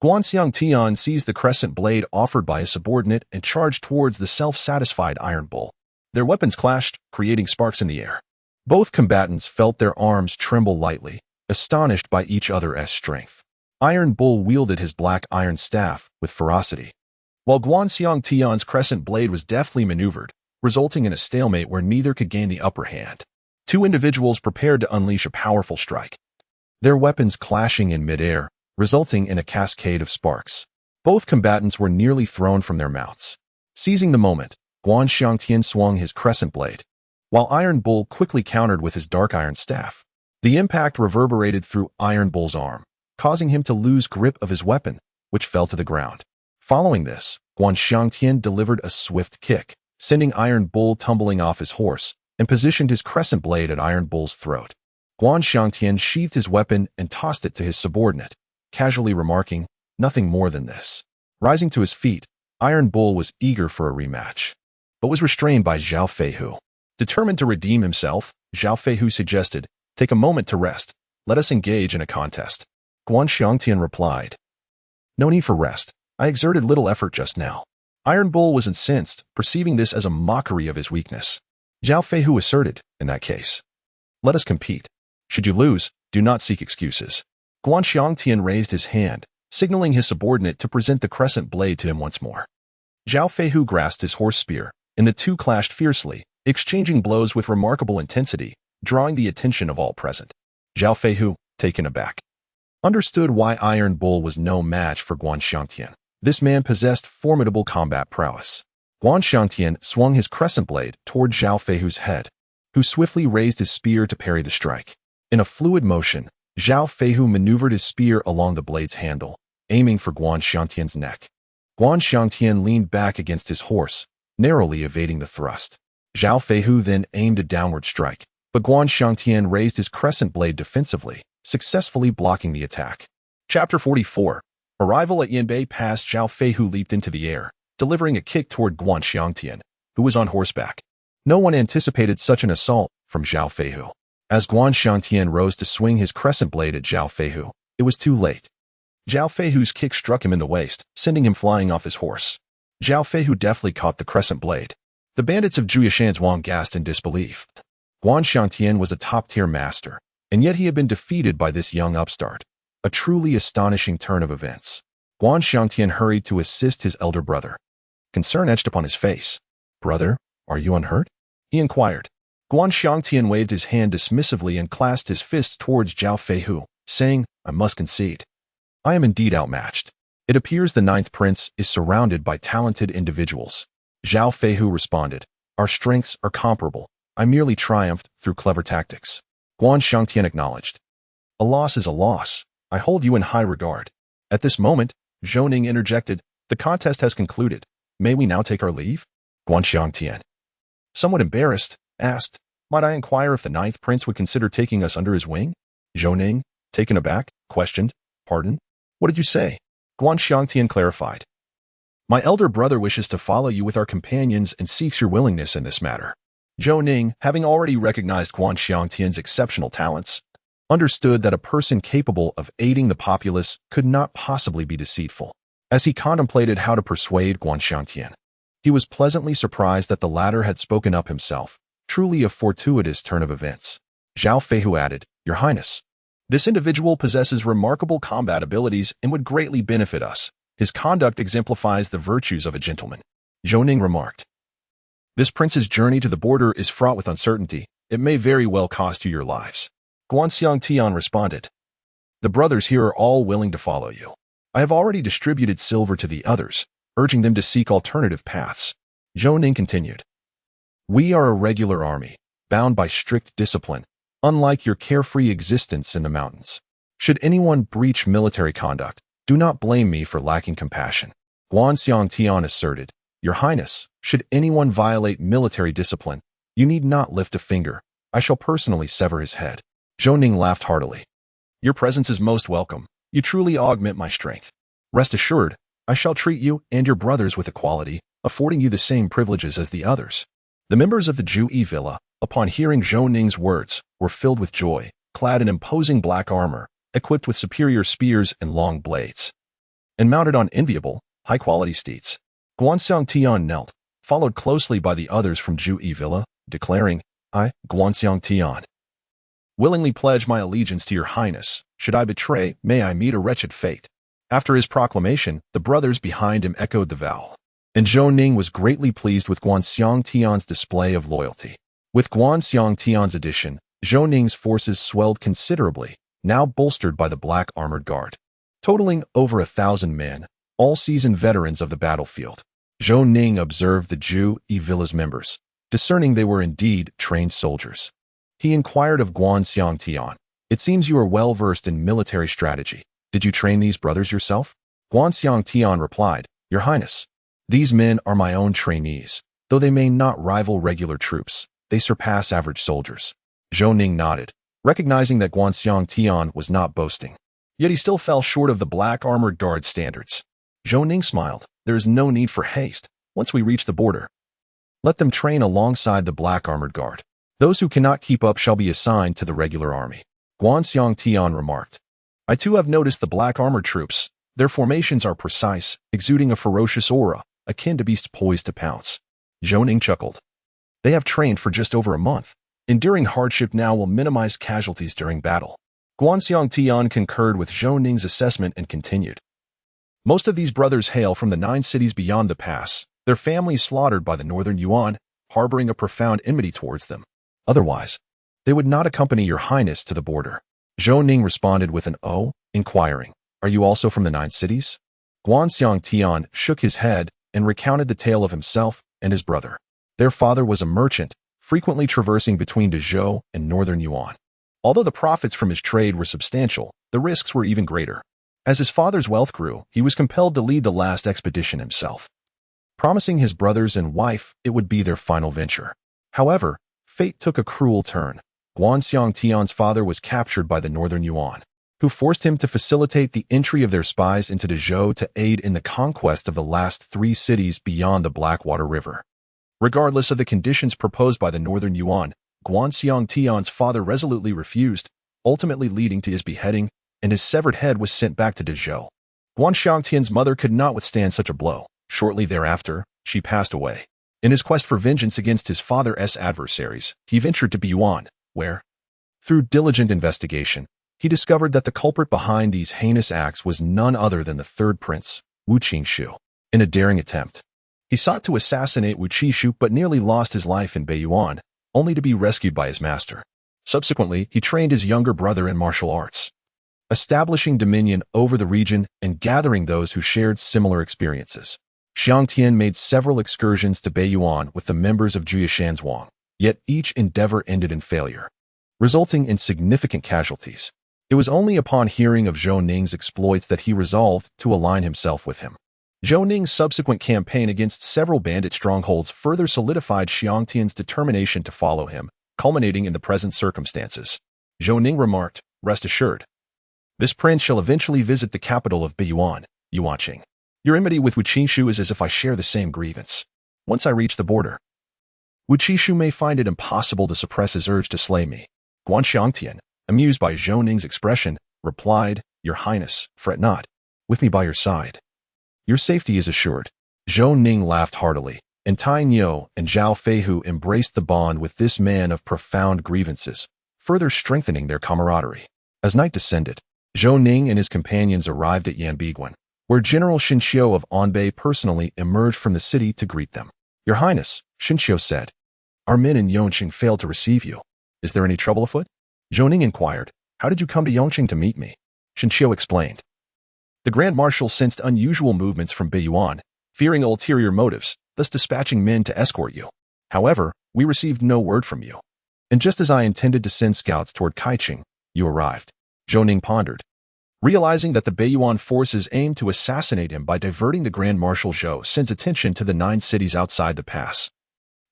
Guan Xiangtian seized the crescent blade offered by his subordinate and charged towards the self-satisfied Iron Bull. Their weapons clashed, creating sparks in the air. Both combatants felt their arms tremble lightly, astonished by each other's strength. Iron Bull wielded his black iron staff with ferocity, while Guan Xiangtian's crescent blade was deftly maneuvered, resulting in a stalemate where neither could gain the upper hand. Two individuals prepared to unleash a powerful strike, their weapons clashing in midair, resulting in a cascade of sparks. Both combatants were nearly thrown from their mounts. Seizing the moment, Guan Xiangtian swung his crescent blade, while Iron Bull quickly countered with his dark iron staff. The impact reverberated through Iron Bull's arm, causing him to lose grip of his weapon, which fell to the ground. Following this, Guan Xiangtian delivered a swift kick, sending Iron Bull tumbling off his horse, and positioned his crescent blade at Iron Bull's throat. Guan Xiangtian sheathed his weapon and tossed it to his subordinate, casually remarking, Nothing more than this. Rising to his feet, Iron Bull was eager for a rematch, but was restrained by Zhao Feihu. Determined to redeem himself, Zhao Feihu suggested, "Take a moment to rest. Let us engage in a contest." Guan Xiangtian replied, "No need for rest. I exerted little effort just now." Iron Bull was incensed, perceiving this as a mockery of his weakness. Zhao Feihu asserted, "In that case, let us compete. Should you lose, do not seek excuses." Guan Xiangtian raised his hand, signaling his subordinate to present the crescent blade to him once more. Zhao Feihu grasped his horse spear, and the two clashed fiercely, exchanging blows with remarkable intensity, drawing the attention of all present. Zhao Feihu, taken aback, understood why Iron Bull was no match for Guan Xiangtian. This man possessed formidable combat prowess. Guan Xiangtian swung his crescent blade toward Zhao Feihu's head, who swiftly raised his spear to parry the strike. In a fluid motion, Zhao Feihu maneuvered his spear along the blade's handle, aiming for Guan Xiangtian's neck. Guan Xiangtian leaned back against his horse, narrowly evading the thrust. Zhao Feihu then aimed a downward strike, but Guan Xiangtian raised his crescent blade defensively, successfully blocking the attack. Chapter 44. Arrival at Yanbei Pass. Zhao Feihu leaped into the air, delivering a kick toward Guan Xiangtian, who was on horseback. No one anticipated such an assault from Zhao Feihu. As Guan Xiangtian rose to swing his crescent blade at Zhao Feihu, it was too late. Zhao Feihu's kick struck him in the waist, sending him flying off his horse. Zhao Feihu deftly caught the crescent blade. The bandits of Zhuyashan's Wang gasped in disbelief. Guan Xiangtian was a top-tier master, and yet he had been defeated by this young upstart. A truly astonishing turn of events. Guan Xiangtian hurried to assist his elder brother. Concern etched upon his face. "Brother, are you unhurt?" he inquired. Guan Xiangtian waved his hand dismissively and clasped his fists towards Zhao Feihu, saying, "I must concede. I am indeed outmatched. It appears the ninth prince is surrounded by talented individuals." Zhao Feihu responded, "Our strengths are comparable. I merely triumphed through clever tactics." Guan Xiangtian acknowledged, "A loss is a loss. I hold you in high regard." At this moment, Zhou Ning interjected, "The contest has concluded. May we now take our leave?" Guan Xiangtian, somewhat embarrassed, asked, "Might I inquire if the ninth prince would consider taking us under his wing?" Zhou Ning, taken aback, questioned, "Pardon? What did you say?" Guan Xiangtian clarified, "My elder brother wishes to follow you with our companions and seeks your willingness in this matter." Zhou Ning, having already recognized Guan Xiangtian's exceptional talents, understood that a person capable of aiding the populace could not possibly be deceitful. As he contemplated how to persuade Guan Xiangtian, he was pleasantly surprised that the latter had spoken up himself, truly a fortuitous turn of events. Zhao Feihu added, "Your Highness, this individual possesses remarkable combat abilities and would greatly benefit us. His conduct exemplifies the virtues of a gentleman." Zhou Ning remarked, "This prince's journey to the border is fraught with uncertainty. It may very well cost you your lives." Guan Xiangtian responded, "The brothers here are all willing to follow you. I have already distributed silver to the others, urging them to seek alternative paths." Zhou Ning continued, "We are a regular army, bound by strict discipline, unlike your carefree existence in the mountains. Should anyone breach military conduct, do not blame me for lacking compassion." Guan Xiangtian asserted, "Your Highness, should anyone violate military discipline, you need not lift a finger. I shall personally sever his head." Zhou Ning laughed heartily. "Your presence is most welcome. You truly augment my strength. Rest assured, I shall treat you and your brothers with equality, affording you the same privileges as the others." The members of the Zhu villa, upon hearing Zhou Ning's words, were filled with joy, clad in imposing black armor, equipped with superior spears and long blades, and mounted on enviable, high-quality steeds. Guan Xiangtian knelt, followed closely by the others from Zhu villa, declaring, "I, Guan Xiangtian, willingly pledge my allegiance to your Highness. Should I betray, may I meet a wretched fate." After his proclamation, the brothers behind him echoed the vow, and Zhou Ning was greatly pleased with Guan Xiangtian's display of loyalty. With Guan Xiangtian's addition, Zhou Ning's forces swelled considerably, now bolstered by the black armored guard, totaling over 1,000 men, all seasoned veterans of the battlefield. Zhou Ning observed the Zhu villa's members, discerning they were indeed trained soldiers. He inquired of Guan Xiangtian, "It seems you are well versed in military strategy. Did you train these brothers yourself?" Guan Xiangtian replied, "Your Highness, these men are my own trainees. Though they may not rival regular troops, they surpass average soldiers." Zhou Ning nodded, recognizing that Guan Xiangtian was not boasting. Yet he still fell short of the black armored guard standards. Zhou Ning smiled, "There is no need for haste. Once we reach the border, Let them train alongside the black armored guard. Those who cannot keep up shall be assigned to the regular army. Guanxiang Tian remarked. I too have noticed the black armored troops. Their formations are precise, exuding a ferocious aura, akin to beasts poised to pounce. Zhou Ning chuckled. They have trained for just over a month. Enduring hardship now will minimize casualties during battle. Guanxiang Tian concurred with Zhou Ning's assessment and continued. Most of these brothers hail from the 9 cities beyond the pass, their families slaughtered by the northern Yuan, harboring a profound enmity towards them. Otherwise, they would not accompany your highness to the border. Zhou Ning responded with an "Oh," inquiring, Are you also from the 9 cities? Guanxiang Tian shook his head and recounted the tale of himself and his brother. Their father was a merchant, frequently traversing between Dezhou and northern Yuan. Although the profits from his trade were substantial, the risks were even greater. As his father's wealth grew, he was compelled to lead the last expedition himself, promising his brothers and wife it would be their final venture. However, fate took a cruel turn. Guanxiang Tian's father was captured by the northern Yuan, who forced him to facilitate the entry of their spies into Dezhou to aid in the conquest of the last 3 cities beyond the Blackwater River. Regardless of the conditions proposed by the northern Yuan, Guanxiang Tian's father resolutely refused, ultimately leading to his beheading, and his severed head was sent back to Dezhou. Guanxiang Tian's mother could not withstand such a blow. Shortly thereafter, she passed away. In his quest for vengeance against his father's adversaries, he ventured to Biyuan, where, through diligent investigation, he discovered that the culprit behind these heinous acts was none other than the third prince, Wu Qingxiu. In a daring attempt, he sought to assassinate Wu Qingxiu but nearly lost his life in Beiyuan, only to be rescued by his master. Subsequently, he trained his younger brother in martial arts, establishing dominion over the region and gathering those who shared similar experiences. Xiang Tian made several excursions to Beiyuan with the members of Juyashan's Wang, yet each endeavor ended in failure, resulting in significant casualties. It was only upon hearing of Zhou Ning's exploits that he resolved to align himself with him. Zhou Ning's subsequent campaign against several bandit strongholds further solidified Xiang Tian's determination to follow him, culminating in the present circumstances. Zhou Ning remarked, Rest assured, this prince shall eventually visit the capital of Biyuan, Yuanqing. Your enmity with Wu Qingxiu is as if I share the same grievance. Once I reach the border, Wu Qingxiu may find it impossible to suppress his urge to slay me. Guanxiang Tian, amused by Zhou Ning's expression, replied, Your Highness, fret not. With me by your side, your safety is assured. Zhou Ning laughed heartily, and Tai Niu and Zhao Feihu embraced the bond with this man of profound grievances, further strengthening their camaraderie. As night descended, Zhou Ning and his companions arrived at Yanbiguan, where General Xinqiu of Anbei personally emerged from the city to greet them. Your Highness, Xinqiu said, our men in Yongqing failed to receive you. Is there any trouble afoot? Zhou Ning inquired, How did you come to Yongqing to meet me? Xinqiu explained. The Grand Marshal sensed unusual movements from Beiyuan, fearing ulterior motives, thus dispatching men to escort you. However, we received no word from you. And just as I intended to send scouts toward Kaiqing, you arrived. Zhou Ning pondered, realizing that the Beiyuan forces aimed to assassinate him by diverting the Grand Marshal. Zhou sends attention to the 9 cities outside the pass.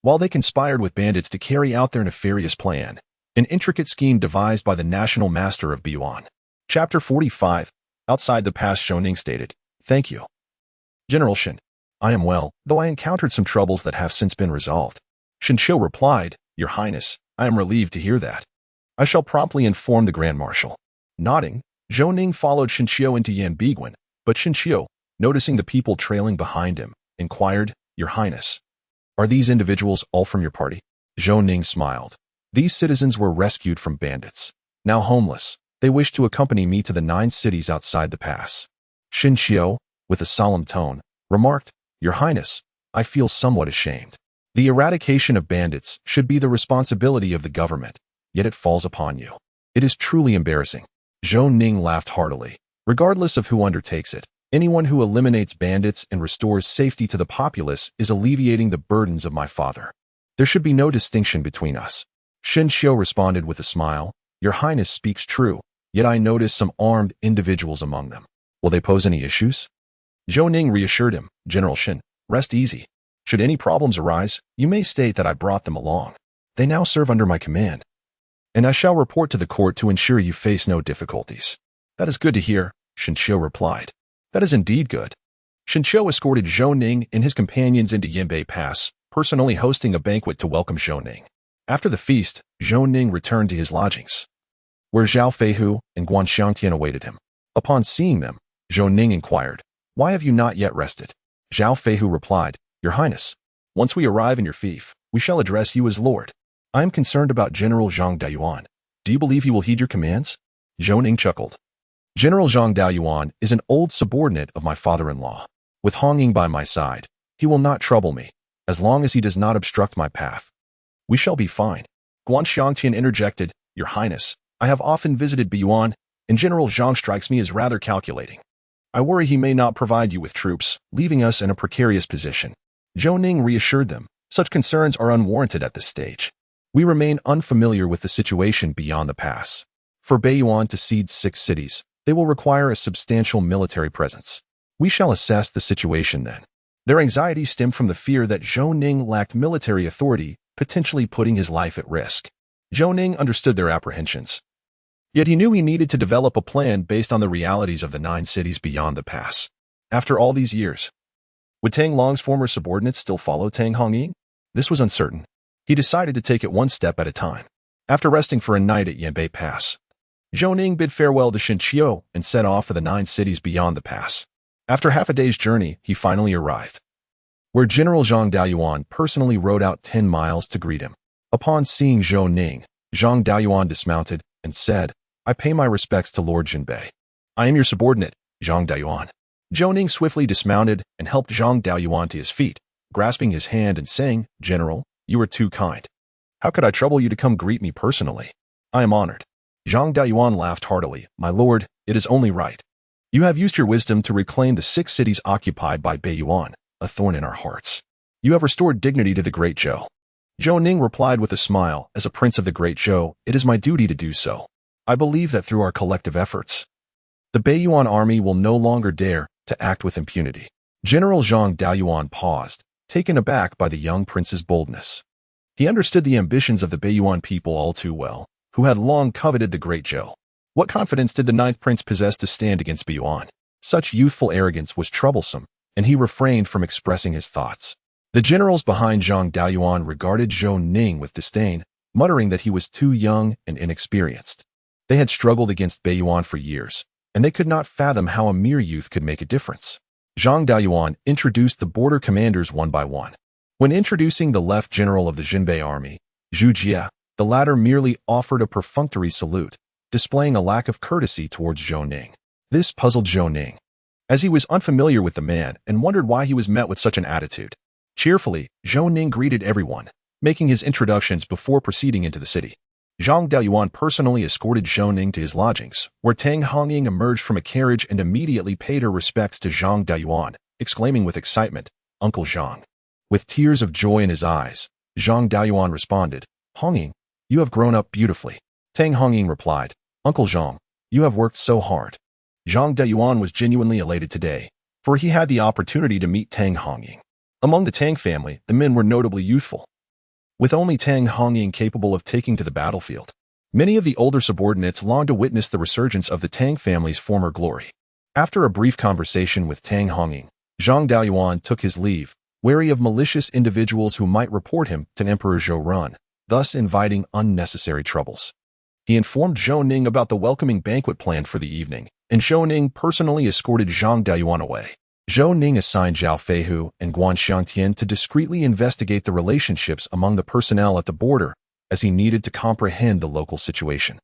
While they conspired with bandits to carry out their nefarious plan, an intricate scheme devised by the national master of Biyuan. Chapter 45. Outside the pass. Zhou Ning stated, Thank you, General Shin. I am well, though I encountered some troubles that have since been resolved. Xinqiu replied, Your Highness, I am relieved to hear that. I shall promptly inform the Grand Marshal. Nodding, Zhou Ning followed Xinqiu into Yanbiguan, but Xinqiu, noticing the people trailing behind him, inquired, Your Highness, are these individuals all from your party? Zhou Ning smiled. These citizens were rescued from bandits. Now homeless, they wish to accompany me to the 9 cities outside the pass. Xinqiu, with a solemn tone, remarked, Your Highness, I feel somewhat ashamed. The eradication of bandits should be the responsibility of the government, yet it falls upon you. It is truly embarrassing. Zhou Ning laughed heartily. Regardless of who undertakes it, anyone who eliminates bandits and restores safety to the populace is alleviating the burdens of my father. There should be no distinction between us. Xinqiu responded with a smile, Your Highness speaks true, yet I notice some armed individuals among them. Will they pose any issues? Zhou Ning reassured him, General Shin, rest easy. Should any problems arise, you may state that I brought them along. They now serve under my command, and I shall report to the court to ensure you face no difficulties. That is good to hear, Xinqiu replied. That is indeed good. Xinqiu escorted Zhou Ning and his companions into Yanbei Pass, personally hosting a banquet to welcome Zhou Ning. After the feast, Zhou Ning returned to his lodgings, where Zhao Feihu and Guan Xiangtian awaited him. Upon seeing them, Zhou Ning inquired, "Why have you not yet rested?" Zhao Feihu replied, "Your Highness, once we arrive in your fief, we shall address you as Lord. I am concerned about General Zhang Daoyuan. Do you believe he will heed your commands?" Zhou Ning chuckled. "General Zhang Daoyuan is an old subordinate of my father-in-law. With Hong Ying by my side, he will not trouble me, as long as he does not obstruct my path. We shall be fine." Guan Xiangtian interjected, "Your Highness, I have often visited Biyuan, and General Zhang strikes me as rather calculating. I worry he may not provide you with troops, leaving us in a precarious position." Zhou Ning reassured them, "Such concerns are unwarranted at this stage. We remain unfamiliar with the situation beyond the pass. For Biyuan to siege 6 cities, they will require a substantial military presence. We shall assess the situation then." Their anxiety stemmed from the fear that Zhou Ning lacked military authority, potentially putting his life at risk. Zhou Ning understood their apprehensions. Yet he knew he needed to develop a plan based on the realities of the 9 cities beyond the pass. After all these years, would Tang Long's former subordinates still follow Tang Hongying? This was uncertain. He decided to take it one step at a time. After resting for a night at Yanbei Pass, Zhou Ning bid farewell to Xinqiu and set off for the 9 cities beyond the pass. After half a day's journey, he finally arrived, where General Zhang Daoyuan personally rode out 10 miles to greet him. Upon seeing Zhou Ning, Zhang Daoyuan dismounted and said, "I pay my respects to Lord Jinbei. I am your subordinate, Zhang Daoyuan." Zhou Ning swiftly dismounted and helped Zhang Daoyuan to his feet, grasping his hand and saying, "General, you are too kind. How could I trouble you to come greet me personally? I am honored." Zhang Daoyuan laughed heartily, "My lord, it is only right. You have used your wisdom to reclaim the 6 cities occupied by Biyuan, a thorn in our hearts. You have restored dignity to the Great Zhou." Zhou Ning replied with a smile, "As a prince of the Great Zhou, it is my duty to do so. I believe that through our collective efforts, the Biyuan army will no longer dare to act with impunity." General Zhang Daoyuan paused, taken aback by the young prince's boldness. He understood the ambitions of the Biyuan people all too well, who had long coveted the Great Zhou. What confidence did the 9th prince possess to stand against Biyuan? Such youthful arrogance was troublesome, and he refrained from expressing his thoughts. The generals behind Zhang Daoyuan regarded Zhou Ning with disdain, muttering that he was too young and inexperienced. They had struggled against Biyuan for years, and they could not fathom how a mere youth could make a difference. Zhang Daoyuan introduced the border commanders one by one. When introducing the left general of the Jinbei army, Zhu Jie, the latter merely offered a perfunctory salute, displaying a lack of courtesy towards Zhou Ning. This puzzled Zhou Ning, as he was unfamiliar with the man and wondered why he was met with such an attitude. Cheerfully, Zhou Ning greeted everyone, making his introductions before proceeding into the city. Zhang Daoyuan personally escorted Zhou Ning to his lodgings, where Tang Hongying emerged from a carriage and immediately paid her respects to Zhang Daoyuan, exclaiming with excitement, "Uncle Zhang." With tears of joy in his eyes, Zhang Daoyuan responded, "Hongying, you have grown up beautifully." Tang Hongying replied, "Uncle Zhang, you have worked so hard." Zhang Daoyuan was genuinely elated today, for he had the opportunity to meet Tang Hongying. Among the Tang family, the men were notably youthful, with only Tang Hongying capable of taking to the battlefield. Many of the older subordinates longed to witness the resurgence of the Tang family's former glory. After a brief conversation with Tang Hongying, Zhang Daoyuan took his leave, wary of malicious individuals who might report him to Emperor Zhou Run, thus inviting unnecessary troubles. He informed Zhou Ning about the welcoming banquet planned for the evening, and Zhou Ning personally escorted Zhang Daoyuan away. Zhou Ning assigned Zhao Feihu and Guan Xiangtian to discreetly investigate the relationships among the personnel at the border, as he needed to comprehend the local situation.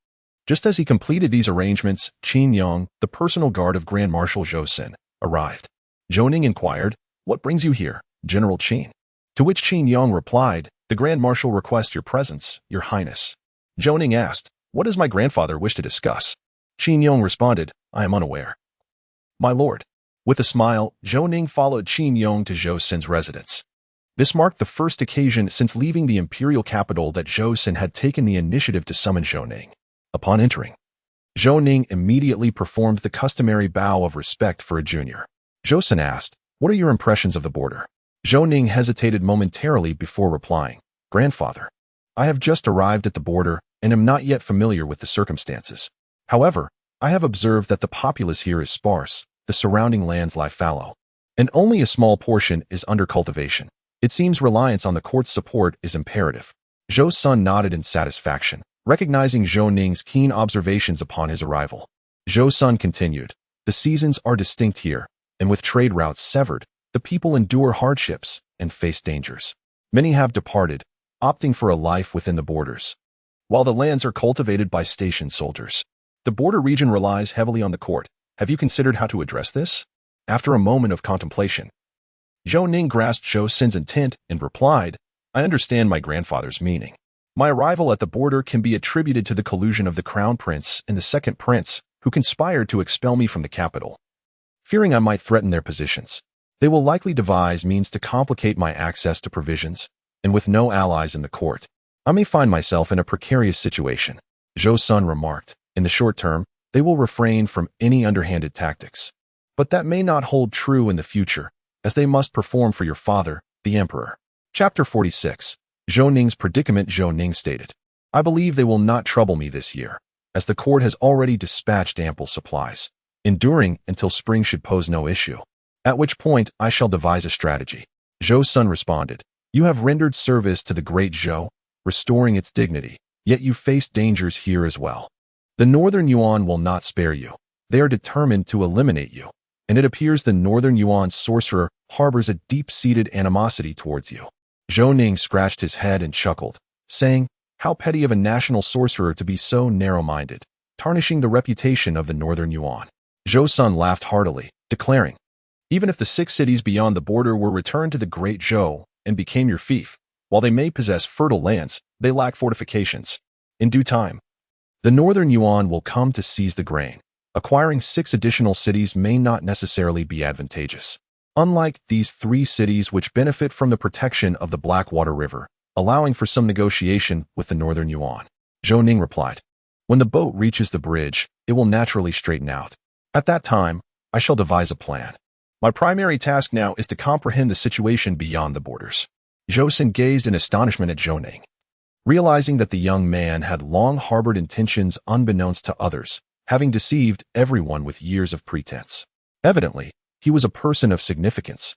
Just as he completed these arrangements, Qin Yang, the personal guard of Grand Marshal Zhou Sin, arrived. Zhou Ning inquired, "What brings you here, General Qin?" To which Qin Yang replied, "The Grand Marshal requests your presence, Your Highness." Zhou Ning asked, "What does my grandfather wish to discuss?" Qin Yang responded, "I am unaware." "My lord." With a smile, Zhou Ning followed Qin Yang to Zhou Sin's residence. This marked the first occasion since leaving the imperial capital that Zhou Sin had taken the initiative to summon Zhou Ning. Upon entering, Zhou Ning immediately performed the customary bow of respect for a junior. Zhou Sin asked, "What are your impressions of the border?" Zhou Ning hesitated momentarily before replying, "Grandfather, I have just arrived at the border and am not yet familiar with the circumstances. However, I have observed that the populace here is sparse, the surrounding lands lie fallow, and only a small portion is under cultivation. It seems reliance on the court's support is imperative. Zhou Sun nodded in satisfaction, recognizing Zhou Ning's keen observations upon his arrival. Zhou Sun continued, the seasons are distinct here, and with trade routes severed, the people endure hardships and face dangers. Many have departed, opting for a life within the borders. While the lands are cultivated by stationed soldiers, the border region relies heavily on the court. Have you considered how to address this? After a moment of contemplation, Zhou Ning grasped Zhou Sun's intent and replied, I understand my grandfather's meaning. My arrival at the border can be attributed to the collusion of the crown prince and the second prince, who conspired to expel me from the capital. Fearing I might threaten their positions, they will likely devise means to complicate my access to provisions, and with no allies in the court, I may find myself in a precarious situation. Zhou Sun remarked, in the short term, they will refrain from any underhanded tactics. But that may not hold true in the future, as they must perform for your father, the emperor. Chapter 46. Zhou Ning's predicament. Zhou Ning stated, I believe they will not trouble me this year, as the court has already dispatched ample supplies, enduring until spring should pose no issue, at which point I shall devise a strategy. Zhou Sun responded, you have rendered service to the Great Zhou, restoring its dignity, yet you face dangers here as well. The Northern Yuan will not spare you. They are determined to eliminate you, and it appears the Northern Yuan sorcerer harbors a deep-seated animosity towards you. Zhou Ning scratched his head and chuckled, saying, how petty of a national sorcerer to be so narrow-minded, tarnishing the reputation of the Northern Yuan. Zhou Sun laughed heartily, declaring, even if the 6 cities beyond the border were returned to the Great Zhou and became your fief, while they may possess fertile lands, they lack fortifications. In due time, the Northern Yuan will come to seize the grain. Acquiring 6 additional cities may not necessarily be advantageous. Unlike these 3 cities which benefit from the protection of the Blackwater River, allowing for some negotiation with the Northern Yuan. Zhou Ning replied, when the boat reaches the bridge, it will naturally straighten out. At that time, I shall devise a plan. My primary task now is to comprehend the situation beyond the borders. Zhou Sun gazed in astonishment at Zhou Ning. Realizing that the young man had long harbored intentions unbeknownst to others, having deceived everyone with years of pretense. Evidently, he was a person of significance.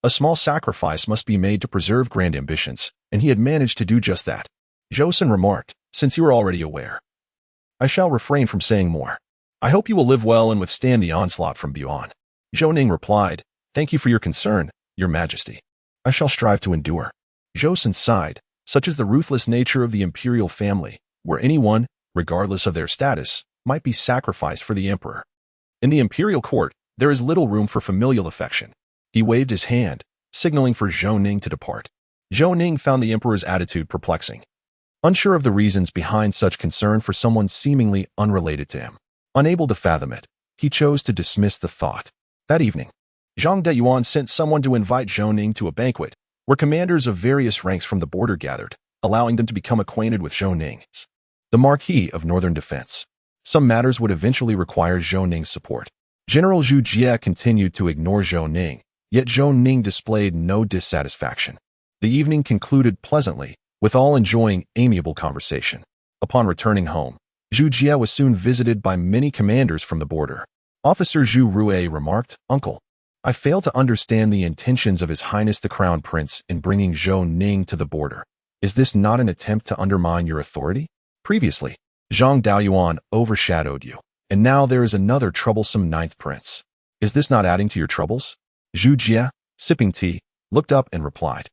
A small sacrifice must be made to preserve grand ambitions, and he had managed to do just that. Zhou Sun remarked, since you are already aware, I shall refrain from saying more. I hope you will live well and withstand the onslaught from beyond. Zhou Ning replied, thank you for your concern, your majesty. I shall strive to endure. Zhou Sun sighed, such is the ruthless nature of the imperial family, where anyone, regardless of their status, might be sacrificed for the emperor. In the imperial court, there is little room for familial affection. He waved his hand, signaling for Zhou Ning to depart. Zhou Ning found the emperor's attitude perplexing. Unsure of the reasons behind such concern for someone seemingly unrelated to him. Unable to fathom it, he chose to dismiss the thought. That evening, Zhang Deyuan sent someone to invite Zhou Ning to a banquet, where commanders of various ranks from the border gathered, allowing them to become acquainted with Zhou Ning, the Marquis of Northern Defense. Some matters would eventually require Zhou Ning's support. General Zhu Jie continued to ignore Zhou Ning, yet Zhou Ning displayed no dissatisfaction. The evening concluded pleasantly, with all enjoying amiable conversation. Upon returning home, Zhu Jie was soon visited by many commanders from the border. Officer Zhu Rui remarked, Uncle, I fail to understand the intentions of His Highness the Crown Prince in bringing Zhou Ning to the border. Is this not an attempt to undermine your authority? Previously, Zhang Daoyuan overshadowed you, and now there is another troublesome 9th prince. Is this not adding to your troubles? Zhu Jie, sipping tea, looked up and replied,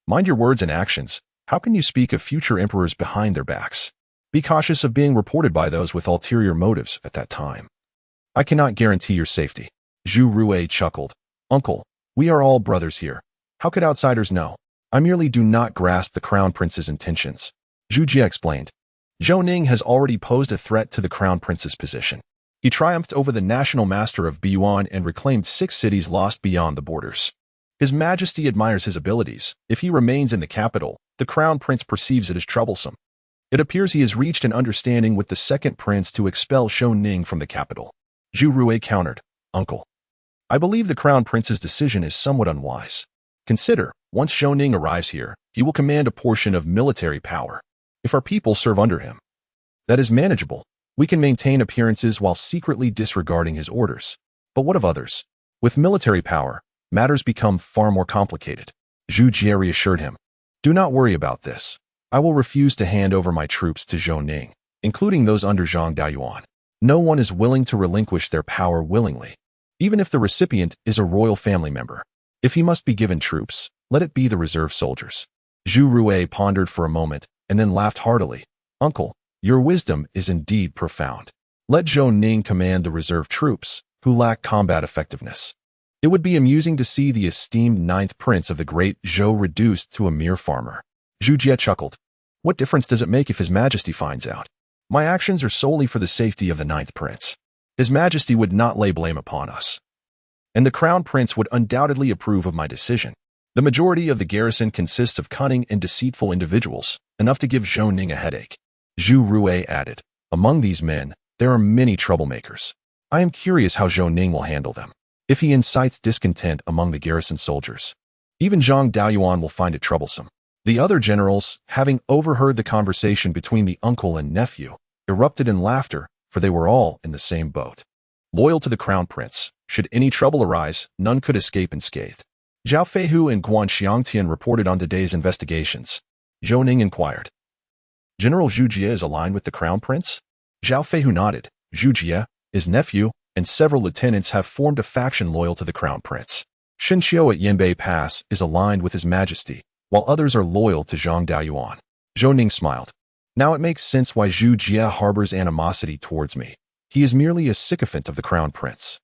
mind your words and actions. How can you speak of future emperors behind their backs? Be cautious of being reported by those with ulterior motives at that time. I cannot guarantee your safety. Zhu Rui chuckled. Uncle, we are all brothers here. How could outsiders know? I merely do not grasp the Crown Prince's intentions. Zhu Jie explained. Zhou Ning has already posed a threat to the Crown Prince's position. He triumphed over the national master of Biyuan and reclaimed 6 cities lost beyond the borders. His Majesty admires his abilities. If he remains in the capital, the Crown Prince perceives it as troublesome. It appears he has reached an understanding with the second prince to expel Zhou Ning from the capital. Zhu Rui countered, Uncle, I believe the Crown Prince's decision is somewhat unwise. Consider, once Zhou Ning arrives here, he will command a portion of military power. If our people serve under him, that is manageable. We can maintain appearances while secretly disregarding his orders. But what of others? With military power, matters become far more complicated. Zhu Jie reassured him. Do not worry about this. I will refuse to hand over my troops to Zhou Ning, including those under Zhang Daoyuan. No one is willing to relinquish their power willingly, even if the recipient is a royal family member. If he must be given troops, let it be the reserve soldiers. Zhu Rui pondered for a moment and then laughed heartily. Uncle, your wisdom is indeed profound. Let Zhou Ning command the reserve troops, who lack combat effectiveness. It would be amusing to see the esteemed ninth prince of the Great Zhou reduced to a mere farmer. Zhu Jie chuckled. What difference does it make if His Majesty finds out? My actions are solely for the safety of the ninth prince. His Majesty would not lay blame upon us. And the crown prince would undoubtedly approve of my decision. The majority of the garrison consists of cunning and deceitful individuals, enough to give Zhou Ning a headache. Zhu Rui added, among these men, there are many troublemakers. I am curious how Zhou Ning will handle them. If he incites discontent among the garrison soldiers, even Zhang Daoyuan will find it troublesome. The other generals, having overheard the conversation between the uncle and nephew, erupted in laughter, for they were all in the same boat. Loyal to the crown prince, should any trouble arise, none could escape unscathed. Zhao Feihu and Guan Xiangtian reported on today's investigations. Zhou Ning inquired. General Zhu Jie is aligned with the crown prince? Zhao Feihu nodded. Zhu Jie, his nephew, and several lieutenants have formed a faction loyal to the crown prince. Shen Xiu at Yanbei Pass is aligned with His Majesty, while others are loyal to Zhang Daoyuan. Zhou Ning smiled. Now it makes sense why Zhu Jie harbors animosity towards me. He is merely a sycophant of the crown prince.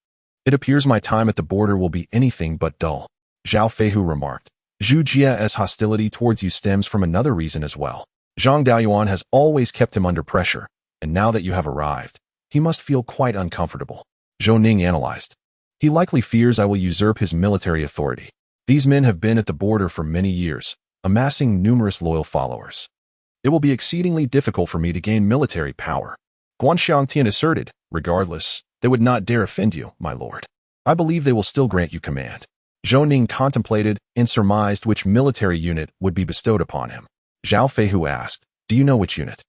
It appears my time at the border will be anything but dull. Zhao Feihu remarked. Zhu Jie's hostility towards you stems from another reason as well. Zhang Daoyuan has always kept him under pressure, and now that you have arrived, he must feel quite uncomfortable. Zhou Ning analyzed. He likely fears I will usurp his military authority. These men have been at the border for many years, amassing numerous loyal followers. It will be exceedingly difficult for me to gain military power. Guan Xiangtian asserted. Regardless, they would not dare offend you, my lord. I believe they will still grant you command. Zhou Ning contemplated and surmised which military unit would be bestowed upon him. Zhao Feihu asked, do you know which unit?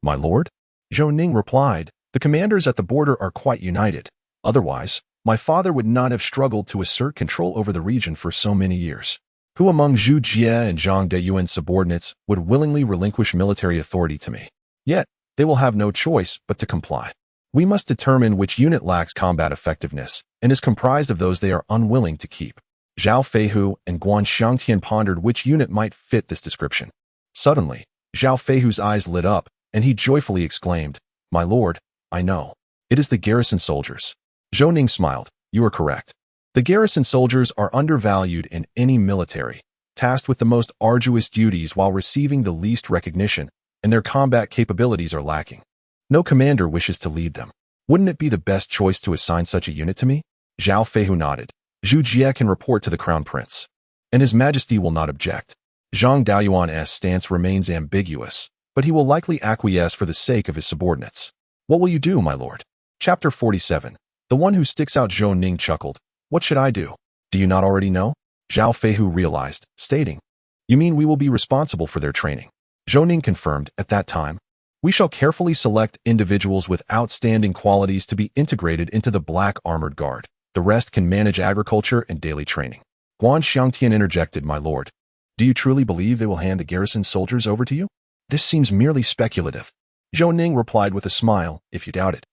My lord? Zhou Ning replied, the commanders at the border are quite united. Otherwise, my father would not have struggled to assert control over the region for so many years. Who among Zhu Jie and Zhang Daoyuan's subordinates would willingly relinquish military authority to me? Yet, they will have no choice but to comply. We must determine which unit lacks combat effectiveness and is comprised of those they are unwilling to keep. Zhao Feihu and Guan Xiangtian pondered which unit might fit this description. Suddenly, Zhao Feihu's eyes lit up, and he joyfully exclaimed, my lord, I know. It is the garrison soldiers. Zhou Ning smiled. You are correct. The garrison soldiers are undervalued in any military, tasked with the most arduous duties while receiving the least recognition, and their combat capabilities are lacking. No commander wishes to lead them. Wouldn't it be the best choice to assign such a unit to me? Zhao Feihu nodded. Zhu Jie can report to the crown prince, and His Majesty will not object. Zhang Daoyuan's stance remains ambiguous, but he will likely acquiesce for the sake of his subordinates. What will you do, my lord? Chapter 47. The one who sticks out. Zhou Ning chuckled. What should I do? Do you not already know? Zhao Feihu realized, stating, you mean we will be responsible for their training? Zhou Ning confirmed, at that time, we shall carefully select individuals with outstanding qualities to be integrated into the Black Armored Guard. The rest can manage agriculture and daily training. Guan Xiangtian interjected, my lord. Do you truly believe they will hand the garrison soldiers over to you? This seems merely speculative. Zhou Ning replied with a smile, if you doubt it.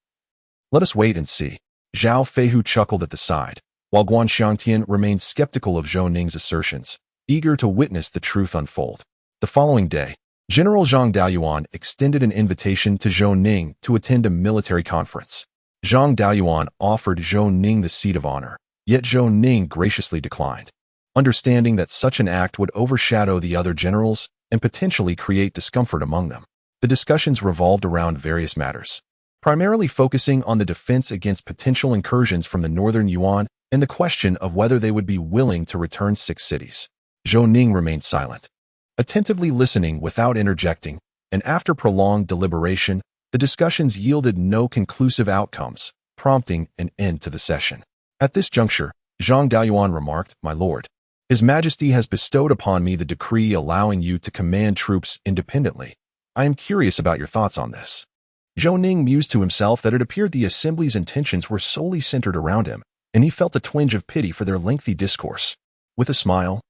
Let us wait and see. Zhao Feihu chuckled at the side, while Guan Xiangtian remained skeptical of Zhou Ning's assertions, eager to witness the truth unfold. The following day, General Zhang Daoyuan extended an invitation to Zhou Ning to attend a military conference. Zhang Daoyuan offered Zhou Ning the seat of honor, yet Zhou Ning graciously declined, understanding that such an act would overshadow the other generals and potentially create discomfort among them. The discussions revolved around various matters, primarily focusing on the defense against potential incursions from the northern Yuan and the question of whether they would be willing to return 6 cities. Zhou Ning remained silent, attentively listening without interjecting, and after prolonged deliberation, the discussions yielded no conclusive outcomes, prompting an end to the session. At this juncture, Zhang Daoyuan remarked, my lord, His Majesty has bestowed upon me the decree allowing you to command troops independently. I am curious about your thoughts on this. Zhou Ning mused to himself that it appeared the assembly's intentions were solely centered around him, and he felt a twinge of pity for their lengthy discourse. With a smile,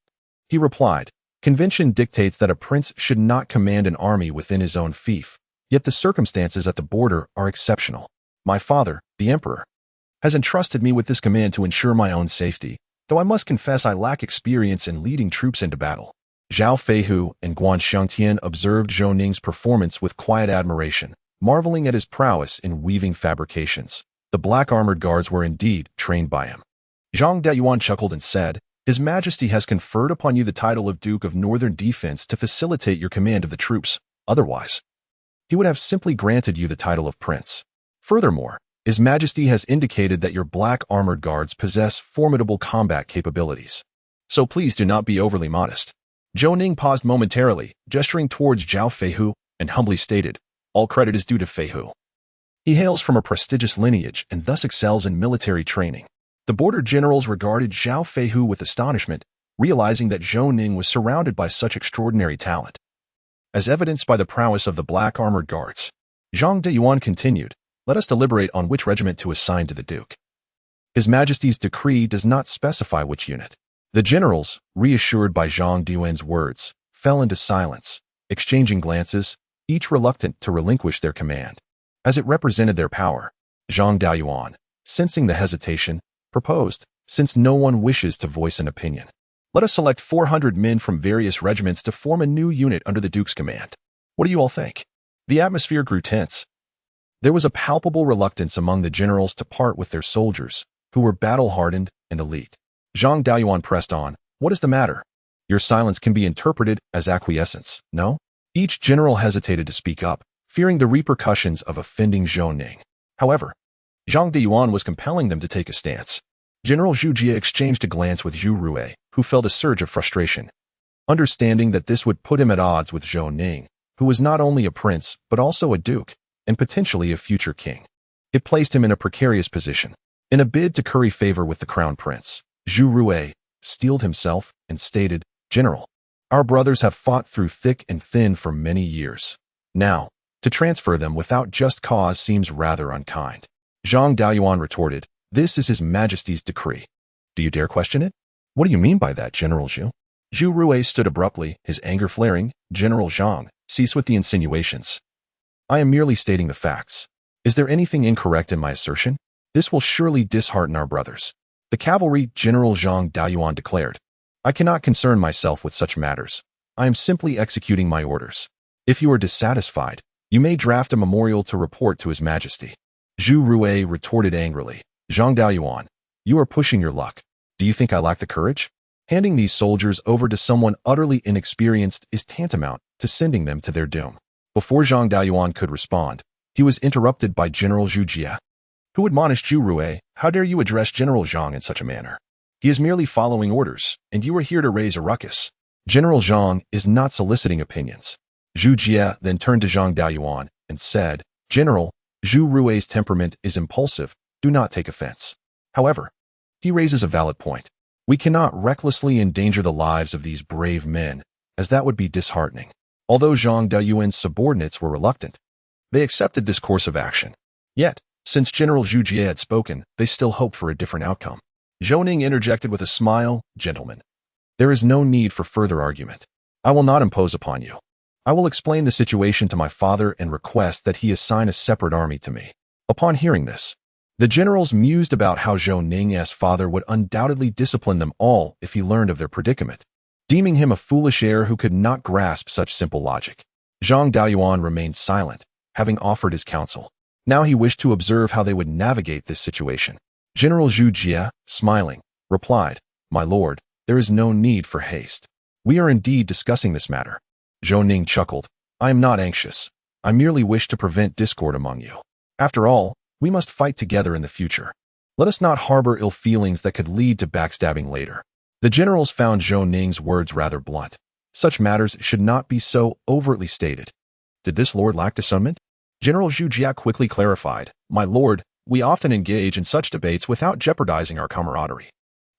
He replied, "Convention dictates that a prince should not command an army within his own fief, yet the circumstances at the border are exceptional. My father, the emperor, has entrusted me with this command to ensure my own safety, though I must confess I lack experience in leading troops into battle." Zhao Feihu and Guan Shengtian observed Zhou Ning's performance with quiet admiration, marveling at his prowess in weaving fabrications. The black armored guards were indeed trained by him. Zhang Deyuan chuckled and said, "His Majesty has conferred upon you the title of Duke of Northern Defense to facilitate your command of the troops. Otherwise, he would have simply granted you the title of Prince. Furthermore, His Majesty has indicated that your black armored guards possess formidable combat capabilities. So please do not be overly modest." Zhou Ning paused momentarily, gesturing towards Zhao Feihu, and humbly stated, "All credit is due to Feihu. He hails from a prestigious lineage and thus excels in military training." The border generals regarded Zhao Feihu with astonishment, realizing that Zhou Ning was surrounded by such extraordinary talent. As evidenced by the prowess of the black armored guards, Zhang Deyuan continued, "Let us deliberate on which regiment to assign to the Duke. His Majesty's decree does not specify which unit." The generals, reassured by Zhang Deyuan's words, fell into silence, exchanging glances, each reluctant to relinquish their command. As it represented their power, Zhang Deyuan, sensing the hesitation, proposed, "Since no one wishes to voice an opinion, let us select 400 men from various regiments to form a new unit under the Duke's command. What do you all think?" The atmosphere grew tense. There was a palpable reluctance among the generals to part with their soldiers, who were battle-hardened and elite. Zhang Deyuan pressed on, "What is the matter? Your silence can be interpreted as acquiescence, no?" Each general hesitated to speak up, fearing the repercussions of offending Zhou Ning. However, Zhang Deyuan was compelling them to take a stance. General Zhu Jie exchanged a glance with Zhu Rui, who felt a surge of frustration. Understanding that this would put him at odds with Zhou Ning, who was not only a prince but also a duke, and potentially a future king, it placed him in a precarious position. In a bid to curry favor with the crown prince, Zhu Rui steeled himself and stated, "General, our brothers have fought through thick and thin for many years. Now, to transfer them without just cause seems rather unkind." Zhang Deyuan retorted, "This is His Majesty's decree. Do you dare question it?" "What do you mean by that, General Zhu?" Zhu Rui stood abruptly, his anger flaring. "General Zhang, cease with the insinuations. I am merely stating the facts. Is there anything incorrect in my assertion? This will surely dishearten our brothers." The cavalry General Zhang Deyuan declared, "I cannot concern myself with such matters. I am simply executing my orders. If you are dissatisfied, you may draft a memorial to report to His Majesty." Zhu Rui retorted angrily, "Zhang Deyuan, you are pushing your luck. Do you think I lack the courage? Handing these soldiers over to someone utterly inexperienced is tantamount to sending them to their doom." Before Zhang Deyuan could respond, he was interrupted by General Zhu Jie, who admonished Zhu Rui, "How dare you address General Zhang in such a manner? He is merely following orders, and you are here to raise a ruckus. General Zhang is not soliciting opinions." Zhu Jie then turned to Zhang Deyuan and said, "General, Zhu Rui's temperament is impulsive. Do not take offense. However, he raises a valid point. We cannot recklessly endanger the lives of these brave men, as that would be disheartening." Although Zhang Deyuan's subordinates were reluctant, they accepted this course of action. Yet, since General Zhu Jie had spoken, they still hoped for a different outcome. Zhou Ning interjected with a smile, "Gentlemen, there is no need for further argument. I will not impose upon you. I will explain the situation to my father and request that he assign a separate army to me." Upon hearing this, the generals mused about how Zhou Ning's father would undoubtedly discipline them all if he learned of their predicament, deeming him a foolish heir who could not grasp such simple logic. Zhang Deyuan remained silent, having offered his counsel. Now he wished to observe how they would navigate this situation. General Zhu Jie, smiling, replied, "My lord, there is no need for haste. We are indeed discussing this matter." Zhou Ning chuckled, "I am not anxious. I merely wish to prevent discord among you. After all, we must fight together in the future. Let us not harbor ill feelings that could lead to backstabbing later." The generals found Zhou Ning's words rather blunt. Such matters should not be so overtly stated. Did this lord lack discernment? General Zhu Jie quickly clarified, "My lord, we often engage in such debates without jeopardizing our camaraderie.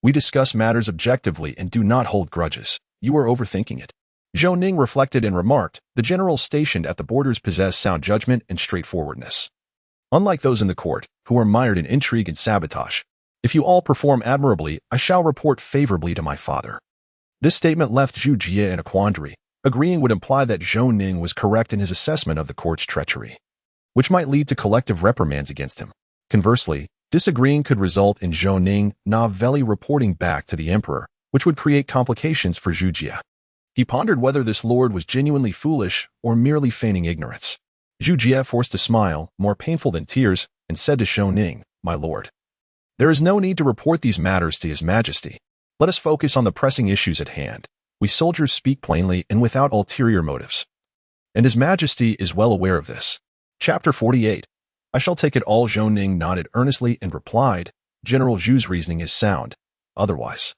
We discuss matters objectively and do not hold grudges. You are overthinking it." Zhou Ning reflected and remarked, "The generals stationed at the borders possess sound judgment and straightforwardness, unlike those in the court, who are mired in intrigue and sabotage. If you all perform admirably, I shall report favorably to my father. This statement left Zhu Jie in a quandary. Agreeing would imply that Zhou Ning was correct in his assessment of the court's treachery, which might lead to collective reprimands against him. Conversely, disagreeing could result in Zhou Ning novelly reporting back to the emperor, which would create complications for Zhu Jie. He pondered whether this lord was genuinely foolish or merely feigning ignorance. Zhu Jie forced a smile, more painful than tears, and said to Zhou Ning, "My lord, there is no need to report these matters to His Majesty. Let us focus on the pressing issues at hand. We soldiers speak plainly and without ulterior motives. And His Majesty is well aware of this." Chapter 48. I shall take it all. Zhou Ning nodded earnestly and replied, "General Zhu's reasoning is sound. Otherwise,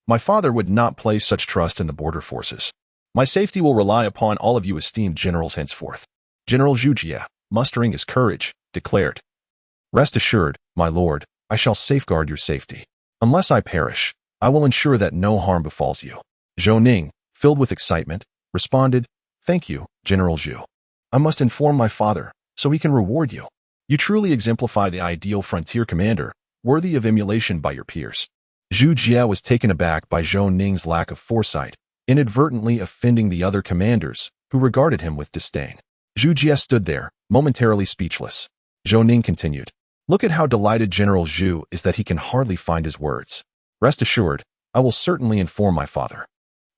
my father would not place such trust in the border forces. My safety will rely upon all of you esteemed generals henceforth." General Zhu Jie, mustering his courage, declared, "Rest assured, my lord, I shall safeguard your safety. Unless I perish, I will ensure that no harm befalls you." Zhou Ning, filled with excitement, responded, "Thank you, General Zhu. I must inform my father, so he can reward you. You truly exemplify the ideal frontier commander, worthy of emulation by your peers." Zhu Jie was taken aback by Zhou Ning's lack of foresight, inadvertently offending the other commanders, who regarded him with disdain. Zhu Jie stood there, momentarily speechless. Zhou Ning continued, "Look at how delighted General Zhu is that he can hardly find his words. Rest assured, I will certainly inform my father."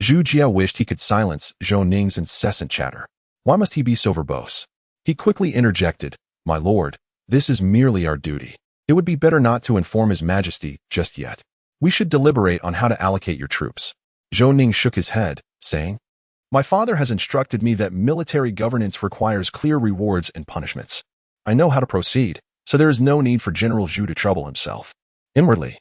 Zhu Jie wished he could silence Zhou Ning's incessant chatter. Why must he be so verbose? He quickly interjected, "My lord, this is merely our duty. It would be better not to inform His Majesty just yet. We should deliberate on how to allocate your troops." Zhou Ning shook his head, saying, "My father has instructed me that military governance requires clear rewards and punishments. I know how to proceed, so there is no need for General Zhu to trouble himself." Inwardly,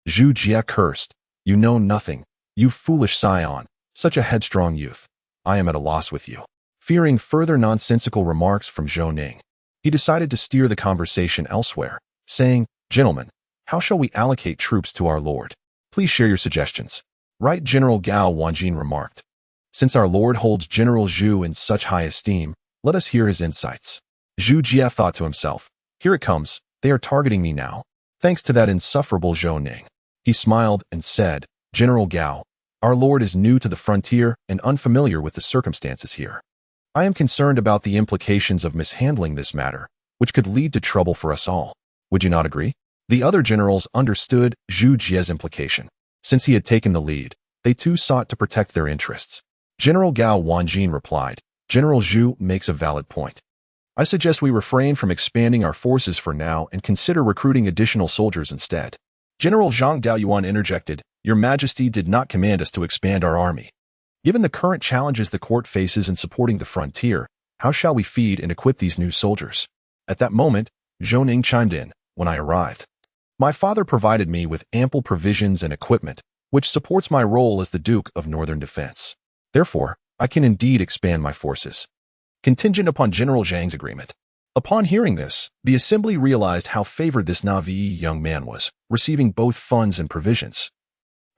Zhu Jie cursed, "You know nothing, you foolish scion, such a headstrong youth. I am at a loss with you." Fearing further nonsensical remarks from Zhou Ning, he decided to steer the conversation elsewhere, saying, "Gentlemen, how shall we allocate troops to our lord? Please share your suggestions." Right General Gao Wanjin remarked, "Since our lord holds General Zhu in such high esteem, let us hear his insights." Zhu Jie thought to himself, "Here it comes, they are targeting me now. Thanks to that insufferable Zhou Ning." He smiled and said, "General Gao, our lord is new to the frontier and unfamiliar with the circumstances here. I am concerned about the implications of mishandling this matter, which could lead to trouble for us all. Would you not agree?" The other generals understood Zhu Jie's implication. Since he had taken the lead, they too sought to protect their interests. General Gao Wanjin replied, "General Zhu makes a valid point. I suggest we refrain from expanding our forces for now and consider recruiting additional soldiers instead." General Zhang Daoyuan interjected, "Your Majesty did not command us to expand our army. Given the current challenges the court faces in supporting the frontier, how shall we feed and equip these new soldiers?" At that moment, Zhou Ning chimed in, "When I arrived, my father provided me with ample provisions and equipment, which supports my role as the Duke of Northern Defense. Therefore, I can indeed expand my forces, contingent upon General Zhang's agreement." Upon hearing this, the assembly realized how favored this naive young man was, receiving both funds and provisions,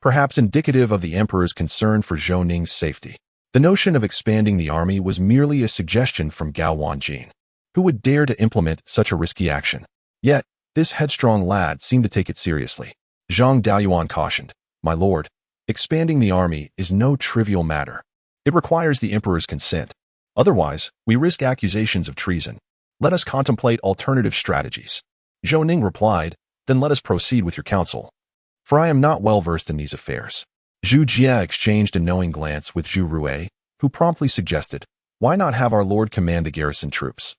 perhaps indicative of the emperor's concern for Zhou Ning's safety. The notion of expanding the army was merely a suggestion from Gao Wanjin. Who would dare to implement such a risky action? Yet, this headstrong lad seemed to take it seriously. Zhang Daoyuan cautioned, "My lord, expanding the army is no trivial matter. It requires the emperor's consent. Otherwise, we risk accusations of treason. Let us contemplate alternative strategies." Zhou Ning replied, "Then let us proceed with your counsel, for I am not well versed in these affairs." Zhu Jie exchanged a knowing glance with Zhu Rui, who promptly suggested, "Why not have our lord command the garrison troops?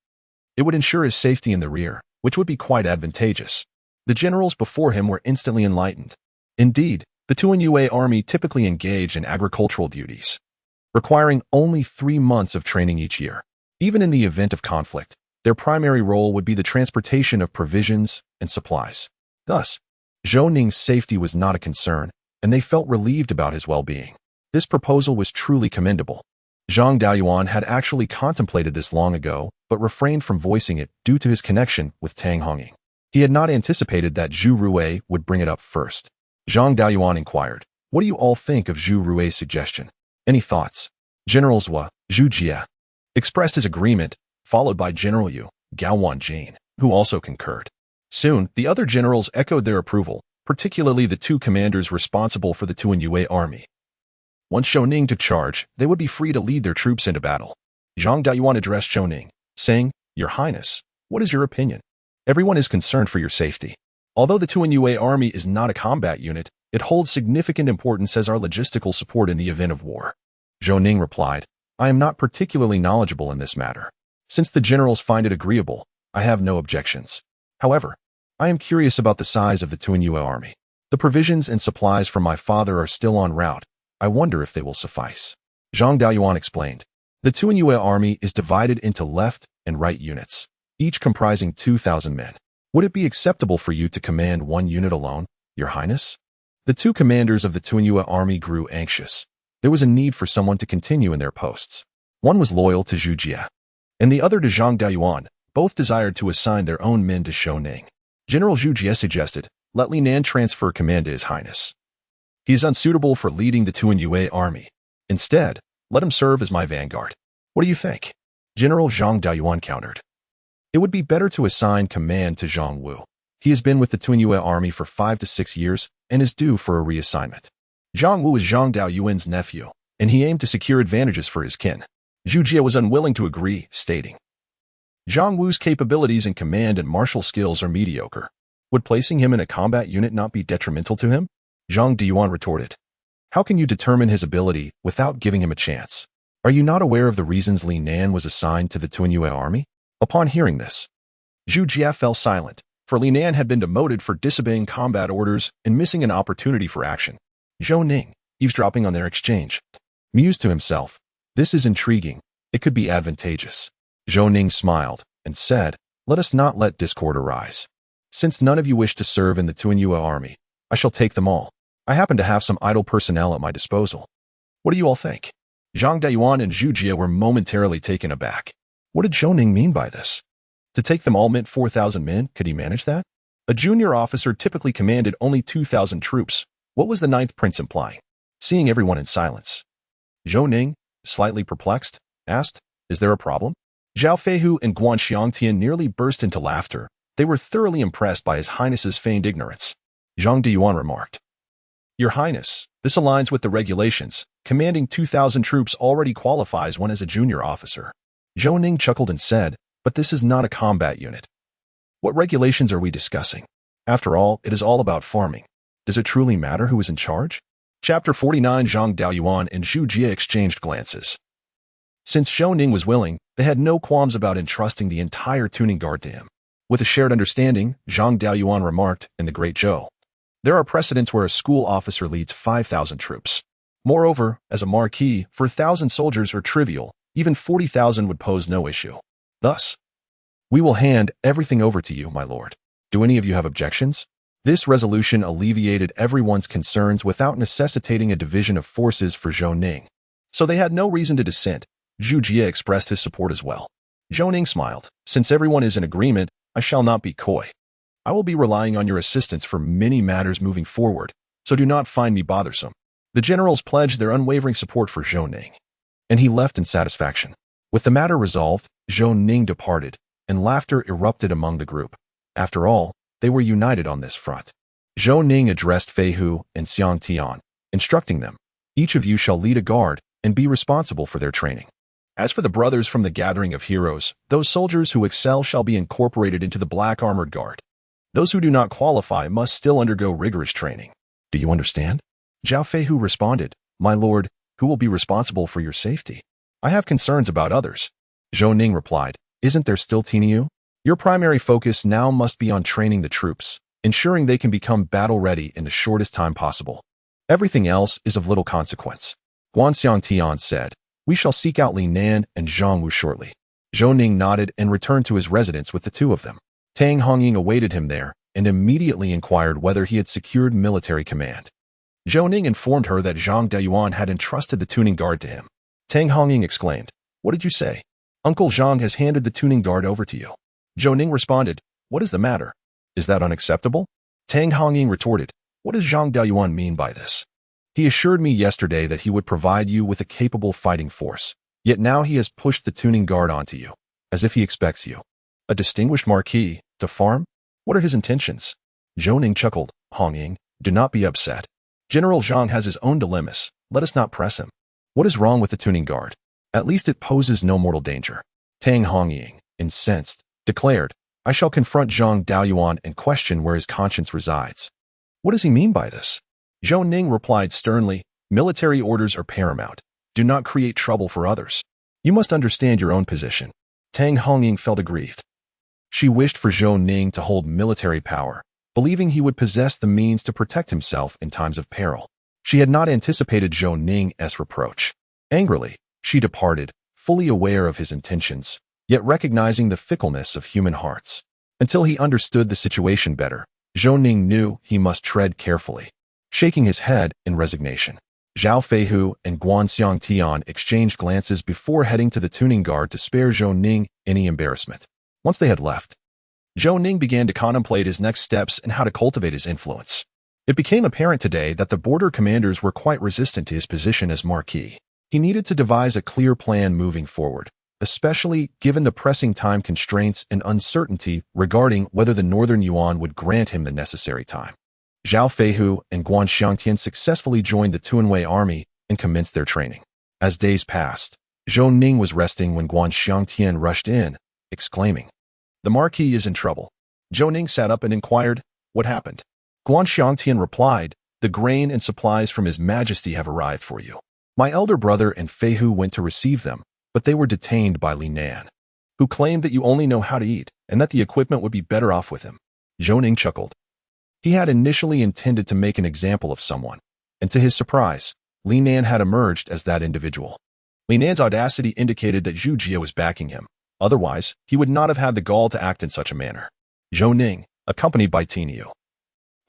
It would ensure his safety in the rear, which would be quite advantageous." The generals before him were instantly enlightened. Indeed, the Tuanyue army typically engaged in agricultural duties, requiring only 3 months of training each year. Even in the event of conflict, their primary role would be the transportation of provisions and supplies. Thus, Zhou Ning's safety was not a concern, and they felt relieved about his well-being. This proposal was truly commendable. Zhang Daoyuan had actually contemplated this long ago, but refrained from voicing it due to his connection with Tang Hongying. He had not anticipated that Zhu Rui would bring it up first. Zhang Daoyuan inquired, "What do you all think of Zhu Rui's suggestion? Any thoughts?" General Zhou Jie expressed his agreement, followed by General Yu Gao Wanjin, who also concurred. Soon, the other generals echoed their approval, particularly the 2 commanders responsible for the Tuanyue army. Once Zhou Ning took charge, they would be free to lead their troops into battle. Zhang Daoyuan addressed Zhou Ning, saying, "Your Highness, what is your opinion? Everyone is concerned for your safety. Although the Tuanyue army is not a combat unit, it holds significant importance as our logistical support in the event of war." Zhou Ning replied, "I am not particularly knowledgeable in this matter. Since the generals find it agreeable, I have no objections. However, I am curious about the size of the Tuanyue army. The provisions and supplies from my father are still en route. I wonder if they will suffice." Zhang Daoyuan explained, "The Tuanyue army is divided into left and right units, each comprising 2,000 men. Would it be acceptable for you to command one unit alone, Your Highness?" The two commanders of the Tuanyue army grew anxious. There was a need for someone to continue in their posts. One was loyal to Zhu Jie, and the other to Zhang Daoyuan. Both desired to assign their own men to Zhou Ning. General Zhu Jie suggested, "Let Li Nan transfer command to His Highness. He is unsuitable for leading the Tuanyue army. Instead, let him serve as my vanguard. What do you think?" General Zhang Daoyuan countered. "It would be better to assign command to Zhang Wu. He has been with the Tuanyue army for 5 to 6 years and is due for a reassignment. Zhang Wu is Zhang Daoyuan's nephew, and he aimed to secure advantages for his kin." Zhu Jie was unwilling to agree, stating, "Zhang Wu's capabilities in command and martial skills are mediocre. Would placing him in a combat unit not be detrimental to him?" Zhang Daoyuan retorted, "How can you determine his ability without giving him a chance? Are you not aware of the reasons Li Nan was assigned to the Tuanyue army?" Upon hearing this, Zhu Jie fell silent, for Li Nan had been demoted for disobeying combat orders and missing an opportunity for action. Zhou Ning, eavesdropping on their exchange, mused to himself, "This is intriguing. It could be advantageous." Zhou Ning smiled and said, "Let us not let discord arise. Since none of you wish to serve in the Tuanyue army, I shall take them all. I happen to have some idle personnel at my disposal. What do you all think?" Zhang Daoyuan and Zhu Jie were momentarily taken aback. What did Zhou Ning mean by this? To take them all meant 4,000 men? Could he manage that? A junior officer typically commanded only 2,000 troops. What was the ninth prince implying? Seeing everyone in silence, Zhou Ning, slightly perplexed, asked, "Is there a problem?" Zhao Feihu and Guan Xiangtian nearly burst into laughter. They were thoroughly impressed by His Highness's feigned ignorance. Zhang Daoyuan remarked, "Your Highness, this aligns with the regulations. Commanding 2,000 troops already qualifies one as a junior officer." Zhou Ning chuckled and said, "But this is not a combat unit. What regulations are we discussing? After all, it is all about farming. Does it truly matter who is in charge?" Chapter 49. Zhang Daoyuan and Zhu Jie exchanged glances. Since Zhou Ning was willing, they had no qualms about entrusting the entire tuning guard to him. With a shared understanding, Zhang Daoyuan remarked, "In the Great Zhou, there are precedents where a school officer leads 5,000 troops. Moreover, as a marquis, for 1,000 soldiers are trivial, even 40,000 would pose no issue. Thus, we will hand everything over to you, my lord. Do any of you have objections?" This resolution alleviated everyone's concerns without necessitating a division of forces for Zhou Ning. So they had no reason to dissent. Zhu Jie expressed his support as well. Zhou Ning smiled. "Since everyone is in agreement, I shall not be coy. I will be relying on your assistance for many matters moving forward, so do not find me bothersome." The generals pledged their unwavering support for Zhou Ning, and he left in satisfaction. With the matter resolved, Zhou Ning departed, and laughter erupted among the group. After all, they were united on this front. Zhou Ning addressed Fei Hu and Xiang Tian, instructing them, "Each of you shall lead a guard and be responsible for their training. As for the brothers from the gathering of heroes, those soldiers who excel shall be incorporated into the Black Armored Guard. Those who do not qualify must still undergo rigorous training. Do you understand?" Zhao Fei Hu responded, "My lord, who will be responsible for your safety? I have concerns about others." Zhou Ning replied, "Isn't there still Tiniu? Your primary focus now must be on training the troops, ensuring they can become battle-ready in the shortest time possible. Everything else is of little consequence." Guan Xiangtian said, "We shall seek out Li Nan and Zhang Wu shortly." Zhou Ning nodded and returned to his residence with the two of them. Tang Hongying awaited him there and immediately inquired whether he had secured military command. Zhou Ning informed her that Zhang Daoyuan had entrusted the tuning guard to him. Tang Hongying exclaimed, "What did you say? Uncle Zhang has handed the tuning guard over to you." Zhou Ning responded, "What is the matter? Is that unacceptable?" Tang Hongying retorted, "What does Zhang Daoyuan mean by this? He assured me yesterday that he would provide you with a capable fighting force, yet now he has pushed the tuning guard onto you, as if he expects you, a distinguished marquis, to farm? What are his intentions?" Zhou Ning chuckled, "Hongying, do not be upset. General Zhang has his own dilemmas. Let us not press him. What is wrong with the tuning guard? At least it poses no mortal danger. Tang Hongying, incensed, declared, I shall confront Zhang Daoyuan and question where his conscience resides. What does he mean by this? Zhou Ning replied sternly, military orders are paramount. Do not create trouble for others. You must understand your own position. Tang Hongying felt aggrieved. She wished for Zhou Ning to hold military power, believing he would possess the means to protect himself in times of peril. She had not anticipated Zhou Ning's reproach. Angrily, she departed, fully aware of his intentions, yet recognizing the fickleness of human hearts. Until he understood the situation better, Zhou Ning knew he must tread carefully. Shaking his head in resignation, Zhao Feihu and Guan Xiangtian exchanged glances before heading to the tuning guard to spare Zhou Ning any embarrassment. Once they had left, Zhou Ning began to contemplate his next steps and how to cultivate his influence. It became apparent today that the border commanders were quite resistant to his position as Marquis. He needed to devise a clear plan moving forward, especially given the pressing time constraints and uncertainty regarding whether the Northern Yuan would grant him the necessary time. Zhao Feihu and Guan Xiangtian successfully joined the Tuanwei army and commenced their training. As days passed, Zhou Ning was resting when Guan Xiangtian rushed in, exclaiming, The Marquis is in trouble. Zhou Ning sat up and inquired, What happened? Guan Xiangtian replied, The grain and supplies from His Majesty have arrived for you. My elder brother and Feihu went to receive them, but they were detained by Li Nan, who claimed that you only know how to eat and that the equipment would be better off with him. Zhou Ning chuckled. He had initially intended to make an example of someone, and to his surprise, Li Nan had emerged as that individual. Li Nan's audacity indicated that Zhu Jie was backing him. Otherwise, he would not have had the gall to act in such a manner. Zhou Ning, accompanied by Tinyu,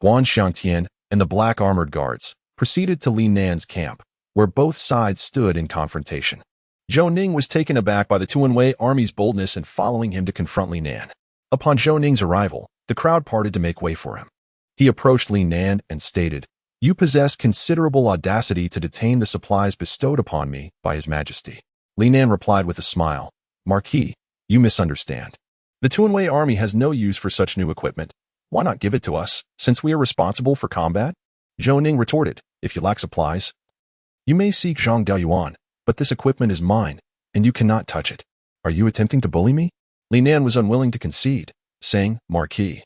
Guan Xiangtian, and the black armored guards, proceeded to Li Nan's camp, where both sides stood in confrontation. Zhou Ning was taken aback by the Tuanwei army's boldness in following him to confront Li Nan. Upon Zhou Ning's arrival, the crowd parted to make way for him. He approached Li Nan and stated, You possess considerable audacity to detain the supplies bestowed upon me by His Majesty. Li Nan replied with a smile, Marquis, you misunderstand. The Tuanwei army has no use for such new equipment. Why not give it to us, since we are responsible for combat? Zhou Ning retorted, If you lack supplies, you may seek Zhang Daoyuan, but this equipment is mine, and you cannot touch it. Are you attempting to bully me? Li Nan was unwilling to concede, saying, Marquis,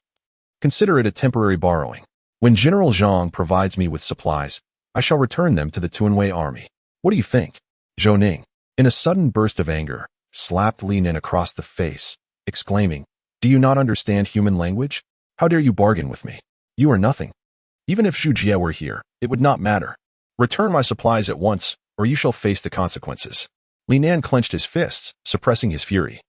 consider it a temporary borrowing. When General Zhang provides me with supplies, I shall return them to the Tuanwei army. What do you think? Zhou Ning, in a sudden burst of anger, slapped Li Nan across the face, exclaiming, Do you not understand human language? How dare you bargain with me? You are nothing. Even if Zhu Jie were here, it would not matter. Return my supplies at once, or you shall face the consequences. Li Nan clenched his fists, suppressing his fury,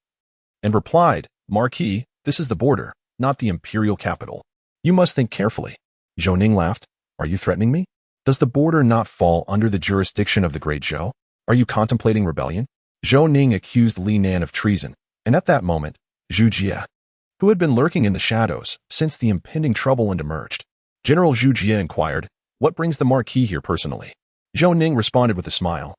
and replied, Marquis, this is the border, not the imperial capital. You must think carefully. Zhou Ning laughed. Are you threatening me? Does the border not fall under the jurisdiction of the Great Zhou? Are you contemplating rebellion? Zhou Ning accused Li Nan of treason, and at that moment, Zhu Jie, who had been lurking in the shadows, sensed the impending trouble and emerged. General Zhu Jie inquired, What brings the Marquis here personally? Zhou Ning responded with a smile.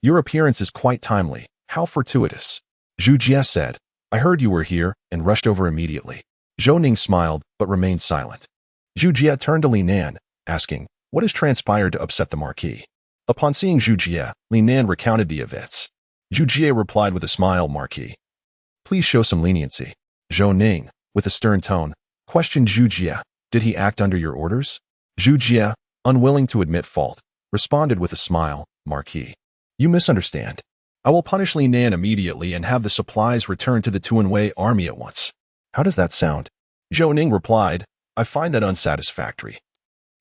Your appearance is quite timely. How fortuitous. Zhu Jie said, I heard you were here and rushed over immediately. Zhou Ning smiled, but remained silent. Zhu Jie turned to Li Nan, asking, What has transpired to upset the Marquis? Upon seeing Zhu Jie, Li Nan recounted the events. Zhu Jie replied with a smile, Marquis, please show some leniency. Zhou Ning, with a stern tone, questioned Zhu Jie, Did he act under your orders? Zhu Jie, unwilling to admit fault, responded with a smile, Marquis, you misunderstand. I will punish Li Nan immediately and have the supplies returned to the Tuanwei army at once. How does that sound? Zhou Ning replied, I find that unsatisfactory.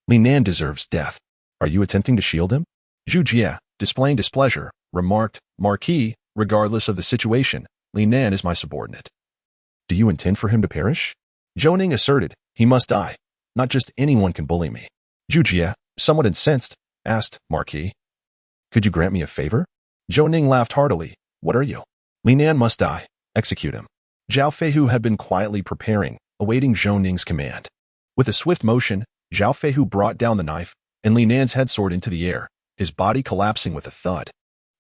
Li Nan deserves death. Are you attempting to shield him? Zhu Jie, displaying displeasure, remarked, Marquis, regardless of the situation, Li Nan is my subordinate. Do you intend for him to perish? Zhou Ning asserted, He must die. Not just anyone can bully me. Zhu Jie, somewhat incensed, asked, Marquis, could you grant me a favor? Zhou Ning laughed heartily. What are you? Li Nan must die. Execute him. Zhao Feihu had been quietly preparing, awaiting Zhou Ning's command. With a swift motion, Zhao Feihu brought down the knife, and Li Nan's head soared into the air, his body collapsing with a thud.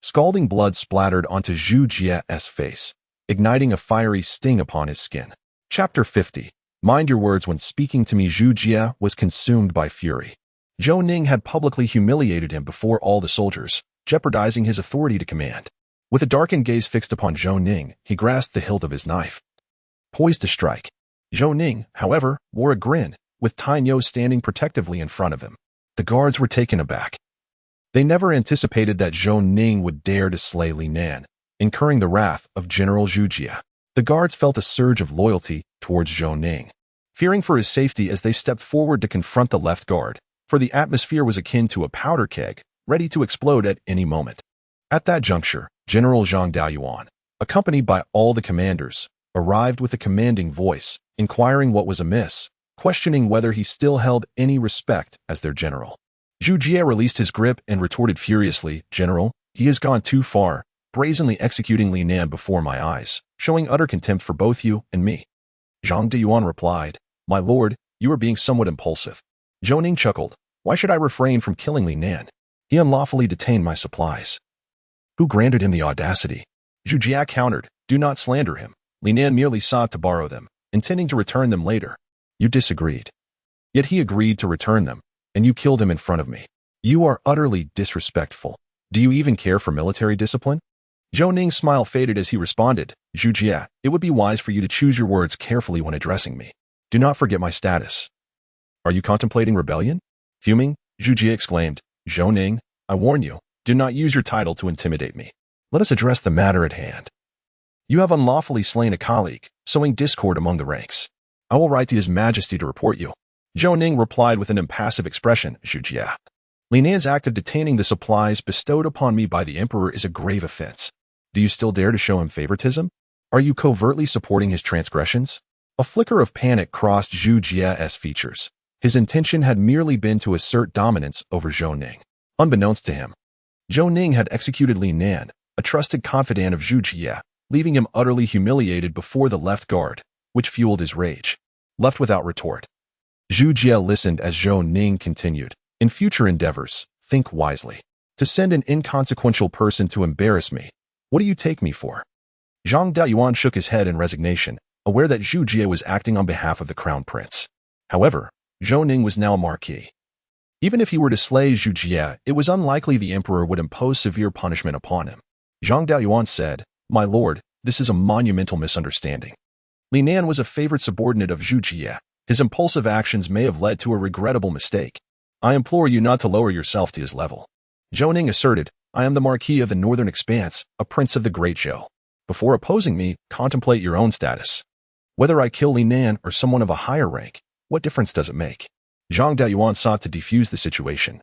Scalding blood splattered onto Zhu Jie's face, igniting a fiery sting upon his skin. Chapter 50. Mind your words when speaking to me. Zhu Jie was consumed by fury. Zhou Ning had publicly humiliated him before all the soldiers, jeopardizing his authority to command. With a darkened gaze fixed upon Zhou Ning, he grasped the hilt of his knife, poised to strike. Zhou Ning, however, wore a grin, with Tinyo standing protectively in front of him. The guards were taken aback. They never anticipated that Zhou Ning would dare to slay Li Nan, incurring the wrath of General Zhu Jie. The guards felt a surge of loyalty towards Zhou Ning, fearing for his safety as they stepped forward to confront the left guard, for the atmosphere was akin to a powder keg, ready to explode at any moment. At that juncture, General Zhang Daoyuan, accompanied by all the commanders, arrived with a commanding voice, inquiring what was amiss, questioning whether he still held any respect as their general. Zhu Jie released his grip and retorted furiously, "General, he has gone too far, brazenly executing Li Nan before my eyes, showing utter contempt for both you and me." Zhang Daoyuan replied, "My lord, you are being somewhat impulsive." Zhou Ning chuckled, "Why should I refrain from killing Li Nan? He unlawfully detained my supplies." "Who granted him the audacity?" Zhu Jie countered, "Do not slander him. Li Nan merely sought to borrow them, intending to return them later. You disagreed. Yet he agreed to return them, and you killed him in front of me. You are utterly disrespectful. Do you even care for military discipline?" Zhou Ning's smile faded as he responded, "Zhu Jie, it would be wise for you to choose your words carefully when addressing me. Do not forget my status." "Are you contemplating rebellion?" Fuming, Zhu Jie exclaimed, "Zhou Ning, I warn you, do not use your title to intimidate me. Let us address the matter at hand. You have unlawfully slain a colleague, sowing discord among the ranks. I will write to His Majesty to report you." Zhou Ning replied with an impassive expression, "Zhu Jie, Li Nan's act of detaining the supplies bestowed upon me by the Emperor is a grave offense. Do you still dare to show him favoritism? Are you covertly supporting his transgressions?" A flicker of panic crossed Zhu Jie's features. His intention had merely been to assert dominance over Zhou Ning. Unbeknownst to him, Zhou Ning had executed Li Nan, a trusted confidant of Zhu Jie, leaving him utterly humiliated before the left guard, which fueled his rage. Left without retort, Zhu Jie listened as Zhou Ning continued, "In future endeavors, think wisely. To send an inconsequential person to embarrass me, what do you take me for?" Zhang Daoyuan shook his head in resignation, aware that Zhu Jie was acting on behalf of the crown prince. However, Zhou Ning was now a marquis. Even if he were to slay Zhu Jie, it was unlikely the emperor would impose severe punishment upon him. Zhang Daoyuan said, "My lord, this is a monumental misunderstanding. Li Nan was a favorite subordinate of Zhu Jie. His impulsive actions may have led to a regrettable mistake. I implore you not to lower yourself to his level." Zhou Ning asserted, "I am the Marquis of the Northern Expanse, a prince of the Great Zhou. Before opposing me, contemplate your own status. Whether I kill Li Nan or someone of a higher rank, what difference does it make?" Zhang Daoyuan sought to defuse the situation.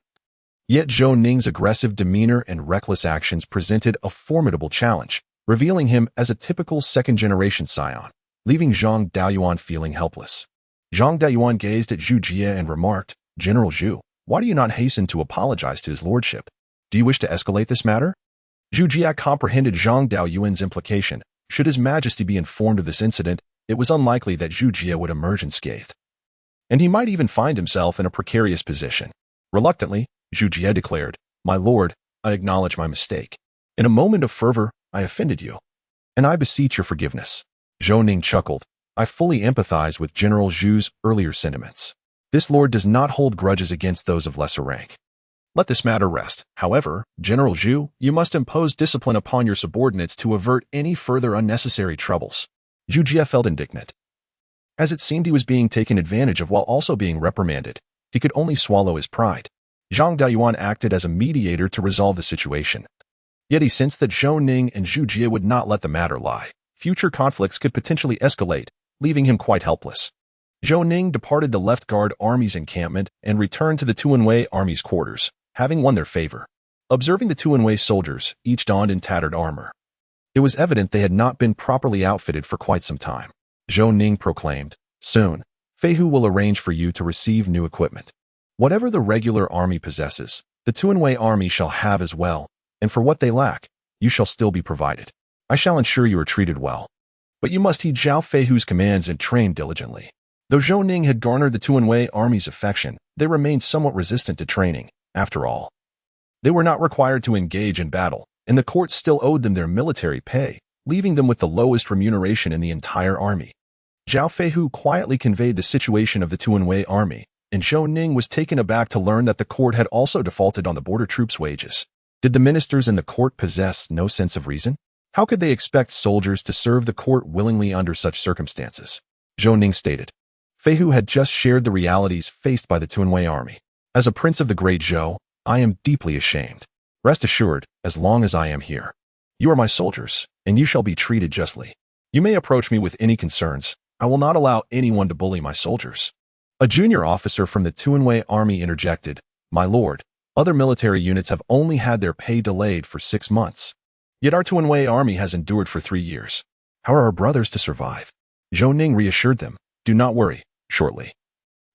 Yet Zhou Ning's aggressive demeanor and reckless actions presented a formidable challenge, revealing him as a typical second-generation scion, leaving Zhang Daoyuan feeling helpless. Zhang Daoyuan gazed at Zhu Jie and remarked, "General Zhu, why do you not hasten to apologize to his lordship? Do you wish to escalate this matter?" Zhu Jie comprehended Zhang Daoyuan's implication. Should His Majesty be informed of this incident, it was unlikely that Zhu Jie would emerge unscathed, and he might even find himself in a precarious position. Reluctantly, Zhu Jie declared, "My lord, I acknowledge my mistake. In a moment of fervor, I offended you, and I beseech your forgiveness." Zhou Ning chuckled, "I fully empathize with General Zhu's earlier sentiments. This lord does not hold grudges against those of lesser rank. Let this matter rest. However, General Zhu, you must impose discipline upon your subordinates to avert any further unnecessary troubles." Zhu Jie felt indignant, as it seemed he was being taken advantage of while also being reprimanded. He could only swallow his pride. Zhang Daoyuan acted as a mediator to resolve the situation. Yet he sensed that Zhou Ning and Zhu Jie would not let the matter lie. Future conflicts could potentially escalate, leaving him quite helpless. Zhou Ning departed the left guard army's encampment and returned to the Tuanwei army's quarters, having won their favor. Observing the Tuanwei soldiers, each donned in tattered armor, it was evident they had not been properly outfitted for quite some time. Zhou Ning proclaimed, "Soon, Feihu will arrange for you to receive new equipment. Whatever the regular army possesses, the Tuanwei army shall have as well, and for what they lack, you shall still be provided. I shall ensure you are treated well. But you must heed Zhao Feihu's commands and train diligently." Though Zhou Ning had garnered the Tuanwei army's affection, they remained somewhat resistant to training. After all, they were not required to engage in battle, and the court still owed them their military pay, leaving them with the lowest remuneration in the entire army. Zhao Feihu quietly conveyed the situation of the Tuanwei army, and Zhou Ning was taken aback to learn that the court had also defaulted on the border troops' wages. Did the ministers in the court possess no sense of reason? How could they expect soldiers to serve the court willingly under such circumstances? Zhou Ning stated. Fei Hu had just shared the realities faced by the Tuanwei army. As a prince of the Great Zhou, I am deeply ashamed. Rest assured, as long as I am here, you are my soldiers, and you shall be treated justly. You may approach me with any concerns. I will not allow anyone to bully my soldiers. A junior officer from the Tuanwei army interjected, My lord, other military units have only had their pay delayed for 6 months. Yet our Tuanwei army has endured for 3 years. How are our brothers to survive? Zhou Ning reassured them, Do not worry, shortly.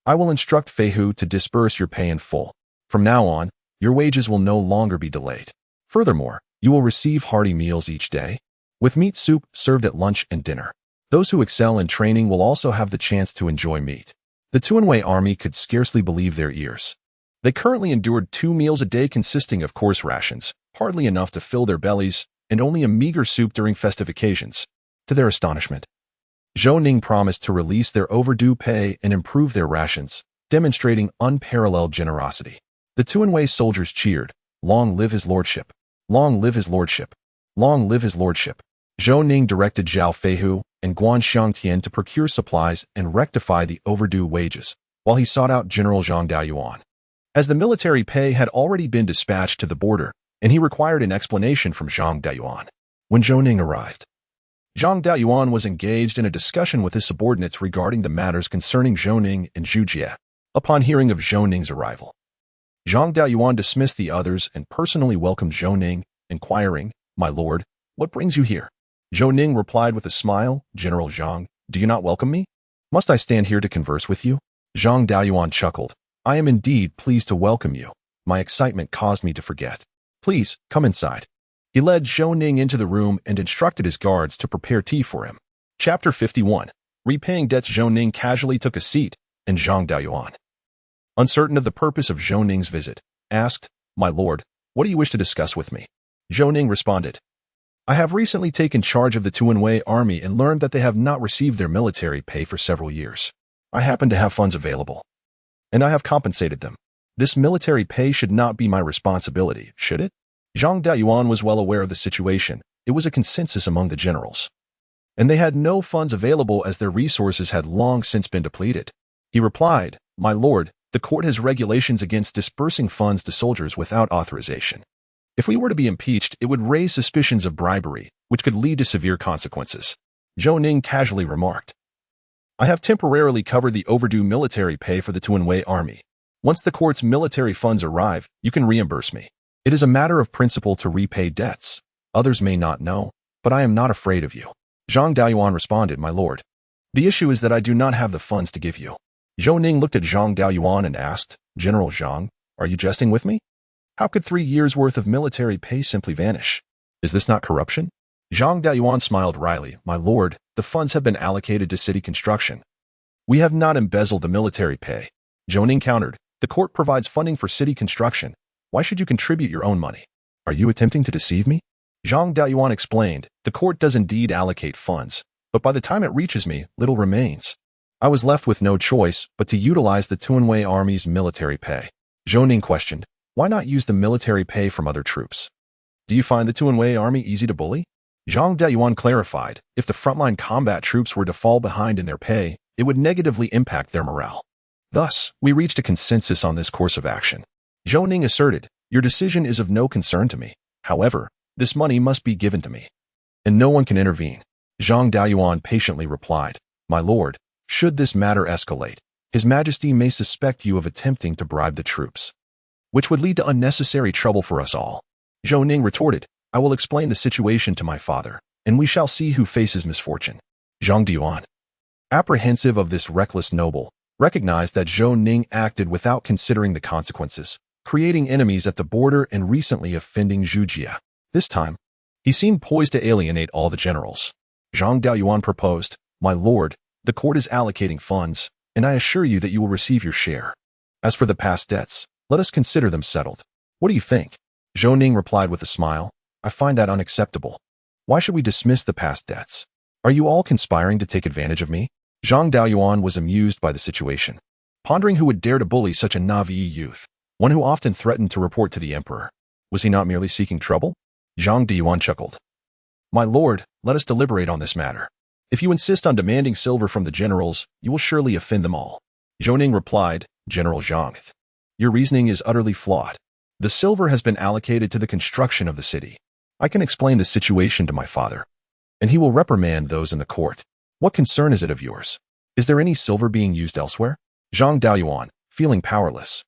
I will instruct Fei Hu to disburse your pay in full. From now on, your wages will no longer be delayed. Furthermore, you will receive hearty meals each day, with meat soup served at lunch and dinner. Those who excel in training will also have the chance to enjoy meat. The Tuanwei army could scarcely believe their ears. They currently endured 2 meals a day consisting of coarse rations, hardly enough to fill their bellies, and only a meager soup during festive occasions. To their astonishment, Zhou Ning promised to release their overdue pay and improve their rations, demonstrating unparalleled generosity. The Tuanwei soldiers cheered, Long live his lordship! Long live his lordship! Long live his lordship! Zhou Ning directed Zhao Feihu and Guan Xiangtian to procure supplies and rectify the overdue wages, while he sought out General Zhang Daoyuan. As the military pay had already been dispatched to the border, and he required an explanation from Zhang Daoyuan. When Zhou Ning arrived, Zhang Daoyuan was engaged in a discussion with his subordinates regarding the matters concerning Zhou Ning and Zhu Jie. Upon hearing of Zhou Ning's arrival, Zhang Daoyuan dismissed the others and personally welcomed Zhou Ning, inquiring, My lord, what brings you here? Zhou Ning replied with a smile, General Zhang, do you not welcome me? Must I stand here to converse with you? Zhang Daoyuan chuckled. I am indeed pleased to welcome you. My excitement caused me to forget. Please, come inside. He led Zhou Ning into the room and instructed his guards to prepare tea for him. Chapter 51. Repaying debts. Zhou Ning casually took a seat, and Zhang Daoyuan, uncertain of the purpose of Zhou Ning's visit, asked, My lord, what do you wish to discuss with me? Zhou Ning responded, I have recently taken charge of the Tuanwei army and learned that they have not received their military pay for several years. I happen to have funds available, and I have compensated them. This military pay should not be my responsibility, should it? Zhang Daoyuan was well aware of the situation. It was a consensus among the generals, and they had no funds available as their resources had long since been depleted. He replied, My lord, the court has regulations against disbursing funds to soldiers without authorization. If we were to be impeached, it would raise suspicions of bribery, which could lead to severe consequences. Zhou Ning casually remarked, I have temporarily covered the overdue military pay for the Tuanwei army. Once the court's military funds arrive, you can reimburse me. It is a matter of principle to repay debts. Others may not know, but I am not afraid of you. Zhang Daoyuan responded, My lord, the issue is that I do not have the funds to give you. Zhou Ning looked at Zhang Daoyuan and asked, General Zhang, are you jesting with me? How could 3 years' worth of military pay simply vanish? Is this not corruption? Zhang Daoyuan smiled wryly, My lord, the funds have been allocated to city construction. We have not embezzled the military pay. Zhou Ning countered, The court provides funding for city construction. Why should you contribute your own money? Are you attempting to deceive me? Zhang Daoyuan explained, The court does indeed allocate funds, but by the time it reaches me, little remains. I was left with no choice but to utilize the Tuanwei army's military pay. Zhou Ning questioned, Why not use the military pay from other troops? Do you find the Tuanwei army easy to bully? Zhang Daoyuan clarified, if the frontline combat troops were to fall behind in their pay, it would negatively impact their morale. Thus, we reached a consensus on this course of action. Zhou Ning asserted, Your decision is of no concern to me. However, this money must be given to me, and no one can intervene. Zhang Daoyuan patiently replied, My lord, should this matter escalate, His Majesty may suspect you of attempting to bribe the troops, which would lead to unnecessary trouble for us all. Zhou Ning retorted, I will explain the situation to my father, and we shall see who faces misfortune. Zhang Daoyuan, apprehensive of this reckless noble, recognized that Zhou Ning acted without considering the consequences, creating enemies at the border and recently offending Zhu Jie. This time, he seemed poised to alienate all the generals. Zhang Daoyuan proposed, My lord, the court is allocating funds, and I assure you that you will receive your share. As for the past debts, let us consider them settled. What do you think? Zhou Ning replied with a smile, I find that unacceptable. Why should we dismiss the past debts? Are you all conspiring to take advantage of me? Zhang Daoyuan was amused by the situation. pondering who would dare to bully such a naive youth, one who often threatened to report to the emperor. Was he not merely seeking trouble? Zhang Deyuan chuckled. My lord, let us deliberate on this matter. If you insist on demanding silver from the generals, you will surely offend them all. Zhou Ning replied, General Zhang, your reasoning is utterly flawed. The silver has been allocated to the construction of the city. I can explain the situation to my father, and he will reprimand those in the court. What concern is it of yours? Is there any silver being used elsewhere? Zhang Daoyuan, feeling powerless,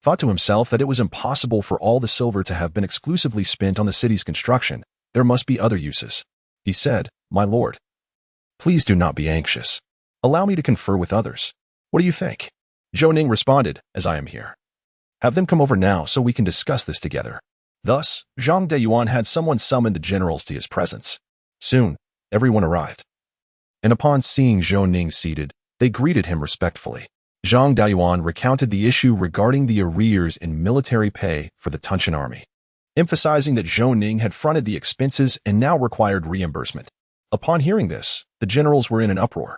thought to himself that it was impossible for all the silver to have been exclusively spent on the city's construction. There must be other uses. He said, My lord, please do not be anxious. Allow me to confer with others. What do you think? Zhou Ning responded, As I am here. Have them come over now so we can discuss this together. Thus, Zhang Deyuan had someone summon the generals to his presence. Soon, everyone arrived. And upon seeing Zhou Ning seated, they greeted him respectfully. Zhang Deyuan recounted the issue regarding the arrears in military pay for the Tunshan army, emphasizing that Zhou Ning had fronted the expenses and now required reimbursement. Upon hearing this, the generals were in an uproar.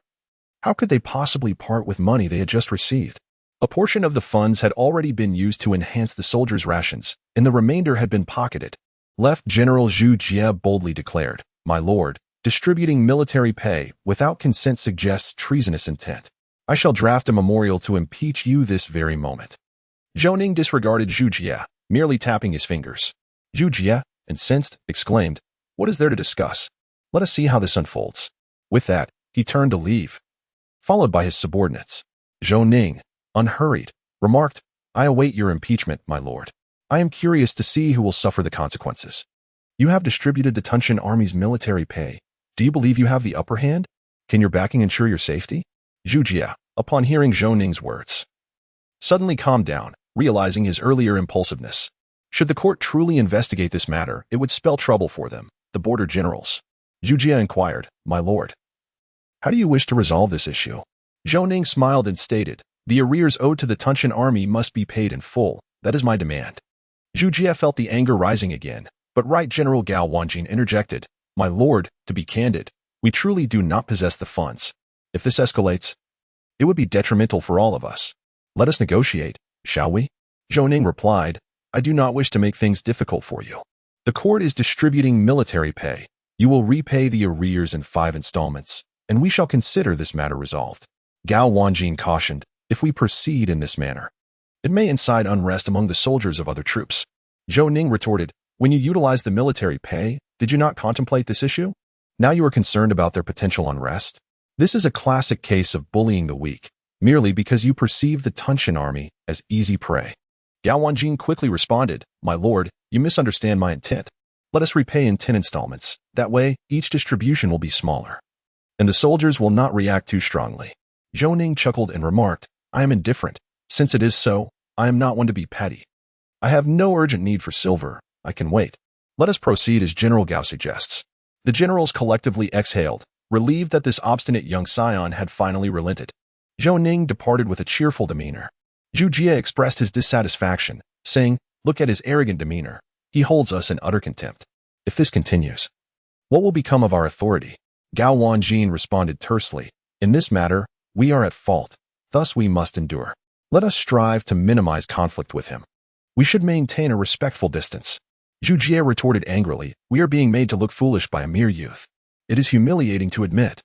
How could they possibly part with money they had just received? A portion of the funds had already been used to enhance the soldiers' rations, and the remainder had been pocketed. Left General Zhu Jie boldly declared, My lord, distributing military pay without consent suggests treasonous intent. I shall draft a memorial to impeach you this very moment. Zhou Ning disregarded Zhu Jie, merely tapping his fingers. Zhu Jie, incensed, exclaimed, What is there to discuss? Let us see how this unfolds. With that, he turned to leave, followed by his subordinates. Zhou Ning, unhurried, remarked, I await your impeachment, my lord. I am curious to see who will suffer the consequences. You have distributed the Tunshan army's military pay. Do you believe you have the upper hand? Can your backing ensure your safety? Zhu Jie, upon hearing Zhou Ning's words, suddenly calmed down, realizing his earlier impulsiveness. Should the court truly investigate this matter, it would spell trouble for them, the border generals. Zhu Jie inquired, My lord, how do you wish to resolve this issue? Zhou Ning smiled and stated, The arrears owed to the Tunshan army must be paid in full. That is my demand. Zhu Jie felt the anger rising again, but Right General Gao Wanjin interjected, My lord, to be candid, we truly do not possess the funds. If this escalates, it would be detrimental for all of us. Let us negotiate, shall we? Zhou Ning replied, I do not wish to make things difficult for you. The court is distributing military pay. You will repay the arrears in 5 installments, and we shall consider this matter resolved. Gao Wanjin cautioned, If we proceed in this manner, it may incite unrest among the soldiers of other troops. Zhou Ning retorted, When you utilized the military pay, did you not contemplate this issue? Now you are concerned about their potential unrest? This is a classic case of bullying the weak, merely because you perceive the Tunshan army as easy prey. Gao Wanjin quickly responded, My lord, you misunderstand my intent. Let us repay in 10 installments. That way, each distribution will be smaller, and the soldiers will not react too strongly. Zhou Ning chuckled and remarked, I am indifferent. Since it is so, I am not one to be petty. I have no urgent need for silver. I can wait. Let us proceed as General Gao suggests. The generals collectively exhaled, relieved that this obstinate young scion had finally relented. Zhou Ning departed with a cheerful demeanor. Zhu Jie expressed his dissatisfaction, saying, Look at his arrogant demeanor. He holds us in utter contempt. If this continues, what will become of our authority? Gao Wanjin responded tersely, In this matter, we are at fault. Thus we must endure. Let us strive to minimize conflict with him. We should maintain a respectful distance. Zhu Jie retorted angrily, We are being made to look foolish by a mere youth. It is humiliating to admit.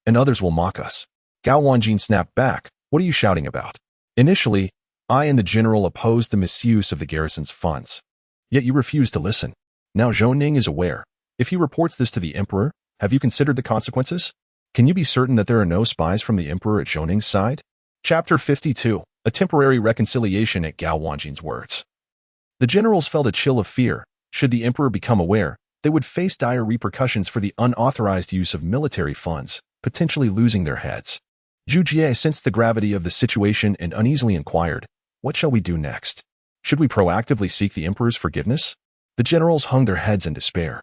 And others will mock us. Gao Wanjin snapped back, What are you shouting about? Initially, I and the general opposed the misuse of the garrison's funds. Yet you refused to listen. Now Zhou Ning is aware. If he reports this to the emperor, have you considered the consequences? Can you be certain that there are no spies from the emperor at Zhou Ning's side? Chapter 52. A temporary reconciliation at Gao Wanjin's words. The generals felt a chill of fear. Should the emperor become aware, they would face dire repercussions for the unauthorized use of military funds, potentially losing their heads. Zhu Jie sensed the gravity of the situation and uneasily inquired, What shall we do next? Should we proactively seek the emperor's forgiveness? The generals hung their heads in despair.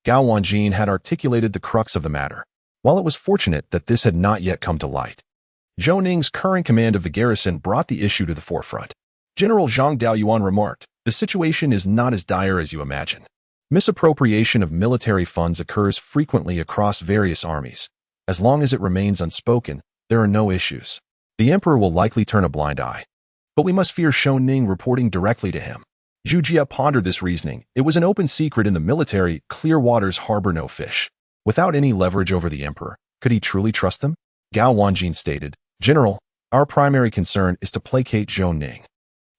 Gao Wanjin had articulated the crux of the matter. While it was fortunate that this had not yet come to light, Zhou Ning's current command of the garrison brought the issue to the forefront. General Zhang Daoyuan remarked, The situation is not as dire as you imagine. Misappropriation of military funds occurs frequently across various armies. As long as it remains unspoken, there are no issues. The emperor will likely turn a blind eye. But we must fear Zhou Ning reporting directly to him. Zhu Jie pondered this reasoning. It was an open secret in the military, clear waters harbor no fish. Without any leverage over the emperor, could he truly trust them? Gao Wanjin stated, General, our primary concern is to placate Zhou Ning.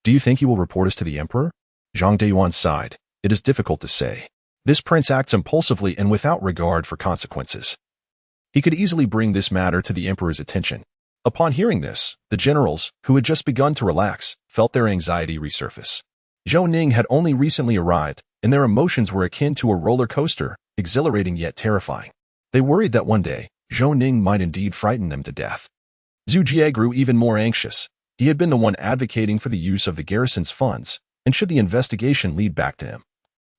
Do you think he will report us to the emperor? Zhang Dayuan sighed. It is difficult to say. This prince acts impulsively and without regard for consequences. He could easily bring this matter to the emperor's attention. Upon hearing this, the generals, who had just begun to relax, felt their anxiety resurface. Zhou Ning had only recently arrived, and their emotions were akin to a roller coaster, exhilarating yet terrifying. They worried that one day, Zhou Ning might indeed frighten them to death. Zhu Jie grew even more anxious. He had been the one advocating for the use of the garrison's funds, and should the investigation lead back to him,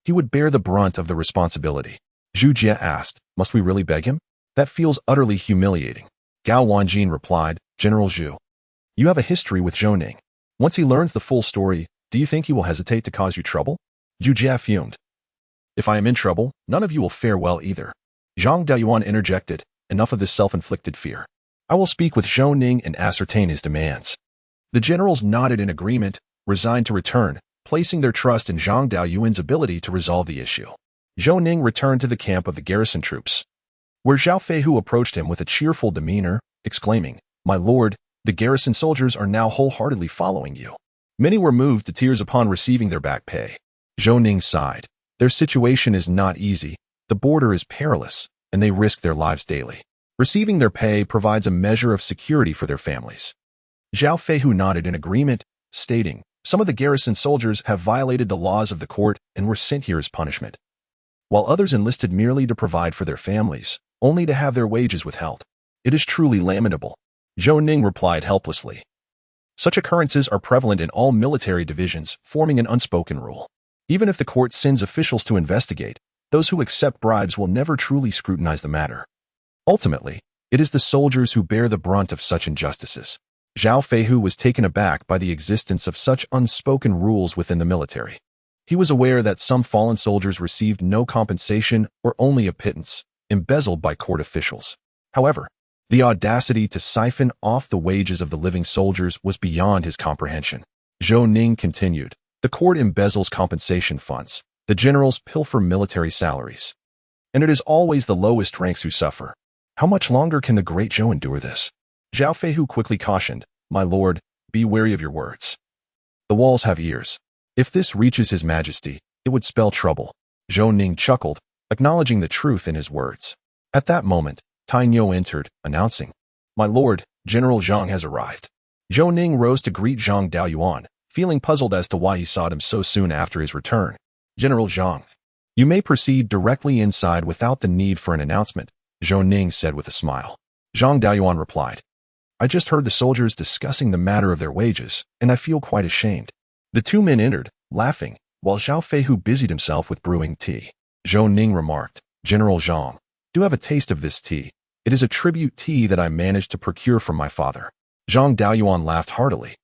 he would bear the brunt of the responsibility. Zhu Jie asked, must we really beg him? That feels utterly humiliating. Gao Wanjin replied, General Zhu, you have a history with Zhou Ning. Once he learns the full story, do you think he will hesitate to cause you trouble? Zhu Jie fumed. If I am in trouble, none of you will fare well either. Zhang Dayuan interjected, enough of this self-inflicted fear. I will speak with Zhou Ning and ascertain his demands. The generals nodded in agreement, resigned to return, placing their trust in Zhang Dayuan's ability to resolve the issue. Zhou Ning returned to the camp of the garrison troops, where Zhao Feihu approached him with a cheerful demeanor, exclaiming, My lord, the garrison soldiers are now wholeheartedly following you. Many were moved to tears upon receiving their back pay. Zhou Ning sighed. Their situation is not easy, the border is perilous, and they risk their lives daily. Receiving their pay provides a measure of security for their families. Zhao Feihu nodded in agreement, stating, Some of the garrison soldiers have violated the laws of the court and were sent here as punishment, while others enlisted merely to provide for their families, only to have their wages withheld. It is truly lamentable. Zhou Ning replied helplessly. Such occurrences are prevalent in all military divisions, forming an unspoken rule. Even if the court sends officials to investigate, those who accept bribes will never truly scrutinize the matter. Ultimately, it is the soldiers who bear the brunt of such injustices. Zhao Feihu was taken aback by the existence of such unspoken rules within the military. He was aware that some fallen soldiers received no compensation or only a pittance, embezzled by court officials. However, the audacity to siphon off the wages of the living soldiers was beyond his comprehension. Zhou Ning continued, The court embezzles compensation funds. The generals pilfer military salaries. And it is always the lowest ranks who suffer. How much longer can the Great Zhou endure this? Zhao Feihu quickly cautioned, My lord, be wary of your words. The walls have ears. If this reaches His Majesty, it would spell trouble. Zhou Ning chuckled, acknowledging the truth in his words. At that moment, Tai Niu entered, announcing, My lord, General Zhang has arrived. Zhou Ning rose to greet Zhang Dayuan, feeling puzzled as to why he sought him so soon after his return. General Zhang, you may proceed directly inside without the need for an announcement, Zhou Ning said with a smile. Zhang Dayuan replied, I just heard the soldiers discussing the matter of their wages, and I feel quite ashamed. The two men entered, laughing, while Zhao Feihu busied himself with brewing tea. Zhou Ning remarked, General Zhang, do have a taste of this tea. It is a tribute tea that I managed to procure from my father. Zhang Dayuan laughed heartily.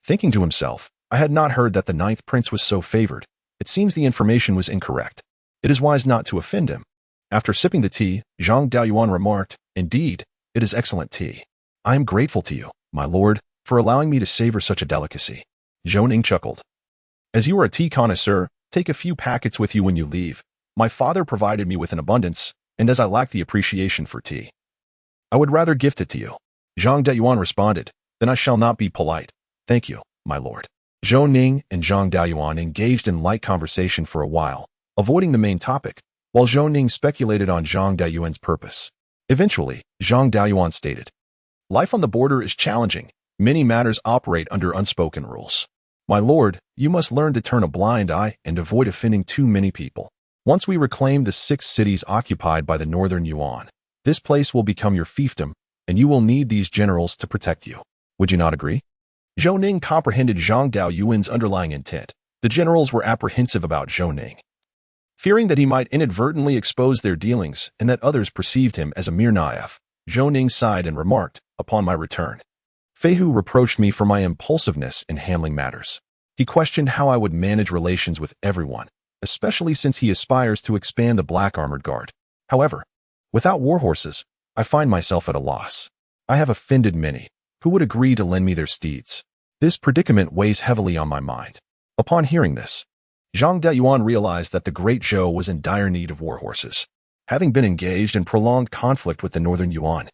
Thinking to himself, I had not heard that the 9th prince was so favored. It seems the information was incorrect. It is wise not to offend him. After sipping the tea, Zhang Dayuan remarked, Indeed, it is excellent tea. I am grateful to you, my lord, for allowing me to savor such a delicacy. Zhou Ning chuckled. As you are a tea connoisseur, take a few packets with you when you leave. My father provided me with an abundance, and as I lack the appreciation for tea, I would rather gift it to you. Zhang Dayuan responded, Then I shall not be polite. Thank you, my lord. Zhou Ning and Zhang Dayuan engaged in light conversation for a while, avoiding the main topic, while Zhou Ning speculated on Zhang Dayuan's purpose. Eventually, Zhang Dayuan stated, Life on the border is challenging. Many matters operate under unspoken rules. My lord, you must learn to turn a blind eye and avoid offending too many people. Once we reclaim the 6 cities occupied by the Northern Yuan, this place will become your fiefdom, and you will need these generals to protect you. Would you not agree? Zhou Ning comprehended Zhang Dayuan's underlying intent. The generals were apprehensive about Zhou Ning, fearing that he might inadvertently expose their dealings and that others perceived him as a mere naif. Zhou Ning sighed and remarked, Upon my return, Feihu reproached me for my impulsiveness in handling matters. He questioned how I would manage relations with everyone, especially since he aspires to expand the Black Armored Guard. However, without war horses, I find myself at a loss. I have offended many, who would agree to lend me their steeds? This predicament weighs heavily on my mind. Upon hearing this, Zhang Dayuan realized that the Great Zhou was in dire need of war horses, having been engaged in prolonged conflict with the northern Yuan.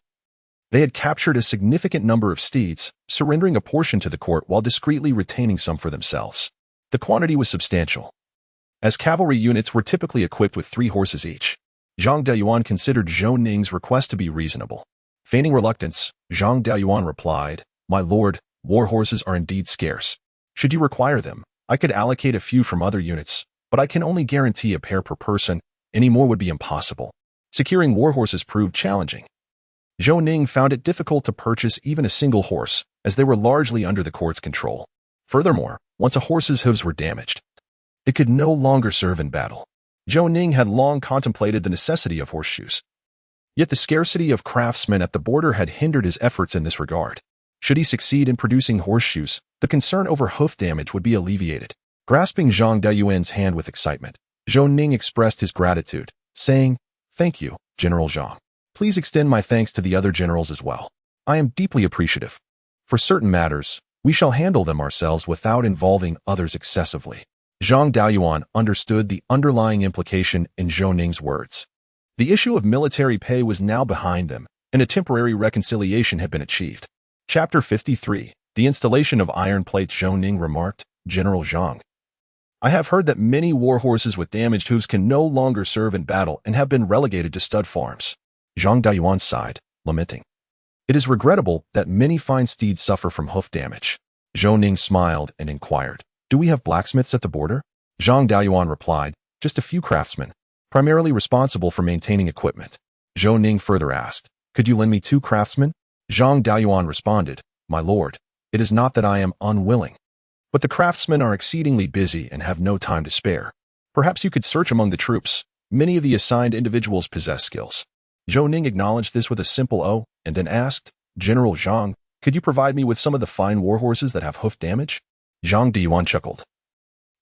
They had captured a significant number of steeds, surrendering a portion to the court while discreetly retaining some for themselves. The quantity was substantial, as cavalry units were typically equipped with 3 horses each. Zhang Dayuan considered Zhou Ning's request to be reasonable. Feigning reluctance, Zhang Dayuan replied, "My lord, war horses are indeed scarce. Should you require them, I could allocate a few from other units, but I can only guarantee a pair per person. Any more would be impossible." Securing war horses proved challenging. Zhou Ning found it difficult to purchase even a single horse, as they were largely under the court's control. Furthermore, once a horse's hooves were damaged, it could no longer serve in battle. Zhou Ning had long contemplated the necessity of horseshoes. Yet the scarcity of craftsmen at the border had hindered his efforts in this regard. Should he succeed in producing horseshoes, the concern over hoof damage would be alleviated. Grasping Zhang Dayuan's hand with excitement, Zhou Ning expressed his gratitude, saying, "Thank you, General Zhang. Please extend my thanks to the other generals as well. I am deeply appreciative. For certain matters, we shall handle them ourselves without involving others excessively." Zhang Dayuan understood the underlying implication in Zhou Ning's words. The issue of military pay was now behind them, and a temporary reconciliation had been achieved. Chapter 53, The Installation of Iron Plates. Zhou Ning remarked, "General Zhang, I have heard that many war horses with damaged hooves can no longer serve in battle and have been relegated to stud farms." Zhang Dayuan sighed, lamenting, "It is regrettable that many fine steeds suffer from hoof damage." Zhou Ning smiled and inquired, "Do we have blacksmiths at the border?" Zhang Dayuan replied, "Just a few craftsmen, primarily responsible for maintaining equipment." Zhou Ning further asked, "Could you lend me 2 craftsmen?" Zhang Dayuan responded, "My lord, it is not that I am unwilling, but the craftsmen are exceedingly busy and have no time to spare. Perhaps you could search among the troops. Many of the assigned individuals possess skills." Zhou Ning acknowledged this with a simple "oh," and then asked, "General Zhang, could you provide me with some of the fine war horses that have hoof damage?" Zhang Dayuan chuckled,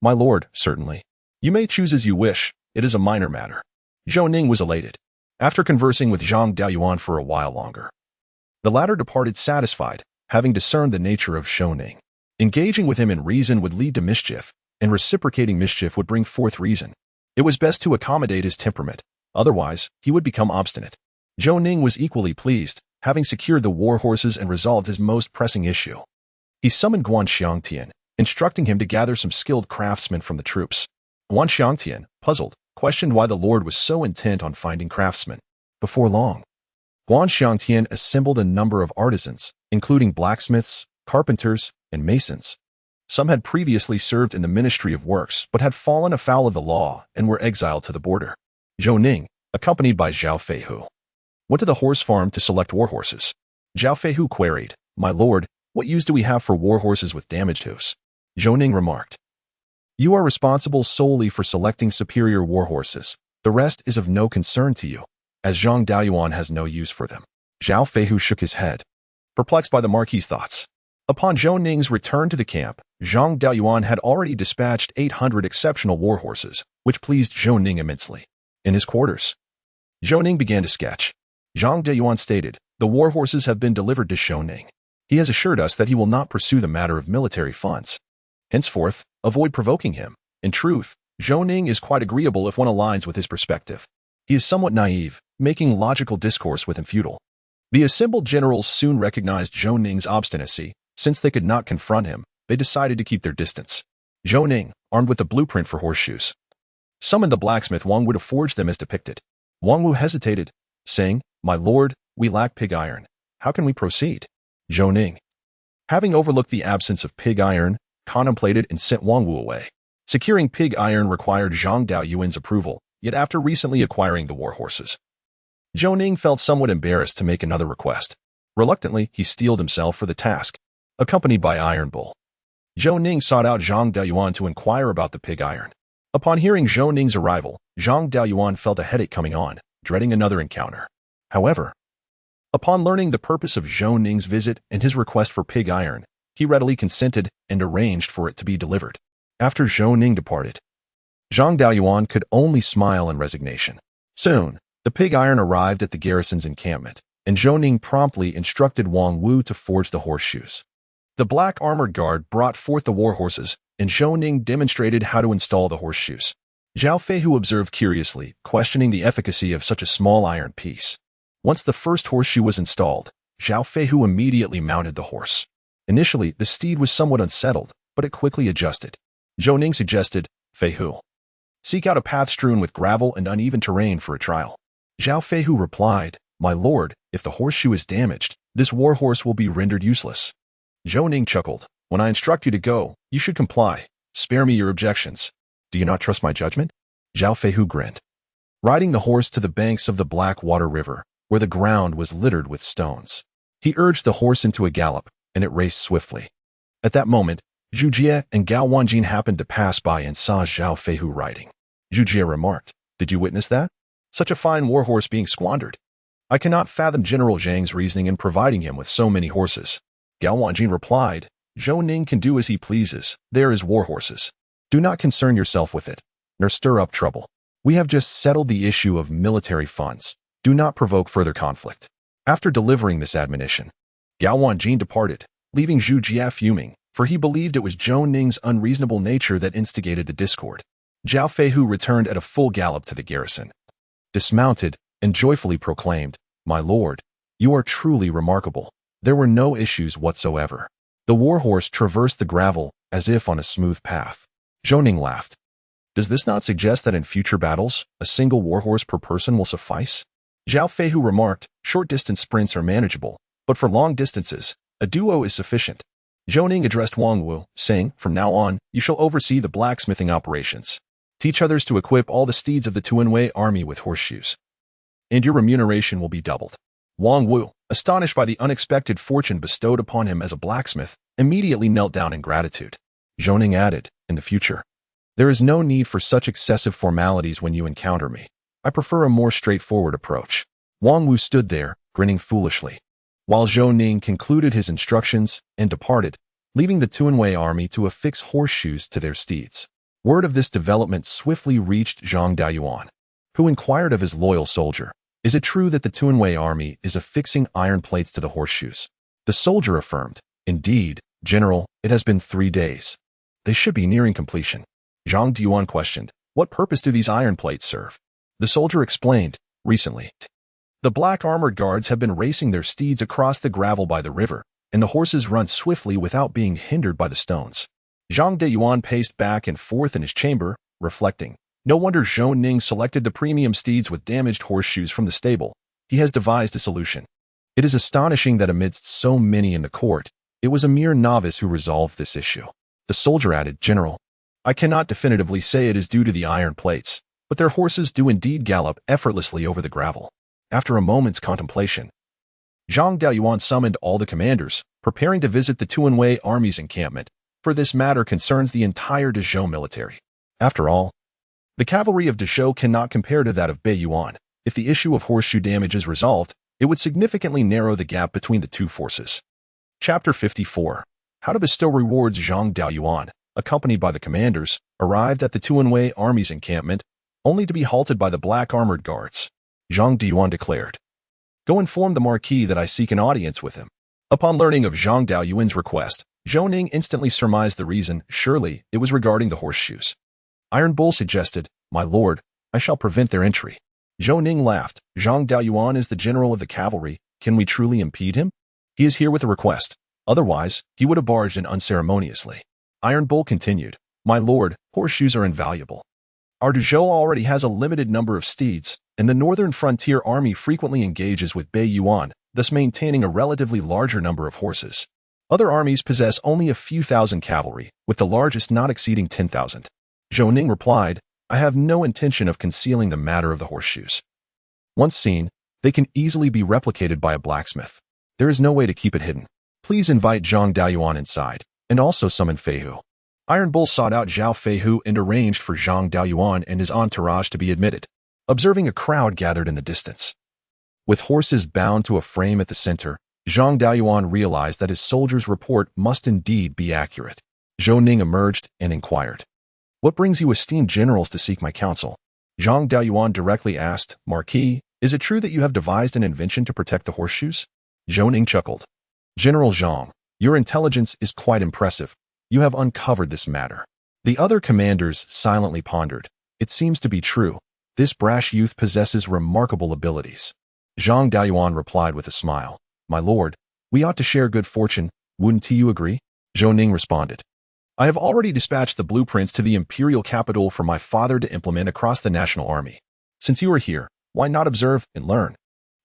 "My lord, certainly. You may choose as you wish. It is a minor matter." Zhou Ning was elated. After conversing with Zhang Dayuan for a while longer, the latter departed satisfied, having discerned the nature of Zhou Ning. Engaging with him in reason would lead to mischief, and reciprocating mischief would bring forth reason. It was best to accommodate his temperament, otherwise he would become obstinate. Zhou Ning was equally pleased, having secured the war horses and resolved his most pressing issue. He summoned Guan Xiangtian, instructing him to gather some skilled craftsmen from the troops. Guan Xiangtian, puzzled, questioned why the lord was so intent on finding craftsmen. Before long, Guan Xiangtian assembled a number of artisans, including blacksmiths, carpenters, and masons. Some had previously served in the Ministry of Works but had fallen afoul of the law and were exiled to the border. Zhou Ning, accompanied by Zhao Feihu, went to the horse farm to select war horses. Zhao Feihu queried, "My lord, what use do we have for war horses with damaged hooves?" Zhou Ning remarked, "You are responsible solely for selecting superior war horses. The rest is of no concern to you, as Zhang Dayuan has no use for them." Zhao Feihu shook his head, perplexed by the Marquis's thoughts. Upon Zhou Ning's return to the camp, Zhang Dayuan had already dispatched 800 exceptional war horses, which pleased Zhou Ning immensely. In his quarters, Zhou Ning began to sketch. Zhang Dayuan stated, "The war horses have been delivered to Zhou Ning. He has assured us that he will not pursue the matter of military funds. Henceforth, avoid provoking him. In truth, Zhou Ning is quite agreeable if one aligns with his perspective. He is somewhat naive, making logical discourse with him futile." The assembled generals soon recognized Zhou Ning's obstinacy. Since they could not confront him, they decided to keep their distance. Zhou Ning, armed with a blueprint for horseshoes, summoned the blacksmith Wang Wu to forge them as depicted. Wang Wu hesitated, saying, "My lord, we lack pig iron. How can we proceed?" Zhou Ning, having overlooked the absence of pig iron, contemplated and sent Wang Wu away. Securing pig iron required Zhang Dayuan's approval, yet after recently acquiring the war horses, Zhou Ning felt somewhat embarrassed to make another request. Reluctantly, he steeled himself for the task. Accompanied by Iron Bull, Zhou Ning sought out Zhang Dayuan to inquire about the pig iron. Upon hearing Zhou Ning's arrival, Zhang Dayuan felt a headache coming on, dreading another encounter. However, upon learning the purpose of Zhou Ning's visit and his request for pig iron, he readily consented and arranged for it to be delivered. After Zhou Ning departed, Zhang Dayuan could only smile in resignation. Soon, the pig iron arrived at the garrison's encampment, and Zhou Ning promptly instructed Wang Wu to forge the horseshoes. The black armored guard brought forth the war horses, and Zhou Ning demonstrated how to install the horseshoes. Zhao Feihu observed curiously, questioning the efficacy of such a small iron piece. Once the first horseshoe was installed, Zhao Feihu immediately mounted the horse. Initially, the steed was somewhat unsettled, but it quickly adjusted. Zhou Ning suggested, Feihu, seek out a path strewn with gravel and uneven terrain for a trial. Zhao Feihu replied, My lord, if the horseshoe is damaged, this war horse will be rendered useless. Zhou Ning chuckled, When I instruct you to go, you should comply. Spare me your objections. Do you not trust my judgment? Zhao Feihu grinned. Riding the horse to the banks of the Blackwater River, where the ground was littered with stones, he urged the horse into a gallop, and it raced swiftly. At that moment, Zhu Jie and Gao Wanjin happened to pass by and saw Zhao Feihu riding. Zhu Jie remarked, Did you witness that? Such a fine war horse being squandered. I cannot fathom General Zhang's reasoning in providing him with so many horses. Gao Wanjin replied, Zhou Ning can do as he pleases. They are his war horses. Do not concern yourself with it, nor stir up trouble. We have just settled the issue of military funds. Do not provoke further conflict. After delivering this admonition, Gao Wanjin departed, leaving Zhu Jie fuming, for he believed it was Zhou Ning's unreasonable nature that instigated the discord. Zhao Feihu returned at a full gallop to the garrison, dismounted, and joyfully proclaimed, My lord, you are truly remarkable. There were no issues whatsoever. The war horse traversed the gravel as if on a smooth path. Zhou Ning laughed. Does this not suggest that in future battles, a single war horse per person will suffice? Zhao Feihu remarked, Short-distance sprints are manageable, but for long distances, a duo is sufficient. Zhou Ning addressed Wang Wu, saying, From now on, you shall oversee the blacksmithing operations. Teach others to equip all the steeds of the Tuanwei army with horseshoes, and your remuneration will be doubled. Wang Wu, astonished by the unexpected fortune bestowed upon him as a blacksmith, immediately knelt down in gratitude. Zhou Ning added, In the future, there is no need for such excessive formalities when you encounter me. I prefer a more straightforward approach. Wang Wu stood there, grinning foolishly, while Zhou Ning concluded his instructions and departed, leaving the Tuanwei army to affix horseshoes to their steeds. Word of this development swiftly reached Zhang Daoyuan, who inquired of his loyal soldier, Is it true that the Tuanwei army is affixing iron plates to the horseshoes? The soldier affirmed, Indeed, General, it has been 3 days. They should be nearing completion. Zhang Daoyuan questioned, What purpose do these iron plates serve? The soldier explained, Recently, the black armored guards have been racing their steeds across the gravel by the river, and the horses run swiftly without being hindered by the stones. Zhang Daoyuan paced back and forth in his chamber, reflecting, No wonder Zhou Ning selected the premium steeds with damaged horseshoes from the stable. He has devised a solution. It is astonishing that amidst so many in the court, it was a mere novice who resolved this issue. The soldier added, General, I cannot definitively say it is due to the iron plates, but their horses do indeed gallop effortlessly over the gravel. After a moment's contemplation, Zhang Daoyuan summoned all the commanders, preparing to visit the Tuanwei army's encampment, for this matter concerns the entire Dezhou military. After all, the cavalry of Dezhou cannot compare to that of Beiyuan. If the issue of horseshoe damage is resolved, it would significantly narrow the gap between the two forces. Chapter 54. How to bestow rewards. Zhang Daoyuan, accompanied by the commanders, arrived at the Tuanwei army's encampment, only to be halted by the black armored guards. Zhang Daoyuan declared, Go inform the Marquis that I seek an audience with him. Upon learning of Zhang Daoyuan's request, Zhou Ning instantly surmised the reason. Surely, it was regarding the horseshoes. Iron Bull suggested, My lord, I shall prevent their entry. Zhou Ning laughed. Zhang Daoyuan is the general of the cavalry. Can we truly impede him? He is here with a request. Otherwise, he would have barged in unceremoniously. Iron Bull continued, My lord, horseshoes are invaluable. Our Dezhou already has a limited number of steeds, and the northern frontier army frequently engages with Beiyuan, thus maintaining a relatively larger number of horses. Other armies possess only a few thousand cavalry, with the largest not exceeding 10,000. Zhou Ning replied, I have no intention of concealing the matter of the horseshoes. Once seen, they can easily be replicated by a blacksmith. There is no way to keep it hidden. Please invite Zhang Daoyuan inside, and also summon Feihu. Iron Bull sought out Zhao Feihu and arranged for Zhang Daoyuan and his entourage to be admitted, observing a crowd gathered in the distance. With horses bound to a frame at the center, Zhang Daoyuan realized that his soldier's report must indeed be accurate. Zhou Ning emerged and inquired, What brings you esteemed generals to seek my counsel? Zhang Daoyuan directly asked, Marquis, Is it true that you have devised an invention to protect the horseshoes? Zhou Ning chuckled. General Zhang, your intelligence is quite impressive. You have uncovered this matter. The other commanders silently pondered. It seems to be true. This brash youth possesses remarkable abilities. Zhang Daoyuan replied with a smile. My lord, we ought to share good fortune, wouldn't you agree? Zhou Ning responded. I have already dispatched the blueprints to the imperial capital for my father to implement across the national army. Since you are here, why not observe and learn?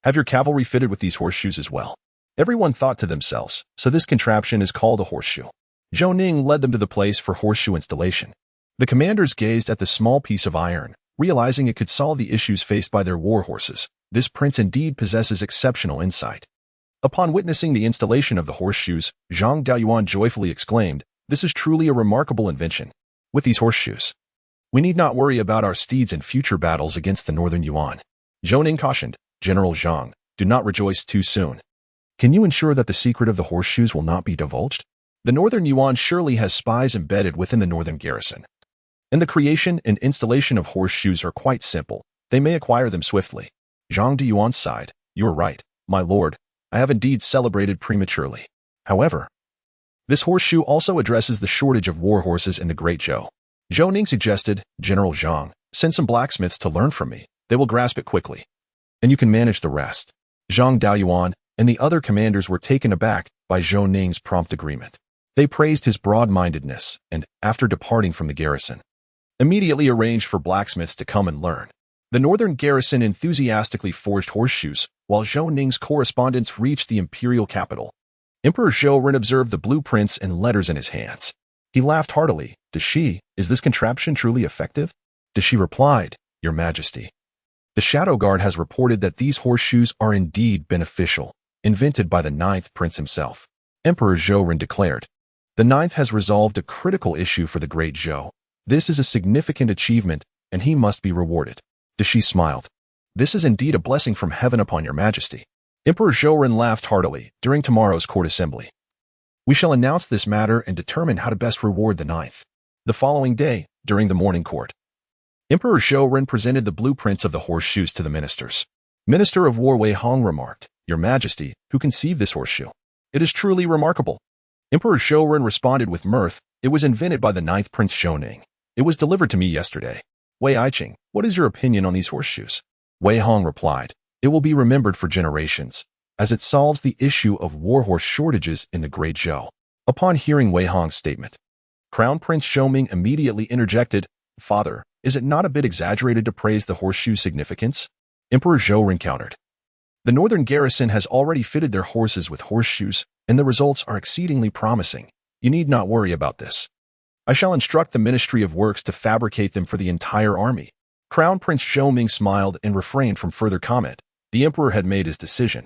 Have your cavalry fitted with these horseshoes as well? Everyone thought to themselves, so this contraption is called a horseshoe. Zhou Ning led them to the place for horseshoe installation. The commanders gazed at the small piece of iron, realizing it could solve the issues faced by their war horses. This prince indeed possesses exceptional insight. Upon witnessing the installation of the horseshoes, Zhang Daoyuan joyfully exclaimed, This is truly a remarkable invention. With these horseshoes, we need not worry about our steeds in future battles against the Northern Yuan. Zhou Ning cautioned, General Zhang, do not rejoice too soon. Can you ensure that the secret of the horseshoes will not be divulged? The Northern Yuan surely has spies embedded within the northern garrison. And the creation and installation of horseshoes are quite simple. They may acquire them swiftly. Zhang Daoyuan sighed. You are right, my lord. I have indeed celebrated prematurely. However, this horseshoe also addresses the shortage of war horses in the Great Zhou. Zhou Ning suggested, General Zhang, send some blacksmiths to learn from me. They will grasp it quickly. And you can manage the rest. Zhang Daoyuan and the other commanders were taken aback by Zhou Ning's prompt agreement. They praised his broad-mindedness and, after departing from the garrison, immediately arranged for blacksmiths to come and learn. The northern garrison enthusiastically forged horseshoes, while Zhou Ning's correspondents reached the imperial capital. Emperor Zhou Ren observed the blueprints and letters in his hands. He laughed heartily. Is this contraption truly effective? Dashi replied, Your Majesty. The Shadow Guard has reported that these horseshoes are indeed beneficial, invented by the 9th Prince himself. Emperor Zhou Ren declared. The 9th has resolved a critical issue for the Great Zhou. This is a significant achievement, and he must be rewarded. Dashi smiled. This is indeed a blessing from heaven upon your majesty. Emperor Zhou Ren laughed heartily. During tomorrow's court assembly, we shall announce this matter and determine how to best reward the 9th. The following day, during the morning court, Emperor Zhou Ren presented the blueprints of the horseshoes to the ministers. Minister of War Wei Hong remarked, Your Majesty, who conceived this horseshoe? It is truly remarkable. Emperor Zhou Ren responded with mirth. It was invented by the 9th Prince Zhou Ning. It was delivered to me yesterday. Wei Aiqing, what is your opinion on these horseshoes? Wei Hong replied, It will be remembered for generations, as it solves the issue of warhorse shortages in the Great Zhou. Upon hearing Wei Hong's statement, Crown Prince Zhou Ming immediately interjected, Father, is it not a bit exaggerated to praise the horseshoe's significance? Emperor Zhou Ren countered. The northern garrison has already fitted their horses with horseshoes, and the results are exceedingly promising. You need not worry about this. I shall instruct the Ministry of Works to fabricate them for the entire army. Crown Prince Zhou Ming smiled and refrained from further comment. The emperor had made his decision,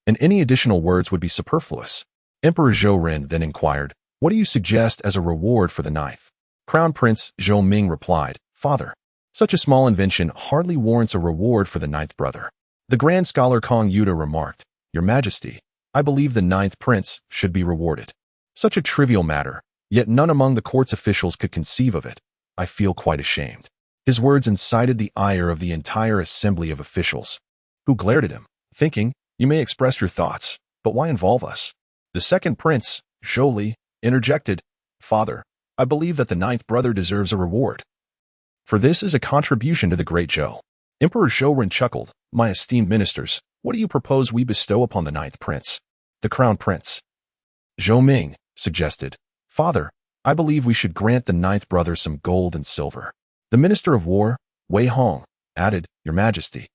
and any additional words would be superfluous. Emperor Zhou Ren then inquired, What do you suggest as a reward for the 9th? Crown Prince Zhou Ming replied, Father, such a small invention hardly warrants a reward for the 9th brother. The Grand Scholar Kong Yuda remarked, Your Majesty, I believe the 9th Prince should be rewarded. Such a trivial matter, yet none among the court's officials could conceive of it. I feel quite ashamed. His words incited the ire of the entire assembly of officials, who glared at him, thinking, You may express your thoughts, but why involve us? The 2nd Prince, Zhou Li, interjected, Father, I believe that the 9th brother deserves a reward, for this is a contribution to the Great Zhou. Emperor Zhou Ren chuckled, My esteemed ministers, what do you propose we bestow upon the 9th Prince? The Crown Prince, Zhou Ming, suggested, Father, I believe we should grant the 9th brother some gold and silver. The Minister of War, Wei Hong, added, Your Majesty,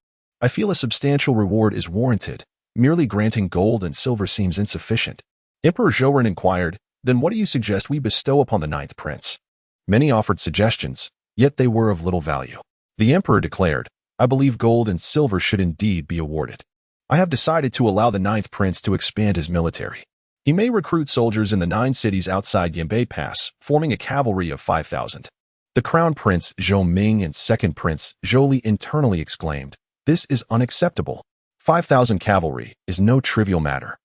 I feel a substantial reward is warranted. Merely granting gold and silver seems insufficient. Emperor Zhou Ren inquired, Then what do you suggest we bestow upon the 9th Prince? Many offered suggestions, yet they were of little value. The emperor declared, I believe gold and silver should indeed be awarded. I have decided to allow the 9th Prince to expand his military. He may recruit soldiers in the 9 cities outside Yanbei Pass, forming a cavalry of 5,000. The Crown Prince Zhou Ming and 2nd Prince Zhou Li internally exclaimed, This is unacceptable. 5,000 cavalry is no trivial matter.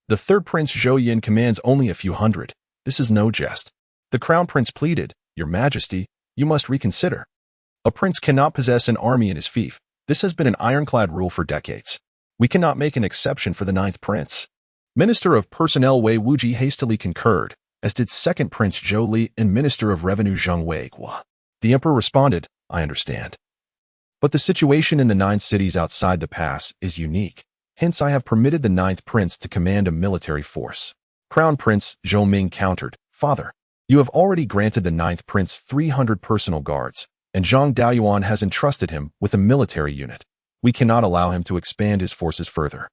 The 3rd Prince Zhou Yin commands only a few hundred. This is no jest. The Crown Prince pleaded, Your Majesty, you must reconsider. A prince cannot possess an army in his fief. This has been an ironclad rule for decades. We cannot make an exception for the ninth prince. Minister of Personnel Wei Wuji hastily concurred, as did second Prince Zhou Li and Minister of Revenue Zheng Weiguo. The emperor responded, I understand. But the situation in the 9 cities outside the pass is unique. Hence, I have permitted the 9th prince to command a military force. Crown Prince Zhou Ning countered, Father, you have already granted the 9th prince 300 personal guards, and Zhang Daoyuan has entrusted him with a military unit. We cannot allow him to expand his forces further.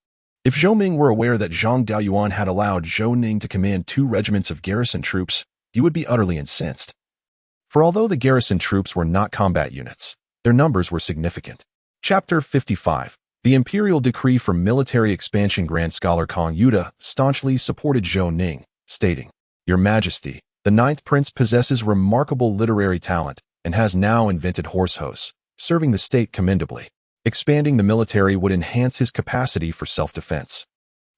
If Zhou Ming were aware that Zhang Daoyuan had allowed Zhou Ning to command 2 regiments of garrison troops, he would be utterly incensed. For although the garrison troops were not combat units, their numbers were significant. Chapter 55. The imperial decree for military expansion. Grand Scholar Kong Yuda staunchly supported Zhou Ning, stating, Your Majesty, the 9th prince possesses remarkable literary talent and has now invented horse-hose, serving the state commendably. Expanding the military would enhance his capacity for self-defense.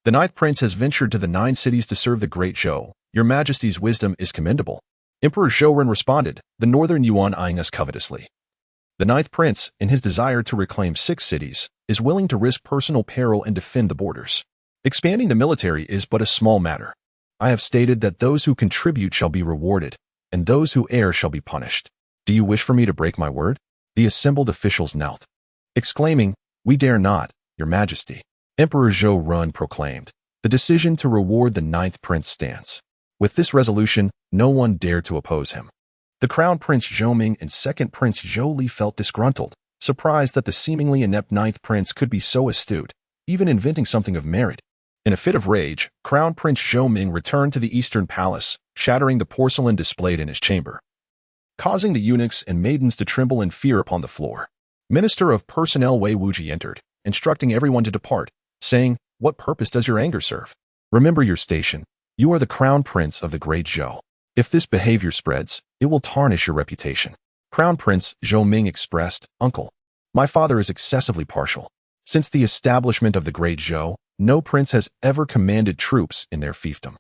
The 9th prince has ventured to the 9 cities to serve the Great Zhou. Your Majesty's wisdom is commendable. Emperor Zhou responded, the northern Yuan eyeing us covetously. The 9th prince, in his desire to reclaim 6 cities, is willing to risk personal peril and defend the borders. Expanding the military is but a small matter. I have stated that those who contribute shall be rewarded, and those who err shall be punished. Do you wish for me to break my word? The assembled officials knelt, exclaiming, We dare not, Your Majesty. Emperor Zhou proclaimed, The decision to reward the 9th prince stands. With this resolution, no one dared to oppose him. The Crown Prince Zhou Ming and second Prince Zhou Li felt disgruntled, surprised that the seemingly inept 9th prince could be so astute, even inventing something of merit. In a fit of rage, Crown Prince Zhou Ming returned to the Eastern Palace, shattering the porcelain displayed in his chamber, causing the eunuchs and maidens to tremble in fear upon the floor. Minister of Personnel Wei Wuji entered, instructing everyone to depart, saying, What purpose does your anger serve? Remember your station. You are the Crown Prince of the Great Zhou. If this behavior spreads, it will tarnish your reputation. Crown Prince Zhou Ming expressed, Uncle, my father is excessively partial. Since the establishment of the Great Zhou, no prince has ever commanded troops in their fiefdom.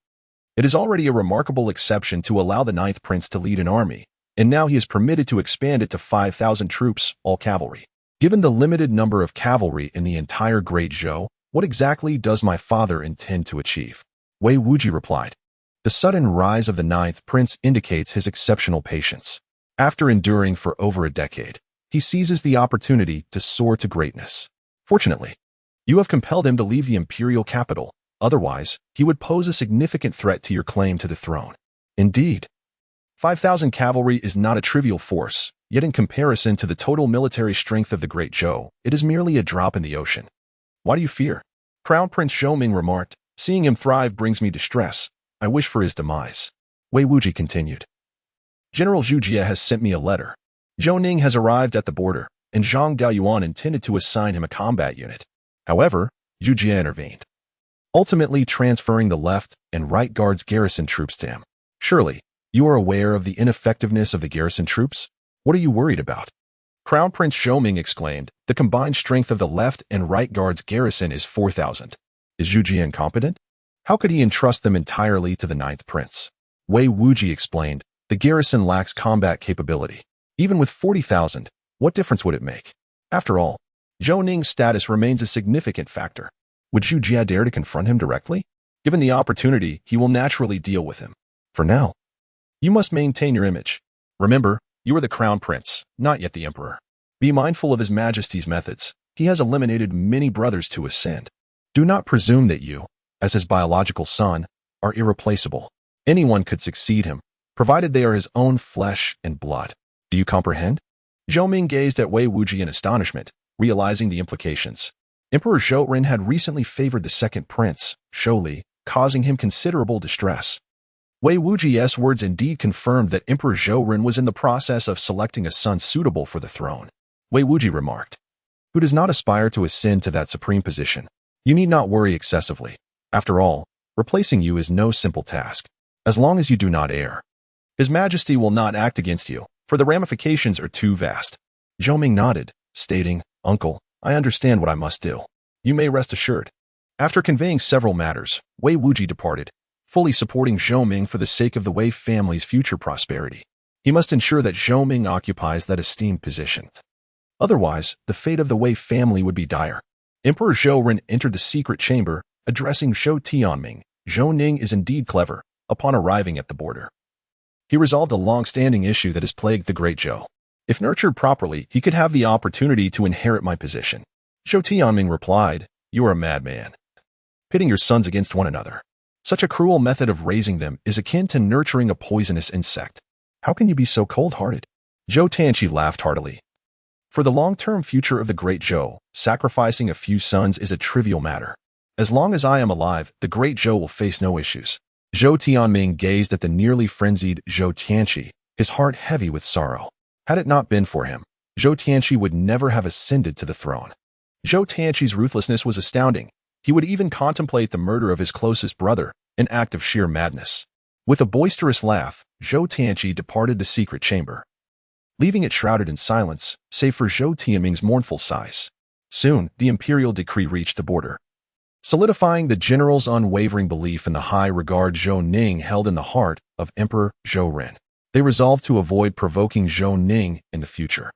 It is already a remarkable exception to allow the 9th prince to lead an army, and now he is permitted to expand it to 5,000 troops, all cavalry. Given the limited number of cavalry in the entire Great Zhou, what exactly does my father intend to achieve? Wei Wuji replied, The sudden rise of the 9th prince indicates his exceptional patience. After enduring for over a decade, he seizes the opportunity to soar to greatness. Fortunately, you have compelled him to leave the imperial capital. Otherwise, he would pose a significant threat to your claim to the throne. Indeed, 5,000 cavalry is not a trivial force, yet in comparison to the total military strength of the Great Zhou, it is merely a drop in the ocean. Why do you fear? Crown Prince Zhou Ming remarked, Seeing him thrive brings me distress. I wish for his demise. Wei Wuji continued. General Zhu Jie has sent me a letter. Zhou Ning has arrived at the border, and Zhang Daoyuan intended to assign him a combat unit. However, Zhu Jie intervened, ultimately transferring the left and right guards garrison troops to him. Surely, you are aware of the ineffectiveness of the garrison troops? What are you worried about? Crown Prince Zhou Ming exclaimed, The combined strength of the left and right guards garrison is 4,000. Is Zhu Jie incompetent? How could he entrust them entirely to the 9th prince? Wei Wuji explained, The garrison lacks combat capability. Even with 40,000, what difference would it make? After all, Zhou Ning's status remains a significant factor. Would Zhu Jie dare to confront him directly? Given the opportunity, he will naturally deal with him. For now, you must maintain your image. Remember, you are the crown prince, not yet the emperor. Be mindful of His Majesty's methods. He has eliminated many brothers to ascend. Do not presume that you, as his biological son, are irreplaceable. Anyone could succeed him, provided they are his own flesh and blood. Do you comprehend? Zhou Ming gazed at Wei Wuji in astonishment, realizing the implications. Emperor Zhou had recently favored the second prince, Zhou Li, causing him considerable distress. Wei Wuji's words indeed confirmed that Emperor Zhou was in the process of selecting a son suitable for the throne. Wei Wuji remarked, Who does not aspire to ascend to that supreme position? You need not worry excessively. After all, replacing you is no simple task, as long as you do not err. His Majesty will not act against you, for the ramifications are too vast. Zhou Ming nodded, stating, Uncle, I understand what I must do. You may rest assured. After conveying several matters, Wei Wuji departed, fully supporting Zhou Ming for the sake of the Wei family's future prosperity. He must ensure that Zhou Ming occupies that esteemed position. Otherwise, the fate of the Wei family would be dire. Emperor Zhou Ren entered the secret chamber, addressing Zhou Tianming. Zhou Ning is indeed clever. Upon arriving at the border, he resolved a long-standing issue that has plagued the Great Zhou. If nurtured properly, he could have the opportunity to inherit my position. Zhou Tianming replied, "You are a madman, pitting your sons against one another. Such a cruel method of raising them is akin to nurturing a poisonous insect. How can you be so cold-hearted?" Zhou Tianqi laughed heartily. For the long-term future of the Great Zhou, sacrificing a few sons is a trivial matter. As long as I am alive, the Great Zhou will face no issues. Zhou Tianming gazed at the nearly frenzied Zhou Tianqi, his heart heavy with sorrow. Had it not been for him, Zhou Tianqi would never have ascended to the throne. Zhou Tianqi's ruthlessness was astounding. He would even contemplate the murder of his closest brother, an act of sheer madness. With a boisterous laugh, Zhou Tianqi departed the secret chamber, leaving it shrouded in silence, save for Zhou Tianming's mournful sighs. Soon, the imperial decree reached the border, solidifying the general's unwavering belief in the high regard Zhou Ning held in the heart of Emperor Zhou Ren. They resolved to avoid provoking Zhou Ning in the future.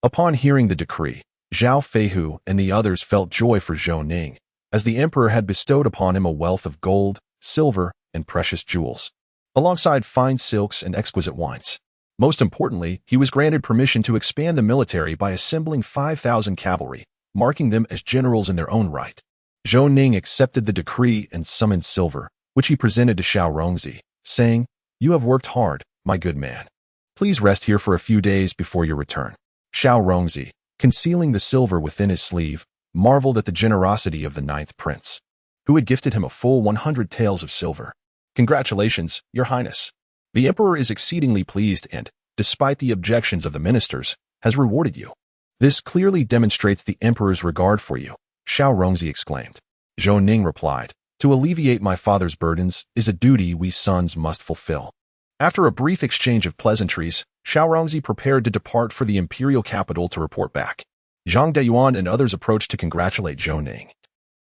Upon hearing the decree, Zhao Feihu and the others felt joy for Zhou Ning, as the emperor had bestowed upon him a wealth of gold, silver, and precious jewels, alongside fine silks and exquisite wines. Most importantly, he was granted permission to expand the military by assembling 5,000 cavalry, marking them as generals in their own right. Zhou Ning accepted the decree and summoned silver, which he presented to Xiao Rongzi, saying, "You have worked hard, my good man. Please rest here for a few days before your return." Xiao Rongzi, concealing the silver within his sleeve, marveled at the generosity of the ninth prince, who had gifted him a full 100 taels of silver. "Congratulations, your highness. The emperor is exceedingly pleased and, despite the objections of the ministers, has rewarded you. This clearly demonstrates the emperor's regard for you," Xiao Rongzi exclaimed. Zhou Ning replied, "To alleviate my father's burdens is a duty we sons must fulfill." After a brief exchange of pleasantries, Xiao Rongzi prepared to depart for the imperial capital to report back. Zhang Deyuan and others approached to congratulate Zhou Ning,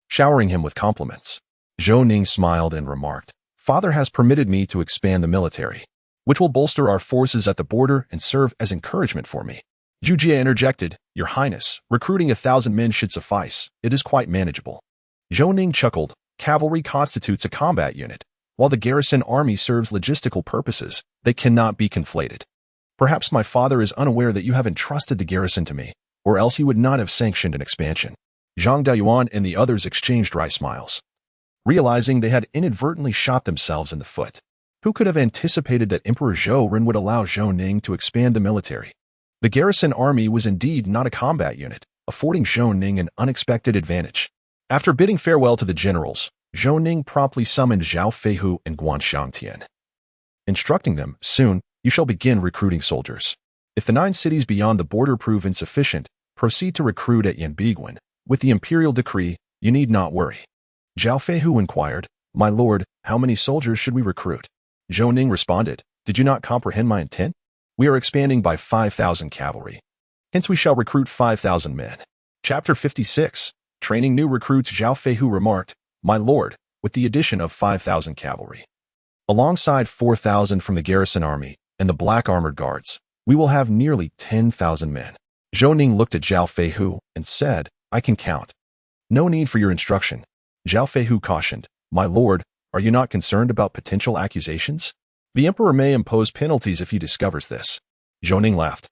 showering him with compliments. Zhou Ning smiled and remarked, "Father has permitted me to expand the military, which will bolster our forces at the border and serve as encouragement for me." Zhu Jie interjected, "Your Highness, recruiting 1,000 men should suffice. It is quite manageable." Zhou Ning chuckled, "Cavalry constitutes a combat unit, while the garrison army serves logistical purposes. They cannot be conflated. Perhaps my father is unaware that you have entrusted the garrison to me, or else he would not have sanctioned an expansion." Zhang Deyuan and the others exchanged dry smiles, realizing they had inadvertently shot themselves in the foot. Who could have anticipated that Emperor Zhou Ren would allow Zhou Ning to expand the military? The garrison army was indeed not a combat unit, affording Zhou Ning an unexpected advantage. After bidding farewell to the generals, Zhou Ning promptly summoned Zhao Feihu and Guan Xiangtian, instructing them, "Soon, you shall begin recruiting soldiers. If the 9 cities beyond the border prove insufficient, proceed to recruit at Yanbiguan. With the imperial decree, you need not worry." Zhao Feihu inquired, "My lord, how many soldiers should we recruit?" Zhou Ning responded, "Did you not comprehend my intent? We are expanding by 5,000 cavalry. Hence we shall recruit 5,000 men." Chapter 56. Training new recruits. Zhao Feihu remarked, "My lord, with the addition of 5,000 cavalry, alongside 4,000 from the garrison army and the black armored guards, we will have nearly 10,000 men." Zhou Ning looked at Zhao Feihu and said, "I can count. No need for your instruction." Zhao Feihu cautioned, "My lord, are you not concerned about potential accusations? The emperor may impose penalties if he discovers this." Zhou Ning laughed.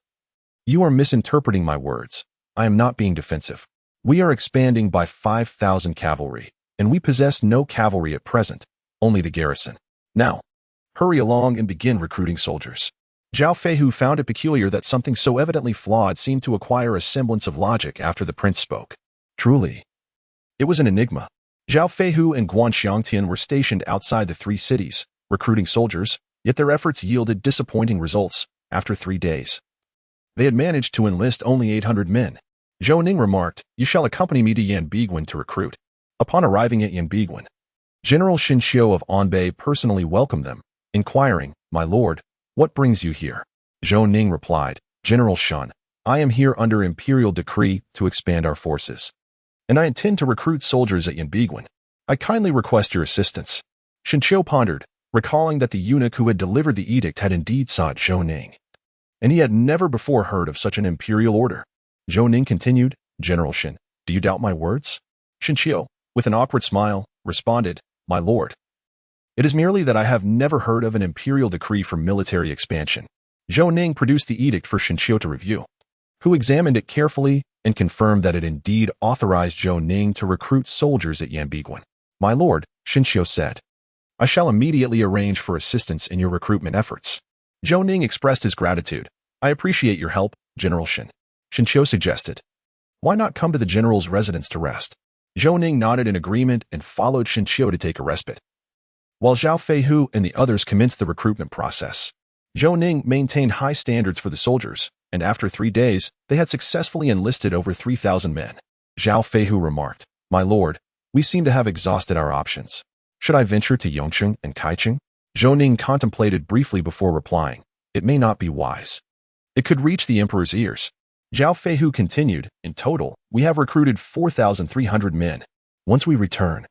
"You are misinterpreting my words. I am not being defensive. We are expanding by 5,000 cavalry, and we possess no cavalry at present, only the garrison. Now, hurry along and begin recruiting soldiers." Zhao Feihu found it peculiar that something so evidently flawed seemed to acquire a semblance of logic after the prince spoke. Truly, it was an enigma. Zhao Feihu and Guan Xiangtian were stationed outside the 3 cities, recruiting soldiers, yet their efforts yielded disappointing results. After 3 days, they had managed to enlist only 800 men. Zhou Ning remarked, "You shall accompany me to Yanbiguan to recruit." Upon arriving at Yanbiguan, General Xinqiu of Anbei personally welcomed them, inquiring, "My lord, what brings you here?" Zhou Ning replied, "General Shen, I am here under imperial decree to expand our forces, and I intend to recruit soldiers at Yanbiguan. I kindly request your assistance." Xinqiu pondered, recalling that the eunuch who had delivered the edict had indeed sought Zhou Ning, and he had never before heard of such an imperial order. Zhou Ning continued, General Shin, do you doubt my words? Shin Qiu, with an awkward smile, responded, my lord. It is merely that I have never heard of an imperial decree for military expansion. Zhou Ning produced the edict for Shin Qiu to review, who examined it carefully and confirmed that it indeed authorized Zhou Ning to recruit soldiers at Yambiguan. My lord, Shin Qiu said, I shall immediately arrange for assistance in your recruitment efforts. Zhou Ning expressed his gratitude. I appreciate your help, General Shin. Shin Qiu suggested, why not come to the general's residence to rest? Zhou Ning nodded in agreement and followed Shin Qiu to take a respite. While Zhao Feihu and the others commenced the recruitment process, Zhou Ning maintained high standards for the soldiers, and after 3 days, they had successfully enlisted over 3,000 men. Zhao Feihu remarked, my lord, we seem to have exhausted our options. Should I venture to Yongqing and Kaicheng? Zhou Ning contemplated briefly before replying, it may not be wise. It could reach the emperor's ears. Zhao Feihu continued, in total, we have recruited 4,300 men. Once we return,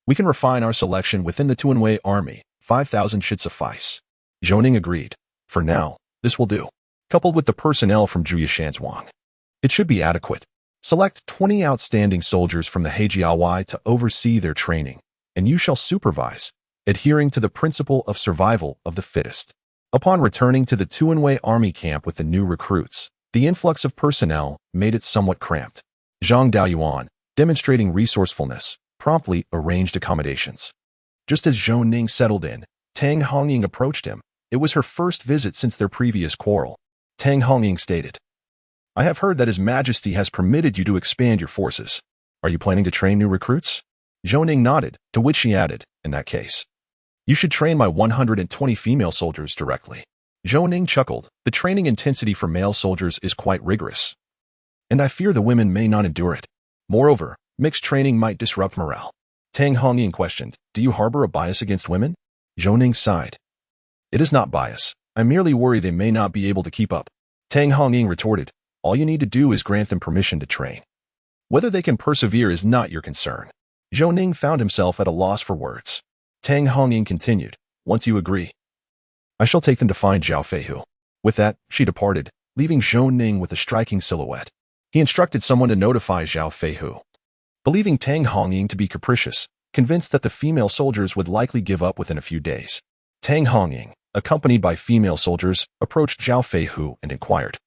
we can refine our selection within the Tuanwei army. 5,000 should suffice. Zhou Ning agreed. For now, this will do. Coupled with the personnel from Zhuya Wang, it should be adequate. Select 20 outstanding soldiers from the Heijiawai to oversee their training, and you shall supervise, adhering to the principle of survival of the fittest. Upon returning to the Tuanwei army camp with the new recruits, the influx of personnel made it somewhat cramped. Zhang Daoyuan, demonstrating resourcefulness, promptly arranged accommodations. Just as Zhou Ning settled in, Tang Hongying approached him. It was her first visit since their previous quarrel. Tang Hongying stated, I have heard that His Majesty has permitted you to expand your forces. Are you planning to train new recruits? Zhou Ning nodded, to which she added, in that case, you should train my 120 female soldiers directly. Zhou Ning chuckled, the training intensity for male soldiers is quite rigorous, and I fear the women may not endure it. Moreover, mixed training might disrupt morale. Tang Hongying questioned, do you harbor a bias against women? Zhou Ning sighed. It is not bias. I merely worry they may not be able to keep up. Tang Hongying retorted, all you need to do is grant them permission to train. Whether they can persevere is not your concern. Zhou Ning found himself at a loss for words. Tang Hongying continued, once you agree, I shall take them to find Zhao Feihu. With that, she departed, leaving Zhou Ning with a striking silhouette. He instructed someone to notify Zhao Feihu. Believing Tang Hongying to be capricious, convinced that the female soldiers would likely give up within a few days, Tang Hongying, accompanied by female soldiers, approached Zhao Feihu and inquired,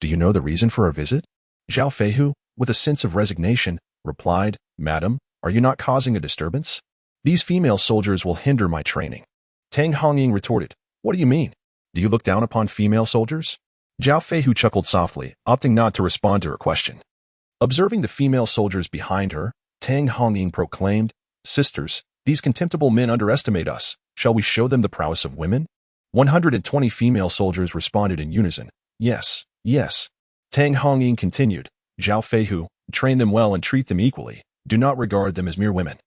do you know the reason for our visit? Zhao Feihu, with a sense of resignation, replied, Madam, are you not causing a disturbance? These female soldiers will hinder my training. Tang Hongying retorted, what do you mean? Do you look down upon female soldiers? Zhao Feihu chuckled softly, opting not to respond to her question. Observing the female soldiers behind her, Tang Hongying proclaimed, Sisters, these contemptible men underestimate us. Shall we show them the prowess of women? 120 female soldiers responded in unison, yes, yes. Tang Hongying continued, Zhao Feihu, train them well and treat them equally. Do not regard them as mere women.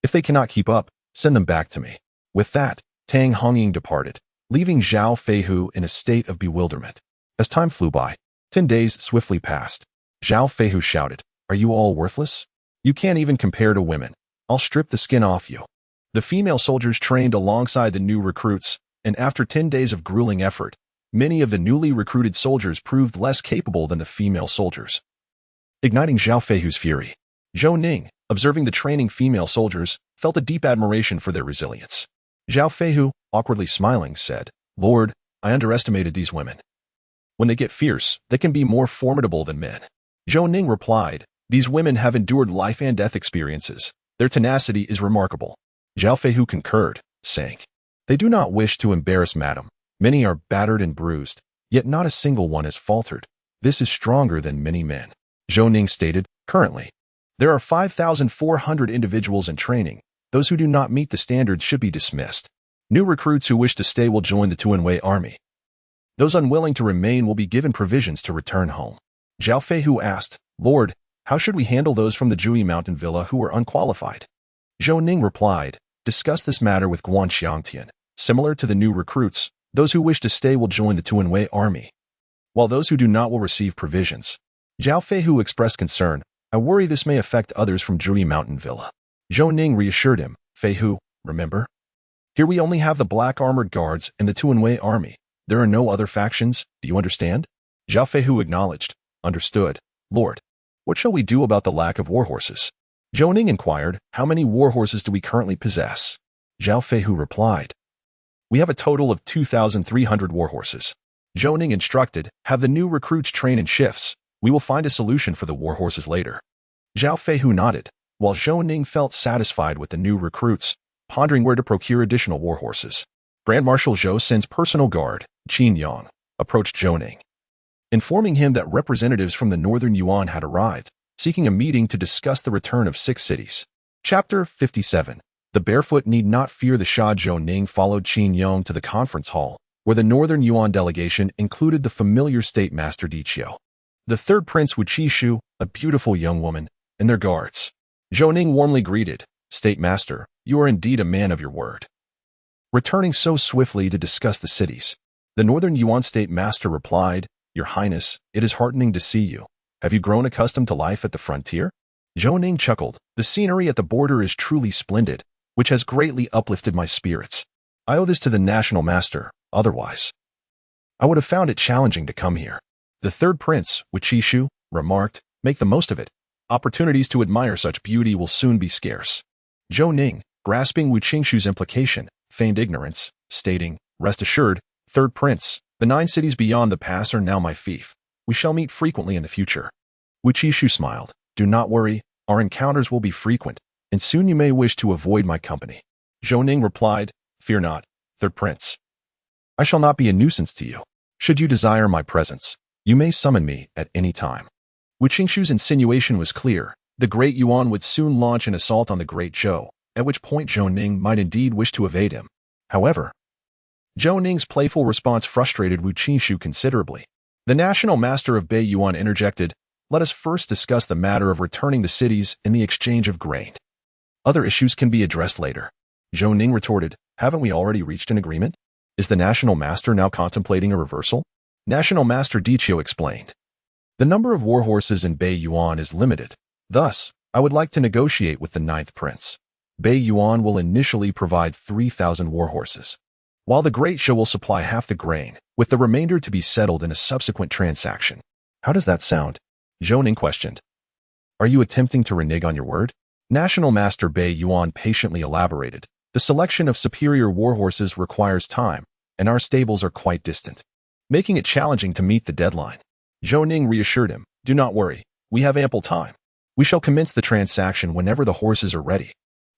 If they cannot keep up, send them back to me. With that, Tang Hongying departed, leaving Zhao Feihu in a state of bewilderment. As time flew by, 10 days swiftly passed. Zhao Feihu shouted, are you all worthless? You can't even compare to women. I'll strip the skin off you. The female soldiers trained alongside the new recruits, and after 10 days of grueling effort, many of the newly recruited soldiers proved less capable than the female soldiers. Igniting Zhao Feihu's fury, Zhou Ning, observing the training female soldiers, felt a deep admiration for their resilience. Zhao Feihu, awkwardly smiling, said, Lord, I underestimated these women. When they get fierce, they can be more formidable than men. Zhou Ning replied, these women have endured life and death experiences. Their tenacity is remarkable. Zhao Feihu concurred, saying, they do not wish to embarrass Madam. Many are battered and bruised, yet not a single one has faltered. This is stronger than many men. Zhou Ning stated, currently, there are 5,400 individuals in training. Those who do not meet the standards should be dismissed. New recruits who wish to stay will join the Tuanwei army. Those unwilling to remain will be given provisions to return home. Zhao Feihu asked, Lord, how should we handle those from the Zhui mountain villa who are unqualified? Zhou Ning replied, discuss this matter with Guan Xiangtian. Similar to the new recruits, those who wish to stay will join the Tuanwei army, while those who do not will receive provisions. Zhao Feihu expressed concern, I worry this may affect others from Zhui mountain villa. Zhou Ning reassured him, Feihu, remember? Here we only have the black armored guards and the Tuanwei army. There are no other factions, do you understand? Zhao Feihu acknowledged, Understood, Lord. What shall we do about the lack of warhorses? Zhou Ning inquired, how many warhorses do we currently possess? Zhao Feihu replied, we have a total of 2,300 warhorses. Zhou Ning instructed, have the new recruits train in shifts. We will find a solution for the warhorses later. Zhao Feihu nodded, while Zhou Ning felt satisfied with the new recruits, pondering where to procure additional warhorses. Grand Marshal Zhou Sin's personal guard, Qin Yang, approached Zhou Ning, informing him that representatives from the northern Yuan had arrived, seeking a meeting to discuss the return of 6 cities. Chapter 57. The Barefoot need not fear the Shah. Zhou Ning followed Qin Yang to the conference hall, where the northern Yuan delegation included the familiar state master Di Qiu, the third prince Wu Qishu, a beautiful young woman, and their guards. Zhou Ning warmly greeted, State Master, you are indeed a man of your word. Returning so swiftly to discuss the cities, the northern Yuan State Master replied, Your Highness, it is heartening to see you. Have you grown accustomed to life at the frontier? Zhou Ning chuckled, the scenery at the border is truly splendid, which has greatly uplifted my spirits. I owe this to the National Master, otherwise I would have found it challenging to come here. The third prince, Wu Qishu, remarked, Make the most of it. Opportunities to admire such beauty will soon be scarce. Zhou Ning, grasping Wu Qishu's implication, feigned ignorance, stating, Rest assured, third prince, the 9 cities beyond the pass are now my fief. We shall meet frequently in the future. Wu Qishu smiled, Do not worry, our encounters will be frequent, and soon you may wish to avoid my company. Zhou Ning replied, Fear not, third prince. I shall not be a nuisance to you. Should you desire my presence, you may summon me at any time. Wu Qishu's insinuation was clear. The Great Yuan would soon launch an assault on the Great Zhou, at which point Zhou Ning might indeed wish to evade him. However, Zhou Ning's playful response frustrated Wu Qishu considerably. The National Master of Bei Yuan interjected, Let us first discuss the matter of returning the cities in the exchange of grain. Other issues can be addressed later. Zhou Ning retorted, Haven't we already reached an agreement? Is the National Master now contemplating a reversal? National Master Di Qiu explained. The number of warhorses in Bei Yuan is limited. Thus, I would like to negotiate with the 9th prince. Bei Yuan will initially provide 3,000 warhorses, while the Great Zhou will supply half the grain, with the remainder to be settled in a subsequent transaction. How does that sound? Zhou Ning questioned. Are you attempting to renege on your word? National Master Bei Yuan patiently elaborated. The selection of superior warhorses requires time, and our stables are quite distant, making it challenging to meet the deadline. Zhou Ning reassured him, Do not worry, we have ample time. We shall commence the transaction whenever the horses are ready.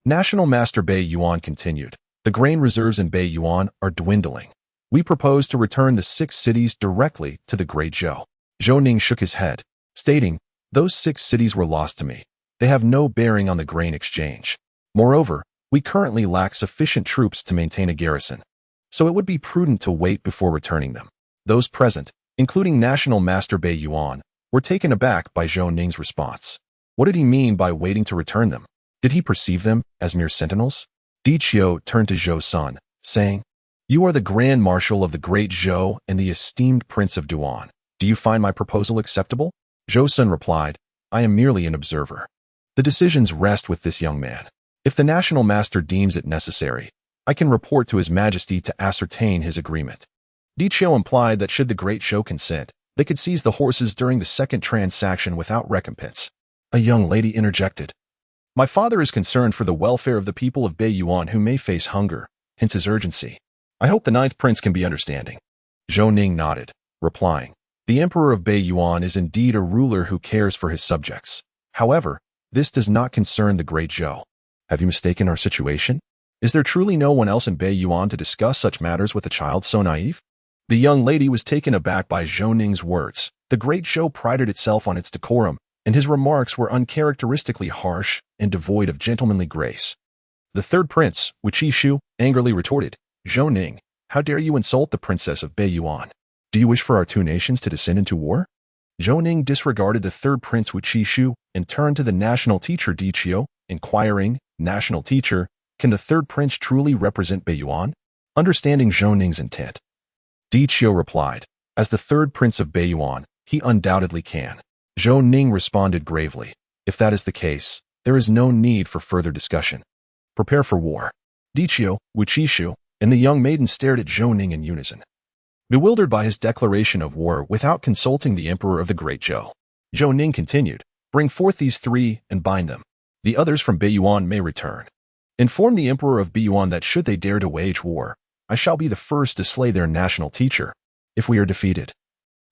National Master Bei Yuan continued, The grain reserves in Bei Yuan are dwindling. We propose to return the 6 cities directly to the Great Zhou. Zhou Ning shook his head, stating, Those 6 cities were lost to me. They have no bearing on the grain exchange. Moreover, we currently lack sufficient troops to maintain a garrison, so it would be prudent to wait before returning them. Those present, including National Master Bei Yuan, were taken aback by Zhou Ning's response. What did he mean by waiting to return them? Did he perceive them as mere sentinels? Di Qiu turned to Zhou Sun, saying, You are the Grand Marshal of the Great Zhou and the esteemed Prince of Duan. Do you find my proposal acceptable? Zhou Sun replied, I am merely an observer. The decisions rest with this young man. If the National Master deems it necessary, I can report to His Majesty to ascertain his agreement. Di Qiu implied that should the Great Zhou consent, they could seize the horses during the second transaction without recompense. A young lady interjected. My father is concerned for the welfare of the people of Bei Yuan who may face hunger, hence his urgency. I hope the 9th prince can be understanding. Zhou Ning nodded, replying, The Emperor of Bei Yuan is indeed a ruler who cares for his subjects. However, this does not concern the Great Zhou. Have you mistaken our situation? Is there truly no one else in Bei Yuan to discuss such matters with a child so naive? The young lady was taken aback by Zhou Ning's words. The Great Zhou prided itself on its decorum, and his remarks were uncharacteristically harsh and devoid of gentlemanly grace. The third prince, Wu Qishu, angrily retorted, Zhou Ning, how dare you insult the princess of Bei Yuan? Do you wish for our 2 nations to descend into war? Zhou Ning disregarded the third prince Wu Qishu and turned to the national teacher Di Qiu, inquiring, National teacher, can the third prince truly represent Bei Yuan? Understanding Zhou Ning's intent, Di Qiu replied, As the third prince of Bei Yuan, he undoubtedly can. Zhou Ning responded gravely, If that is the case, there is no need for further discussion. Prepare for war. Di Qiu, Wu Qishu, and the young maiden stared at Zhou Ning in unison, bewildered by his declaration of war without consulting the Emperor of the Great Zhou. Zhou Ning continued, "Bring forth these three and bind them. The others from Beiyuan may return. Inform the Emperor of Beiyuan that should they dare to wage war, I shall be the first to slay their national teacher. If we are defeated,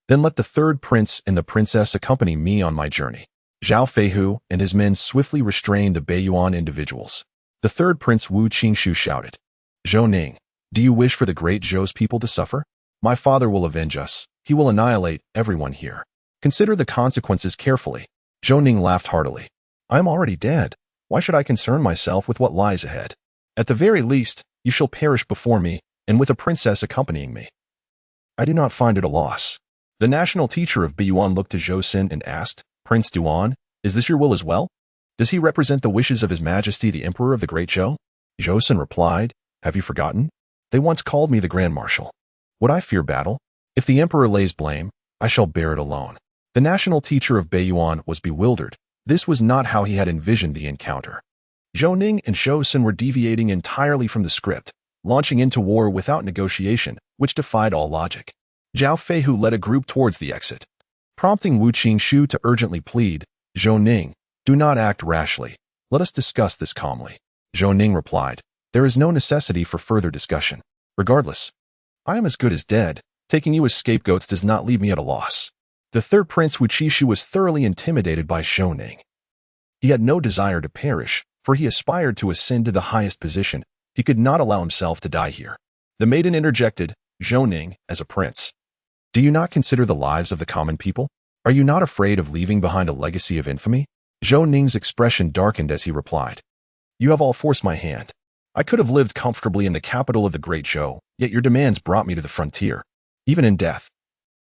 then let the third prince and the princess accompany me on my journey." Zhao Feihu and his men swiftly restrained the Beiyuan individuals. The third prince Wu Qingshu shouted, "Zhou Ning, do you wish for the great Zhou's people to suffer? My father will avenge us. He will annihilate everyone here. Consider the consequences carefully." Zhou Ning laughed heartily. "I am already dead. Why should I concern myself with what lies ahead? At the very least, you shall perish before me, and with a princess accompanying me. I do not find it a loss." The national teacher of Beiyuan looked to Zhou Xin and asked, "Prince Duan, is this your will as well? Does he represent the wishes of His Majesty the Emperor of the Great Zhou?" Zhou Xin replied, "Have you forgotten? They once called me the Grand Marshal. Would I fear battle? If the Emperor lays blame, I shall bear it alone." The national teacher of Beiyuan was bewildered. This was not how he had envisioned the encounter. Zhou Ning and Zhou Xin were deviating entirely from the script, launching into war without negotiation, which defied all logic. Zhao Feihu led a group towards the exit. Prompting Wu Qingshu to urgently plead, "Zhou Ning, do not act rashly. Let us discuss this calmly." Zhou Ning replied, "There is no necessity for further discussion. Regardless, I am as good as dead. Taking you as scapegoats does not leave me at a loss." The third prince Wu Qishu was thoroughly intimidated by Zhou Ning. He had no desire to perish, for he aspired to ascend to the highest position. He could not allow himself to die here. The maiden interjected, "Zhou Ning, as a prince, do you not consider the lives of the common people? Are you not afraid of leaving behind a legacy of infamy?" Zhou Ning's expression darkened as he replied, "You have all forced my hand. I could have lived comfortably in the capital of the Great Zhou, yet your demands brought me to the frontier. Even in death,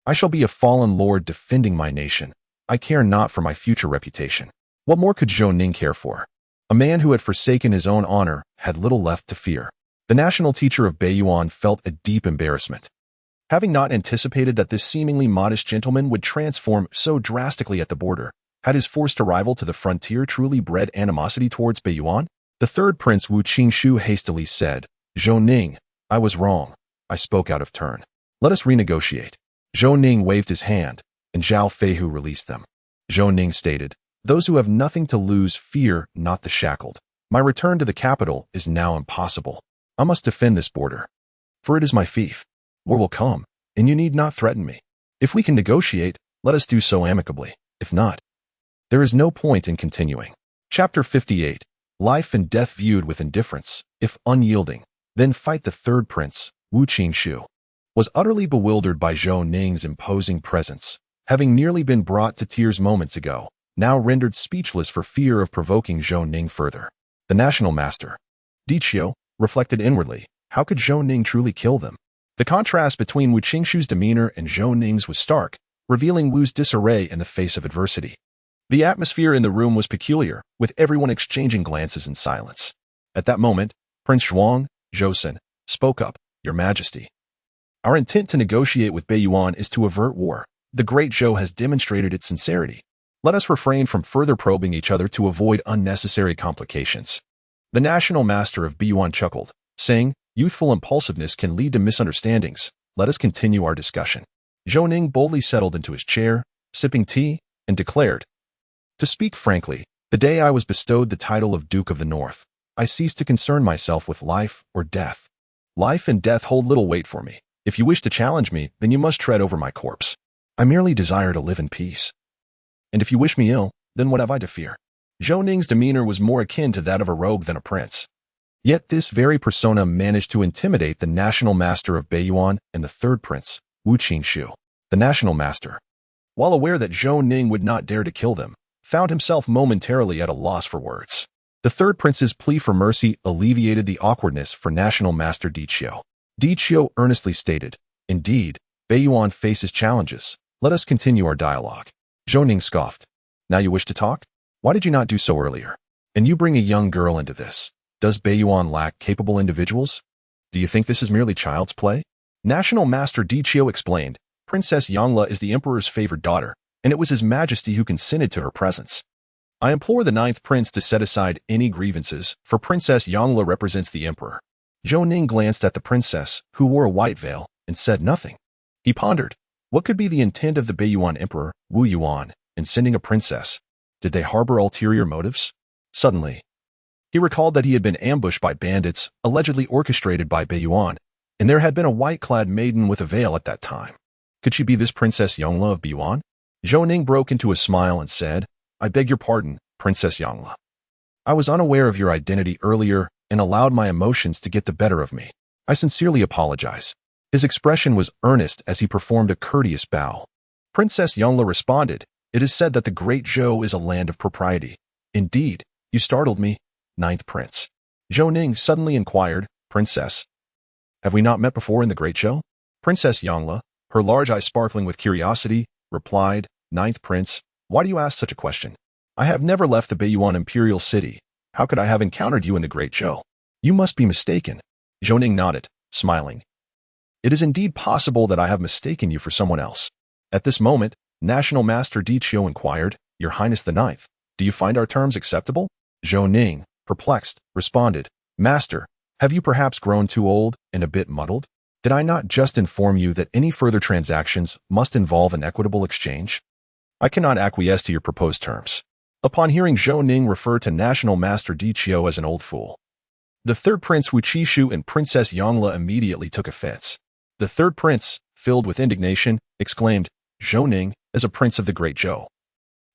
I shall be a fallen lord defending my nation. I care not for my future reputation." What more could Zhou Ning care for? A man who had forsaken his own honor had little left to fear. The national teacher of Beiyuan felt a deep embarrassment. Having not anticipated that this seemingly modest gentleman would transform so drastically at the border, had his forced arrival to the frontier truly bred animosity towards Beiyuan? The third prince Wu Qingshu hastily said, "Zhou Ning, I was wrong. I spoke out of turn. Let us renegotiate." Zhou Ning waved his hand, and Zhao Feihu released them. Zhou Ning stated, "Those who have nothing to lose fear not the shackled. My return to the capital is now impossible. I must defend this border, for it is my fief. War will come, and you need not threaten me. If we can negotiate, let us do so amicably. If not, there is no point in continuing." Chapter 58. Life and death viewed with indifference, if unyielding. Then fight. The third prince, Wu Qingshu, was utterly bewildered by Zhou Ning's imposing presence, having nearly been brought to tears moments ago, now rendered speechless for fear of provoking Zhou Ning further. The national master, Diqiu, reflected inwardly, how could Zhou Ning truly kill them? The contrast between Wu Qingshu's demeanor and Zhou Ning's was stark, revealing Wu's disarray in the face of adversity. The atmosphere in the room was peculiar, with everyone exchanging glances in silence. At that moment, Prince Zhuang, Zhou Xin, spoke up, "Your Majesty, our intent to negotiate with Beiyuan is to avert war. The Great Zhou has demonstrated its sincerity. Let us refrain from further probing each other to avoid unnecessary complications." The national master of Beiyuan chuckled, saying, "Youthful impulsiveness can lead to misunderstandings. Let us continue our discussion." Zhou Ning boldly settled into his chair, sipping tea, and declared, "To speak frankly, the day I was bestowed the title of Duke of the North, I ceased to concern myself with life or death. Life and death hold little weight for me. If you wish to challenge me, then you must tread over my corpse. I merely desire to live in peace. And if you wish me ill, then what have I to fear?" Zhou Ning's demeanor was more akin to that of a rogue than a prince. Yet this very persona managed to intimidate the national master of Beiyuan and the third prince, Wu Qingshu. The national master, while aware that Zhou Ning would not dare to kill them, found himself momentarily at a loss for words. The third prince's plea for mercy alleviated the awkwardness for national master Diqiu. Diqiu earnestly stated, "Indeed, Beiyuan faces challenges. Let us continue our dialogue." Zhou Ning scoffed, "Now you wish to talk? Why did you not do so earlier? And you bring a young girl into this. Does Beiyuan lack capable individuals? Do you think this is merely child's play?" National Master Diqiu explained, "Princess Yangla is the Emperor's favored daughter, and it was His Majesty who consented to her presence. I implore the ninth prince to set aside any grievances, for Princess Yangla represents the Emperor." Zhou Ning glanced at the princess, who wore a white veil, and said nothing. He pondered, what could be the intent of the Beiyuan Emperor, Wu Yuan, in sending a princess? Did they harbor ulterior motives? Suddenly, he recalled that he had been ambushed by bandits, allegedly orchestrated by Beiyuan, and there had been a white-clad maiden with a veil at that time. Could she be this Princess Yongle of Beiyuan? Zhou Ning broke into a smile and said, "I beg your pardon, Princess Yongle. I was unaware of your identity earlier and allowed my emotions to get the better of me. I sincerely apologize." His expression was earnest as he performed a courteous bow. Princess Yongle responded, "It is said that the Great Zhou is a land of propriety. Indeed, you startled me, Ninth Prince." Zhou Ning suddenly inquired, "Princess, have we not met before in the Great Zhou?" Princess Yongle, her large eyes sparkling with curiosity, replied, "Ninth Prince, why do you ask such a question? I have never left the Beiyuan imperial city. How could I have encountered you in the Great Zhou? You must be mistaken." Zhou Ning nodded, smiling. "It is indeed possible that I have mistaken you for someone else." At this moment, National Master Dichio inquired, "Your Highness the Ninth, do you find our terms acceptable?" Zhou Ning, perplexed, responded, "Master, have you perhaps grown too old and a bit muddled? Did I not just inform you that any further transactions must involve an equitable exchange? I cannot acquiesce to your proposed terms." Upon hearing Zhou Ning refer to National Master Dichio as an old fool, the third prince Wuchishu and Princess Yongle immediately took offense. The third prince, filled with indignation, exclaimed, "Zhou Ning, as a prince of the Great Zhou,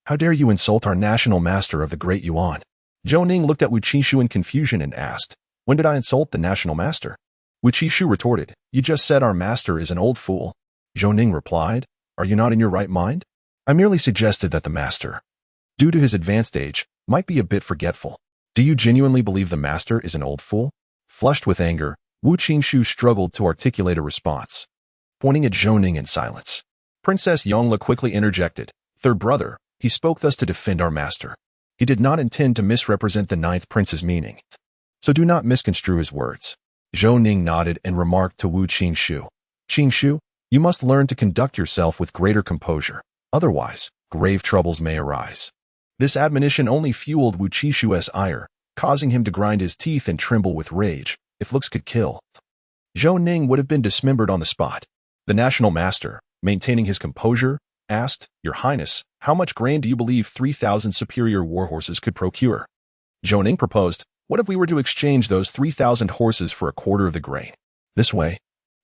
how dare you insult our national master of the Great Yuan?" Zhou Ning looked at Wuchishu in confusion and asked, "When did I insult the national master?" Wuchishu retorted, "You just said our master is an old fool." Zhou Ning replied, "Are you not in your right mind? I merely suggested that the master, due to his advanced age, might be a bit forgetful. Do you genuinely believe the master is an old fool?" Flushed with anger, Wu Qingshu struggled to articulate a response, pointing at Zhou Ning in silence. Princess Yongle quickly interjected, "Third brother, he spoke thus to defend our master. He did not intend to misrepresent the ninth prince's meaning, so do not misconstrue his words." Zhou Ning nodded and remarked to Wu Qingshu, "Qingshu, you must learn to conduct yourself with greater composure. Otherwise, grave troubles may arise." This admonition only fueled Wu Qishu's ire, causing him to grind his teeth and tremble with rage. If looks could kill, Zhou Ning would have been dismembered on the spot. The national master, maintaining his composure, asked, "Your Highness, how much grain do you believe 3,000 superior war horses could procure?" Zhou Ning proposed, "What if we were to exchange those 3,000 horses for a quarter of the grain? This way,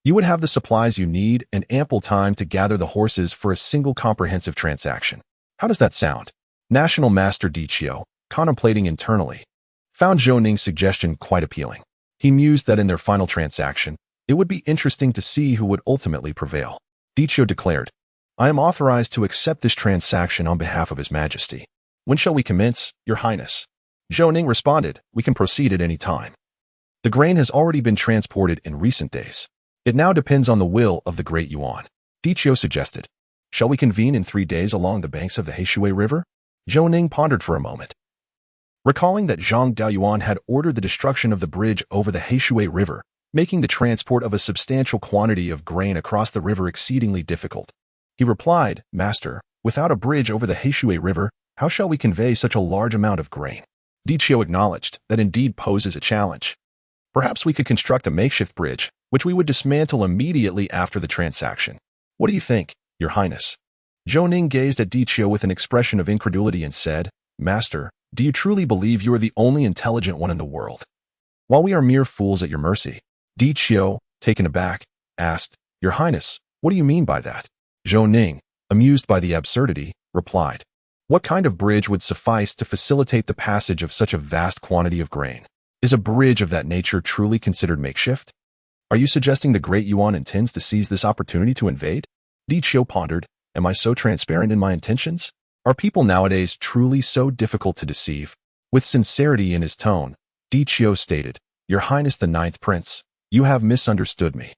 you would have the supplies you need and ample time to gather the horses for a single comprehensive transaction. How does that sound?" National Master Dichio, contemplating internally, found Zhou Ning's suggestion quite appealing. He mused that in their final transaction, it would be interesting to see who would ultimately prevail. Dichio declared, "I am authorized to accept this transaction on behalf of His Majesty. When shall we commence, Your Highness?" Zhou Ning responded, "We can proceed at any time. The grain has already been transported in recent days. It now depends on the will of the Great Yuan." Dichio suggested, "Shall we convene in 3 days along the banks of the Heishui River?" Zhou Ning pondered for a moment. Recalling that Zhang Daoyuan had ordered the destruction of the bridge over the Heishui River, making the transport of a substantial quantity of grain across the river exceedingly difficult, he replied, "Master, without a bridge over the Heishui River, how shall we convey such a large amount of grain?" Dichio acknowledged that indeed poses a challenge. "Perhaps we could construct a makeshift bridge, which we would dismantle immediately after the transaction. What do you think, Your Highness?" Zhou Ning gazed at Dichio with an expression of incredulity and said, "Master, do you truly believe you are the only intelligent one in the world, while we are mere fools at your mercy?" Dichio, taken aback, asked, "Your Highness, what do you mean by that?" Zhou Ning, amused by the absurdity, replied, "What kind of bridge would suffice to facilitate the passage of such a vast quantity of grain? Is a bridge of that nature truly considered makeshift? Are you suggesting the Great Yuan intends to seize this opportunity to invade?" Dichio pondered, "Am I so transparent in my intentions? Are people nowadays truly so difficult to deceive?" With sincerity in his tone, Dichio stated, "Your Highness the Ninth Prince, you have misunderstood me.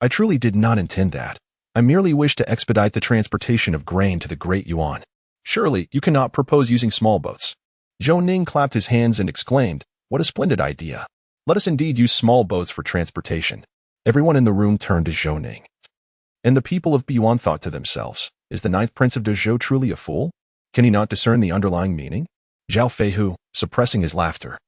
I truly did not intend that. I merely wish to expedite the transportation of grain to the Great Yuan. Surely you cannot propose using small boats." Zhou Ning clapped his hands and exclaimed, "What a splendid idea. Let us indeed use small boats for transportation." Everyone in the room turned to Zhou Ning. And the people of Beiyuan thought to themselves, "Is the ninth prince of Dezhou truly a fool? Can he not discern the underlying meaning?" Zhao Feihu, suppressing his laughter,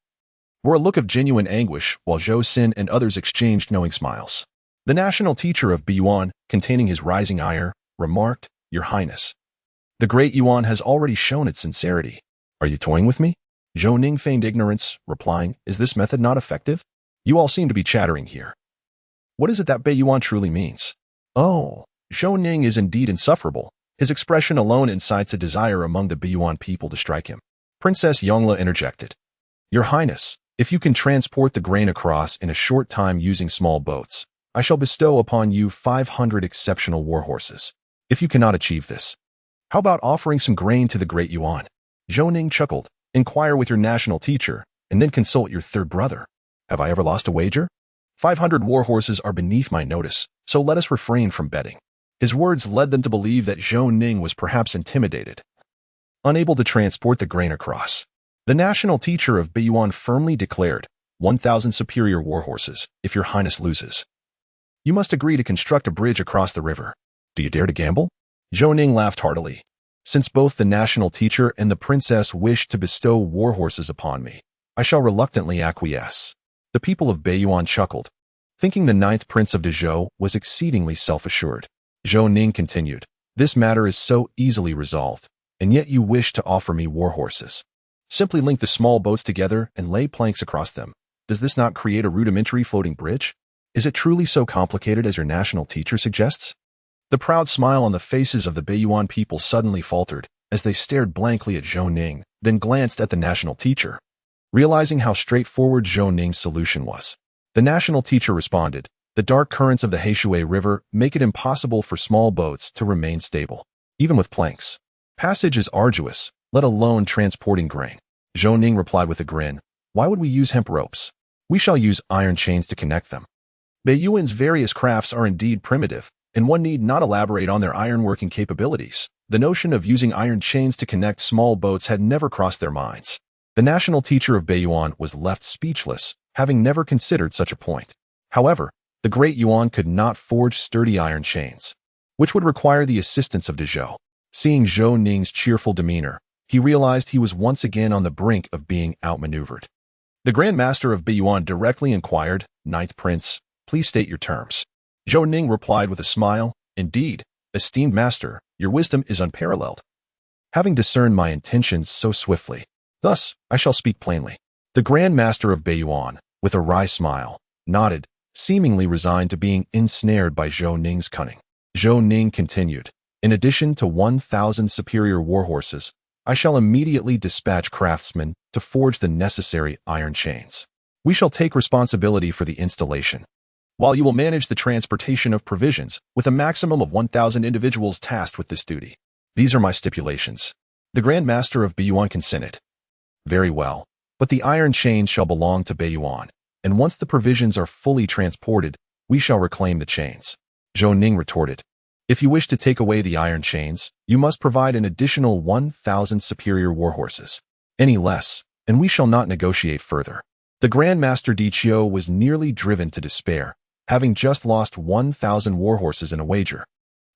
wore a look of genuine anguish, while Zhou Xin and others exchanged knowing smiles. The national teacher of Beiyuan, containing his rising ire, remarked, "Your Highness, The Great Yuan has already shown its sincerity. Are you toying with me? Zhou Ning feigned ignorance, replying, is this method not effective? You all seem to be chattering here. What is it that Bei Yuan truly means? Oh, Zhou Ning is indeed insufferable. His expression alone incites a desire among the Bei Yuan people to strike him. Princess Yongla interjected. Your Highness, if you can transport the grain across in a short time using small boats, I shall bestow upon you 500 exceptional war horses. If you cannot achieve this, how about offering some grain to the Great Yuan? Zhou Ning chuckled. Inquire with your national teacher, and then consult your third brother. Have I ever lost a wager? 500 war horses are beneath my notice, so let us refrain from betting. His words led them to believe that Zhou Ning was perhaps intimidated, unable to transport the grain across. The national teacher of Bei Yuan firmly declared, 1,000 superior war horses, if your highness loses. You must agree to construct a bridge across the river. Do you dare to gamble? Zhou Ning laughed heartily. Since both the national teacher and the princess wish to bestow war horses upon me, I shall reluctantly acquiesce. The people of Bei Yuan chuckled, thinking the 9th prince of Dezhou was exceedingly self-assured. Zhou Ning continued, this matter is so easily resolved, and yet you wish to offer me war horses. Simply link the small boats together and lay planks across them. Does this not create a rudimentary floating bridge? Is it truly so complicated as your national teacher suggests? The proud smile on the faces of the Bei Yuan people suddenly faltered as they stared blankly at Zhou Ning, then glanced at the national teacher. Realizing how straightforward Zhou Ning's solution was, the national teacher responded, the dark currents of the Heishui River make it impossible for small boats to remain stable, even with planks. Passage is arduous, let alone transporting grain. Zhou Ning replied with a grin, why would we use hemp ropes? We shall use iron chains to connect them. Bei Yuan's various crafts are indeed primitive, and one need not elaborate on their ironworking capabilities. The notion of using iron chains to connect small boats had never crossed their minds. The national teacher of Bei Yuan was left speechless, having never considered such a point. However, the Great Yuan could not forge sturdy iron chains, which would require the assistance of Dezhou. Seeing Zhou Ning's cheerful demeanor, he realized he was once again on the brink of being outmaneuvered. The Grand Master of Bei Yuan directly inquired, 9th Prince, please state your terms. Zhou Ning replied with a smile, indeed, esteemed master, your wisdom is unparalleled. Having discerned my intentions so swiftly, thus I shall speak plainly. The Grand Master of Bei Yuan, with a wry smile, nodded, seemingly resigned to being ensnared by Zhou Ning's cunning. Zhou Ning continued, in addition to 1,000 superior war horses, I shall immediately dispatch craftsmen to forge the necessary iron chains. We shall take responsibility for the installation, while you will manage the transportation of provisions with a maximum of 1,000 individuals tasked with this duty. These are my stipulations. The Grand Master of Bei Yuan consented. Very well, but the iron chains shall belong to Bei Yuan, and once the provisions are fully transported, we shall reclaim the chains. Zhou Ning retorted, if you wish to take away the iron chains, you must provide an additional 1,000 superior war horses. Any less, and we shall not negotiate further. The Grand Master Diqiu was nearly driven to despair, having just lost 1,000 war horses in a wager.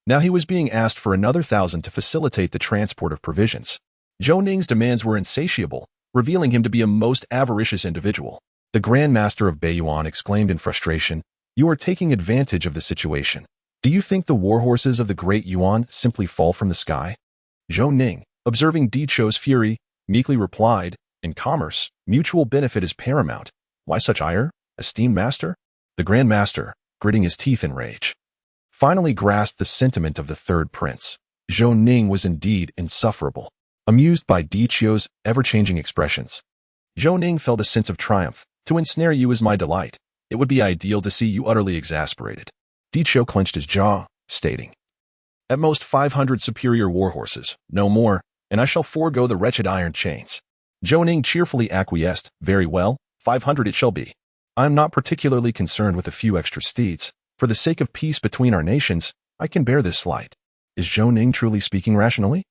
Now he was being asked for another 1,000 to facilitate the transport of provisions. Zhou Ning's demands were insatiable, revealing him to be a most avaricious individual. The Grand Master of Bei Yuan exclaimed in frustration, you are taking advantage of the situation. Do you think the war horses of the Great Yuan simply fall from the sky? Zhou Ning, observing Diqiu's fury, meekly replied, in commerce, mutual benefit is paramount. Why such ire, esteemed master? The Grand Master, gritting his teeth in rage, finally grasped the sentiment of the 3rd prince. Zhou Ning was indeed insufferable. Amused by Diqiu's ever-changing expressions, Zhou Ning felt a sense of triumph. To ensnare you is my delight. It would be ideal to see you utterly exasperated. Diqiu clenched his jaw, stating, at most 500 superior war horses, no more, and I shall forego the wretched iron chains. Zhou Ning cheerfully acquiesced, very well, 500 it shall be. I am not particularly concerned with a few extra steeds. For the sake of peace between our nations, I can bear this slight. Is Zhou Ning truly speaking rationally?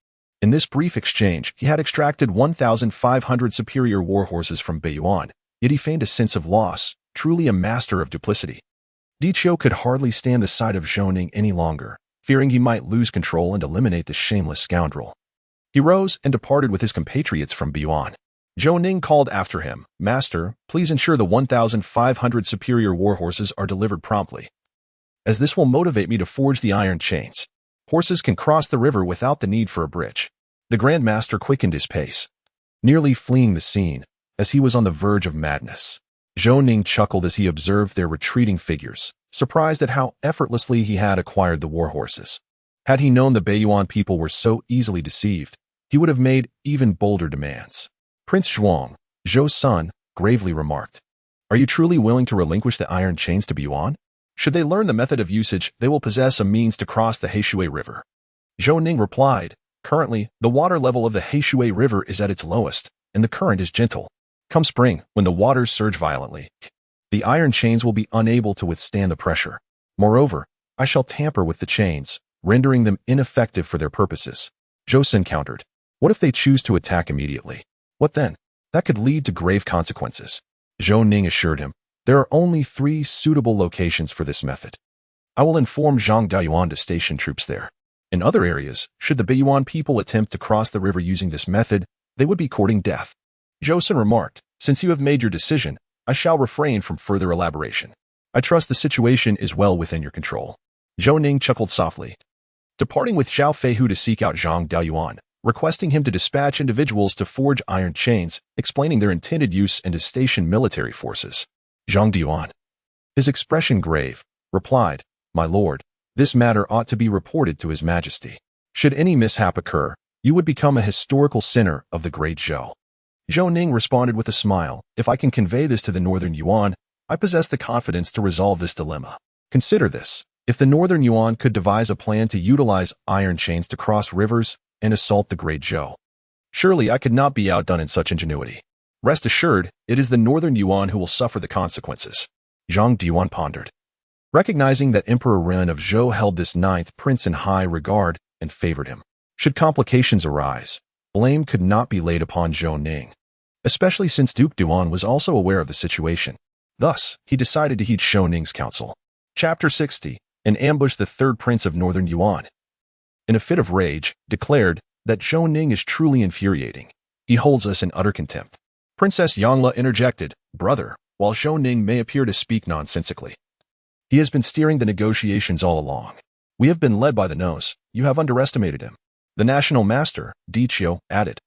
In this brief exchange, he had extracted 1,500 superior war horses from Bei Yuan, yet he feigned a sense of loss, truly a master of duplicity. Diqiu could hardly stand the sight of Zhou Ning any longer, fearing he might lose control and eliminate the shameless scoundrel. He rose and departed with his compatriots from Bei Yuan. Zhou Ning called after him, Master, please ensure the 1,500 superior war horses are delivered promptly, as this will motivate me to forge the iron chains. Horses can cross the river without the need for a bridge. The Grand Master quickened his pace, nearly fleeing the scene, as he was on the verge of madness. Zhou Ning chuckled as he observed their retreating figures, surprised at how effortlessly he had acquired the war horses. Had he known the Beiyuan people were so easily deceived, he would have made even bolder demands. Prince Zhuang, Zhou's son, gravely remarked, "Are you truly willing to relinquish the iron chains to Beiyuan? Should they learn the method of usage, they will possess a means to cross the Heishui River." Zhou Ning replied, "Currently, the water level of the Heishui River is at its lowest, and the current is gentle. Come spring, when the waters surge violently, the iron chains will be unable to withstand the pressure. Moreover, I shall tamper with the chains, rendering them ineffective for their purposes." Zhou Sin countered, "What if they choose to attack immediately? What then? That could lead to grave consequences." Zhou Ning assured him, "There are only 3 suitable locations for this method. I will inform Zhang Daoyuan to station troops there. In other areas, should the Beiyuan people attempt to cross the river using this method, they would be courting death." Zhou Sin remarked, "Since you have made your decision, I shall refrain from further elaboration. I trust the situation is well within your control." Zhou Ning chuckled softly, departing with Zhao Feihu to seek out Zhang Daoyuan, requesting him to dispatch individuals to forge iron chains, explaining their intended use and to station military forces. Zhang Daoyuan, his expression grave, replied, "My lord, this matter ought to be reported to His Majesty. Should any mishap occur, you would become a historical sinner of the Great Zhou." Zhou Ning responded with a smile, "If I can convey this to the Northern Yuan, I possess the confidence to resolve this dilemma. Consider this. If the Northern Yuan could devise a plan to utilize iron chains to cross rivers and assault the Great Zhou, surely I could not be outdone in such ingenuity. Rest assured, it is the Northern Yuan who will suffer the consequences." Zhang Daoyuan pondered, recognizing that Emperor Ren of Zhou held this 9th prince in high regard and favored him. Should complications arise, blame could not be laid upon Zhou Ning, especially since Duke Duan was also aware of the situation. Thus, he decided to heed Zhou Ning's counsel. Chapter 60. And ambushed the 3rd prince of Northern Yuan. In a fit of rage, declared that Zhou Ning is truly infuriating. He holds us in utter contempt. Princess Yangla interjected, "Brother, while Zhou Ning may appear to speak nonsensically, he has been steering the negotiations all along. We have been led by the nose. You have underestimated him." The national master, Di Qiu, added,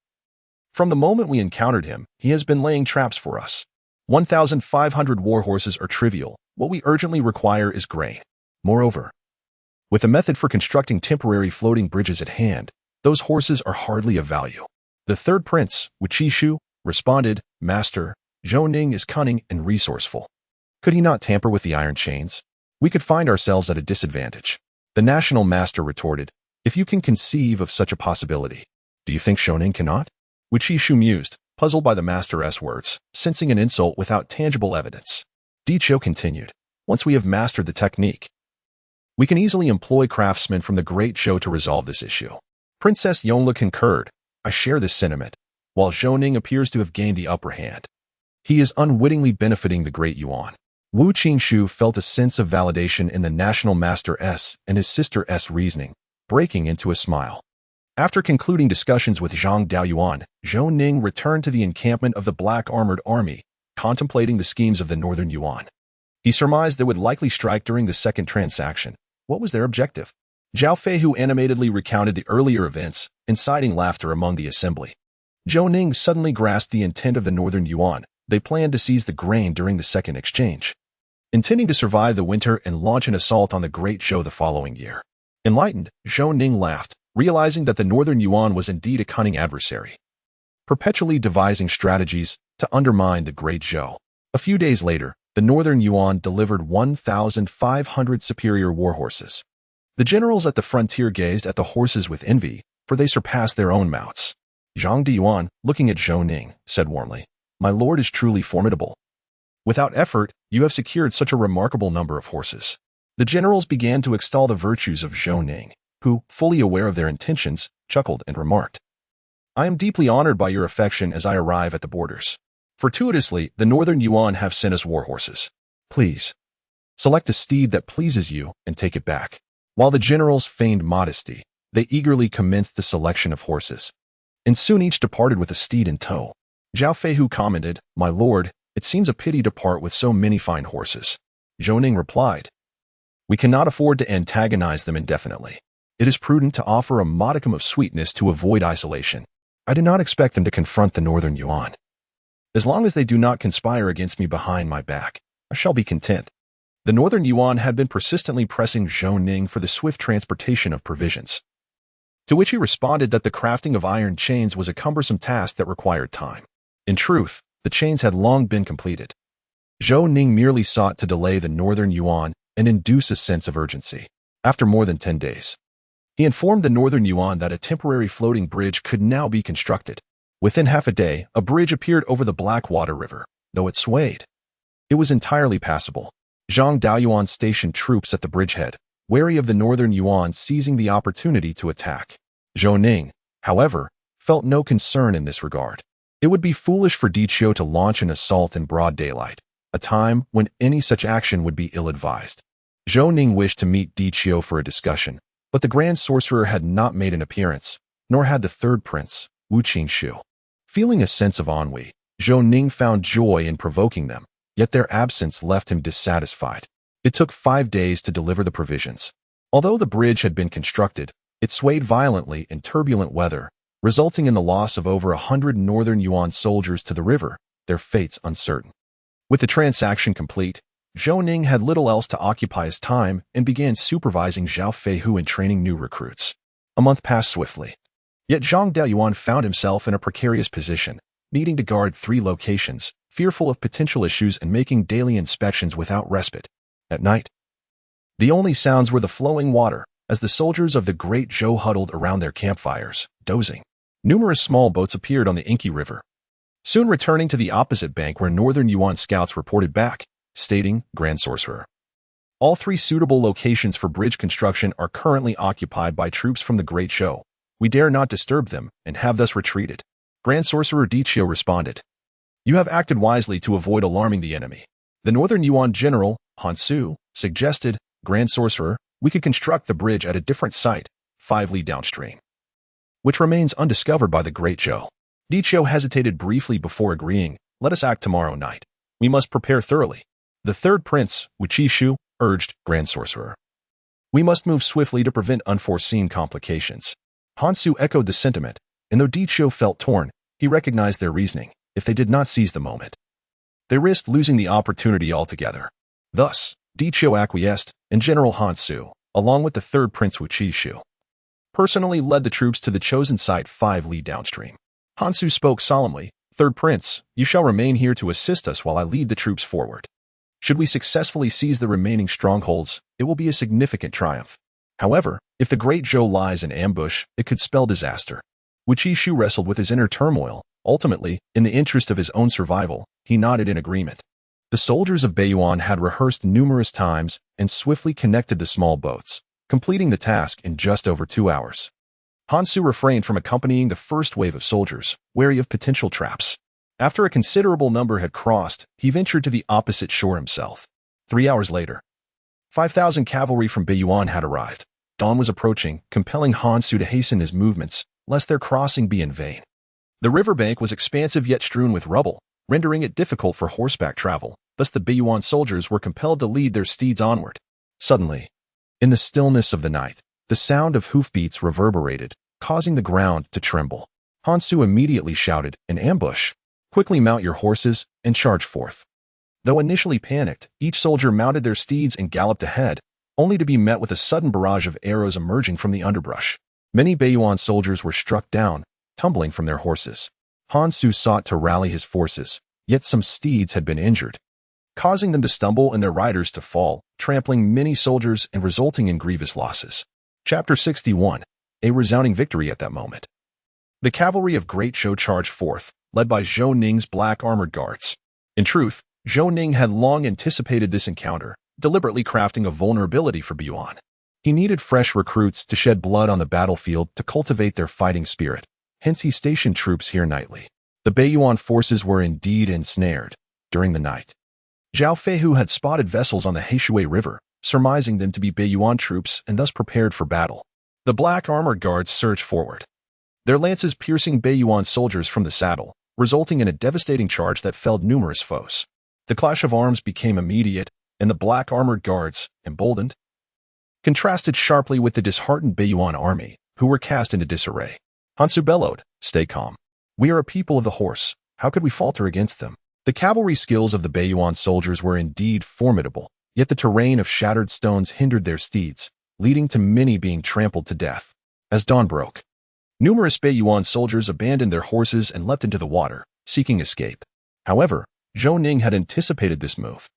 "From the moment we encountered him, he has been laying traps for us. 1,500 war horses are trivial. What we urgently require is grain. Moreover, with a method for constructing temporary floating bridges at hand, those horses are hardly of value." The 3rd prince, Wuchishu, responded, "Master, Zhou Ning is cunning and resourceful. Could he not tamper with the iron chains? We could find ourselves at a disadvantage." The national master retorted, "If you can conceive of such a possibility, do you think Zhou Ning cannot?" Wuchishu mused, puzzled by the master's words, sensing an insult without tangible evidence. Di Qiu continued, "Once we have mastered the technique, we can easily employ craftsmen from the Great Zhou to resolve this issue." Princess Yongla concurred, "I share this sentiment. While Zhou Ning appears to have gained the upper hand, he is unwittingly benefiting the Great Yuan." Wu Qingshu felt a sense of validation in the national master and his sister's reasoning, breaking into a smile. After concluding discussions with Zhang Daoyuan, Zhou Ning returned to the encampment of the Black Armored Army, contemplating the schemes of the Northern Yuan. He surmised they would likely strike during the 2nd transaction. What was their objective? Zhao Feihu animatedly recounted the earlier events, inciting laughter among the assembly. Zhou Ning suddenly grasped the intent of the Northern Yuan. They planned to seize the grain during the 2nd exchange, intending to survive the winter and launch an assault on the Great Zhou the following year. Enlightened, Zhou Ning laughed, realizing that the Northern Yuan was indeed a cunning adversary, perpetually devising strategies to undermine the Great Zhou. A few days later, the Northern Yuan delivered 1,500 superior war horses. The generals at the frontier gazed at the horses with envy, for they surpassed their own mounts. Zhang Daoyuan, looking at Zhou Ning, said warmly, "My lord is truly formidable. Without effort, you have secured such a remarkable number of horses." The generals began to extol the virtues of Zhou Ning, who, fully aware of their intentions, chuckled and remarked, "I am deeply honored by your affection as I arrive at the borders. Fortuitously, the Northern Yuan have sent us war horses. Please, select a steed that pleases you and take it back." While the generals feigned modesty, they eagerly commenced the selection of horses, and soon each departed with a steed in tow. Zhao Feihu commented, "My lord, it seems a pity to part with so many fine horses." Zhou Ning replied, "We cannot afford to antagonize them indefinitely. it is prudent to offer a modicum of sweetness to avoid isolation. I do not expect them to confront the Northern Yuan. As long as they do not conspire against me behind my back, I shall be content. The Northern Yuan had been persistently pressing Zhou Ning for the swift transportation of provisions, to which he responded that the crafting of iron chains was a cumbersome task that required time. In truth, the chains had long been completed. Zhou Ning merely sought to delay the Northern Yuan and induce a sense of urgency. After more than 10 days, he informed the Northern Yuan that a temporary floating bridge could now be constructed. Within half a day, a bridge appeared over the Blackwater River, though it swayed. It was entirely passable. Zhang Daoyuan stationed troops at the bridgehead, wary of the Northern Yuan seizing the opportunity to attack. Zhou Ning, however, felt no concern in this regard. It would be foolish for Diqiu to launch an assault in broad daylight, a time when any such action would be ill-advised. Zhou Ning wished to meet Diqiu for a discussion, but the Grand Sorcerer had not made an appearance, nor had the third prince, Wu Qingshu. Feeling a sense of ennui, Zhou Ning found joy in provoking them, yet their absence left him dissatisfied. It took 5 days to deliver the provisions. Although the bridge had been constructed, it swayed violently in turbulent weather, resulting in the loss of over 100 Northern Yuan soldiers to the river, their fates uncertain. With the transaction complete, Zhou Ning had little else to occupy his time and began supervising Zhao Feihu in training new recruits. A month passed swiftly. Yet Zhang Daoyuan found himself in a precarious position, needing to guard 3 locations, fearful of potential issues and making daily inspections without respite. At night, the only sounds were the flowing water, as the soldiers of the Great Zhou huddled around their campfires, dozing. Numerous small boats appeared on the inky river, soon returning to the opposite bank where Northern Yuan scouts reported back, stating, Grand Sorcerer, all 3 suitable locations for bridge construction are currently occupied by troops from the Great Zhou. We dare not disturb them and have thus retreated. Grand Sorcerer Diqiu responded, You have acted wisely to avoid alarming the enemy. The Northern Yuan General, Han Su, suggested, Grand Sorcerer, we could construct the bridge at a different site, 5 li downstream, which remains undiscovered by the Great Zhou. Diqiu hesitated briefly before agreeing, Let us act tomorrow night. We must prepare thoroughly. The third prince, Wu Qishu, urged, Grand Sorcerer, we must move swiftly to prevent unforeseen complications. Han Su echoed the sentiment, and though Diqiu felt torn, he recognized their reasoning. If they did not seize the moment, they risked losing the opportunity altogether. Thus, Diqiu acquiesced, and General Han Su, along with the third prince Wu Qishu, personally led the troops to the chosen site 5 li downstream. Han Su spoke solemnly, Third prince, you shall remain here to assist us while I lead the troops forward. Should we successfully seize the remaining strongholds, it will be a significant triumph. However, if the Great Zhou lies in ambush, it could spell disaster. Wu Qishu wrestled with his inner turmoil. Ultimately, in the interest of his own survival, he nodded in agreement. The soldiers of Beiyuan had rehearsed numerous times and swiftly connected the small boats, completing the task in just over 2 hours. Han Su refrained from accompanying the first wave of soldiers, wary of potential traps. After a considerable number had crossed, he ventured to the opposite shore himself. 3 hours later, 5,000 cavalry from Beiyuan had arrived. Dawn was approaching, compelling Han Su to hasten his movements, lest their crossing be in vain. The riverbank was expansive yet strewn with rubble, rendering it difficult for horseback travel. Thus the Beiyuan soldiers were compelled to lead their steeds onward. Suddenly, in the stillness of the night, the sound of hoofbeats reverberated, causing the ground to tremble. Han Su immediately shouted, "An ambush! Quickly mount your horses and charge forth." Though initially panicked, each soldier mounted their steeds and galloped ahead, only to be met with a sudden barrage of arrows emerging from the underbrush. Many Beiyuan soldiers were struck down, tumbling from their horses. Han Su sought to rally his forces, yet some steeds had been injured, causing them to stumble and their riders to fall, trampling many soldiers and resulting in grievous losses. Chapter 61. A resounding victory at that moment. The cavalry of Great Zhou charged forth, led by Zhou Ning's black armored guards. In truth, Zhou Ning had long anticipated this encounter, deliberately crafting a vulnerability for Beiyuan. He needed fresh recruits to shed blood on the battlefield to cultivate their fighting spirit, hence he stationed troops here nightly. The Beiyuan forces were indeed ensnared. During the night, Zhao Feihu had spotted vessels on the Heishui River, surmising them to be Beiyuan troops and thus prepared for battle. The black armored guards surged forward, their lances piercing Beiyuan soldiers from the saddle, resulting in a devastating charge that felled numerous foes. The clash of arms became immediate, and the black armored guards, emboldened, contrasted sharply with the disheartened Beiyuan army, who were cast into disarray. Han Su bellowed, "Stay calm. We are a people of the horse. How could we falter against them?" The cavalry skills of the Beiyuan soldiers were indeed formidable, yet the terrain of shattered stones hindered their steeds, leading to many being trampled to death. As dawn broke, numerous Beiyuan soldiers abandoned their horses and leapt into the water, seeking escape. However, Zhou Ning had anticipated this move.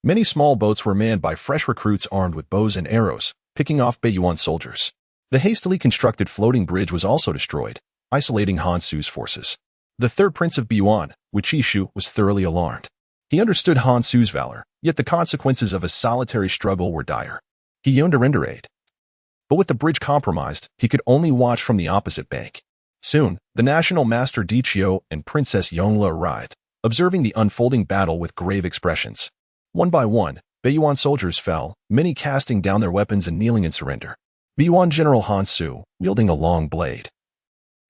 Many small boats were manned by fresh recruits armed with bows and arrows, picking off Beiyuan soldiers. The hastily constructed floating bridge was also destroyed, isolating Han Su's forces. The third prince of Beiyuan, Wuqishu, was thoroughly alarmed. He understood Han Su's valor, yet the consequences of a solitary struggle were dire. He yearned to render aid. But with the bridge compromised, he could only watch from the opposite bank. Soon, the national master Diqiu and Princess Yongla arrived, observing the unfolding battle with grave expressions. One by one, Beiyuan soldiers fell, many casting down their weapons and kneeling in surrender. Beiyuan General Han Su, wielding a long blade,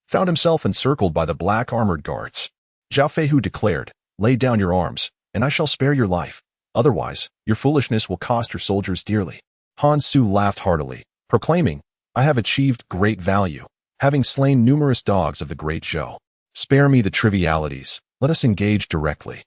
found himself encircled by the black armored guards. Zhao Feihu declared, "Lay down your arms, and I shall spare your life. Otherwise, your foolishness will cost your soldiers dearly." Han Su laughed heartily, proclaiming, "I have achieved great value, having slain numerous dogs of the Great Zhou. Spare me the trivialities, let us engage directly.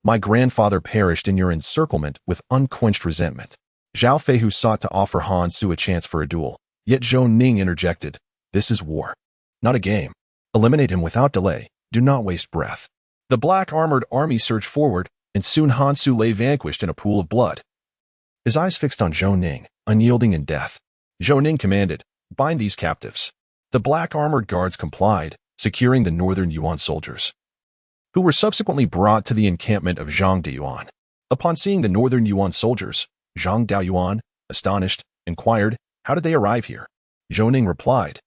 My grandfather perished in your encirclement with unquenched resentment." Zhao Feihu sought to offer Han Su a chance for a duel, yet Zhou Ning interjected, "This is war, not a game. Eliminate him without delay, do not waste breath." The black armored army surged forward, and soon Han Su lay vanquished in a pool of blood. His eyes fixed on Zhou Ning, unyielding in death. Zhou Ning commanded, "Bind these captives." The black armored guards complied, securing the northern Yuan soldiers, who were subsequently brought to the encampment of Zhang Dayuan. Upon seeing the northern Yuan soldiers, Zhang Dayuan, astonished, inquired, "How did they arrive here?" Zhou Ning replied,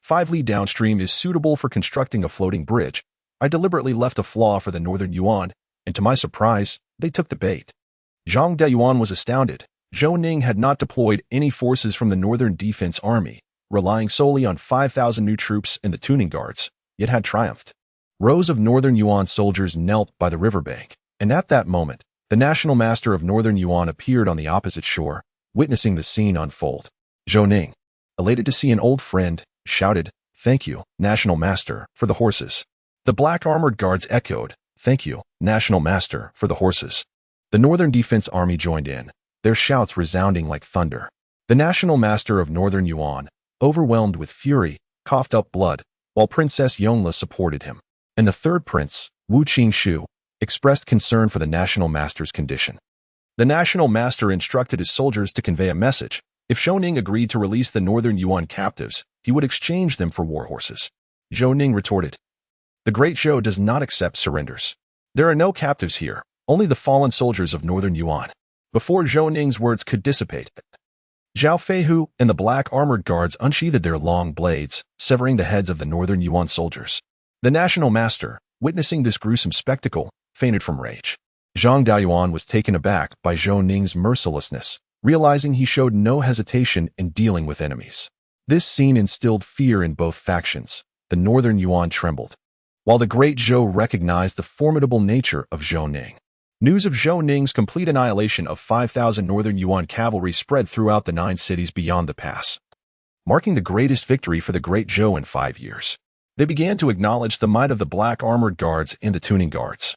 5 li downstream is suitable for constructing a floating bridge. I deliberately left a flaw for the northern Yuan, and to my surprise, they took the bait." Zhang Dayuan was astounded. Zhou Ning had not deployed any forces from the northern defense army, relying solely on 5,000 new troops and the tuning guards, yet had triumphed. Rows of northern Yuan soldiers knelt by the riverbank, and at that moment, the national master of northern Yuan appeared on the opposite shore, witnessing the scene unfold. Zhou Ning, elated to see an old friend, shouted, "Thank you, national master, for the horses." The black armored guards echoed, "Thank you, national master, for the horses." The northern defense army joined in, their shouts resounding like thunder. The national master of northern Yuan, overwhelmed with fury, coughed up blood, while Princess Yongla supported him. And the third prince, Wu Qingshu, expressed concern for the national master's condition. The national master instructed his soldiers to convey a message. If Zhou Ning agreed to release the northern Yuan captives, he would exchange them for war horses. Zhou Ning retorted, "The Great Zhou does not accept surrenders. There are no captives here, only the fallen soldiers of northern Yuan." Before Zhou Ning's words could dissipate, Zhao Feihu and the black armored guards unsheathed their long blades, severing the heads of the northern Yuan soldiers. The national master, witnessing this gruesome spectacle, fainted from rage. Zhang Dayuan was taken aback by Zhou Ning's mercilessness, realizing he showed no hesitation in dealing with enemies. This scene instilled fear in both factions. The northern Yuan trembled, while the Great Zhou recognized the formidable nature of Zhou Ning. News of Zhou Ning's complete annihilation of 5,000 northern Yuan cavalry spread throughout the 9 cities beyond the pass, marking the greatest victory for the Great Zhou in 5 years. They began to acknowledge the might of the black armored guards and the tuning guards,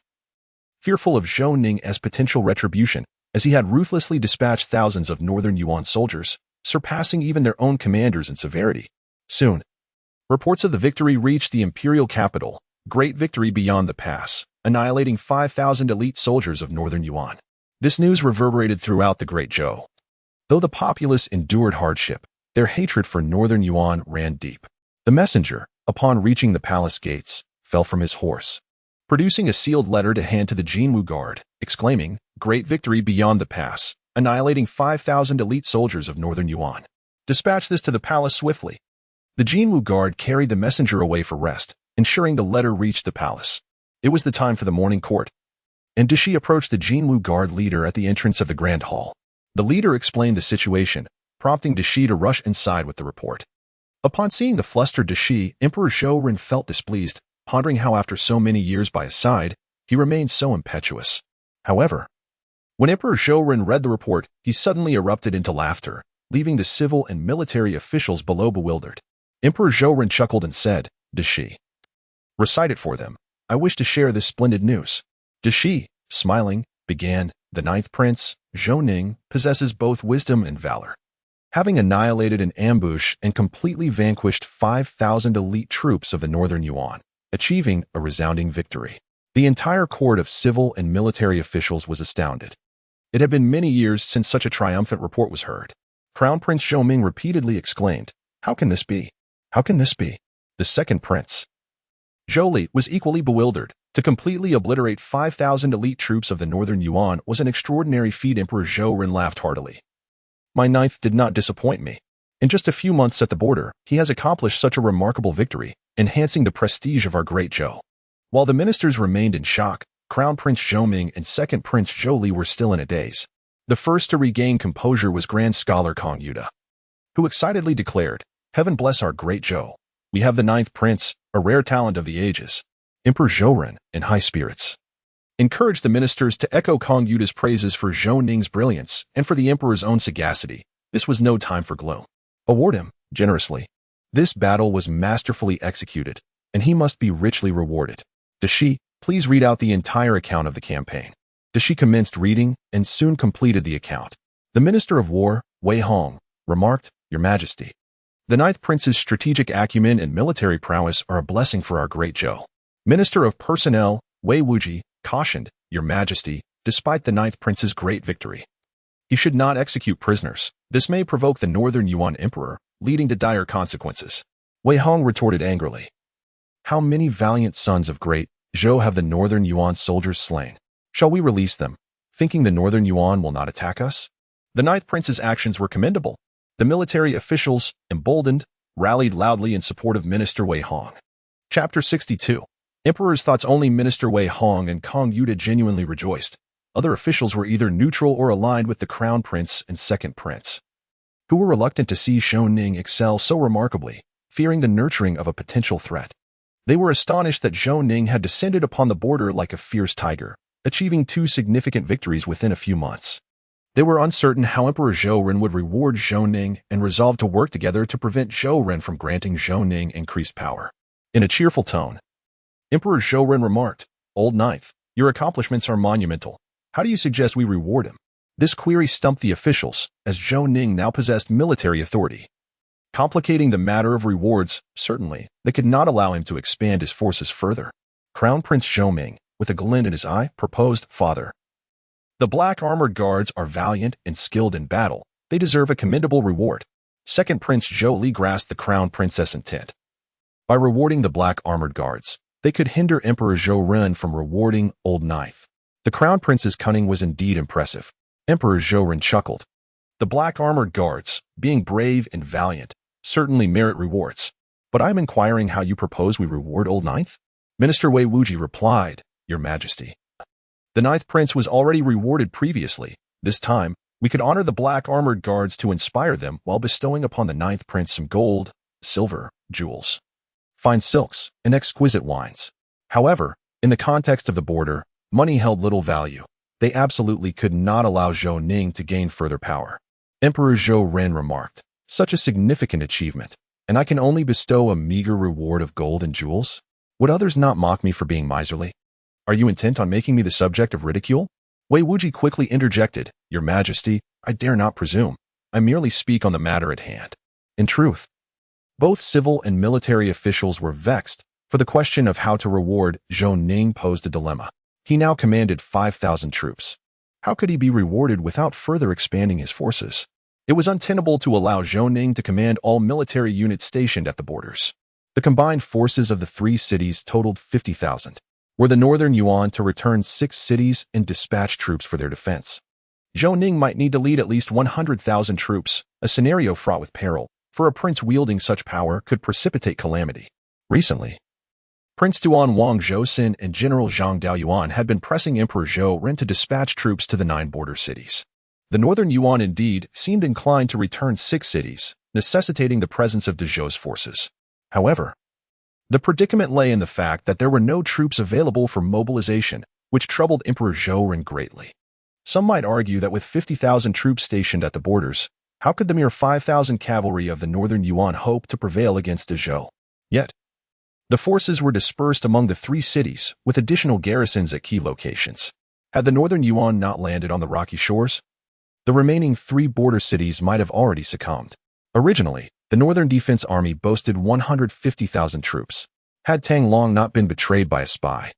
fearful of Zhou Ning's potential retribution, as he had ruthlessly dispatched thousands of northern Yuan soldiers, surpassing even their own commanders in severity. Soon, reports of the victory reached the imperial capital, great victory beyond the pass, annihilating 5,000 elite soldiers of northern Yuan. This news reverberated throughout the Great Zhou. Though the populace endured hardship, their hatred for northern Yuan ran deep. The messenger, upon reaching the palace gates, fell from his horse, producing a sealed letter to hand to the Jinwu Guard, exclaiming, "Great victory beyond the pass, annihilating 5,000 elite soldiers of northern Yuan. Dispatch this to the palace swiftly." The Jinwu Guard carried the messenger away for rest, ensuring the letter reached the palace. It was the time for the morning court, and Dashi approached the Jinwu Guard leader at the entrance of the Grand Hall. The leader explained the situation, prompting Dashi to rush inside with the report. Upon seeing the flustered Dashi, Emperor Zhou Ren felt displeased, pondering how after so many years by his side, he remained so impetuous. However, when Emperor Zhou Ren read the report, he suddenly erupted into laughter, leaving the civil and military officials below bewildered. Emperor Zhou Ning chuckled and said, "Does she recite it for them? I wish to share this splendid news." "Does she?" Smiling, began, "The ninth prince, Zhou Ning, possesses both wisdom and valor. Having annihilated an ambush and completely vanquished 5,000 elite troops of the northern Yuan, achieving a resounding victory." The entire court of civil and military officials was astounded. It had been many years since such a triumphant report was heard. Crown Prince Zhou Ning repeatedly exclaimed, "How can this be? How can this be?" The second prince, Zhou Li, was equally bewildered. To completely obliterate 5,000 elite troops of the northern Yuan was an extraordinary feat. Emperor Zhou Ning laughed heartily. "My ninth did not disappoint me. In just a few months at the border, he has accomplished such a remarkable victory, enhancing the prestige of our great Zhou." While the ministers remained in shock, Crown Prince Zhou Ning and Second Prince Zhou Li were still in a daze. The first to regain composure was Grand Scholar Kong Yuda, who excitedly declared, "Heaven bless our great Zhou. We have the ninth prince, a rare talent of the ages." Emperor Zhou Ren, in high spirits, encouraged the ministers to echo Kong Yuda's praises for Zhou Ning's brilliance and for the emperor's own sagacity. This was no time for gloom. Award him generously. This battle was masterfully executed, and he must be richly rewarded. Does she please read out the entire account of the campaign? Does she commenced reading and soon completed the account. The Minister of War, Wei Hong, remarked, "Your Majesty, the ninth prince's strategic acumen and military prowess are a blessing for our great Zhou." Minister of Personnel, Wei Wuji, cautioned, "Your Majesty, despite the ninth prince's great victory, he should not execute prisoners. This may provoke the northern Yuan emperor, leading to dire consequences." Wei Hong retorted angrily, "How many valiant sons of great Zhou have the northern Yuan soldiers slain? Shall we release them, thinking the northern Yuan will not attack us?" The ninth prince's actions were commendable. The military officials, emboldened, rallied loudly in support of Minister Wei Hong. Chapter 62. Emperor's thoughts. Only Minister Wei Hong and Kong Yuda genuinely rejoiced. Other officials were either neutral or aligned with the crown prince and second prince, who were reluctant to see Zhou Ning excel so remarkably, fearing the nurturing of a potential threat. They were astonished that Zhou Ning had descended upon the border like a fierce tiger, achieving 2 significant victories within a few months. They were uncertain how Emperor Zhou Ren would reward Zhou Ning and resolved to work together to prevent Zhou Ren from granting Zhou Ning increased power. In a cheerful tone, Emperor Zhou Ren remarked, "Old Ninth, your accomplishments are monumental. How do you suggest we reward him?" This query stumped the officials, as Zhou Ning now possessed military authority, complicating the matter of rewards. Certainly, they could not allow him to expand his forces further. Crown Prince Zhou Ming, with a glint in his eye, proposed, "Father, the black armored guards are valiant and skilled in battle. They deserve a commendable reward." Second Prince Zhou Li grasped the crown princess' intent. By rewarding the black armored guards, they could hinder Emperor Zhou Ren from rewarding Old Ninth. The crown prince's cunning was indeed impressive. Emperor Zhou Ren chuckled. "The black armored guards, being brave and valiant, certainly merit rewards. But I'm inquiring how you propose we reward Old Ninth?" Minister Wei Wuji replied, "Your Majesty, the ninth prince was already rewarded previously. This time, we could honor the black armored guards to inspire them while bestowing upon the ninth prince some gold, silver, jewels, fine silks, and exquisite wines. However, in the context of the border, money held little value. They absolutely could not allow Zhou Ning to gain further power." Emperor Zhou Ren remarked, "Such a significant achievement, and I can only bestow a meager reward of gold and jewels? Would others not mock me for being miserly? Are you intent on making me the subject of ridicule?" Wei Wuji quickly interjected, "Your Majesty, I dare not presume. I merely speak on the matter at hand." In truth, both civil and military officials were vexed, for the question of how to reward Zhou Ning posed a dilemma. He now commanded 5,000 troops. How could he be rewarded without further expanding his forces? It was untenable to allow Zhou Ning to command all military units stationed at the borders. The combined forces of the 3 cities totaled 50,000. Were the northern Yuan to return 6 cities and dispatch troops for their defense, Zhou Ning might need to lead at least 100,000 troops, a scenario fraught with peril, for a prince wielding such power could precipitate calamity. Recently, Prince Duan Wang Zhousin and General Zhang Daoyuan had been pressing Emperor Zhou Ren to dispatch troops to the 9 border cities. The northern Yuan indeed seemed inclined to return 6 cities, necessitating the presence of Zhou's forces. However, the predicament lay in the fact that there were no troops available for mobilization, which troubled Emperor Zhou Ren greatly. Some might argue that with 50,000 troops stationed at the borders, How could the mere 5,000 cavalry of the northern Yuan hope to prevail against Zhou? Yet, the forces were dispersed among the 3 cities, with additional garrisons at key locations. Had the northern Yuan not landed on the rocky shores, the remaining 3 border cities might have already succumbed. Originally, the Northern Defense Army boasted 150,000 troops. Had Tang Long not been betrayed by a spy,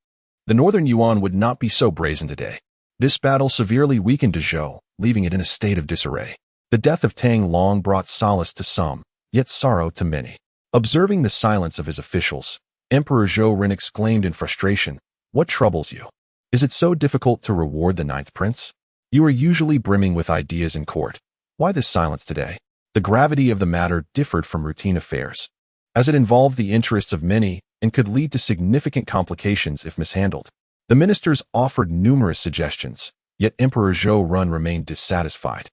the northern Yuan would not be so brazen today. This battle severely weakened Zhou, leaving it in a state of disarray. The death of Tang Long brought solace to some, yet sorrow to many. Observing the silence of his officials, Emperor Zhou Ning exclaimed in frustration, "What troubles you? Is it so difficult to reward the 9th prince? You are usually brimming with ideas in court. Why this silence today?" The gravity of the matter differed from routine affairs, as it involved the interests of many and could lead to significant complications if mishandled. The ministers offered numerous suggestions, yet Emperor Zhou Ning remained dissatisfied,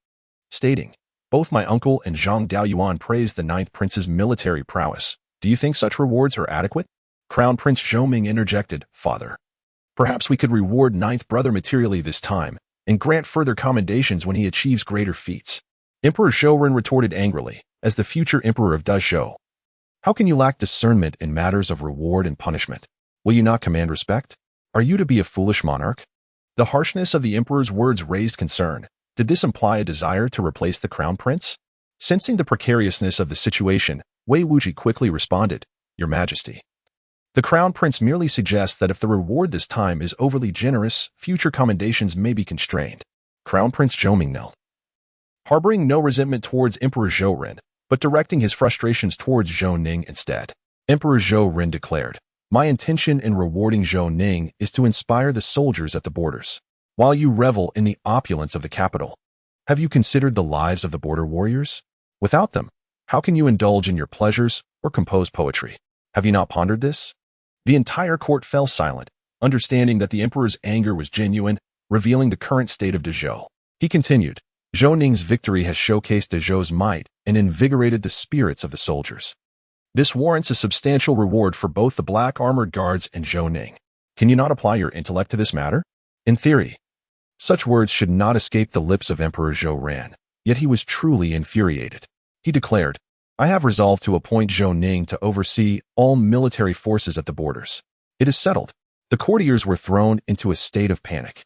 stating, "Both my uncle and Zhang Daoyuan praised the 9th prince's military prowess. Do you think such rewards are adequate?" Crown Prince Zhou Ning interjected, "Father, perhaps we could reward 9th brother materially this time and grant further commendations when he achieves greater feats." Emperor Zhou Ning retorted angrily, as the future emperor of Dazhou, "How can you lack discernment in matters of reward and punishment? Will you not command respect? Are you to be a foolish monarch?" The harshness of the emperor's words raised concern. Did this imply a desire to replace the crown prince? Sensing the precariousness of the situation, Wei Wuji quickly responded, "Your Majesty, the crown prince merely suggests that if the reward this time is overly generous, future commendations may be constrained." Crown Prince Zhou Ning knelt, harboring no resentment towards Emperor Zhou Ning, but directing his frustrations towards Zhou Ning instead. Emperor Zhou Ning declared, "My intention in rewarding Zhou Ning is to inspire the soldiers at the borders. While you revel in the opulence of the capital, have you considered the lives of the border warriors? Without them, how can you indulge in your pleasures or compose poetry? Have you not pondered this?" The entire court fell silent, understanding that the emperor's anger was genuine, revealing the current state of Dazhou. He continued, "Zhou Ning's victory has showcased Dazhou's might and invigorated the spirits of the soldiers. This warrants a substantial reward for both the black armored guards and Zhou Ning. Can you not apply your intellect to this matter?" In theory, such words should not escape the lips of Emperor Zhou Ning, yet he was truly infuriated. He declared, "I have resolved to appoint Zhou Ning to oversee all military forces at the borders." It is settled. The courtiers were thrown into a state of panic.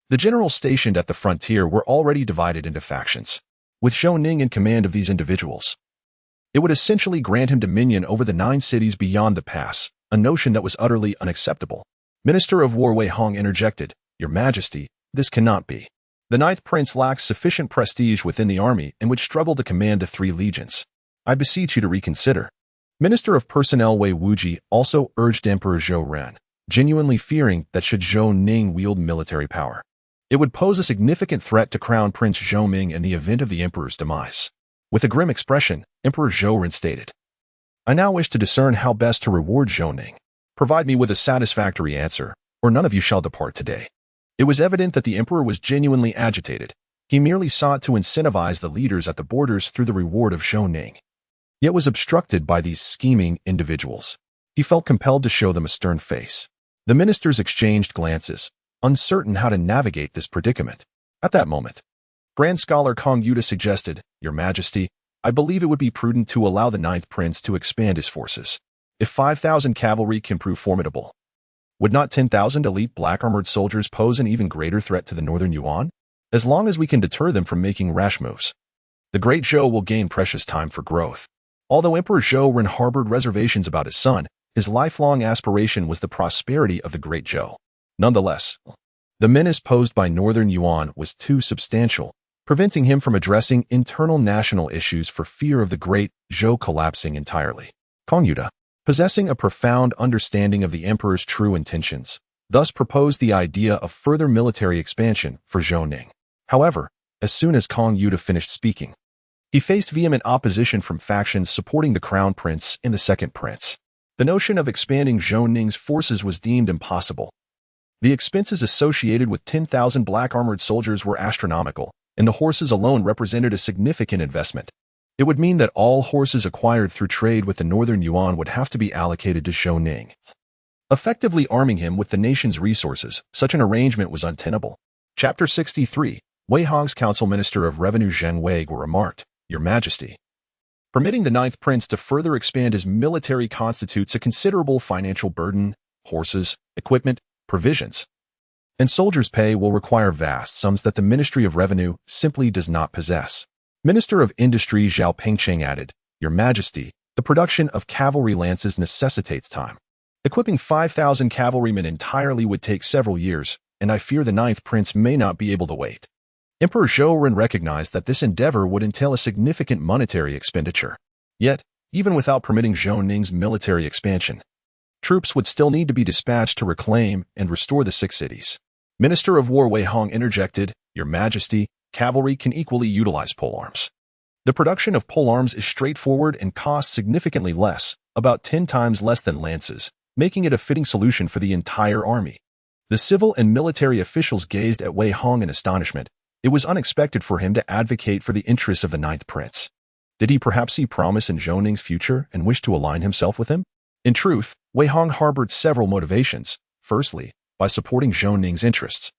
The generals stationed at the frontier were already divided into factions, with Zhou Ning in command of these individuals. It would essentially grant him dominion over the 9 cities beyond the pass, a notion that was utterly unacceptable. Minister of War Wei Hong interjected, "Your Majesty, this cannot be. The 9th prince lacks sufficient prestige within the army and would struggle to command the 3 legions. I beseech you to reconsider." Minister of Personnel Wei Wuji also urged Emperor Zhou Ning, genuinely fearing that should Zhou Ning wield military power, it would pose a significant threat to Crown Prince Zhou Ning in the event of the emperor's demise. With a grim expression, Emperor Zhou Ning stated, "I now wish to discern how best to reward Zhou Ning. Provide me with a satisfactory answer, or none of you shall depart today." It was evident that the emperor was genuinely agitated. He merely sought to incentivize the leaders at the borders through the reward of Zhou Ning, yet was obstructed by these scheming individuals. He felt compelled to show them a stern face. The ministers exchanged glances, uncertain how to navigate this predicament. At that moment, Grand Scholar Kong Yuta suggested, "Your Majesty, I believe it would be prudent to allow the 9th prince to expand his forces. If 5,000 cavalry can prove formidable, would not 10,000 elite black-armored soldiers pose an even greater threat to the northern Yuan? As long as we can deter them from making rash moves, the Great Zhou will gain precious time for growth." Although Emperor Zhou Ning harbored reservations about his son, his lifelong aspiration was the prosperity of the Great Zhou. Nonetheless, the menace posed by northern Yuan was too substantial, preventing him from addressing internal national issues for fear of the Great Zhou collapsing entirely. Kong Yuta, possessing a profound understanding of the emperor's true intentions, thus proposed the idea of further military expansion for Zhou Ning. However, as soon as Kong Yuta finished speaking, he faced vehement opposition from factions supporting the crown prince and the second prince. The notion of expanding Zhou Ning's forces was deemed impossible. The expenses associated with 10,000 black-armored soldiers were astronomical, and the horses alone represented a significant investment. It would mean that all horses acquired through trade with the northern Yuan would have to be allocated to Zhou Ning, effectively arming him with the nation's resources. Such an arrangement was untenable. Chapter 63, Wei Hong's council minister of revenue Zheng Wei remarked, Your Majesty. Permitting the ninth prince to further expand his military constitutes a considerable financial burden. Horses, equipment, provisions, and soldiers' pay will require vast sums that the Ministry of Revenue simply does not possess. Minister of Industry Zhao Pingcheng added, Your Majesty, the production of cavalry lances necessitates time. Equipping 5,000 cavalrymen entirely would take several years, and I fear the ninth prince may not be able to wait. Emperor Zhou Ning recognized that this endeavor would entail a significant monetary expenditure. Yet, even without permitting Zhou Ning's military expansion, troops would still need to be dispatched to reclaim and restore the 6 cities. Minister of War Wei Hong interjected, Your Majesty, cavalry can equally utilize polearms. The production of polearms is straightforward and costs significantly less, about 10 times less than lances, making it a fitting solution for the entire army. The civil and military officials gazed at Wei Hong in astonishment. It was unexpected for him to advocate for the interests of the ninth prince. Did he perhaps see promise in Zhou Ning's future and wish to align himself with him? In truth, Wei Hong harbored several motivations. Firstly, by supporting Zhou Ning's interests,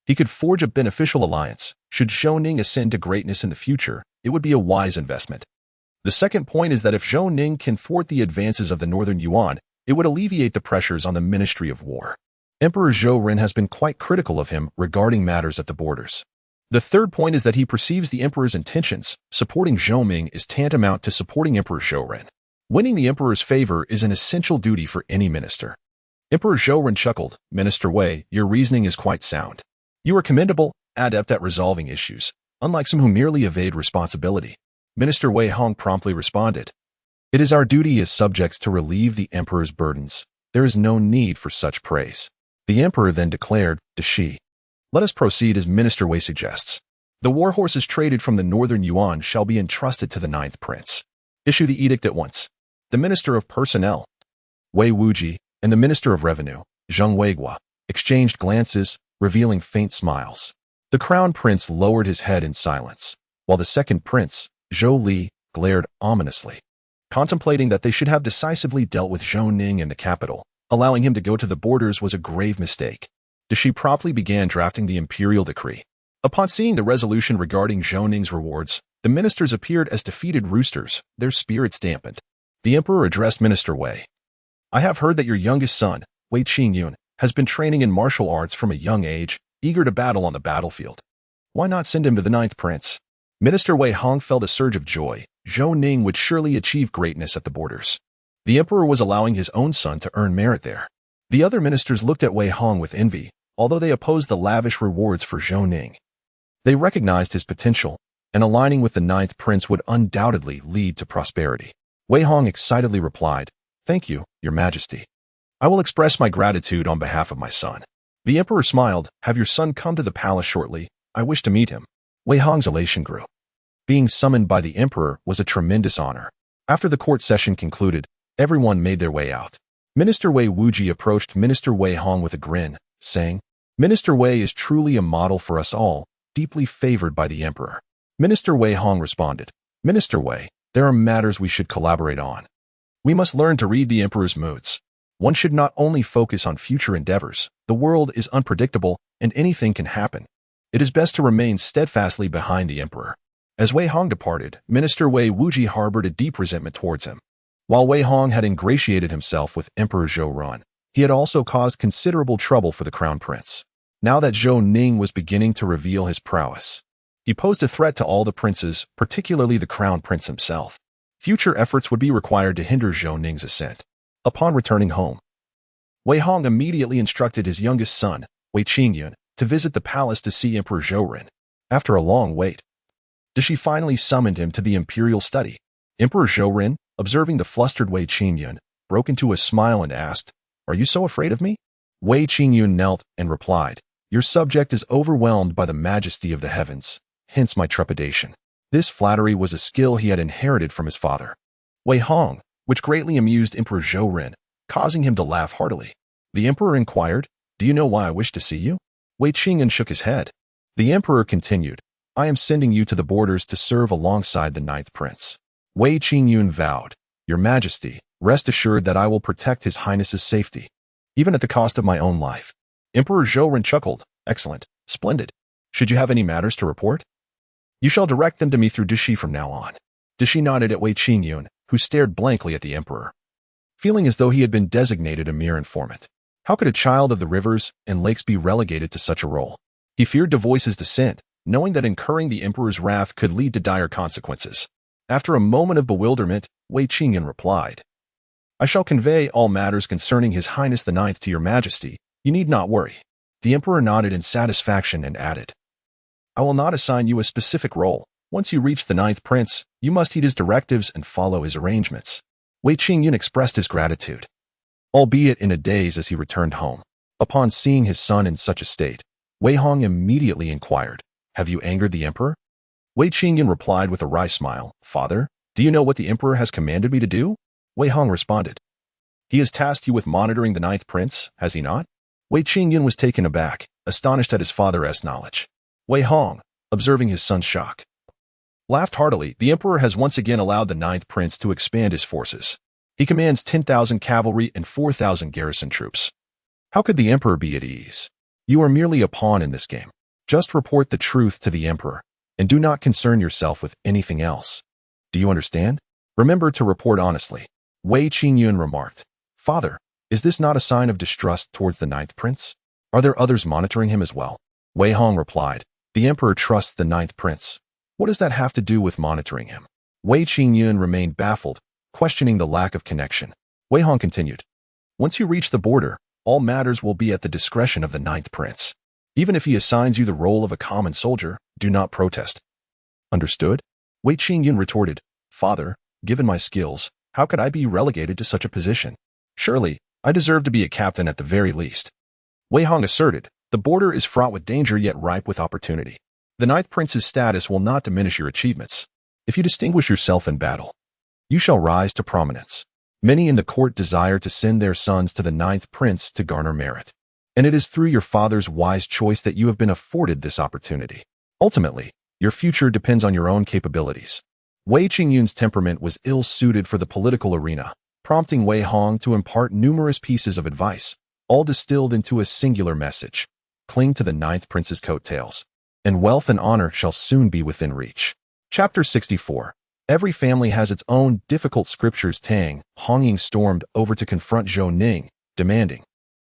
he could forge a beneficial alliance. Should Zhou Ning ascend to greatness in the future, it would be a wise investment. The second point is that if Zhou Ning can thwart the advances of the Northern Yuan, it would alleviate the pressures on the Ministry of War. Emperor Zhou Ning has been quite critical of him regarding matters at the borders. The third point is that he perceives the emperor's intentions. Supporting Zhou Ning is tantamount to supporting Emperor Zhou Ning. Winning the emperor's favor is an essential duty for any minister. Emperor Zhou Ning chuckled, Minister Wei, your reasoning is quite sound. You are commendable, adept at resolving issues, unlike some who merely evade responsibility. Minister Wei Hong promptly responded, It is our duty as subjects to relieve the emperor's burdens. There is no need for such praise. The emperor then declared, Dashi. Let us proceed as Minister Wei suggests. The war horses traded from the Northern Yuan shall be entrusted to the ninth prince. Issue the edict at once. The Minister of Personnel, Wei Wuji, and the Minister of Revenue, Zheng Weigua, exchanged glances, revealing faint smiles. The crown prince lowered his head in silence, while the second prince, Zhou Li, glared ominously, contemplating that they should have decisively dealt with Zhou Ning in the capital. Allowing him to go to the borders was a grave mistake. Dashi promptly began drafting the imperial decree. Upon seeing the resolution regarding Zhou Ning's rewards, the ministers appeared as defeated roosters, their spirits dampened. The emperor addressed Minister Wei. I have heard that your youngest son, Wei Qingyun, has been training in martial arts from a young age, eager to battle on the battlefield. Why not send him to the ninth prince? Minister Wei Hong felt a surge of joy. Zhou Ning would surely achieve greatness at the borders. The emperor was allowing his own son to earn merit there. The other ministers looked at Wei Hong with envy, although they opposed the lavish rewards for Zhou Ning. They recognized his potential, and aligning with the ninth prince would undoubtedly lead to prosperity. Wei Hong excitedly replied, Thank you, Your Majesty. I will express my gratitude on behalf of my son. The emperor smiled, Have your son come to the palace shortly. I wish to meet him. Wei Hong's elation grew. Being summoned by the emperor was a tremendous honor. After the court session concluded, everyone made their way out. Minister Wei Wuji approached Minister Wei Hong with a grin, saying, Minister Wei is truly a model for us all, deeply favored by the emperor. Minister Wei Hong responded, Minister Wei, there are matters we should collaborate on. We must learn to read the emperor's moods. One should not only focus on future endeavors. The world is unpredictable, and anything can happen. It is best to remain steadfastly behind the emperor. As Wei Hong departed, Minister Wei Wuji harbored a deep resentment towards him. While Wei Hong had ingratiated himself with Emperor Zhou Ning, he had also caused considerable trouble for the crown prince. Now that Zhou Ning was beginning to reveal his prowess, he posed a threat to all the princes, particularly the crown prince himself. Future efforts would be required to hinder Zhou Ning's ascent. Upon returning home, Wei Hong immediately instructed his youngest son, Wei Qingyun, to visit the palace to see Emperor Zhou Ning. After a long wait, Dashi finally summoned him to the imperial study. Emperor Zhou Ning, observing the flustered Wei Qingyun, broke into a smile and asked, Are you so afraid of me? Wei Qingyun knelt and replied, Your subject is overwhelmed by the majesty of the heavens, hence my trepidation. This flattery was a skill he had inherited from his father. Wei Hong, which greatly amused Emperor Zhou Ning, causing him to laugh heartily. The emperor inquired, Do you know why I wish to see you? Wei Qingyun shook his head. The emperor continued, I am sending you to the borders to serve alongside the ninth prince. Wei Qingyun vowed, Your Majesty, rest assured that I will protect His Highness's safety, even at the cost of my own life. Emperor Zhou Ning chuckled, Excellent, splendid. Should you have any matters to report? You shall direct them to me through Dashi from now on. Dashi nodded at Wei Qingyun, who stared blankly at the emperor, feeling as though he had been designated a mere informant. How could a child of the rivers and lakes be relegated to such a role? He feared to voice his dissent, knowing that incurring the emperor's wrath could lead to dire consequences. After a moment of bewilderment, Wei Qingyun replied, I shall convey all matters concerning His Highness the Ninth to your Majesty. You need not worry. The emperor nodded in satisfaction and added, I will not assign you a specific role. Once you reach the Ninth Prince, you must heed his directives and follow his arrangements. Wei Qingyun expressed his gratitude, albeit in a daze as he returned home. Upon seeing his son in such a state, Wei Hong immediately inquired, Have you angered the emperor? Wei Qingyun replied with a wry smile, Father, do you know what the emperor has commanded me to do? Wei Hong responded, He has tasked you with monitoring the Ninth Prince, has he not? Wei Qingyun was taken aback, astonished at his father's knowledge. Wei Hong, observing his son's shock, laughed heartily. The emperor has once again allowed the Ninth Prince to expand his forces. He commands 10,000 cavalry and 4,000 garrison troops. How could the emperor be at ease? You are merely a pawn in this game. Just report the truth to the emperor, and do not concern yourself with anything else. Do you understand? Remember to report honestly. Wei Qingyun remarked, Father, is this not a sign of distrust towards the Ninth Prince? Are there others monitoring him as well? Wei Hong replied, The emperor trusts the Ninth Prince. What does that have to do with monitoring him? Wei Qingyun remained baffled, questioning the lack of connection. Wei Hong continued, Once you reach the border, all matters will be at the discretion of the Ninth Prince. Even if he assigns you the role of a common soldier, do not protest. Understood? Wei Qingyun retorted, Father, given my skills, how could I be relegated to such a position? Surely, I deserve to be a captain at the very least. Wei Hong asserted, The border is fraught with danger yet ripe with opportunity. The Ninth Prince's status will not diminish your achievements. If you distinguish yourself in battle, you shall rise to prominence. Many in the court desire to send their sons to the Ninth Prince to garner merit. And it is through your father's wise choice that you have been afforded this opportunity. Ultimately, your future depends on your own capabilities. Wei Qingyun's temperament was ill-suited for the political arena, prompting Wei Hong to impart numerous pieces of advice, all distilled into a singular message. Cling to the Ninth Prince's coattails, and wealth and honor shall soon be within reach. Chapter 64. Every family has its own difficult scriptures. Tang Hongying stormed over to confront Zhou Ning, demanding,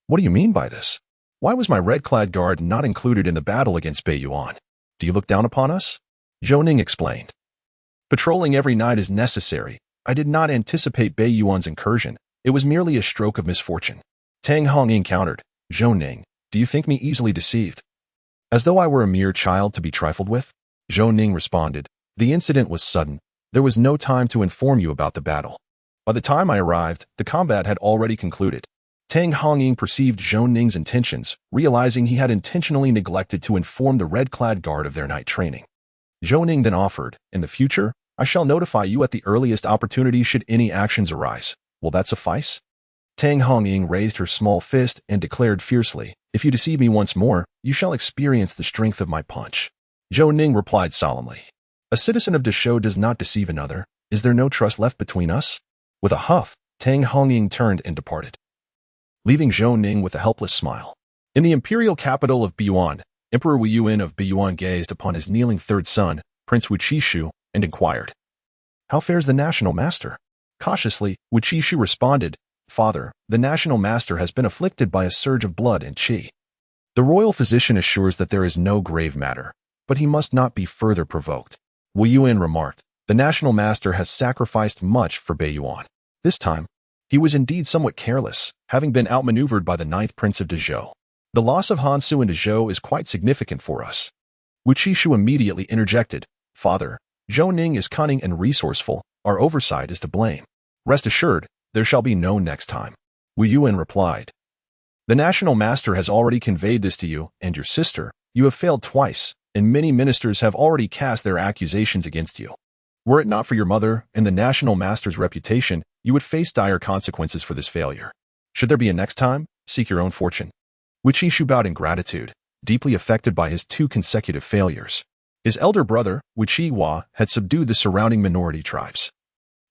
What do you mean by this? Why was my red-clad guard not included in the battle against Bei Yuan? Do you look down upon us? Zhou Ning explained, Patrolling every night is necessary. I did not anticipate Bei Yuan's incursion. It was merely a stroke of misfortune. Tang Hongying countered, Zhou Ning, do you think me easily deceived? As though I were a mere child to be trifled with? Zhou Ning responded, The incident was sudden. There was no time to inform you about the battle. By the time I arrived, the combat had already concluded. Tang Hongying perceived Zhou Ning's intentions, realizing he had intentionally neglected to inform the red-clad guard of their night training. Zhou Ning then offered, In the future, I shall notify you at the earliest opportunity should any actions arise. Will that suffice? Tang Hongying raised her small fist and declared fiercely, If you deceive me once more, you shall experience the strength of my punch. Zhou Ning replied solemnly, A citizen of Deshou does not deceive another. Is there no trust left between us? With a huff, Tang Hongying turned and departed, leaving Zhou Ning with a helpless smile. In the imperial capital of Biyuan, Emperor Wu Yuan of Biyuan gazed upon his kneeling third son, Prince Wu Qishu, and inquired, How fares the national master? Cautiously, Wu Qishu responded, Father, the national master has been afflicted by a surge of blood and qi. The royal physician assures that there is no grave matter, but he must not be further provoked. Wu Yuan remarked, The national master has sacrificed much for Bei Yuan. This time, he was indeed somewhat careless, having been outmaneuvered by the Ninth Prince of Dezhou. The loss of Hansu and Dezhou is quite significant for us. Wu Qishu immediately interjected, Father, Zhou Ning is cunning and resourceful. Our oversight is to blame. Rest assured, there shall be no next time. Wu Yuan replied, The national master has already conveyed this to you and your sister. You have failed twice, and many ministers have already cast their accusations against you. Were it not for your mother and the national master's reputation, you would face dire consequences for this failure. Should there be a next time, seek your own fortune. Wu Qishu bowed in gratitude, deeply affected by his 2 consecutive failures. His elder brother, Wu Qihua, had subdued the surrounding minority tribes,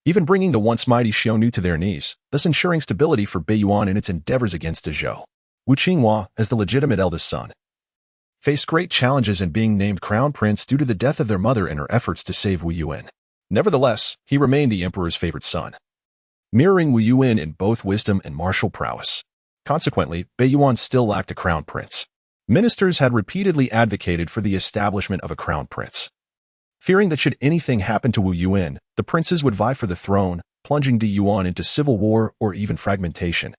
even bringing the once mighty Xiongnu to their knees, thus ensuring stability for Bei Yuan in its endeavors against Dezhou. Wu Qinghua, as the legitimate eldest son, faced great challenges in being named crown prince due to the death of their mother and her efforts to save Wu Yuan. Nevertheless, he remained the emperor's favorite son, mirroring Wu Yuan in both wisdom and martial prowess. Consequently, Baiyuan still lacked a crown prince. Ministers had repeatedly advocated for the establishment of a crown prince, fearing that should anything happen to Wu Yuan, the princes would vie for the throne, plunging the Yuan into civil war or even fragmentation.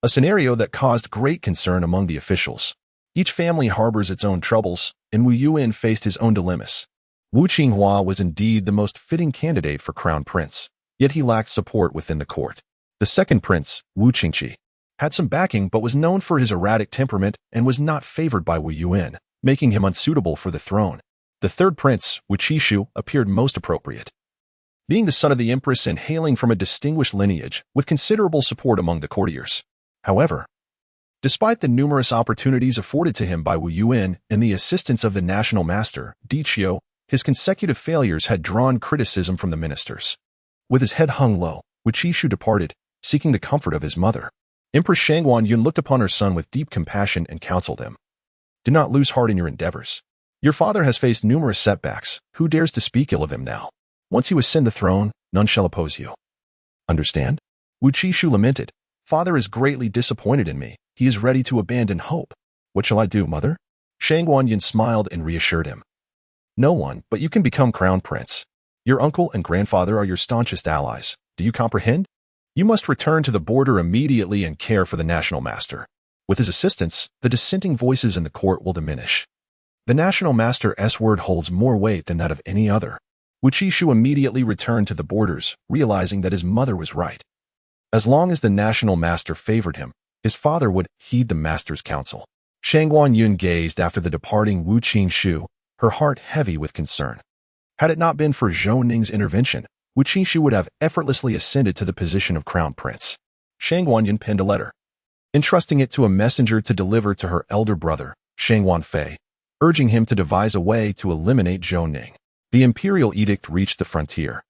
A scenario that caused great concern among the officials. Each family harbors its own troubles, and Wu Yuan faced his own dilemmas. Wu Qinghua was indeed the most fitting candidate for crown prince, yet he lacked support within the court. The second prince, Wu Qingqi, had some backing but was known for his erratic temperament and was not favored by Wu Yuan, making him unsuitable for the throne. The third prince, Wu Qishu, appeared most appropriate, being the son of the empress and hailing from a distinguished lineage with considerable support among the courtiers. However, despite the numerous opportunities afforded to him by Wu Yuan and the assistance of the national master, Di Qiu, his consecutive failures had drawn criticism from the ministers. With his head hung low, Wu Qishu departed, seeking the comfort of his mother. Empress Shangguan Yun looked upon her son with deep compassion and counseled him. Do not lose heart in your endeavors. Your father has faced numerous setbacks. Who dares to speak ill of him now? Once you ascend the throne, none shall oppose you. Understand? Wu Qishu lamented. Father is greatly disappointed in me. He is ready to abandon hope. What shall I do, mother? Shangguan Yun smiled and reassured him. No one, but you can become crown prince. Your uncle and grandfather are your staunchest allies. Do you comprehend? You must return to the border immediately and care for the national master. With his assistance, the dissenting voices in the court will diminish. The national master's word holds more weight than that of any other. Wu Qishu immediately returned to the borders, realizing that his mother was right. As long as the national master favored him, his father would heed the master's counsel. Shangguan Yun gazed after the departing Wu Qishu, her heart heavy with concern. Had it not been for Zhou Ning's intervention, Wu Qishu would have effortlessly ascended to the position of crown prince. Shangguan Yun penned a letter, entrusting it to a messenger to deliver to her elder brother, Shangguan Fei, urging him to devise a way to eliminate Zhou Ning. The imperial edict reached the frontier,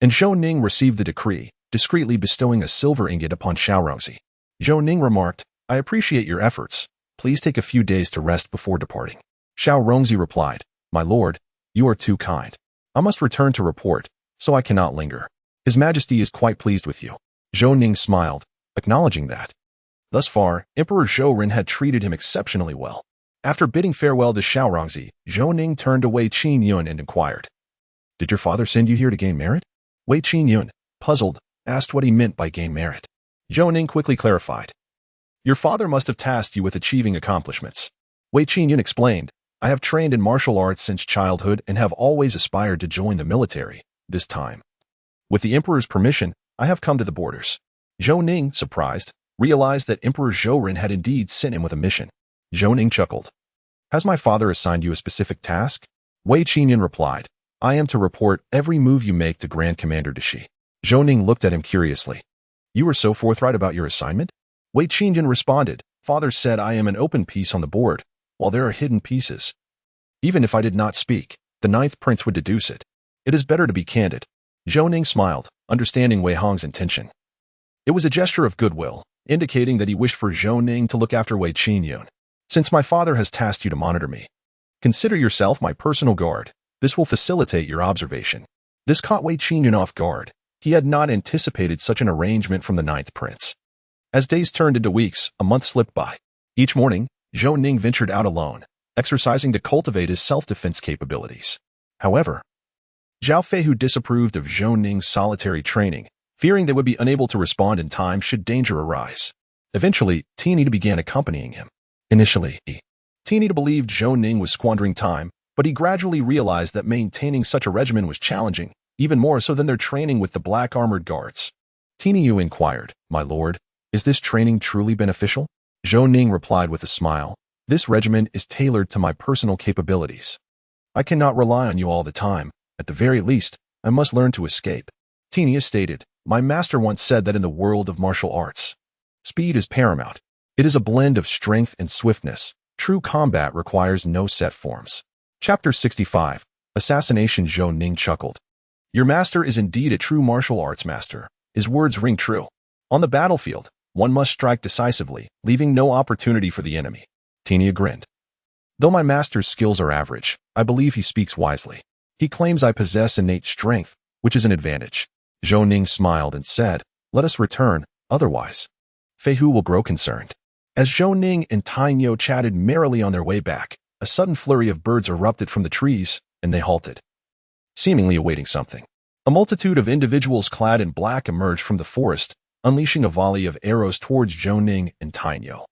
and Zhou Ning received the decree, discreetly bestowing a silver ingot upon Xiaorongzi. Zhou Ning remarked, I appreciate your efforts. Please take a few days to rest before departing. Xiaorongzi replied, My lord, you are too kind. I must return to report, so I cannot linger. His Majesty is quite pleased with you. Zhou Ning smiled, acknowledging that. Thus far, Emperor Zhou Ren had treated him exceptionally well. After bidding farewell to Xiaorongzi, Zhou Ning turned to Wei Qingyun and inquired, Did your father send you here to gain merit? Wei Qingyun, puzzled, asked what he meant by gain merit. Zhou Ning quickly clarified, Your father must have tasked you with achieving accomplishments. Wei Qingyun explained, I have trained in martial arts since childhood and have always aspired to join the military. This time, with the emperor's permission, I have come to the borders. Zhou Ning, surprised, realized that Emperor Zhou Ren had indeed sent him with a mission. Zhou Ning chuckled. Has my father assigned you a specific task? Wei Qingyun replied, I am to report every move you make to Grand Commander Dashi. Zhou Ning looked at him curiously. You were so forthright about your assignment? Wei Qingyun responded, Father said I am an open piece on the board, while there are hidden pieces. Even if I did not speak, the ninth prince would deduce it. It is better to be candid. Zhou Ning smiled, understanding Wei Hong's intention. It was a gesture of goodwill, indicating that he wished for Zhou Ning to look after Wei Qingyun. Since my father has tasked you to monitor me, consider yourself my personal guard. This will facilitate your observation. This caught Wei Qingyun off guard. He had not anticipated such an arrangement from the ninth prince. As days turned into weeks, a month slipped by. Each morning, Zhou Ning ventured out alone, exercising to cultivate his self-defense capabilities. However, Zhao Fei, who disapproved of Zhou Ning's solitary training, fearing they would be unable to respond in time should danger arise. Eventually, Tinita began accompanying him. Initially, Tinita believed Zhou Ning was squandering time, but he gradually realized that maintaining such a regimen was challenging, even more so than their training with the black armored guards. Tinita inquired, My lord, is this training truly beneficial? Zhou Ning replied with a smile, This regimen is tailored to my personal capabilities. I cannot rely on you all the time. At the very least, I must learn to escape. Tinita stated, My master once said that in the world of martial arts, speed is paramount. It is a blend of strength and swiftness. True combat requires no set forms. Chapter 65. Assassination. Zhou Ning chuckled. Your master is indeed a true martial arts master. His words ring true. On the battlefield, one must strike decisively, leaving no opportunity for the enemy. Tinita grinned. Though my master's skills are average, I believe he speaks wisely. He claims I possess innate strength, which is an advantage. Zhou Ning smiled and said, let us return, otherwise Fei Hu will grow concerned. As Zhou Ning and Tinyo chatted merrily on their way back, a sudden flurry of birds erupted from the trees, and they halted, seemingly awaiting something. A multitude of individuals clad in black emerged from the forest, unleashing a volley of arrows towards Zhou Ning and Tinyo,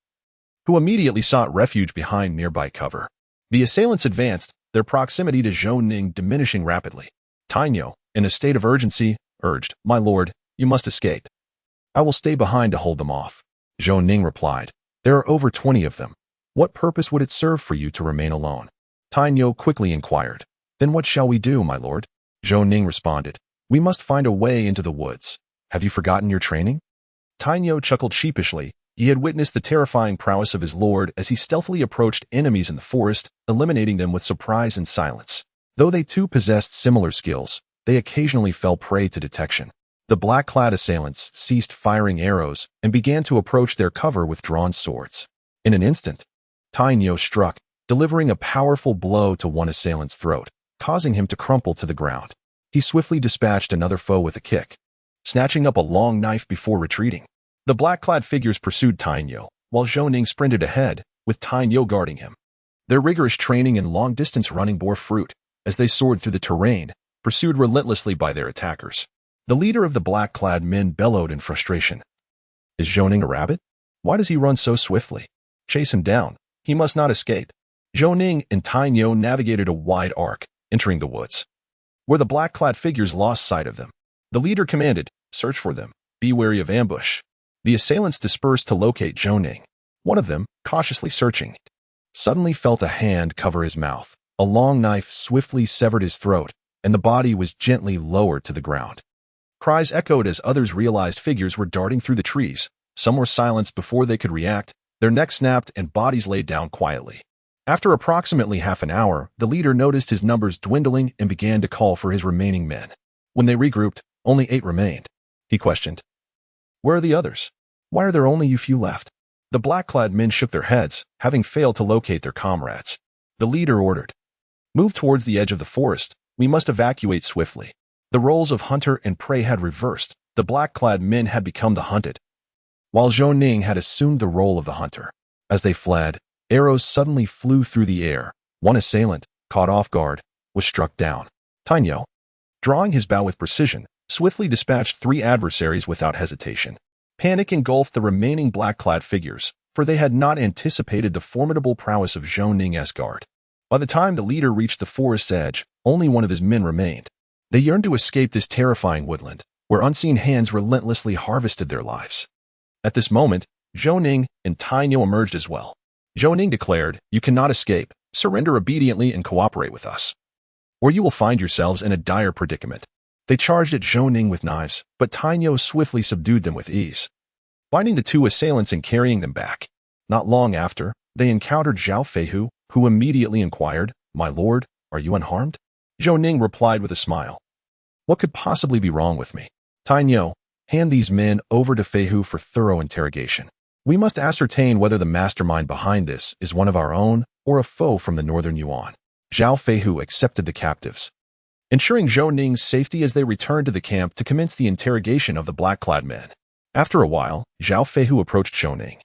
who immediately sought refuge behind nearby cover. The assailants advanced, their proximity to Zhou Ning diminishing rapidly. Tinyo, in a state of urgency, urged, my lord, you must escape. I will stay behind to hold them off. Zhou Ning replied, there are over 20 of them. What purpose would it serve for you to remain alone? Tinyo quickly inquired. Then what shall we do, my lord? Zhou Ning responded, we must find a way into the woods. Have you forgotten your training? Tinyo chuckled sheepishly. He had witnessed the terrifying prowess of his lord as he stealthily approached enemies in the forest, eliminating them with surprise and silence. Though they too possessed similar skills, they occasionally fell prey to detection. The black-clad assailants ceased firing arrows and began to approach their cover with drawn swords. In an instant, Tinyo struck, delivering a powerful blow to one assailant's throat, causing him to crumple to the ground. He swiftly dispatched another foe with a kick, snatching up a long knife before retreating. The black-clad figures pursued Tinyo, while Zhou Ning sprinted ahead, with Tinyo guarding him. Their rigorous training and long-distance running bore fruit, as they soared through the terrain, pursued relentlessly by their attackers. The leader of the black-clad men bellowed in frustration. Is Zhou Ning a rabbit? Why does he run so swiftly? Chase him down. He must not escape. Zhou Ning and Tinyo navigated a wide arc, entering the woods, where the black-clad figures lost sight of them. The leader commanded, search for them. Be wary of ambush. The assailants dispersed to locate Zhou Ning. One of them, cautiously searching, suddenly felt a hand cover his mouth. A long knife swiftly severed his throat, and the body was gently lowered to the ground. Cries echoed as others realized figures were darting through the trees. Some were silenced before they could react, their necks snapped and bodies laid down quietly. After approximately half an hour, the leader noticed his numbers dwindling and began to call for his remaining men. When they regrouped, only 8 remained. He questioned, where are the others? Why are there only you few left? The black-clad men shook their heads, having failed to locate their comrades. The leader ordered, move towards the edge of the forest. We must evacuate swiftly. The roles of hunter and prey had reversed. The black-clad men had become the hunted, while Zhou Ning had assumed the role of the hunter. As they fled, arrows suddenly flew through the air. One assailant, caught off guard, was struck down. Tinyo, drawing his bow with precision, swiftly dispatched 3 adversaries without hesitation. Panic engulfed the remaining black-clad figures, for they had not anticipated the formidable prowess of Zhou Ning's guard. By the time the leader reached the forest's edge, only one of his men remained. They yearned to escape this terrifying woodland, where unseen hands relentlessly harvested their lives. At this moment, Zhou Ning and Tinyo emerged as well. Zhou Ning declared, you cannot escape. Surrender obediently and cooperate with us, or you will find yourselves in a dire predicament. They charged at Zhou Ning with knives, but Tinyo swiftly subdued them with ease, finding the 2 assailants and carrying them back. Not long after, they encountered Zhao Feihu, who immediately inquired, my lord, are you unharmed? Zhou Ning replied with a smile, what could possibly be wrong with me? Tinyo, hand these men over to Feihu for thorough interrogation. We must ascertain whether the mastermind behind this is one of our own or a foe from the northern Yuan. Zhao Feihu accepted the captives, ensuring Zhou Ning's safety as they returned to the camp to commence the interrogation of the black-clad men. After a while, Zhao Feihu approached Zhou Ning,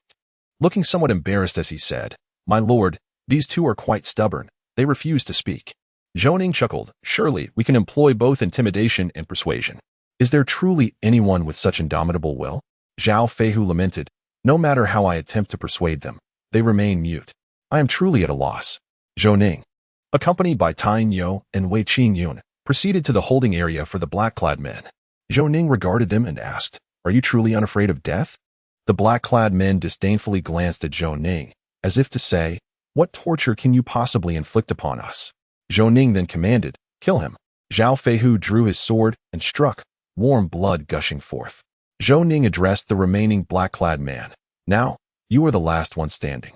looking somewhat embarrassed as he said, my lord, these 2 are quite stubborn. They refuse to speak. Zhou Ning chuckled, surely we can employ both intimidation and persuasion. Is there truly anyone with such indomitable will? Zhao Feihu lamented, no matter how I attempt to persuade them, they remain mute. I am truly at a loss. Zhou Ning, accompanied by Tinyo and Wei Qingyun, proceeded to the holding area for the black-clad men. Zhou Ning regarded them and asked, are you truly unafraid of death? The black-clad men disdainfully glanced at Zhou Ning, as if to say, what torture can you possibly inflict upon us? Zhou Ning then commanded, kill him. Zhao Feihu drew his sword and struck, warm blood gushing forth. Zhou Ning addressed the remaining black-clad man. Now, you are the last one standing.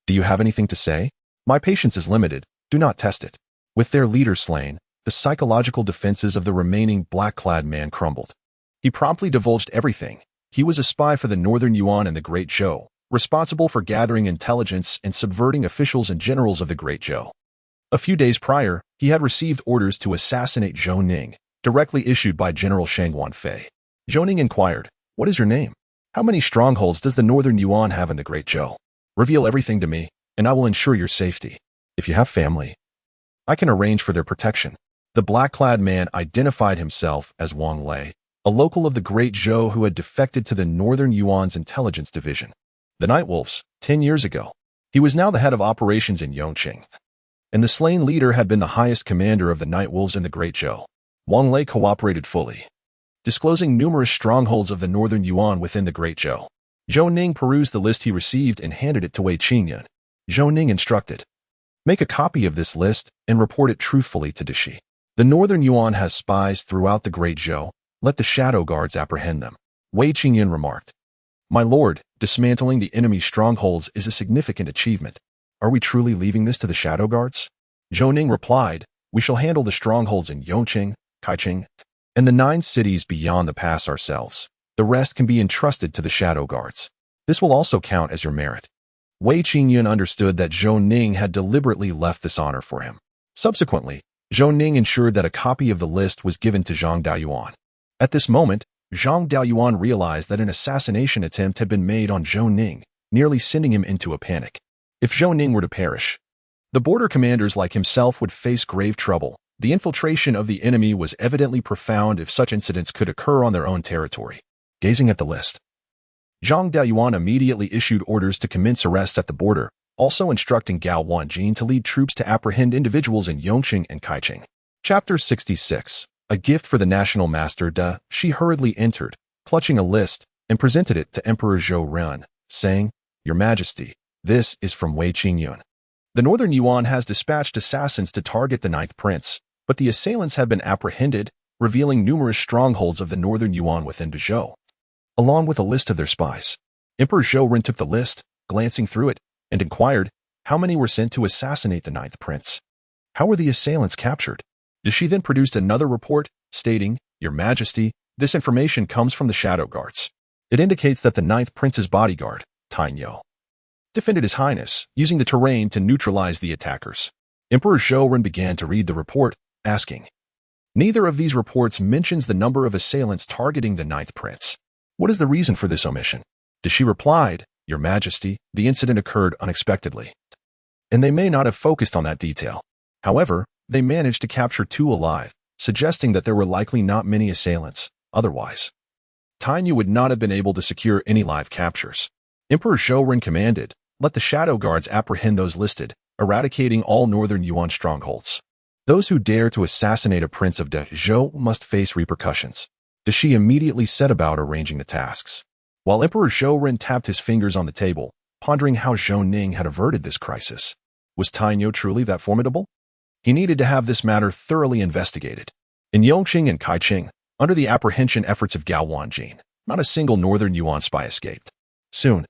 Do you have anything to say? My patience is limited. Do not test it. With their leader slain, the psychological defenses of the remaining black-clad man crumbled. He promptly divulged everything. He was a spy for the Northern Yuan and the Great Zhou, responsible for gathering intelligence and subverting officials and generals of the Great Zhou. A few days prior, he had received orders to assassinate Zhou Ning, directly issued by General Shang Wanfei. Zhou Ning inquired, "What is your name? How many strongholds does the Northern Yuan have in the Great Zhou? Reveal everything to me, and I will ensure your safety. If you have family, I can arrange for their protection." The black-clad man identified himself as Wang Lei, a local of the Great Zhou who had defected to the Northern Yuan's intelligence division, the Night Wolves, 10 years ago. He was now the head of operations in Yongqing, and the slain leader had been the highest commander of the Night Wolves in the Great Zhou. Wang Lei cooperated fully, disclosing numerous strongholds of the Northern Yuan within the Great Zhou. Zhou Ning perused the list he received and handed it to Wei Qingyun. Zhou Ning instructed, "Make a copy of this list and report it truthfully to Dashi. The Northern Yuan has spies throughout the Great Zhou. Let the shadow guards apprehend them." Wei Qingyun remarked, "My lord, dismantling the enemy's strongholds is a significant achievement. Are we truly leaving this to the shadow guards?" Zhou Ning replied, "We shall handle the strongholds in Yongqing, Kaiqing, and the 9 cities beyond the pass ourselves. The rest can be entrusted to the shadow guards. This will also count as your merit." Wei Qingyun understood that Zhou Ning had deliberately left this honor for him. Subsequently, Zhou Ning ensured that a copy of the list was given to Zhang Daoyuan. At this moment, Zhang Daoyuan realized that an assassination attempt had been made on Zhou Ning, nearly sending him into a panic. If Zhou Ning were to perish, the border commanders like himself would face grave trouble. The infiltration of the enemy was evidently profound if such incidents could occur on their own territory. Gazing at the list, Zhang Daoyuan immediately issued orders to commence arrests at the border, also instructing Gao Wanjin to lead troops to apprehend individuals in Yongqing and Kaiqing. Chapter 66. A gift for the national master Da. She hurriedly entered, clutching a list, and presented it to Emperor Zhou Ren, saying, "Your Majesty, this is from Wei Qingyun. The Northern Yuan has dispatched assassins to target the 9th Prince, but the assailants have been apprehended, revealing numerous strongholds of the Northern Yuan within the Zhou, along with a list of their spies." Emperor Zhou Ren took the list, glancing through it, and inquired, "How many were sent to assassinate the 9th Prince? How were the assailants captured?" She then produced another report, stating, "Your Majesty, this information comes from the shadow guards. It indicates that the 9th Prince's bodyguard, Tainyo, defended His Highness, using the terrain to neutralize the attackers." Emperor Zhou Ren began to read the report, asking, "Neither of these reports mentions the number of assailants targeting the 9th Prince. What is the reason for this omission?" She replied, "Your Majesty, the incident occurred unexpectedly, and they may not have focused on that detail. However, they managed to capture 2 alive, suggesting that there were likely not many assailants. Otherwise, Tainyu would not have been able to secure any live captures." Emperor Zhou Ren commanded, "Let the shadow guards apprehend those listed, eradicating all Northern Yuan strongholds. Those who dare to assassinate a prince of the Zhou must face repercussions." Dashi immediately set about arranging the tasks, while Emperor Zhou Ren tapped his fingers on the table, pondering how Zhou Ning had averted this crisis. Was Tainyo truly that formidable? He needed to have this matter thoroughly investigated. In Yongqing and Kaiqing, under the apprehension efforts of Gao Wanjin, not a single Northern Yuan spy escaped. Soon,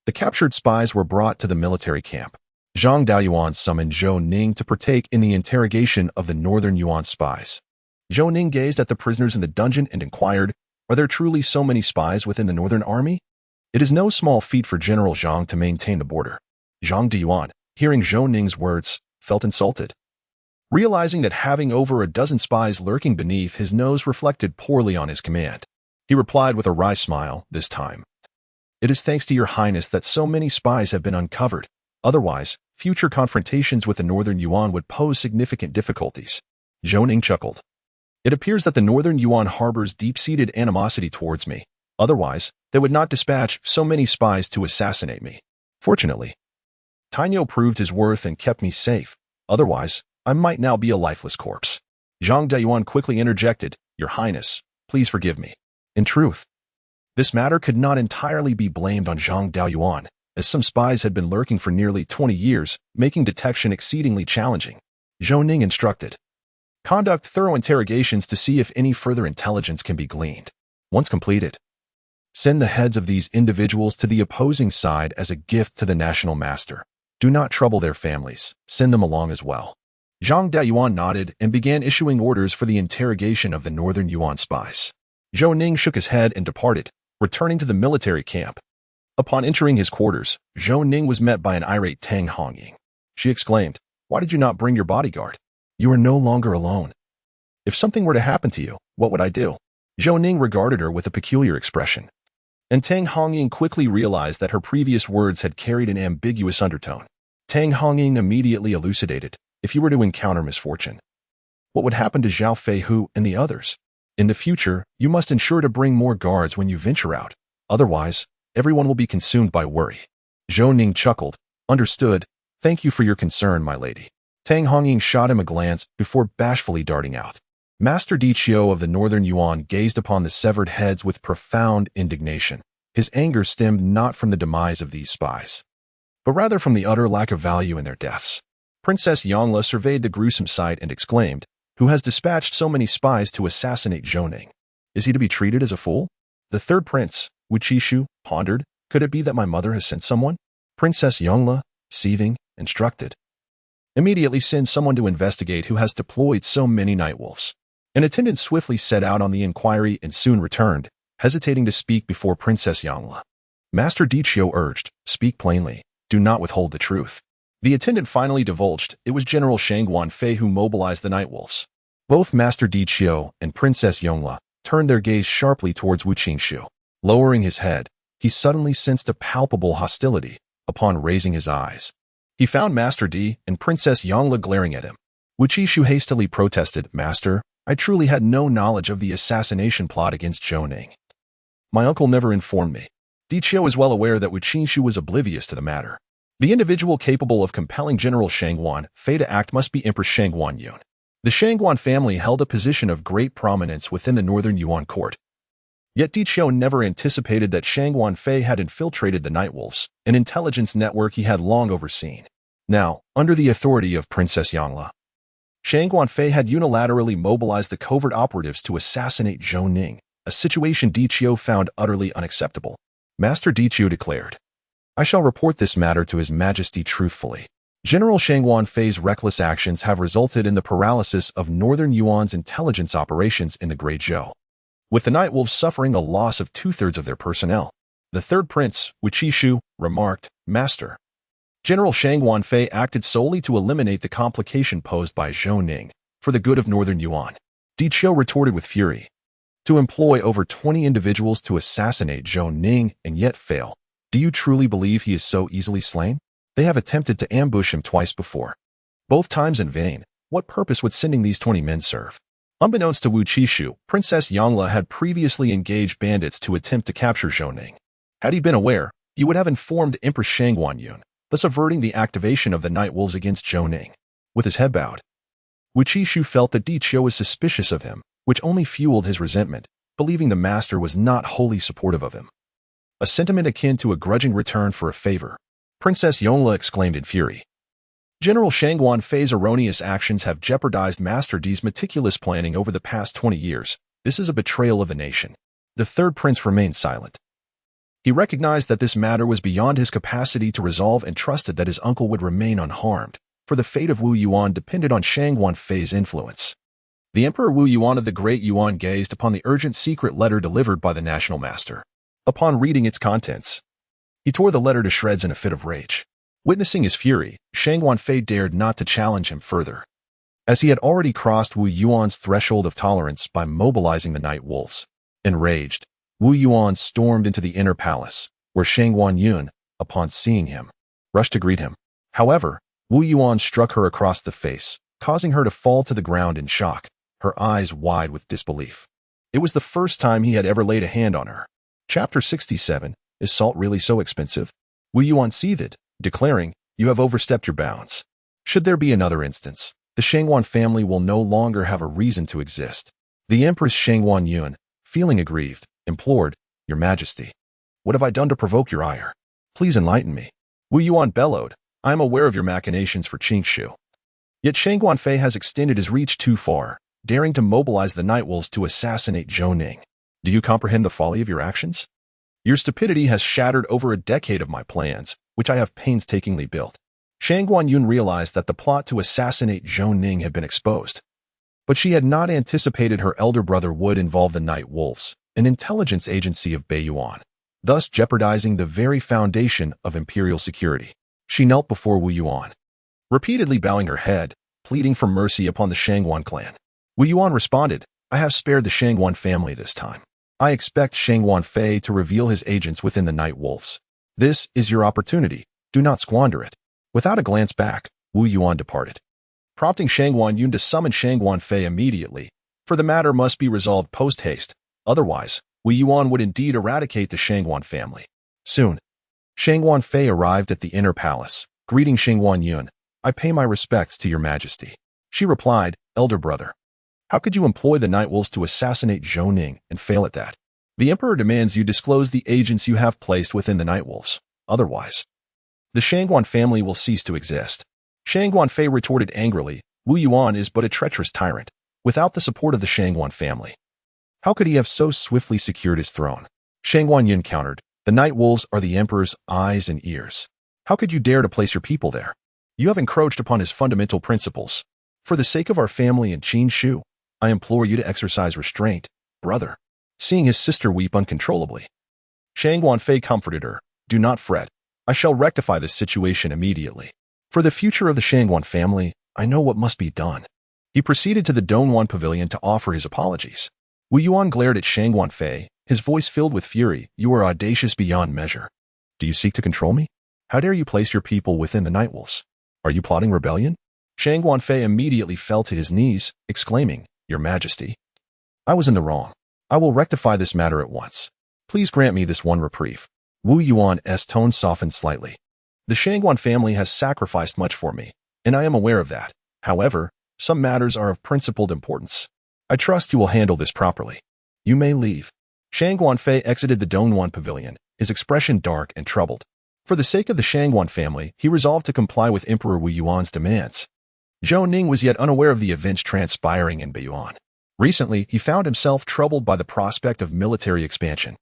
the captured spies were brought to the military camp. Zhang Daoyuan summoned Zhou Ning to partake in the interrogation of the Northern Yuan spies. Zhou Ning gazed at the prisoners in the dungeon and inquired, "Are there truly so many spies within the Northern Army? It is no small feat for General Zhang to maintain the border." Zhang Daoyuan, hearing Zhou Ning's words, felt insulted. Realizing that having over a dozen spies lurking beneath his nose reflected poorly on his command, he replied with a wry smile, this time, "It is thanks to your highness that so many spies have been uncovered. Otherwise, future confrontations with the Northern Yuan would pose significant difficulties." Zhou Ning chuckled. "It appears that the Northern Yuan harbors deep-seated animosity towards me. Otherwise, they would not dispatch so many spies to assassinate me. Fortunately, Tainyo proved his worth and kept me safe. Otherwise, I might now be a lifeless corpse." Zhang Daoyuan quickly interjected, "Your Highness, please forgive me." In truth, this matter could not entirely be blamed on Zhang Daoyuan, as some spies had been lurking for nearly 20 years, making detection exceedingly challenging. Zhou Ning instructed, "Conduct thorough interrogations to see if any further intelligence can be gleaned. Once completed, send the heads of these individuals to the opposing side as a gift to the national master. Do not trouble their families. Send them along as well." Zhang Daoyuan nodded and began issuing orders for the interrogation of the Northern Yuan spies. Zhou Ning shook his head and departed, returning to the military camp. Upon entering his quarters, Zhou Ning was met by an irate Tang Hongying. She exclaimed, "Why did you not bring your bodyguard? You are no longer alone. If something were to happen to you, what would I do?" Zhou Ning regarded her with a peculiar expression. And Tang Hongying quickly realized that her previous words had carried an ambiguous undertone. Tang Hongying immediately elucidated, "If you were to encounter misfortune, what would happen to Zhao Feihu and the others? In the future, you must ensure to bring more guards when you venture out. Otherwise, everyone will be consumed by worry." Zhou Ning chuckled. "Understood. Thank you for your concern, my lady." Tang Hongying shot him a glance before bashfully darting out. Master Di Qiu of the Northern Yuan gazed upon the severed heads with profound indignation. His anger stemmed not from the demise of these spies, but rather from the utter lack of value in their deaths. Princess Yangla surveyed the gruesome sight and exclaimed, "Who has dispatched so many spies to assassinate Zhou Ning? Is he to be treated as a fool?" The third prince, Wuqishu, pondered, "Could it be that my mother has sent someone?" Princess Yangla, seething, instructed, "Immediately send someone to investigate who has deployed so many nightwolves." An attendant swiftly set out on the inquiry and soon returned, hesitating to speak before Princess Yangla. Master Di Qiu urged, "Speak plainly. Do not withhold the truth." The attendant finally divulged it was General Shangguan Fei who mobilized the nightwolves. Both Master Di Qiu and Princess Yangla turned their gaze sharply towards Wu Qingshu. Lowering his head, he suddenly sensed a palpable hostility. Upon raising his eyes, he found Master Di and Princess Yangla glaring at him. Wu Qishu hastily protested, "Master, I truly had no knowledge of the assassination plot against Zhou Ning. My uncle never informed me." Di Qiu is well aware that Wu Qishu was oblivious to the matter. The individual capable of compelling General Shangguan Fei to act must be Empress Shangguan Yun. The Shangguan family held a position of great prominence within the Northern Yuan court. Yet Di Qiu never anticipated that Shangguan Fei had infiltrated the Nightwolves, an intelligence network he had long overseen. Now, under the authority of Princess Yangla, Shangguan Fei had unilaterally mobilized the covert operatives to assassinate Zhou Ning, a situation Di Qiu found utterly unacceptable. Master Di Qiu declared, "I shall report this matter to His Majesty truthfully. General Shangguan Fei's reckless actions have resulted in the paralysis of Northern Yuan's intelligence operations in the Great Zhou, with the Nightwolves suffering a loss of 2/3 of their personnel." The third prince, Wuqishu, remarked, "Master, General Shangguan Fei acted solely to eliminate the complication posed by Zhou Ning for the good of Northern Yuan." Di Qiu retorted with fury, "To employ over 20 individuals to assassinate Zhou Ning and yet fail. Do you truly believe he is so easily slain? They have attempted to ambush him twice before, both times in vain. What purpose would sending these 20 men serve?" Unbeknownst to Wu Qishu, Princess Yangla had previously engaged bandits to attempt to capture Zhou Ning. Had he been aware, he would have informed Empress Shangguan Yun, thus averting the activation of the Nightwolves against Zhou Ning. With his head bowed, Wu Qishu felt that Di Qiu was suspicious of him, which only fueled his resentment, believing the master was not wholly supportive of him. A sentiment akin to a grudging return for a favor. Princess Yongla exclaimed in fury, "General Shangguan Fei's erroneous actions have jeopardized Master Di's meticulous planning over the past 20 years. This is a betrayal of the nation." The third prince remained silent. He recognized that this matter was beyond his capacity to resolve and trusted that his uncle would remain unharmed, for the fate of Wu Yuan depended on Shangguan Fei's influence. The Emperor Wu Yuan of the Great Yuan gazed upon the urgent secret letter delivered by the national master. Upon reading its contents, he tore the letter to shreds in a fit of rage. Witnessing his fury, Shangguan Fei dared not to challenge him further, as he had already crossed Wu Yuan's threshold of tolerance by mobilizing the Night Wolves. Enraged, Wu Yuan stormed into the inner palace, where Shangguan Yun, upon seeing him, rushed to greet him. However, Wu Yuan struck her across the face, causing her to fall to the ground in shock, her eyes wide with disbelief. It was the first time he had ever laid a hand on her. Chapter 67, Is Salt Really So Expensive? Wu Yuan seethed, declaring, "You have overstepped your bounds. Should there be another instance, the Shangguan family will no longer have a reason to exist." The Empress Shangguan Yun, feeling aggrieved, implored, "Your Majesty, what have I done to provoke your ire? Please enlighten me." Wu Yuan bellowed, "I am aware of your machinations for Qingshu. Yet Shangguan Fei has extended his reach too far, daring to mobilize the Nightwolves to assassinate Zhou Ning. Do you comprehend the folly of your actions? Your stupidity has shattered over a decade of my plans, which I have painstakingly built." Shangguan Yun realized that the plot to assassinate Zhou Ning had been exposed, but she had not anticipated her elder brother would involve the Night Wolves, an intelligence agency of Beiyuan. thus jeopardizing the very foundation of imperial security. She knelt before Wu Yuan, repeatedly bowing her head, pleading for mercy upon the Shangguan clan. Wu Yuan responded, I have spared the Shangguan family this time. I expect Shangguan Fei to reveal his agents within the Night Wolves. This is your opportunity. Do not squander it. Without a glance back, Wu Yuan departed, prompting Shangguan Yun to summon Shangguan Fei immediately, for the matter must be resolved post-haste. Otherwise, Wu Yuan would indeed eradicate the Shangguan family. Soon, Shangguan Fei arrived at the inner palace, greeting Shangguan Yun. I pay my respects to your majesty. She replied, Elder brother, how could you employ the Night Wolves to assassinate Zhou Ning and fail at that? The emperor demands you disclose the agents you have placed within the Night Wolves. Otherwise, the Shangguan family will cease to exist. Shangguan Fei retorted angrily, Wu Yuan is but a treacherous tyrant, without the support of the Shangguan family. How could he have so swiftly secured his throne? Shangguan Yun countered, the Night Wolves are the emperor's eyes and ears. How could you dare to place your people there? You have encroached upon his fundamental principles. For the sake of our family and Qin Shu, I implore you to exercise restraint, brother. Seeing his sister weep uncontrollably, Shangguan Fei comforted her, do not fret. I shall rectify this situation immediately. For the future of the Shangguan family, I know what must be done. He proceeded to the Dongwan Pavilion to offer his apologies. Wu Yuan glared at Shangguan Fei, his voice filled with fury. You are audacious beyond measure. Do you seek to control me? How dare you place your people within the Night Wolves? Are you plotting rebellion? Shangguan Fei immediately fell to his knees, exclaiming, Your Majesty, I was in the wrong. I will rectify this matter at once. Please grant me this one reprieve. Wu Yuan's tone softened slightly. The Shangguan family has sacrificed much for me, and I am aware of that. However, some matters are of principled importance. I trust you will handle this properly. You may leave. Shangguan Fei exited the Dongwan Pavilion, his expression dark and troubled. For the sake of the Shangguan family, he resolved to comply with Emperor Wu Yuan's demands. Zhou Ning was yet unaware of the events transpiring in Beiyuan. Recently, he found himself troubled by the prospect of military expansion.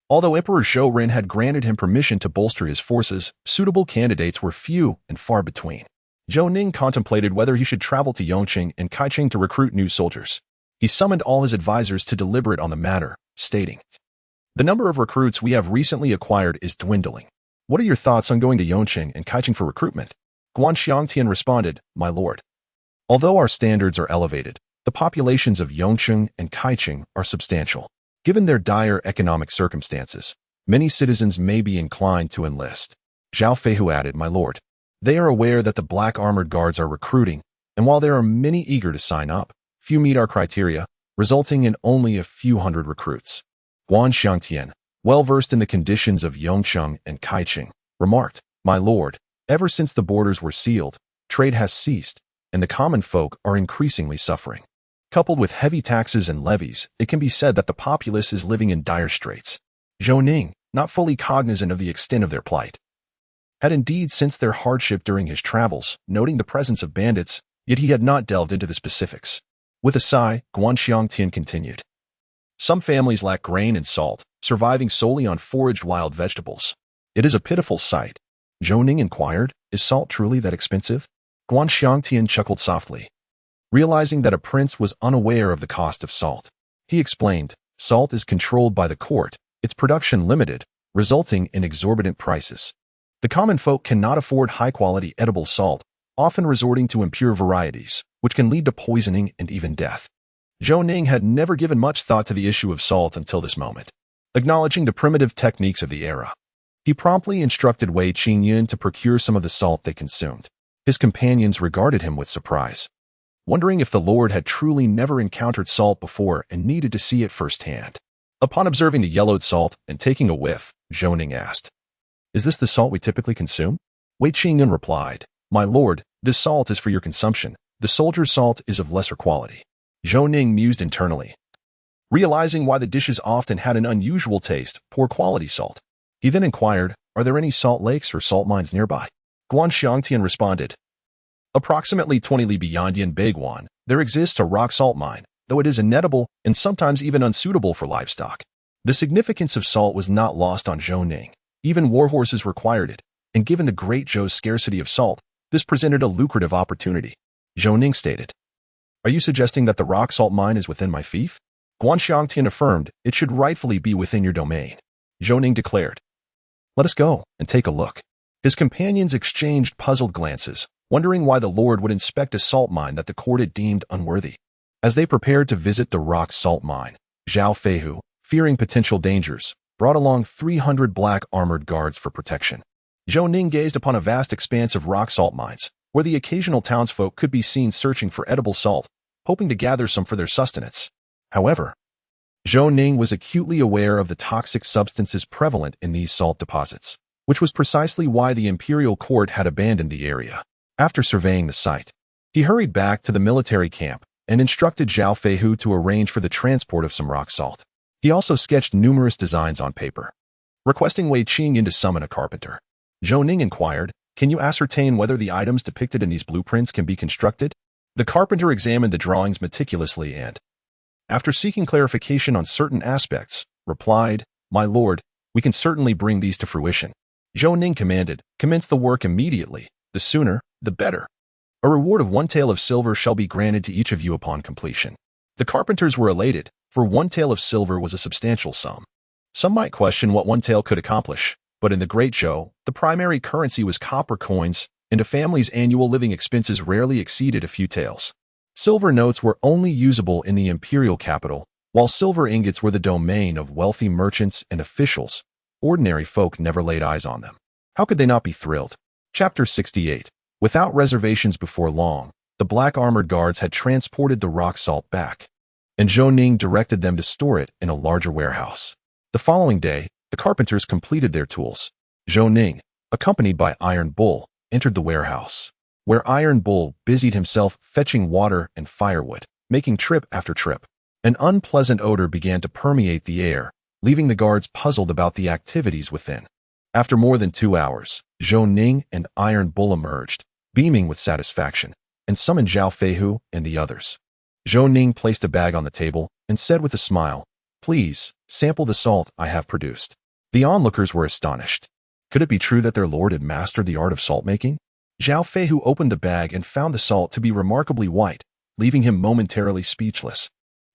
Although Emperor Zhou Ren had granted him permission to bolster his forces, suitable candidates were few and far between. Zhou Ning contemplated whether he should travel to Yongqing and Kaiching to recruit new soldiers. He summoned all his advisors to deliberate on the matter, stating, The number of recruits we have recently acquired is dwindling. What are your thoughts on going to Yongqing and Kaiching for recruitment? Guan Xiangtian responded, My lord, although our standards are elevated, the populations of Yongqing and Kaiching are substantial. Given their dire economic circumstances, many citizens may be inclined to enlist. Zhao Feihu added, My lord, they are aware that the black armored guards are recruiting, and while there are many eager to sign up, few meet our criteria, resulting in only a few hundred recruits. Guan Xiangtian, well-versed in the conditions of Yongqing and Kaiching, remarked, My lord, ever since the borders were sealed, trade has ceased, and the common folk are increasingly suffering. Coupled with heavy taxes and levies, it can be said that the populace is living in dire straits. Zhou Ning, not fully cognizant of the extent of their plight, had indeed sensed their hardship during his travels, noting the presence of bandits, yet he had not delved into the specifics. With a sigh, Guan Xiangtian continued, Some families lack grain and salt, surviving solely on foraged wild vegetables. It is a pitiful sight. Zhou Ning inquired, Is salt truly that expensive? Guan Xiangtian chuckled softly, realizing that a prince was unaware of the cost of salt. He explained, Salt is controlled by the court, its production limited, resulting in exorbitant prices. The common folk cannot afford high-quality edible salt, often resorting to impure varieties, which can lead to poisoning and even death. Zhou Ning had never given much thought to the issue of salt until this moment. Acknowledging the primitive techniques of the era, he promptly instructed Wei Qingyun to procure some of the salt they consumed. His companions regarded him with surprise, wondering if the Lord had truly never encountered salt before and needed to see it firsthand. Upon observing the yellowed salt and taking a whiff, Zhou Ning asked, Is this the salt we typically consume? Wei Qingyun replied, My lord, this salt is for your consumption. The soldier's salt is of lesser quality. Zhou Ning mused internally, realizing why the dishes often had an unusual taste, poor quality salt. He then inquired, Are there any salt lakes or salt mines nearby? Guan Xiangtian responded, Approximately 20 li beyond Yanbeiguan, there exists a rock salt mine, though it is inedible and sometimes even unsuitable for livestock. The significance of salt was not lost on Zhou Ning. Even warhorses required it, and given the Great Zhou's scarcity of salt, this presented a lucrative opportunity. Zhou Ning stated, Are you suggesting that the rock salt mine is within my fief? Guan Xiangtian affirmed, It should rightfully be within your domain. Zhou Ning declared. Let us go and take a look. His companions exchanged puzzled glances, wondering why the Lord would inspect a salt mine that the court had deemed unworthy. As they prepared to visit the rock salt mine, Zhao Feihu, fearing potential dangers, brought along 300 black armored guards for protection. Zhou Ning gazed upon a vast expanse of rock salt mines, where the occasional townsfolk could be seen searching for edible salt, hoping to gather some for their sustenance. However, Zhou Ning was acutely aware of the toxic substances prevalent in these salt deposits, which was precisely why the imperial court had abandoned the area. After surveying the site, he hurried back to the military camp and instructed Zhao Feihu to arrange for the transport of some rock salt. He also sketched numerous designs on paper, requesting Wei Qingyan to summon a carpenter. Zhou Ning inquired, "Can you ascertain whether the items depicted in these blueprints can be constructed?" The carpenter examined the drawings meticulously and, after seeking clarification on certain aspects, replied, "My lord, we can certainly bring these to fruition." Zhou Ning commanded, "Commence the work immediately. The sooner, the better. A reward of 1 tael of silver shall be granted to each of you upon completion." The carpenters were elated, for 1 tael of silver was a substantial sum. Some might question what 1 tael could accomplish, but in the Great Zhou, the primary currency was copper coins, and a family's annual living expenses rarely exceeded a few taels. Silver notes were only usable in the imperial capital, while silver ingots were the domain of wealthy merchants and officials. Ordinary folk never laid eyes on them. How could they not be thrilled? Chapter 68. Without reservations before long, the black armored guards had transported the rock salt back, and Zhou Ning directed them to store it in a larger warehouse. The following day, the carpenters completed their tools. Zhou Ning, accompanied by Iron Bull, entered the warehouse, where Iron Bull busied himself fetching water and firewood, making trip after trip. An unpleasant odor began to permeate the air, leaving the guards puzzled about the activities within. After more than 2 hours, Zhou Ning and Iron Bull emerged, beaming with satisfaction, and summoned Zhao Feihu and the others. Zhou Ning placed a bag on the table and said with a smile, "Please, sample the salt I have produced." The onlookers were astonished. Could it be true that their lord had mastered the art of salt making? Zhao Feihu opened the bag and found the salt to be remarkably white, leaving him momentarily speechless.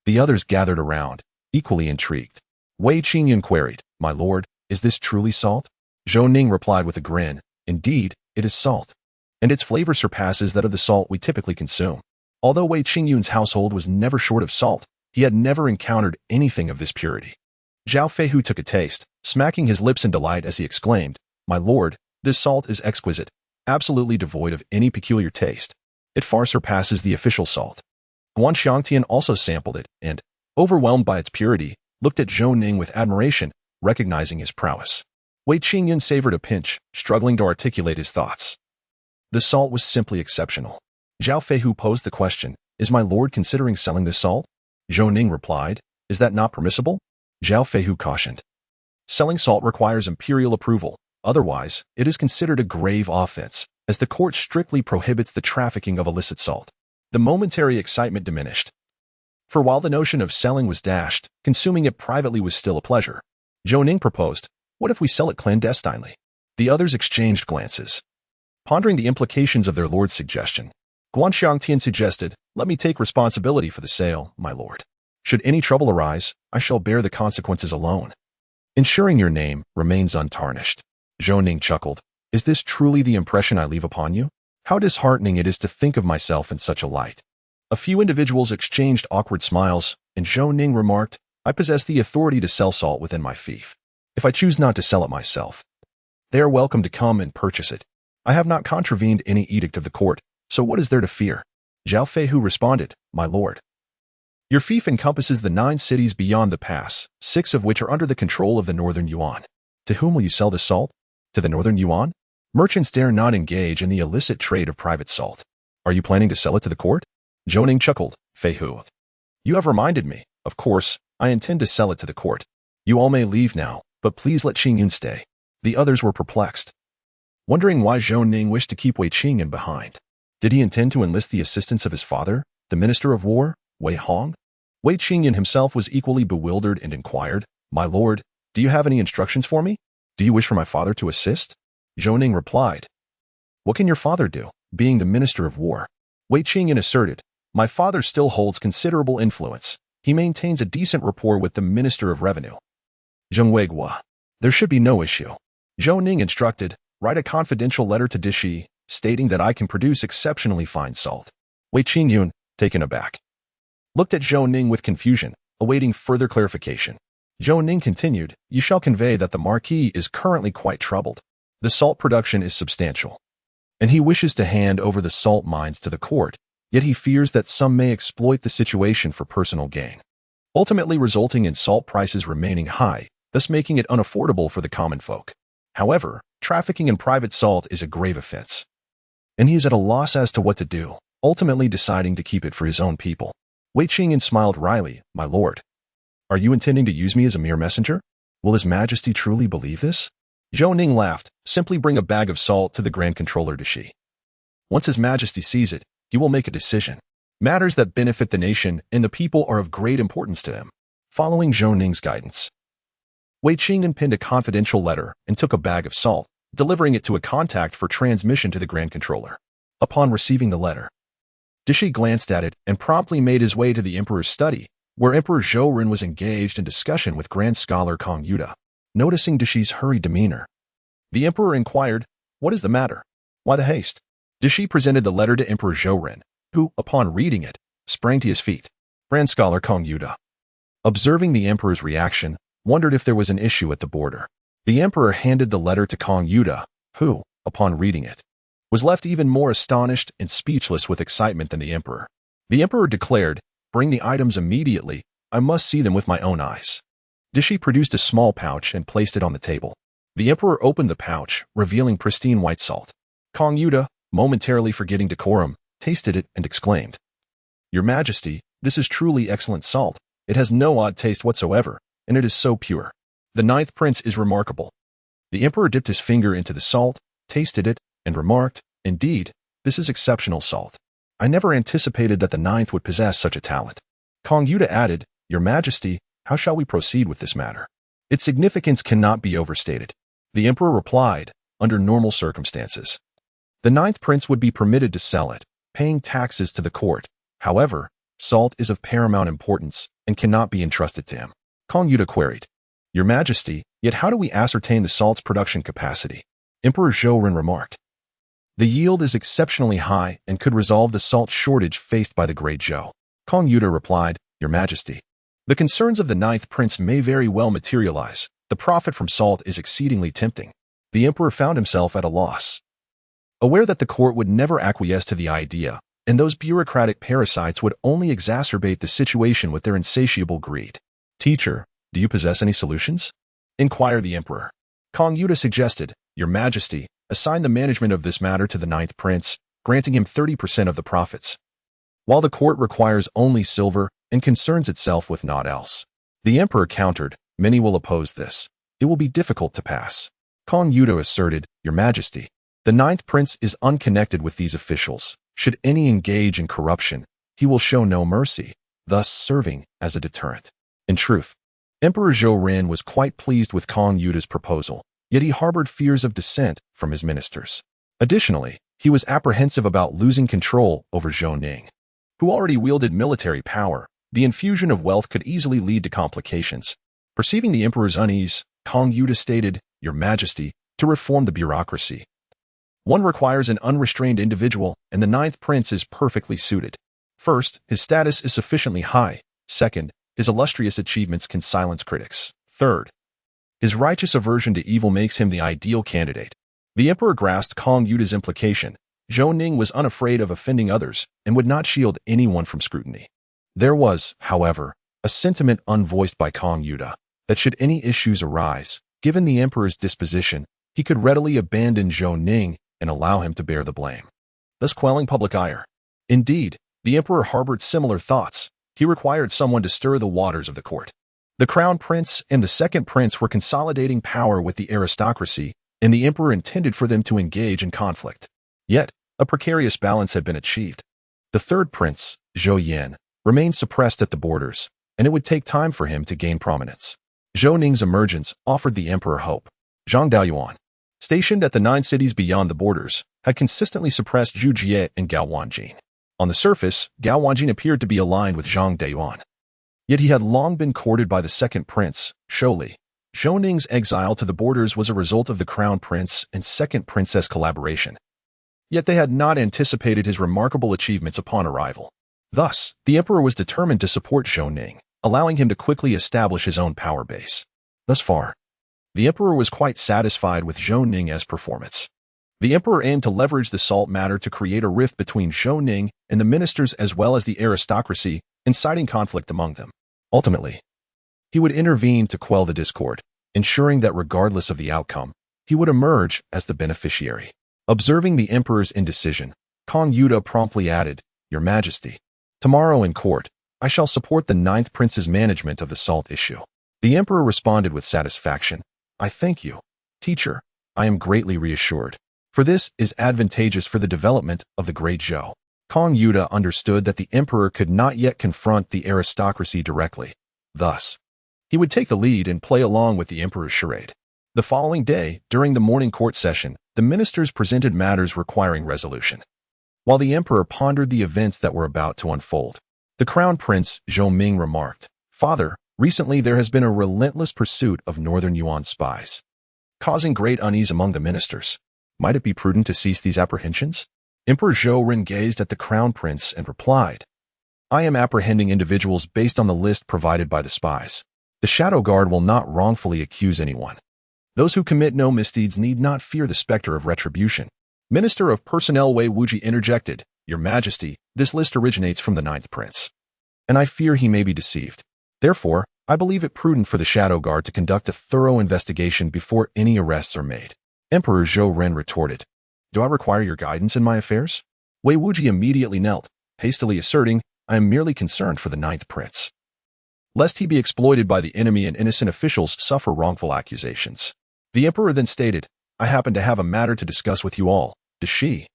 The others gathered around, equally intrigued. Wei Qingyan queried, "My lord, is this truly salt?" Zhou Ning replied with a grin, "Indeed, it is salt, and its flavor surpasses that of the salt we typically consume." Although Wei Qingyan's household was never short of salt, he had never encountered anything of this purity. Zhao Feihu took a taste, smacking his lips in delight as he exclaimed, "My lord, this salt is exquisite, absolutely devoid of any peculiar taste. It far surpasses the official salt." Guan Xiangtian also sampled it and, overwhelmed by its purity, looked at Zhou Ning with admiration, recognizing his prowess. Wei Qingyan savored a pinch, struggling to articulate his thoughts. The salt was simply exceptional. Zhao Feihu posed the question, "Is my lord considering selling this salt?" Zhou Ning replied, "Is that not permissible?" Zhao Feihu cautioned, "Selling salt requires imperial approval. Otherwise, it is considered a grave offense, as the court strictly prohibits the trafficking of illicit salt." The momentary excitement diminished. For while the notion of selling was dashed, consuming it privately was still a pleasure. Zhou Ning proposed, "What if we sell it clandestinely?" The others exchanged glances, pondering the implications of their lord's suggestion. Guan Xiangtian suggested, "Let me take responsibility for the sale, my lord. Should any trouble arise, I shall bear the consequences alone, ensuring your name remains untarnished." Zhou Ning chuckled, "Is this truly the impression I leave upon you? How disheartening it is to think of myself in such a light." A few individuals exchanged awkward smiles, and Zhou Ning remarked, "I possess the authority to sell salt within my fief. If I choose not to sell it myself, they are welcome to come and purchase it. I have not contravened any edict of the court, so what is there to fear?" Zhao Feihu responded, "My lord, your fief encompasses the 9 cities beyond the pass, 6 of which are under the control of the Northern Yuan. To whom will you sell this salt? To the Northern Yuan? Merchants dare not engage in the illicit trade of private salt. Are you planning to sell it to the court?" Zhou Ning chuckled, "Feihu, you have reminded me. Of course, I intend to sell it to the court. You all may leave now, but please let Qingyun stay." The others were perplexed, wondering why Zhou Ning wished to keep Wei Qingyan behind. Did he intend to enlist the assistance of his father, the Minister of War, Wei Hong? Wei Qingyan himself was equally bewildered and inquired, "My lord, do you have any instructions for me? Do you wish for my father to assist?" Zhou Ning replied, "What can your father do, being the Minister of War?" Wei Qingyan asserted, "My father still holds considerable influence. He maintains a decent rapport with the Minister of Revenue, Zheng Weiguo. There should be no issue. Zhou Ning instructed, write a confidential letter to Dishi, stating that I can produce exceptionally fine salt. Wei Qingyun, taken aback, looked at Zhou Ning with confusion, awaiting further clarification. Zhou Ning continued, you shall convey that the Marquis is currently quite troubled. The salt production is substantial, and he wishes to hand over the salt mines to the court, yet he fears that some may exploit the situation for personal gain, ultimately resulting in salt prices remaining high, thus making it unaffordable for the common folk. However, trafficking in private salt is a grave offense, and he is at a loss as to what to do, ultimately deciding to keep it for his own people. Wei Qingyan smiled wryly, my lord. Are you intending to use me as a mere messenger? Will His Majesty truly believe this? Zhou Ning laughed, simply bring a bag of salt to the Grand Controller Dishi. Once His Majesty sees it, he will make a decision. Matters that benefit the nation and the people are of great importance to him. Following Zhou Ning's guidance, Wei Qingyan penned a confidential letter and took a bag of salt, delivering it to a contact for transmission to the Grand Controller. Upon receiving the letter, Dishi glanced at it and promptly made his way to the Emperor's study, where Emperor Zhou Ren was engaged in discussion with Grand Scholar Kong Yuda. Noticing Dishi's hurried demeanor, the Emperor inquired, what is the matter? Why the haste? Dishi presented the letter to Emperor Zhou Ren, who, upon reading it, sprang to his feet. Grand Scholar Kong Yuda, observing the Emperor's reaction, wondered if there was an issue at the border. The Emperor handed the letter to Kong Yuda, who, upon reading it, was left even more astonished and speechless with excitement than the Emperor. The Emperor declared, bring the items immediately, I must see them with my own eyes. Dishi produced a small pouch and placed it on the table. The Emperor opened the pouch, revealing pristine white salt. Kong Yuda, momentarily forgetting decorum, tasted it and exclaimed, Your Majesty, this is truly excellent salt. It has no odd taste whatsoever, and it is so pure. The 9th Prince is remarkable. The Emperor dipped his finger into the salt, tasted it, and remarked, Indeed, this is exceptional salt. I never anticipated that the 9th would possess such a talent. Kong Yuda added, Your Majesty, how shall we proceed with this matter? Its significance cannot be overstated. The Emperor replied, under normal circumstances, the 9th Prince would be permitted to sell it, paying taxes to the court. However, salt is of paramount importance and cannot be entrusted to him. Kong Yuda queried, Your Majesty, yet how do we ascertain the salt's production capacity? Emperor Zhou Ren remarked, the yield is exceptionally high and could resolve the salt shortage faced by the Great Zhou. Kong Yuda replied, Your Majesty, the concerns of the 9th Prince may very well materialize. The profit from salt is exceedingly tempting. The Emperor found himself at a loss, aware that the court would never acquiesce to the idea, and those bureaucratic parasites would only exacerbate the situation with their insatiable greed. Teacher, do you possess any solutions? Inquired the Emperor. Kong Yuda suggested, Your Majesty, assign the management of this matter to the 9th Prince, granting him 30% of the profits. While the court requires only silver and concerns itself with naught else. The Emperor countered, Many will oppose this. It will be difficult to pass. Kong Yuda asserted, Your Majesty, the 9th Prince is unconnected with these officials. Should any engage in corruption, he will show no mercy, thus serving as a deterrent. In truth, Emperor Zhou Ren was quite pleased with Kong Yuda's proposal, yet he harbored fears of dissent from his ministers. Additionally, he was apprehensive about losing control over Zhou Ning, who already wielded military power. The infusion of wealth could easily lead to complications. Perceiving the Emperor's unease, Kong Yuda stated, Your Majesty, to reform the bureaucracy, one requires an unrestrained individual, and the 9th Prince is perfectly suited. First, his status is sufficiently high. Second, his illustrious achievements can silence critics. Third, his righteous aversion to evil makes him the ideal candidate. The Emperor grasped Kong Yuda's implication. Zhou Ning was unafraid of offending others and would not shield anyone from scrutiny. There was, however, a sentiment unvoiced by Kong Yuda, that should any issues arise, given the Emperor's disposition, he could readily abandon Zhou Ning and allow him to bear the blame, thus quelling public ire. Indeed, the Emperor harbored similar thoughts. He required someone to stir the waters of the court. The Crown Prince and the 2nd Prince were consolidating power with the aristocracy, and the Emperor intended for them to engage in conflict. Yet, a precarious balance had been achieved. The 3rd Prince, Zhou Yan, remained suppressed at the borders, and it would take time for him to gain prominence. Zhou Ning's emergence offered the Emperor hope. Zhang Daoyuan, stationed at the 9 cities beyond the borders, had consistently suppressed Zhu Jie and Gao Wanjin. On the surface, Gao Wanjin appeared to be aligned with Zhang Daoyuan. Yet he had long been courted by the 2nd Prince, Shou Li, Zhou Ning's exile to the borders was a result of the Crown Prince and Second Princess collaboration. Yet they had not anticipated his remarkable achievements upon arrival. Thus, the emperor was determined to support Zhou Ning, allowing him to quickly establish his own power base. Thus far, the emperor was quite satisfied with Zhou Ning's performance. The emperor aimed to leverage the salt matter to create a rift between Zhou Ning and the ministers as well as the aristocracy, inciting conflict among them. Ultimately, he would intervene to quell the discord, ensuring that regardless of the outcome, he would emerge as the beneficiary. Observing the emperor's indecision, Kong Yuda promptly added, "Your Majesty, tomorrow in court, I shall support the ninth prince's management of the salt issue." The emperor responded with satisfaction, "I thank you, teacher. I am greatly reassured, for this is advantageous for the development of the Great Zhou." Kong Yuda understood that the emperor could not yet confront the aristocracy directly. Thus, he would take the lead and play along with the emperor's charade. The following day, during the morning court session, the ministers presented matters requiring resolution. While the emperor pondered the events that were about to unfold, the crown prince Zhou Ning remarked, "Father, recently there has been a relentless pursuit of Northern Yuan spies, causing great unease among the ministers. Might it be prudent to cease these apprehensions?" Emperor Zhou Ning gazed at the crown prince and replied, "I am apprehending individuals based on the list provided by the spies. The Shadow Guard will not wrongfully accuse anyone. Those who commit no misdeeds need not fear the specter of retribution." Minister of Personnel Wei Wuji interjected, "Your Majesty, this list originates from the ninth prince, and I fear he may be deceived. Therefore, I believe it prudent for the Shadow Guard to conduct a thorough investigation before any arrests are made." Emperor Zhou Ren retorted, "Do I require your guidance in my affairs?" Wei Wuji immediately knelt, hastily asserting, "I am merely concerned for the ninth prince, lest he be exploited by the enemy and innocent officials suffer wrongful accusations." The emperor then stated, "I happen to have a matter to discuss with you all. Does she?"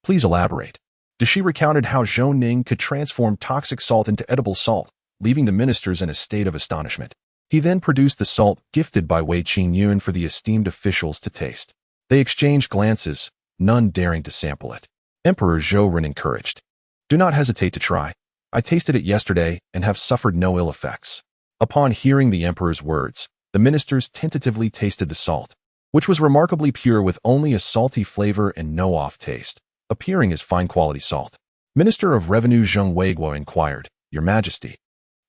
"Please elaborate." Dashi recounted how Zhou Ning could transform toxic salt into edible salt, leaving the ministers in a state of astonishment. He then produced the salt gifted by Wei Qingyun for the esteemed officials to taste. They exchanged glances, none daring to sample it. Emperor Zhou Ren encouraged, "Do not hesitate to try. I tasted it yesterday and have suffered no ill effects." Upon hearing the emperor's words, the ministers tentatively tasted the salt, which was remarkably pure with only a salty flavor and no off taste, appearing as fine-quality salt. Minister of Revenue Zheng Weiguo inquired, "Your Majesty,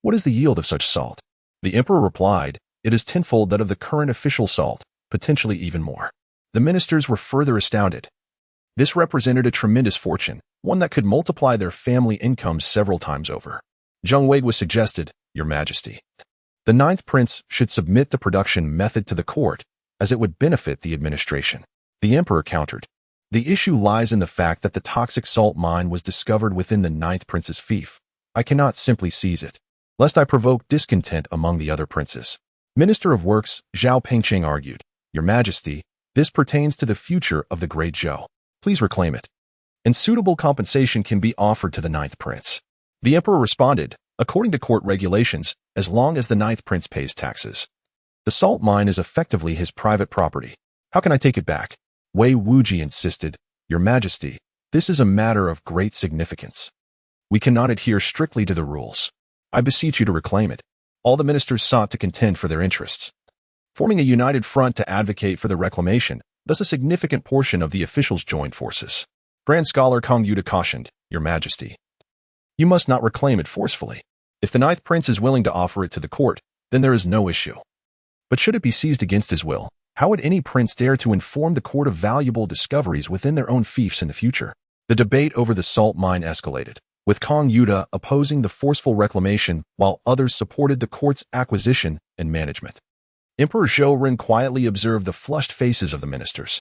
what is the yield of such salt?" The emperor replied, "It is tenfold that of the current official salt, potentially even more." The ministers were further astounded. This represented a tremendous fortune, one that could multiply their family incomes several times over. Zheng Weiguo suggested, "Your Majesty, the ninth prince should submit the production method to the court, as it would benefit the administration." The emperor countered, "The issue lies in the fact that the toxic salt mine was discovered within the ninth prince's fief. I cannot simply seize it, lest I provoke discontent among the other princes." Minister of Works Zhao Pengcheng argued, "Your Majesty, this pertains to the future of the Great Zhou. Please reclaim it, and suitable compensation can be offered to the ninth prince." The emperor responded, "According to court regulations, as long as the ninth prince pays taxes, the salt mine is effectively his private property. How can I take it back?" Wei Wuji insisted, "Your Majesty, this is a matter of great significance. We cannot adhere strictly to the rules. I beseech you to reclaim it." All the ministers sought to contend for their interests, forming a united front to advocate for the reclamation. Thus a significant portion of the officials joined forces. Grand Scholar Kong Yuda cautioned, "Your Majesty, you must not reclaim it forcefully. If the ninth prince is willing to offer it to the court, then there is no issue. But should it be seized against his will, how would any prince dare to inform the court of valuable discoveries within their own fiefs in the future?" The debate over the salt mine escalated, with Kong Yuda opposing the forceful reclamation while others supported the court's acquisition and management. Emperor Zhou Ren quietly observed the flushed faces of the ministers.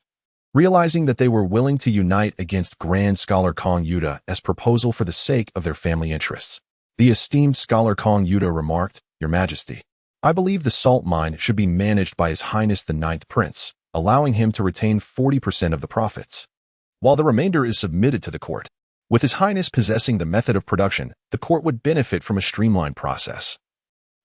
Realizing that they were willing to unite against Grand Scholar Kong Yuda's proposal for the sake of their family interests, the esteemed Scholar Kong Yuda remarked, "Your Majesty, I believe the salt mine should be managed by His Highness the Ninth Prince, allowing him to retain 40% of the profits, while the remainder is submitted to the court. With His Highness possessing the method of production, the court would benefit from a streamlined process.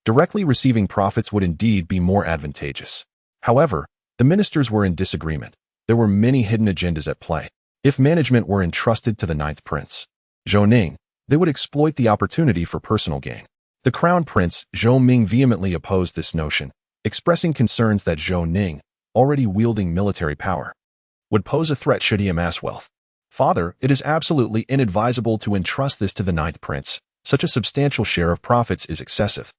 Directly receiving profits would indeed be more advantageous." However, the ministers were in disagreement. There were many hidden agendas at play. If management were entrusted to the ninth prince, Zhou Ning, they would exploit the opportunity for personal gain. The crown prince, Zhou Ning, vehemently opposed this notion, expressing concerns that Zhou Ning, already wielding military power, would pose a threat should he amass wealth. Father, it is absolutely inadvisable to entrust this to the ninth prince. Such a substantial share of profits is excessive,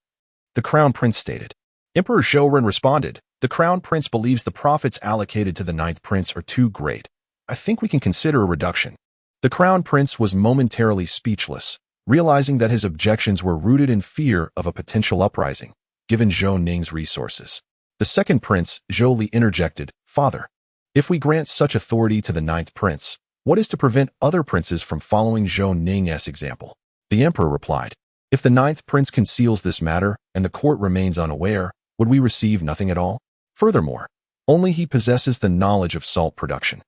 the crown prince stated. Emperor Zhou Ren responded, the crown prince believes the profits allocated to the ninth prince are too great. I think we can consider a reduction. The crown prince was momentarily speechless, realizing that his objections were rooted in fear of a potential uprising, given Zhou Ning's resources. The second prince, Zhou Li, interjected, Father, if we grant such authority to the ninth prince, what is to prevent other princes from following Zhou Ning's example? The emperor replied, if the ninth prince conceals this matter and the court remains unaware, would we receive nothing at all? Furthermore, only he possesses the knowledge of salt production.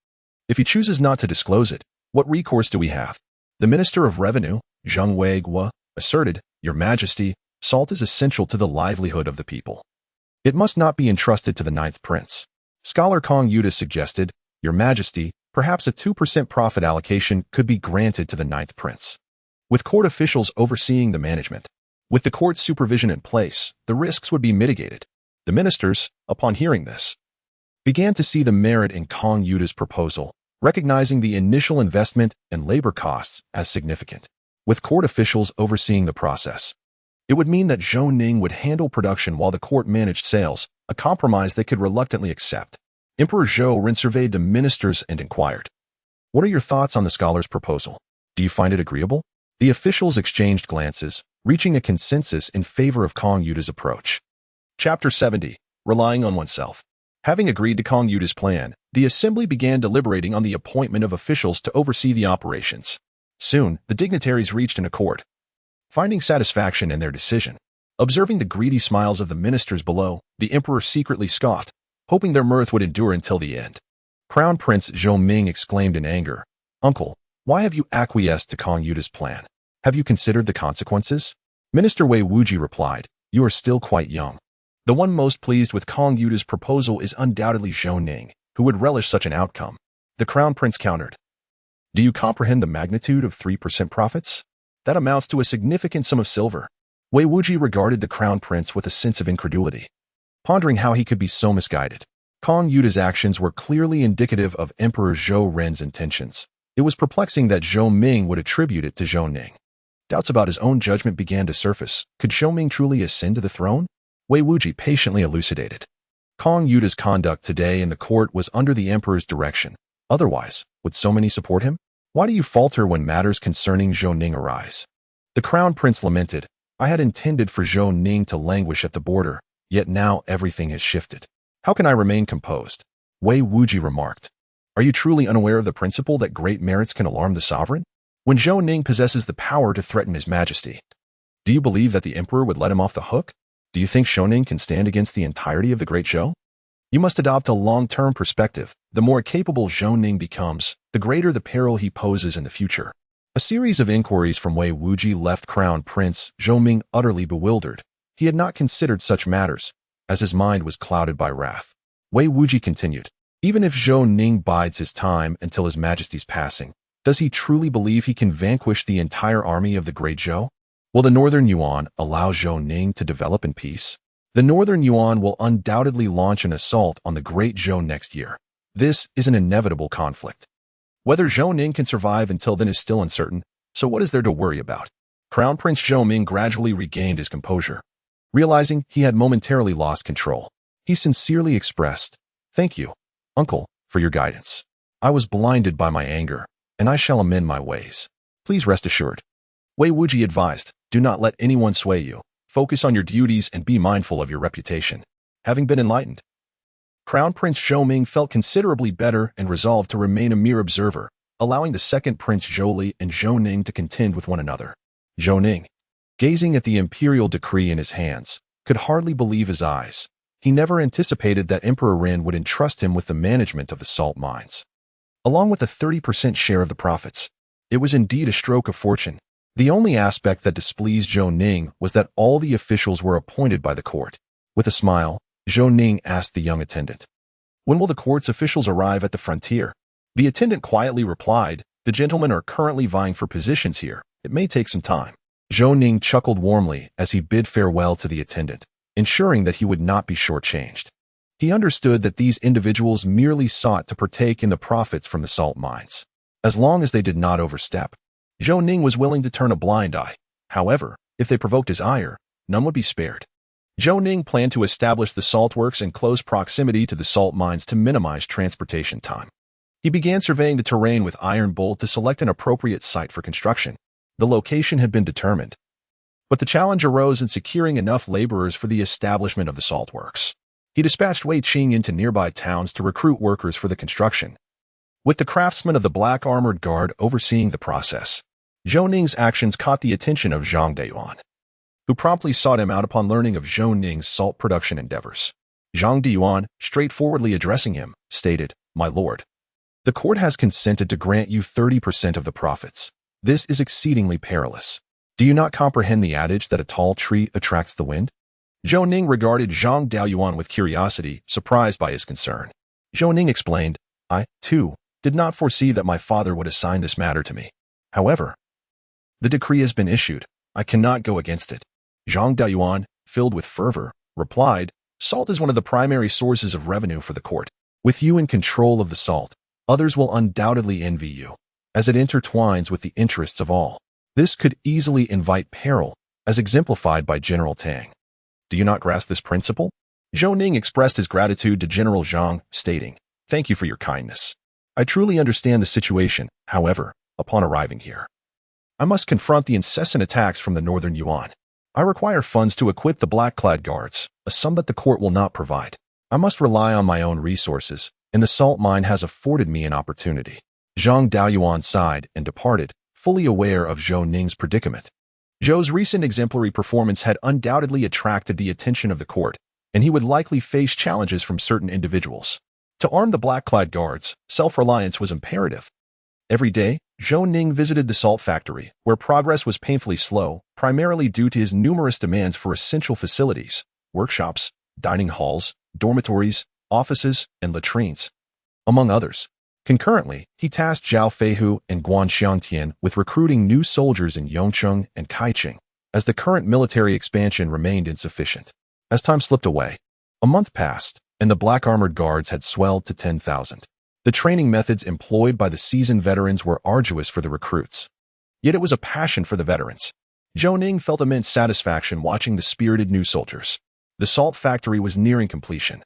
If he chooses not to disclose it, what recourse do we have? The Minister of Revenue, Zheng Weiguo, asserted, Your Majesty, salt is essential to the livelihood of the people. It must not be entrusted to the ninth prince. Scholar Kong Yuda suggested, Your Majesty, perhaps a 2% profit allocation could be granted to the ninth prince, with court officials overseeing the management. With the court's supervision in place, the risks would be mitigated. The ministers, upon hearing this, began to see the merit in Kong Yuda's proposal, recognizing the initial investment and labor costs as significant. With court officials overseeing the process, it would mean that Zhou Ning would handle production while the court managed sales, a compromise they could reluctantly accept. Emperor Zhou Ren surveyed the ministers and inquired, What are your thoughts on the scholar's proposal? Do you find it agreeable? The officials exchanged glances, reaching a consensus in favor of Kong Yuda's approach. Chapter 70. Relying on oneself. Having agreed to Kong Yuda's plan, the assembly began deliberating on the appointment of officials to oversee the operations. Soon, the dignitaries reached an accord, finding satisfaction in their decision. Observing the greedy smiles of the ministers below, the emperor secretly scoffed, hoping their mirth would endure until the end. Crown Prince Zhou Ning exclaimed in anger, Uncle, why have you acquiesced to Kong Yuda's plan? Have you considered the consequences? Minister Wei Wuji replied, You are still quite young. The one most pleased with Kong Yuda's proposal is undoubtedly Zhou Ning, who would relish such an outcome. The Crown Prince countered, Do you comprehend the magnitude of 3% profits? That amounts to a significant sum of silver. Wei Wuji regarded the Crown Prince with a sense of incredulity, pondering how he could be so misguided. Kong Yuda's actions were clearly indicative of Emperor Zhou Ren's intentions. It was perplexing that Zhou Ming would attribute it to Zhou Ning. Doubts about his own judgment began to surface. Could Zhou Ming truly ascend to the throne? Wei Wuji patiently elucidated. Kong Yuda's conduct today in the court was under the emperor's direction. Otherwise, would so many support him? Why do you falter when matters concerning Zhou Ning arise? The Crown Prince lamented, I had intended for Zhou Ning to languish at the border, yet now everything has shifted. How can I remain composed? Wei Wuji remarked. Are you truly unaware of the principle that great merits can alarm the sovereign? When Zhou Ning possesses the power to threaten his majesty, do you believe that the emperor would let him off the hook? Do you think Zhou Ning can stand against the entirety of the Great Zhou? You must adopt a long-term perspective. The more capable Zhou Ning becomes, the greater the peril he poses in the future. A series of inquiries from Wei Wuji left Crown Prince Zhou Ming utterly bewildered. He had not considered such matters, as his mind was clouded by wrath. Wei Wuji continued, Even if Zhou Ning bides his time until his majesty's passing, does he truly believe he can vanquish the entire army of the Great Zhou? Will the Northern Yuan allow Zhou Ning to develop in peace? The Northern Yuan will undoubtedly launch an assault on the Great Zhou next year. This is an inevitable conflict. Whether Zhou Ning can survive until then is still uncertain, so what is there to worry about? Crown Prince Zhou Ming gradually regained his composure. Realizing he had momentarily lost control, he sincerely expressed, Thank you, Uncle, for your guidance. I was blinded by my anger, and I shall amend my ways. Please rest assured. Wei Wuji advised, Do not let anyone sway you. Focus on your duties and be mindful of your reputation. Having been enlightened, Crown Prince Zhou Ming felt considerably better and resolved to remain a mere observer, allowing the second Prince Zhou Li and Zhou Ning to contend with one another. Zhou Ning, gazing at the imperial decree in his hands, could hardly believe his eyes. He never anticipated that Emperor Ren would entrust him with the management of the salt mines, along with a 30% share of the profits. It was indeed a stroke of fortune. The only aspect that displeased Zhou Ning was that all the officials were appointed by the court. With a smile, Zhou Ning asked the young attendant, When will the court's officials arrive at the frontier? The attendant quietly replied, The gentlemen are currently vying for positions here. It may take some time. Zhou Ning chuckled warmly as he bid farewell to the attendant, ensuring that he would not be shortchanged. He understood that these individuals merely sought to partake in the profits from the salt mines. As long as they did not overstep, Zhou Ning was willing to turn a blind eye. However, if they provoked his ire, none would be spared. Zhou Ning planned to establish the salt works in close proximity to the salt mines to minimize transportation time. He began surveying the terrain with iron bolt to select an appropriate site for construction. The location had been determined, but the challenge arose in securing enough laborers for the establishment of the salt works. He dispatched Wei Qing into nearby towns to recruit workers for the construction, with the craftsman of the Black Armored Guard overseeing the process. Zhou Ning's actions caught the attention of Zhang Deyuan, who promptly sought him out upon learning of Zhou Ning's salt production endeavors. Zhang Deyuan, straightforwardly addressing him, stated, "My lord, the court has consented to grant you 30% of the profits. This is exceedingly perilous. Do you not comprehend the adage that a tall tree attracts the wind?" Zhou Ning regarded Zhang Deyuan with curiosity, surprised by his concern. Zhou Ning explained, "I, too, did not foresee that my father would assign this matter to me. However, the decree has been issued. I cannot go against it." Zhang Deyuan, filled with fervor, replied, "Salt is one of the primary sources of revenue for the court. With you in control of the salt, others will undoubtedly envy you, as it intertwines with the interests of all. This could easily invite peril, as exemplified by General Tang. Do you not grasp this principle?" Zhou Ning expressed his gratitude to General Zhang, stating, "Thank you for your kindness. I truly understand the situation. However, upon arriving here, I must confront the incessant attacks from the northern Yuan. I require funds to equip the black-clad guards, a sum that the court will not provide. I must rely on my own resources, and the salt mine has afforded me an opportunity." Zhang Deyuan sighed and departed, fully aware of Zhou Ning's predicament. Zhou's recent exemplary performance had undoubtedly attracted the attention of the court, and he would likely face challenges from certain individuals. To arm the black-clad guards, self-reliance was imperative. Every day, Zhou Ning visited the salt factory, where progress was painfully slow, primarily due to his numerous demands for essential facilities, workshops, dining halls, dormitories, offices, and latrines, among others. Concurrently, he tasked Zhao Feihu and Guan Xiangtian with recruiting new soldiers in Yongcheng and Kaicheng, as the current military expansion remained insufficient. As time slipped away, a month passed, and the Black Armored Guards had swelled to 10,000. The training methods employed by the seasoned veterans were arduous for the recruits. Yet it was a passion for the veterans. Zhou Ning felt immense satisfaction watching the spirited new soldiers. The salt factory was nearing completion,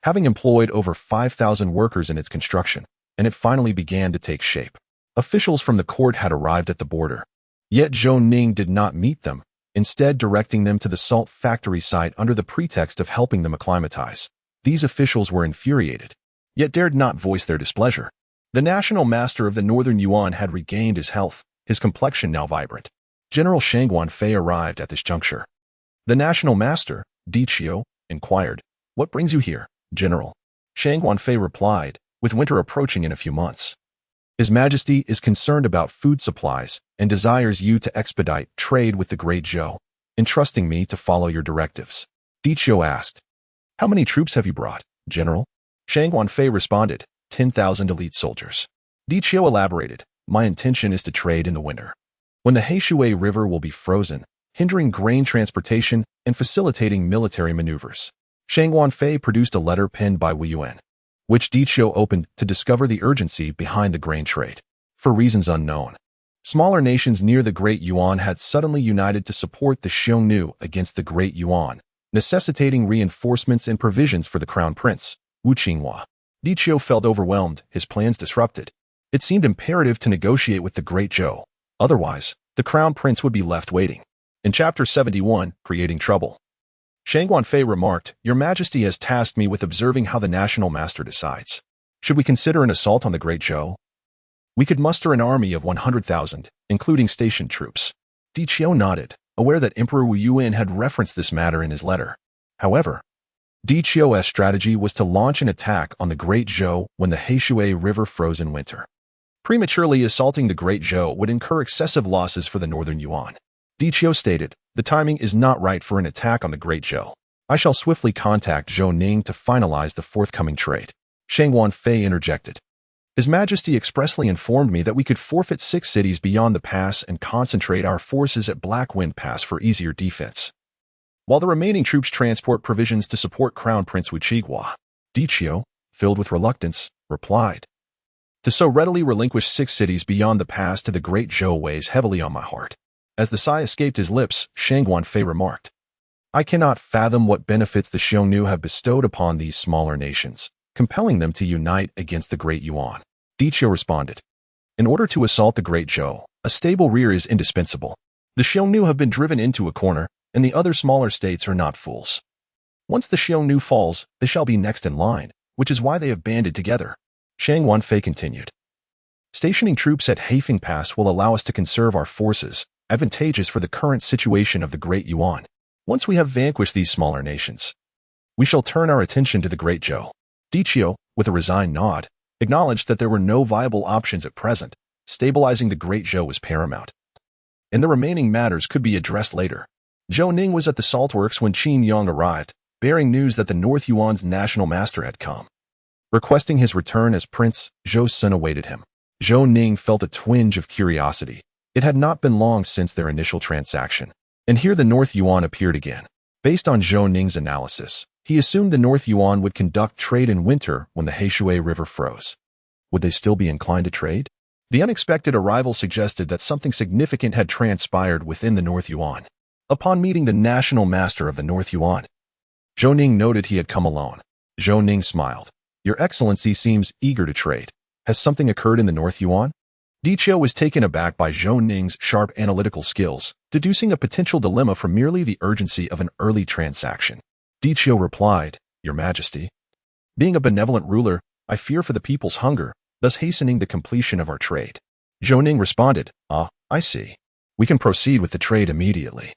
having employed over 5,000 workers in its construction, and it finally began to take shape. Officials from the court had arrived at the border. Yet Zhou Ning did not meet them, instead directing them to the salt factory site under the pretext of helping them acclimatize. These officials were infuriated, yet dared not voice their displeasure. The national master of the northern Yuan had regained his health, his complexion now vibrant. General Shangguan Fei arrived at this juncture. The national master, Di Qiu, inquired, "What brings you here, General?" Shangguan Fei replied, "With winter approaching in a few months, His Majesty is concerned about food supplies and desires you to expedite trade with the Great Zhou, entrusting me to follow your directives." Di Qiu asked, "How many troops have you brought, General?" Shangguan Fei responded, 10,000 elite soldiers. Di Qiu elaborated, "My intention is to trade in the winter, when the Heishui River will be frozen, hindering grain transportation and facilitating military maneuvers." Shangguan Fei produced a letter penned by Wu Yuan, which Di Qiu opened to discover the urgency behind the grain trade. For reasons unknown, smaller nations near the Great Yuan had suddenly united to support the Xiongnu against the Great Yuan, necessitating reinforcements and provisions for the Crown Prince, Wu Qinghua. Di Qiu felt overwhelmed, his plans disrupted. It seemed imperative to negotiate with the Great Zhou. Otherwise, the Crown Prince would be left waiting. In Chapter 71, Creating Trouble, Shangguan Fei remarked, "Your Majesty has tasked me with observing how the national master decides. Should we consider an assault on the Great Zhou? We could muster an army of 100,000, including stationed troops." Di Qiu nodded, aware that Emperor Wu Yuan had referenced this matter in his letter. However, Di Qiu's strategy was to launch an attack on the Great Zhou when the Heishui River froze in winter. Prematurely assaulting the Great Zhou would incur excessive losses for the northern Yuan. Di Qiu stated, "The timing is not right for an attack on the Great Zhou. I shall swiftly contact Zhou Ning to finalize the forthcoming trade." Shangguan Fei interjected, "His Majesty expressly informed me that we could forfeit 6 cities beyond the pass and concentrate our forces at Black Wind Pass for easier defense." while the remaining troops transport provisions to support Crown Prince Wuchigua. Dichio, filled with reluctance, replied, "To so readily relinquish 6 cities beyond the pass to the Great Zhou weighs heavily on my heart." As the sigh escaped his lips, Shang Guanfei remarked, "I cannot fathom what benefits the Xiongnu have bestowed upon these smaller nations, compelling them to unite against the Great Yuan." Dichio responded, "In order to assault the Great Zhou, a stable rear is indispensable. The Xiongnu have been driven into a corner, and the other smaller states are not fools. Once the Xiongnu falls, they shall be next in line, which is why they have banded together." Shang Guanfei continued, "Stationing troops at Heifeng Pass will allow us to conserve our forces, advantageous for the current situation of the Great Yuan. Once we have vanquished these smaller nations, we shall turn our attention to the Great Zhou." Dichio, with a resigned nod, acknowledged that there were no viable options at present. Stabilizing the Great Zhou was paramount, and the remaining matters could be addressed later. Zhou Ning was at the saltworks when Qin Yang arrived, bearing news that the North Yuan's national master had come. Requesting his return as prince, Zhou's son awaited him. Zhou Ning felt a twinge of curiosity. It had not been long since their initial transaction, and here the North Yuan appeared again. Based on Zhou Ning's analysis, he assumed the North Yuan would conduct trade in winter when the Heishui River froze. Would they still be inclined to trade? The unexpected arrival suggested that something significant had transpired within the North Yuan. Upon meeting the national master of the North Yuan, Zhou Ning noted he had come alone. Zhou Ning smiled. "Your Excellency seems eager to trade. Has something occurred in the North Yuan?" Dichio was taken aback by Zhou Ning's sharp analytical skills, deducing a potential dilemma from merely the urgency of an early transaction. Dichio replied, "Your Majesty, being a benevolent ruler, I fear for the people's hunger, thus hastening the completion of our trade." Zhou Ning responded, "Ah, I see. We can proceed with the trade immediately.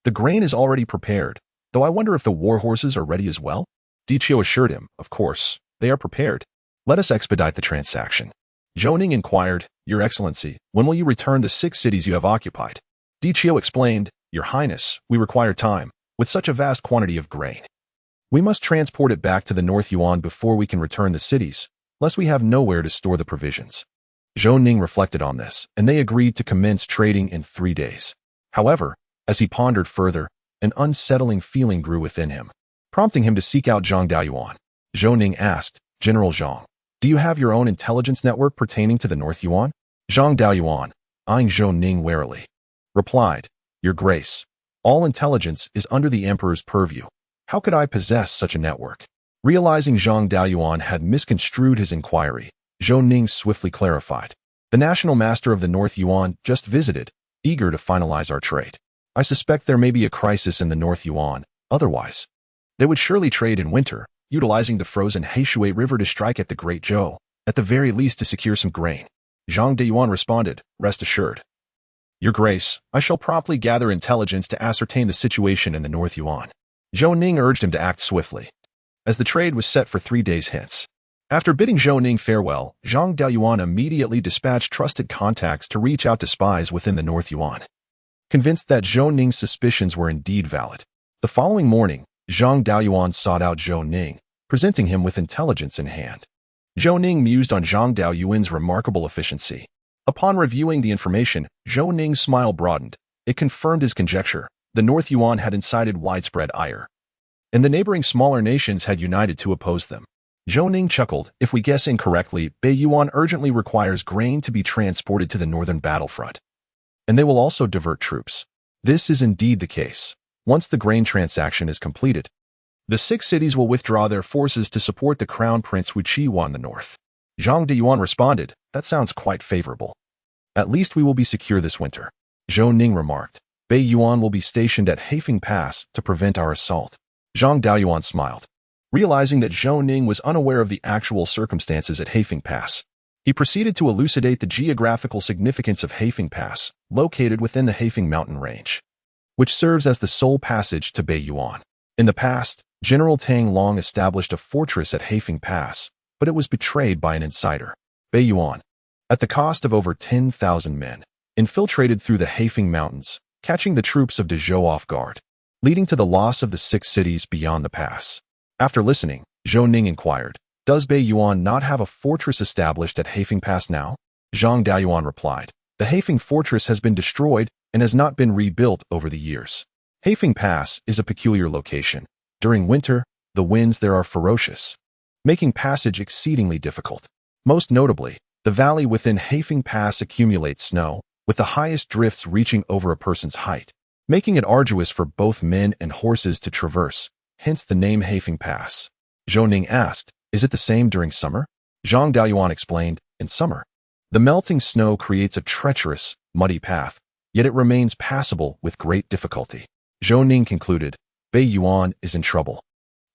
The grain is already prepared, though I wonder if the war horses are ready as well." Dichio assured him, "Of course, they are prepared. Let us expedite the transaction." Zhou Ning inquired, "Your Excellency, when will you return the 6 cities you have occupied?" Dichio explained, "Your Highness, we require time. With such a vast quantity of grain, we must transport it back to the North Yuan before we can return the cities, lest we have nowhere to store the provisions." Zhou Ning reflected on this, and they agreed to commence trading in 3 days. However, as he pondered further, an unsettling feeling grew within him, prompting him to seek out Zhang Daoyuan. Zhou Ning asked, "General Zhang, do you have your own intelligence network pertaining to the North Yuan?" Zhang Daoyuan, eyeing Zhou Ning warily, replied, "Your Grace, all intelligence is under the Emperor's purview. How could I possess such a network?" Realizing Zhang Daoyuan had misconstrued his inquiry, Zhou Ning swiftly clarified, "The national master of the North Yuan just visited, eager to finalize our trade. I suspect there may be a crisis in the North Yuan, otherwise they would surely trade in winter, utilizing the frozen Heishui River to strike at the Great Zhou, at the very least to secure some grain." Zhang Daoyuan responded, "Rest assured, Your Grace, I shall promptly gather intelligence to ascertain the situation in the North Yuan." Zhou Ning urged him to act swiftly, as the trade was set for 3 days hence. After bidding Zhou Ning farewell, Zhang Daoyuan immediately dispatched trusted contacts to reach out to spies within the North Yuan. Convinced that Zhou Ning's suspicions were indeed valid, the following morning, Zhang Daoyuan sought out Zhou Ning, presenting him with intelligence in hand. Zhou Ning mused on Zhang Daoyuan's remarkable efficiency. Upon reviewing the information, Zhou Ning's smile broadened. It confirmed his conjecture. The North Yuan had incited widespread ire, and the neighboring smaller nations had united to oppose them. Zhou Ning chuckled, "If we guess incorrectly, Beiyuan urgently requires grain to be transported to the northern battlefront, and they will also divert troops." This is indeed the case. Once the grain transaction is completed, the 6 cities will withdraw their forces to support the Crown Prince Wuchigua in the north. Zhang Daoyuan responded, "That sounds quite favorable. At least we will be secure this winter." Zhou Ning remarked, "Beiyuan will be stationed at Heifeng Pass to prevent our assault." Zhang Daoyuan smiled, realizing that Zhou Ning was unaware of the actual circumstances at Heifeng Pass. He proceeded to elucidate the geographical significance of Heifeng Pass, located within the Heifeng mountain range, which serves as the sole passage to Beiyuan. In the past, General Tang Long established a fortress at Heifeng Pass, but it was betrayed by an insider. Beiyuan, at the cost of over 10,000 men, infiltrated through the Heifeng Mountains, catching the troops of Zhou off guard, leading to the loss of the 6 cities beyond the pass. After listening, Zhou Ning inquired, "Does Beiyuan not have a fortress established at Heifeng Pass now?" Zhang Daoyuan replied, "The Heifeng fortress has been destroyed and has not been rebuilt over the years. Heifeng Pass is a peculiar location. During winter, the winds there are ferocious, making passage exceedingly difficult. Most notably, the valley within Heifeng Pass accumulates snow, with the highest drifts reaching over a person's height, making it arduous for both men and horses to traverse, hence the name Heifeng Pass. Zhou Ning asked, "Is it the same during summer?" Zhang Daoyuan explained, "In summer, the melting snow creates a treacherous, muddy path, yet it remains passable with great difficulty." Zhou Ning concluded, "Bei Yuan is in trouble.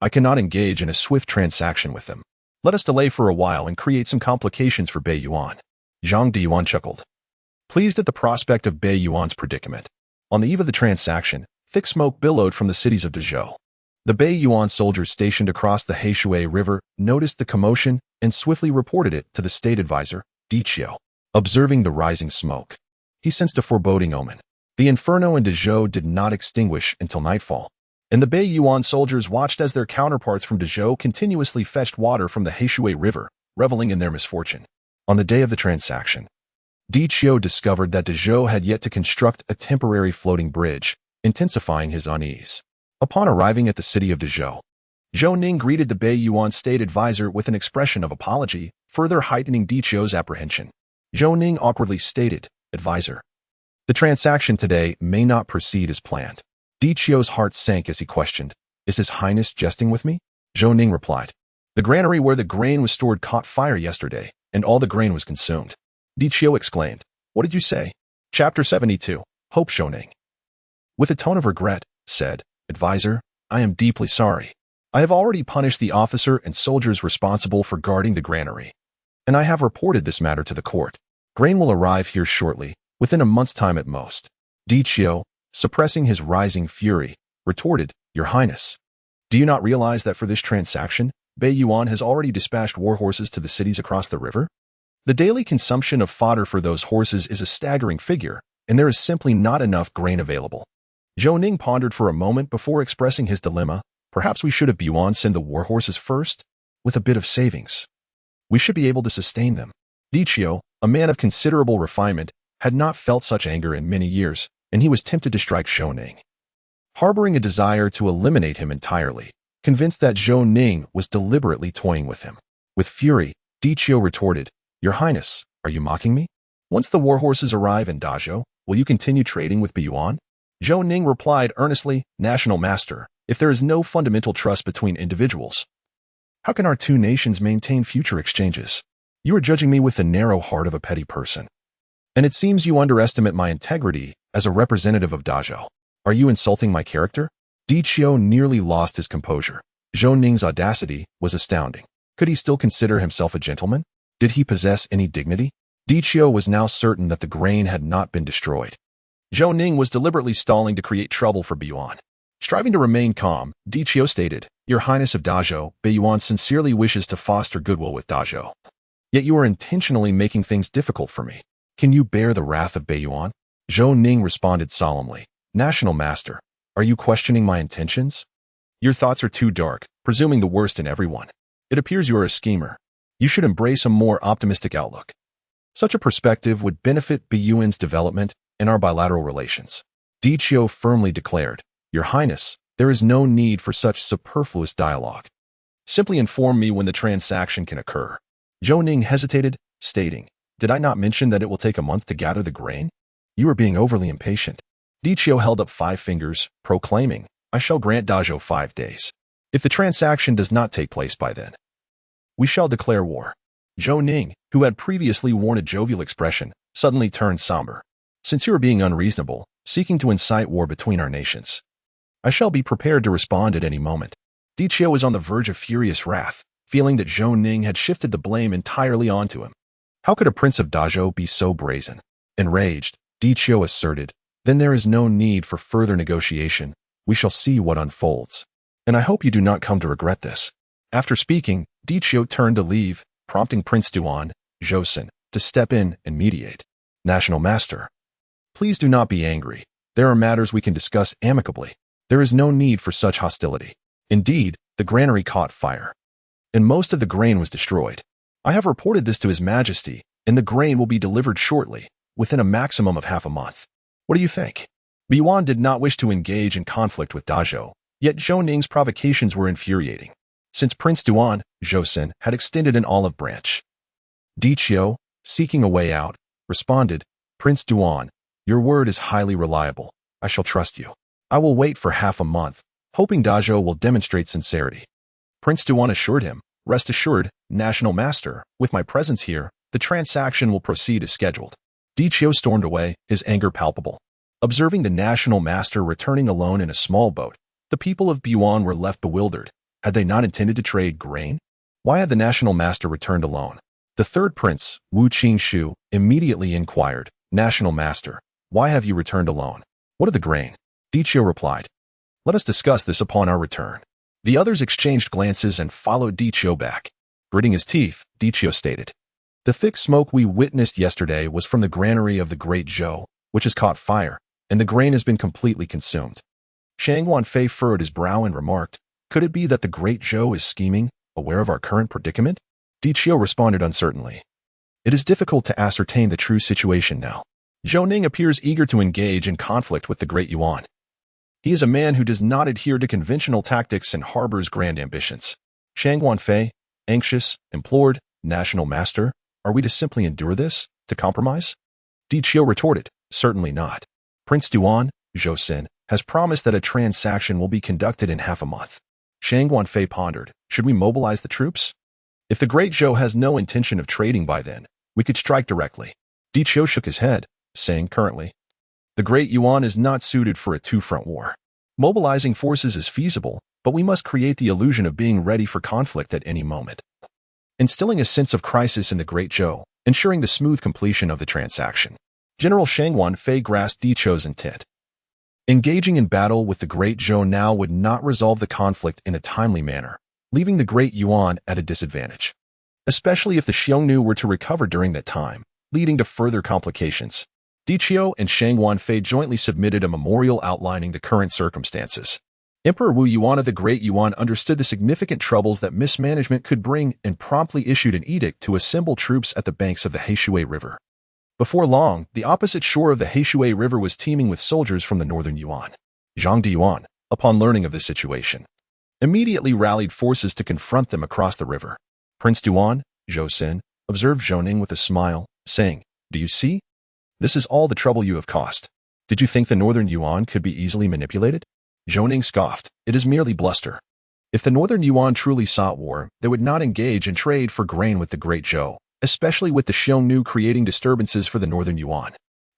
I cannot engage in a swift transaction with them. Let us delay for a while and create some complications for Bei Yuan." Zhang Daoyuan chuckled, pleased at the prospect of Bei Yuan's predicament. On the eve of the transaction, thick smoke billowed from the cities of Dezhou. The Bei Yuan soldiers stationed across the Heishui River noticed the commotion and swiftly reported it to the state advisor, Di Qiu. Observing the rising smoke, he sensed a foreboding omen. The inferno in Dezhou did not extinguish until nightfall, and the Bei Yuan soldiers watched as their counterparts from Dezhou continuously fetched water from the Heishui River, reveling in their misfortune. On the day of the transaction, Di Qiu discovered that Dezhou had yet to construct a temporary floating bridge, intensifying his unease. Upon arriving at the city of Dezhou, Zhou Ning greeted the Bei Yuan state advisor with an expression of apology, further heightening Di Qiu's apprehension. Zhou Ning awkwardly stated, "Advisor, the transaction today may not proceed as planned." Di Qiu's heart sank as he questioned, "Is His Highness jesting with me?" Zhou Ning replied, "The granary where the grain was stored caught fire yesterday, and all the grain was consumed." Di Qiu exclaimed, "What did you say?" Chapter 72, Hope Zhou Ning, with a tone of regret, said, "Advisor, I am deeply sorry. I have already punished the officer and soldiers responsible for guarding the granary, and I have reported this matter to the court. Grain will arrive here shortly, within a month's time at most." Di Qiu, suppressing his rising fury, retorted, "Your Highness, do you not realize that for this transaction, Bei Yuan has already dispatched war horses to the cities across the river? The daily consumption of fodder for those horses is a staggering figure, and there is simply not enough grain available." Zhou Ning pondered for a moment before expressing his dilemma. "Perhaps we should have Yuan send the war horses first? With a bit of savings, we should be able to sustain them." Di Qiu, a man of considerable refinement, had not felt such anger in many years, and he was tempted to strike Zhou Ning, harboring a desire to eliminate him entirely, convinced that Zhou Ning was deliberately toying with him. With fury, Di Qiu retorted, "Your Highness, are you mocking me? Once the war horses arrive in Dazhou, will you continue trading with Bei Yuan?" Zhou Ning replied earnestly, "National Master, if there is no fundamental trust between individuals, how can our two nations maintain future exchanges? You are judging me with the narrow heart of a petty person, and it seems you underestimate my integrity as a representative of Dazhou. Are you insulting my character?" Di Qiu nearly lost his composure. Zhou Ning's audacity was astounding. Could he still consider himself a gentleman? Did he possess any dignity? Di Qiu was now certain that the grain had not been destroyed. Zhou Ning was deliberately stalling to create trouble for Bei Yuan. Striving to remain calm, Di Qiu stated, "Your Highness of Dazhou, Bei Yuan sincerely wishes to foster goodwill with Dazhou. Yet you are intentionally making things difficult for me. Can you bear the wrath of Bei Yuan?" Zhou Ning responded solemnly, "National Master, are you questioning my intentions? Your thoughts are too dark, presuming the worst in everyone. It appears you are a schemer. You should embrace a more optimistic outlook. Such a perspective would benefit Bei Yuan's development and our bilateral relations." Di Qiu firmly declared, "Your Highness, there is no need for such superfluous dialogue. Simply inform me when the transaction can occur." Zhou Ning hesitated, stating, "Did I not mention that it will take a month to gather the grain? You are being overly impatient." Di Qiu held up 5 fingers, proclaiming, "I shall grant Dazhou 5 days. If the transaction does not take place by then, we shall declare war." Zhou Ning, who had previously worn a jovial expression, suddenly turned somber. "Since you are being unreasonable, seeking to incite war between our nations, I shall be prepared to respond at any moment." Di Qiu was on the verge of furious wrath, feeling that Zhou Ning had shifted the blame entirely onto him. How could a prince of Dazhou be so brazen? Enraged, Di Qiu asserted, "Then there is no need for further negotiation. We shall see what unfolds. And I hope you do not come to regret this." After speaking, Di Qiu turned to leave, prompting Prince Duan, Zhou to step in and mediate. "National Master, please do not be angry. There are matters we can discuss amicably. There is no need for such hostility. Indeed, the granary caught fire, and most of the grain was destroyed. I have reported this to His Majesty, and the grain will be delivered shortly, within a maximum of half a month. What do you think?" Yuan did not wish to engage in conflict with Dazhou, yet Zhou Ning's provocations were infuriating. Since Prince Duan, Zhou Sin, had extended an olive branch. Diqiu, seeking a way out, responded, Prince Duan, your word is highly reliable. I shall trust you. I will wait for half a month, hoping Dazhou will demonstrate sincerity. Prince Duan assured him, rest assured, National Master, with my presence here, the transaction will proceed as scheduled. Diqiu stormed away, his anger palpable. Observing the National Master returning alone in a small boat, the people of Yuan were left bewildered. Had they not intended to trade grain? Why had the National Master returned alone? The third prince, Wu Qingshu, immediately inquired, National Master, why have you returned alone? What of the grain? Diqiu replied, let us discuss this upon our return. The others exchanged glances and followed Diqiu back. Gritting his teeth, Diqiu stated, the thick smoke we witnessed yesterday was from the granary of the Great Zhou, which has caught fire, and the grain has been completely consumed. Shang Wanfei furrowed his brow and remarked, could it be that the Great Zhou is scheming, aware of our current predicament? Diqiu responded uncertainly. It is difficult to ascertain the true situation now. Zhou Ning appears eager to engage in conflict with the Great Yuan. He is a man who does not adhere to conventional tactics and harbors grand ambitions. Shang Wanfei, anxious, implored, National Master, are we to simply endure this, to compromise? Diqiu retorted, certainly not. Prince Duan, Zhou Sin, has promised that a transaction will be conducted in half a month. Shang Wanfei pondered, should we mobilize the troops? If the Great Zhou has no intention of trading by then, we could strike directly. Diqiu shook his head, saying currently, the Great Yuan is not suited for a two-front war. Mobilizing forces is feasible, but we must create the illusion of being ready for conflict at any moment. Instilling a sense of crisis in the Great Zhou, ensuring the smooth completion of the transaction. General Shang Wanfei grasped Diqiu's intent. Engaging in battle with the Great Zhou now would not resolve the conflict in a timely manner, leaving the Great Yuan at a disadvantage. Especially if the Xiongnu were to recover during that time, leading to further complications. Diqiu and Shang Wanfei jointly submitted a memorial outlining the current circumstances. Emperor Wu Yuan of the Great Yuan understood the significant troubles that mismanagement could bring and promptly issued an edict to assemble troops at the banks of the Heishui River. Before long, the opposite shore of the Heishui River was teeming with soldiers from the northern Yuan. Zhang Diyuan, upon learning of this situation, immediately rallied forces to confront them across the river. Prince Duan, Zhou Sin, observed Zhou Ning with a smile, saying, do you see? This is all the trouble you have caused. Did you think the northern Yuan could be easily manipulated? Zhou Ning scoffed, it is merely bluster. If the northern Yuan truly sought war, they would not engage in trade for grain with the Great Zhou, especially with the Xiongnu creating disturbances for the northern Yuan.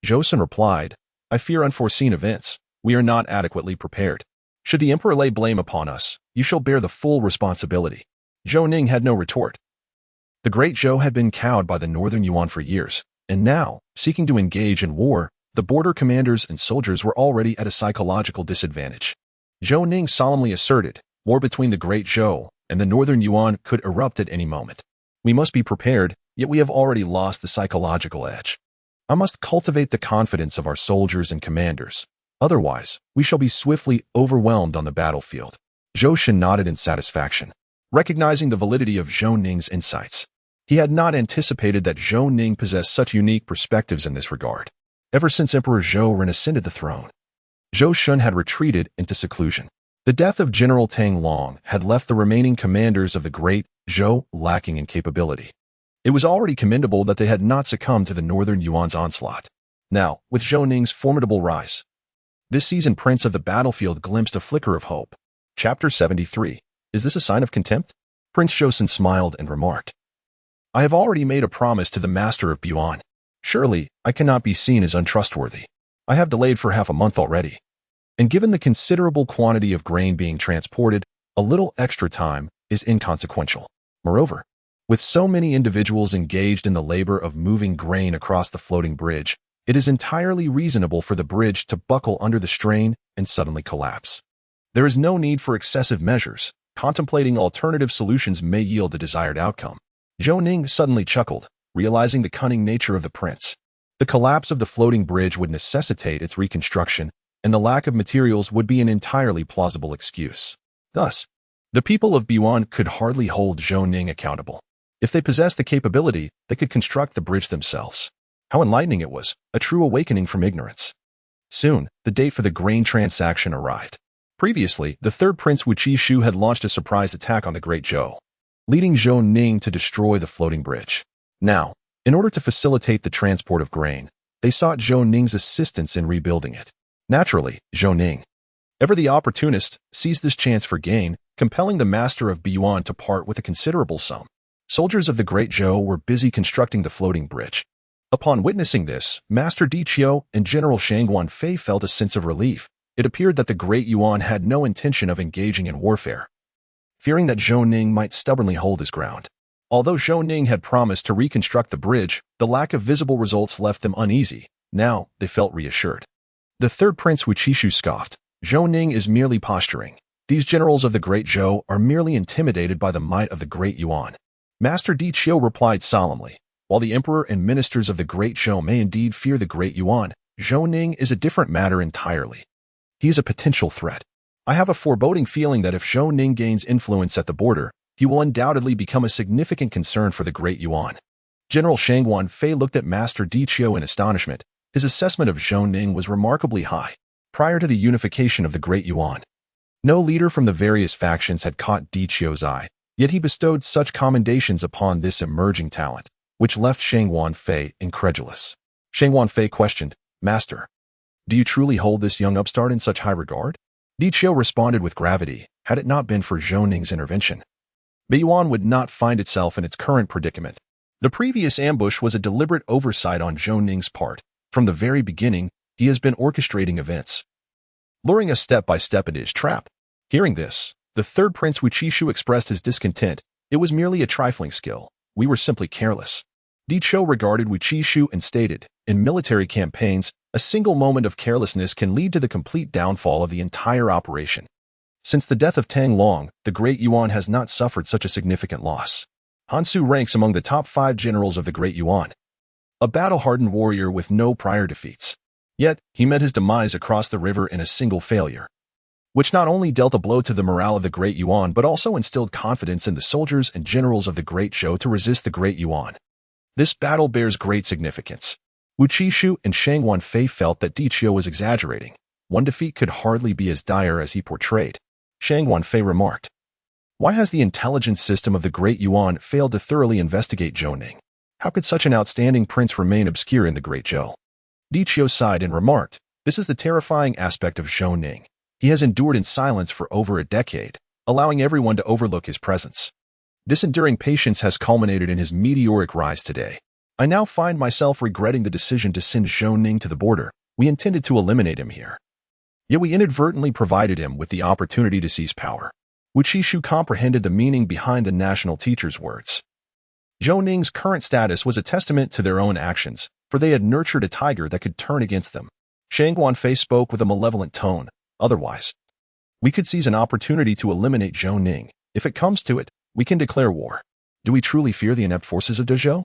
Zhou Sin replied, I fear unforeseen events. We are not adequately prepared. Should the emperor lay blame upon us, you shall bear the full responsibility. Zhou Ning had no retort. The Great Zhou had been cowed by the northern Yuan for years, and now, seeking to engage in war, the border commanders and soldiers were already at a psychological disadvantage. Zhou Ning solemnly asserted, war between the Great Zhou and the northern Yuan could erupt at any moment. We must be prepared, yet we have already lost the psychological edge. I must cultivate the confidence of our soldiers and commanders. Otherwise, we shall be swiftly overwhelmed on the battlefield. Zhou Shen nodded in satisfaction, recognizing the validity of Zhou Ning's insights. He had not anticipated that Zhou Ning possessed such unique perspectives in this regard. Ever since Emperor Zhou Ren ascended the throne, Zhou Shun had retreated into seclusion. The death of General Tang Long had left the remaining commanders of the Great Zhou lacking in capability. It was already commendable that they had not succumbed to the northern Yuan's onslaught. Now, with Zhou Ning's formidable rise, this seasoned prince of the battlefield glimpsed a flicker of hope. Chapter 73. Is this a sign of contempt? Prince Zhou smiled and remarked, I have already made a promise to the master of Yuan. Surely, I cannot be seen as untrustworthy. I have delayed for half a month already. And given the considerable quantity of grain being transported, a little extra time is inconsequential. Moreover, with so many individuals engaged in the labor of moving grain across the floating bridge, it is entirely reasonable for the bridge to buckle under the strain and suddenly collapse. There is no need for excessive measures. Contemplating alternative solutions may yield the desired outcome. Zhou Ning suddenly chuckled, realizing the cunning nature of the prince. The collapse of the floating bridge would necessitate its reconstruction, and the lack of materials would be an entirely plausible excuse. Thus, the people of Yuan could hardly hold Zhou Ning accountable. If they possessed the capability, they could construct the bridge themselves. How enlightening it was, a true awakening from ignorance. Soon, the date for the grain transaction arrived. Previously, the third prince Wu Qishu had launched a surprise attack on the Great Zhou, leading Zhou Ning to destroy the floating bridge. Now, in order to facilitate the transport of grain, they sought Zhou Ning's assistance in rebuilding it. Naturally, Zhou Ning, ever the opportunist, seized this chance for gain, compelling the master of Biyuan to part with a considerable sum. Soldiers of the Great Zhou were busy constructing the floating bridge. Upon witnessing this, Master Di Qiu and General Shangguan Fei felt a sense of relief. It appeared that the Great Yuan had no intention of engaging in warfare, fearing that Zhou Ning might stubbornly hold his ground. Although Zhou Ning had promised to reconstruct the bridge, the lack of visible results left them uneasy. Now, they felt reassured. The third prince Wu Qishu scoffed. Zhou Ning is merely posturing. These generals of the Great Zhou are merely intimidated by the might of the Great Yuan. Master Di Qiu replied solemnly. While the emperor and ministers of the Great Zhou may indeed fear the Great Yuan, Zhou Ning is a different matter entirely. He is a potential threat. I have a foreboding feeling that if Zhou Ning gains influence at the border, he will undoubtedly become a significant concern for the Great Yuan. General Shangguan Fei looked at Master Di Qiu in astonishment. His assessment of Zhou Ning was remarkably high. Prior to the unification of the Great Yuan, no leader from the various factions had caught Di Qiu's eye, yet he bestowed such commendations upon this emerging talent, which left Shangguan Fei incredulous. Shangguan Fei questioned, Master, do you truly hold this young upstart in such high regard? Di Qiu responded with gravity. Had it not been for Zhou Ning's intervention, Biyuan would not find itself in its current predicament. The previous ambush was a deliberate oversight on Zhou Ning's part. From the very beginning, he has been orchestrating events, luring us step by step into his trap. Hearing this, the third prince Wu Qishu expressed his discontent. It was merely a trifling skill. We were simply careless. Di Qiu regarded Wu Qishu and stated, in military campaigns, a single moment of carelessness can lead to the complete downfall of the entire operation. Since the death of Tang Long, the Great Yuan has not suffered such a significant loss. Han Su ranks among the top 5 generals of the Great Yuan, a battle-hardened warrior with no prior defeats. Yet, he met his demise across the river in a single failure, which not only dealt a blow to the morale of the Great Yuan but also instilled confidence in the soldiers and generals of the Great Zhou to resist the Great Yuan. This battle bears great significance. Wu Qishu and Shangguan Fei felt that Di Qiu was exaggerating. One defeat could hardly be as dire as he portrayed. Shangguan Fei remarked, why has the intelligence system of the Great Yuan failed to thoroughly investigate Zhou Ning? How could such an outstanding prince remain obscure in the Great Zhou? Di Qiu sighed and remarked, this is the terrifying aspect of Zhou Ning. He has endured in silence for over a decade, allowing everyone to overlook his presence. This enduring patience has culminated in his meteoric rise today. I now find myself regretting the decision to send Zhou Ning to the border. We intended to eliminate him here, yet we inadvertently provided him with the opportunity to seize power. Wu Qishu comprehended the meaning behind the national teacher's words. Zhou Ning's current status was a testament to their own actions, for they had nurtured a tiger that could turn against them. Shangguan Fei spoke with a malevolent tone. Otherwise, we could seize an opportunity to eliminate Zhou Ning. If it comes to it, we can declare war. Do we truly fear the inept forces of Dezhou?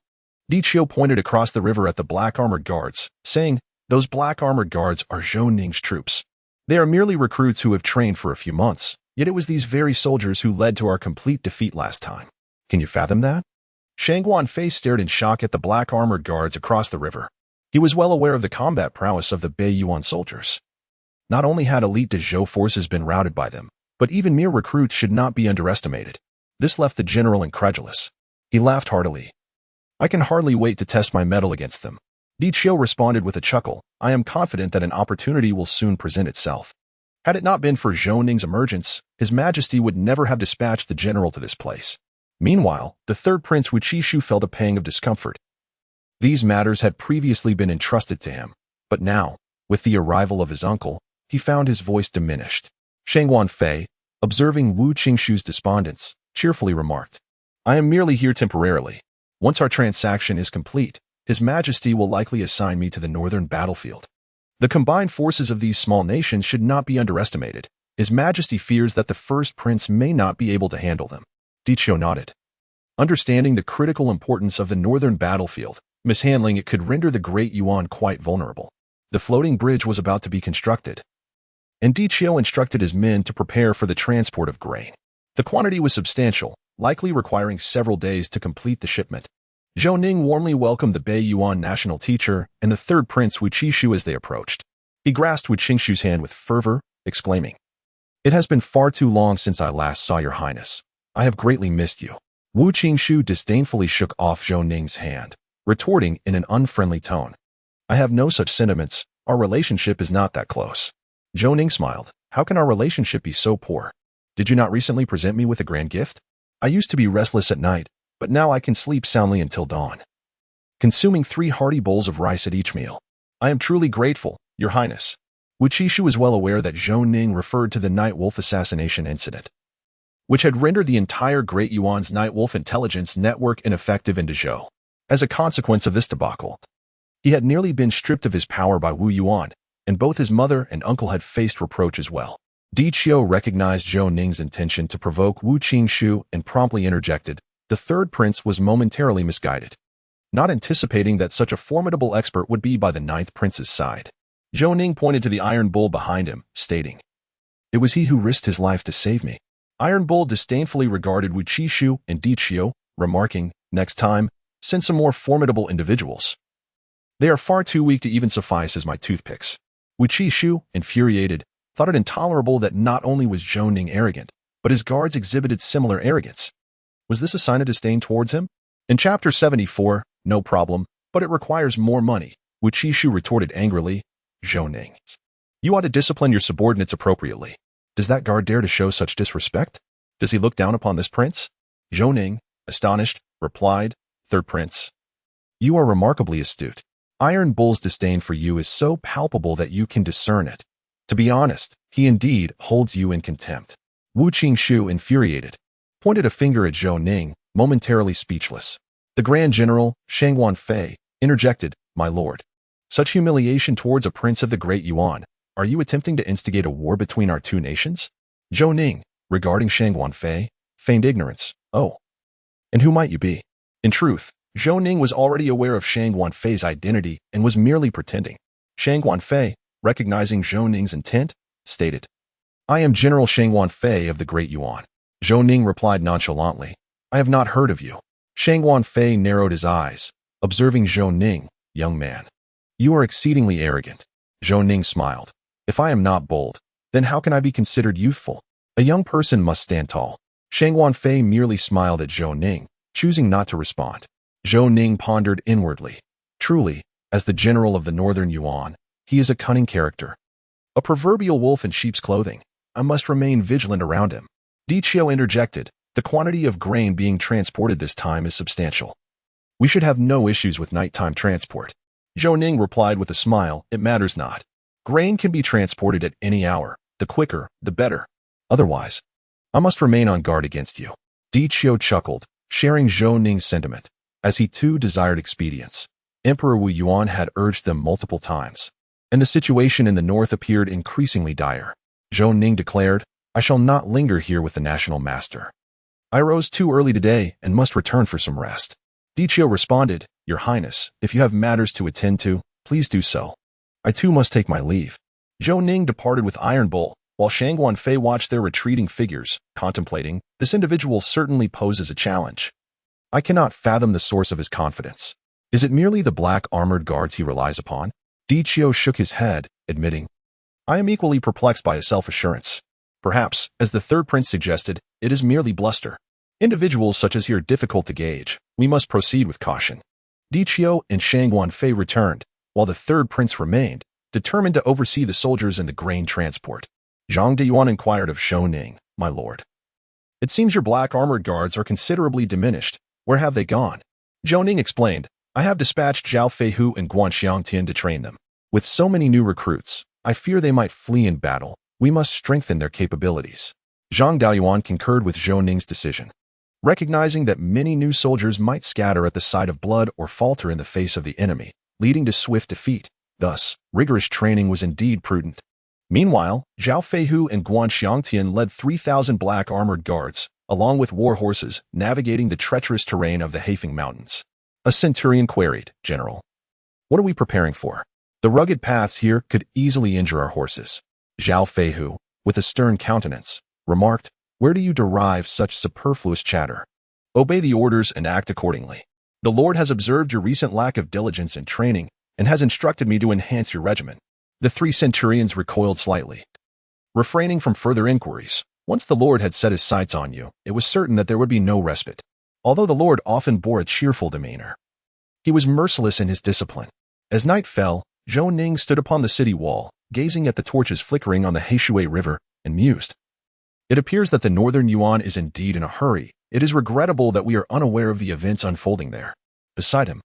Di Qiu pointed across the river at the black armored guards, saying, those black armored guards are Zhou Ning's troops. They are merely recruits who have trained for a few months, yet it was these very soldiers who led to our complete defeat last time. Can you fathom that? Shangguan Fei stared in shock at the black armored guards across the river. He was well aware of the combat prowess of the Beiyuan soldiers. Not only had elite Dezhou forces been routed by them, but even mere recruits should not be underestimated. This left the general incredulous. He laughed heartily. I can hardly wait to test my mettle against them. Di Qiu responded with a chuckle. I am confident that an opportunity will soon present itself. Had it not been for Zhou Ning's emergence, His Majesty would never have dispatched the general to this place. Meanwhile, the third prince Wu Qishu felt a pang of discomfort. These matters had previously been entrusted to him, but now, with the arrival of his uncle, he found his voice diminished. Shangguan Fei, observing Wu Qishu's despondence, cheerfully remarked, I am merely here temporarily. Once our transaction is complete, His Majesty will likely assign me to the northern battlefield. The combined forces of these small nations should not be underestimated. His Majesty fears that the first prince may not be able to handle them. Di Qiu nodded. Understanding the critical importance of the northern battlefield, mishandling it could render the Great Yuan quite vulnerable. The floating bridge was about to be constructed, and Di Qiu instructed his men to prepare for the transport of grain. The quantity was substantial, likely requiring several days to complete the shipment. Zhou Ning warmly welcomed the Beiyuan national teacher and the third prince Wu Qishu as they approached. He grasped Wu Qingshu's hand with fervor, exclaiming, "It has been far too long since I last saw your highness. I have greatly missed you." Wu Qingshu disdainfully shook off Zhou Ning's hand, retorting in an unfriendly tone, "I have no such sentiments. Our relationship is not that close." Zhou Ning smiled. "How can our relationship be so poor? Did you not recently present me with a grand gift? I used to be restless at night, but now I can sleep soundly until dawn, consuming 3 hearty bowls of rice at each meal. I am truly grateful, your highness." Wu Qishu was well aware that Zhou Ning referred to the Night Wolf assassination incident, which had rendered the entire Great Yuan's Night Wolf intelligence network ineffective in Dezhou. As a consequence of this debacle, he had nearly been stripped of his power by Wu Yuan, and both his mother and uncle had faced reproach as well. Di Qiu recognized Zhou Ning's intention to provoke Wu Qingshu and promptly interjected. The third prince was momentarily misguided, not anticipating that such a formidable expert would be by the ninth prince's side. Zhou Ning pointed to the iron bull behind him, stating, "It was he who risked his life to save me." Iron Bull disdainfully regarded Wu Qishu and Di Qiu, remarking, "Next time, send some more formidable individuals. They are far too weak to even suffice as my toothpicks." Wu Qishu, infuriated, thought it intolerable that not only was Zhou Ning arrogant, but his guards exhibited similar arrogance. Was this a sign of disdain towards him? In Chapter 74, "No problem, but it requires more money," Wu Qishu retorted angrily, "Zhou Ning, you ought to discipline your subordinates appropriately. Does that guard dare to show such disrespect? Does he look down upon this prince?" Zhou Ning, astonished, replied, "Third prince, you are remarkably astute. Iron Bull's disdain for you is so palpable that you can discern it. To be honest, he indeed holds you in contempt." Wu Qingshu, infuriated, pointed a finger at Zhou Ning, momentarily speechless. The Grand General, Shang Wanfei, interjected, "My lord, such humiliation towards a prince of the Great Yuan. Are you attempting to instigate a war between our two nations?" Zhou Ning, regarding Shang Wanfei, feigned ignorance. "Oh, and who might you be?" In truth, Zhou Ning was already aware of Shang Wanfei's identity and was merely pretending. Shang Wanfei, recognizing Zhou Ning's intent, stated, "I am General Shang Wanfei of the Great Yuan." Zhou Ning replied nonchalantly, "I have not heard of you." Shang Wanfei narrowed his eyes, observing Zhou Ning, "Young man, you are exceedingly arrogant." Zhou Ning smiled. "If I am not bold, then how can I be considered youthful? A young person must stand tall." Shang Wanfei merely smiled at Zhou Ning, choosing not to respond. Zhou Ning pondered inwardly. Truly, as the general of the Northern Yuan, he is a cunning character. A proverbial wolf in sheep's clothing. I must remain vigilant around him. Di Qiu interjected, "The quantity of grain being transported this time is substantial. We should have no issues with nighttime transport." Zhou Ning replied with a smile, "It matters not. Grain can be transported at any hour. The quicker, the better. Otherwise, I must remain on guard against you." Di Qiu chuckled, sharing Zhou Ning's sentiment, as he too desired expedience. Emperor Wu Yuan had urged them multiple times, and the situation in the north appeared increasingly dire. Zhou Ning declared, "I shall not linger here with the national master. I rose too early today and must return for some rest." Di Qiu responded, "Your Highness, if you have matters to attend to, please do so. I too must take my leave." Zhou Ning departed with Iron Bull, while Shang Wanfei watched their retreating figures, contemplating, "This individual certainly poses a challenge. I cannot fathom the source of his confidence. Is it merely the black armored guards he relies upon?" Di Qiu shook his head, admitting, "I am equally perplexed by his self-assurance. Perhaps, as the third prince suggested, it is merely bluster. Individuals such as he are difficult to gauge. We must proceed with caution." Di Qiu and Shang Wanfei returned, while the third prince remained, determined to oversee the soldiers and the grain transport. Zhang Deyuan inquired of Zhou Ning, "My lord, it seems your black armored guards are considerably diminished. Where have they gone?" Zhou Ning explained, "I have dispatched Zhao Feihu and Guan Xiangtian to train them. With so many new recruits, I fear they might flee in battle. We must strengthen their capabilities." Zhang Daoyuan concurred with Zhou Ning's decision, recognizing that many new soldiers might scatter at the sight of blood or falter in the face of the enemy, leading to swift defeat. Thus, rigorous training was indeed prudent. Meanwhile, Zhao Feihu and Guan Xiangtian led 3,000 black armored guards, along with war horses, navigating the treacherous terrain of the Heifeng Mountains. A centurion queried, "General, what are we preparing for? The rugged paths here could easily injure our horses." Zhao Feihu, with a stern countenance, remarked, "Where do you derive such superfluous chatter? Obey the orders and act accordingly. The Lord has observed your recent lack of diligence in training and has instructed me to enhance your regiment." The 3 centurions recoiled slightly, refraining from further inquiries. Once the Lord had set his sights on you, it was certain that there would be no respite. Although the Lord often bore a cheerful demeanor, he was merciless in his discipline. As night fell, Zhou Ning stood upon the city wall, gazing at the torches flickering on the Heishui River, and mused. It appears that the Northern Yuan is indeed in a hurry. It is regrettable that we are unaware of the events unfolding there. Beside him,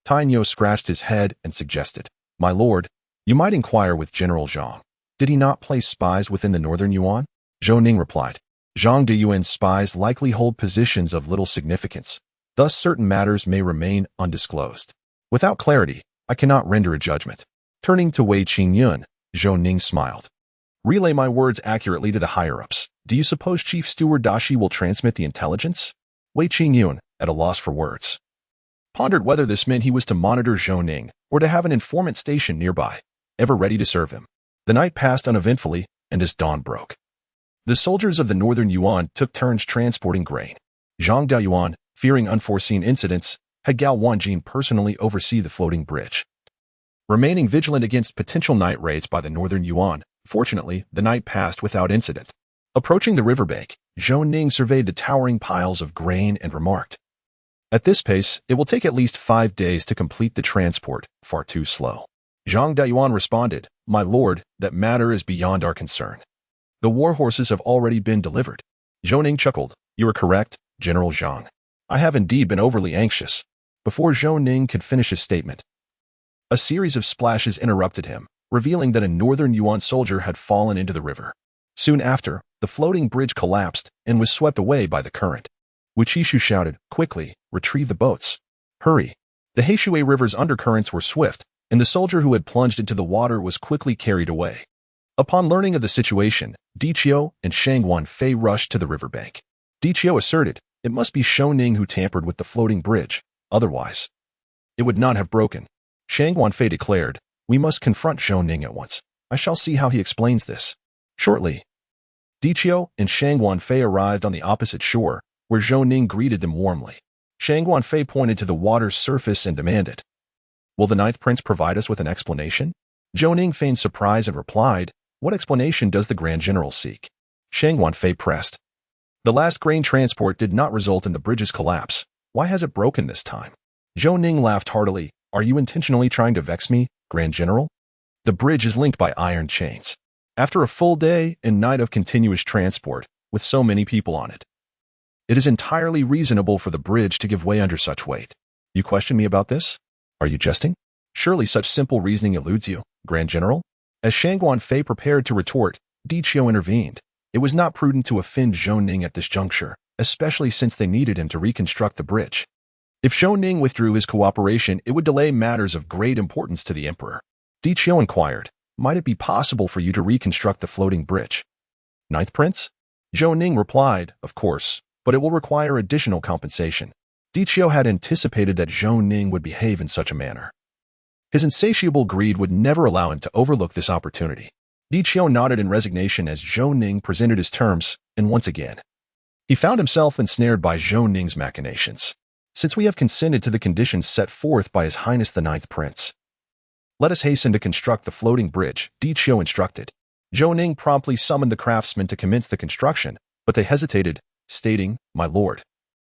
Tainyo scratched his head and suggested, "My lord, you might inquire with General Zhang. Did he not place spies within the Northern Yuan?" Zhou Ning replied, "Zhang Deyuan's spies likely hold positions of little significance. Thus certain matters may remain undisclosed. Without clarity, I cannot render a judgment." Turning to Wei Qingyun, Zhou Ning smiled. "Relay my words accurately to the higher-ups. Do you suppose Chief Steward Dashi will transmit the intelligence?" Wei Qingyun, at a loss for words, pondered whether this meant he was to monitor Zhou Ning or to have an informant stationed nearby, ever ready to serve him. The night passed uneventfully, and as dawn broke, the soldiers of the Northern Yuan took turns transporting grain. Zhang Deyuan, fearing unforeseen incidents, had Gao Wanjin personally oversee the floating bridge, remaining vigilant against potential night raids by the Northern Yuan. Fortunately, the night passed without incident. Approaching the riverbank, Zhou Ning surveyed the towering piles of grain and remarked, "At this pace, it will take at least 5 days to complete the transport, far too slow." Zhang Deyuan responded, "My lord, that matter is beyond our concern. The war horses have already been delivered." Zhou Ning chuckled, "You are correct, General Zhang. I have indeed been overly anxious." Before Zhou Ning could finish his statement, a series of splashes interrupted him, revealing that a Northern Yuan soldier had fallen into the river. Soon after, the floating bridge collapsed and was swept away by the current. Wuchishu shouted, "Quickly, retrieve the boats. Hurry." The Heishui River's undercurrents were swift, and the soldier who had plunged into the water was quickly carried away. Upon learning of the situation, Diqiu and Shang Wanfei rushed to the riverbank. Diqiu asserted, "It must be Zhou Ning who tampered with the floating bridge, otherwise it would not have broken." Shang Wanfei declared, "We must confront Zhou Ning at once. I shall see how he explains this." Shortly, Diqiu and Shang Wanfei arrived on the opposite shore, where Zhou Ning greeted them warmly. Shang Wanfei pointed to the water's surface and demanded, "Will the Ninth Prince provide us with an explanation?" Zhou Ning feigned surprise and replied, "What explanation does the Grand General seek?" Shang Wanfei pressed, "The last grain transport did not result in the bridge's collapse. Why has it broken this time?" Zhou Ning laughed heartily. "Are you intentionally trying to vex me, Grand General? The bridge is linked by iron chains. After a full day and night of continuous transport, with so many people on it, it is entirely reasonable for the bridge to give way under such weight. You question me about this? Are you jesting? Surely such simple reasoning eludes you, Grand General?" As Shang Wanfei prepared to retort, Diqiu intervened. It was not prudent to offend Zhou Ning at this juncture, especially since they needed him to reconstruct the bridge. If Zhou Ning withdrew his cooperation, it would delay matters of great importance to the emperor. Diqiu inquired, "Might it be possible for you to reconstruct the floating bridge?" "Ninth Prince?" Zhou Ning replied, "Of course, but it will require additional compensation." Diqiu had anticipated that Zhou Ning would behave in such a manner. His insatiable greed would never allow him to overlook this opportunity. Diqiu nodded in resignation as Zhou Ning presented his terms, and once again, he found himself ensnared by Zhou Ning's machinations. "Since we have consented to the conditions set forth by His Highness the Ninth Prince, let us hasten to construct the floating bridge," Diqiu instructed. Zhou Ning promptly summoned the craftsmen to commence the construction, but they hesitated, stating, "My lord,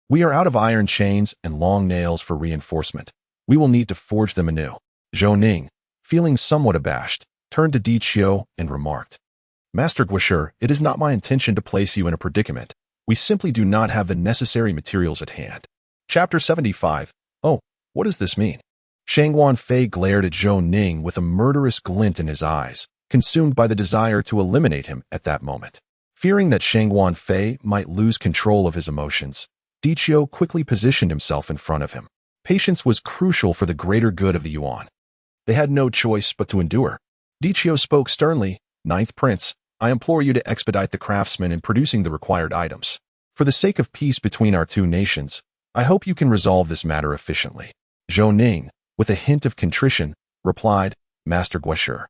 we are out of iron chains and long nails for reinforcement. We will need to forge them anew." Zhou Ning, feeling somewhat abashed, turned to Diqiu and remarked, "Master Guisher, it is not my intention to place you in a predicament. We simply do not have the necessary materials at hand." Chapter 75. Oh, what does this mean? Shang Wanfei glared at Zhou Ning with a murderous glint in his eyes, consumed by the desire to eliminate him at that moment. Fearing that Shang Wanfei might lose control of his emotions, Diqiu quickly positioned himself in front of him. Patience was crucial for the greater good of the Yuan. They had no choice but to endure. Diqiu spoke sternly, "Ninth Prince, I implore you to expedite the craftsmen in producing the required items. For the sake of peace between our two nations, I hope you can resolve this matter efficiently." Zhou Ning, with a hint of contrition, replied, "Master Guisher,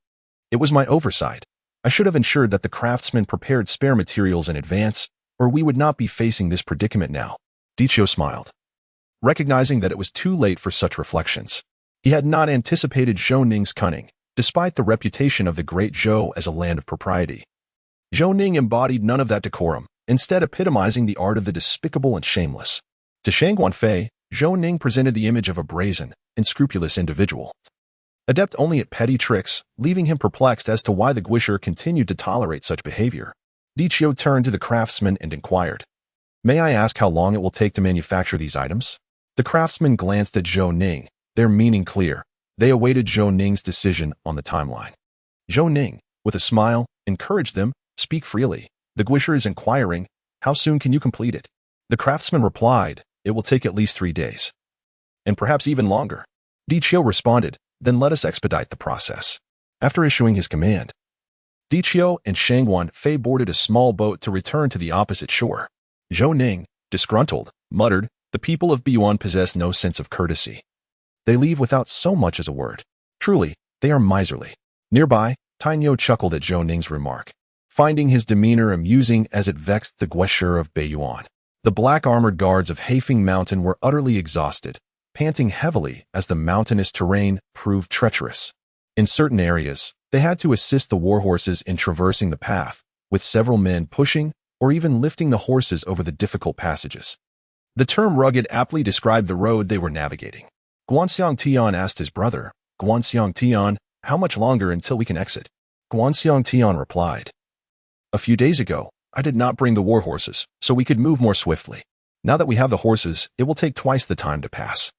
it was my oversight. I should have ensured that the craftsmen prepared spare materials in advance, or we would not be facing this predicament now." Diqiu smiled, recognizing that it was too late for such reflections. He had not anticipated Zhou Ning's cunning. despite the reputation of the Great Zhou as a land of propriety. Zhou Ning embodied none of that decorum, instead epitomizing the art of the despicable and shameless. To Shang Guanfei, Zhou Ning presented the image of a brazen, unscrupulous individual, adept only at petty tricks, leaving him perplexed as to why the Guisher continued to tolerate such behavior. Diqiu turned to the craftsman and inquired, "May I ask how long it will take to manufacture these items?" The craftsman glanced at Zhou Ning, their meaning clear. They awaited Zhou Ning's decision on the timeline. Zhou Ning, with a smile, encouraged them, "Speak freely. The Guisher is inquiring, how soon can you complete it?" The craftsman replied, "It will take at least 3 days. And perhaps even longer." Diqiu responded, "Then let us expedite the process." After issuing his command, Diqiu and Shang Guanfei boarded a small boat to return to the opposite shore. Zhou Ning, disgruntled, muttered, "The people of Biyuan possess no sense of courtesy. They leave without so much as a word. Truly, they are miserly." Nearby, Tainyo chuckled at Zhou Ning's remark, finding his demeanor amusing as it vexed the Guisher of Beiyuan. The black-armored guards of Heifeng Mountain were utterly exhausted, panting heavily as the mountainous terrain proved treacherous. In certain areas, they had to assist the warhorses in traversing the path, with several men pushing or even lifting the horses over the difficult passages. The term rugged aptly described the road they were navigating. Guanxiang Tian asked his brother, "Guanxiang Tian, how much longer until we can exit?" Guanxiang Tian replied, "A few days ago, I did not bring the warhorses, so we could move more swiftly. Now that we have the horses, it will take twice the time to pass."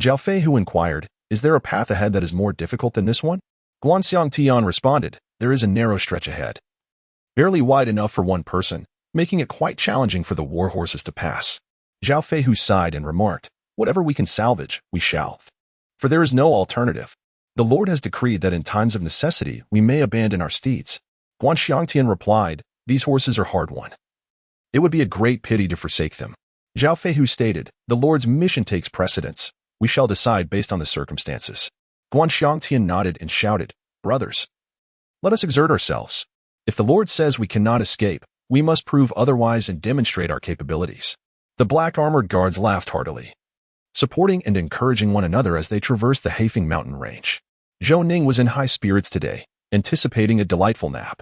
Zhao Fei Hu inquired, "Is there a path ahead that is more difficult than this one?" Guanxiang Tian responded, "There is a narrow stretch ahead, barely wide enough for one person, making it quite challenging for the warhorses to pass." Zhao Fei Hu sighed and remarked, "Whatever we can salvage, we shall. For there is no alternative. The Lord has decreed that in times of necessity we may abandon our steeds." Guanxiang Tian replied, "These horses are hard-won. It would be a great pity to forsake them." Zhao Fei Hu stated, "The Lord's mission takes precedence. We shall decide based on the circumstances." Guanxiang Tian nodded and shouted, "Brothers, let us exert ourselves. If the Lord says we cannot escape, we must prove otherwise and demonstrate our capabilities." The black-armored guards laughed heartily, supporting and encouraging one another as they traversed the Heifeng mountain range. Zhou Ning was in high spirits today, anticipating a delightful nap.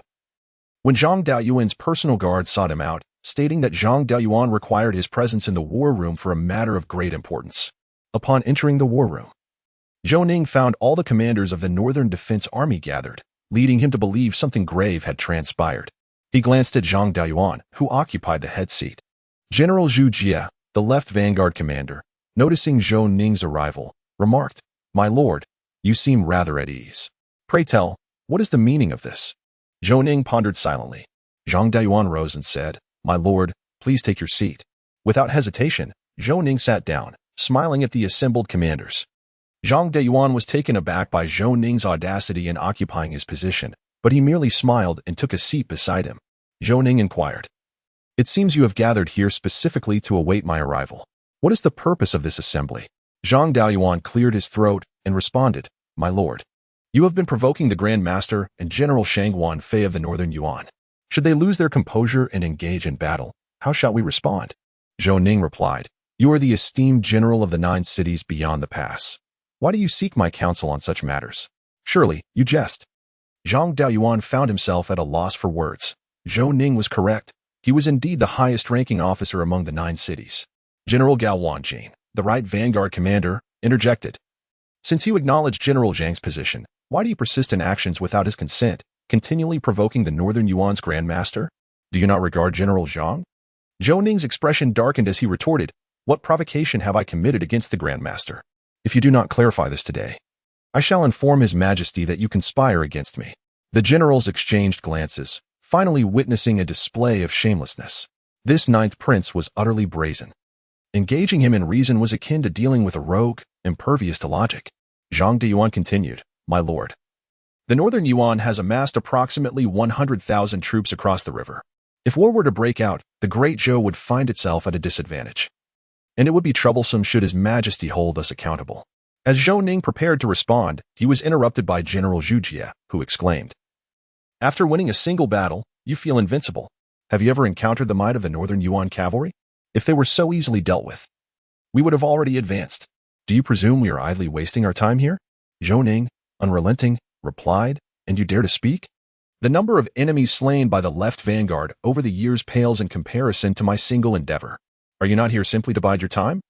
When Zhang Daoyuan's personal guard sought him out, stating that Zhang Daoyuan required his presence in the war room for a matter of great importance. Upon entering the war room, Zhou Ning found all the commanders of the Northern Defense Army gathered, leading him to believe something grave had transpired. He glanced at Zhang Daoyuan, who occupied the head seat. General Zhu Jie, the left vanguard commander, noticing Zhou Ning's arrival, remarked, "My lord, you seem rather at ease. Pray tell, what is the meaning of this?" Zhou Ning pondered silently. Zhang Daoyuan rose and said, "My lord, please take your seat." Without hesitation, Zhou Ning sat down, smiling at the assembled commanders. Zhang Daoyuan was taken aback by Zhou Ning's audacity in occupying his position, but he merely smiled and took a seat beside him. Zhou Ning inquired, "It seems you have gathered here specifically to await my arrival. What is the purpose of this assembly?" Zhang Daoyuan cleared his throat and responded, "My lord, you have been provoking the Grand Master and General Shang Guanfei of the Northern Yuan. Should they lose their composure and engage in battle, how shall we respond?" Zhou Ning replied, "You are the esteemed general of the 9 cities beyond the pass. Why do you seek my counsel on such matters? Surely, you jest." Zhang Daoyuan found himself at a loss for words. Zhou Ning was correct. He was indeed the highest-ranking officer among the 9 cities. General Gao Wanjin, the right vanguard commander, interjected, "Since you acknowledge General Zhang's position, why do you persist in actions without his consent, continually provoking the Northern Yuan's Grand Master? Do you not regard General Zhang?" Zhou Ning's expression darkened as he retorted, "What provocation have I committed against the Grand Master? If you do not clarify this today, I shall inform His Majesty that you conspire against me." The generals exchanged glances, finally witnessing a display of shamelessness. This 9th prince was utterly brazen. Engaging him in reason was akin to dealing with a rogue, impervious to logic. Zhang Daoyuan continued, "My lord, the Northern Yuan has amassed approximately 100,000 troops across the river. If war were to break out, the Great Zhou would find itself at a disadvantage, and it would be troublesome should His Majesty hold us accountable." As Zhou Ning prepared to respond, he was interrupted by General Zhu Jie, who exclaimed, "After winning a single battle, you feel invincible. Have you ever encountered the might of the Northern Yuan cavalry? If they were so easily dealt with, we would have already advanced. Do you presume we are idly wasting our time here?" Zhou Ning, unrelenting, replied, "And you dare to speak? The number of enemies slain by the left vanguard over the years pales in comparison to my single endeavor. Are you not here simply to bide your time?"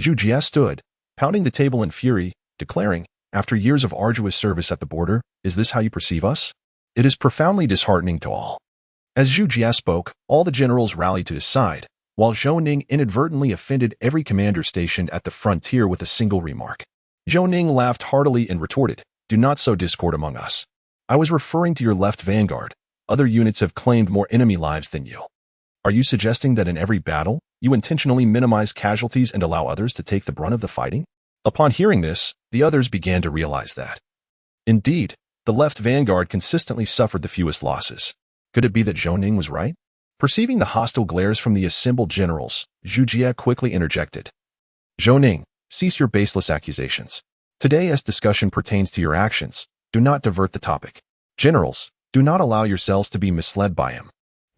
Zhu Jie stood, pounding the table in fury, declaring, "After years of arduous service at the border, is this how you perceive us? It is profoundly disheartening to all." As Zhu Jie spoke, all the generals rallied to his side, while Zhou Ning inadvertently offended every commander stationed at the frontier with a single remark. Zhou Ning laughed heartily and retorted, "Do not sow discord among us. I was referring to your left vanguard. Other units have claimed more enemy lives than you. Are you suggesting that in every battle, you intentionally minimize casualties and allow others to take the brunt of the fighting?" Upon hearing this, the others began to realize that. Indeed, the left vanguard consistently suffered the fewest losses. Could it be that Zhou Ning was right? Perceiving the hostile glares from the assembled generals, Zhu Jie quickly interjected. "Zhou Ning, cease your baseless accusations. Today, as discussion pertains to your actions, do not divert the topic. Generals, do not allow yourselves to be misled by him."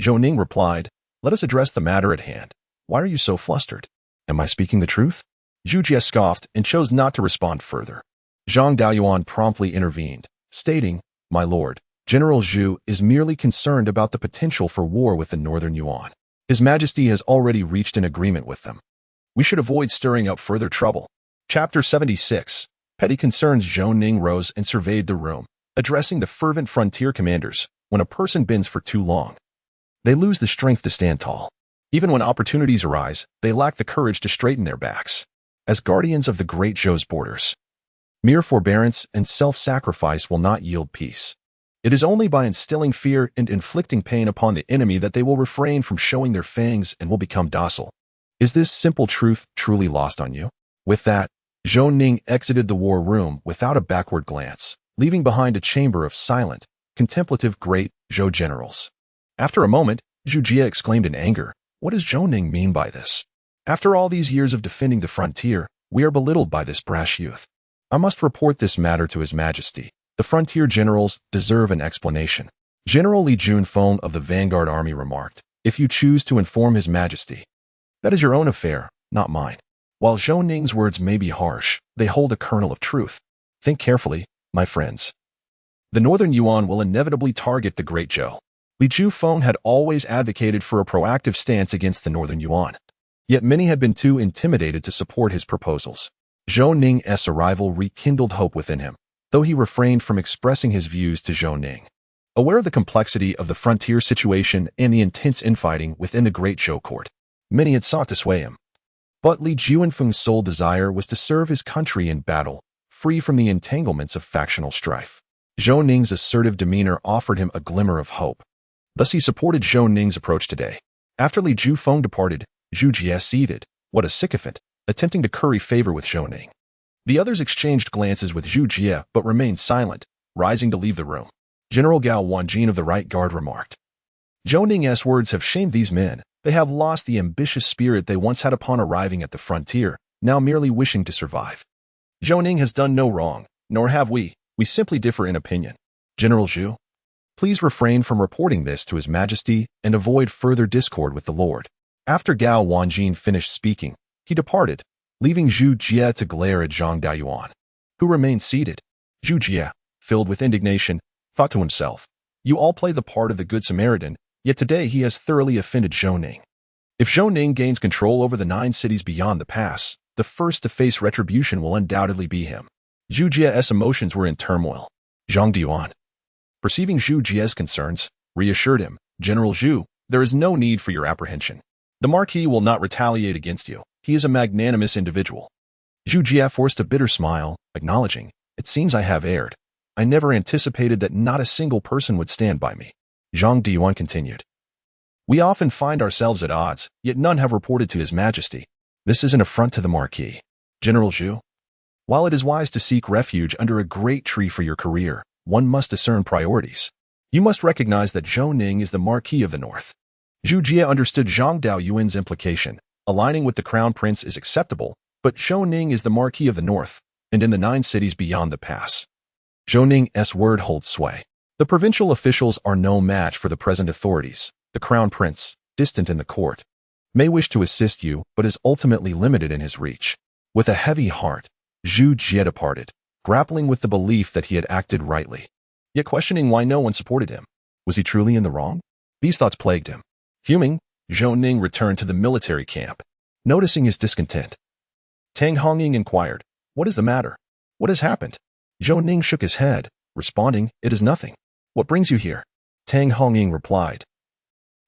Zhou Ning replied, "Let us address the matter at hand. Why are you so flustered? Am I speaking the truth?" Zhu Jie scoffed and chose not to respond further. Zhang Daoyuan promptly intervened, stating, "My lord, General Zhu is merely concerned about the potential for war with the Northern Yuan. His Majesty has already reached an agreement with them. We should avoid stirring up further trouble." Chapter 76. Petty concerns. Zhou Ning rose and surveyed the room, addressing the fervent frontier commanders. When a person bends for too long, they lose the strength to stand tall. Even when opportunities arise, they lack the courage to straighten their backs. As guardians of the Great Zhou's borders, mere forbearance and self-sacrifice will not yield peace. It is only by instilling fear and inflicting pain upon the enemy that they will refrain from showing their fangs and will become docile. Is this simple truth truly lost on you? With that, Zhou Ning exited the war room without a backward glance, leaving behind a chamber of silent, contemplative Great Zhou generals. After a moment, Zhu Jie exclaimed in anger, "What does Zhou Ning mean by this? After all these years of defending the frontier, we are belittled by this brash youth. I must report this matter to His Majesty. The frontier generals deserve an explanation." General Li Junfeng of the Vanguard Army remarked, "If you choose to inform His Majesty, that is your own affair, not mine." While Zhou Ning's words may be harsh, they hold a kernel of truth. Think carefully, my friends. The Northern Yuan will inevitably target the Great Zhou. Li Junfeng had always advocated for a proactive stance against the Northern Yuan. Yet many had been too intimidated to support his proposals. Zhou Ning's arrival rekindled hope within him, though he refrained from expressing his views to Zhou Ning. Aware of the complexity of the frontier situation and the intense infighting within the Great Zhou court, many had sought to sway him. But Li Junfeng's sole desire was to serve his country in battle, free from the entanglements of factional strife. Zhou Ning's assertive demeanor offered him a glimmer of hope. Thus he supported Zhou Ning's approach today. After Li Junfeng departed, Zhu Jie seethed, what a sycophant, attempting to curry favor with Zhou Ning. The others exchanged glances with Zhu Jie but remained silent, rising to leave the room. General Gao Wanjin of the Right Guard remarked, "Zhou Ning's words have shamed these men. They have lost the ambitious spirit they once had upon arriving at the frontier, now merely wishing to survive. Zhou Ning has done no wrong, nor have we. We simply differ in opinion. General Zhu, please refrain from reporting this to His Majesty and avoid further discord with the Lord." After Gao Wanjin finished speaking, he departed, leaving Zhu Jie to glare at Zhang Daoyuan, who remained seated. Zhu Jie, filled with indignation, thought to himself, "You all play the part of the Good Samaritan, yet today he has thoroughly offended Zhou Ning. If Zhou Ning gains control over the 9 cities beyond the pass, the first to face retribution will undoubtedly be him." Zhu Jie's emotions were in turmoil. Zhang Daoyuan, perceiving Zhu Jie's concerns, reassured him, "General Zhu, there is no need for your apprehension. The Marquis will not retaliate against you. He is a magnanimous individual." Zhu Jie forced a bitter smile, acknowledging, "It seems I have erred. I never anticipated that not a single person would stand by me." Zhang Daoyuan continued, "We often find ourselves at odds, yet none have reported to His Majesty. This is an affront to the Marquis. General Zhu, while it is wise to seek refuge under a great tree for your career, one must discern priorities. You must recognize that Zhou Ning is the Marquis of the North." Zhu Jie understood Zhang Daoyuan's implication. Aligning with the Crown Prince is acceptable, but Zhou Ning is the Marquis of the North, and in the 9 cities beyond the pass. Zhou Ning's word holds sway. The provincial officials are no match for the present authorities. The Crown Prince, distant in the court, may wish to assist you, but is ultimately limited in his reach. With a heavy heart, Zhu Jie departed, grappling with the belief that he had acted rightly. yet questioning why no one supported him. Was he truly in the wrong? These thoughts plagued him. Fuming, Zhou Ning returned to the military camp. Noticing his discontent, Tang Hongying inquired, "What is the matter? What has happened?" Zhou Ning shook his head, responding, "It is nothing. What brings you here?" Tang Hongying replied,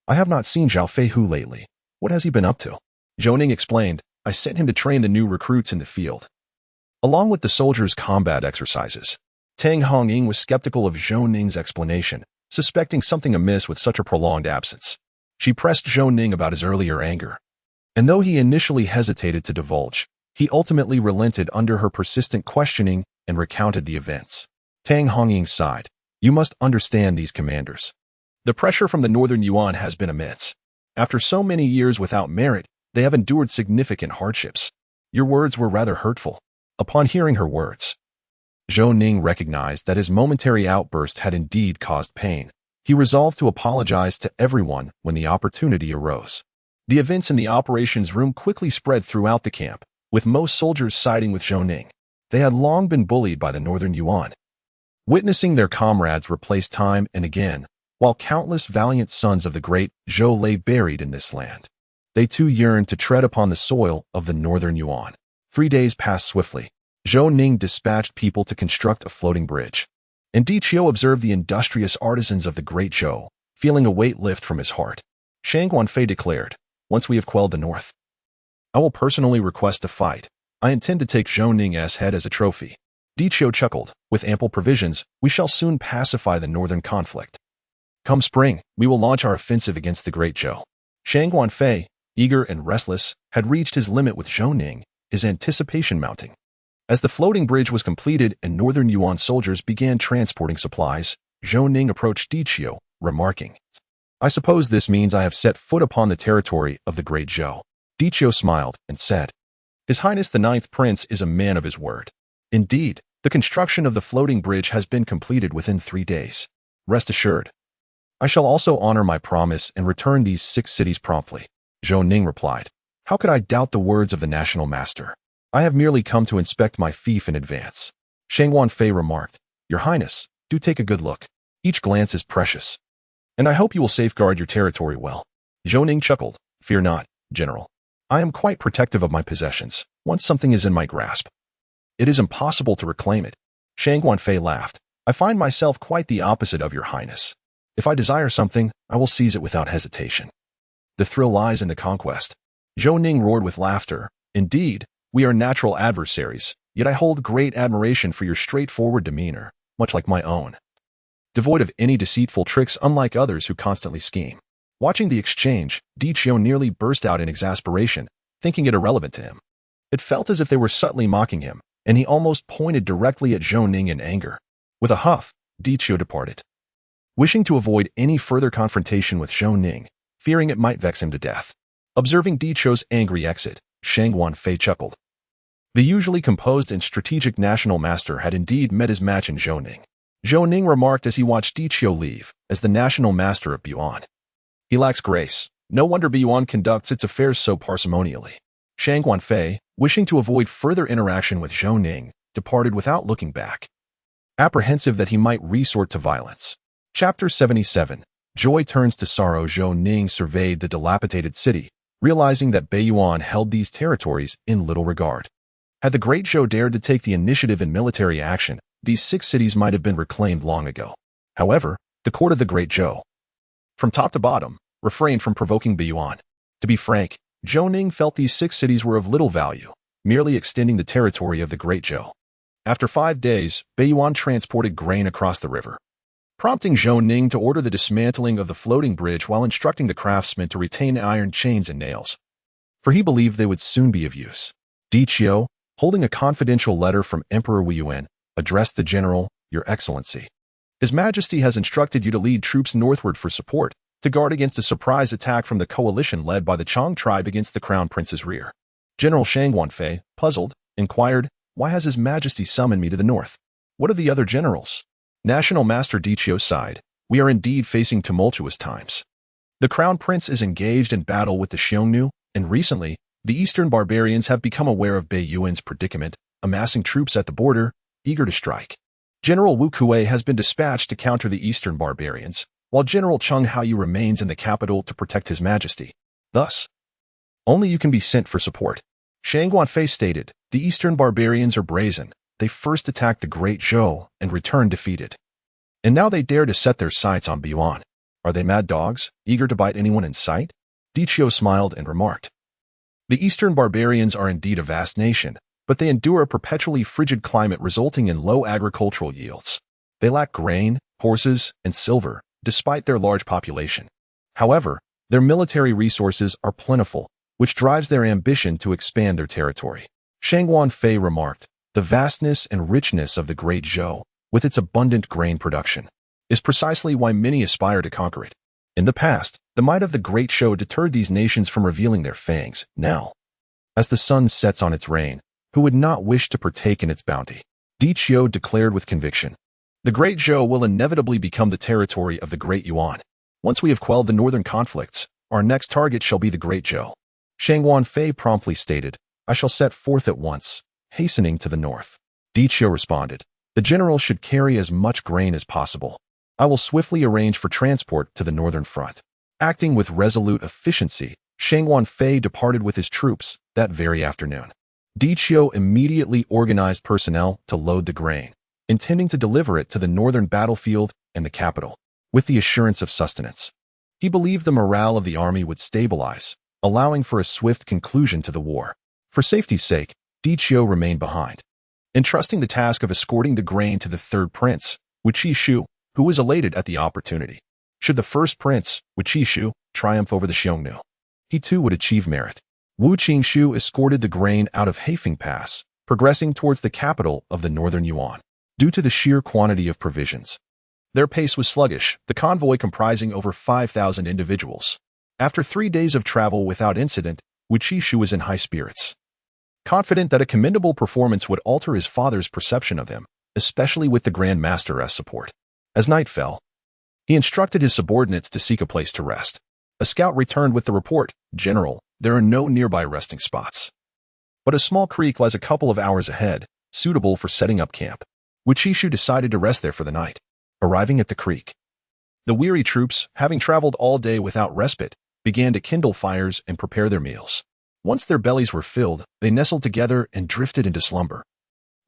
"I have not seen Zhao Feihu lately. What has he been up to?" Zhou Ning explained, "I sent him to train the new recruits in the field, along with the soldiers' combat exercises." Tang Hongying was skeptical of Zhou Ning's explanation, suspecting something amiss with such a prolonged absence. She pressed Zhou Ning about his earlier anger, and though he initially hesitated to divulge, he ultimately relented under her persistent questioning and recounted the events. Tang Hongying sighed, "You must understand these commanders. The pressure from the northern Yuan has been immense. After so many years without merit, they have endured significant hardships. Your words were rather hurtful." Upon hearing her words, Zhou Ning recognized that his momentary outburst had indeed caused pain. He resolved to apologize to everyone when the opportunity arose. The events in the operations room quickly spread throughout the camp, with most soldiers siding with Zhou Ning. They had long been bullied by the northern Yuan, witnessing their comrades replaced time and again, while countless valiant sons of the great Zhou lay buried in this land. They too yearned to tread upon the soil of the northern Yuan. 3 days passed swiftly. Zhou Ning dispatched people to construct a floating bridge, and Di Qiu observed the industrious artisans of the Great Zhou, feeling a weight lift from his heart. Shang Guanfei declared, "Once we have quelled the north, I will personally request a fight. I intend to take Zhou Ning's head as a trophy." Di Qiu chuckled, "With ample provisions, we shall soon pacify the northern conflict. Come spring, we will launch our offensive against the Great Zhou." Shang Guanfei, eager and restless, had reached his limit with Zhou Ning, his anticipation mounting. As the floating bridge was completed and northern Yuan soldiers began transporting supplies, Zhou Ning approached Di Qiu, remarking, "I suppose this means I have set foot upon the territory of the Great Zhou." Di Qiu smiled and said, "His Highness the Ninth Prince is a man of his word. Indeed, the construction of the floating bridge has been completed within 3 days. Rest assured, I shall also honor my promise and return these 6 cities promptly." Zhou Ning replied, "How could I doubt the words of the national master? I have merely come to inspect my fief in advance." Shang Guanfei remarked, "Your Highness, do take a good look. Each glance is precious, and I hope you will safeguard your territory well." Zhou Ning chuckled, "Fear not, General. I am quite protective of my possessions. Once something is in my grasp, it is impossible to reclaim it." Shang Guanfei laughed, "I find myself quite the opposite of your Highness. If I desire something, I will seize it without hesitation. The thrill lies in the conquest." Zhou Ning roared with laughter, "Indeed, we are natural adversaries, yet I hold great admiration for your straightforward demeanor, much like my own. Devoid of any deceitful tricks unlike others who constantly scheme." Watching the exchange, Di Qiu nearly burst out in exasperation, thinking it irrelevant to him. It felt as if they were subtly mocking him, and he almost pointed directly at Zhou Ning in anger. With a huff, Di Qiu departed, wishing to avoid any further confrontation with Zhou Ning, fearing it might vex him to death. Observing Di Qiu's angry exit, Shang Guanfei chuckled. The usually composed and strategic national master had indeed met his match in Zhou Ning. Zhou Ning remarked as he watched Di Qiu leave, as the national master of Buyuan, "He lacks grace. No wonder Buyuan conducts its affairs so parsimoniously." Shang Guanfei, wishing to avoid further interaction with Zhou Ning, departed without looking back, apprehensive that he might resort to violence. Chapter 77. Joy turns to sorrow. Zhou Ning surveyed the dilapidated city, realizing that Buyuan held these territories in little regard. Had the Great Zhou dared to take the initiative in military action, these 6 cities might have been reclaimed long ago. However, the court of the Great Zhou, from top to bottom, refrained from provoking Buyuan. To be frank, Zhou Ning felt these 6 cities were of little value, merely extending the territory of the Great Zhou. After 5 days, Buyuan transported grain across the river, prompting Zhou Ning to order the dismantling of the floating bridge while instructing the craftsmen to retain iron chains and nails, for he believed they would soon be of use. Di Qiu, holding a confidential letter from Emperor Wei Yuan, addressed the general, "Your Excellency, His Majesty has instructed you to lead troops northward for support, to guard against a surprise attack from the coalition led by the Chang tribe against the Crown Prince's rear." General Shang Guanfei, puzzled, inquired, "Why has His Majesty summoned me to the north? What of the other generals?" National Master Di Qiu sighed, "We are indeed facing tumultuous times. The Crown Prince is engaged in battle with the Xiongnu, and recently, the eastern barbarians have become aware of Bai Yuan's predicament, amassing troops at the border, eager to strike. General Wu Kuei has been dispatched to counter the eastern barbarians, while General Cheng Haoyu remains in the capital to protect his majesty. Thus, only you can be sent for support. Shang Guanfei stated, the eastern barbarians are brazen. They first attacked the Great Zhou and returned defeated. And now they dare to set their sights on Biyuan. Are they mad dogs, eager to bite anyone in sight? Dichio smiled and remarked. The eastern barbarians are indeed a vast nation, but they endure a perpetually frigid climate resulting in low agricultural yields. They lack grain, horses, and silver, despite their large population. However, their military resources are plentiful, which drives their ambition to expand their territory. Shang Guanfei remarked, the vastness and richness of the Great Zhou, with its abundant grain production, is precisely why many aspire to conquer it. In the past, the might of the Great Zhou deterred these nations from revealing their fangs. Now, as the sun sets on its reign, who would not wish to partake in its bounty? Dichio declared with conviction. The Great Zhou will inevitably become the territory of the Great Yuan. Once we have quelled the northern conflicts, our next target shall be the Great Zhou. Shang Guanfei promptly stated, I shall set forth at once, hastening to the north. Dichio responded, the general should carry as much grain as possible. I will swiftly arrange for transport to the northern front. Acting with resolute efficiency, Shang Guanfei departed with his troops that very afternoon. Dichio immediately organized personnel to load the grain, intending to deliver it to the northern battlefield and the capital, with the assurance of sustenance. He believed the morale of the army would stabilize, allowing for a swift conclusion to the war. For safety's sake, Dichio remained behind, entrusting the task of escorting the grain to the third prince, Wu Qishu, who was elated at the opportunity. Should the first prince, Wu Qishu, triumph over the Xiongnu, he too would achieve merit. Wu Qishu escorted the grain out of Heifeng Pass, progressing towards the capital of the northern Yuan. Due to the sheer quantity of provisions, their pace was sluggish, the convoy comprising over 5,000 individuals. After 3 days of travel without incident, Wu Qishu was in high spirits, confident that a commendable performance would alter his father's perception of him, especially with the Grand Master as support. As night fell, he instructed his subordinates to seek a place to rest. A scout returned with the report, General, there are no nearby resting spots, but a small creek lies a couple of hours ahead, suitable for setting up camp. Wu Qishu decided to rest there for the night. Arriving at the creek, the weary troops, having traveled all day without respite, began to kindle fires and prepare their meals. Once their bellies were filled, they nestled together and drifted into slumber.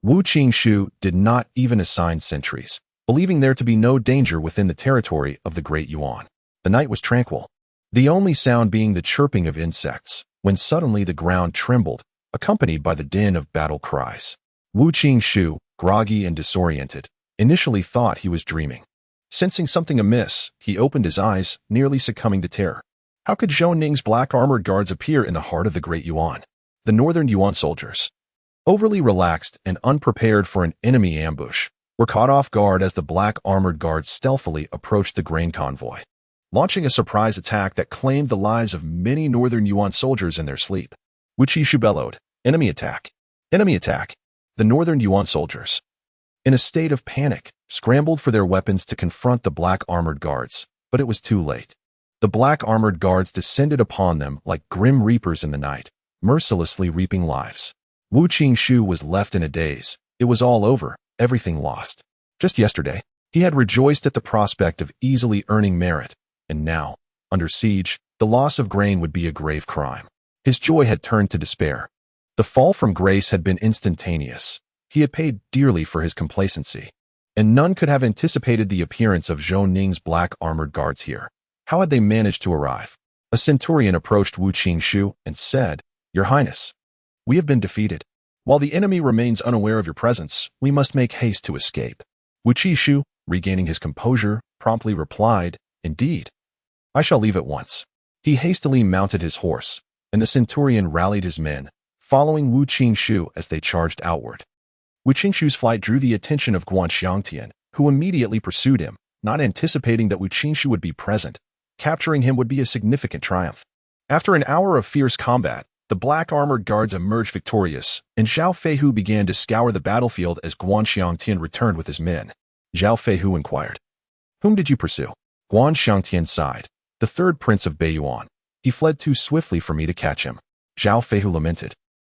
Wu Qishu did not even assign sentries, believing there to be no danger within the territory of the Great Yuan. The night was tranquil, the only sound being the chirping of insects, when suddenly the ground trembled, accompanied by the din of battle cries. Wu Qishu, groggy and disoriented, initially thought he was dreaming. Sensing something amiss, he opened his eyes, nearly succumbing to terror. How could Zhou Ning's black armored guards appear in the heart of the Great Yuan? The northern Yuan soldiers, overly relaxed and unprepared for an enemy ambush, were caught off guard as the black armored guards stealthily approached the grain convoy, launching a surprise attack that claimed the lives of many northern Yuan soldiers in their sleep. Wu Qishu bellowed, enemy attack! Enemy attack! The northern Yuan soldiers, in a state of panic, scrambled for their weapons to confront the black armored guards, but it was too late. The black armored guards descended upon them like grim reapers in the night, mercilessly reaping lives. Wu Qishu was left in a daze. It was all over, everything lost. Just yesterday, he had rejoiced at the prospect of easily earning merit, and now, under siege, the loss of grain would be a grave crime. His joy had turned to despair. The fall from grace had been instantaneous. He had paid dearly for his complacency, and none could have anticipated the appearance of Zhou Ning's black armored guards here. How had they managed to arrive? A centurion approached Wu Qishu and said, Your Highness, we have been defeated. While the enemy remains unaware of your presence, we must make haste to escape. Wu Qishu, regaining his composure, promptly replied, Indeed, I shall leave at once. He hastily mounted his horse, and the centurion rallied his men, following Wu Qishu as they charged outward. Wu Qishu's flight drew the attention of Guan Xiangtian, who immediately pursued him, not anticipating that Wu Qishu would be present. Capturing him would be a significant triumph. After an hour of fierce combat, the black armored guards emerged victorious, and Zhao Feihu began to scour the battlefield as Guan Xiangtian returned with his men. Zhao Feihu inquired, Whom did you pursue? Guan Xiangtian sighed, The third prince of Beiyuan. He fled too swiftly for me to catch him. Zhao Feihu lamented,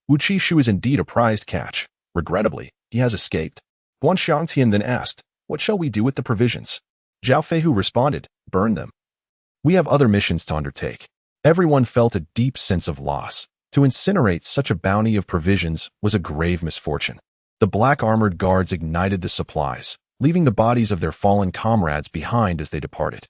Wu Qishu is indeed a prized catch. Regrettably, he has escaped. Guan Xiangtian then asked, "What shall we do with the provisions?" Zhao Feihu responded, "Burn them. We have other missions to undertake." Everyone felt a deep sense of loss. To incinerate such a bounty of provisions was a grave misfortune. The black armored guards ignited the supplies, leaving the bodies of their fallen comrades behind as they departed.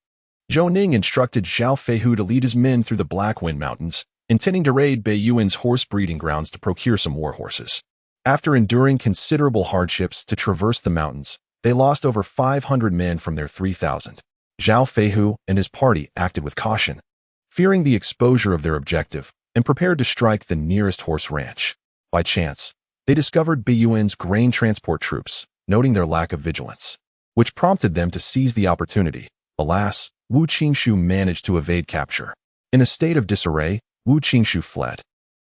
Zhou Ning instructed Zhao Feihu to lead his men through the Black Wind Mountains, intending to raid Bei Yuan's horse breeding grounds to procure some war horses. After enduring considerable hardships to traverse the mountains, they lost over 500 men from their 3,000. Zhao Feihu and his party acted with caution, fearing the exposure of their objective, and prepared to strike the nearest horse ranch. By chance, they discovered Bei Yuan's grain transport troops, noting their lack of vigilance, which prompted them to seize the opportunity. Alas, Wu Qingshu managed to evade capture. In a state of disarray, Wu Qingshu fled.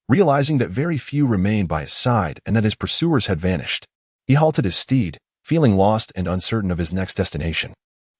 Realizing that very few remained by his side and that his pursuers had vanished, he halted his steed, feeling lost and uncertain of his next destination.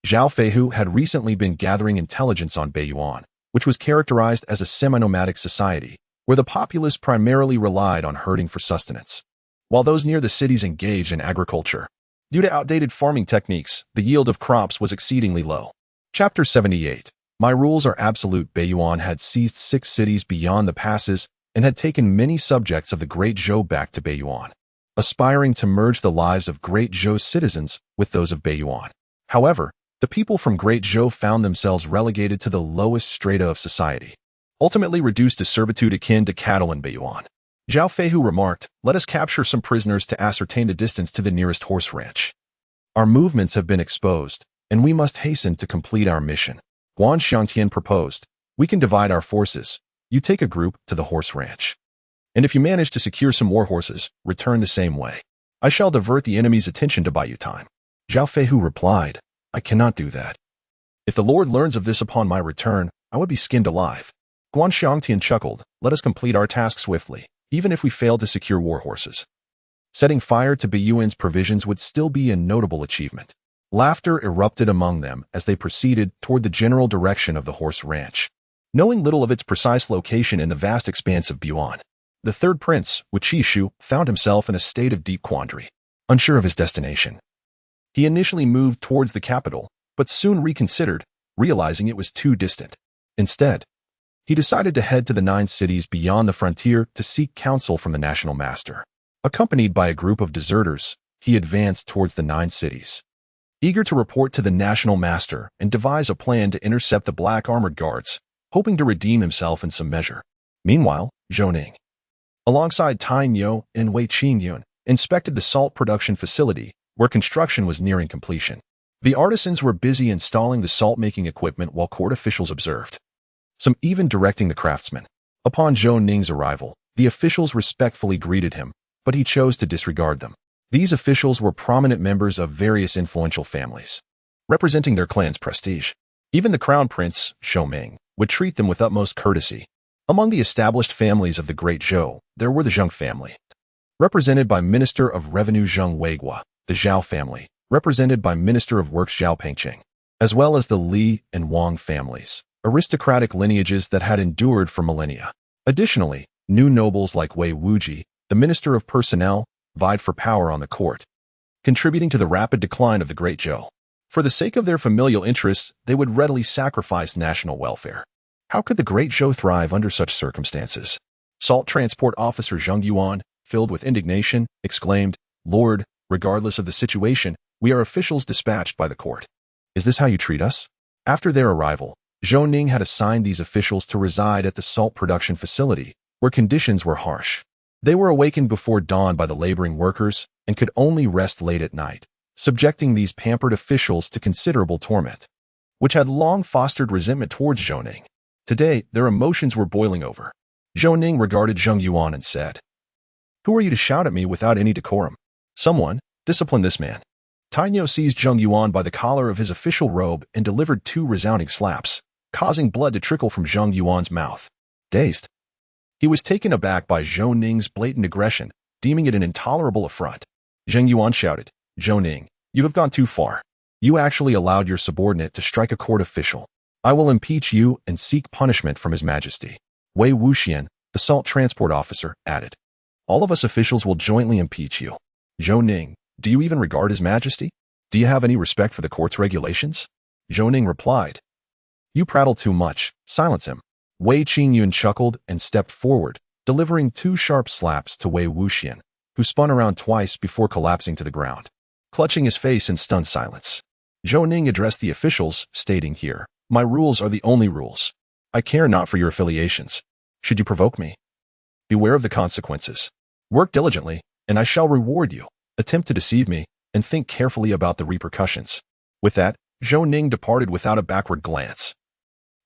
Zhao Feihu had recently been gathering intelligence on Bei Yuan, which was characterized as a semi-nomadic society, where the populace primarily relied on herding for sustenance, while those near the cities engaged in agriculture. Due to outdated farming techniques, the yield of crops was exceedingly low. Chapter 78. My rules are absolute. Bei Yuan had seized 6 cities beyond the passes and had taken many subjects of the Great Zhou back to Bei Yuan, aspiring to merge the lives of Great Zhou's citizens with those of Bei Yuan. However, the people from Great Zhou found themselves relegated to the lowest strata of society, ultimately reduced to servitude akin to cattle in Bei Yuan. Zhao Feihu remarked, "Let us capture some prisoners to ascertain the distance to the nearest horse ranch. Our movements have been exposed, and we must hasten to complete our mission." Guan Xiangtian proposed, "We can divide our forces. You take a group to the horse ranch. And if you manage to secure some war horses, return the same way. I shall divert the enemy's attention to buy you time." Zhao Feihu replied, "I cannot do that. If the Lord learns of this upon my return, I would be skinned alive." Guan Xiangtian chuckled, "Let us complete our task swiftly, even if we fail to secure war horses. Setting fire to Bei Yuan's provisions would still be a notable achievement." Laughter erupted among them as they proceeded toward the general direction of the horse ranch, knowing little of its precise location in the vast expanse of Bei Yuan. The third prince, Wu Qishu, found himself in a state of deep quandary, unsure of his destination. He initially moved towards the capital, but soon reconsidered, realizing it was too distant. Instead, he decided to head to the 9 cities beyond the frontier to seek counsel from the national master. Accompanied by a group of deserters, he advanced towards the 9 cities, eager to report to the national master and devise a plan to intercept the black armored guards, hoping to redeem himself in some measure. Meanwhile, Zhou Ning, alongside Tai Niu and Wei Qingyun, inspected the salt production facility, where construction was nearing completion. The artisans were busy installing the salt-making equipment while court officials observed, some even directing the craftsmen. Upon Zhou Ning's arrival, the officials respectfully greeted him, but he chose to disregard them. These officials were prominent members of various influential families, representing their clan's prestige. Even the crown prince, Zhou Ming, would treat them with utmost courtesy. Among the established families of the Great Zhou, there were the Zheng family, represented by Minister of Revenue Zheng Weiguo, the Zhao family, represented by Minister of Works Zhao Pengqing, as well as the Li and Wang families, aristocratic lineages that had endured for millennia. Additionally, new nobles like Wei Wuji, the Minister of Personnel, vied for power on the court, contributing to the rapid decline of the Great Zhou. For the sake of their familial interests, they would readily sacrifice national welfare. How could the Great Zhou thrive under such circumstances? Salt Transport Officer Zheng Yuan, filled with indignation, exclaimed, "Lord, regardless of the situation, we are officials dispatched by the court. Is this how you treat us?" After their arrival, Zhou Ning had assigned these officials to reside at the salt production facility, where conditions were harsh. They were awakened before dawn by the laboring workers and could only rest late at night, subjecting these pampered officials to considerable torment, which had long fostered resentment towards Zhou Ning. Today, their emotions were boiling over. Zhou Ning regarded Zheng Yuan and said, "Who are you to shout at me without any decorum? Someone, discipline this man." Tai Niu seized Zheng Yuan by the collar of his official robe and delivered 2 resounding slaps, causing blood to trickle from Zheng Yuan's mouth. Dazed, he was taken aback by Zhou Ning's blatant aggression, deeming it an intolerable affront. Zheng Yuan shouted, "Zhou Ning, you have gone too far. You actually allowed your subordinate to strike a court official. I will impeach you and seek punishment from His Majesty." Wei Wuxian, the salt transport officer, added, "All of us officials will jointly impeach you." Zhou Ning, Do you even regard His Majesty? Do you have any respect for the court's regulations? Zhou Ning replied. You prattle too much. Silence him. Wei Qingyun chuckled and stepped forward, delivering 2 sharp slaps to Wei Wuxian, who spun around twice before collapsing to the ground. Clutching his face in stunned silence, Zhou Ning addressed the officials, stating here, my rules are the only rules. I care not for your affiliations. Should you provoke me, beware of the consequences. Work diligently, and I shall reward you. Attempt to deceive me, and think carefully about the repercussions. With that, Zhou Ning departed without a backward glance,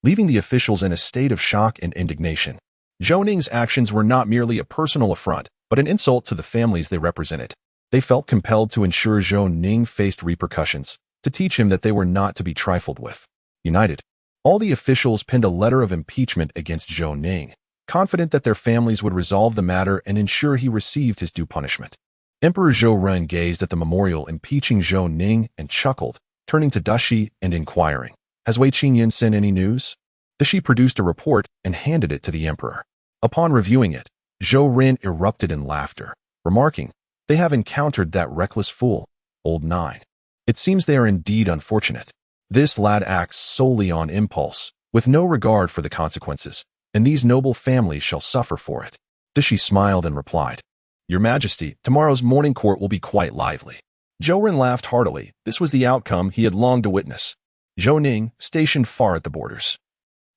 leaving the officials in a state of shock and indignation. Zhou Ning's actions were not merely a personal affront, but an insult to the families they represented. They felt compelled to ensure Zhou Ning faced repercussions, to teach him that they were not to be trifled with. United, all the officials penned a letter of impeachment against Zhou Ning, confident that their families would resolve the matter and ensure he received his due punishment. Emperor Zhou Ren gazed at the memorial impeaching Zhou Ning and chuckled, turning to Dashi and inquiring, has Wei Qingyun sent any news? Dashi produced a report and handed it to the emperor. Upon reviewing it, Zhou Ren erupted in laughter, remarking, they have encountered that reckless fool, Old Nine. It seems they are indeed unfortunate. This lad acts solely on impulse, with no regard for the consequences, and these noble families shall suffer for it. Dashi smiled and replied, Your Majesty, tomorrow's morning court will be quite lively. Zhou Ren laughed heartily. This was the outcome he had longed to witness. Zhou Ning, stationed far at the borders,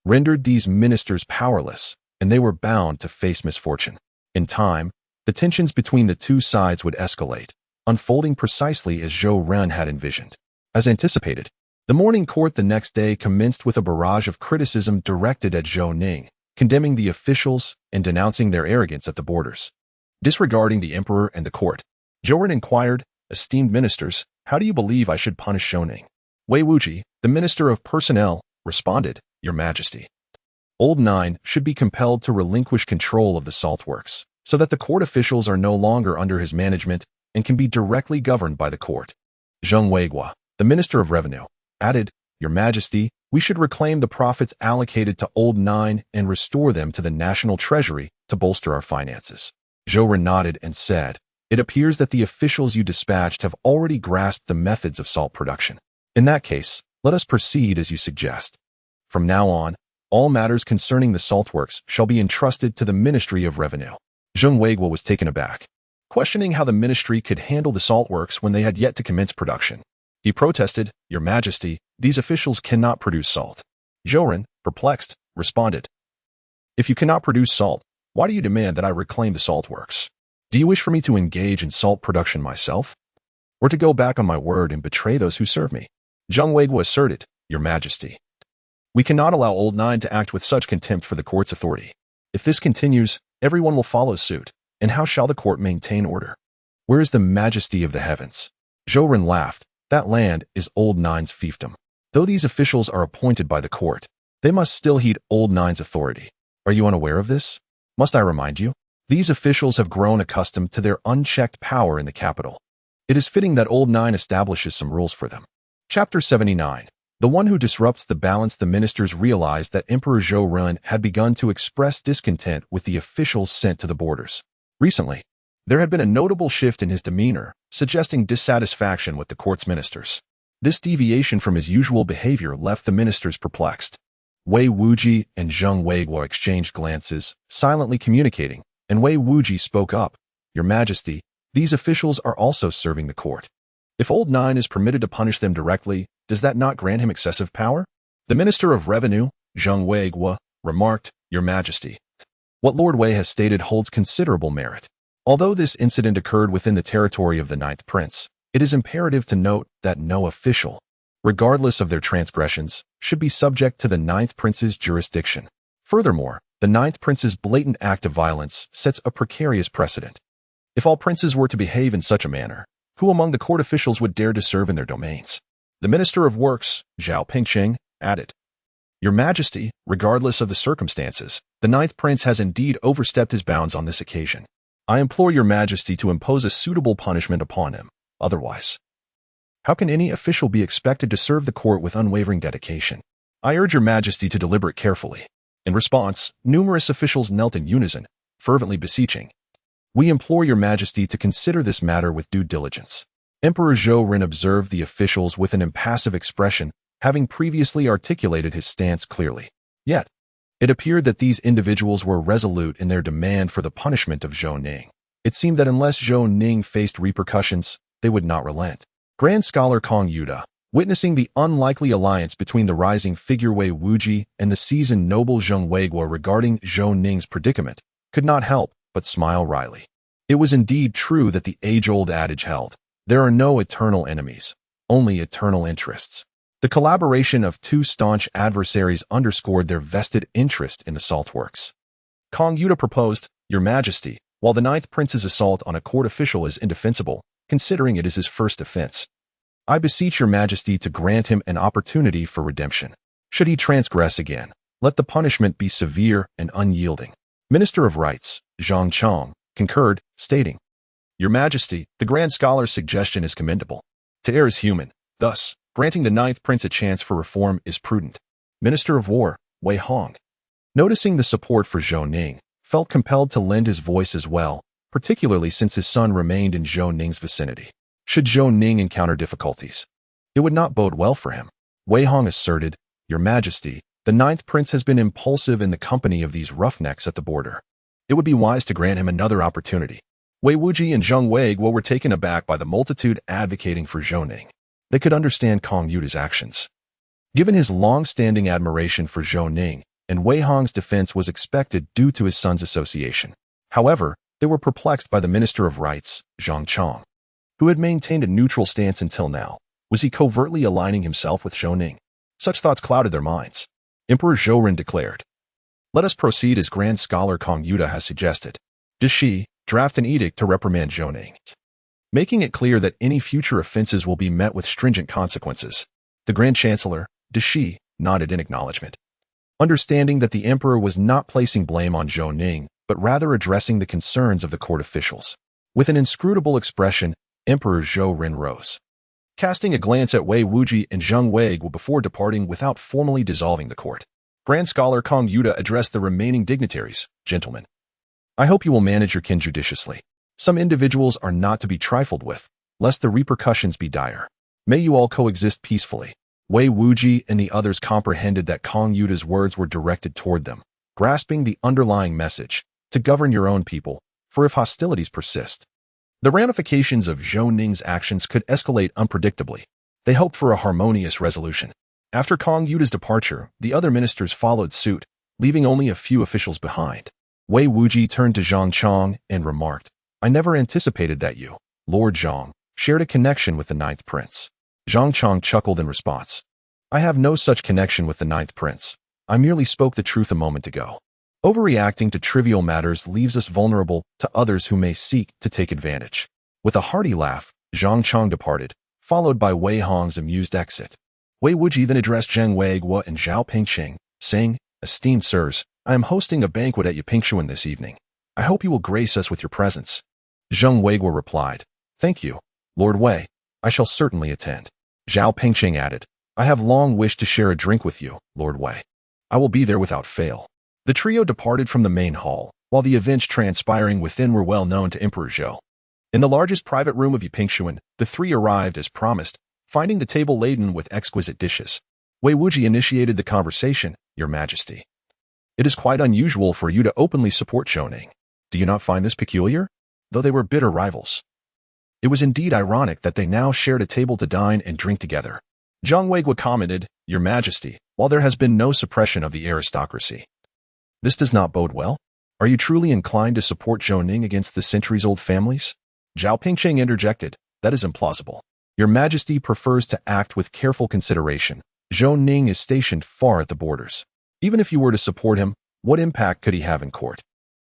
rendered these ministers powerless, and they were bound to face misfortune. In time, the tensions between the two sides would escalate, unfolding precisely as Zhou Ren had envisioned. As anticipated, the morning court the next day commenced with a barrage of criticism directed at Zhou Ning, condemning the officials and denouncing their arrogance at the borders. Disregarding the emperor and the court, Zhou Ren inquired, esteemed ministers, how do you believe I should punish Zhou Ning? Wei Wuji, the minister of personnel, responded, Your Majesty, Old Nine should be compelled to relinquish control of the salt works, so that the court officials are no longer under his management and can be directly governed by the court. Zheng Weiguo, the Minister of Revenue, added, Your Majesty, we should reclaim the profits allocated to Old Nine and restore them to the national treasury to bolster our finances. Zhou Ren nodded and said, It appears that the officials you dispatched have already grasped the methods of salt production. In that case, let us proceed as you suggest. From now on, all matters concerning the salt works shall be entrusted to the Ministry of Revenue. Zheng Weiguo was taken aback, questioning how the ministry could handle the salt works when they had yet to commence production. He protested, Your Majesty, these officials cannot produce salt. Zhou Ren, perplexed, responded, If you cannot produce salt, why do you demand that I reclaim the salt works? Do you wish for me to engage in salt production myself? Or to go back on my word and betray those who serve me? Zheng Weiguo asserted, Your Majesty, we cannot allow Old Nine to act with such contempt for the court's authority. If this continues, everyone will follow suit, and how shall the court maintain order? Where is the majesty of the heavens? Zhou Ren laughed. That land is Old Nine's fiefdom. Though these officials are appointed by the court, they must still heed Old Nine's authority. Are you unaware of this? Must I remind you? These officials have grown accustomed to their unchecked power in the capital. It is fitting that Old Nine establishes some rules for them. Chapter 79. The one who disrupts the balance. The ministers realized that Emperor Zhou Ren had begun to express discontent with the officials sent to the borders. Recently, there had been a notable shift in his demeanor, suggesting dissatisfaction with the court's ministers. This deviation from his usual behavior left the ministers perplexed. Wei Wuji and Zheng Weiguo exchanged glances, silently communicating, and Wei Wuji spoke up, Your Majesty, these officials are also serving the court. If Old Nine is permitted to punish them directly, does that not grant him excessive power? The Minister of Revenue, Zheng Weiguo, remarked, Your Majesty, what Lord Wei has stated holds considerable merit. Although this incident occurred within the territory of the Ninth Prince, it is imperative to note that no official, regardless of their transgressions, should be subject to the Ninth Prince's jurisdiction. Furthermore, the Ninth Prince's blatant act of violence sets a precarious precedent. If all princes were to behave in such a manner, who among the court officials would dare to serve in their domains? The Minister of Works, Zhao Pingqing, added, Your Majesty, regardless of the circumstances, the Ninth Prince has indeed overstepped his bounds on this occasion. I implore Your Majesty to impose a suitable punishment upon him. Otherwise, how can any official be expected to serve the court with unwavering dedication? I urge Your Majesty to deliberate carefully. In response, numerous officials knelt in unison, fervently beseeching, We implore Your Majesty to consider this matter with due diligence. Emperor Zhou Ning observed the officials with an impassive expression, having previously articulated his stance clearly. Yet, it appeared that these individuals were resolute in their demand for the punishment of Zhou Ning. It seemed that unless Zhou Ning faced repercussions, they would not relent. Grand Scholar Kong Yuda, witnessing the unlikely alliance between the rising figure Wei Wuji and the seasoned noble Zheng Weiguo regarding Zhou Ning's predicament, could not help but smile wryly. It was indeed true that the age-old adage held, there are no eternal enemies, only eternal interests. The collaboration of two staunch adversaries underscored their vested interest in the salt works. Kong Yuda proposed, Your Majesty, while the ninth prince's assault on a court official is indefensible, considering it is his first offense, I beseech your majesty to grant him an opportunity for redemption. Should he transgress again, let the punishment be severe and unyielding. Minister of Rights, Zhang Chong, concurred, stating, Your Majesty, the Grand Scholar's suggestion is commendable. To err is human, thus, granting the ninth prince a chance for reform is prudent. Minister of War, Wei Hong, noticing the support for Zhou Ning, felt compelled to lend his voice as well, particularly since his son remained in Zhou Ning's vicinity. Should Zhou Ning encounter difficulties, it would not bode well for him. Wei Hong asserted, Your Majesty, the ninth prince has been impulsive in the company of these roughnecks at the border. It would be wise to grant him another opportunity. Wei Wuji and Zheng Weiguo were taken aback by the multitude advocating for Zhou Ning. They could understand Kong Yuda's actions. Given his long-standing admiration for Zhou Ning, and Wei Hong's defense was expected due to his son's association. However, they were perplexed by the Minister of Rights, Zhang Chong, who had maintained a neutral stance until now. Was he covertly aligning himself with Zhou Ning? Such thoughts clouded their minds. Emperor Zhou Ning declared, Let us proceed as Grand Scholar Kong Yuda has suggested. Does she draft an edict to reprimand Zhou Ning, making it clear that any future offenses will be met with stringent consequences? The Grand Chancellor, does she, nodded in acknowledgement, understanding that the emperor was not placing blame on Zhou Ning, but rather addressing the concerns of the court officials. With an inscrutable expression, Emperor Zhou Ning rose, casting a glance at Wei Wuji and Zheng Weiguo before departing without formally dissolving the court. Grand Scholar Kong Yuda addressed the remaining dignitaries. Gentlemen, I hope you will manage your kin judiciously. Some individuals are not to be trifled with, lest the repercussions be dire. May you all coexist peacefully. Wei Wuji and the others comprehended that Kong Yuda's words were directed toward them, grasping the underlying message, to govern your own people, for if hostilities persist, the ramifications of Zhou Ning's actions could escalate unpredictably. They hoped for a harmonious resolution. After Kong Yuda's departure, the other ministers followed suit, leaving only a few officials behind. Wei Wuji turned to Zhang Chong and remarked, I never anticipated that you, Lord Zhang, shared a connection with the ninth prince. Zhang Chong chuckled in response. I have no such connection with the ninth prince. I merely spoke the truth a moment ago. Overreacting to trivial matters leaves us vulnerable to others who may seek to take advantage. With a hearty laugh, Zhang Chong departed, followed by Wei Hong's amused exit. Wei Wuji then addressed Zheng Weiguo and Zhao Pingqing, saying, Esteemed sirs, I am hosting a banquet at Yipingchuan this evening. I hope you will grace us with your presence. Zheng Weiguo replied, Thank you, Lord Wei. I shall certainly attend. Zhao Pingqing added, I have long wished to share a drink with you, Lord Wei. I will be there without fail. The trio departed from the main hall, while the events transpiring within were well known to Emperor Zhou. In the largest private room of Yipingchuan, the three arrived as promised, finding the table laden with exquisite dishes. Wei Wuji initiated the conversation, Your Majesty. It is quite unusual for you to openly support Zhou Ning. Do you not find this peculiar? Though they were bitter rivals, it was indeed ironic that they now shared a table to dine and drink together. Zheng Weiguo commented, Your Majesty, while there has been no suppression of the aristocracy, this does not bode well. Are you truly inclined to support Zhou Ning against the centuries-old families? Zhao Pingqing interjected, That is implausible. Your Majesty prefers to act with careful consideration. Zhou Ning is stationed far at the borders. Even if you were to support him, what impact could he have in court?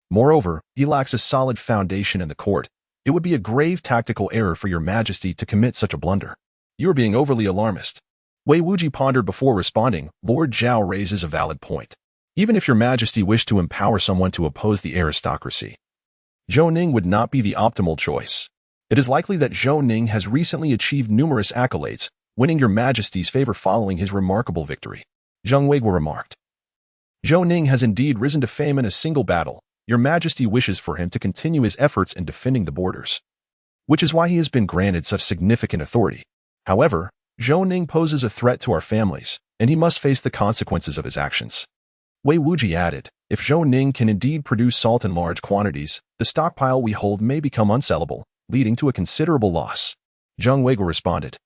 Moreover, he lacks a solid foundation in the court. It would be a grave tactical error for Your Majesty to commit such a blunder. You are being overly alarmist. Wei Wuji pondered before responding, Lord Zhao raises a valid point. Even if Your Majesty wished to empower someone to oppose the aristocracy, Zhou Ning would not be the optimal choice. It is likely that Zhou Ning has recently achieved numerous accolades, winning Your Majesty's favor following his remarkable victory. Zheng Weiguo remarked, Zhou Ning has indeed risen to fame in a single battle. Your Majesty wishes for him to continue his efforts in defending the borders. which is why he has been granted such significant authority. However, Zhou Ning poses a threat to our families, and he must face the consequences of his actions. Wei Wuji added, if Zhou Ning can indeed produce salt in large quantities, the stockpile we hold may become unsellable, leading to a considerable loss. Zheng Weiguo responded.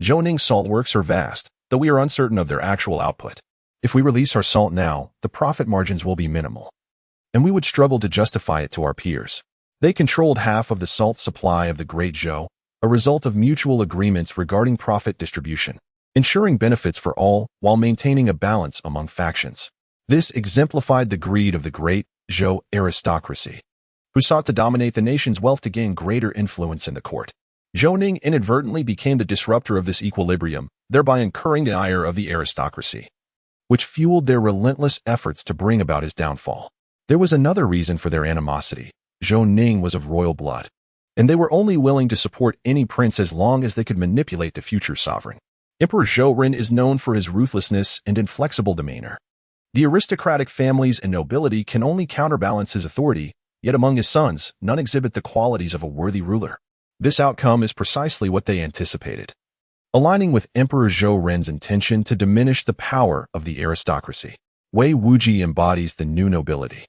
Zhou Ning's salt works are vast, though we are uncertain of their actual output. If we release our salt now, the profit margins will be minimal, and we would struggle to justify it to our peers. They controlled half of the salt supply of the Great Zhou, a result of mutual agreements regarding profit distribution, ensuring benefits for all while maintaining a balance among factions. This exemplified the greed of the Great Zhou aristocracy, who sought to dominate the nation's wealth to gain greater influence in the court. Zhou Ning inadvertently became the disruptor of this equilibrium, thereby incurring the ire of the aristocracy, which fueled their relentless efforts to bring about his downfall. There was another reason for their animosity. Zhou Ning was of royal blood, and they were only willing to support any prince as long as they could manipulate the future sovereign. Emperor Zhou Ren is known for his ruthlessness and inflexible demeanor. The aristocratic families and nobility can only counterbalance his authority, yet among his sons, none exhibit the qualities of a worthy ruler. This outcome is precisely what they anticipated, aligning with Emperor Zhou Ren's intention to diminish the power of the aristocracy. Wei Wuji embodies the new nobility.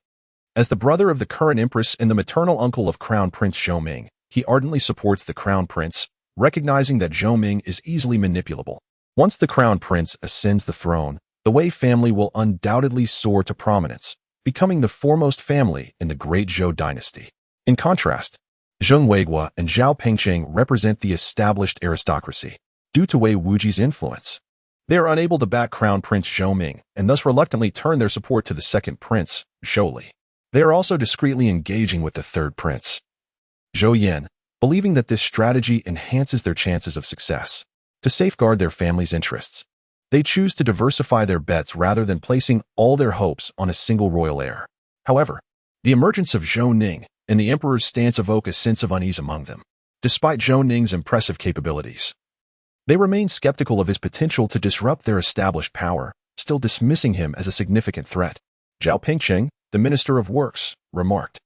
As the brother of the current empress and the maternal uncle of Crown Prince Zhou Ming, he ardently supports the Crown Prince, recognizing that Zhou Ming is easily manipulable. Once the Crown Prince ascends the throne, the Wei family will undoubtedly soar to prominence, becoming the foremost family in the Great Zhou dynasty. In contrast, Zheng Weiguo and Zhao Pengcheng represent the established aristocracy. Due to Wei Wuji's influence, they are unable to back Crown Prince Zhou Ming and thus reluctantly turn their support to the second prince, Zhou Li. They are also discreetly engaging with the third prince, Zhou Yan, believing that this strategy enhances their chances of success. To safeguard their family's interests, they choose to diversify their bets rather than placing all their hopes on a single royal heir. However, the emergence of Zhou Ning and the emperor's stance evoke a sense of unease among them. Despite Zhou Ning's impressive capabilities, they remain skeptical of his potential to disrupt their established power, still dismissing him as a significant threat. Zhao Pengcheng, the Minister of Works, remarked,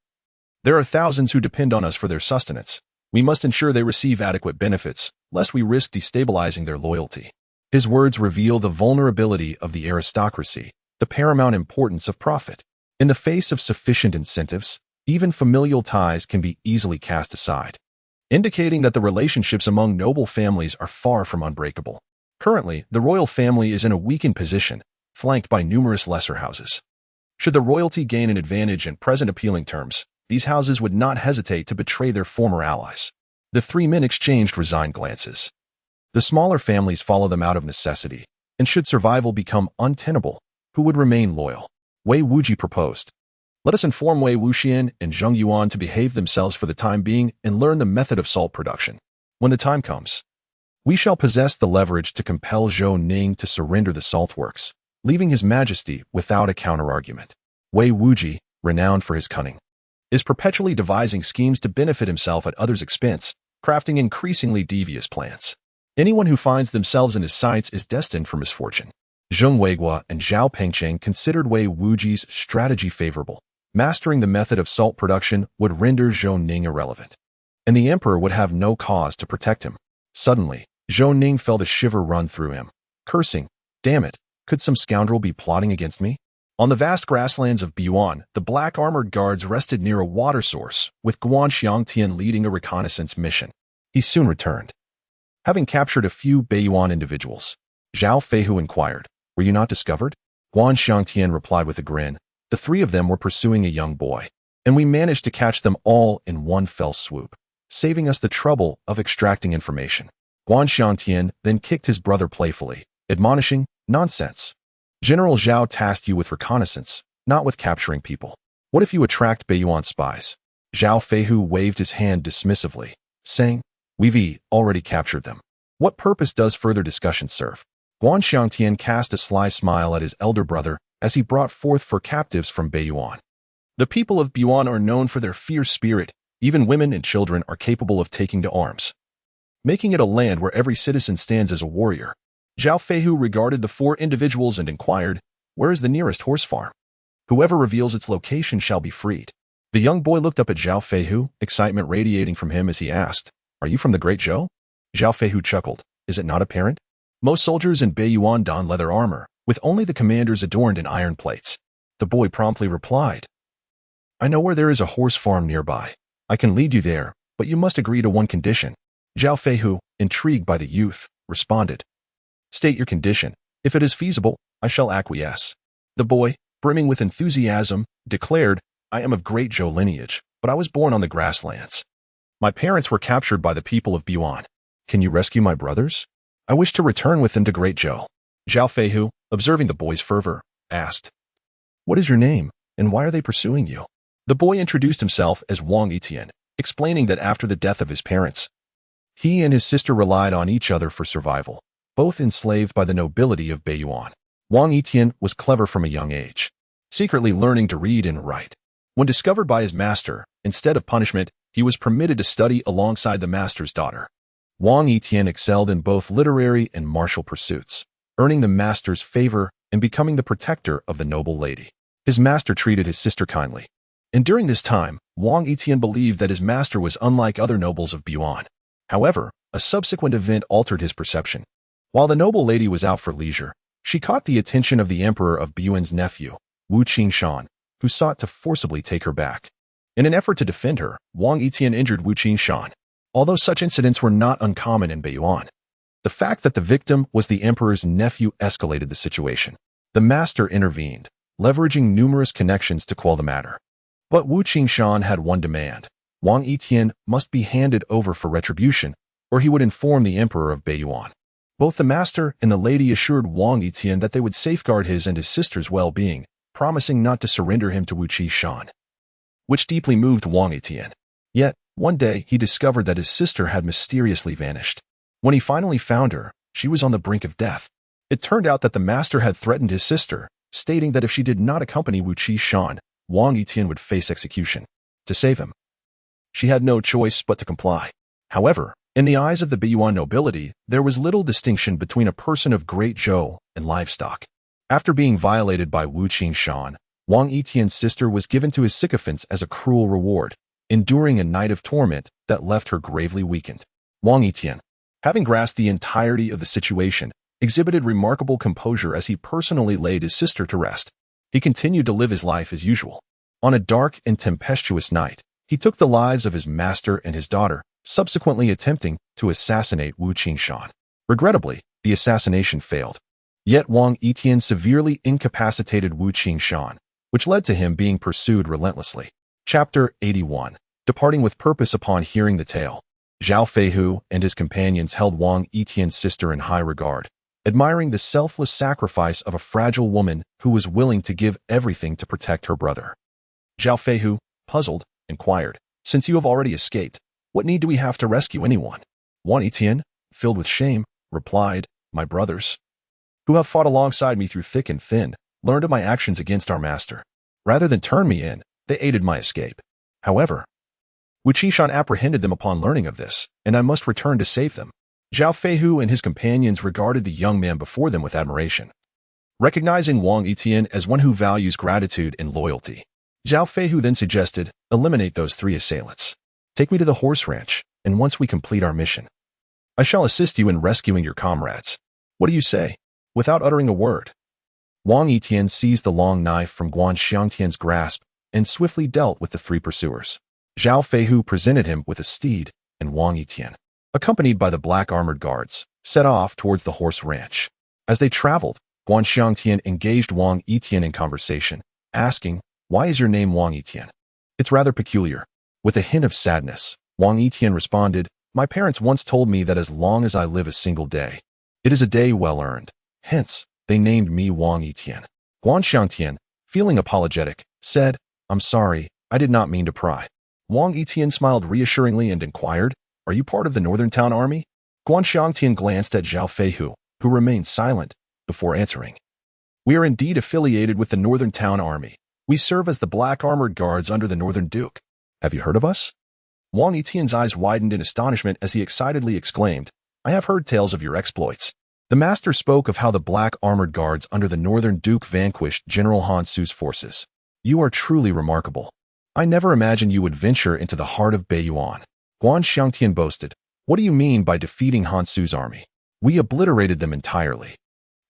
there are thousands who depend on us for their sustenance. We must ensure they receive adequate benefits, lest we risk destabilizing their loyalty. His words reveal the vulnerability of the aristocracy, the paramount importance of profit. In the face of sufficient incentives, even familial ties can be easily cast aside, indicating that the relationships among noble families are far from unbreakable. Currently, the royal family is in a weakened position, flanked by numerous lesser houses. Should the royalty gain an advantage in present appealing terms, these houses would not hesitate to betray their former allies. The three men exchanged resigned glances. The smaller families follow them out of necessity, and should survival become untenable, who would remain loyal? Wei Wuji proposed. Let us inform Wei Wuxian and Zheng Yuan to behave themselves for the time being and learn the method of salt production. When the time comes, we shall possess the leverage to compel Zhou Ning to surrender the salt works, leaving his majesty without a counterargument. Wei Wuji, renowned for his cunning, is perpetually devising schemes to benefit himself at others' expense, crafting increasingly devious plans. Anyone who finds themselves in his sights is destined for misfortune. Zheng Weiguo and Zhao Pengcheng considered Wei Wuji's strategy favorable. Mastering the method of salt production would render Zhou Ning irrelevant, and the emperor would have no cause to protect him. Suddenly, Zhou Ning felt a shiver run through him, cursing, "Damn it, could some scoundrel be plotting against me?" On the vast grasslands of Biyuan, the black armored guards rested near a water source, with Guan Xiangtian leading a reconnaissance mission. He soon returned, having captured a few Beiyuan individuals. Zhao Feihu inquired, "Were you not discovered?" Guan Xiangtian replied with a grin, "The three of them were pursuing a young boy, and we managed to catch them all in one fell swoop, saving us the trouble of extracting information." Guan Xiangtian then kicked his brother playfully, admonishing, "Nonsense. General Zhao tasked you with reconnaissance, not with capturing people. What if you attract Beiyuan spies?" Zhao Feihu waved his hand dismissively, saying, "We've already captured them. What purpose does further discussion serve?" Guan Xiangtian cast a sly smile at his elder brother as he brought forth for captives from Beiyuan. The people of Biyuan are known for their fierce spirit. Even women and children are capable of taking to arms, making it a land where every citizen stands as a warrior. Zhao Feihu regarded the four individuals and inquired, "Where is the nearest horse farm? Whoever reveals its location shall be freed." The young boy looked up at Zhao Feihu, excitement radiating from him as he asked, Are you from the Great Zhou? Zhao Feihu chuckled. Is it not apparent? Most soldiers in Beiyuan don leather armor, with only the commanders adorned in iron plates. The boy promptly replied, I know where there is a horse farm nearby. I can lead you there, but you must agree to one condition. Zhao Feihu, intrigued by the youth, responded, State your condition. If it is feasible, I shall acquiesce. The boy, brimming with enthusiasm, declared, I am of Great Zhou lineage, but I was born on the grasslands. My parents were captured by the people of Beiyuan. Can you rescue my brothers? I wish to return with them to Great Zhou. Zhao Feihu, observing the boy's fervor, asked, What is your name, and why are they pursuing you? The boy introduced himself as Wang Yitian, explaining that after the death of his parents, he and his sister relied on each other for survival, both enslaved by the nobility of Beiyuan. Wang Yitian was clever from a young age, secretly learning to read and write. When discovered by his master, instead of punishment, he was permitted to study alongside the master's daughter. Wang Yitian excelled in both literary and martial pursuits, earning the master's favor and becoming the protector of the noble lady. His master treated his sister kindly. And during this time, Wang Yitian believed that his master was unlike other nobles of Beiyuan. However, a subsequent event altered his perception. While the noble lady was out for leisure, she caught the attention of the emperor of Beiyuan's nephew, Wu Qingshan, who sought to forcibly take her back. In an effort to defend her, Wang Yitian injured Wu Qingshan. Although such incidents were not uncommon in Beiyuan, the fact that the victim was the emperor's nephew escalated the situation. The master intervened, leveraging numerous connections to quell the matter. But Wu Qingshan had one demand. Wang Yitian must be handed over for retribution, or he would inform the emperor of Beiyuan. Both the master and the lady assured Wang Yitian that they would safeguard his and his sister's well-being, promising not to surrender him to Wu Qingshan, which deeply moved Wang Yitian. Yet, one day he discovered that his sister had mysteriously vanished. When he finally found her, she was on the brink of death. It turned out that the master had threatened his sister, stating that if she did not accompany Wu Qingshan, Wang Yitian would face execution. To save him, she had no choice but to comply. However, in the eyes of the Beiyuan nobility, there was little distinction between a person of Great Zhou and livestock. After being violated by Wu Qingshan, Wang Yitian's sister was given to his sycophants as a cruel reward, enduring a night of torment that left her gravely weakened. Wang Yitian, having grasped the entirety of the situation, exhibited remarkable composure as he personally laid his sister to rest. He continued to live his life as usual. On a dark and tempestuous night, he took the lives of his master and his daughter, subsequently attempting to assassinate Wu Qingshan. Regrettably, the assassination failed. Yet Wang Yitian severely incapacitated Wu Qingshan, which led to him being pursued relentlessly. Chapter 81. Departing with purpose. Upon hearing the tale, Zhao Feihu and his companions held Wang Yitian's sister in high regard, admiring the selfless sacrifice of a fragile woman who was willing to give everything to protect her brother. Zhao Feihu, puzzled, inquired, Since you have already escaped, what need do we have to rescue anyone? Wang Yitian, filled with shame, replied, My brothers, who have fought alongside me through thick and thin, learned of my actions against our master. Rather than turn me in, they aided my escape. However, Wu Qingshan apprehended them upon learning of this, and I must return to save them. Zhao Feihu and his companions regarded the young man before them with admiration. Recognizing Wang Yitian as one who values gratitude and loyalty, Zhao Feihu then suggested, Eliminate those 3 assailants. Take me to the horse ranch, and once we complete our mission, I shall assist you in rescuing your comrades. What do you say? Without uttering a word, Wang Yitian seized the long knife from Guan Xiangtian's grasp and swiftly dealt with the 3 pursuers. Zhao Feihu presented him with a steed, and Wang Yitian, accompanied by the black armored guards, set off towards the horse ranch. As they traveled, Guan Xiangtian engaged Wang Yitian in conversation, asking, Why is your name Wang Yitian? It's rather peculiar. With a hint of sadness, Wang Yitian responded, My parents once told me that as long as I live a single day, it is a day well earned. Hence, they named me Wang Yitian. Guan Xiangtian, feeling apologetic, said, I'm sorry, I did not mean to pry. Wang Yitian smiled reassuringly and inquired, Are you part of the Northern Town Army? Guan Xiangtian glanced at Zhao Feihu, who remained silent, before answering. We are indeed affiliated with the Northern Town Army. We serve as the black armored guards under the Northern Duke. Have you heard of us? Wang Yitian's eyes widened in astonishment as he excitedly exclaimed, I have heard tales of your exploits. The master spoke of how the black armored guards under the Northern Duke vanquished General Han Su's forces. You are truly remarkable. I never imagined you would venture into the heart of Beiyuan. Guan Xiangtian boasted, What do you mean by defeating Han Su's army? We obliterated them entirely.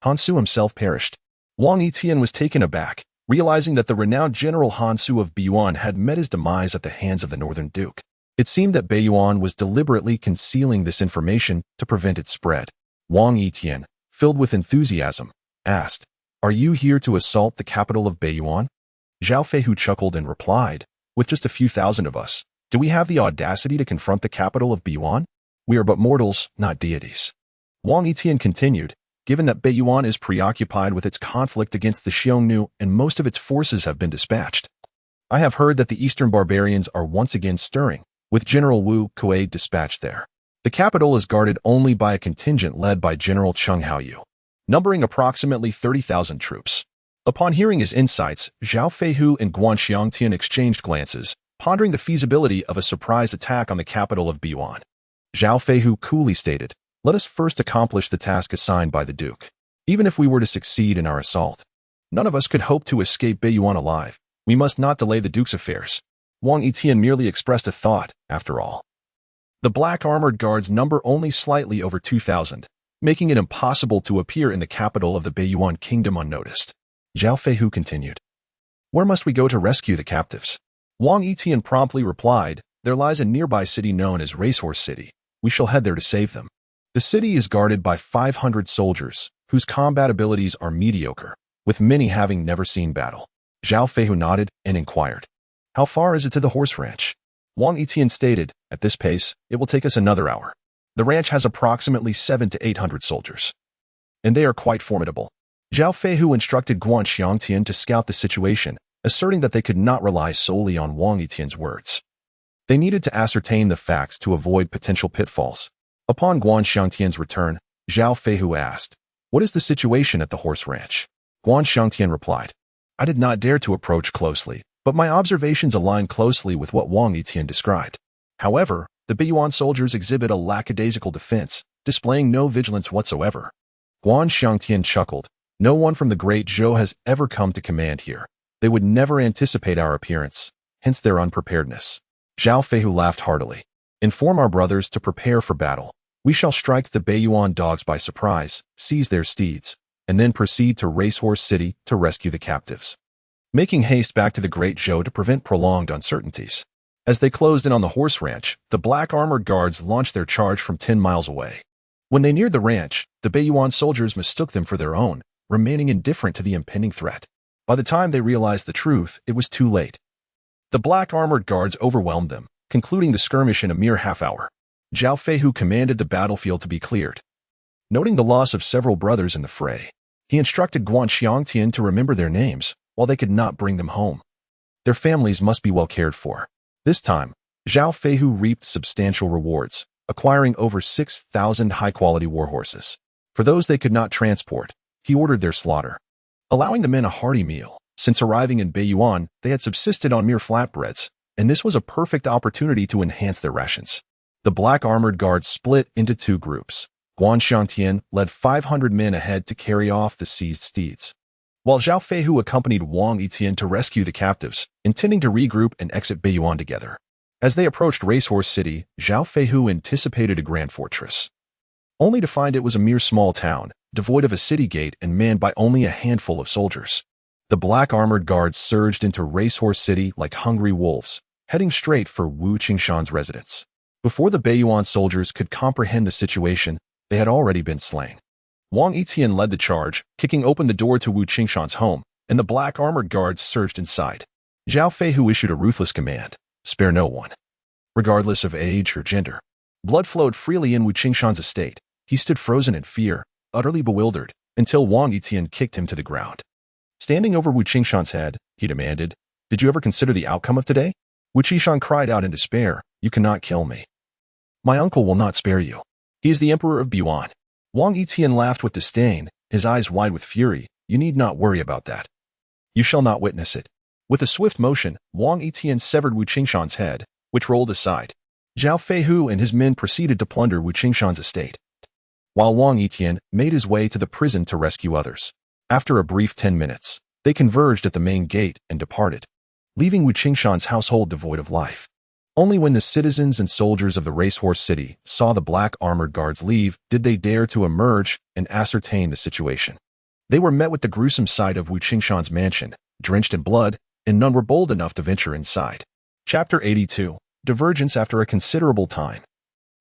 Han Su himself perished. Wang Yitian was taken aback, realizing that the renowned General Han Su of Beiyuan had met his demise at the hands of the Northern Duke. It seemed that Beiyuan was deliberately concealing this information to prevent its spread. Wang Yitian, filled with enthusiasm, asked, "Are you here to assault the capital of Beiyuan?" Zhao Feihu chuckled and replied, "With just a few thousand of us, do we have the audacity to confront the capital of Beiyuan? We are but mortals, not deities." Wang Yitian continued, "Given that Beiyuan is preoccupied with its conflict against the Xiongnu and most of its forces have been dispatched, I have heard that the eastern barbarians are once again stirring, with General Wu Kuei dispatched there. The capital is guarded only by a contingent led by General Cheng Haoyu, numbering approximately 30,000 troops." Upon hearing his insights, Zhao Feihu and Guan Xiangtian exchanged glances, pondering the feasibility of a surprise attack on the capital of Beiyuan. Zhao Feihu coolly stated, "Let us first accomplish the task assigned by the Duke. Even if we were to succeed in our assault, none of us could hope to escape Beiyuan alive. We must not delay the Duke's affairs." Wang Yitian merely expressed a thought, after all. The black armored guards number only slightly over 2,000, making it impossible to appear in the capital of the Beiyuan Kingdom unnoticed. Zhao Feihu continued, "Where must we go to rescue the captives?" Wang Yitian promptly replied, "There lies a nearby city known as Racehorse City. We shall head there to save them. The city is guarded by 500 soldiers, whose combat abilities are mediocre, with many having never seen battle." Zhao Feihu nodded and inquired, "How far is it to the horse ranch?" Wang Yitian stated, "At this pace, it will take us another hour. The ranch has approximately 700 to 800 soldiers, and they are quite formidable." Zhao Feihu instructed Guan Xiangtian to scout the situation, asserting that they could not rely solely on Wang Yitian's words. They needed to ascertain the facts to avoid potential pitfalls. Upon Guan Xiangtian's return, Zhao Feihu asked, "What is the situation at the horse ranch?" Guan Xiangtian replied, "I did not dare to approach closely, but my observations align closely with what Wang Yitian described. However, the Beiyuan soldiers exhibit a lackadaisical defense, displaying no vigilance whatsoever." Guan Xiangtian chuckled, "No one from the Great Zhou has ever come to command here. They would never anticipate our appearance, hence their unpreparedness." Zhao Feihu laughed heartily. "Inform our brothers to prepare for battle. We shall strike the Beiyuan dogs by surprise, seize their steeds, and then proceed to Racehorse City to rescue the captives, making haste back to the Great Zhou to prevent prolonged uncertainties." As they closed in on the horse ranch, the black armored guards launched their charge from 10 miles away. When they neared the ranch, the Beiyuan soldiers mistook them for their own, remaining indifferent to the impending threat. By the time they realized the truth, it was too late. The black armored guards overwhelmed them, concluding the skirmish in a mere half-hour. Zhao Feihu commanded the battlefield to be cleared. Noting the loss of several brothers in the fray, he instructed Guan Xiangtian to remember their names, while they could not bring them home. Their families must be well cared for. This time, Zhao Feihu reaped substantial rewards, acquiring over 6,000 high-quality warhorses. For those they could not transport, he ordered their slaughter, allowing the men a hearty meal. Since arriving in Beiyuan, they had subsisted on mere flatbreads, and this was a perfect opportunity to enhance their rations. The black armored guards split into two groups. Guan Xiangtian led 500 men ahead to carry off the seized steeds, while Zhao Feihu accompanied Wang Yitian to rescue the captives, intending to regroup and exit Beiyuan together. As they approached Racehorse City, Zhao Feihu anticipated a grand fortress, only to find it was a mere small town, devoid of a city gate and manned by only a handful of soldiers. The black armored guards surged into Racehorse City like hungry wolves, heading straight for Wu Qingshan's residence. Before the Beiyuan soldiers could comprehend the situation, they had already been slain. Wang Yitian led the charge, kicking open the door to Wu Qingshan's home, and the black armored guards surged inside. Zhao Feihu issued a ruthless command: spare no one, regardless of age or gender. Blood flowed freely in Wu Qingshan's estate. He stood frozen in fear, utterly bewildered, until Wang Yitian kicked him to the ground. Standing over Wu Qingshan's head, he demanded, "Did you ever consider the outcome of today?" Wu Qingshan cried out in despair, "You cannot kill me. My uncle will not spare you. He is the emperor of Beiyuan." Wang Yitian laughed with disdain, his eyes wide with fury. "You need not worry about that. You shall not witness it." With a swift motion, Wang Yitian severed Wu Qingshan's head, which rolled aside. Zhao Feihu and his men proceeded to plunder Wu Qingshan's estate, while Wang Yitian made his way to the prison to rescue others. After a brief 10 minutes, they converged at the main gate and departed, leaving Wu Qingshan's household devoid of life. Only when the citizens and soldiers of the racehorse city saw the black armored guards leave did they dare to emerge and ascertain the situation. They were met with the gruesome sight of Wu Qingshan's mansion, drenched in blood, and none were bold enough to venture inside. Chapter 82. Divergence after a considerable time.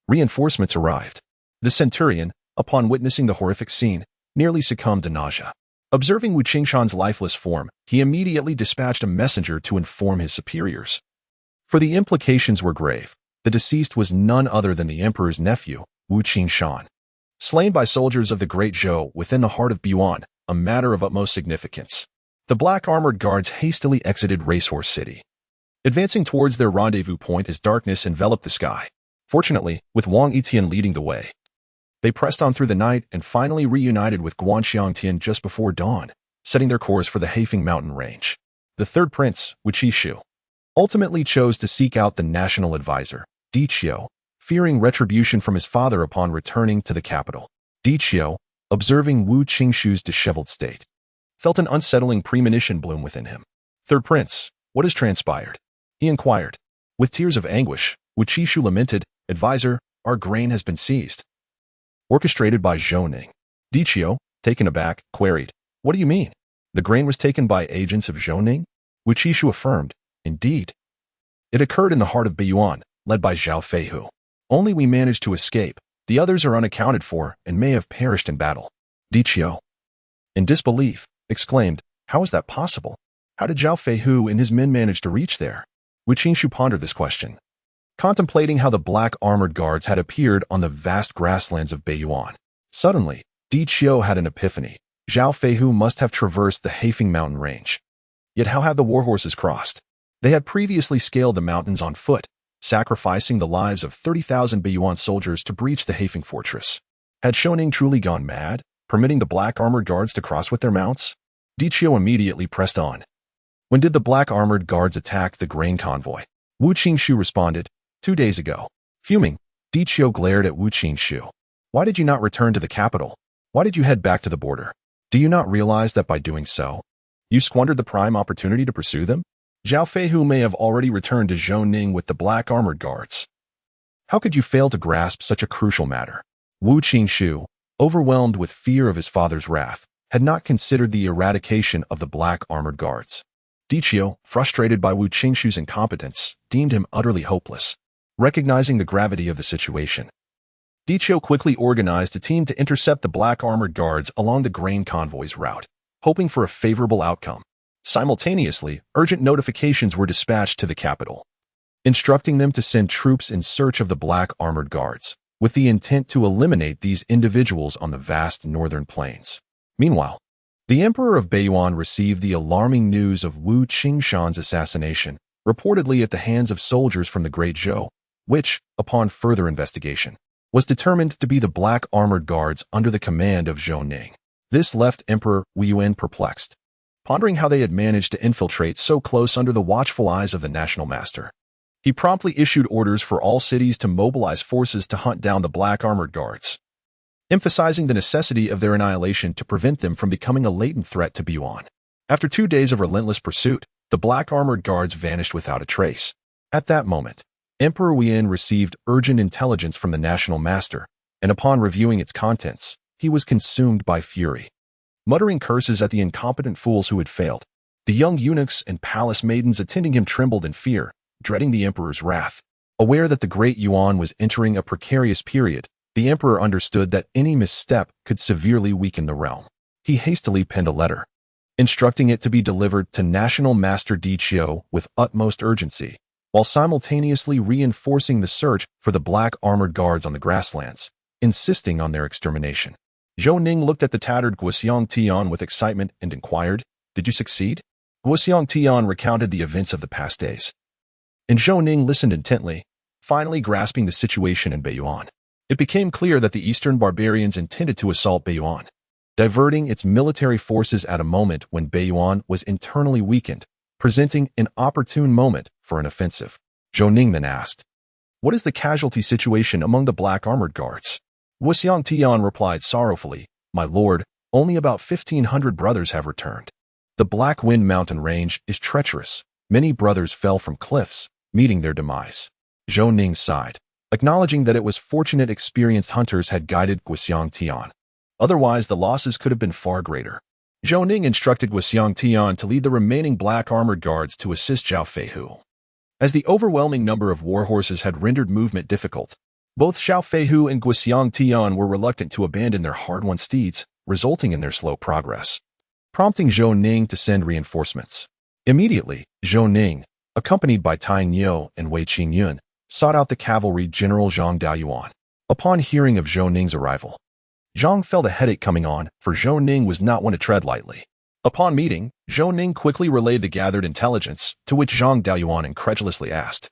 Reinforcements arrived. The centurion, upon witnessing the horrific scene, nearly succumbed to nausea. Observing Wu Qingshan's lifeless form, he immediately dispatched a messenger to inform his superiors. For the implications were grave. The deceased was none other than the emperor's nephew, Wu Qingshan. Slain by soldiers of the Great Zhou within the heart of Beyuan, a matter of utmost significance. The black armored guards hastily exited Racehorse City, advancing towards their rendezvous point as darkness enveloped the sky. Fortunately, with Wang Yitian leading the way, they pressed on through the night and finally reunited with Guanxiangtian just before dawn, setting their course for the Heifeng mountain range. The third prince, Wu Qishu, ultimately chose to seek out the national advisor, Di Qiu, fearing retribution from his father upon returning to the capital. Di Qiu, observing Wu Qingshu's disheveled state, felt an unsettling premonition bloom within him. Third prince, what has transpired? He inquired. With tears of anguish, Wu Qishu lamented, Advisor, our grain has been seized. Orchestrated by Zhou Ning. Di Qiu, taken aback, queried, What do you mean? The grain was taken by agents of Zhou Ning? Wu Qishu affirmed, Indeed. It occurred in the heart of Beyuan, led by Zhao Feihu. Only we managed to escape. The others are unaccounted for and may have perished in battle. Di Qiu, in disbelief, exclaimed, How is that possible? How did Zhao Feihu and his men manage to reach there? Wu Qingshu pondered this question, contemplating how the black armored guards had appeared on the vast grasslands of Beyuan. Suddenly, Di Qiu had an epiphany. Zhao Feihu must have traversed the Heifeng mountain range. Yet how had the warhorses crossed? They had previously scaled the mountains on foot, sacrificing the lives of 30,000 Beyuan soldiers to breach the Heifeng fortress. Had Zhou Ning truly gone mad, permitting the black armored guards to cross with their mounts? Di Qiu immediately pressed on. When did the black armored guards attack the grain convoy? Wu Qingshu responded, 2 days ago. Fuming, Di Qiu glared at Wu Qingshu. Why did you not return to the capital? Why did you head back to the border? Do you not realize that by doing so, you squandered the prime opportunity to pursue them? Zhao Feihu may have already returned to Zhou Ning with the black armored guards. How could you fail to grasp such a crucial matter? Wu Qingshu, overwhelmed with fear of his father's wrath, had not considered the eradication of the black armored guards. Di Qiu, frustrated by Wu Qingshu's incompetence, deemed him utterly hopeless. Recognizing the gravity of the situation, Di Qiu quickly organized a team to intercept the black armored guards along the grain convoy's route, hoping for a favorable outcome. Simultaneously, urgent notifications were dispatched to the capital, instructing them to send troops in search of the black armored guards, with the intent to eliminate these individuals on the vast northern plains. Meanwhile, the Emperor of Beyuan received the alarming news of Wu Qingshan's assassination, reportedly at the hands of soldiers from the Great Zhou, which, upon further investigation, was determined to be the black armored guards under the command of Zhou Ning. This left Emperor Wu Yuan perplexed, pondering how they had managed to infiltrate so close under the watchful eyes of the national master. He promptly issued orders for all cities to mobilize forces to hunt down the black armored guards, emphasizing the necessity of their annihilation to prevent them from becoming a latent threat to Beyuan. After 2 days of relentless pursuit, the black armored guards vanished without a trace. At that moment, Emperor Wu Yuan received urgent intelligence from the national master, and upon reviewing its contents, he was consumed by fury. Muttering curses at the incompetent fools who had failed, the young eunuchs and palace maidens attending him trembled in fear, dreading the emperor's wrath. Aware that the Great Yuan was entering a precarious period, the emperor understood that any misstep could severely weaken the realm. He hastily penned a letter, instructing it to be delivered to National Master Di Qiu with utmost urgency, while simultaneously reinforcing the search for the black armored guards on the grasslands, insisting on their extermination. Zhou Ning looked at the tattered Guoxiangtian with excitement and inquired, Did you succeed? Guoxiangtian recounted the events of the past days, and Zhou Ning listened intently, finally grasping the situation in Beyuan. It became clear that the eastern barbarians intended to assault Beyuan, diverting its military forces at a moment when Beyuan was internally weakened, presenting an opportune moment for an offensive. Zhou Ning then asked, What is the casualty situation among the black armored guards? Guoxiangtian replied sorrowfully, My lord, only about 1,500 brothers have returned. The Black Wind mountain range is treacherous. Many brothers fell from cliffs, meeting their demise. Zhou Ning sighed, acknowledging that it was fortunate experienced hunters had guided Guxiang Tian. Otherwise, the losses could have been far greater. Zhou Ning instructed Guxiang Tian to lead the remaining black armored guards to assist Zhao Feihu. As the overwhelming number of war horses had rendered movement difficult, both Zhao Feihu and Guxiang Tian were reluctant to abandon their hard-won steeds, resulting in their slow progress, prompting Zhou Ning to send reinforcements. Immediately, Zhou Ning, accompanied by Tang Niu and Wei Qingyun, sought out the cavalry general Zhang Daoyuan. Upon hearing of Zhou Ning's arrival, Zhang felt a headache coming on, for Zhou Ning was not one to tread lightly. Upon meeting, Zhou Ning quickly relayed the gathered intelligence, to which Zhang Daoyuan incredulously asked,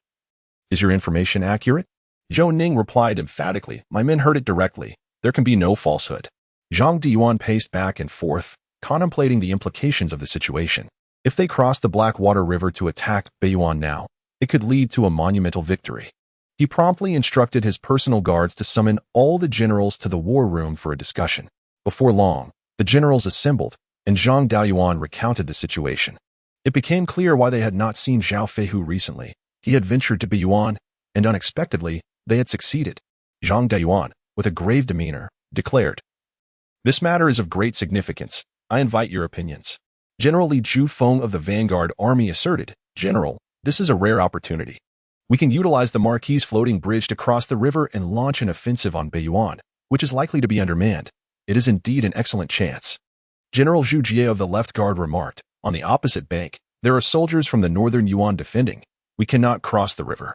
"Is your information accurate?" Zhou Ning replied emphatically, "My men heard it directly. There can be no falsehood." Zhang Daoyuan paced back and forth, contemplating the implications of the situation. If they crossed the Blackwater River to attack Beiyuan now, it could lead to a monumental victory. He promptly instructed his personal guards to summon all the generals to the war room for a discussion. Before long, the generals assembled, and Zhang Daoyuan recounted the situation. It became clear why they had not seen Zhao Feihu recently. He had ventured to Beiyuan, and unexpectedly, they had succeeded. Zhang Daoyuan, with a grave demeanor, declared, "This matter is of great significance. I invite your opinions." General Li Jufeng of the Vanguard Army asserted, "General, this is a rare opportunity. We can utilize the Marquis floating bridge to cross the river and launch an offensive on Beiyuan, which is likely to be undermanned. It is indeed an excellent chance." General Zhu Jie of the left guard remarked, "On the opposite bank, there are soldiers from the northern Yuan defending. We cannot cross the river.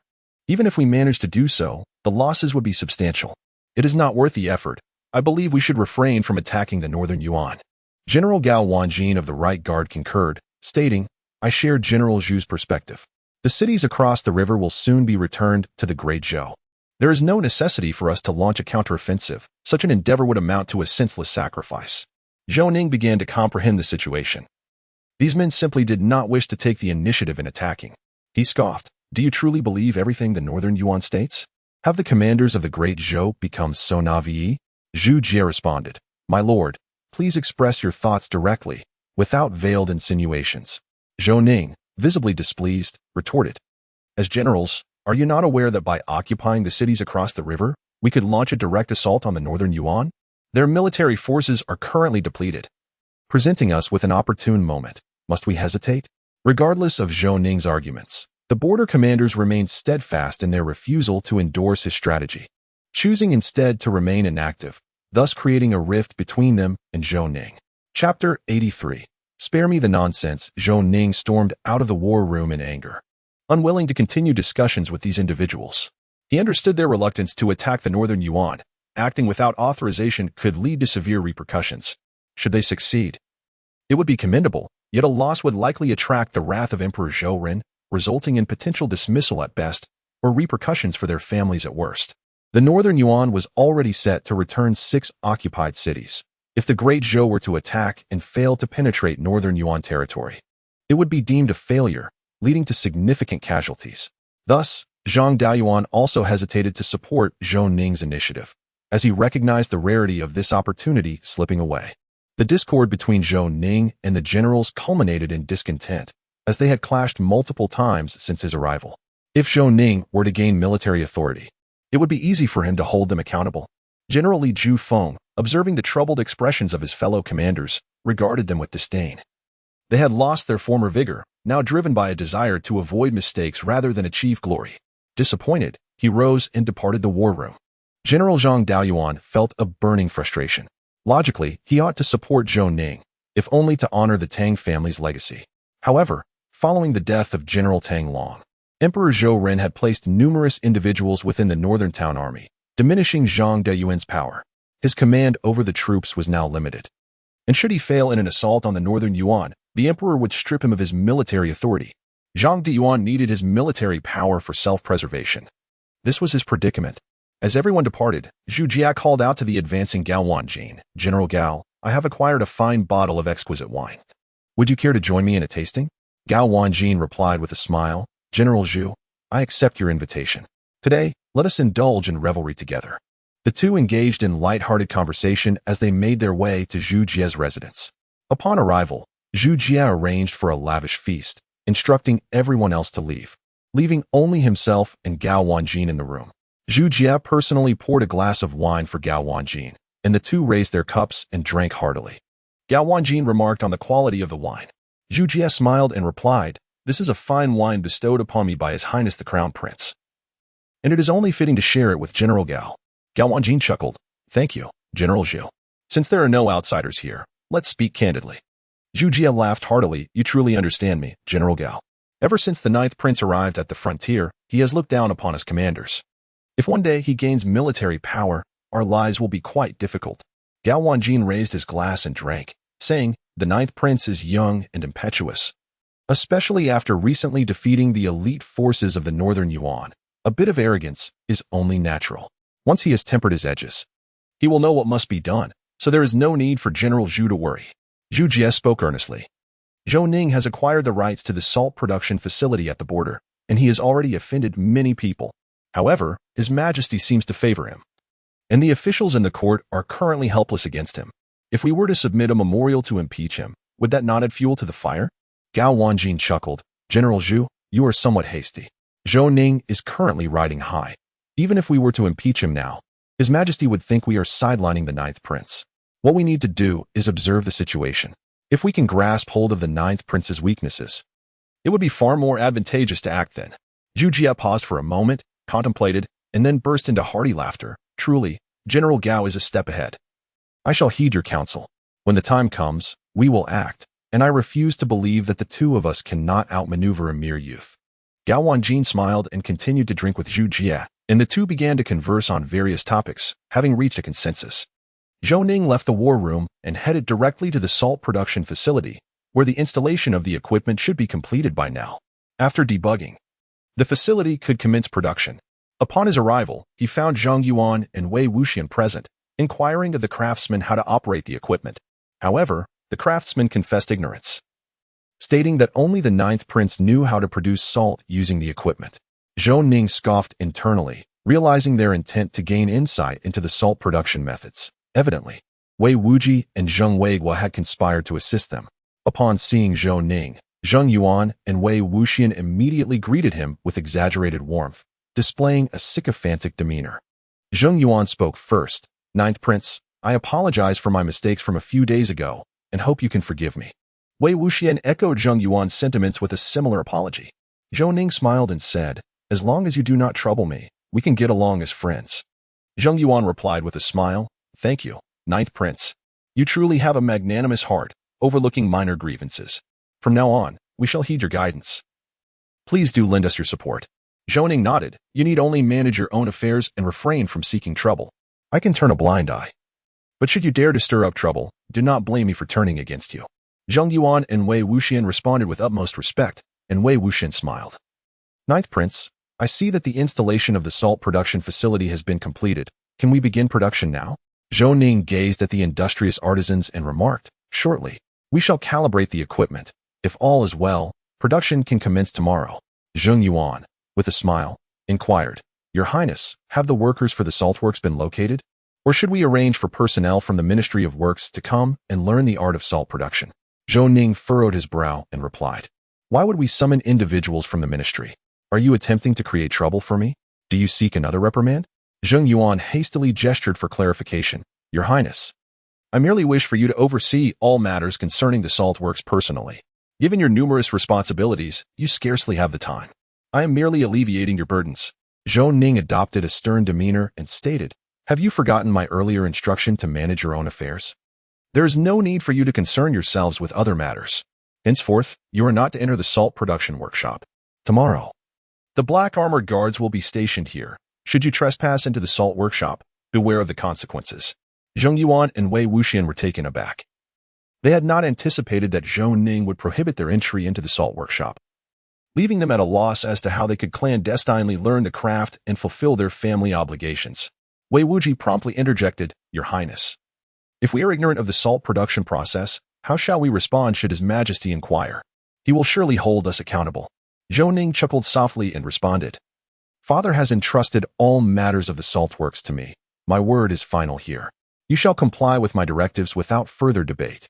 Even if we manage to do so, the losses would be substantial. It is not worth the effort. I believe we should refrain from attacking the northern Yuan." General Gao Wanjin of the right guard concurred, stating, "I share General Zhu's perspective. The cities across the river will soon be returned to the Great Zhou. There is no necessity for us to launch a counteroffensive. Such an endeavor would amount to a senseless sacrifice." Zhou Ning began to comprehend the situation. These men simply did not wish to take the initiative in attacking. He scoffed, "Do you truly believe everything the northern Yuan states? Have the commanders of the Great Zhou become so naive?" Zhu Jie responded, "My lord, please express your thoughts directly, without veiled insinuations." Zhou Ning, visibly displeased, retorted, "As generals, are you not aware that by occupying the cities across the river, we could launch a direct assault on the northern Yuan? Their military forces are currently depleted, presenting us with an opportune moment. Must we hesitate?" Regardless of Zhou Ning's arguments, the border commanders remained steadfast in their refusal to endorse his strategy, choosing instead to remain inactive, thus creating a rift between them and Zhou Ning. Chapter 83. Spare me the nonsense. Zhou Ning stormed out of the war room in anger, unwilling to continue discussions with these individuals. He understood their reluctance to attack the northern Yuan. Acting without authorization could lead to severe repercussions. Should they succeed, it would be commendable, yet a loss would likely attract the wrath of Emperor Zhou Ren, resulting in potential dismissal at best, or repercussions for their families at worst. The northern Yuan was already set to return 6 occupied cities. If the Great Zhou were to attack and fail to penetrate northern Yuan territory, it would be deemed a failure, leading to significant casualties. Thus, Zhang Daoyuan also hesitated to support Zhou Ning's initiative, as he recognized the rarity of this opportunity slipping away. The discord between Zhou Ning and the generals culminated in discontent, as they had clashed multiple times since his arrival. If Zhou Ning were to gain military authority, it would be easy for him to hold them accountable. General Li Jufeng, observing the troubled expressions of his fellow commanders, regarded them with disdain. They had lost their former vigor, now driven by a desire to avoid mistakes rather than achieve glory. Disappointed, he rose and departed the war room. General Zhang Daoyuan felt a burning frustration. Logically, he ought to support Zhou Ning, if only to honor the Tang family's legacy. However, following the death of General Tang Long, Emperor Zhou Ren had placed numerous individuals within the Northern Town Army, diminishing Zhang Daoyuan's power. His command over the troops was now limited. And should he fail in an assault on the Northern Yuan, the emperor would strip him of his military authority. Zhang Daoyuan needed his military power for self-preservation. This was his predicament. As everyone departed, Zhu Jie called out to the advancing Gao Wanjin, "General Gao, I have acquired a fine bottle of exquisite wine. Would you care to join me in a tasting?" Gao Wanjin replied with a smile, "General Zhu, I accept your invitation. Today, let us indulge in revelry together." The two engaged in light-hearted conversation as they made their way to Zhu Jie's residence. Upon arrival, Zhu Jie arranged for a lavish feast, instructing everyone else to leave. leaving only himself and Gao Wanjin in the room. Zhu Jie personally poured a glass of wine for Gao Wanjin, and the two raised their cups and drank heartily. Gao Wanjin remarked on the quality of the wine. Zhu Jie smiled and replied, "This is a fine wine bestowed upon me by His Highness the Crown Prince, and it is only fitting to share it with General Gao." Gao Wanjin chuckled, "Thank you, General Zhu. Since there are no outsiders here, let's speak candidly." Zhu Jie laughed heartily. "You truly understand me, General Gao. Ever since the 9th Prince arrived at the frontier, he has looked down upon his commanders. If one day he gains military power, our lives will be quite difficult." Gao Wanjin raised his glass and drank, saying, "The 9th Prince is young and impetuous, especially after recently defeating the elite forces of the Northern Yuan. A bit of arrogance is only natural. Once he has tempered his edges, he will know what must be done, so there is no need for General Zhu to worry." Zhu Jie spoke earnestly. "Zhou Ning has acquired the rights to the salt production facility at the border, and he has already offended many people. However, His Majesty seems to favor him, and the officials in the court are currently helpless against him. If we were to submit a memorial to impeach him, would that not add fuel to the fire?" Gao Wanjin chuckled. "General Zhu, you are somewhat hasty. Zhou Ning is currently riding high. Even if we were to impeach him now, His Majesty would think we are sidelining the 9th Prince. What we need to do is observe the situation. If we can grasp hold of the 9th Prince's weaknesses, it would be far more advantageous to act then." Zhu Jie paused for a moment, contemplated, and then burst into hearty laughter. "Truly, General Gao is a step ahead. I shall heed your counsel. When the time comes, we will act, and I refuse to believe that the two of us cannot outmaneuver a mere youth." Gao Wanjin smiled and continued to drink with Zhu Jie, and the two began to converse on various topics, having reached a consensus. Zhou Ning left the war room and headed directly to the salt production facility, where the installation of the equipment should be completed by now. After debugging, the facility could commence production. Upon his arrival, he found Zhang Yuan and Wei Wuxian present, inquiring of the craftsman how to operate the equipment. However, the craftsman confessed ignorance, stating that only the 9th Prince knew how to produce salt using the equipment. Zhou Ning scoffed internally, realizing their intent to gain insight into the salt production methods. Evidently, Wei Wuji and Zheng Weiguo had conspired to assist them. Upon seeing Zhou Ning, Zheng Yuan and Wei Wuxian immediately greeted him with exaggerated warmth, displaying a sycophantic demeanor. Zheng Yuan spoke first. "9th Prince, I apologize for my mistakes from a few days ago, and hope you can forgive me." Wei Wuxian echoed Zheng Yuan's sentiments with a similar apology. Zhou Ning smiled and said, "As long as you do not trouble me, we can get along as friends." Zheng Yuan replied with a smile, "Thank you, 9th Prince. You truly have a magnanimous heart, overlooking minor grievances. From now on, we shall heed your guidance. Please do lend us your support." Zhou Ning nodded. "You need only manage your own affairs and refrain from seeking trouble. I can turn a blind eye. But should you dare to stir up trouble, do not blame me for turning against you." Zheng Yuan and Wei Wuxian responded with utmost respect, and Wei Wuxian smiled. "9th Prince, I see that the installation of the salt production facility has been completed. Can we begin production now?" Zhou Ning gazed at the industrious artisans and remarked, "Shortly, we shall calibrate the equipment. If all is well, production can commence tomorrow." Zheng Yuan, with a smile, inquired, "Your Highness, have the workers for the saltworks been located? Or should we arrange for personnel from the Ministry of Works to come and learn the art of salt production?" Zhou Ning furrowed his brow and replied, "Why would we summon individuals from the ministry? Are you attempting to create trouble for me? Do you seek another reprimand?" Zheng Yuan hastily gestured for clarification. "Your Highness, I merely wish for you to oversee all matters concerning the salt works personally. Given your numerous responsibilities, you scarcely have the time. I am merely alleviating your burdens." Zhou Ning adopted a stern demeanor and stated, "Have you forgotten my earlier instruction to manage your own affairs? There is no need for you to concern yourselves with other matters. Henceforth, you are not to enter the salt production workshop. Tomorrow, the black armored guards will be stationed here. Should you trespass into the salt workshop, beware of the consequences." Zheng Yuan and Wei Wuxian were taken aback. They had not anticipated that Zhou Ning would prohibit their entry into the salt workshop, leaving them at a loss as to how they could clandestinely learn the craft and fulfill their family obligations. Wei Wuji promptly interjected, "Your Highness, if we are ignorant of the salt production process, how shall we respond should His Majesty inquire? He will surely hold us accountable." Zhou Ning chuckled softly and responded, "Father has entrusted all matters of the salt works to me. My word is final here. You shall comply with my directives without further debate."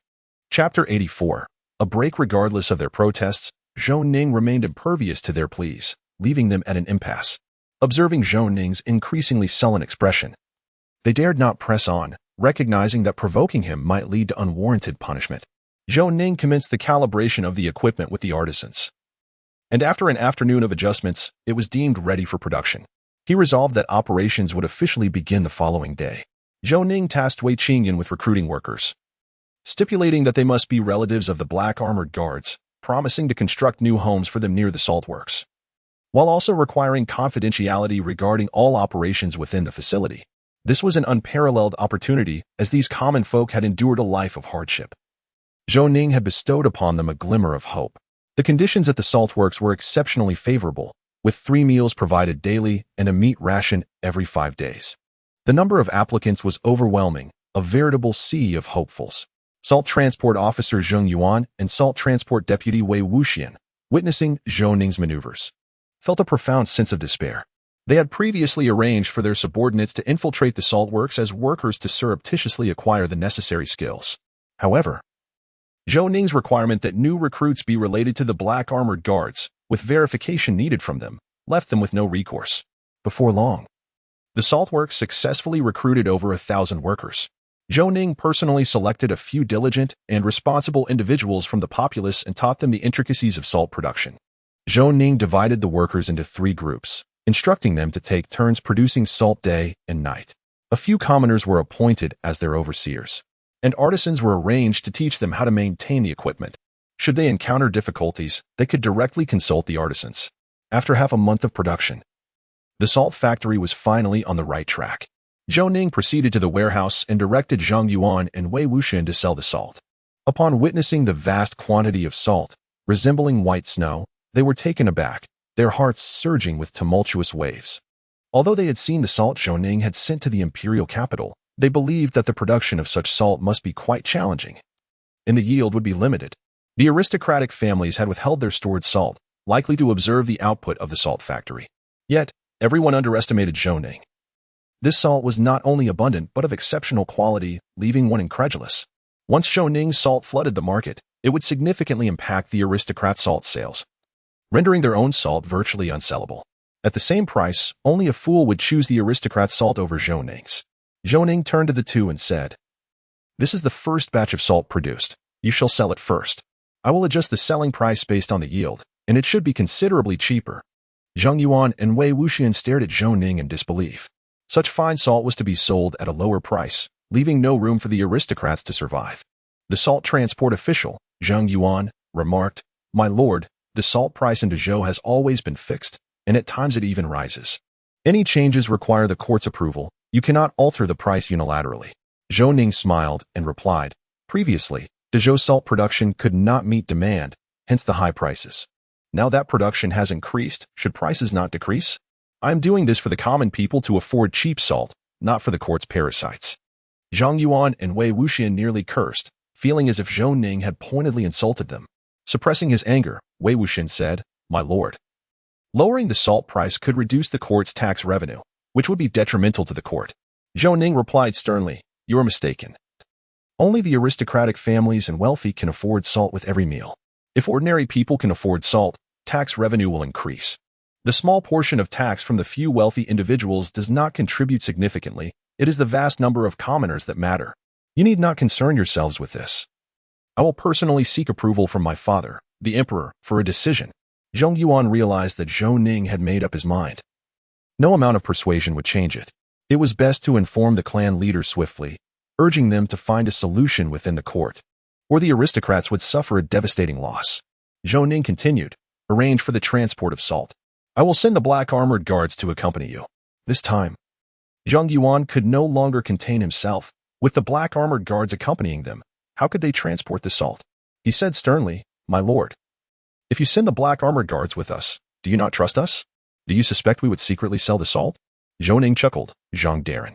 Chapter 84. A break. Regardless of their protests, Zhou Ning remained impervious to their pleas. leaving them at an impasse. Observing Zhou Ning's increasingly sullen expression, they dared not press on, recognizing that provoking him might lead to unwarranted punishment. Zhou Ning commenced the calibration of the equipment with the artisans, and after an afternoon of adjustments, it was deemed ready for production. He resolved that operations would officially begin the following day. Zhou Ning tasked Wei Qingyan with recruiting workers, stipulating that they must be relatives of the black armored guards, promising to construct new homes for them near the salt works, while also requiring confidentiality regarding all operations within the facility. This was an unparalleled opportunity, as these common folk had endured a life of hardship. Zhou Ning had bestowed upon them a glimmer of hope. The conditions at the salt works were exceptionally favorable, with 3 meals provided daily and a meat ration every 5 days. The number of applicants was overwhelming, a veritable sea of hopefuls. Salt Transport Officer Zheng Yuan and Salt Transport Deputy Wei Wuxian, witnessing Zhou Ning's maneuvers, felt a profound sense of despair. They had previously arranged for their subordinates to infiltrate the salt works as workers to surreptitiously acquire the necessary skills. However, Zhou Ning's requirement that new recruits be related to the black armored guards, with verification needed from them, left them with no recourse. Before long, the salt works successfully recruited over 1,000 workers. Zhou Ning personally selected a few diligent and responsible individuals from the populace and taught them the intricacies of salt production. Zhou Ning divided the workers into 3 groups, instructing them to take turns producing salt day and night. A few commoners were appointed as their overseers, and artisans were arranged to teach them how to maintain the equipment. Should they encounter difficulties, they could directly consult the artisans. After half a month of production, the salt factory was finally on the right track. Zhou Ning proceeded to the warehouse and directed Zhang Yuan and Wei Wuxian to sell the salt. Upon witnessing the vast quantity of salt, resembling white snow, they were taken aback, their hearts surging with tumultuous waves. Although they had seen the salt Zhou Ning had sent to the imperial capital, they believed that the production of such salt must be quite challenging, and the yield would be limited. The aristocratic families had withheld their stored salt, likely to observe the output of the salt factory. Yet, everyone underestimated Zhou Ning. This salt was not only abundant but of exceptional quality, leaving one incredulous. Once Zhou Ning's salt flooded the market, it would significantly impact the aristocrat salt sales, rendering their own salt virtually unsellable. At the same price, only a fool would choose the aristocrat salt over Zhou Ning's. Zhou Ning turned to the two and said, "This is the first batch of salt produced. You shall sell it first. I will adjust the selling price based on the yield, and it should be considerably cheaper." Zhang Yuan and Wei Wuxian stared at Zhou Ning in disbelief. Such fine salt was to be sold at a lower price, leaving no room for the aristocrats to survive. The salt transport official, Zhang Yuan, remarked, "My lord, the salt price in Dezhou has always been fixed, and at times it even rises. Any changes require the court's approval. You cannot alter the price unilaterally." Zhou Ning smiled and replied, "Previously, Dezhou salt production could not meet demand, hence the high prices. Now that production has increased, should prices not decrease? I am doing this for the common people to afford cheap salt, not for the court's parasites." Zhang Yuan and Wei Wuxian nearly cursed, feeling as if Zhou Ning had pointedly insulted them. Suppressing his anger, Wei Wuxian said, "My lord, lowering the salt price could reduce the court's tax revenue, which would be detrimental to the court." Zhou Ning replied sternly, "You are mistaken. Only the aristocratic families and wealthy can afford salt with every meal. If ordinary people can afford salt, tax revenue will increase. The small portion of tax from the few wealthy individuals does not contribute significantly. It is the vast number of commoners that matter. You need not concern yourselves with this. I will personally seek approval from my father, the emperor, for a decision." Zhang Yuan realized that Zhou Ning had made up his mind. No amount of persuasion would change it. It was best to inform the clan leaders swiftly, urging them to find a solution within the court, or the aristocrats would suffer a devastating loss. Zhou Ning continued, "Arrange for the transport of salt. I will send the black armored guards to accompany you." This time, Zhang Yuan could no longer contain himself. With the black armored guards accompanying them, how could they transport the salt? He said sternly, "My lord, if you send the black armored guards with us, do you not trust us? Do you suspect we would secretly sell the salt?" Zhou Ning chuckled, "Zhang Darren,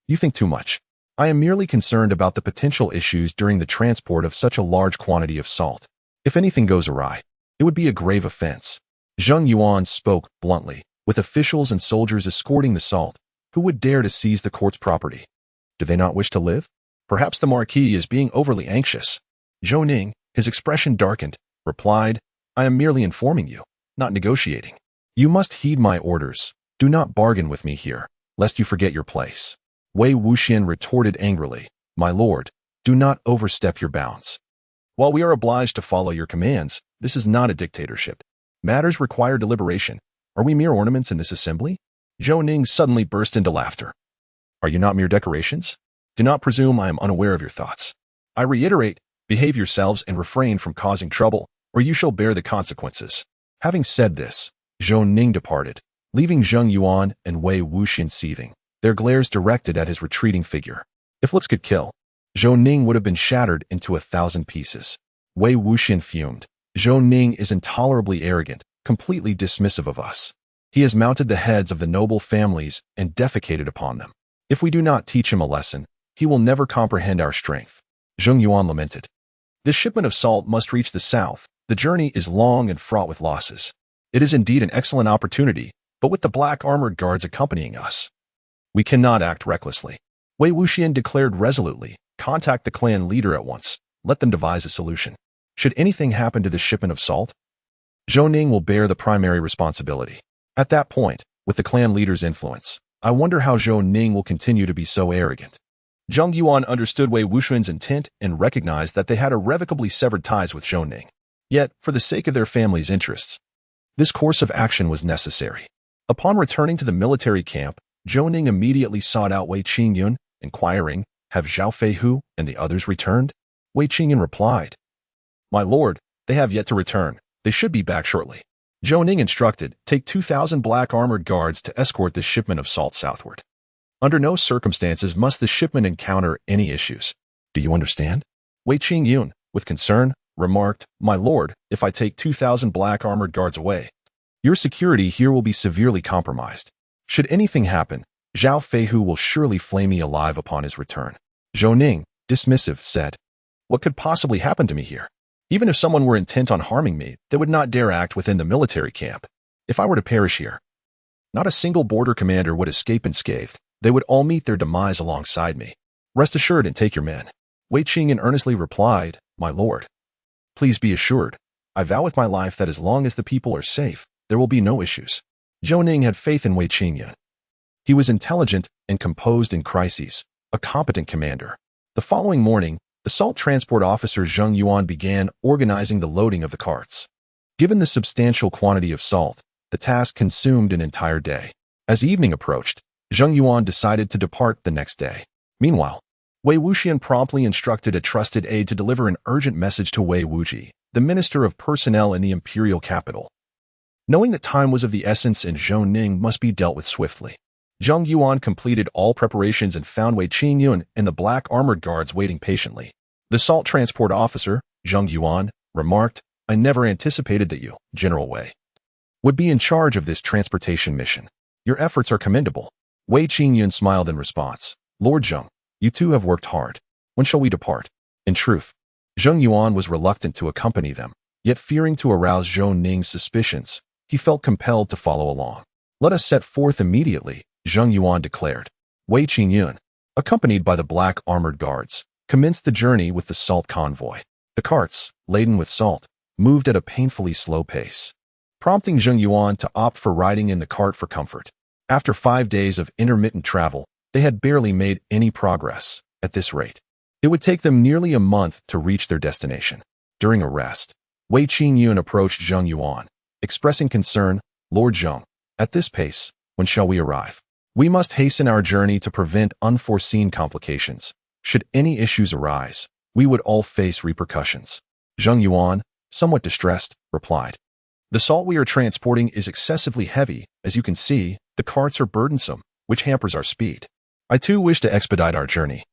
you think too much. I am merely concerned about the potential issues during the transport of such a large quantity of salt. If anything goes awry, it would be a grave offense." Zhang Yuan spoke bluntly, with officials and soldiers escorting the salt. Who would dare to seize the court's property? Do they not wish to live? Perhaps the Marquis is being overly anxious. Zhou Ning, his expression darkened, replied, "I am merely informing you, not negotiating. You must heed my orders. Do not bargain with me here, lest you forget your place. Wei Wuxian retorted angrily, My lord, do not overstep your bounds. While we are obliged to follow your commands, this is not a dictatorship. Matters require deliberation. Are we mere ornaments in this assembly? Zhou Ning suddenly burst into laughter. Are you not mere decorations? Do not presume I am unaware of your thoughts. I reiterate, behave yourselves and refrain from causing trouble, or you shall bear the consequences. Having said this, Zhou Ning departed, leaving Zheng Yuan and Wei Wuxian seething, their glares directed at his retreating figure. If looks could kill, Zhou Ning would have been shattered into 1,000 pieces. Wei Wuxian fumed. Zhou Ning is intolerably arrogant, completely dismissive of us. He has mounted the heads of the noble families and defecated upon them. If we do not teach him a lesson, he will never comprehend our strength. Zheng Yuan lamented. This shipment of salt must reach the south. The journey is long and fraught with losses. It is indeed an excellent opportunity, but with the black armored guards accompanying us, we cannot act recklessly. Wei Wuxian declared resolutely, contact the clan leader at once. Let them devise a solution. Should anything happen to this shipment of salt, Zhou Ning will bear the primary responsibility. At that point, with the clan leader's influence, I wonder how Zhou Ning will continue to be so arrogant. Zheng Yuan understood Wei Wuxian's intent and recognized that they had irrevocably severed ties with Zhou Ning. Yet, for the sake of their family's interests, this course of action was necessary. Upon returning to the military camp, Zhou Ning immediately sought out Wei Qingyun, inquiring, Have Zhao Feihu and the others returned? Wei Qingyun replied, My lord, they have yet to return. They should be back shortly. Zhou Ning instructed, Take 2,000 black armored guards to escort this shipment of salt southward. Under no circumstances must the shipment encounter any issues. Do you understand? Wei Qingyun, with concern, remarked, My lord, if I take 2,000 black armored guards away, your security here will be severely compromised. Should anything happen, Zhao Feihu will surely flay me alive upon his return. Zhou Ning, dismissive, said, What could possibly happen to me here? Even if someone were intent on harming me, they would not dare act within the military camp. If I were to perish here, not a single border commander would escape unscathed. They would all meet their demise alongside me. Rest assured and take your men. Wei Qingyun earnestly replied, My lord, please be assured. I vow with my life that as long as the people are safe, there will be no issues. Zhou Ning had faith in Wei Qingyun. He was intelligent and composed in crises, a competent commander. The following morning, the salt transport officer Zheng Yuan began organizing the loading of the carts. Given the substantial quantity of salt, the task consumed an entire day. As evening approached, Zheng Yuan decided to depart the next day. Meanwhile, Wei Wuxian promptly instructed a trusted aide to deliver an urgent message to Wei Wuji, the minister of personnel in the imperial capital. Knowing that time was of the essence and Zhou Ning must be dealt with swiftly, Zheng Yuan completed all preparations and found Wei Qingyun and the black armored guards waiting patiently. The salt transport officer, Zheng Yuan, remarked, I never anticipated that you, General Wei, would be in charge of this transportation mission. Your efforts are commendable. Wei Qingyun smiled in response. Lord Zheng, you two have worked hard. When shall we depart? In truth, Zheng Yuan was reluctant to accompany them, yet fearing to arouse Zhou Ning's suspicions, he felt compelled to follow along. Let us set forth immediately, Zheng Yuan declared. Wei Qingyun, accompanied by the black armored guards, commenced the journey with the salt convoy. The carts, laden with salt, moved at a painfully slow pace, prompting Zheng Yuan to opt for riding in the cart for comfort. After 5 days of intermittent travel, they had barely made any progress. At this rate, it would take them nearly a month to reach their destination. During a rest, Wei Qingyun approached Zheng Yuan, expressing concern, Lord Zheng, at this pace, when shall we arrive? We must hasten our journey to prevent unforeseen complications. Should any issues arise, we would all face repercussions. Zheng Yuan, somewhat distressed, replied, The salt we are transporting is excessively heavy. As you can see, the carts are burdensome, which hampers our speed. I too wish to expedite our journey,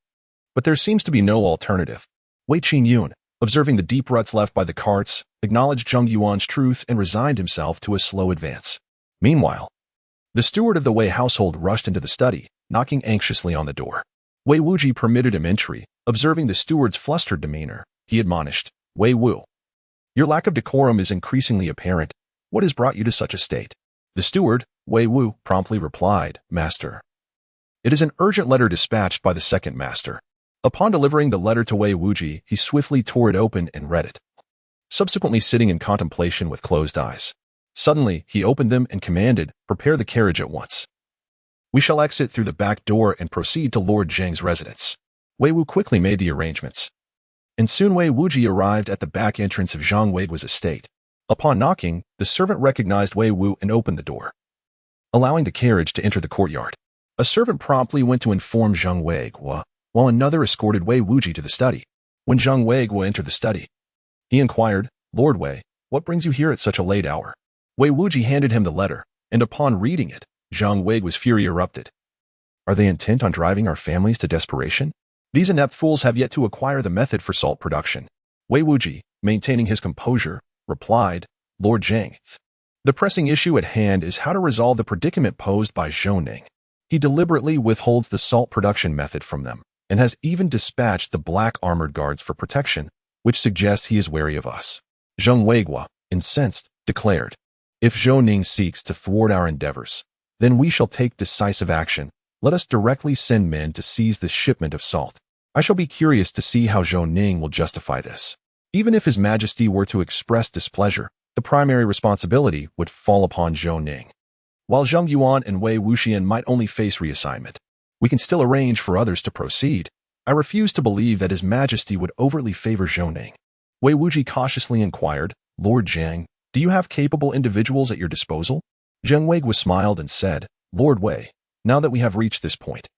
but there seems to be no alternative. Wei Qingyun, observing the deep ruts left by the carts, acknowledged Zheng Yuan's truth and resigned himself to a slow advance. Meanwhile, the steward of the Wei household rushed into the study, knocking anxiously on the door. Wei Wuji permitted him entry. Observing the steward's flustered demeanor, he admonished, Wei Wu, your lack of decorum is increasingly apparent. What has brought you to such a state? The steward, Wei Wu, promptly replied, Master, it is an urgent letter dispatched by the second master. Upon delivering the letter to Wei Wuji, he swiftly tore it open and read it, subsequently sitting in contemplation with closed eyes. Suddenly, he opened them and commanded, "Prepare the carriage at once. We shall exit through the back door and proceed to Lord Zheng's residence." Wei Wu quickly made the arrangements, and soon Wei Wuji arrived at the back entrance of Zhang Weiguo's estate. Upon knocking, the servant recognized Wei Wu and opened the door, allowing the carriage to enter the courtyard. A servant promptly went to inform Zhang Weiguo, while another escorted Wei Wuji to the study. When Zhang Weiguo entered the study, he inquired, "Lord Wei, what brings you here at such a late hour?" Wei Wuji handed him the letter, and upon reading it, Zhang Weiguo's fury erupted. "Are they intent on driving our families to desperation? These inept fools have yet to acquire the method for salt production." Wei Wuji, maintaining his composure, replied, "Lord Zheng, the pressing issue at hand is how to resolve the predicament posed by Zhou Ning. He deliberately withholds the salt production method from them, and has even dispatched the black armored guards for protection, which suggests he is wary of us." Zhang Weiguo, incensed, declared, "If Zhou Ning seeks to thwart our endeavors, then we shall take decisive action. Let us directly send men to seize this shipment of salt. I shall be curious to see how Zhou Ning will justify this. Even if His Majesty were to express displeasure, the primary responsibility would fall upon Zhou Ning. While Zhang Yuan and Wei Wuxian might only face reassignment, we can still arrange for others to proceed. I refuse to believe that His Majesty would overtly favor Zhou Ning." Wei Wuji cautiously inquired, "Lord Zhang, do you have capable individuals at your disposal?" Zhang Weiguo smiled and said, "Lord Wei, now that we have reached this point,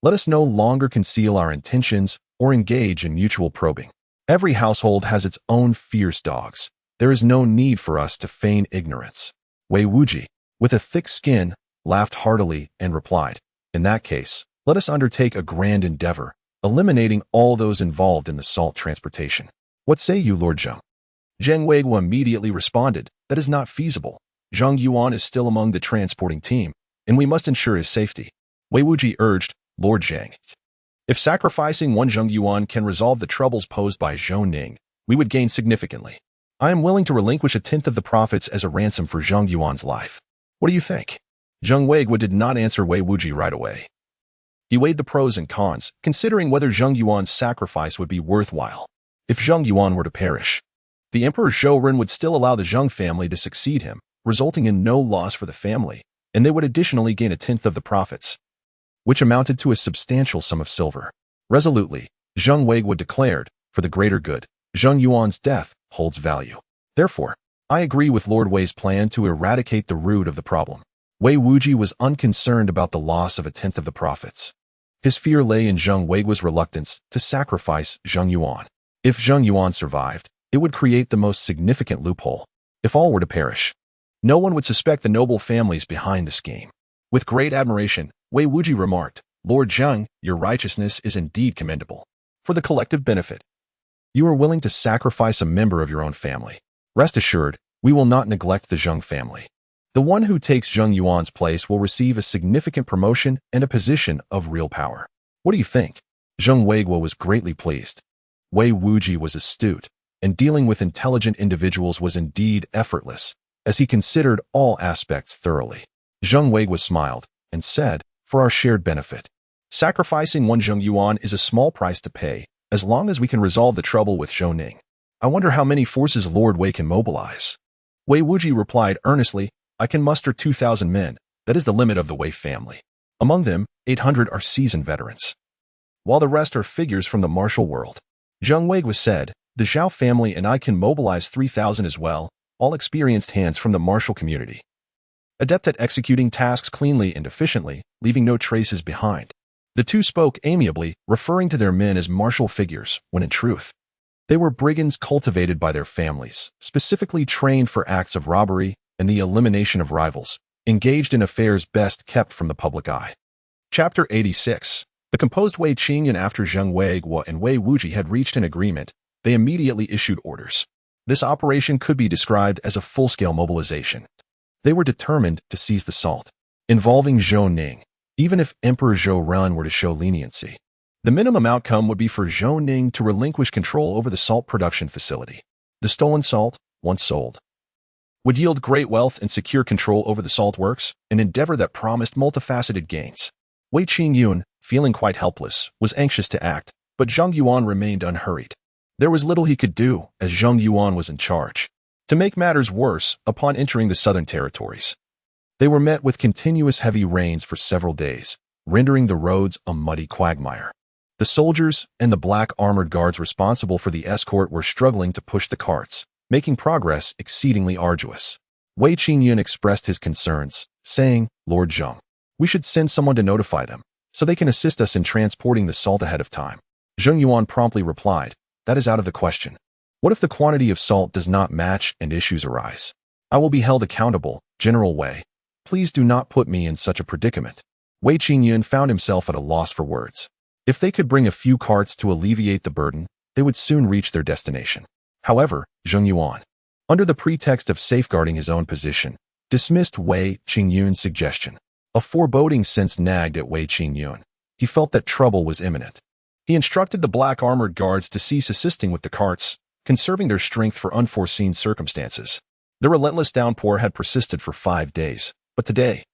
let us no longer conceal our intentions or engage in mutual probing. Every household has its own fierce dogs. There is no need for us to feign ignorance." Wei Wuji, with a thick skin, laughed heartily and replied, "In that case, let us undertake a grand endeavor, eliminating all those involved in the salt transportation. What say you, Lord Zheng?" Zhang Weiguo immediately responded, "That is not feasible. Zhang Yuan is still among the transporting team, and we must ensure his safety." Wei Wuji urged, "Lord Zhang, if sacrificing one Zhang Yuan can resolve the troubles posed by Zhou Ning, we would gain significantly. I am willing to relinquish 1/10 of the profits as a ransom for Zhang Yuan's life. What do you think?" Zhang Weiguo did not answer Wei Wuji right away. He weighed the pros and cons, considering whether Zhang Yuan's sacrifice would be worthwhile. If Zhang Yuan were to perish, the Emperor Zhou Ren would still allow the Zheng family to succeed him, resulting in no loss for the family, and they would additionally gain 1/10 of the profits, which amounted to a substantial sum of silver. Resolutely, Zhang Weiguo declared, "For the greater good, Zhang Yuan's death holds value. Therefore, I agree with Lord Wei's plan to eradicate the root of the problem." Wei Wuji was unconcerned about the loss of 1/10 of the profits. His fear lay in Zhang Weiguo's reluctance to sacrifice Zhang Yuan. If Zhang Yuan survived, it would create the most significant loophole. If all were to perish, no one would suspect the noble families behind the scheme. With great admiration, Wei Wuji remarked, "Lord Zheng, your righteousness is indeed commendable. For the collective benefit, you are willing to sacrifice a member of your own family. Rest assured, we will not neglect the Zheng family. The one who takes Zhang Yuan's place will receive a significant promotion and a position of real power. What do you think?" Zhang Weiguo was greatly pleased. Wei Wuji was astute, and dealing with intelligent individuals was indeed effortless, as he considered all aspects thoroughly. Zhang Weiguo smiled and said, "For our shared benefit, sacrificing one Zhang Yuan is a small price to pay, as long as we can resolve the trouble with Zhou Ning. I wonder how many forces Lord Wei can mobilize." Wei Wuji replied earnestly, "I can muster 2,000 men. That is the limit of the Wei family. Among them, 800 are seasoned veterans, while the rest are figures from the martial world." Zhang Weiguo said, "The Zhao family and I can mobilize 3,000 as well, all experienced hands from the martial community, adept at executing tasks cleanly and efficiently, leaving no traces behind." The two spoke amiably, referring to their men as martial figures, when in truth, they were brigands cultivated by their families, specifically trained for acts of robbery and the elimination of rivals, engaged in affairs best kept from the public eye. Chapter 86. The composed Wei Qingyan. After Zhang Weiguo and Wei Wuji had reached an agreement, they immediately issued orders. This operation could be described as a full-scale mobilization. They were determined to seize the salt, involving Zhou Ning, even if Emperor Zhou Ren were to show leniency. The minimum outcome would be for Zhou Ning to relinquish control over the salt production facility. The stolen salt, once sold, would yield great wealth and secure control over the salt works, an endeavor that promised multifaceted gains. Wei Qingyun, feeling quite helpless, was anxious to act, but Zhang Yuan remained unhurried. There was little he could do, as Zhang Yuan was in charge. To make matters worse, upon entering the southern territories, they were met with continuous heavy rains for several days, rendering the roads a muddy quagmire. The soldiers and the black armored guards responsible for the escort were struggling to push the carts, making progress exceedingly arduous. Wei Qingyun expressed his concerns, saying, "Lord Zheng, we should send someone to notify them, so they can assist us in transporting the salt ahead of time." Zheng Yuan promptly replied, "That is out of the question. What if the quantity of salt does not match and issues arise? I will be held accountable, General Wei. Please do not put me in such a predicament." Wei Qingyun found himself at a loss for words. If they could bring a few carts to alleviate the burden, they would soon reach their destination. However, Zheng Yuan, under the pretext of safeguarding his own position, dismissed Wei Qingyun's suggestion. A foreboding sense nagged at Wei Qingyun. He felt that trouble was imminent. He instructed the black armored guards to cease assisting with the carts, conserving their strength for unforeseen circumstances. The relentless downpour had persisted for 5 days, but today,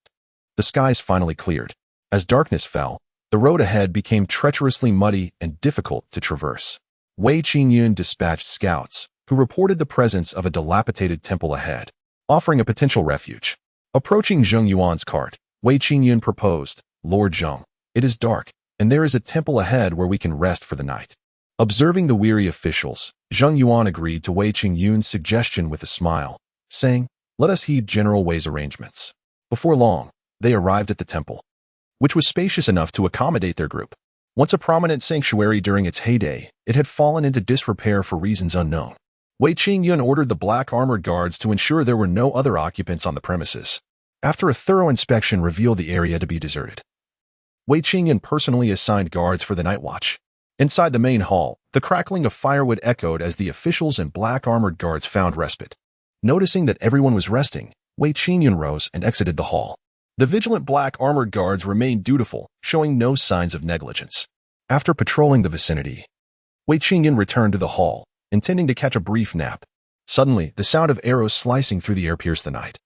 the skies finally cleared. As darkness fell, the road ahead became treacherously muddy and difficult to traverse. Wei Qingyun dispatched scouts, who reported the presence of a dilapidated temple ahead, offering a potential refuge. Approaching Zheng Yuan's cart, Wei Qingyun proposed, "Lord Zheng, it is dark, and there is a temple ahead where we can rest for the night." Observing the weary officials, Zheng Yuan agreed to Wei Qingyun's suggestion with a smile, saying, "Let us heed General Wei's arrangements." Before long, they arrived at the temple, which was spacious enough to accommodate their group. Once a prominent sanctuary during its heyday, it had fallen into disrepair for reasons unknown. Wei Qingyun ordered the black armored guards to ensure there were no other occupants on the premises. After a thorough inspection revealed the area to be deserted, Wei Qingyun personally assigned guards for the night watch. Inside the main hall, the crackling of firewood echoed as the officials and black armored guards found respite. Noticing that everyone was resting, Wei Qingyun rose and exited the hall. The vigilant black armored guards remained dutiful, showing no signs of negligence. After patrolling the vicinity, Wei Qingyun returned to the hall, intending to catch a brief nap. Suddenly, the sound of arrows slicing through the air pierced the night,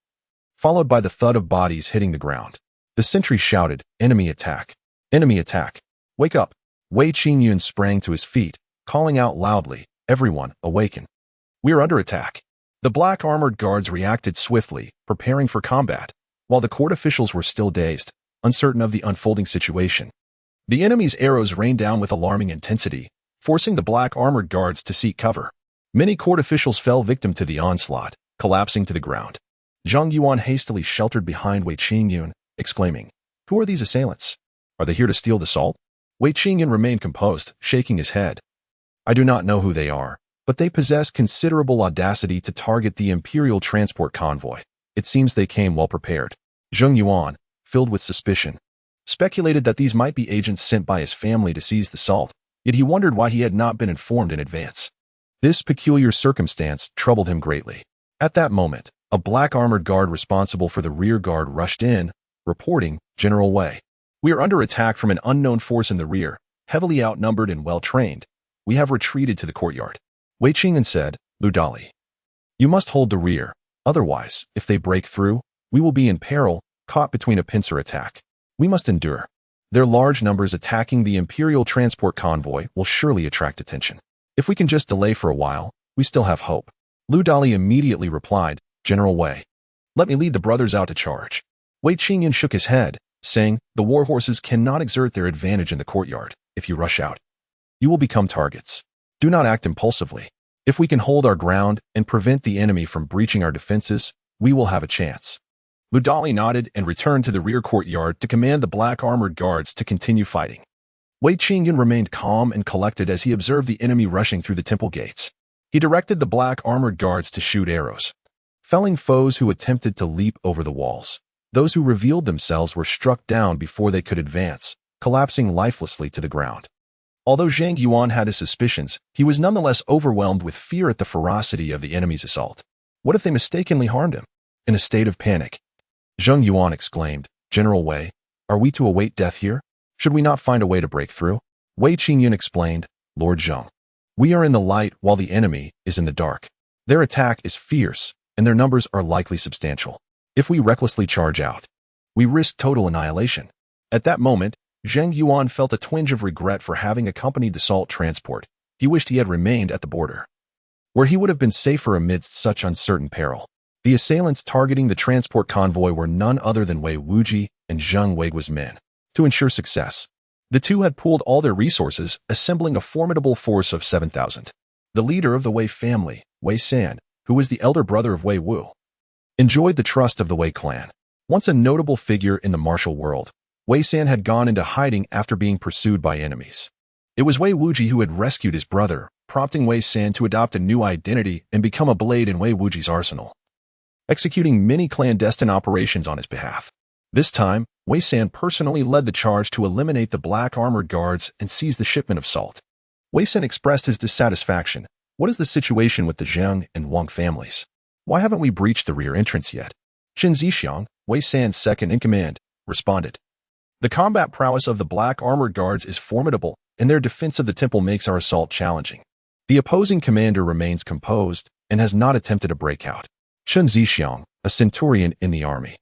followed by the thud of bodies hitting the ground. The sentry shouted, "Enemy attack! Enemy attack! Wake up!" Wei Qingyun sprang to his feet, calling out loudly, "Everyone, awaken! We are under attack!" The black armored guards reacted swiftly, preparing for combat, while the court officials were still dazed, uncertain of the unfolding situation. The enemy's arrows rained down with alarming intensity, forcing the black armored guards to seek cover. Many court officials fell victim to the onslaught, collapsing to the ground. Zheng Yuan hastily sheltered behind Wei Qingyun, exclaiming, "Who are these assailants? Are they here to steal the salt?" Wei Qingyun remained composed, shaking his head. "I do not know who they are, but they possess considerable audacity to target the imperial transport convoy. It seems they came well prepared." Zheng Yuan, filled with suspicion, speculated that these might be agents sent by his family to seize the salt, yet he wondered why he had not been informed in advance. This peculiar circumstance troubled him greatly. At that moment, a black armored guard responsible for the rear guard rushed in, reporting, "General Wei, we are under attack from an unknown force in the rear, heavily outnumbered and well-trained. We have retreated to the courtyard." Wei Qingyun said, "Ludali, you must hold the rear. Otherwise, if they break through, we will be in peril, caught between a pincer attack. We must endure. Their large numbers attacking the imperial transport convoy will surely attract attention. If we can just delay for a while, we still have hope." Lu Dali immediately replied, "General Wei, let me lead the brothers out to charge." Wei Qingyun shook his head, saying, "The war horses cannot exert their advantage in the courtyard. If you rush out, you will become targets. Do not act impulsively. If we can hold our ground and prevent the enemy from breaching our defenses, we will have a chance." Ludali nodded and returned to the rear courtyard to command the black armored guards to continue fighting. Wei Qingyun remained calm and collected as he observed the enemy rushing through the temple gates. He directed the black armored guards to shoot arrows, felling foes who attempted to leap over the walls. Those who revealed themselves were struck down before they could advance, collapsing lifelessly to the ground. Although Zhang Yuan had his suspicions, he was nonetheless overwhelmed with fear at the ferocity of the enemy's assault. What if they mistakenly harmed him? In a state of panic, Zheng Yuan exclaimed, "General Wei, are we to await death here? Should we not find a way to break through?" Wei Qingyun explained, "Lord Zheng, we are in the light while the enemy is in the dark. Their attack is fierce, and their numbers are likely substantial. If we recklessly charge out, we risk total annihilation." At that moment, Zheng Yuan felt a twinge of regret for having accompanied the salt transport. He wished he had remained at the border. where he would have been safer amidst such uncertain peril. The assailants targeting the transport convoy were none other than Wei Wuji and Zheng Weiguo's men. To ensure success, the two had pooled all their resources, assembling a formidable force of 7,000. The leader of the Wei family, Wei San, who was the elder brother of Wei Wu, enjoyed the trust of the Wei clan. Once a notable figure in the martial world, Wei San had gone into hiding after being pursued by enemies. It was Wei Wuji who had rescued his brother, prompting Wei San to adopt a new identity and become a blade in Wei Wuji's arsenal, executing many clandestine operations on his behalf. This time, Wei San personally led the charge to eliminate the black armored guards and seize the shipment of salt. Wei San expressed his dissatisfaction. What is the situation with the Zheng and Wang families? Why haven't we breached the rear entrance yet? Qin Zixiang, Wei San's second-in-command, responded. The combat prowess of the black armored guards is formidable, and their defense of the temple makes our assault challenging. The opposing commander remains composed and has not attempted a breakout. Qin Zixiang, a centurion in the army,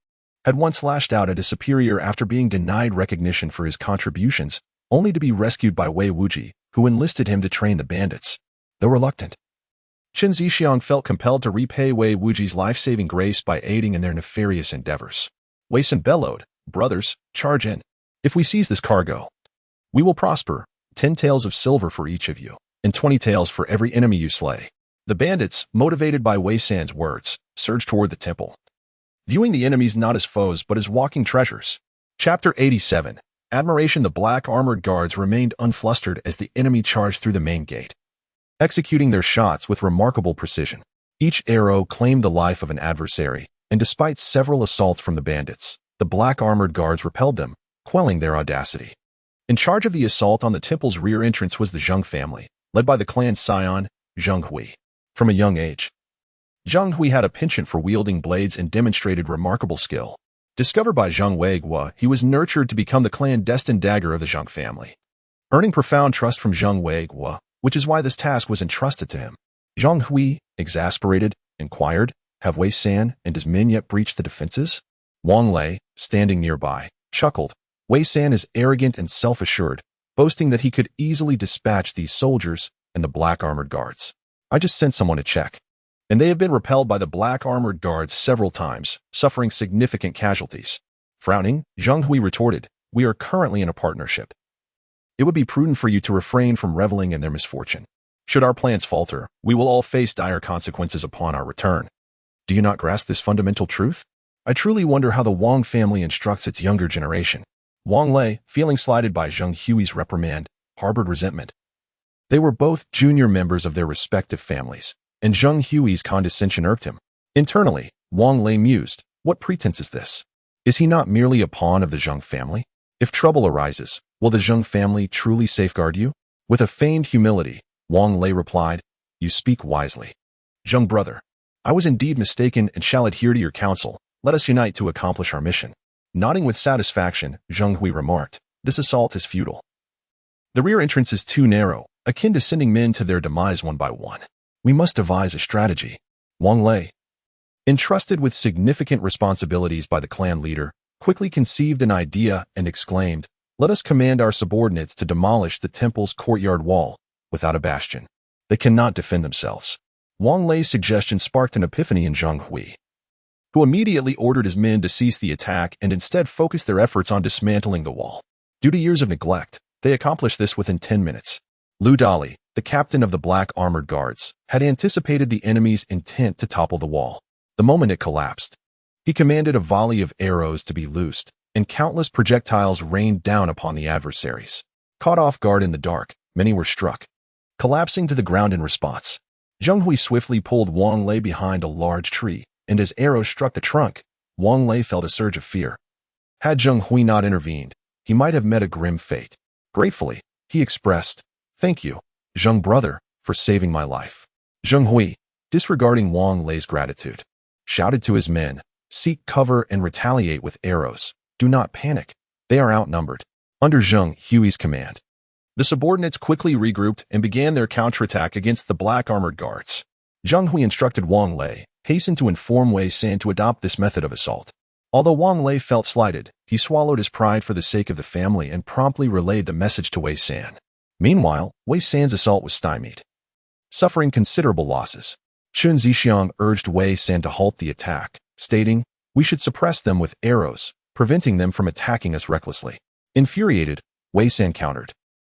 had once lashed out at a superior after being denied recognition for his contributions, only to be rescued by Wei Wuji, who enlisted him to train the bandits. Though reluctant, Qin Zixiang felt compelled to repay Wei Wuji's life-saving grace by aiding in their nefarious endeavors. Wei San bellowed, "Brothers, charge in. If we seize this cargo, we will prosper. 10 taels of silver for each of you, and 20 taels for every enemy you slay." The bandits, motivated by Wei San's words, surged toward the temple, viewing the enemies not as foes but as walking treasures. Chapter 87. Admiration. The black armored guards remained unflustered as the enemy charged through the main gate, executing their shots with remarkable precision. Each arrow claimed the life of an adversary, and despite several assaults from the bandits, the black armored guards repelled them, quelling their audacity. In charge of the assault on the temple's rear entrance was the Zheng family, led by the clan scion, Zheng Hui. From a young age, Zheng Hui had a penchant for wielding blades and demonstrated remarkable skill. Discovered by Zheng Weiguo, he was nurtured to become the clandestine dagger of the Zheng family, earning profound trust from Zheng Weiguo, which is why this task was entrusted to him. Zheng Hui, exasperated, inquired, "Have Wei San and his men yet breached the defenses?" Wang Lei, standing nearby, chuckled. Wei San is arrogant and self-assured, boasting that he could easily dispatch these soldiers and the black armored guards. I just sent someone to check, and they have been repelled by the black armored guards several times, suffering significant casualties. Frowning, Zheng Hui retorted, "We are currently in a partnership. It would be prudent for you to refrain from reveling in their misfortune. Should our plans falter, we will all face dire consequences upon our return. Do you not grasp this fundamental truth? I truly wonder how the Wang family instructs its younger generation." Wang Lei, feeling slighted by Zheng Hui's reprimand, harbored resentment. They were both junior members of their respective families, and Zheng Hui's condescension irked him. Internally, Wang Lei mused, what pretense is this? Is he not merely a pawn of the Zheng family? If trouble arises, will the Zheng family truly safeguard you? With a feigned humility, Wang Lei replied, "You speak wisely. Zheng brother, I was indeed mistaken and shall adhere to your counsel. Let us unite to accomplish our mission." Nodding with satisfaction, Zheng Hui remarked, "This assault is futile. The rear entrance is too narrow, akin to sending men to their demise one by one. We must devise a strategy." Wang Lei, entrusted with significant responsibilities by the clan leader, quickly conceived an idea and exclaimed, "Let us command our subordinates to demolish the temple's courtyard wall. Without a bastion, they cannot defend themselves." Wang Lei's suggestion sparked an epiphany in Zheng Hui, who immediately ordered his men to cease the attack and instead focus their efforts on dismantling the wall. Due to years of neglect, they accomplished this within 10 minutes. Lu Dali, the captain of the black armored guards, had anticipated the enemy's intent to topple the wall. The moment it collapsed, he commanded a volley of arrows to be loosed, and countless projectiles rained down upon the adversaries. Caught off guard in the dark, many were struck, collapsing to the ground in response. Zheng Hui swiftly pulled Wang Lei behind a large tree, and as arrows struck the trunk, Wang Lei felt a surge of fear. Had Zheng Hui not intervened, he might have met a grim fate. Gratefully, he expressed, "Thank you, Zheng brother, for saving my life." Zheng Hui, disregarding Wang Lei's gratitude, shouted to his men, "Seek cover and retaliate with arrows. Do not panic. They are outnumbered." Under Zheng Hui's command, the subordinates quickly regrouped and began their counterattack against the black armored guards. Zheng Hui instructed Wang Lei, hastened to inform Wei San to adopt this method of assault. Although Wang Lei felt slighted, he swallowed his pride for the sake of the family and promptly relayed the message to Wei San. Meanwhile, Wei San's assault was stymied. suffering considerable losses. Chun Zixiang urged Wei San to halt the attack, stating, "We should suppress them with arrows, preventing them from attacking us recklessly." Infuriated, Wei San countered,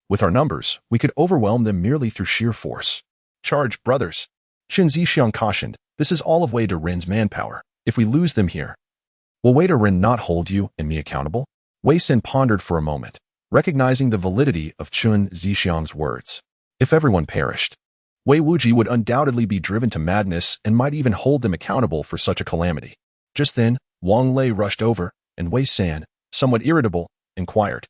"With our numbers, we could overwhelm them merely through sheer force." "Charge, brothers!" Chun Zixiang cautioned, "This is all of Wei Daren's manpower. If we lose them here, will Wei Daren not hold you and me accountable?" Wei San pondered for a moment, recognizing the validity of Chun Zixiang's words. If everyone perished, Wei Wuji would undoubtedly be driven to madness and might even hold them accountable for such a calamity. Just then, Wang Lei rushed over, and Wei San, somewhat irritable, inquired,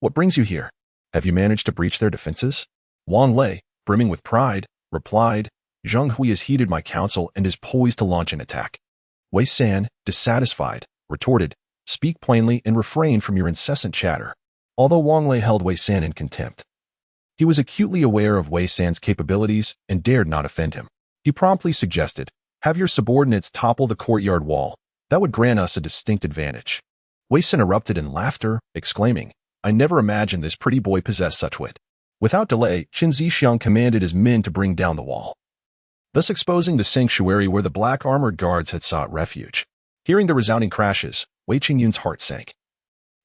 "What brings you here? Have you managed to breach their defenses?" Wang Lei, brimming with pride, replied, "Zheng Hui has heeded my counsel and is poised to launch an attack." Wei San, dissatisfied, retorted, "Speak plainly and refrain from your incessant chatter." Although Wang Lei held Wei San in contempt, he was acutely aware of Wei San's capabilities and dared not offend him. He promptly suggested, "Have your subordinates topple the courtyard wall. That would grant us a distinct advantage." Wei San erupted in laughter, exclaiming, "I never imagined this pretty boy possessed such wit." Without delay, Chun Zixiang commanded his men to bring down the wall, thus exposing the sanctuary where the black armored guards had sought refuge. Hearing the resounding crashes, Wei Qingyun's heart sank.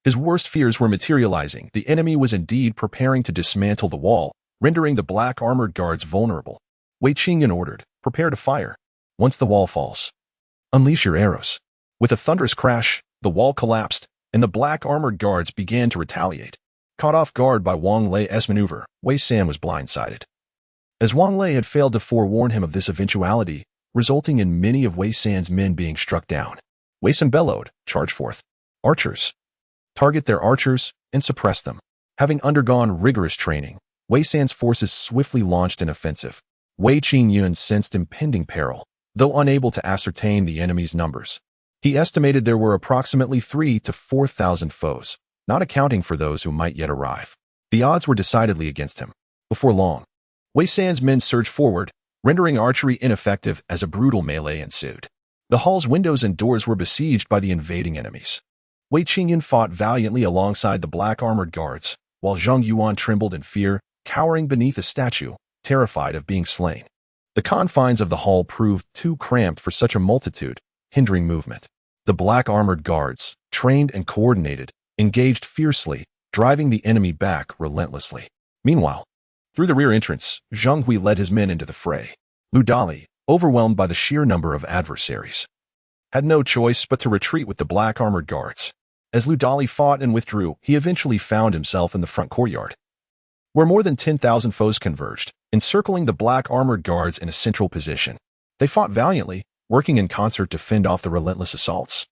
His worst fears were materializing. The enemy was indeed preparing to dismantle the wall, rendering the black armored guards vulnerable. Wei Qingyun ordered, "Prepare to fire. Once the wall falls, unleash your arrows." With a thunderous crash, the wall collapsed, and the black armored guards began to retaliate. Caught off guard by Wang Lei's maneuver, Wei San was blindsided, as Wang Lei had failed to forewarn him of this eventuality, resulting in many of Wei San's men being struck down. Wei San bellowed, "Charge forth. Archers. Target their archers and suppress them." Having undergone rigorous training, Wei San's forces swiftly launched an offensive. Wei Qingyun sensed impending peril, though unable to ascertain the enemy's numbers. He estimated there were approximately 3,000 to 4,000 foes, not accounting for those who might yet arrive. The odds were decidedly against him. Before long, Wei San's men surged forward, rendering archery ineffective as a brutal melee ensued. The hall's windows and doors were besieged by the invading enemies. Wei Qingyun fought valiantly alongside the black armored guards, while Zheng Yuan trembled in fear, cowering beneath a statue, terrified of being slain. The confines of the hall proved too cramped for such a multitude, hindering movement. The black armored guards, trained and coordinated, engaged fiercely, driving the enemy back relentlessly. Meanwhile, through the rear entrance, Zheng Hui led his men into the fray. Lu Dali, overwhelmed by the sheer number of adversaries, had no choice but to retreat with the black armored guards. As Lu Dali fought and withdrew, he eventually found himself in the front courtyard, where more than 10,000 foes converged, encircling the black armored guards in a central position. They fought valiantly, working in concert to fend off the relentless assaults.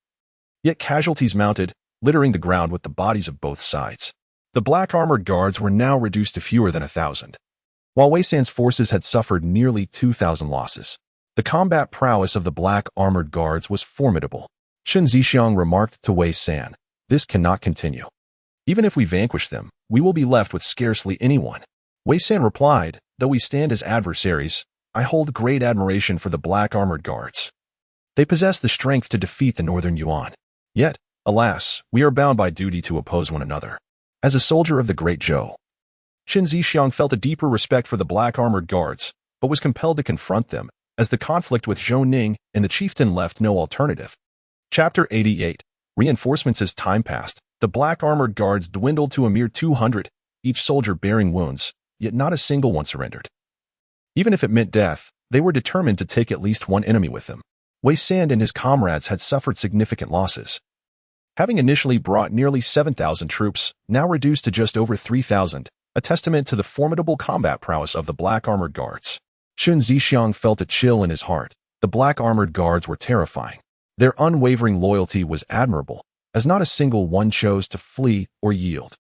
Yet casualties mounted, littering the ground with the bodies of both sides. The black armored guards were now reduced to fewer than 1,000, while Wei San's forces had suffered nearly 2,000 losses. The combat prowess of the black armored guards was formidable. Chun Zixiang remarked to Wei San, "This cannot continue. Even if we vanquish them, we will be left with scarcely anyone." Wei San replied, "Though we stand as adversaries, I hold great admiration for the black armored guards. They possess the strength to defeat the Northern Yuan. Yet, alas, we are bound by duty to oppose one another." As a soldier of the Great Zhou, Chun Zixiang felt a deeper respect for the black armored guards, but was compelled to confront them, as the conflict with Zhou Ning and the chieftain left no alternative. Chapter 88. Reinforcements. As time passed, the black armored guards dwindled to a mere 200, each soldier bearing wounds, yet not a single one surrendered. Even if it meant death, they were determined to take at least one enemy with them. Wei San and his comrades had suffered significant losses, having initially brought nearly 7,000 troops, now reduced to just over 3,000, a testament to the formidable combat prowess of the black armored guards. Chun Zixiang felt a chill in his heart. The black armored guards were terrifying. Their unwavering loyalty was admirable, as not a single one chose to flee or yield.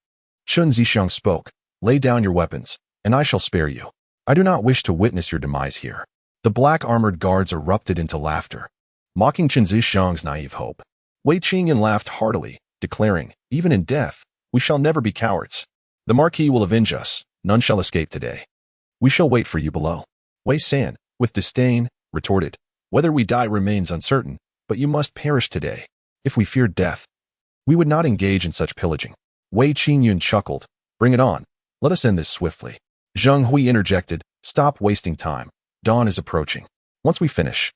Chun Zixiang spoke, "Lay down your weapons, and I shall spare you. I do not wish to witness your demise here." The black armored guards erupted into laughter, mocking Chun Zixiang's naive hope. Wei Qingyun laughed heartily, declaring, "Even in death, we shall never be cowards. The Marquis will avenge us. None shall escape today. We shall wait for you below." Wei San, with disdain, retorted, "Whether we die remains uncertain, but you must perish today. If we feared death, we would not engage in such pillaging." Wei Qingyun chuckled, "Bring it on. Let us end this swiftly." Zheng Hui interjected, Stop wasting time. Dawn is approaching. Once we finish,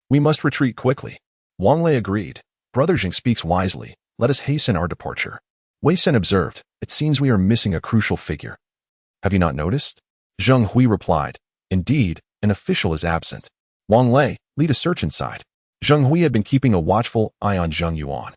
we must retreat quickly. Wang Lei agreed. Brother Jing speaks wisely. Let us hasten our departure. Wei Sen observed. It seems we are missing a crucial figure. Have you not noticed? Zheng Hui replied. Indeed, an official is absent. Wang Lei, lead a search inside. Zheng Hui had been keeping a watchful eye on Zheng Yuan.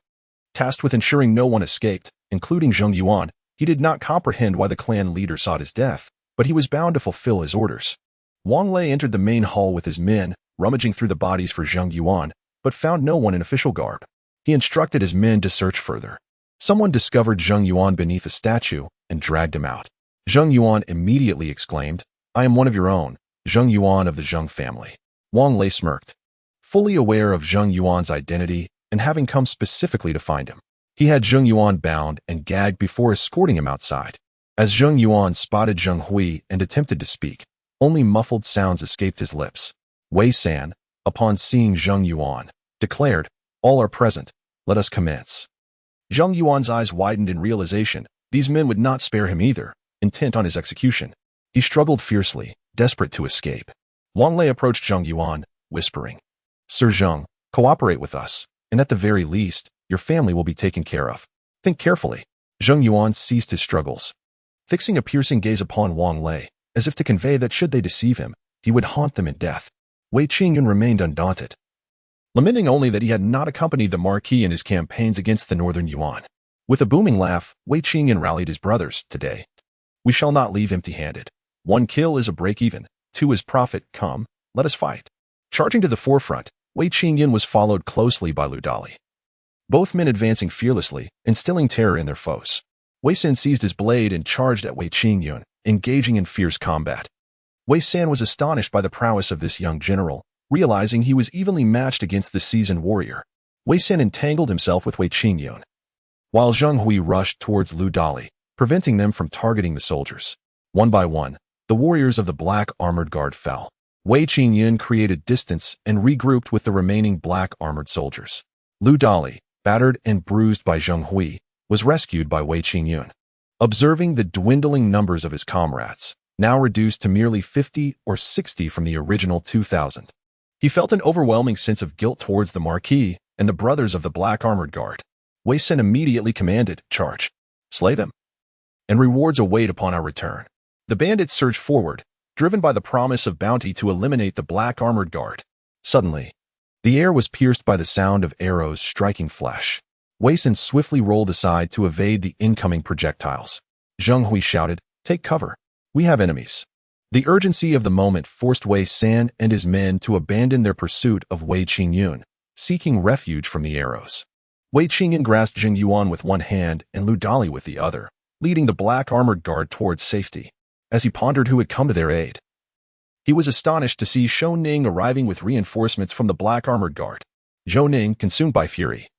Tasked with ensuring no one escaped, including Zheng Yuan, he did not comprehend why the clan leader sought his death, but he was bound to fulfill his orders. Wang Lei entered the main hall with his men, rummaging through the bodies for Zheng Yuan, but found no one in official garb. He instructed his men to search further. Someone discovered Zheng Yuan beneath a statue and dragged him out. Zheng Yuan immediately exclaimed, I am one of your own, Zheng Yuan of the Zheng family. Wang Lei smirked. Fully aware of Zheng Yuan's identity and having come specifically to find him, he had Zheng Yuan bound and gagged before escorting him outside. As Zheng Yuan spotted Zheng Hui and attempted to speak, only muffled sounds escaped his lips. Wei San, upon seeing Zheng Yuan, declared, All are present, let us commence. Zheng Yuan's eyes widened in realization. These men would not spare him either, intent on his execution. He struggled fiercely, desperate to escape. Wang Lei approached Zheng Yuan, whispering, Sir Zheng, cooperate with us, and at the very least, your family will be taken care of. Think carefully. Zheng Yuan ceased his struggles, fixing a piercing gaze upon Wang Lei, as if to convey that should they deceive him, he would haunt them in death. Wei Qingyun remained undaunted, lamenting only that he had not accompanied the Marquis in his campaigns against the Northern Yuan. With a booming laugh, Wei Qingyun rallied his brothers. Today, we shall not leave empty-handed. 1 kill is a break-even, 2 is profit. Come, let us fight. Charging to the forefront, Wei Qingyun was followed closely by Lu Dali. Both men advancing fearlessly, instilling terror in their foes. Wei San seized his blade and charged at Wei Qingyun, engaging in fierce combat. Wei San was astonished by the prowess of this young general, realizing he was evenly matched against the seasoned warrior. Wei San entangled himself with Wei Qingyun, while Zheng Hui rushed towards Lu Dali, preventing them from targeting the soldiers. One by one, the warriors of the Black Armored Guard fell. Wei Qingyun created distance and regrouped with the remaining Black Armored soldiers. Lu Dali, battered and bruised by Zheng Hui, was rescued by Wei Qingyun. Observing the dwindling numbers of his comrades, now reduced to merely 50 or 60 from the original 2,000, he felt an overwhelming sense of guilt towards the Marquis and the brothers of the Black Armored Guard. Wei San immediately commanded, Charge, slay them, and rewards await upon our return. The bandits surged forward, driven by the promise of bounty to eliminate the Black Armored Guard. Suddenly, the air was pierced by the sound of arrows striking flesh. Wei San swiftly rolled aside to evade the incoming projectiles. Zheng Hui shouted, Take cover. We have enemies. The urgency of the moment forced Wei San and his men to abandon their pursuit of Wei Qingyun, seeking refuge from the arrows. Wei Qingyun grasped Zheng Yuan with one hand and Lu Dali with the other, leading the Black Armored Guard towards safety. As he pondered who had come to their aid, he was astonished to see Zhou Ning arriving with reinforcements from the Black Armored Guard. Zhou Ning, consumed by fury,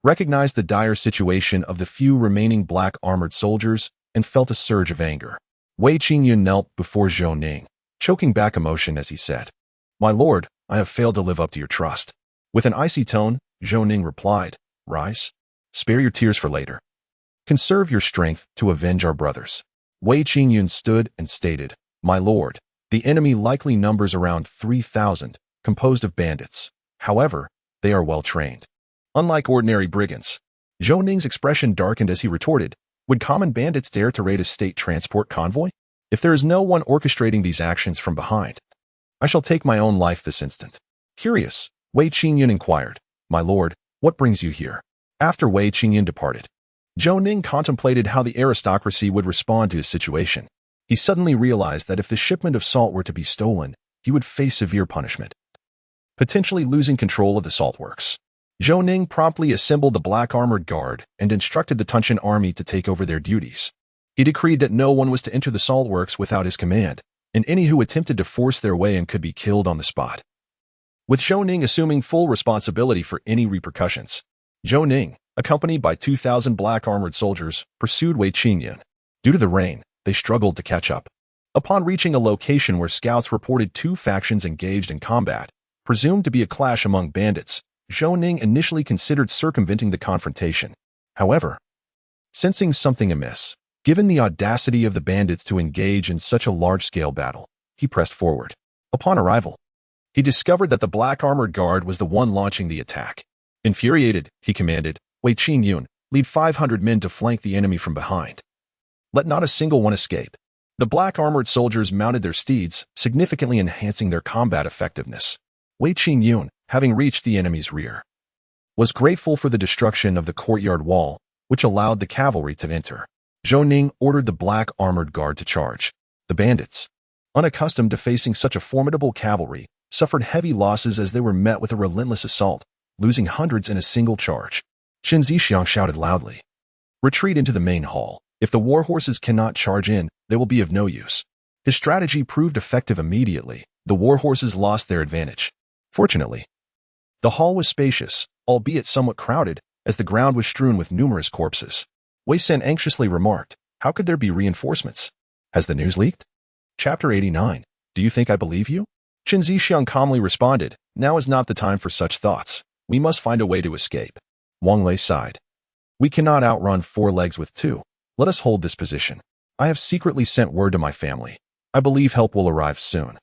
recognized the dire situation of the few remaining Black Armored soldiers and felt a surge of anger. Wei Qingyun knelt before Zhou Ning, choking back emotion as he said, My lord, I have failed to live up to your trust. With an icy tone, Zhou Ning replied, Rise. Spare your tears for later. Conserve your strength to avenge our brothers. Wei Qingyun stood and stated, My lord, the enemy likely numbers around 3,000, composed of bandits. However, they are well trained. Unlike ordinary brigands. Zhou Ning's expression darkened as he retorted, Would common bandits dare to raid a state transport convoy? If there is no one orchestrating these actions from behind, I shall take my own life this instant. Curious, Wei Qingyun inquired, My lord, what brings you here? After Wei Qingyun departed, Zhou Ning contemplated how the aristocracy would respond to his situation. He suddenly realized that if the shipment of salt were to be stolen, he would face severe punishment, potentially losing control of the salt works. Zhou Ning promptly assembled the Black Armored Guard and instructed the Tunchen army to take over their duties. He decreed that no one was to enter the salt works without his command, and any who attempted to force their way in could be killed on the spot. With Zhou Ning assuming full responsibility for any repercussions, Zhou Ning, accompanied by 2,000 Black Armored soldiers, pursued Wei Qingyun. Due to the rain, they struggled to catch up. Upon reaching a location where scouts reported 2 factions engaged in combat, presumed to be a clash among bandits, Zhou Ning initially considered circumventing the confrontation. However, sensing something amiss, given the audacity of the bandits to engage in such a large-scale battle, he pressed forward. Upon arrival, he discovered that the black armored guard was the one launching the attack. Infuriated, he commanded, Wei Qingyun, lead 500 men to flank the enemy from behind. Let not a single one escape. The black armored soldiers mounted their steeds, significantly enhancing their combat effectiveness. Wei Qingyun, having reached the enemy's rear, was grateful for the destruction of the courtyard wall, which allowed the cavalry to enter. Zhou Ning ordered the black armored guard to charge. The bandits, unaccustomed to facing such a formidable cavalry, suffered heavy losses as they were met with a relentless assault, losing hundreds in a single charge. Qin Zixiang shouted loudly, "Retreat into the main hall. If the war horses cannot charge in, they will be of no use." His strategy proved effective immediately. The war horses lost their advantage. Fortunately, the hall was spacious, albeit somewhat crowded, as the ground was strewn with numerous corpses. Wei San anxiously remarked, "How could there be reinforcements? Has the news leaked?" Chapter 89. Do you think I believe you? Qin Zixiang calmly responded, "Now is not the time for such thoughts. We must find a way to escape." Wang Lei sighed. "We cannot outrun 4 legs with 2. Let us hold this position. I have secretly sent word to my family. I believe help will arrive soon."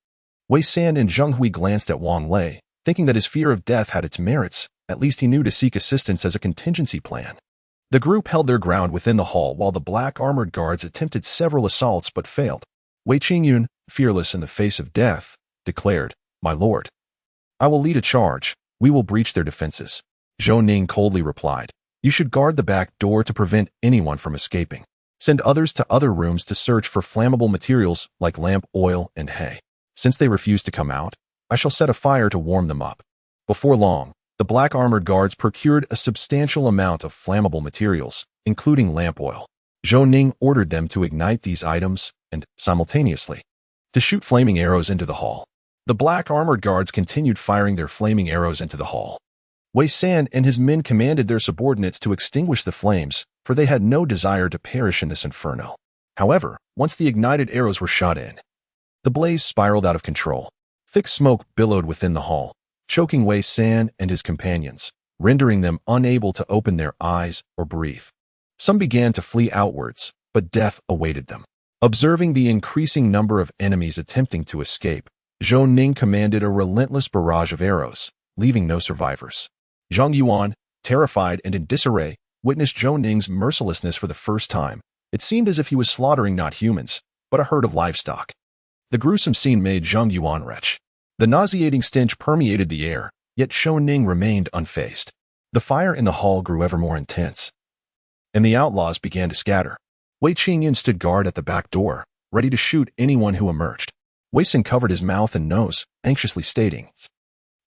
Wei San and Zheng Hui glanced at Wang Lei, thinking that his fear of death had its merits. At least he knew to seek assistance as a contingency plan. The group held their ground within the hall while the black armored guards attempted several assaults but failed. Wei Qingyun, fearless in the face of death, declared, "My lord, I will lead a charge. We will breach their defenses." Zhou Ning coldly replied, "You should guard the back door to prevent anyone from escaping. Send others to other rooms to search for flammable materials like lamp oil and hay. Since they refuse to come out, I shall set a fire to warm them up." Before long, the black armored guards procured a substantial amount of flammable materials, including lamp oil. Zhou Ning ordered them to ignite these items and, simultaneously, to shoot flaming arrows into the hall. The black armored guards continued firing their flaming arrows into the hall. Wei San and his men commanded their subordinates to extinguish the flames, for they had no desire to perish in this inferno. However, once the ignited arrows were shot in, the blaze spiraled out of control. Thick smoke billowed within the hall, choking Wei San and his companions, rendering them unable to open their eyes or breathe. Some began to flee outwards, but death awaited them. Observing the increasing number of enemies attempting to escape, Zhou Ning commanded a relentless barrage of arrows, leaving no survivors. Zhang Yuan, terrified and in disarray, witnessed Zhou Ning's mercilessness for the first time. It seemed as if he was slaughtering not humans, but a herd of livestock. The gruesome scene made Zhang Yuan retch. The nauseating stench permeated the air, yet Zhou Ning remained unfazed. The fire in the hall grew ever more intense, and the outlaws began to scatter. Wei Qingyun stood guard at the back door, ready to shoot anyone who emerged. Wei San covered his mouth and nose, anxiously stating,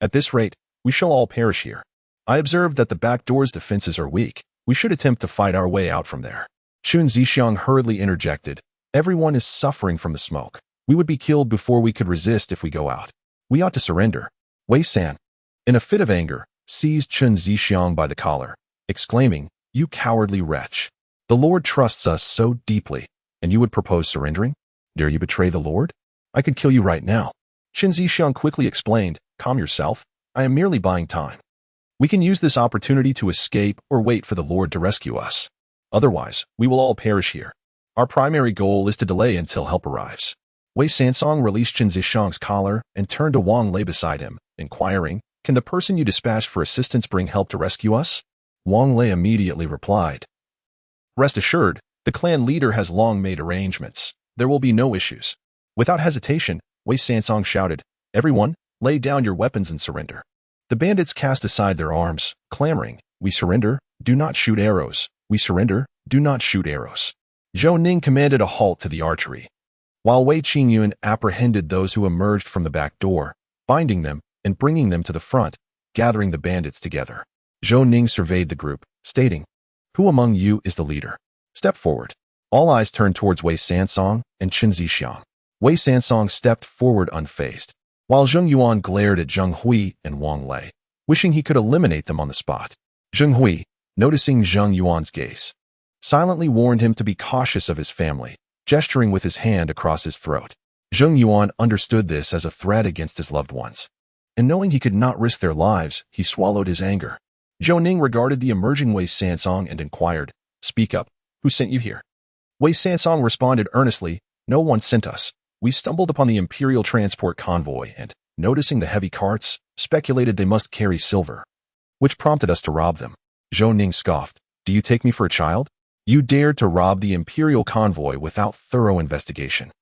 "At this rate, we shall all perish here. I observed that the back door's defenses are weak. We should attempt to fight our way out from there." Qin Zixiang hurriedly interjected, "Everyone is suffering from the smoke. We would be killed before we could resist if we go out. We ought to surrender." Wei San, in a fit of anger, seized Qin Zixiang by the collar, exclaiming, "You cowardly wretch! The Lord trusts us so deeply, and you would propose surrendering? Dare you betray the Lord? I could kill you right now." Qin Zixiang quickly explained, "Calm yourself. I am merely buying time. We can use this opportunity to escape or wait for the Lord to rescue us. Otherwise, we will all perish here. Our primary goal is to delay until help arrives." Wei Sansong released Qin Zixiang's collar and turned to Wang Lei beside him, inquiring, "Can the person you dispatched for assistance bring help to rescue us?" Wang Lei immediately replied, "Rest assured, the clan leader has long made arrangements. There will be no issues." Without hesitation, Wei Sansong shouted, "Everyone, lay down your weapons and surrender." The bandits cast aside their arms, clamoring, "We surrender, do not shoot arrows. We surrender, do not shoot arrows." Zhou Ning commanded a halt to the archery, while Wei Qingyun apprehended those who emerged from the back door, binding them and bringing them to the front, gathering the bandits together. Zhou Ning surveyed the group, stating, "Who among you is the leader? Step forward." All eyes turned towards Wei Sansong and Qin Zixiang. Wei Sansong stepped forward unfazed, while Zheng Yuan glared at Zheng Hui and Wang Lei, wishing he could eliminate them on the spot. Zheng Hui, noticing Zheng Yuan's gaze, silently warned him to be cautious of his family, gesturing with his hand across his throat. Zheng Yuan understood this as a threat against his loved ones, and knowing he could not risk their lives, he swallowed his anger. Zhou Ning regarded the emerging Wei Sansong and inquired, "Speak up, who sent you here?" Wei Sansong responded earnestly, "No one sent us. We stumbled upon the imperial transport convoy and, noticing the heavy carts, speculated they must carry silver, which prompted us to rob them. Zhou Ning scoffed. Do you take me for a child? You dared to rob the imperial convoy without thorough investigation.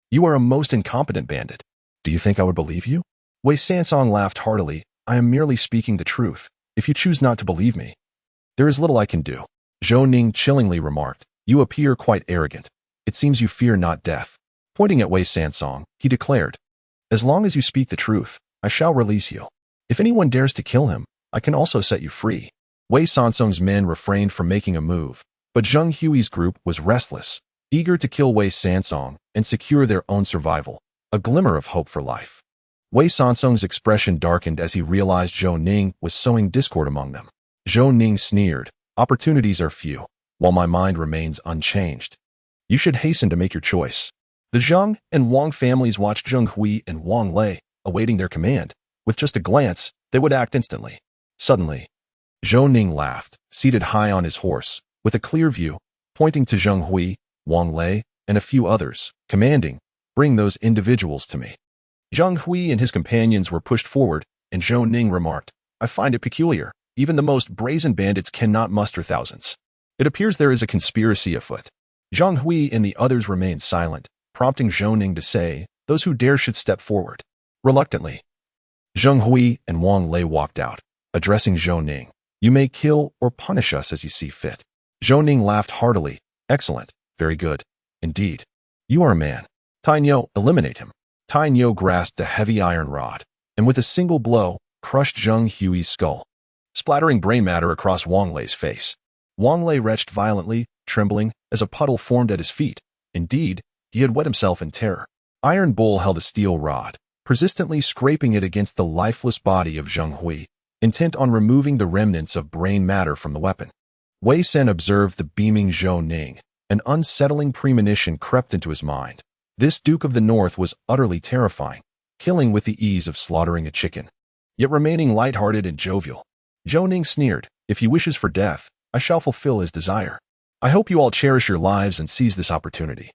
You are a most incompetent bandit. Do you think I would believe you? Wei Sansong laughed heartily. I am merely speaking the truth. If you choose not to believe me, there is little I can do. Zhou Ning chillingly remarked. You appear quite arrogant. It seems you fear not death. Pointing at Wei Sansong, he declared, as long as you speak the truth, I shall release you. If anyone dares to kill him, I can also set you free. Wei Sansong's men refrained from making a move, but Zheng Hui's group was restless, eager to kill Wei Sansong and secure their own survival, a glimmer of hope for life. Wei Sansong's expression darkened as he realized Zhou Ning was sowing discord among them. Zhou Ning sneered, opportunities are few, while my mind remains unchanged. You should hasten to make your choice. The Zheng and Wang families watched Zheng Hui and Wang Lei, awaiting their command. With just a glance, they would act instantly. Suddenly, Zhou Ning laughed, seated high on his horse, with a clear view, pointing to Zheng Hui, Wang Lei, and a few others, commanding, bring those individuals to me. Zheng Hui and his companions were pushed forward, and Zhou Ning remarked, I find it peculiar. Even the most brazen bandits cannot muster thousands. It appears there is a conspiracy afoot. Zheng Hui and the others remained silent, prompting Zhou Ning to say, those who dare should step forward. Reluctantly, Zheng Hui and Wang Lei walked out, addressing Zhou Ning. You may kill or punish us as you see fit. Zhou Ning laughed heartily. Excellent. Very good. Indeed. You are a man. Tai Niu, eliminate him. Tai Niu grasped a heavy iron rod, and with a single blow, crushed Zheng Hui's skull, splattering brain matter across Wang Lei's face. Wang Lei retched violently, trembling, as a puddle formed at his feet. Indeed, he had wet himself in terror. Iron Bull held a steel rod, persistently scraping it against the lifeless body of Zheng Hui, intent on removing the remnants of brain matter from the weapon. Wei Sen observed the beaming Zhou Ning. An unsettling premonition crept into his mind. This Duke of the North was utterly terrifying, killing with the ease of slaughtering a chicken, yet remaining light-hearted and jovial. Zhou Ning sneered, if he wishes for death, I shall fulfill his desire. I hope you all cherish your lives and seize this opportunity.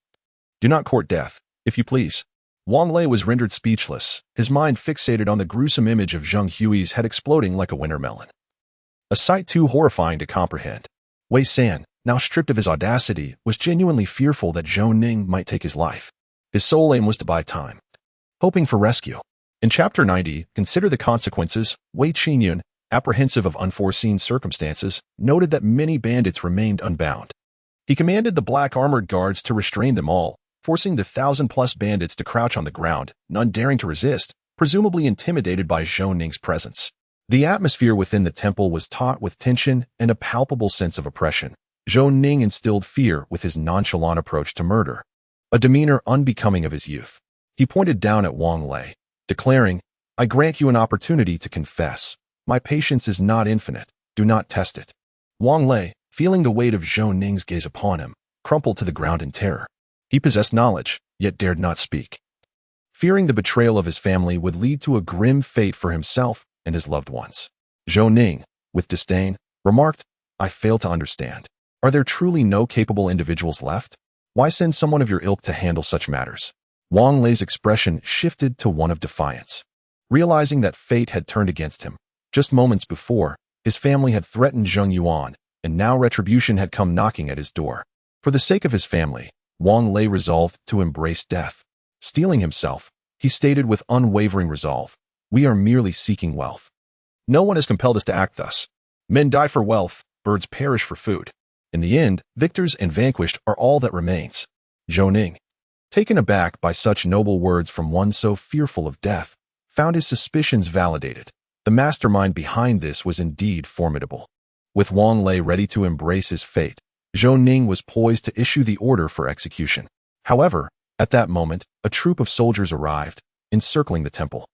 Do not court death, if you please. Wang Lei was rendered speechless, his mind fixated on the gruesome image of Zheng Hui's head exploding like a winter melon. A sight too horrifying to comprehend. Wei San, now stripped of his audacity, was genuinely fearful that Zhou Ning might take his life. His sole aim was to buy time, hoping for rescue. In Chapter 90, Consider the Consequences, Wei Qinyun, apprehensive of unforeseen circumstances, noted that many bandits remained unbound. He commanded the black armored guards to restrain them all, forcing the 1,000+ bandits to crouch on the ground, none daring to resist, presumably intimidated by Zhou Ning's presence. The atmosphere within the temple was taut with tension and a palpable sense of oppression. Zhou Ning instilled fear with his nonchalant approach to murder, a demeanor unbecoming of his youth. He pointed down at Wang Lei, declaring, I grant you an opportunity to confess. My patience is not infinite. Do not test it. Wang Lei, feeling the weight of Zhou Ning's gaze upon him, crumpled to the ground in terror. He possessed knowledge, yet dared not speak, fearing the betrayal of his family would lead to a grim fate for himself and his loved ones. Zhou Ning, with disdain, remarked, I fail to understand. Are there truly no capable individuals left? Why send someone of your ilk to handle such matters? Wang Lei's expression shifted to one of defiance. Realizing that fate had turned against him, just moments before, his family had threatened Zheng Yuan, and now retribution had come knocking at his door. For the sake of his family, Wang Lei resolved to embrace death. Steeling himself, he stated with unwavering resolve, we are merely seeking wealth. No one has compelled us to act thus. Men die for wealth, birds perish for food. In the end, victors and vanquished are all that remains. Zhou Ning, taken aback by such noble words from one so fearful of death, found his suspicions validated. The mastermind behind this was indeed formidable. With Wang Lei ready to embrace his fate, Zhou Ning was poised to issue the order for execution. However, at that moment, a troop of soldiers arrived, encircling the temple.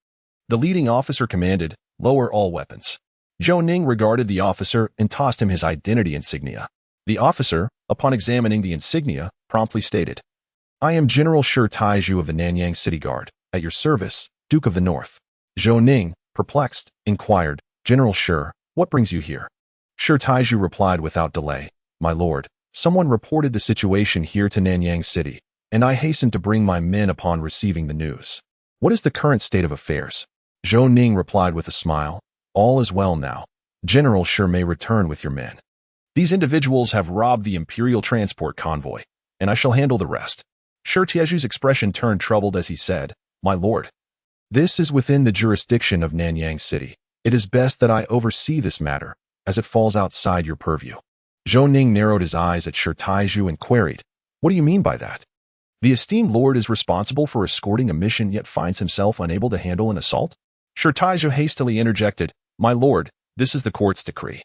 The leading officer commanded, lower all weapons. Zhou Ning regarded the officer and tossed him his identity insignia. The officer, upon examining the insignia, promptly stated, I am General Shi Taizhu of the Nanyang City Guard, at your service, Duke of the North. Zhou Ning, perplexed, inquired, General Shi, what brings you here? Shi Taizhu replied without delay, My lord, someone reported the situation here to Nanyang City. and I hastened to bring my men upon receiving the news. What is the current state of affairs? Zhou Ning replied with a smile. All is well now. General Shi may return with your men. These individuals have robbed the imperial transport convoy, and I shall handle the rest. Shi Tiezhu's expression turned troubled as he said, My lord, this is within the jurisdiction of Nanyang City. It is best that I oversee this matter, as it falls outside your purview. Zhou Ning narrowed his eyes at Shi Tiezhu and queried, What do you mean by that? The esteemed lord is responsible for escorting a mission yet finds himself unable to handle an assault? Shi Tiezhu hastily interjected, My lord, this is the court's decree.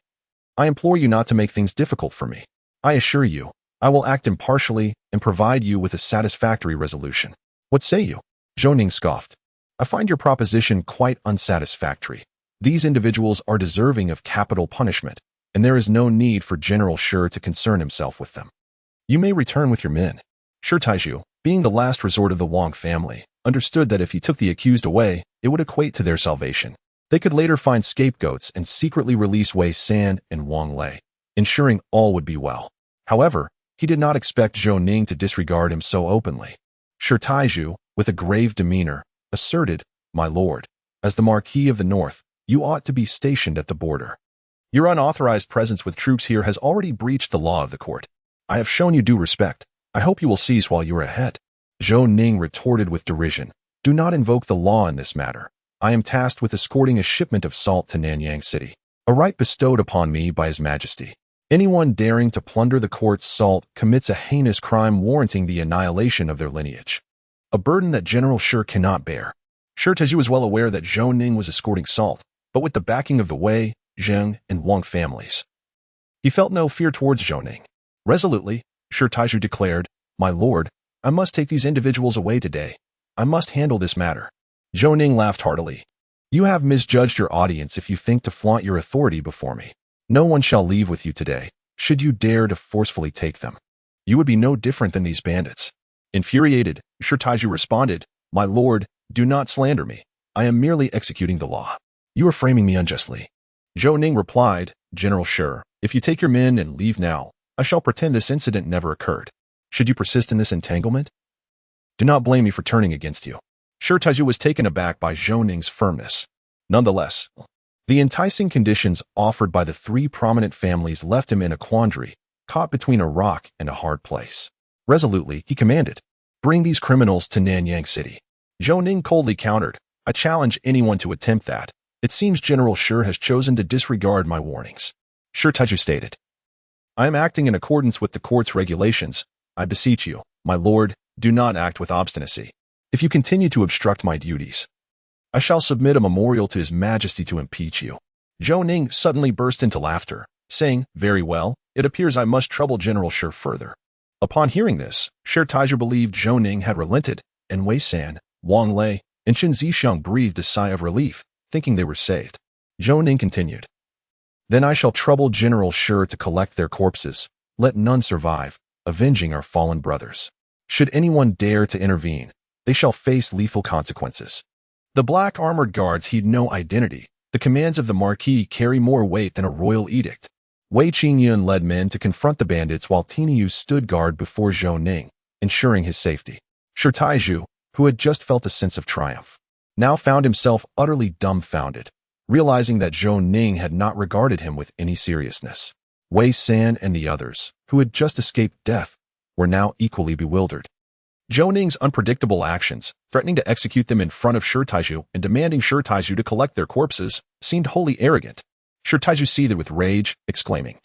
I implore you not to make things difficult for me. I assure you, I will act impartially and provide you with a satisfactory resolution. What say you? Zhou Ning scoffed. I find your proposition quite unsatisfactory. These individuals are deserving of capital punishment, and there is no need for General Shi to concern himself with them. You may return with your men. Shi Tiezhu, being the last resort of the Wang family, understood that if he took the accused away, it would equate to their salvation. They could later find scapegoats and secretly release Wei San and Wang Lei, ensuring all would be well. However, he did not expect Zhou Ning to disregard him so openly. Shi Tiezhu, with a grave demeanor, asserted, My lord, as the Marquis of the North, you ought to be stationed at the border. Your unauthorized presence with troops here has already breached the law of the court. I have shown you due respect. I hope you will cease while you are ahead. Zhou Ning retorted with derision. Do not invoke the law in this matter. I am tasked with escorting a shipment of salt to Nanyang City, a right bestowed upon me by His Majesty. Anyone daring to plunder the court's salt commits a heinous crime warranting the annihilation of their lineage, a burden that General Shi cannot bear. Shi Tiezhu was well aware that Zhou Ning was escorting salt, but with the backing of the Wei, Zheng, and Wang families. He felt no fear towards Zhou Ning. Resolutely, Shi Tiezhu declared, My lord, I must take these individuals away today. I must handle this matter. Zhou Ning laughed heartily. You have misjudged your audience if you think to flaunt your authority before me. No one shall leave with you today, should you dare to forcefully take them. You would be no different than these bandits. Infuriated, Shi Tiezhu responded, My lord, do not slander me. I am merely executing the law. You are framing me unjustly. Zhou Ning replied, General Shi, if you take your men and leave now, I shall pretend this incident never occurred. Should you persist in this entanglement? Do not blame me for turning against you. Shi Tiezhu was taken aback by Zhou Ning's firmness. Nonetheless, the enticing conditions offered by the three prominent families left him in a quandary, caught between a rock and a hard place. Resolutely, he commanded, Bring these criminals to Nanyang City. Zhou Ning coldly countered, I challenge anyone to attempt that. It seems General Shi has chosen to disregard my warnings. Shi Tiezhu stated, I am acting in accordance with the court's regulations. I beseech you, my lord, do not act with obstinacy. If you continue to obstruct my duties, I shall submit a memorial to His Majesty to impeach you. Zhou Ning suddenly burst into laughter, saying, Very well, it appears I must trouble General Shi further. Upon hearing this, Shi Tiezhu believed Zhou Ning had relented, and Wei San, Wang Lei, and Qin Zixiang breathed a sigh of relief, thinking they were saved. Zhou Ning continued, Then I shall trouble General Shi to collect their corpses. Let none survive, avenging our fallen brothers. Should anyone dare to intervene, they shall face lethal consequences. The black armored guards heed no identity. The commands of the Marquis carry more weight than a royal edict. Wei Qingyun led men to confront the bandits while Tiniu stood guard before Zhou Ning, ensuring his safety. Shi Tiezhu, who had just felt a sense of triumph, now found himself utterly dumbfounded, realizing that Zhou Ning had not regarded him with any seriousness. Wei San and the others, who had just escaped death, were now equally bewildered. Zhou Ning's unpredictable actions, threatening to execute them in front of Shi Tiezhu and demanding Shi Tiezhu to collect their corpses, seemed wholly arrogant. Shi Tiezhu seethed with rage, exclaiming,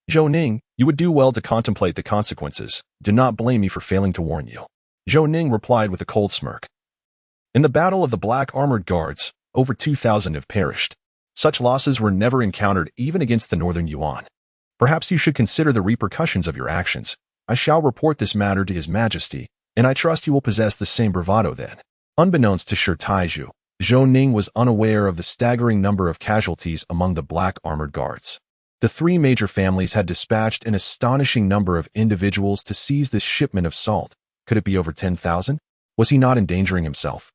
Zhou Ning, you would do well to contemplate the consequences. Do not blame me for failing to warn you. Zhou Ning replied with a cold smirk. In the battle of the black armored guards, over 2,000 have perished. Such losses were never encountered even against the Northern Yuan. Perhaps you should consider the repercussions of your actions. I shall report this matter to His Majesty, and I trust you will possess the same bravado then. Unbeknownst to Shi Tiezhu, Zhou Ning was unaware of the staggering number of casualties among the black armored guards. The three major families had dispatched an astonishing number of individuals to seize this shipment of salt. Could it be over 10,000? Was he not endangering himself?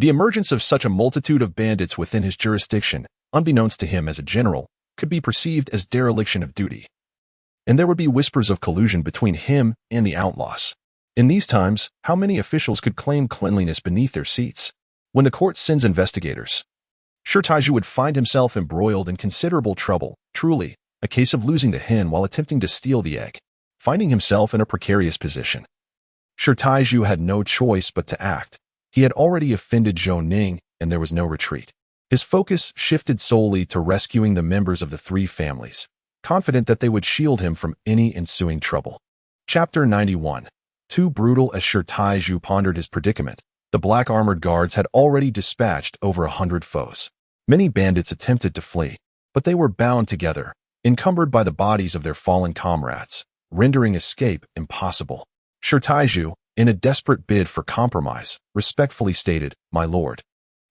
The emergence of such a multitude of bandits within his jurisdiction, unbeknownst to him as a general, could be perceived as dereliction of duty. And there would be whispers of collusion between him and the outlaws. In these times, how many officials could claim cleanliness beneath their seats? When the court sends investigators, Shi Taiju would find himself embroiled in considerable trouble, truly, a case of losing the hen while attempting to steal the egg, finding himself in a precarious position. Shi Taiju had no choice but to act. He had already offended Zhou Ning, and there was no retreat. His focus shifted solely to rescuing the members of the three families, confident that they would shield him from any ensuing trouble. Chapter 91. Too brutal. As Shi Taiju pondered his predicament, the black armored guards had already dispatched over 100 foes. Many bandits attempted to flee, but they were bound together, encumbered by the bodies of their fallen comrades, rendering escape impossible. Shi Taiju, in a desperate bid for compromise, respectfully stated, "My lord,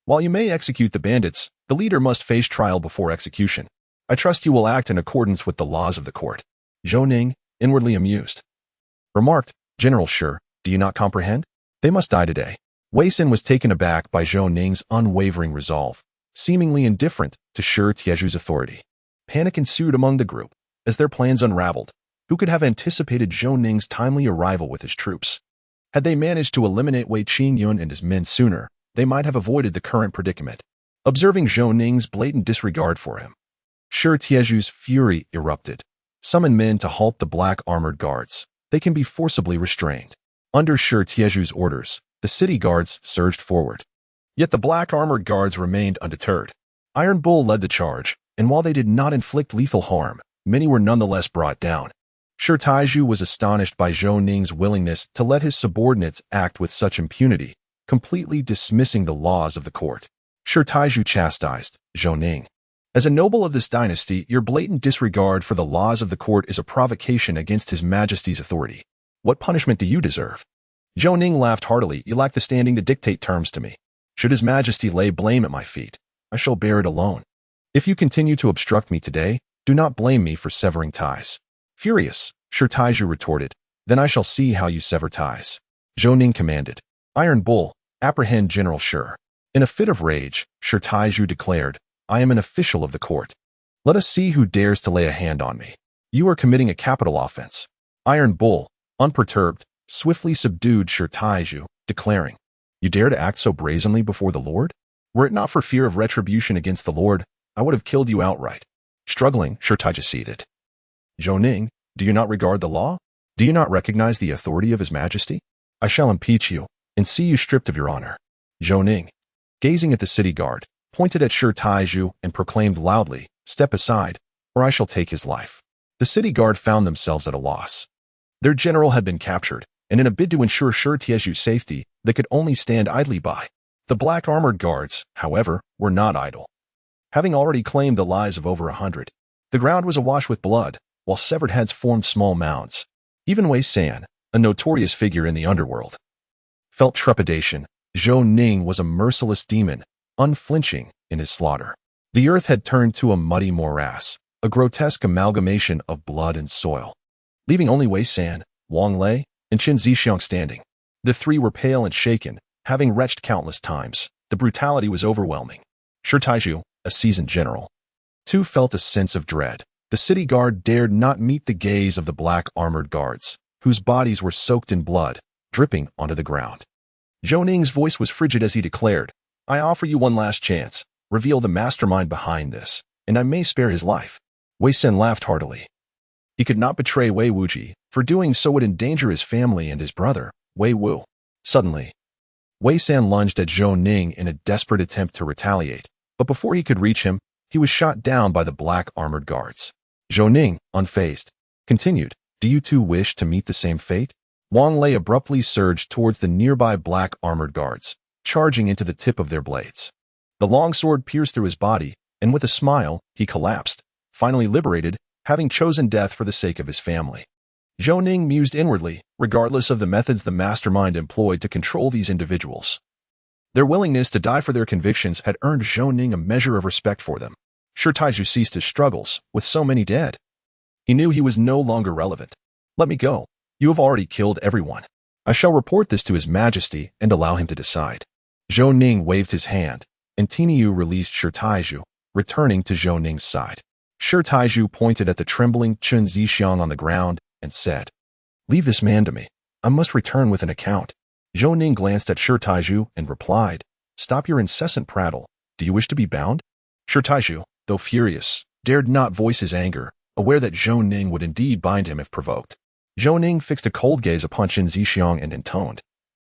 while you may execute the bandits, the leader must face trial before execution. I trust you will act in accordance with the laws of the court." Zhou Ning, inwardly amused, remarked, "General Shi, do you not comprehend? They must die today." Wei Sin was taken aback by Zhou Ning's unwavering resolve, seemingly indifferent to Shi Tieju's authority. Panic ensued among the group as their plans unraveled. Who could have anticipated Zhou Ning's timely arrival with his troops? Had they managed to eliminate Wei Qingyun and his men sooner, they might have avoided the current predicament. Observing Zhou Ning's blatant disregard for him, Shi Tieju's fury erupted. Summon men to halt the black armored guards. They can be forcibly restrained. Under Shi Tieju's orders, the city guards surged forward. Yet the black armored guards remained undeterred. Iron Bull led the charge, and while they did not inflict lethal harm, many were nonetheless brought down. Shi Taiju was astonished by Zhou Ning's willingness to let his subordinates act with such impunity, completely dismissing the laws of the court. Shi Taiju chastised Zhou Ning. "As a noble of this dynasty, your blatant disregard for the laws of the court is a provocation against His Majesty's authority. What punishment do you deserve?" Zhou Ning laughed heartily. "You lack the standing to dictate terms to me. Should His Majesty lay blame at my feet, I shall bear it alone. If you continue to obstruct me today, do not blame me for severing ties." Furious, Shi Taiju retorted, "Then I shall see how you sever ties." Zhou Ning commanded, "Iron Bull, apprehend General Shi." In a fit of rage, Shi Taiju declared, "I am an official of the court. Let us see who dares to lay a hand on me. You are committing a capital offense." Iron Bull, unperturbed, swiftly subdued Shi Taiju, declaring, "You dare to act so brazenly before the Lord? Were it not for fear of retribution against the Lord, I would have killed you outright." Struggling, Shi Taiju seethed. "Zhou Ning, do you not regard the law? Do you not recognize the authority of His Majesty? I shall impeach you and see you stripped of your honor." Zhou Ning, gazing at the city guard, pointed at Shi Taiju and proclaimed loudly, "Step aside, or I shall take his life." The city guard found themselves at a loss. Their general had been captured, and in a bid to ensure Shi Tieju's safety, they could only stand idly by. The black armored guards, however, were not idle. Having already claimed the lives of over 100, the ground was awash with blood, while severed heads formed small mounds. Even Wei San, a notorious figure in the underworld, felt trepidation. Zhou Ning was a merciless demon, unflinching in his slaughter. The earth had turned to a muddy morass, a grotesque amalgamation of blood and soil, leaving only Wei San, Wang Lei, and Qin Zixiang standing. The three were pale and shaken, having retched countless times. The brutality was overwhelming. Shi Taiju, a seasoned general, too, felt a sense of dread. The city guard dared not meet the gaze of the black armored guards, whose bodies were soaked in blood, dripping onto the ground. Zhou Ning's voice was frigid as he declared, "I offer you one last chance. Reveal the mastermind behind this, and I may spare his life." Wei Sin laughed heartily. He could not betray Wei Wuji, for doing so would endanger his family and his brother, Wei Wu. Suddenly, Wei San lunged at Zhou Ning in a desperate attempt to retaliate, but before he could reach him, he was shot down by the black armored guards. Zhou Ning, unfazed, continued, "Do you two wish to meet the same fate?" Wang Lei abruptly surged towards the nearby black armored guards, charging into the tip of their blades. The long sword pierced through his body, and with a smile, he collapsed, finally liberated, having chosen death for the sake of his family. Zhou Ning mused inwardly, regardless of the methods the mastermind employed to control these individuals. Their willingness to die for their convictions had earned Zhou Ning a measure of respect for them. Shi Taiju ceased his struggles, with so many dead. He knew he was no longer relevant. "Let me go. You have already killed everyone. I shall report this to His Majesty and allow him to decide." Zhou Ning waved his hand, and Tiniu released Shi Taiju, returning to Zhou Ning's side. Shi Taiju pointed at the trembling Qin Zixiang on the ground and said, "Leave this man to me. I must return with an account. Zhou Ning glanced at Shi Taizhu and replied, "Stop your incessant prattle. Do you wish to be bound?" Shi Taizhu, though furious, dared not voice his anger, aware that Zhou Ning would indeed bind him if provoked. Zhou Ning fixed a cold gaze upon Qin Zixiang and intoned,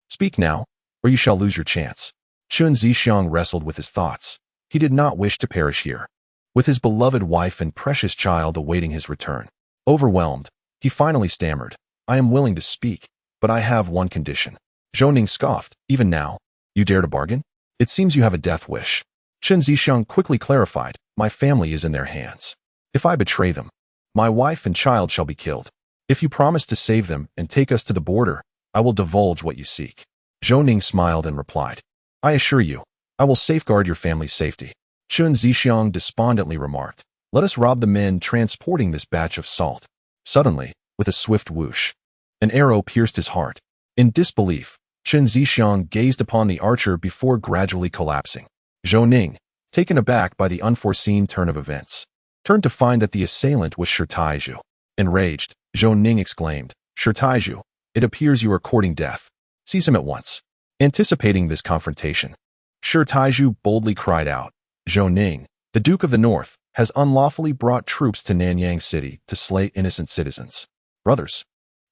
"Speak now, or you shall lose your chance." Qin Zixiang wrestled with his thoughts. He did not wish to perish here, with his beloved wife and precious child awaiting his return. Overwhelmed, he finally stammered, "I am willing to speak, but I have one condition." Zhou Ning scoffed, "Even now, you dare to bargain? It seems you have a death wish." Qin Zixiang quickly clarified, "My family is in their hands. If I betray them, my wife and child shall be killed. If you promise to save them and take us to the border, I will divulge what you seek." Zhou Ning smiled and replied, "I assure you, I will safeguard your family's safety." Qin Zixiang despondently remarked, "Let us rob the men transporting this batch of salt." Suddenly, with a swift whoosh, an arrow pierced his heart. In disbelief, Qin Zixiang gazed upon the archer before gradually collapsing. Zhou Ning, taken aback by the unforeseen turn of events, turned to find that the assailant was Shi Taizhu. Enraged, Zhou Ning exclaimed, "Shi Taizhu, it appears you are courting death. Seize him at once." Anticipating this confrontation, Shi Taizhu boldly cried out, "Zhou Ning, the Duke of the North, has unlawfully brought troops to Nanyang City to slay innocent citizens. Brothers,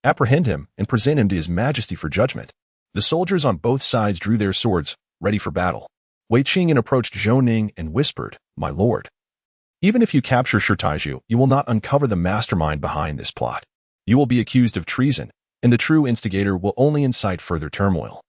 apprehend him and present him to His Majesty for judgment." The soldiers on both sides drew their swords, ready for battle. Wei Qingyan approached Zhou Ning and whispered, "My lord, even if you capture Shi Taizhu, you will not uncover the mastermind behind this plot. You will be accused of treason, and the true instigator will only incite further turmoil.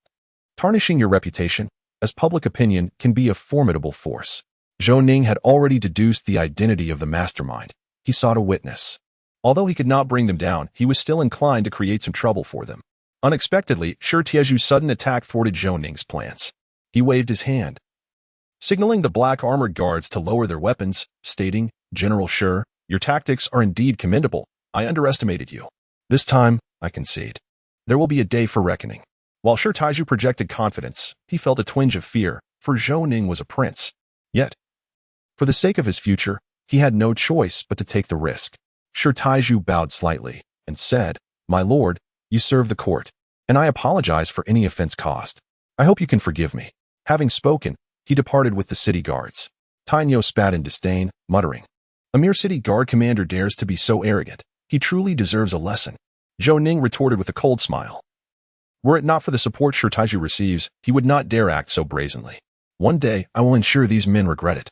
Tarnishing your reputation, as public opinion, can be a formidable force." Zhou Ning had already deduced the identity of the mastermind. He sought a witness. Although he could not bring them down, he was still inclined to create some trouble for them. Unexpectedly, Shi Taizhu's sudden attack thwarted Zhou Ning's plans. He waved his hand, signaling the black armored guards to lower their weapons, stating, "General Shi, your tactics are indeed commendable. I underestimated you. This time, I concede. There will be a day for reckoning." While Shi Taizhu projected confidence, he felt a twinge of fear, for Zhou Ning was a prince. Yet, for the sake of his future, he had no choice but to take the risk. Shi Taizhu bowed slightly and said, "My lord, you serve the court, and I apologize for any offense caused. I hope you can forgive me." Having spoken, he departed with the city guards. Tainyo spat in disdain, muttering, "A mere city guard commander dares to be so arrogant. He truly deserves a lesson." Zhou Ning retorted with a cold smile. Were it not for the support Shi Taizhu receives, he would not dare act so brazenly. "One day, I will ensure these men regret it."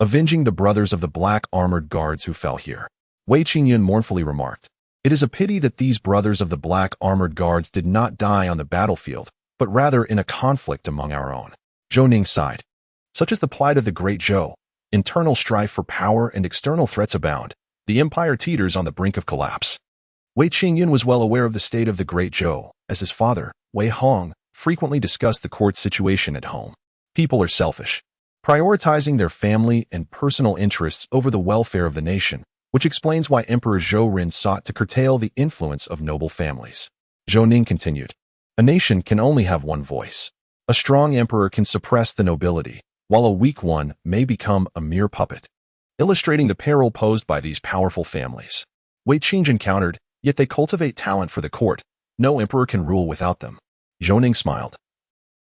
Avenging the brothers of the black armored guards who fell here, Wei Qingyan mournfully remarked, "It is a pity that these brothers of the black armored guards did not die on the battlefield, but rather in a conflict among our own." Zhou Ning sighed. Such is the plight of the Great Zhou. Internal strife for power and external threats abound. The empire teeters on the brink of collapse. Wei Qingyan was well aware of the state of the Great Zhou, as his father, Wei Hong, frequently discussed the court situation at home. People are selfish, prioritizing their family and personal interests over the welfare of the nation, which explains why Emperor Zhou Ren sought to curtail the influence of noble families. Zhou Ning continued, "A nation can only have one voice. A strong emperor can suppress the nobility, while a weak one may become a mere puppet," illustrating the peril posed by these powerful families. Wei Qingyan countered, "Yet they cultivate talent for the court. No emperor can rule without them." Zhou Ning smiled,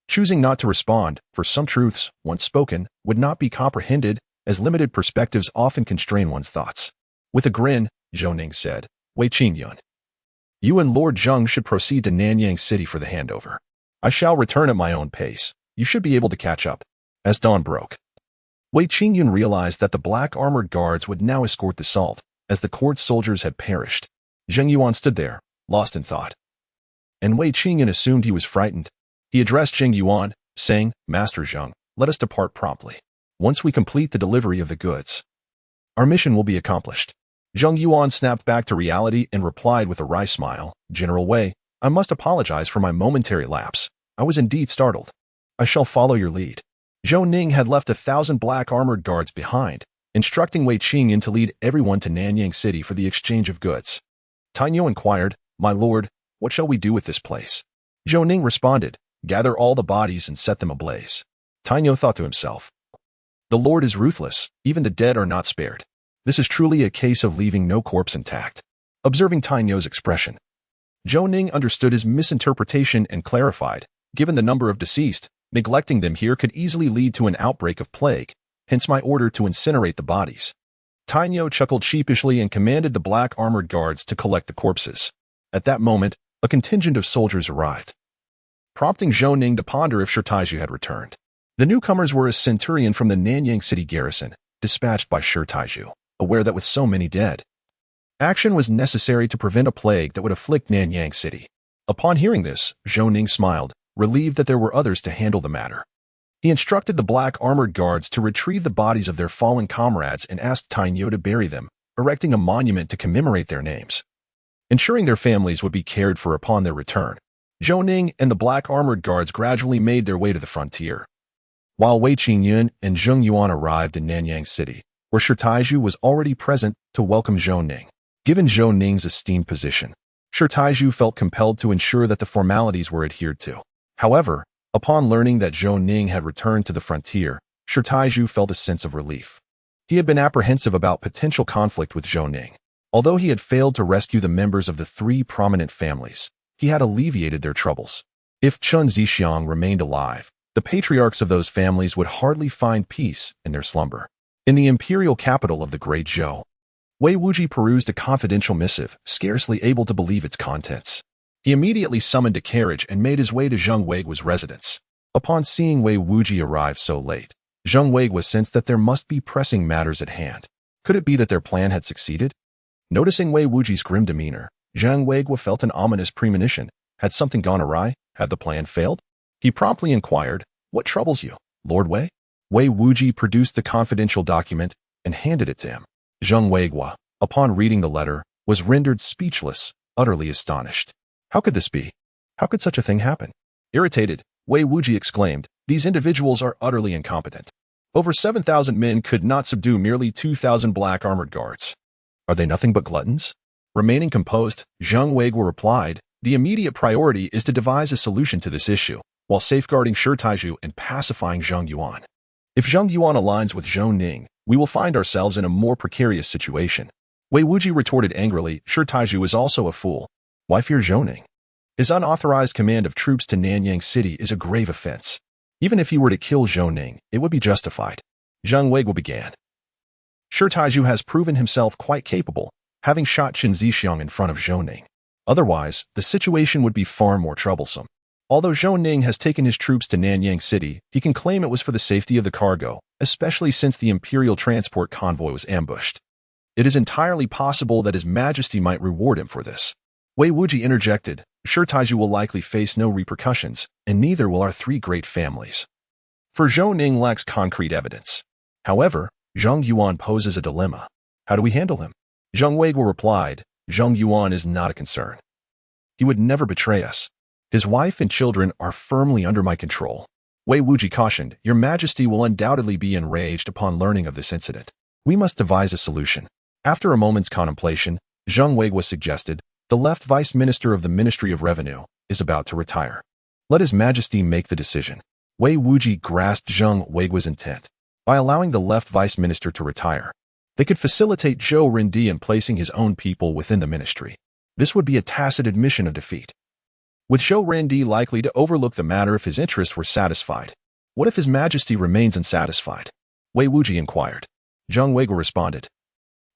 choosing not to respond, for some truths, once spoken, would not be comprehended, as limited perspectives often constrain one's thoughts. With a grin, Zhou Ning said, "Wei Qingyan, you and Lord Zheng should proceed to Nanyang City for the handover. I shall return at my own pace. You should be able to catch up." As dawn broke, Wei Qingyan realized that the black armored guards would now escort the salt, as the court soldiers had perished. Zheng Yuan stood there, lost in thought, and Wei Qingyan assumed he was frightened. He addressed Zheng Yuan, saying, "Master Zheng, let us depart promptly. Once we complete the delivery of the goods, our mission will be accomplished." Zheng Yuan snapped back to reality and replied with a wry smile, "General Wei, I must apologize for my momentary lapse. I was indeed startled. I shall follow your lead." Zhou Ning had left 1,000 black armored guards behind, instructing Wei Qingyan to lead everyone to Nanyang City for the exchange of goods. Tainyo inquired, "My lord, what shall we do with this place?" Zhou Ning responded, "Gather all the bodies and set them ablaze." Tainyo thought to himself, "The Lord is ruthless, even the dead are not spared. This is truly a case of leaving no corpse intact." Observing Tainyo's expression, Zhou Ning understood his misinterpretation and clarified, given the number of deceased, neglecting them here could easily lead to an outbreak of plague, hence my order to incinerate the bodies. Tainyo chuckled sheepishly and commanded the black armored guards to collect the corpses. At that moment, a contingent of soldiers arrived, prompting Zhou Ning to ponder if Shitaiju had returned. The newcomers were a centurion from the Nanyang City garrison, dispatched by Shitaiju, aware that with so many dead, action was necessary to prevent a plague that would afflict Nanyang City. Upon hearing this, Zhou Ning smiled, relieved that there were others to handle the matter. He instructed the black armored guards to retrieve the bodies of their fallen comrades and asked Tainyo to bury them, erecting a monument to commemorate their names, ensuring their families would be cared for upon their return. Zhou Ning and the black armored guards gradually made their way to the frontier, while Wei Qingyun and Zheng Yuan arrived in Nanyang City, where Shitaiju was already present to welcome Zhou Ning. Given Zhou Ning's esteemed position, Shitaiju felt compelled to ensure that the formalities were adhered to. However, upon learning that Zhou Ning had returned to the frontier, Shitaiju felt a sense of relief. He had been apprehensive about potential conflict with Zhou Ning. Although he had failed to rescue the members of the three prominent families, he had alleviated their troubles. If Chun Zixiang remained alive, the patriarchs of those families would hardly find peace in their slumber. In the imperial capital of the Great Zhou, Wei Wuji perused a confidential missive, scarcely able to believe its contents. He immediately summoned a carriage and made his way to Zheng Weigu's residence. Upon seeing Wei Wuji arrive so late, Zheng Weigua sensed that there must be pressing matters at hand. Could it be that their plan had succeeded? Noticing Wei Wuji's grim demeanor, Zheng Weigua felt an ominous premonition. Had something gone awry? Had the plan failed? He promptly inquired, "What troubles you, Lord Wei?" Wei Wuji produced the confidential document and handed it to him. Zheng Weigua, upon reading the letter, was rendered speechless, utterly astonished. How could this be? How could such a thing happen? Irritated, Wei Wuji exclaimed, "These individuals are utterly incompetent. Over 7,000 men could not subdue merely 2,000 black armored guards. Are they nothing but gluttons?" Remaining composed, Zheng Weigua replied, "The immediate priority is to devise a solution to this issue, while safeguarding Shitaiju and pacifying Zheng Yuan. If Zheng Yuan aligns with Zhou Ning, we will find ourselves in a more precarious situation." Wei Wuji retorted angrily, "Shitaiju is also a fool. Why fear Zhou Ning? His unauthorized command of troops to Nanyang City is a grave offense. Even if he were to kill Zhou Ning, it would be justified." Zheng Weigua began. "Shitaiju has proven himself quite capable, having shot Qin Zixiang in front of Zhou Ning. Otherwise, the situation would be far more troublesome. Although Zhou Ning has taken his troops to Nanyang City, he can claim it was for the safety of the cargo, especially since the imperial transport convoy was ambushed. It is entirely possible that His Majesty might reward him for this." Wei Wuji interjected, "Shitaiju will likely face no repercussions, and neither will our three great families. For Zhou Ning lacks concrete evidence. However, Zheng Yuan poses a dilemma. How do we handle him?" Zheng Weigua replied, "Zheng Yuan is not a concern. He would never betray us. His wife and children are firmly under my control." Wei Wuji cautioned, "Your Majesty will undoubtedly be enraged upon learning of this incident. We must devise a solution." After a moment's contemplation, Zheng Weigua suggested, "The left Vice Minister of the Ministry of Revenue is about to retire. Let His Majesty make the decision." Wei Wuji grasped Zheng Weigua's intent. By allowing the left Vice Minister to retire, they could facilitate Zhou Rendi in placing his own people within the ministry. This would be a tacit admission of defeat, with Zhou Rendi likely to overlook the matter if his interests were satisfied. What if His Majesty remains unsatisfied? Wei Wuji inquired. Zheng Weigua responded,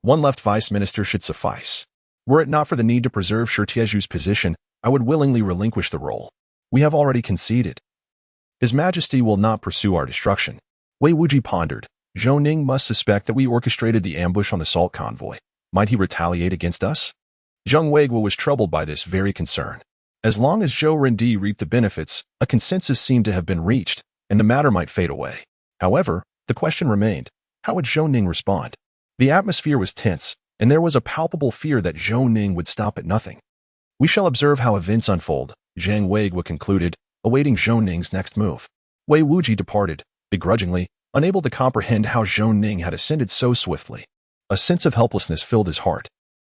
"One left Vice Minister should suffice. Were it not for the need to preserve Shitieju's position, I would willingly relinquish the role. We have already conceded. His Majesty will not pursue our destruction." Wei Wuji pondered. Zhou Ning must suspect that we orchestrated the ambush on the salt convoy. Might he retaliate against us? Zheng Weigua was troubled by this very concern. As long as Zhou Rendi reaped the benefits, a consensus seemed to have been reached, and the matter might fade away. However, the question remained, how would Zhou Ning respond? The atmosphere was tense, and there was a palpable fear that Zhou Ning would stop at nothing. "We shall observe how events unfold," Zheng Weigua concluded, awaiting Zhou Ning's next move. Wei Wuji departed, begrudgingly, unable to comprehend how Zhou Ning had ascended so swiftly. A sense of helplessness filled his heart.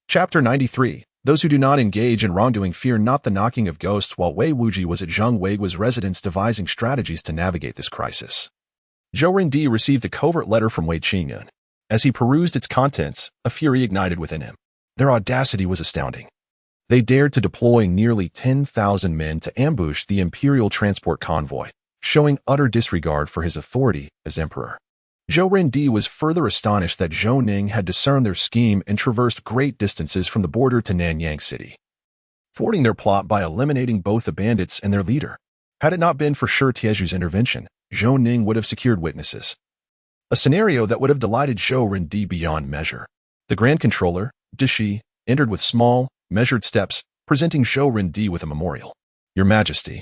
Chapter 93. Those who do not engage in wrongdoing fear not the knocking of ghosts. While Wei Wuji was at Zheng Weigua's residence devising strategies to navigate this crisis, Zhou Rendi received a covert letter from Wei Qingyun. As he perused its contents, a fury ignited within him. Their audacity was astounding. They dared to deploy nearly 10,000 men to ambush the imperial transport convoy, showing utter disregard for his authority as emperor. Zhou Ning was further astonished that Zhou Ning had discerned their scheme and traversed great distances from the border to Nanyang City, thwarting their plot by eliminating both the bandits and their leader. Had it not been for Shi Tieju's intervention, Zhou Ning would have secured witnesses, a scenario that would have delighted Zhou Ning beyond measure. The Grand Controller, Dishi, entered with small, measured steps, presenting Zhou Ning with a memorial. Your Majesty.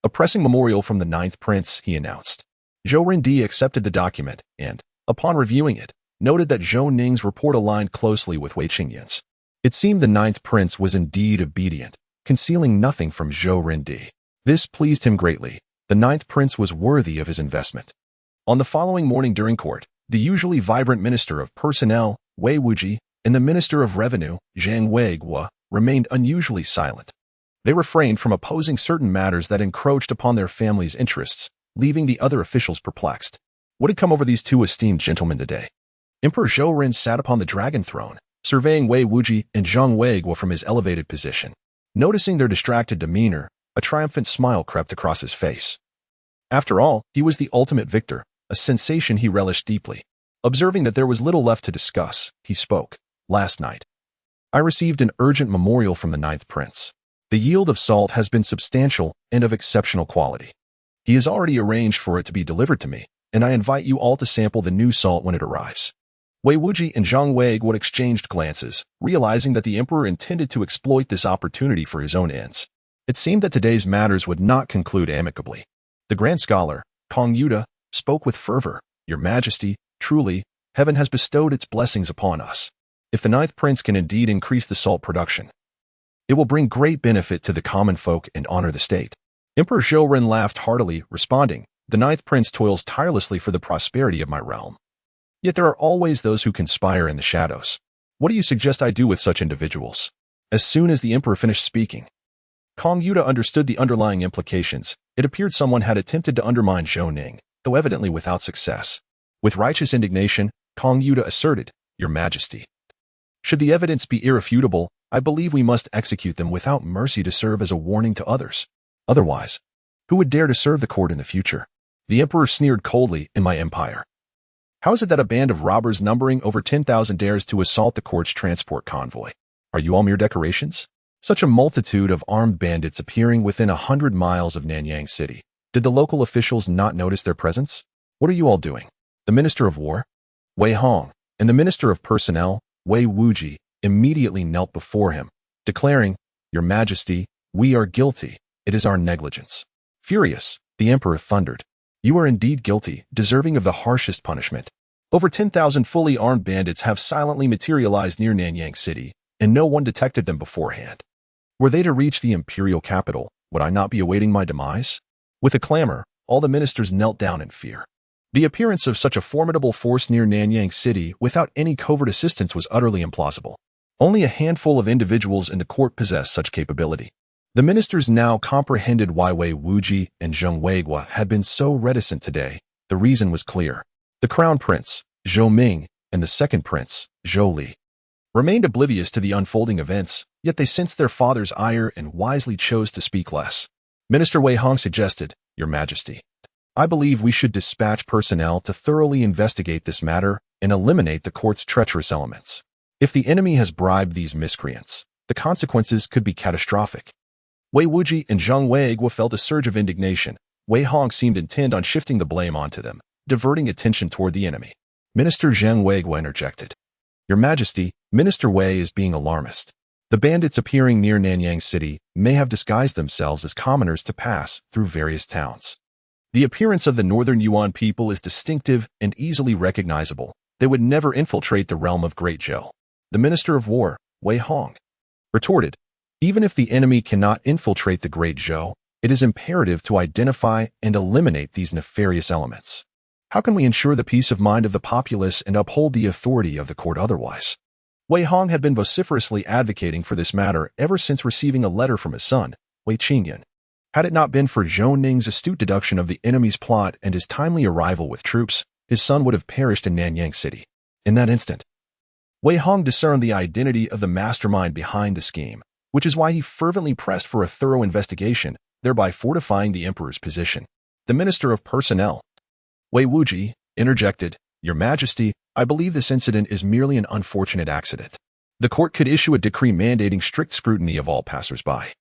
A pressing memorial from the 9th Prince, he announced. Zhou Ning accepted the document and, upon reviewing it, noted that Zhou Ning's report aligned closely with Wei Qingyan's. It seemed the 9th Prince was indeed obedient, concealing nothing from Zhou Ning. This pleased him greatly. The 9th Prince was worthy of his investment. On the following morning during court, the usually vibrant Minister of Personnel, Wei Wuji, and the Minister of Revenue, Zhang Weiguo, remained unusually silent. They refrained from opposing certain matters that encroached upon their family's interests, leaving the other officials perplexed. What had come over these two esteemed gentlemen today? Emperor Zhou Ning sat upon the dragon throne, surveying Wei Wuji and Zhang Weiguo from his elevated position. Noticing their distracted demeanor, a triumphant smile crept across his face. After all, he was the ultimate victor, a sensation he relished deeply. Observing that there was little left to discuss, he spoke. Last night, I received an urgent memorial from the 9th Prince. The yield of salt has been substantial and of exceptional quality. He has already arranged for it to be delivered to me, and I invite you all to sample the new salt when it arrives. Wei Wuji and Zhang Weiguo exchanged glances, realizing that the emperor intended to exploit this opportunity for his own ends. It seemed that today's matters would not conclude amicably. The grand scholar, Kong Yuda, spoke with fervor. Your Majesty, truly, heaven has bestowed its blessings upon us. If the 9th Prince can indeed increase the salt production, it will bring great benefit to the common folk and honor the state. Emperor Zhou Ning laughed heartily, responding, the 9th Prince toils tirelessly for the prosperity of my realm. Yet there are always those who conspire in the shadows. What do you suggest I do with such individuals? As soon as the emperor finished speaking, Kong Yuda understood the underlying implications. It appeared someone had attempted to undermine Zhou Ning, though evidently without success. With righteous indignation, Kong Yuda asserted, Your Majesty. Should the evidence be irrefutable, I believe we must execute them without mercy to serve as a warning to others. Otherwise, who would dare to serve the court in the future? The emperor sneered coldly, in my empire. How is it that a band of robbers numbering over 10,000 dares to assault the court's transport convoy? Are you all mere decorations? Such a multitude of armed bandits appearing within 100 miles of Nanyang City. Did the local officials not notice their presence? What are you all doing? The Minister of War, Wei Hong, and the Minister of Personnel, Wei Wuji, immediately knelt before him, declaring, Your Majesty, we are guilty. It is our negligence. Furious, the emperor thundered. You are indeed guilty, deserving of the harshest punishment. Over 10,000 fully armed bandits have silently materialized near Nanyang City, and no one detected them beforehand. Were they to reach the imperial capital, would I not be awaiting my demise? With a clamor, all the ministers knelt down in fear. The appearance of such a formidable force near Nanyang City without any covert assistance was utterly implausible. Only a handful of individuals in the court possessed such capability. The ministers now comprehended why Wei Wuji and Zhang Weiguo had been so reticent today. The reason was clear. The crown prince, Zhou Ming, and the second prince, Zhou Li, remained oblivious to the unfolding events, yet they sensed their father's ire and wisely chose to speak less. Minister Wei Hong suggested, Your Majesty, I believe we should dispatch personnel to thoroughly investigate this matter and eliminate the court's treacherous elements. If the enemy has bribed these miscreants, the consequences could be catastrophic. Wei Wuji and Zhang Weiguo felt a surge of indignation. Wei Hong seemed intent on shifting the blame onto them, diverting attention toward the enemy. Minister Zhang Weiguo interjected. Your Majesty, Minister Wei is being alarmist. The bandits appearing near Nanyang City may have disguised themselves as commoners to pass through various towns. The appearance of the Northern Yuan people is distinctive and easily recognizable. They would never infiltrate the realm of Great Zhou. The Minister of War, Wei Hong, retorted, Even if the enemy cannot infiltrate the Great Zhou, it is imperative to identify and eliminate these nefarious elements. How can we ensure the peace of mind of the populace and uphold the authority of the court otherwise? Wei Hong had been vociferously advocating for this matter ever since receiving a letter from his son, Wei Qingyan. Had it not been for Zhou Ning's astute deduction of the enemy's plot and his timely arrival with troops, his son would have perished in Nanyang City. In that instant, Wei Hong discerned the identity of the mastermind behind the scheme. which is why he fervently pressed for a thorough investigation, thereby fortifying the emperor's position. The Minister of Personnel, Wei Wuji, interjected, "Your Majesty, I believe this incident is merely an unfortunate accident. The court could issue a decree mandating strict scrutiny of all passers-by,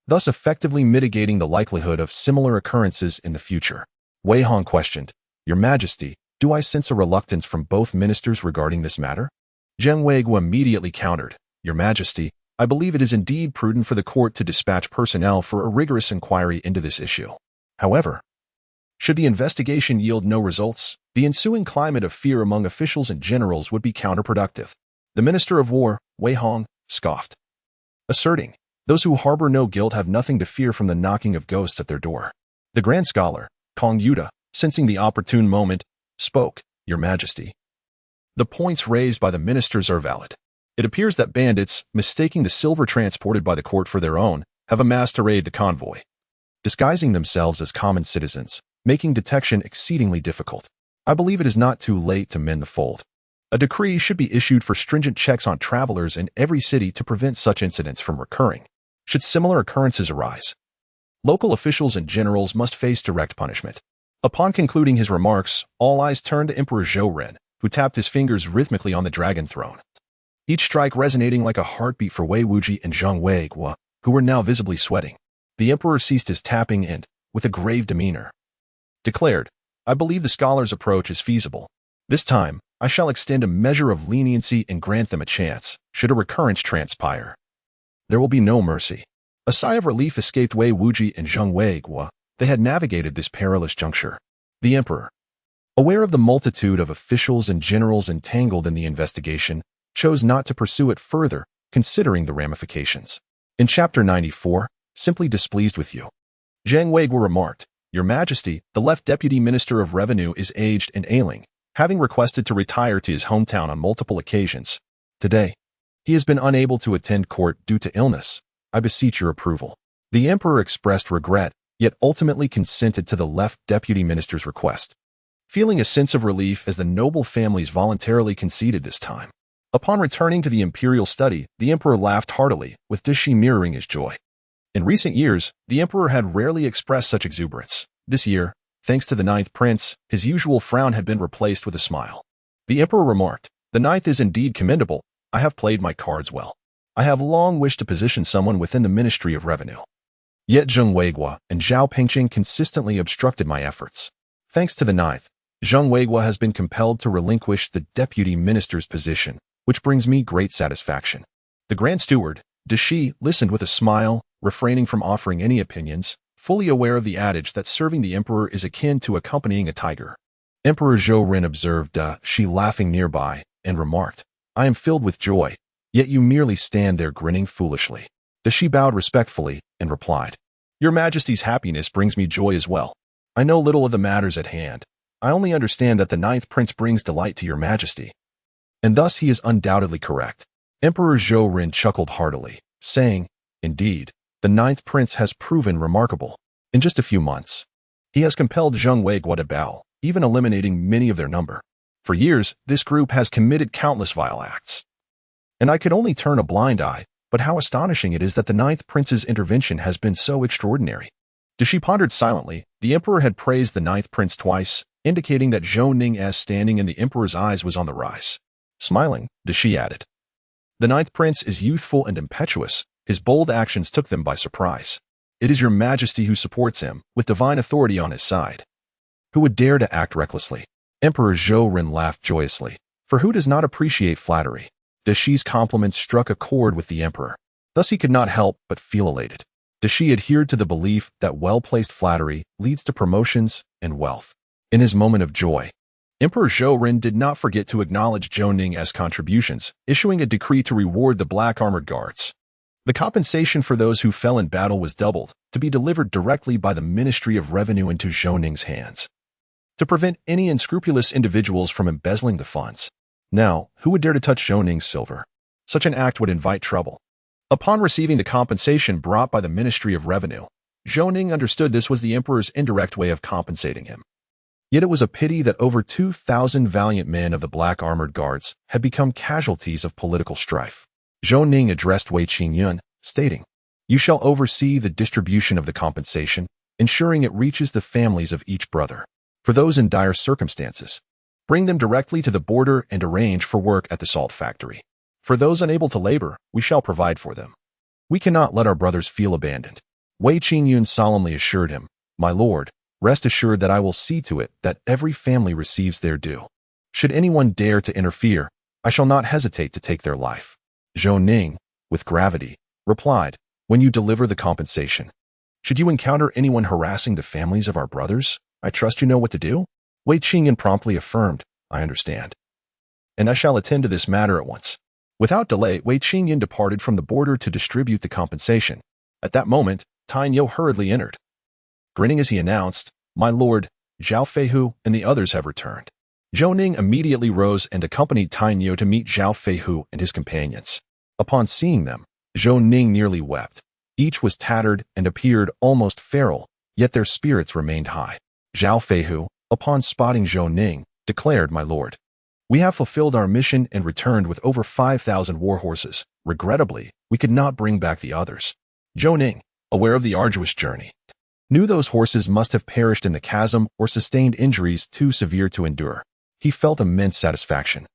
thus effectively mitigating the likelihood of similar occurrences in the future." Wei Hong questioned, "Your Majesty, do I sense a reluctance from both ministers regarding this matter?" Zheng Weiguo immediately countered, "Your Majesty, I believe it is indeed prudent for the court to dispatch personnel for a rigorous inquiry into this issue. However, should the investigation yield no results, the ensuing climate of fear among officials and generals would be counterproductive." The Minister of War, Wei Hong, scoffed, asserting, "Those who harbor no guilt have nothing to fear from the knocking of ghosts at their door." The Grand Scholar, Kong Yuda, sensing the opportune moment, spoke, "Your Majesty, the points raised by the ministers are valid. It appears that bandits, mistaking the silver transported by the court for their own, have amassed to raid the convoy, disguising themselves as common citizens, making detection exceedingly difficult. I believe it is not too late to mend the fold. A decree should be issued for stringent checks on travelers in every city to prevent such incidents from recurring. Should similar occurrences arise, local officials and generals must face direct punishment." Upon concluding his remarks, all eyes turned to Emperor Zhou Ren, who tapped his fingers rhythmically on the dragon throne, each strike resonating like a heartbeat for Wei Wuji and Zheng Weiguo, who were now visibly sweating. The emperor ceased his tapping and, with a grave demeanor, declared, "I believe the scholar's approach is feasible. This time, I shall extend a measure of leniency and grant them a chance, should a recurrence transpire. There will be no mercy." A sigh of relief escaped Wei Wuji and Zheng Weiguo. They had navigated this perilous juncture. The emperor, aware of the multitude of officials and generals entangled in the investigation, chose not to pursue it further, considering the ramifications. In Chapter 94, Simply Displeased with You, Zheng Weiguo remarked, "Your Majesty, the left Deputy Minister of Revenue is aged and ailing, having requested to retire to his hometown on multiple occasions. Today, he has been unable to attend court due to illness. I beseech your approval." The emperor expressed regret, yet ultimately consented to the left deputy minister's request, feeling a sense of relief as the noble families voluntarily conceded this time. Upon returning to the imperial study, the emperor laughed heartily, with Dashi mirroring his joy. In recent years, the emperor had rarely expressed such exuberance. This year, thanks to the ninth prince, his usual frown had been replaced with a smile. The emperor remarked, "The ninth is indeed commendable. I have played my cards well. I have long wished to position someone within the Ministry of Revenue. Yet Zheng Weiguo and Zhao Pingqing consistently obstructed my efforts. Thanks to the ninth, Zheng Weiguo has been compelled to relinquish the deputy minister's position, which brings me great satisfaction." The Grand Steward, Dashi, listened with a smile, refraining from offering any opinions, fully aware of the adage that serving the emperor is akin to accompanying a tiger. Emperor Zhou Ren observed Dashi laughing nearby, and remarked, "I am filled with joy, yet you merely stand there grinning foolishly." Dashi bowed respectfully and replied, "Your Majesty's happiness brings me joy as well. I know little of the matters at hand. I only understand that the ninth prince brings delight to your Majesty." And thus he is undoubtedly correct. Emperor Zhou Ren chuckled heartily, saying, "Indeed, the ninth prince has proven remarkable. In just a few months, he has compelled Zheng Weiguo to bow, even eliminating many of their number. For years, this group has committed countless vile acts, and I could only turn a blind eye, but how astonishing it is that the ninth prince's intervention has been so extraordinary." Dashi pondered silently. The emperor had praised the ninth prince twice, indicating that Zhou Ning's standing in the emperor's eyes was on the rise. Smiling, Dashi added, "The ninth prince is youthful and impetuous. His bold actions took them by surprise. It is your Majesty who supports him, with divine authority on his side. Who would dare to act recklessly?" Emperor Zhou Ren laughed joyously, for who does not appreciate flattery? Dashi's compliments struck a chord with the emperor. Thus he could not help but feel elated. Dashi adhered to the belief that well-placed flattery leads to promotions and wealth. In his moment of joy, Emperor Zhou Ren did not forget to acknowledge Zhou Ning's contributions, issuing a decree to reward the black armored guards. The compensation for those who fell in battle was doubled, to be delivered directly by the Ministry of Revenue into Zhou Ning's hands, to prevent any unscrupulous individuals from embezzling the funds. Now, who would dare to touch Zhou Ning's silver? Such an act would invite trouble. Upon receiving the compensation brought by the Ministry of Revenue, Zhou Ning understood this was the emperor's indirect way of compensating him. Yet it was a pity that over 2,000 valiant men of the Black Armored Guards had become casualties of political strife. Zhou Ning addressed Wei Qingyun, stating, "You shall oversee the distribution of the compensation, ensuring it reaches the families of each brother. For those in dire circumstances, bring them directly to the border and arrange for work at the salt factory. For those unable to labor, we shall provide for them. We cannot let our brothers feel abandoned." Wei Qingyun solemnly assured him, "My lord, rest assured that I will see to it that every family receives their due. Should anyone dare to interfere, I shall not hesitate to take their life." Zhou Ning, with gravity, replied, "When you deliver the compensation, should you encounter anyone harassing the families of our brothers, I trust you know what to do?" Wei Qingyun promptly affirmed, "I understand, and I shall attend to this matter at once." Without delay, Wei Qingyun departed from the border to distribute the compensation. At that moment, Tan Yo hurriedly entered. Grinning as he announced, "My lord, Zhao Feihu and the others have returned." Zhou Ning immediately rose and accompanied Tan Yo to meet Zhao Feihu and his companions. Upon seeing them, Zhou Ning nearly wept. Each was tattered and appeared almost feral, yet their spirits remained high. Zhao Feihu, upon spotting Zhou Ning, declared, "My lord, we have fulfilled our mission and returned with over 5,000 war horses. Regrettably, we could not bring back the others." Zhou Ning, aware of the arduous journey, knew those horses must have perished in the chasm or sustained injuries too severe to endure. He felt immense satisfaction,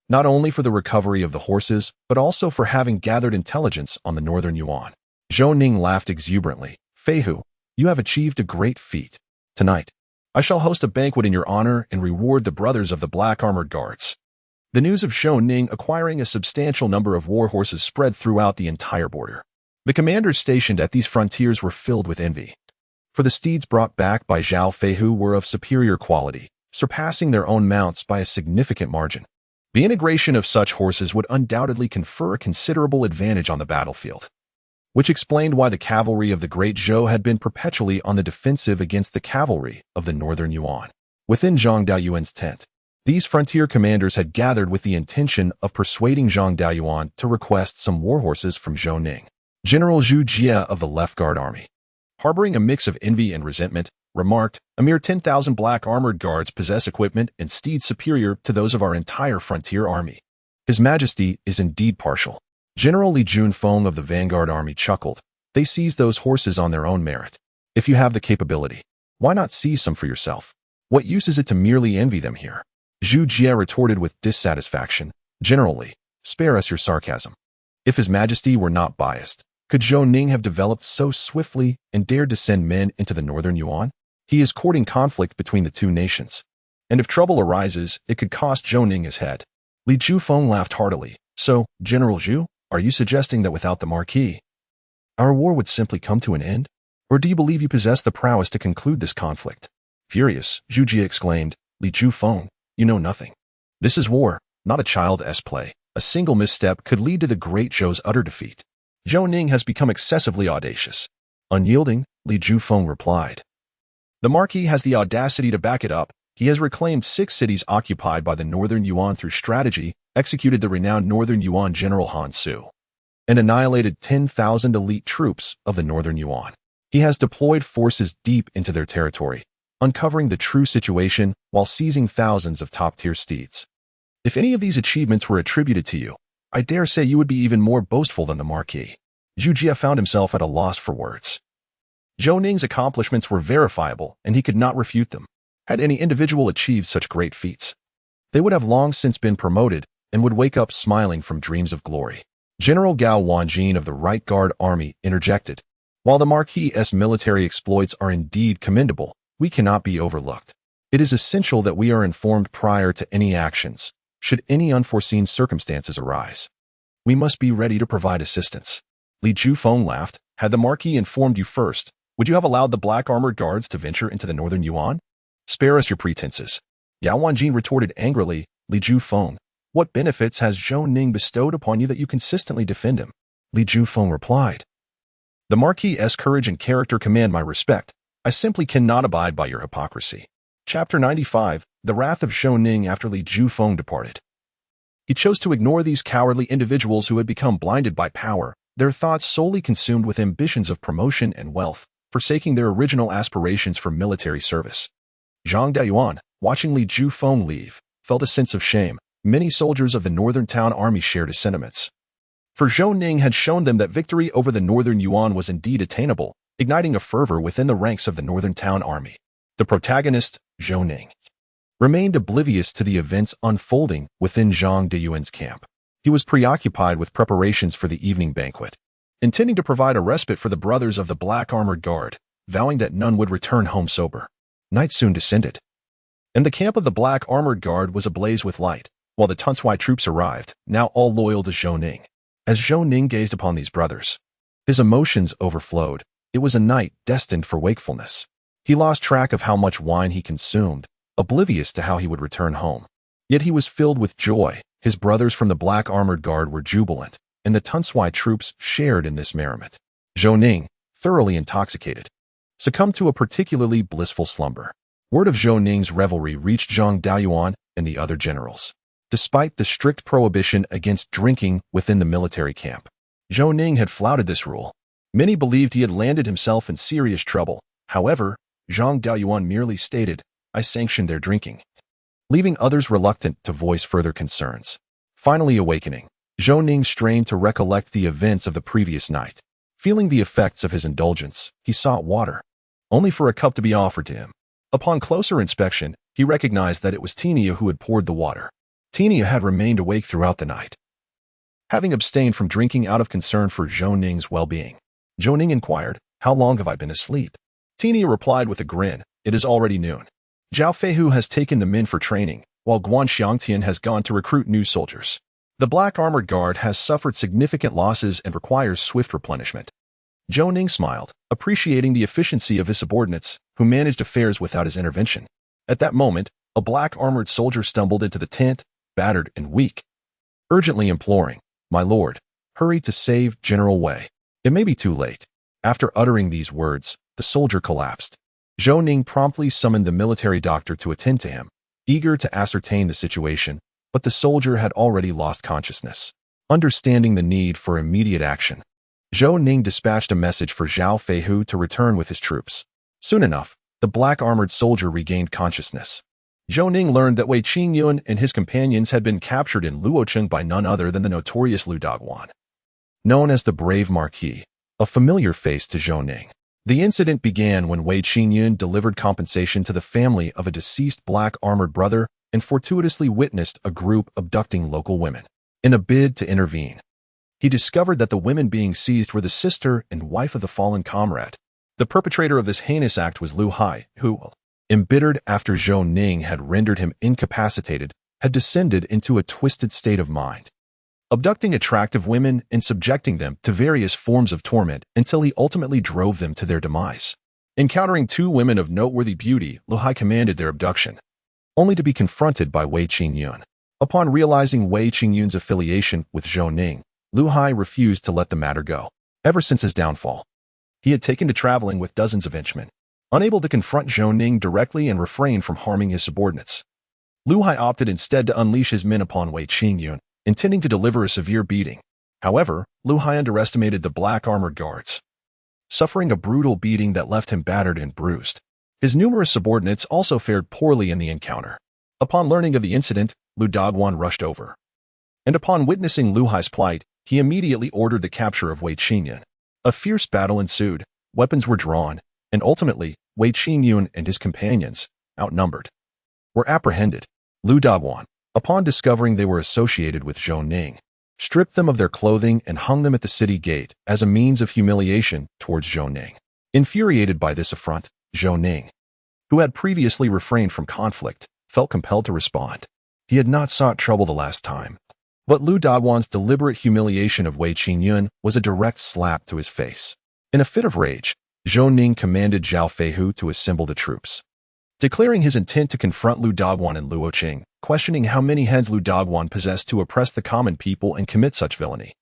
not only for the recovery of the horses, but also for having gathered intelligence on the northern Yuan. Zhou Ning laughed exuberantly. "Feihu, you have achieved a great feat. Tonight, I shall host a banquet in your honor and reward the brothers of the Black Armored Guards." The news of Zhou Ning acquiring a substantial number of war horses spread throughout the entire border. The commanders stationed at these frontiers were filled with envy, for the steeds brought back by Zhao Feihu were of superior quality, surpassing their own mounts by a significant margin. The integration of such horses would undoubtedly confer a considerable advantage on the battlefield, which explained why the cavalry of the Great Zhou had been perpetually on the defensive against the cavalry of the northern Yuan. Within Zhang Daoyuan's tent, these frontier commanders had gathered with the intention of persuading Zhang Daoyuan to request some war horses from Zhou Ning. General Zhu Jie of the Left Guard Army, harboring a mix of envy and resentment, remarked, "A mere 10,000 black armored guards possess equipment and steeds superior to those of our entire frontier army. His Majesty is indeed partial." General Li Junfeng of the Vanguard Army chuckled, "They seize those horses on their own merit. If you have the capability, why not seize some for yourself? What use is it to merely envy them here?" Zhu Jie retorted with dissatisfaction, "General Li, spare us your sarcasm. If His Majesty were not biased, could Zhou Ning have developed so swiftly and dared to send men into the northern Yuan? He is courting conflict between the two nations, and if trouble arises, it could cost Zhou Ning his head." Li Junfeng laughed heartily. "So, General Zhu, are you suggesting that without the Marquis, our war would simply come to an end? Or do you believe you possess the prowess to conclude this conflict?" Furious, Zhu Jie exclaimed, "Li Junfeng, you know nothing. This is war, not a child's play. A single misstep could lead to the Great Zhou's utter defeat. Zhou Ning has become excessively audacious." Unyielding, Li Junfeng replied, "The Marquis has the audacity to back it up. He has reclaimed 6 cities occupied by the northern Yuan through strategy, executed the renowned northern Yuan General Han Su, and annihilated 10,000 elite troops of the northern Yuan. He has deployed forces deep into their territory, uncovering the true situation while seizing thousands of top-tier steeds. If any of these achievements were attributed to you, I dare say you would be even more boastful than the Marquis." Zhu Jie found himself at a loss for words. Zhou Ning's accomplishments were verifiable, and he could not refute them. Had any individual achieved such great feats, they would have long since been promoted and would wake up smiling from dreams of glory. General Gao Wanjin of the Right Guard Army interjected, "While the Marquis's military exploits are indeed commendable, we cannot be overlooked. It is essential that we are informed prior to any actions, should any unforeseen circumstances arise. We must be ready to provide assistance." Li Junfeng laughed. "Had the Marquis informed you first, would you have allowed the Black Armored Guards to venture into the northern Yuan? Spare us your pretenses." Yao Wanjin retorted angrily, "Li Junfeng, what benefits has Zhou Ning bestowed upon you that you consistently defend him?" Li Junfeng replied, "The Marquis's courage and character command my respect. I simply cannot abide by your hypocrisy." Chapter 95, The Wrath of Zhou Ning after Li Junfeng departed. He chose to ignore these cowardly individuals who had become blinded by power, their thoughts solely consumed with ambitions of promotion and wealth, forsaking their original aspirations for military service. Zhang Daoyuan, watching Li Junfeng leave, felt a sense of shame. Many soldiers of the northern town army shared his sentiments. For Zhou Ning had shown them that victory over the northern Yuan was indeed attainable, igniting a fervor within the ranks of the northern town army. The protagonist, Zhou Ning, remained oblivious to the events unfolding within Zhang Deyuan's camp. He was preoccupied with preparations for the evening banquet, intending to provide a respite for the brothers of the Black Armored Guard, vowing that none would return home sober. Night soon descended, and the camp of the Black Armored Guard was ablaze with light, while the Tunsui troops arrived, now all loyal to Zhou Ning. As Zhou Ning gazed upon these brothers, his emotions overflowed. It was a night destined for wakefulness. He lost track of how much wine he consumed, oblivious to how he would return home. Yet he was filled with joy. His brothers from the Black Armored Guard were jubilant, and the Tunsui troops shared in this merriment. Zhou Ning, thoroughly intoxicated, succumbed to a particularly blissful slumber. Word of Zhou Ning's revelry reached Zhang Deyuan and the other generals. Despite the strict prohibition against drinking within the military camp, Zhou Ning had flouted this rule. Many believed he had landed himself in serious trouble. However, Zhang Deyuan merely stated, "I sanctioned their drinking," leaving others reluctant to voice further concerns. Finally awakening, Zhou Ning strained to recollect the events of the previous night. Feeling the effects of his indulgence, he sought water, only for a cup to be offered to him. Upon closer inspection, he recognized that it was Tinia who had poured the water. Tinia had remained awake throughout the night, having abstained from drinking out of concern for Zhou Ning's well-being. Zhou Ning inquired, "How long have I been asleep?" Tinia replied with a grin, "It is already noon. Zhao Feihu has taken the men for training, while Guan Xiangtian has gone to recruit new soldiers. The Black Armored Guard has suffered significant losses and requires swift replenishment." Zhou Ning smiled, appreciating the efficiency of his subordinates, who managed affairs without his intervention. At that moment, a black armored soldier stumbled into the tent, battered and weak, urgently imploring, "My lord, hurry to save General Wei. It may be too late." After uttering these words, the soldier collapsed. Zhou Ning promptly summoned the military doctor to attend to him, eager to ascertain the situation, but the soldier had already lost consciousness. Understanding the need for immediate action, Zhou Ning dispatched a message for Zhao Feihu to return with his troops. Soon enough, the black armored soldier regained consciousness. Zhou Ning learned that Wei Qingyun and his companions had been captured in Luocheng by none other than the notorious Lu Dogwan, known as the Brave Marquis, a familiar face to Zhou Ning. The incident began when Wei Qingyun delivered compensation to the family of a deceased black armored brother and fortuitously witnessed a group abducting local women. In a bid to intervene, he discovered that the women being seized were the sister and wife of the fallen comrade. The perpetrator of this heinous act was Lu Hai, who, embittered after Zhou Ning had rendered him incapacitated, had descended into a twisted state of mind, abducting attractive women and subjecting them to various forms of torment until he ultimately drove them to their demise. Encountering two women of noteworthy beauty, Lu Hai commanded their abduction, only to be confronted by Wei Qingyun. Upon realizing Wei Qingyun's affiliation with Zhou Ning, Lu Hai refused to let the matter go. Ever since his downfall, he had taken to traveling with dozens of henchmen, unable to confront Zhou Ning directly and refrain from harming his subordinates. Lu Hai opted instead to unleash his men upon Wei Qingyun, intending to deliver a severe beating. However, Lu Hai underestimated the Black Armored Guards, suffering a brutal beating that left him battered and bruised. His numerous subordinates also fared poorly in the encounter. Upon learning of the incident, Lu Dogwan rushed over, and upon witnessing Lu Hai's plight, he immediately ordered the capture of Wei Qingyun. A fierce battle ensued, weapons were drawn, and ultimately, Wei Qingyun and his companions, outnumbered, were apprehended. Lu Dogwan, upon discovering they were associated with Zhou Ning, stripped them of their clothing and hung them at the city gate as a means of humiliation towards Zhou Ning. Infuriated by this affront, Zhou Ning, who had previously refrained from conflict, felt compelled to respond. He had not sought trouble the last time, but Lu Dogwan's deliberate humiliation of Wei Qingyun was a direct slap to his face. In a fit of rage, Zhou Ning commanded Zhao Feihu to assemble the troops, declaring his intent to confront Lu Dogwan in Luocheng, questioning how many heads Lu Dogwan possessed to oppress the common people and commit such villainy.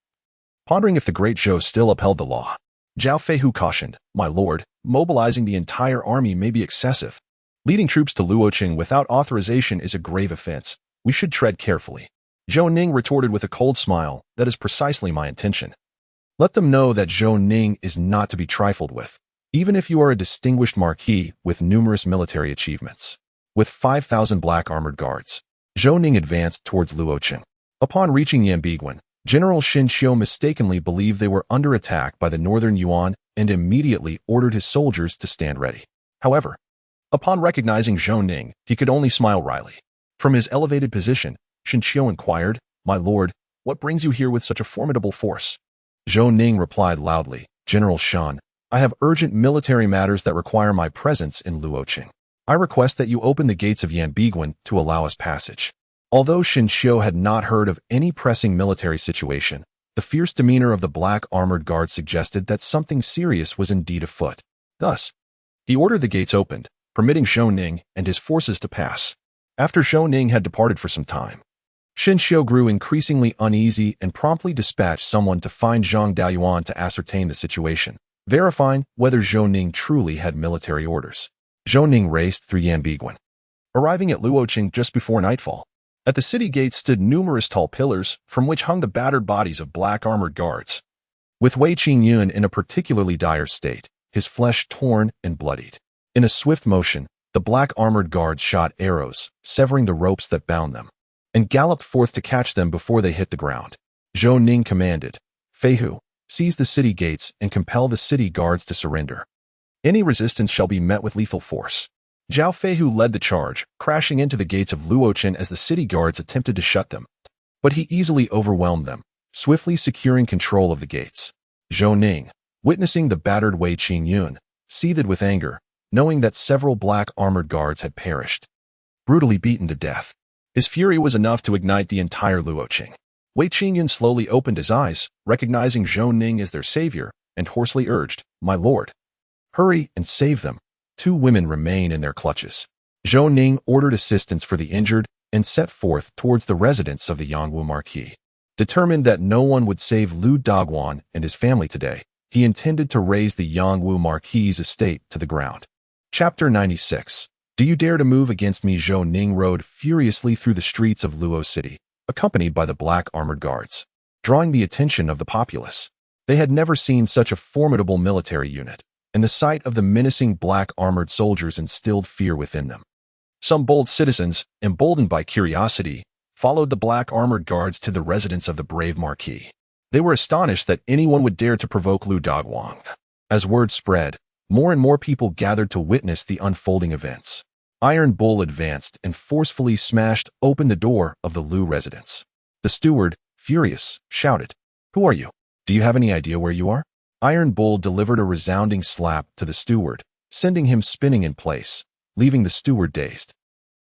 Pondering if the Great Zhou still upheld the law, Zhao Feihu cautioned, "My lord, mobilizing the entire army may be excessive. Leading troops to Luocheng without authorization is a grave offense. We should tread carefully." Zhou Ning retorted with a cold smile, "That is precisely my intention. Let them know that Zhou Ning is not to be trifled with, even if you are a distinguished marquis with numerous military achievements." With 5,000 black armored guards, Zhou Ning advanced towards Luocheng. Upon reaching Yambiguan, General Xin Xiu mistakenly believed they were under attack by the northern Yuan and immediately ordered his soldiers to stand ready. However, upon recognizing Zhou Ning, he could only smile wryly. From his elevated position, Xin Xiu inquired, "My lord, what brings you here with such a formidable force?" Zhou Ning replied loudly, "General Shan, I have urgent military matters that require my presence in Luoqing. I request that you open the gates of Yanbiguan to allow us passage." Although Xin Xiu had not heard of any pressing military situation, the fierce demeanor of the black armored guard suggested that something serious was indeed afoot. Thus, he ordered the gates opened, permitting Zhou Ning and his forces to pass. After Zhou Ning had departed for some time, Xin Xiu grew increasingly uneasy and promptly dispatched someone to find Zhang Daoyuan to ascertain the situation, verifying whether Zhou Ning truly had military orders. Zhou Ning raced through Yanbiguan, arriving at Luoqing just before nightfall. At the city gates stood numerous tall pillars, from which hung the battered bodies of black armored guards. With Wei Qingyun in a particularly dire state, his flesh torn and bloodied. In a swift motion, the black armored guards shot arrows, severing the ropes that bound them, and galloped forth to catch them before they hit the ground. Zhou Ning commanded, "Feihu, seize the city gates and compel the city guards to surrender. Any resistance shall be met with lethal force." Zhao Feihu led the charge, crashing into the gates of Luoqing as the city guards attempted to shut them. But he easily overwhelmed them, swiftly securing control of the gates. Zhou Ning, witnessing the battered Wei Qingyun, seethed with anger, knowing that several black armored guards had perished, brutally beaten to death. His fury was enough to ignite the entire Luoqing. Wei Qingyun slowly opened his eyes, recognizing Zhou Ning as their savior, and hoarsely urged, "My lord, hurry and save them. 2 women remain in their clutches." Zhou Ning ordered assistance for the injured and set forth towards the residence of the Yangwu Marquis. Determined that no one would save Lu Dogwan and his family today, he intended to raze the Yangwu Marquis' estate to the ground. Chapter 96. Do you dare to move against me? Zhou Ning rode furiously through the streets of Luo City, accompanied by the black armored guards, drawing the attention of the populace. They had never seen such a formidable military unit, and the sight of the menacing black armored soldiers instilled fear within them. Some bold citizens, emboldened by curiosity, followed the black armored guards to the residence of the brave Marquis. They were astonished that anyone would dare to provoke Lu Dogwang. As word spread, more and more people gathered to witness the unfolding events. Iron Bull advanced and forcefully smashed open the door of the Lu residence. The steward, furious, shouted, "Who are you? Do you have any idea where you are?" Iron Bull delivered a resounding slap to the steward, sending him spinning in place, leaving the steward dazed.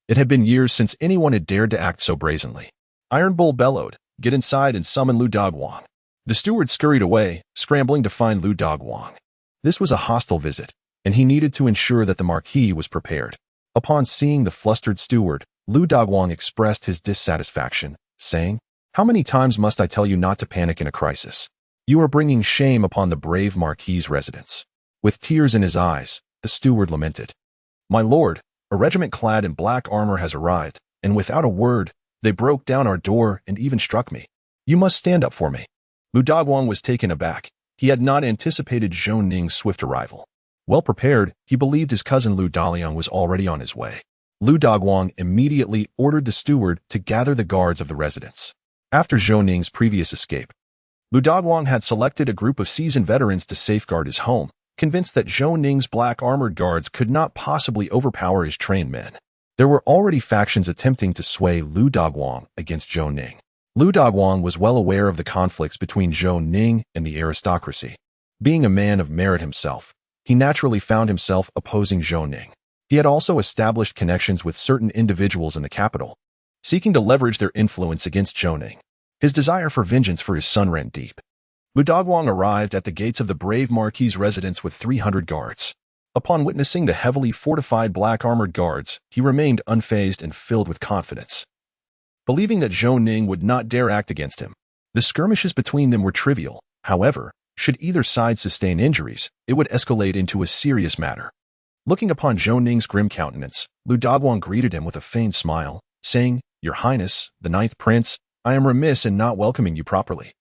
It had been years since anyone had dared to act so brazenly. Iron Bull bellowed, "Get inside and summon Lu Dogwang." The steward scurried away, scrambling to find Lu Dogwang. This was a hostile visit, and he needed to ensure that the Marquis was prepared. Upon seeing the flustered steward, Lu Dogwang expressed his dissatisfaction, saying, "How many times must I tell you not to panic in a crisis? You are bringing shame upon the brave Marquis' residence." With tears in his eyes, the steward lamented, "My lord, a regiment clad in black armor has arrived, and without a word, they broke down our door and even struck me. You must stand up for me." Lu Dogwang was taken aback. He had not anticipated Zhou Ning's swift arrival. Well prepared, he believed his cousin Lu Daliang was already on his way. Lu Dogwang immediately ordered the steward to gather the guards of the residence. After Zhou Ning's previous escape, Lu Dogwang had selected a group of seasoned veterans to safeguard his home, convinced that Zhou Ning's black armored guards could not possibly overpower his trained men. There were already factions attempting to sway Lu Dogwang against Zhou Ning. Lu Dogwang was well aware of the conflicts between Zhou Ning and the aristocracy. Being a man of merit himself, he naturally found himself opposing Zhou Ning. He had also established connections with certain individuals in the capital, seeking to leverage their influence against Zhou Ning. His desire for vengeance for his son ran deep. Lu Dogwang arrived at the gates of the brave Marquis' residence with 300 guards. Upon witnessing the heavily fortified black armored guards, he remained unfazed and filled with confidence, believing that Zhou Ning would not dare act against him. The skirmishes between them were trivial. However, should either side sustain injuries, it would escalate into a serious matter. Looking upon Zhou Ning's grim countenance, Lu Dogwang greeted him with a feigned smile, saying, "Your Highness, the 9th Prince, I am remiss in not welcoming you properly.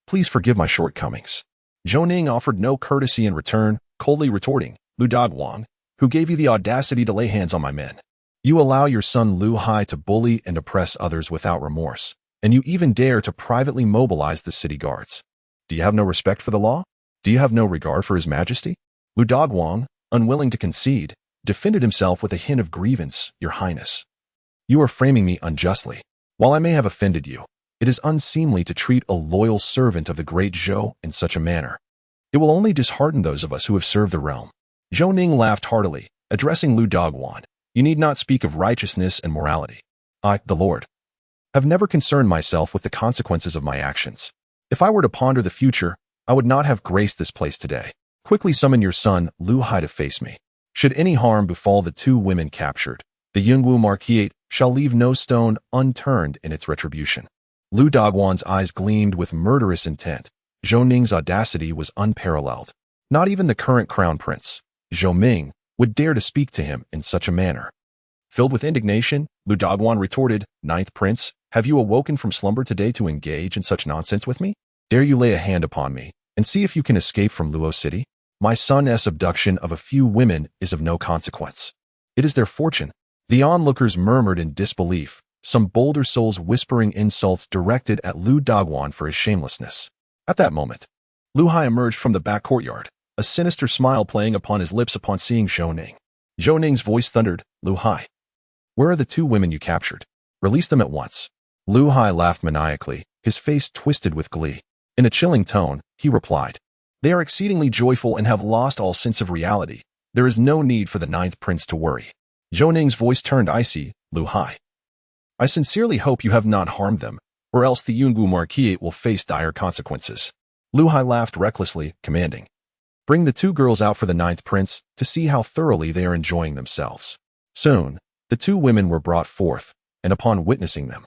Please forgive my shortcomings." Zhou Ning offered no courtesy in return, coldly retorting, "Lu Dogwang, who gave you the audacity to lay hands on my men? You allow your son Lu Hai to bully and oppress others without remorse. and you even dare to privately mobilize the city guards. Do you have no respect for the law? Do you have no regard for His Majesty? Lu Dogwang, unwilling to concede, defended himself with a hint of grievance, Your Highness. You are framing me unjustly. While I may have offended you, it is unseemly to treat a loyal servant of the Great Zhou in such a manner. It will only dishearten those of us who have served the realm. Zhou Ning laughed heartily, addressing Lu Dogwang. You need not speak of righteousness and morality. I, the Lord, have never concerned myself with the consequences of my actions. If I were to ponder the future, I would not have graced this place today. Quickly summon your son, Lu Hai, to face me. Should any harm befall the 2 women captured, the Yungu Marquis shall leave no stone unturned in its retribution. Lu Dogwang's eyes gleamed with murderous intent. Zhou Ning's audacity was unparalleled. Not even the current crown prince, Zhou Ming, would dare to speak to him in such a manner. Filled with indignation, Lu Dogwang retorted, Ninth Prince, have you awoken from slumber today to engage in such nonsense with me? Dare you lay a hand upon me, and see if you can escape from Luo City? My son's abduction of a few women is of no consequence. It is their fortune. The onlookers murmured in disbelief, some bolder souls whispering insults directed at Lu Dogwang for his shamelessness. At that moment, Lu Hai emerged from the back courtyard, a sinister smile playing upon his lips upon seeing Zhou Ning. Zhou Ning's voice thundered, Lu Hai, where are the 2 women you captured? Release them at once. Lu Hai laughed maniacally, his face twisted with glee. In a chilling tone, he replied, They are exceedingly joyful and have lost all sense of reality. There is no need for the 9th Prince to worry. Zhou Ning's voice turned icy, Lu Hai, I sincerely hope you have not harmed them, or else the Yungu Marquis will face dire consequences. Lu Hai laughed recklessly, commanding, Bring the 2 girls out for the 9th Prince to see how thoroughly they are enjoying themselves. Soon, the 2 women were brought forth, and upon witnessing them,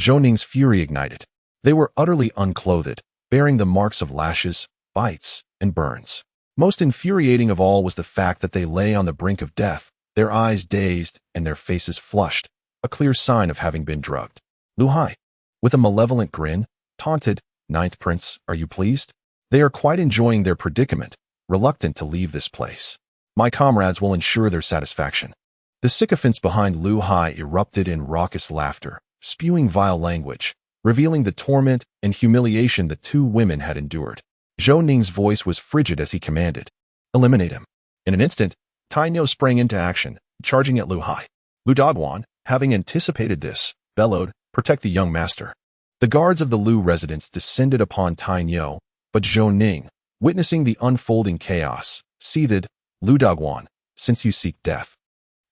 Zhou Ning's fury ignited. They were utterly unclothed, bearing the marks of lashes, bites, and burns. Most infuriating of all was the fact that they lay on the brink of death, their eyes dazed and their faces flushed, a clear sign of having been drugged. Lu Hai, with a malevolent grin, taunted, 9th Prince, are you pleased? They are quite enjoying their predicament, reluctant to leave this place. My comrades will ensure their satisfaction. The sycophants behind Lu Hai erupted in raucous laughter, spewing vile language, revealing the torment and humiliation the 2 women had endured. Zhou Ning's voice was frigid as he commanded, Eliminate him. In an instant, Tai Niu sprang into action, charging at Lu Hai. Lu Dogwang, having anticipated this, bellowed, Protect the young master. The guards of the Lu residence descended upon Tai Niu, but Zhou Ning, witnessing the unfolding chaos, seethed, Lu Dogwang, since you seek death,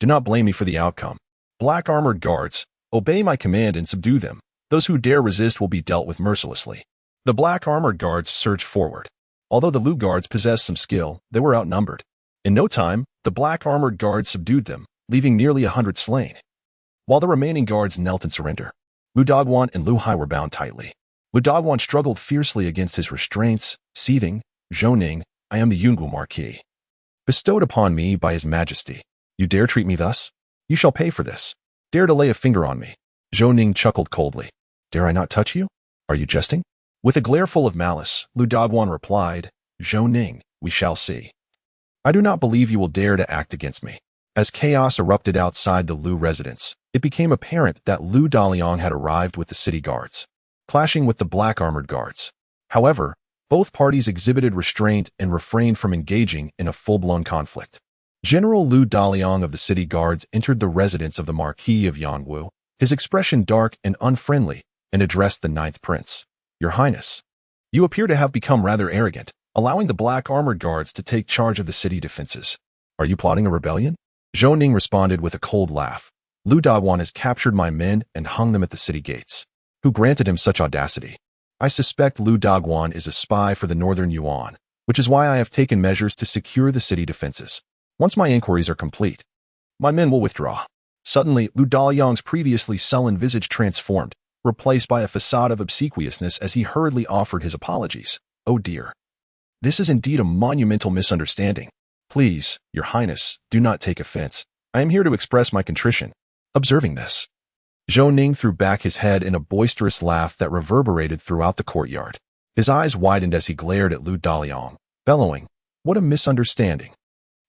do not blame me for the outcome. Black armored guards, obey my command and subdue them. Those who dare resist will be dealt with mercilessly. The black armored guards surged forward. Although the Lu guards possessed some skill, they were outnumbered. In no time, the black armored guards subdued them, leaving nearly 100 slain. While the remaining guards knelt in surrender, Lu Dogwang and Lu Hai were bound tightly. Lu Dogwang struggled fiercely against his restraints, seething, Zhou Ning, I am the Yungu Marquis, bestowed upon me by His Majesty. You dare treat me thus? You shall pay for this. Dare to lay a finger on me. Zhou Ning chuckled coldly. Dare I not touch you? Are you jesting? With a glare full of malice, Lu Dogwang replied, Zhou Ning, we shall see. I do not believe you will dare to act against me. As chaos erupted outside the Lu residence, it became apparent that Lu Daliang had arrived with the city guards, clashing with the black armored guards. However, both parties exhibited restraint and refrained from engaging in a full-blown conflict. General Lu Daliang of the city guards entered the residence of the Marquis of Yangwu, his expression dark and unfriendly, and addressed the 9th Prince. Your Highness, you appear to have become rather arrogant, allowing the black armored guards to take charge of the city defenses. Are you plotting a rebellion? Zhou Ning responded with a cold laugh. Lu Dogwang has captured my men and hung them at the city gates. Who granted him such audacity? I suspect Lu Dogwang is a spy for the Northern Yuan, which is why I have taken measures to secure the city defenses. Once my inquiries are complete, my men will withdraw. Suddenly, Lu Daliang's previously sullen visage transformed, replaced by a facade of obsequiousness as he hurriedly offered his apologies. Oh dear. This is indeed a monumental misunderstanding. Please, Your Highness, do not take offense. I am here to express my contrition. Observing this, Zhou Ning threw back his head in a boisterous laugh that reverberated throughout the courtyard. His eyes widened as he glared at Lu Daliang, bellowing, What a misunderstanding.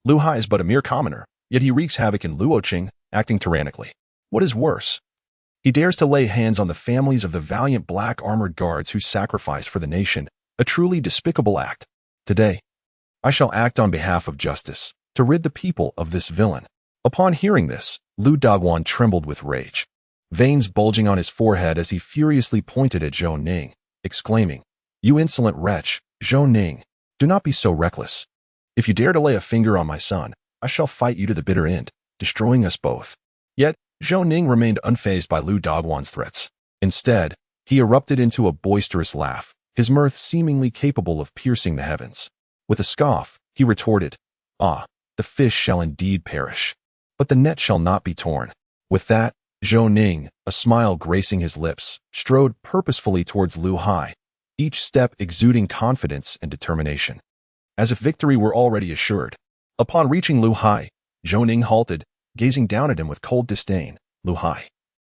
Lu Hai is but a mere commoner, yet he wreaks havoc in Luoqing, acting tyrannically. What is worse? He dares to lay hands on the families of the valiant black armored guards who sacrificed for the nation, a truly despicable act. Today, I shall act on behalf of justice, to rid the people of this villain. Upon hearing this, Lu Dagwan trembled with rage, veins bulging on his forehead as he furiously pointed at Zhou Ning, exclaiming, "You insolent wretch, Zhou Ning, do not be so reckless. If you dare to lay a finger on my son, I shall fight you to the bitter end, destroying us both." Yet, Zhou Ning remained unfazed by Lu Dagwan's threats. Instead, he erupted into a boisterous laugh, his mirth seemingly capable of piercing the heavens. With a scoff, he retorted, "Ah, the fish shall indeed perish, but the net shall not be torn." With that, Zhou Ning, a smile gracing his lips, strode purposefully towards Lu Hai, each step exuding confidence and determination, as if victory were already assured. Upon reaching Lu Hai, Zhou Ning halted, gazing down at him with cold disdain. "Lu Hai,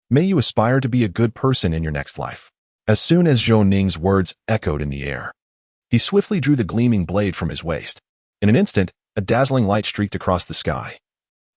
may you aspire to be a good person in your next life." As soon as Zhou Ning's words echoed in the air, he swiftly drew the gleaming blade from his waist. In an instant, a dazzling light streaked across the sky,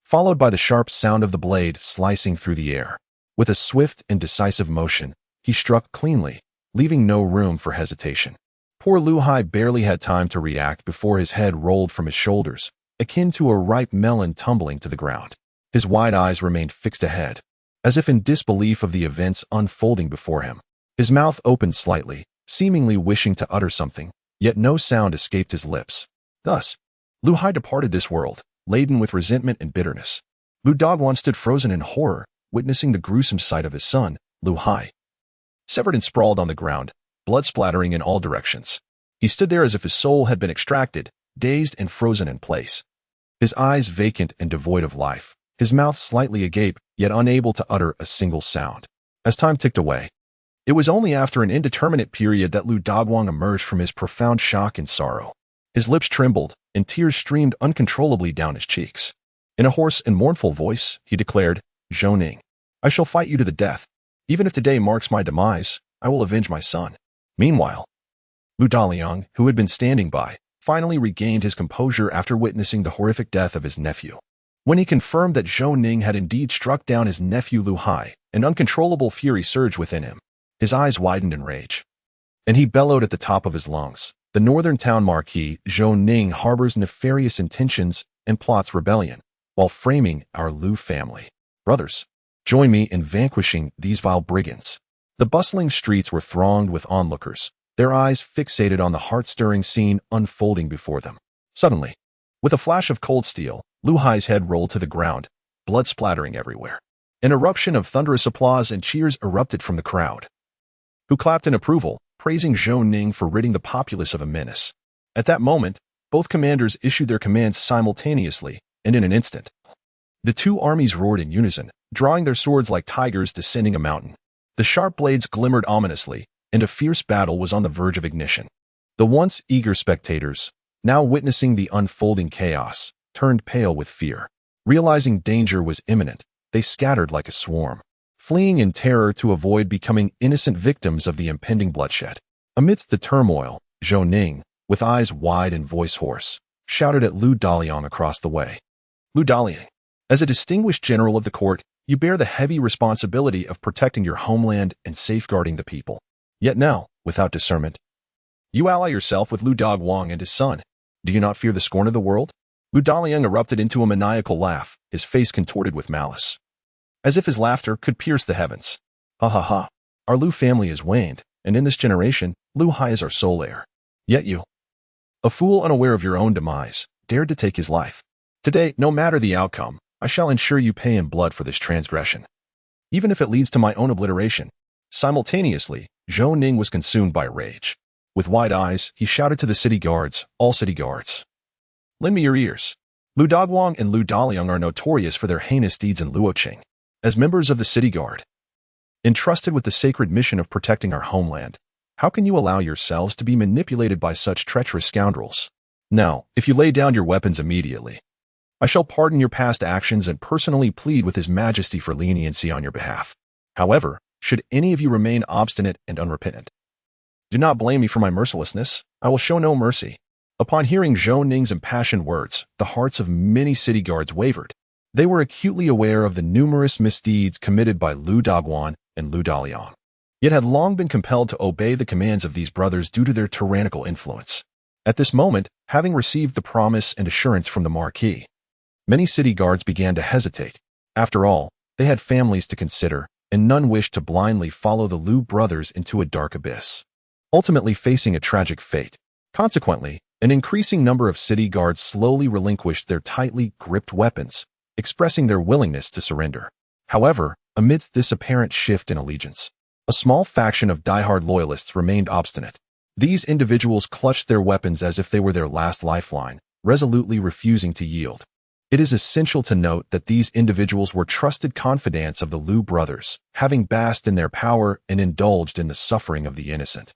followed by the sharp sound of the blade slicing through the air. With a swift and decisive motion, he struck cleanly, leaving no room for hesitation. Poor Lu Hai barely had time to react before his head rolled from his shoulders, akin to a ripe melon tumbling to the ground. His wide eyes remained fixed ahead, as if in disbelief of the events unfolding before him. His mouth opened slightly, seemingly wishing to utter something, yet no sound escaped his lips. Thus, Lu Hai departed this world, laden with resentment and bitterness. Lu Dagwan stood frozen in horror, witnessing the gruesome sight of his son, Lu Hai, severed and sprawled on the ground, blood splattering in all directions. He stood there as if his soul had been extracted, dazed and frozen in place. His eyes vacant and devoid of life, his mouth slightly agape, yet unable to utter a single sound. As time ticked away, it was only after an indeterminate period that Lu Dagwan emerged from his profound shock and sorrow. His lips trembled, and tears streamed uncontrollably down his cheeks. In a hoarse and mournful voice, he declared, "Zhou Ning, I shall fight you to the death. Even if today marks my demise, I will avenge my son." Meanwhile, Lu Daliang, who had been standing by, finally regained his composure after witnessing the horrific death of his nephew. When he confirmed that Zhou Ning had indeed struck down his nephew Lu Hai, an uncontrollable fury surged within him. His eyes widened in rage, and he bellowed at the top of his lungs, "The northern town marquis, Zhou Ning, harbors nefarious intentions and plots rebellion, while framing our Lu family. Brothers, join me in vanquishing these vile brigands." The bustling streets were thronged with onlookers, their eyes fixated on the heart-stirring scene unfolding before them. Suddenly, with a flash of cold steel, Lu Hai's head rolled to the ground, blood splattering everywhere. An eruption of thunderous applause and cheers erupted from the crowd, who clapped in approval, praising Zhou Ning for ridding the populace of a menace. At that moment, both commanders issued their commands simultaneously, and in an instant, the two armies roared in unison, drawing their swords like tigers descending a mountain. The sharp blades glimmered ominously, and a fierce battle was on the verge of ignition. The once eager spectators, now witnessing the unfolding chaos, turned pale with fear. Realizing danger was imminent, they scattered like a swarm, fleeing in terror to avoid becoming innocent victims of the impending bloodshed. Amidst the turmoil, Zhou Ning, with eyes wide and voice hoarse, shouted at Lu Daliang across the way. "Lu Daliang, as a distinguished general of the court, you bear the heavy responsibility of protecting your homeland and safeguarding the people. Yet now, without discernment, you ally yourself with Lu Dagwan and his son. Do you not fear the scorn of the world?" Lu Daliang erupted into a maniacal laugh, his face contorted with malice, as if his laughter could pierce the heavens. "Ha ha ha, our Lu family is waned, and in this generation, Lu Hai is our sole heir. Yet you, a fool unaware of your own demise, dared to take his life. Today, no matter the outcome, I shall ensure you pay in blood for this transgression, even if it leads to my own obliteration." Simultaneously, Zhou Ning was consumed by rage. With wide eyes, he shouted to the city guards, "All city guards, lend me your ears. Lu Dagwan and Lu Daliang are notorious for their heinous deeds in Luoqing. As members of the city guard, entrusted with the sacred mission of protecting our homeland, how can you allow yourselves to be manipulated by such treacherous scoundrels? Now, if you lay down your weapons immediately, I shall pardon your past actions and personally plead with His Majesty for leniency on your behalf. However, should any of you remain obstinate and unrepentant, do not blame me for my mercilessness. I will show no mercy." Upon hearing Zhou Ning's impassioned words, the hearts of many city guards wavered. They were acutely aware of the numerous misdeeds committed by Lu Dagwan and Lu Daliang, yet had long been compelled to obey the commands of these brothers due to their tyrannical influence. At this moment, having received the promise and assurance from the Marquis, many city guards began to hesitate. After all, they had families to consider, and none wished to blindly follow the Lu brothers into a dark abyss, ultimately facing a tragic fate. Consequently, an increasing number of city guards slowly relinquished their tightly gripped weapons, expressing their willingness to surrender. However, amidst this apparent shift in allegiance, a small faction of diehard loyalists remained obstinate. These individuals clutched their weapons as if they were their last lifeline, resolutely refusing to yield. It is essential to note that these individuals were trusted confidants of the Lu brothers, having basked in their power and indulged in the suffering of the innocent,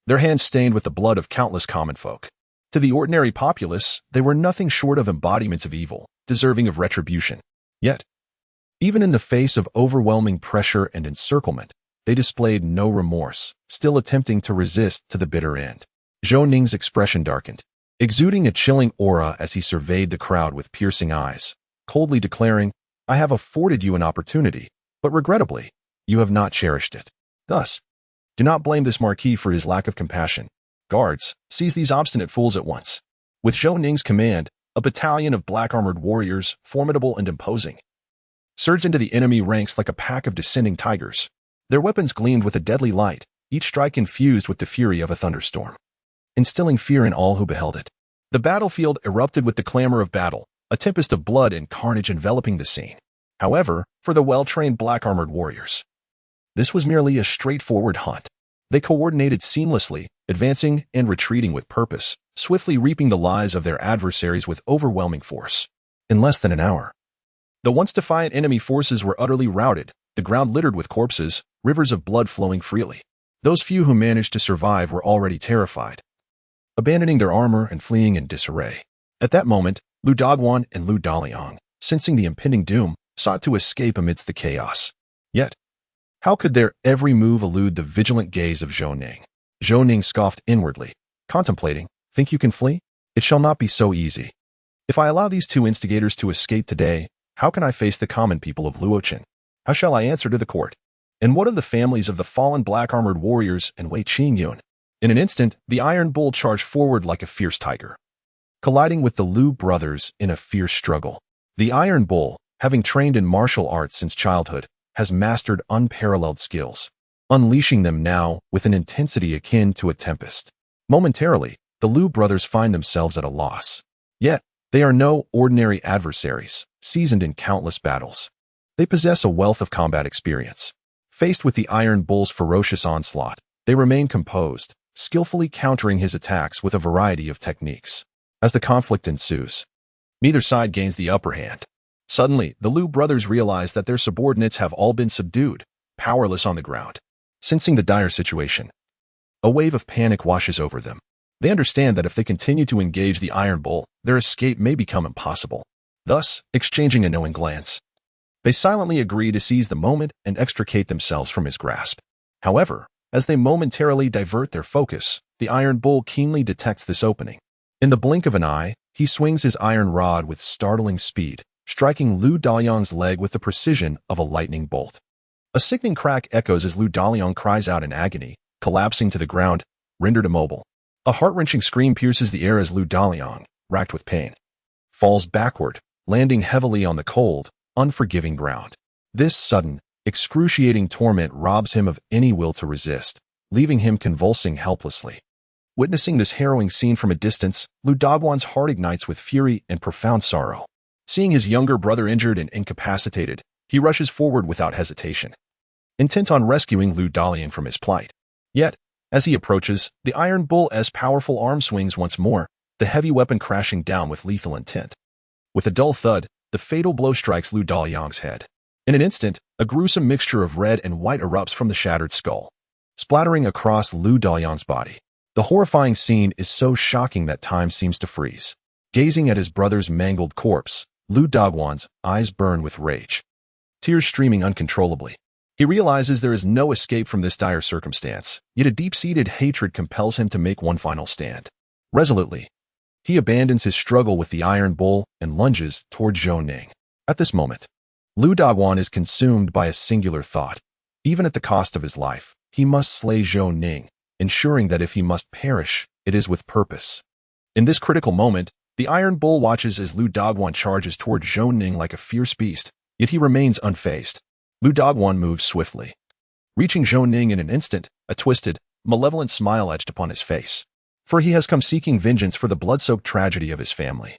their hands stained with the blood of countless common folk. To the ordinary populace, they were nothing short of embodiments of evil, deserving of retribution. Yet, even in the face of overwhelming pressure and encirclement, they displayed no remorse, still attempting to resist to the bitter end. Zhou Ning's expression darkened, exuding a chilling aura as he surveyed the crowd with piercing eyes, coldly declaring, "I have afforded you an opportunity, but regrettably, you have not cherished it. Thus, do not blame this Marquis for his lack of compassion. Guards, seize these obstinate fools at once." With Zhou Ning's command, a battalion of black-armored warriors, formidable and imposing, surged into the enemy ranks like a pack of descending tigers. Their weapons gleamed with a deadly light, each strike infused with the fury of a thunderstorm, instilling fear in all who beheld it. The battlefield erupted with the clamor of battle, a tempest of blood and carnage enveloping the scene. However, for the well-trained black-armored warriors, this was merely a straightforward hunt. They coordinated seamlessly, advancing and retreating with purpose, swiftly reaping the lives of their adversaries with overwhelming force. In less than an hour, the once defiant enemy forces were utterly routed, the ground littered with corpses, rivers of blood flowing freely. Those few who managed to survive were already terrified, abandoning their armor and fleeing in disarray. At that moment, Lu Dagwan and Lu Daliang, sensing the impending doom, sought to escape amidst the chaos. Yet, how could their every move elude the vigilant gaze of Zhou Ning? Zhou Ning scoffed inwardly, contemplating, "Think you can flee? It shall not be so easy. If I allow these two instigators to escape today, how can I face the common people of Luochen? How shall I answer to the court? And what of the families of the fallen black-armored warriors and Wei Qingyun?" In an instant, the Iron Bull charged forward like a fierce tiger, colliding with the Lu brothers in a fierce struggle. The Iron Bull, having trained in martial arts since childhood, has mastered unparalleled skills, unleashing them now with an intensity akin to a tempest. Momentarily, the Lu brothers find themselves at a loss. Yet, they are no ordinary adversaries, seasoned in countless battles. They possess a wealth of combat experience. Faced with the Iron Bull's ferocious onslaught, they remain composed, skillfully countering his attacks with a variety of techniques. As the conflict ensues, neither side gains the upper hand. Suddenly, the Lu brothers realize that their subordinates have all been subdued, powerless on the ground. Sensing the dire situation, a wave of panic washes over them. They understand that if they continue to engage the Iron Bull, their escape may become impossible. Thus, exchanging a knowing glance, they silently agree to seize the moment and extricate themselves from his grasp. However, as they momentarily divert their focus, the Iron Bull keenly detects this opening. In the blink of an eye, he swings his iron rod with startling speed, striking Lu Daliang's leg with the precision of a lightning bolt. A sickening crack echoes as Lu Daliang cries out in agony, collapsing to the ground, rendered immobile. A heart-wrenching scream pierces the air as Lu Daliang, racked with pain, falls backward, landing heavily on the cold, unforgiving ground. This sudden, excruciating torment robs him of any will to resist, leaving him convulsing helplessly. Witnessing this harrowing scene from a distance, Lu Dagwan's heart ignites with fury and profound sorrow. Seeing his younger brother injured and incapacitated, he rushes forward without hesitation, intent on rescuing Lu Daliang from his plight. Yet, as he approaches, the Iron Bull's powerful arm swings once more, the heavy weapon crashing down with lethal intent. With a dull thud, the fatal blow strikes Lu Daliang's head. In an instant, a gruesome mixture of red and white erupts from the shattered skull, splattering across Lu Daliang's body. The horrifying scene is so shocking that time seems to freeze. Gazing at his brother's mangled corpse, Lu Dagwan's eyes burn with rage, tears streaming uncontrollably. He realizes there is no escape from this dire circumstance, yet a deep-seated hatred compels him to make one final stand. Resolutely, he abandons his struggle with the Iron Bull and lunges toward Zhou Ning. At this moment, Lu Dagwan is consumed by a singular thought. Even at the cost of his life, he must slay Zhou Ning, ensuring that if he must perish, it is with purpose. In this critical moment, the Iron Bull watches as Lu Dogwan charges toward Zhou Ning like a fierce beast, yet he remains unfazed. Lu Dogwan moves swiftly. Reaching Zhou Ning in an instant, a twisted, malevolent smile etched upon his face. For he has come seeking vengeance for the blood-soaked tragedy of his family,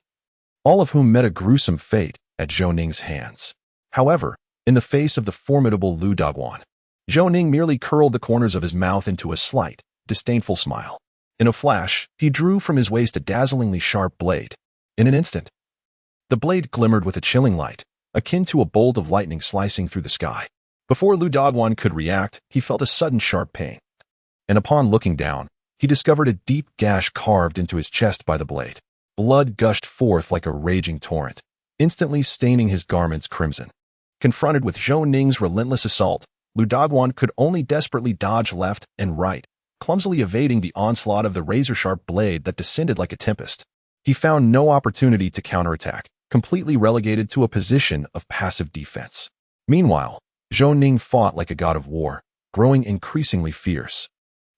all of whom met a gruesome fate at Zhou Ning's hands. However, in the face of the formidable Lu Dogwan, Zhou Ning merely curled the corners of his mouth into a slight, disdainful smile. In a flash, he drew from his waist a dazzlingly sharp blade. In an instant, the blade glimmered with a chilling light, akin to a bolt of lightning slicing through the sky. Before Lu Dogwan could react, he felt a sudden sharp pain. And upon looking down, he discovered a deep gash carved into his chest by the blade. Blood gushed forth like a raging torrent, instantly staining his garments crimson. Confronted with Zhou Ning's relentless assault, Lu Dogwan could only desperately dodge left and right, clumsily evading the onslaught of the razor-sharp blade that descended like a tempest. He found no opportunity to counterattack, completely relegated to a position of passive defense. Meanwhile, Zhou Ning fought like a god of war, growing increasingly fierce.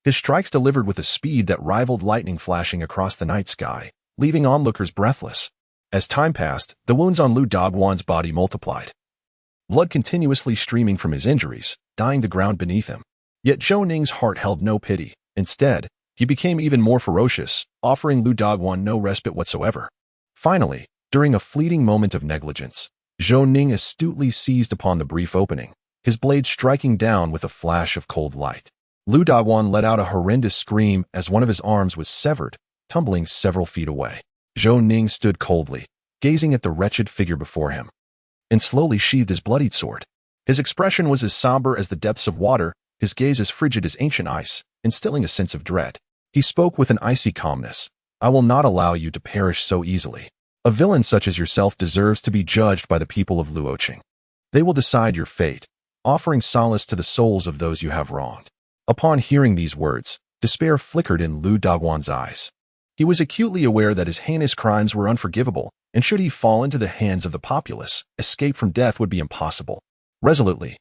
His strikes delivered with a speed that rivaled lightning flashing across the night sky, leaving onlookers breathless. As time passed, the wounds on Lu Dogwan's body multiplied, blood continuously streaming from his injuries, dyeing the ground beneath him. Yet Zhou Ning's heart held no pity. Instead, he became even more ferocious, offering Lu Dogwan no respite whatsoever. Finally, during a fleeting moment of negligence, Zhou Ning astutely seized upon the brief opening, his blade striking down with a flash of cold light. Lu Dogwan let out a horrendous scream as one of his arms was severed, tumbling several feet away. Zhou Ning stood coldly, gazing at the wretched figure before him, and slowly sheathed his bloodied sword. His expression was as somber as the depths of water, his gaze as frigid as ancient ice, instilling a sense of dread. He spoke with an icy calmness. "I will not allow you to perish so easily. A villain such as yourself deserves to be judged by the people of Luoqing. They will decide your fate, offering solace to the souls of those you have wronged." Upon hearing these words, despair flickered in Lu Dogwan's eyes. He was acutely aware that his heinous crimes were unforgivable, and should he fall into the hands of the populace, escape from death would be impossible. Resolutely,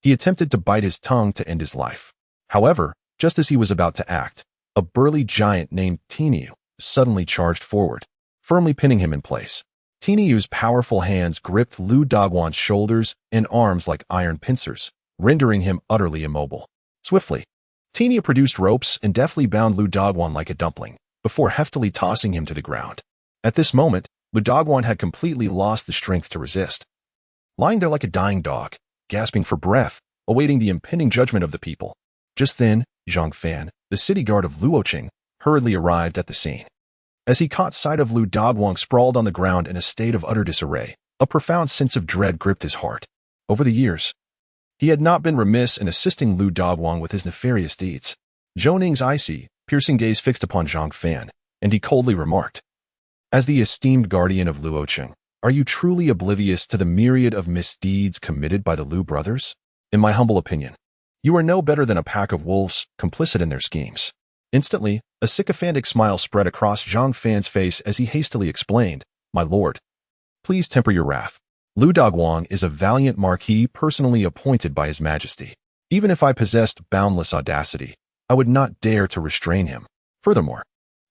he attempted to bite his tongue to end his life. However, just as he was about to act, a burly giant named Tiniu suddenly charged forward, firmly pinning him in place. Tiniu's powerful hands gripped Lu Dogwan's shoulders and arms like iron pincers, rendering him utterly immobile. Swiftly, Tiniu produced ropes and deftly bound Lu Dogwan like a dumpling, before heftily tossing him to the ground. At this moment, Lu Dogwan had completely lost the strength to resist. Lying there like a dying dog, gasping for breath, awaiting the impending judgment of the people. Just then, Zhang Fan, the city guard of Luoqing, hurriedly arrived at the scene. As he caught sight of Lu Dogwan sprawled on the ground in a state of utter disarray, a profound sense of dread gripped his heart. Over the years, he had not been remiss in assisting Lu Dogwan with his nefarious deeds. Zhou Ning's icy, piercing gaze fixed upon Zhang Fan, and he coldly remarked, "As the esteemed guardian of Luoqing, are you truly oblivious to the myriad of misdeeds committed by the Lu brothers? In my humble opinion, you are no better than a pack of wolves, complicit in their schemes." Instantly, a sycophantic smile spread across Zhang Fan's face as he hastily explained, "My lord, please temper your wrath. Lu Dogwan is a valiant marquis personally appointed by His Majesty. Even if I possessed boundless audacity, I would not dare to restrain him. Furthermore,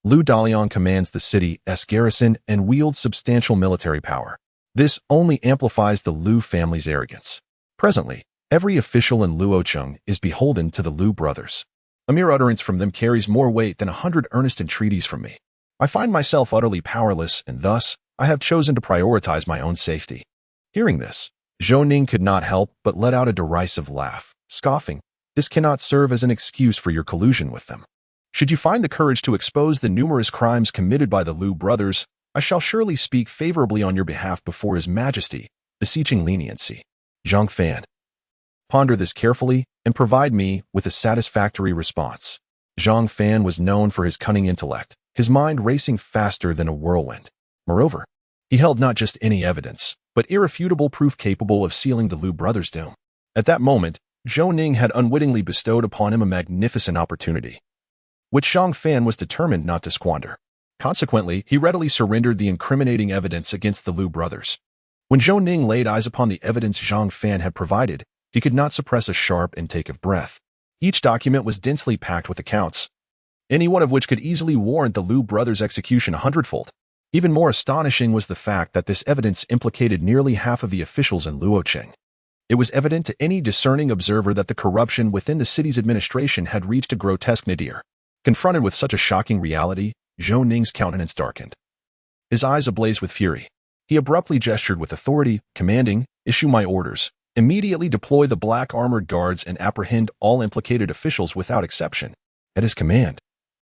Lu Dalian commands the city's garrison and wields substantial military power. This only amplifies the Lu family's arrogance. Presently, every official in Luoqing is beholden to the Lu brothers. A mere utterance from them carries more weight than 100 earnest entreaties from me. I find myself utterly powerless, and thus, I have chosen to prioritize my own safety." Hearing this, Zhou Ning could not help but let out a derisive laugh, scoffing, "This cannot serve as an excuse for your collusion with them. Should you find the courage to expose the numerous crimes committed by the Lu brothers, I shall surely speak favorably on your behalf before His Majesty, beseeching leniency. Zhang Fan, ponder this carefully and provide me with a satisfactory response." Zhang Fan was known for his cunning intellect, his mind racing faster than a whirlwind. Moreover, he held not just any evidence, but irrefutable proof capable of sealing the Lu brothers' doom. At that moment, Zhou Ning had unwittingly bestowed upon him a magnificent opportunity, which Zhang Fan was determined not to squander. Consequently, he readily surrendered the incriminating evidence against the Lu brothers. When Zhou Ning laid eyes upon the evidence Zhang Fan had provided, He could not suppress a sharp intake of breath. Each document was densely packed with accounts, any one of which could easily warrant the Liu brothers' execution 100-fold. Even more astonishing was the fact that this evidence implicated nearly half of the officials in Luocheng. It was evident to any discerning observer that the corruption within the city's administration had reached a grotesque nadir. Confronted with such a shocking reality, Zhou Ning's countenance darkened. His eyes ablaze with fury. He abruptly gestured with authority, commanding, "Issue my orders. Immediately deploy the black armored guards and apprehend all implicated officials without exception." At his command,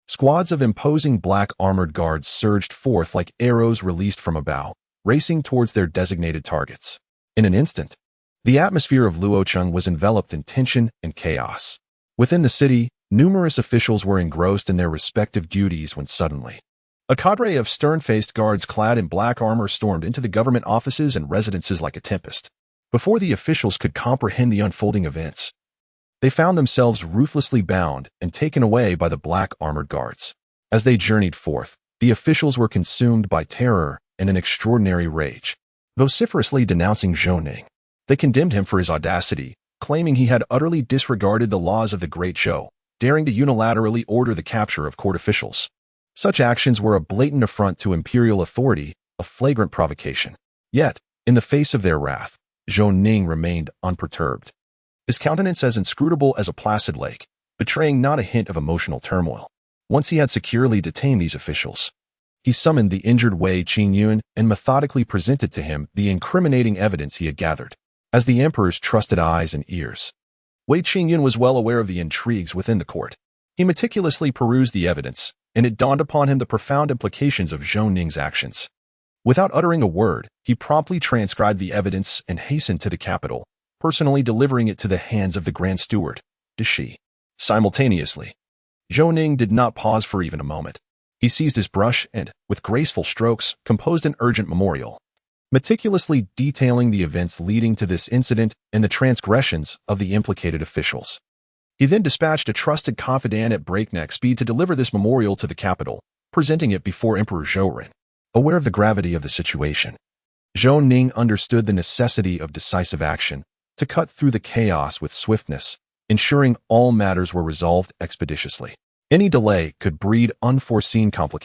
squads of imposing black armored guards surged forth like arrows released from a bow, racing towards their designated targets. In an instant, the atmosphere of Luocheng was enveloped in tension and chaos. Within the city, numerous officials were engrossed in their respective duties when suddenly, a cadre of stern-faced guards clad in black armor stormed into the government offices and residences like a tempest. Before the officials could comprehend the unfolding events, they found themselves ruthlessly bound and taken away by the black armored guards. As they journeyed forth, the officials were consumed by terror and an extraordinary rage. Vociferously denouncing Zhou Ning, they condemned him for his audacity, claiming he had utterly disregarded the laws of the Great Zhou, daring to unilaterally order the capture of court officials. Such actions were a blatant affront to imperial authority, a flagrant provocation. Yet, in the face of their wrath, Zhou Ning remained unperturbed, his countenance as inscrutable as a placid lake, betraying not a hint of emotional turmoil. Once he had securely detained these officials, he summoned the injured Wei Qingyun and methodically presented to him the incriminating evidence he had gathered. As the emperor's trusted eyes and ears, Wei Qingyun was well aware of the intrigues within the court. He meticulously perused the evidence, and it dawned upon him the profound implications of Zhou Ning's actions. Without uttering a word, he promptly transcribed the evidence and hastened to the capital, personally delivering it to the hands of the Grand Steward, Dashi. Simultaneously, Zhou Ning did not pause for even a moment. He seized his brush and, with graceful strokes, composed an urgent memorial, meticulously detailing the events leading to this incident and the transgressions of the implicated officials. He then dispatched a trusted confidant at breakneck speed to deliver this memorial to the capital, presenting it before Emperor Zhou. Aware of the gravity of the situation, Zhou Ning understood the necessity of decisive action to cut through the chaos with swiftness, ensuring all matters were resolved expeditiously. Any delay could breed unforeseen complications.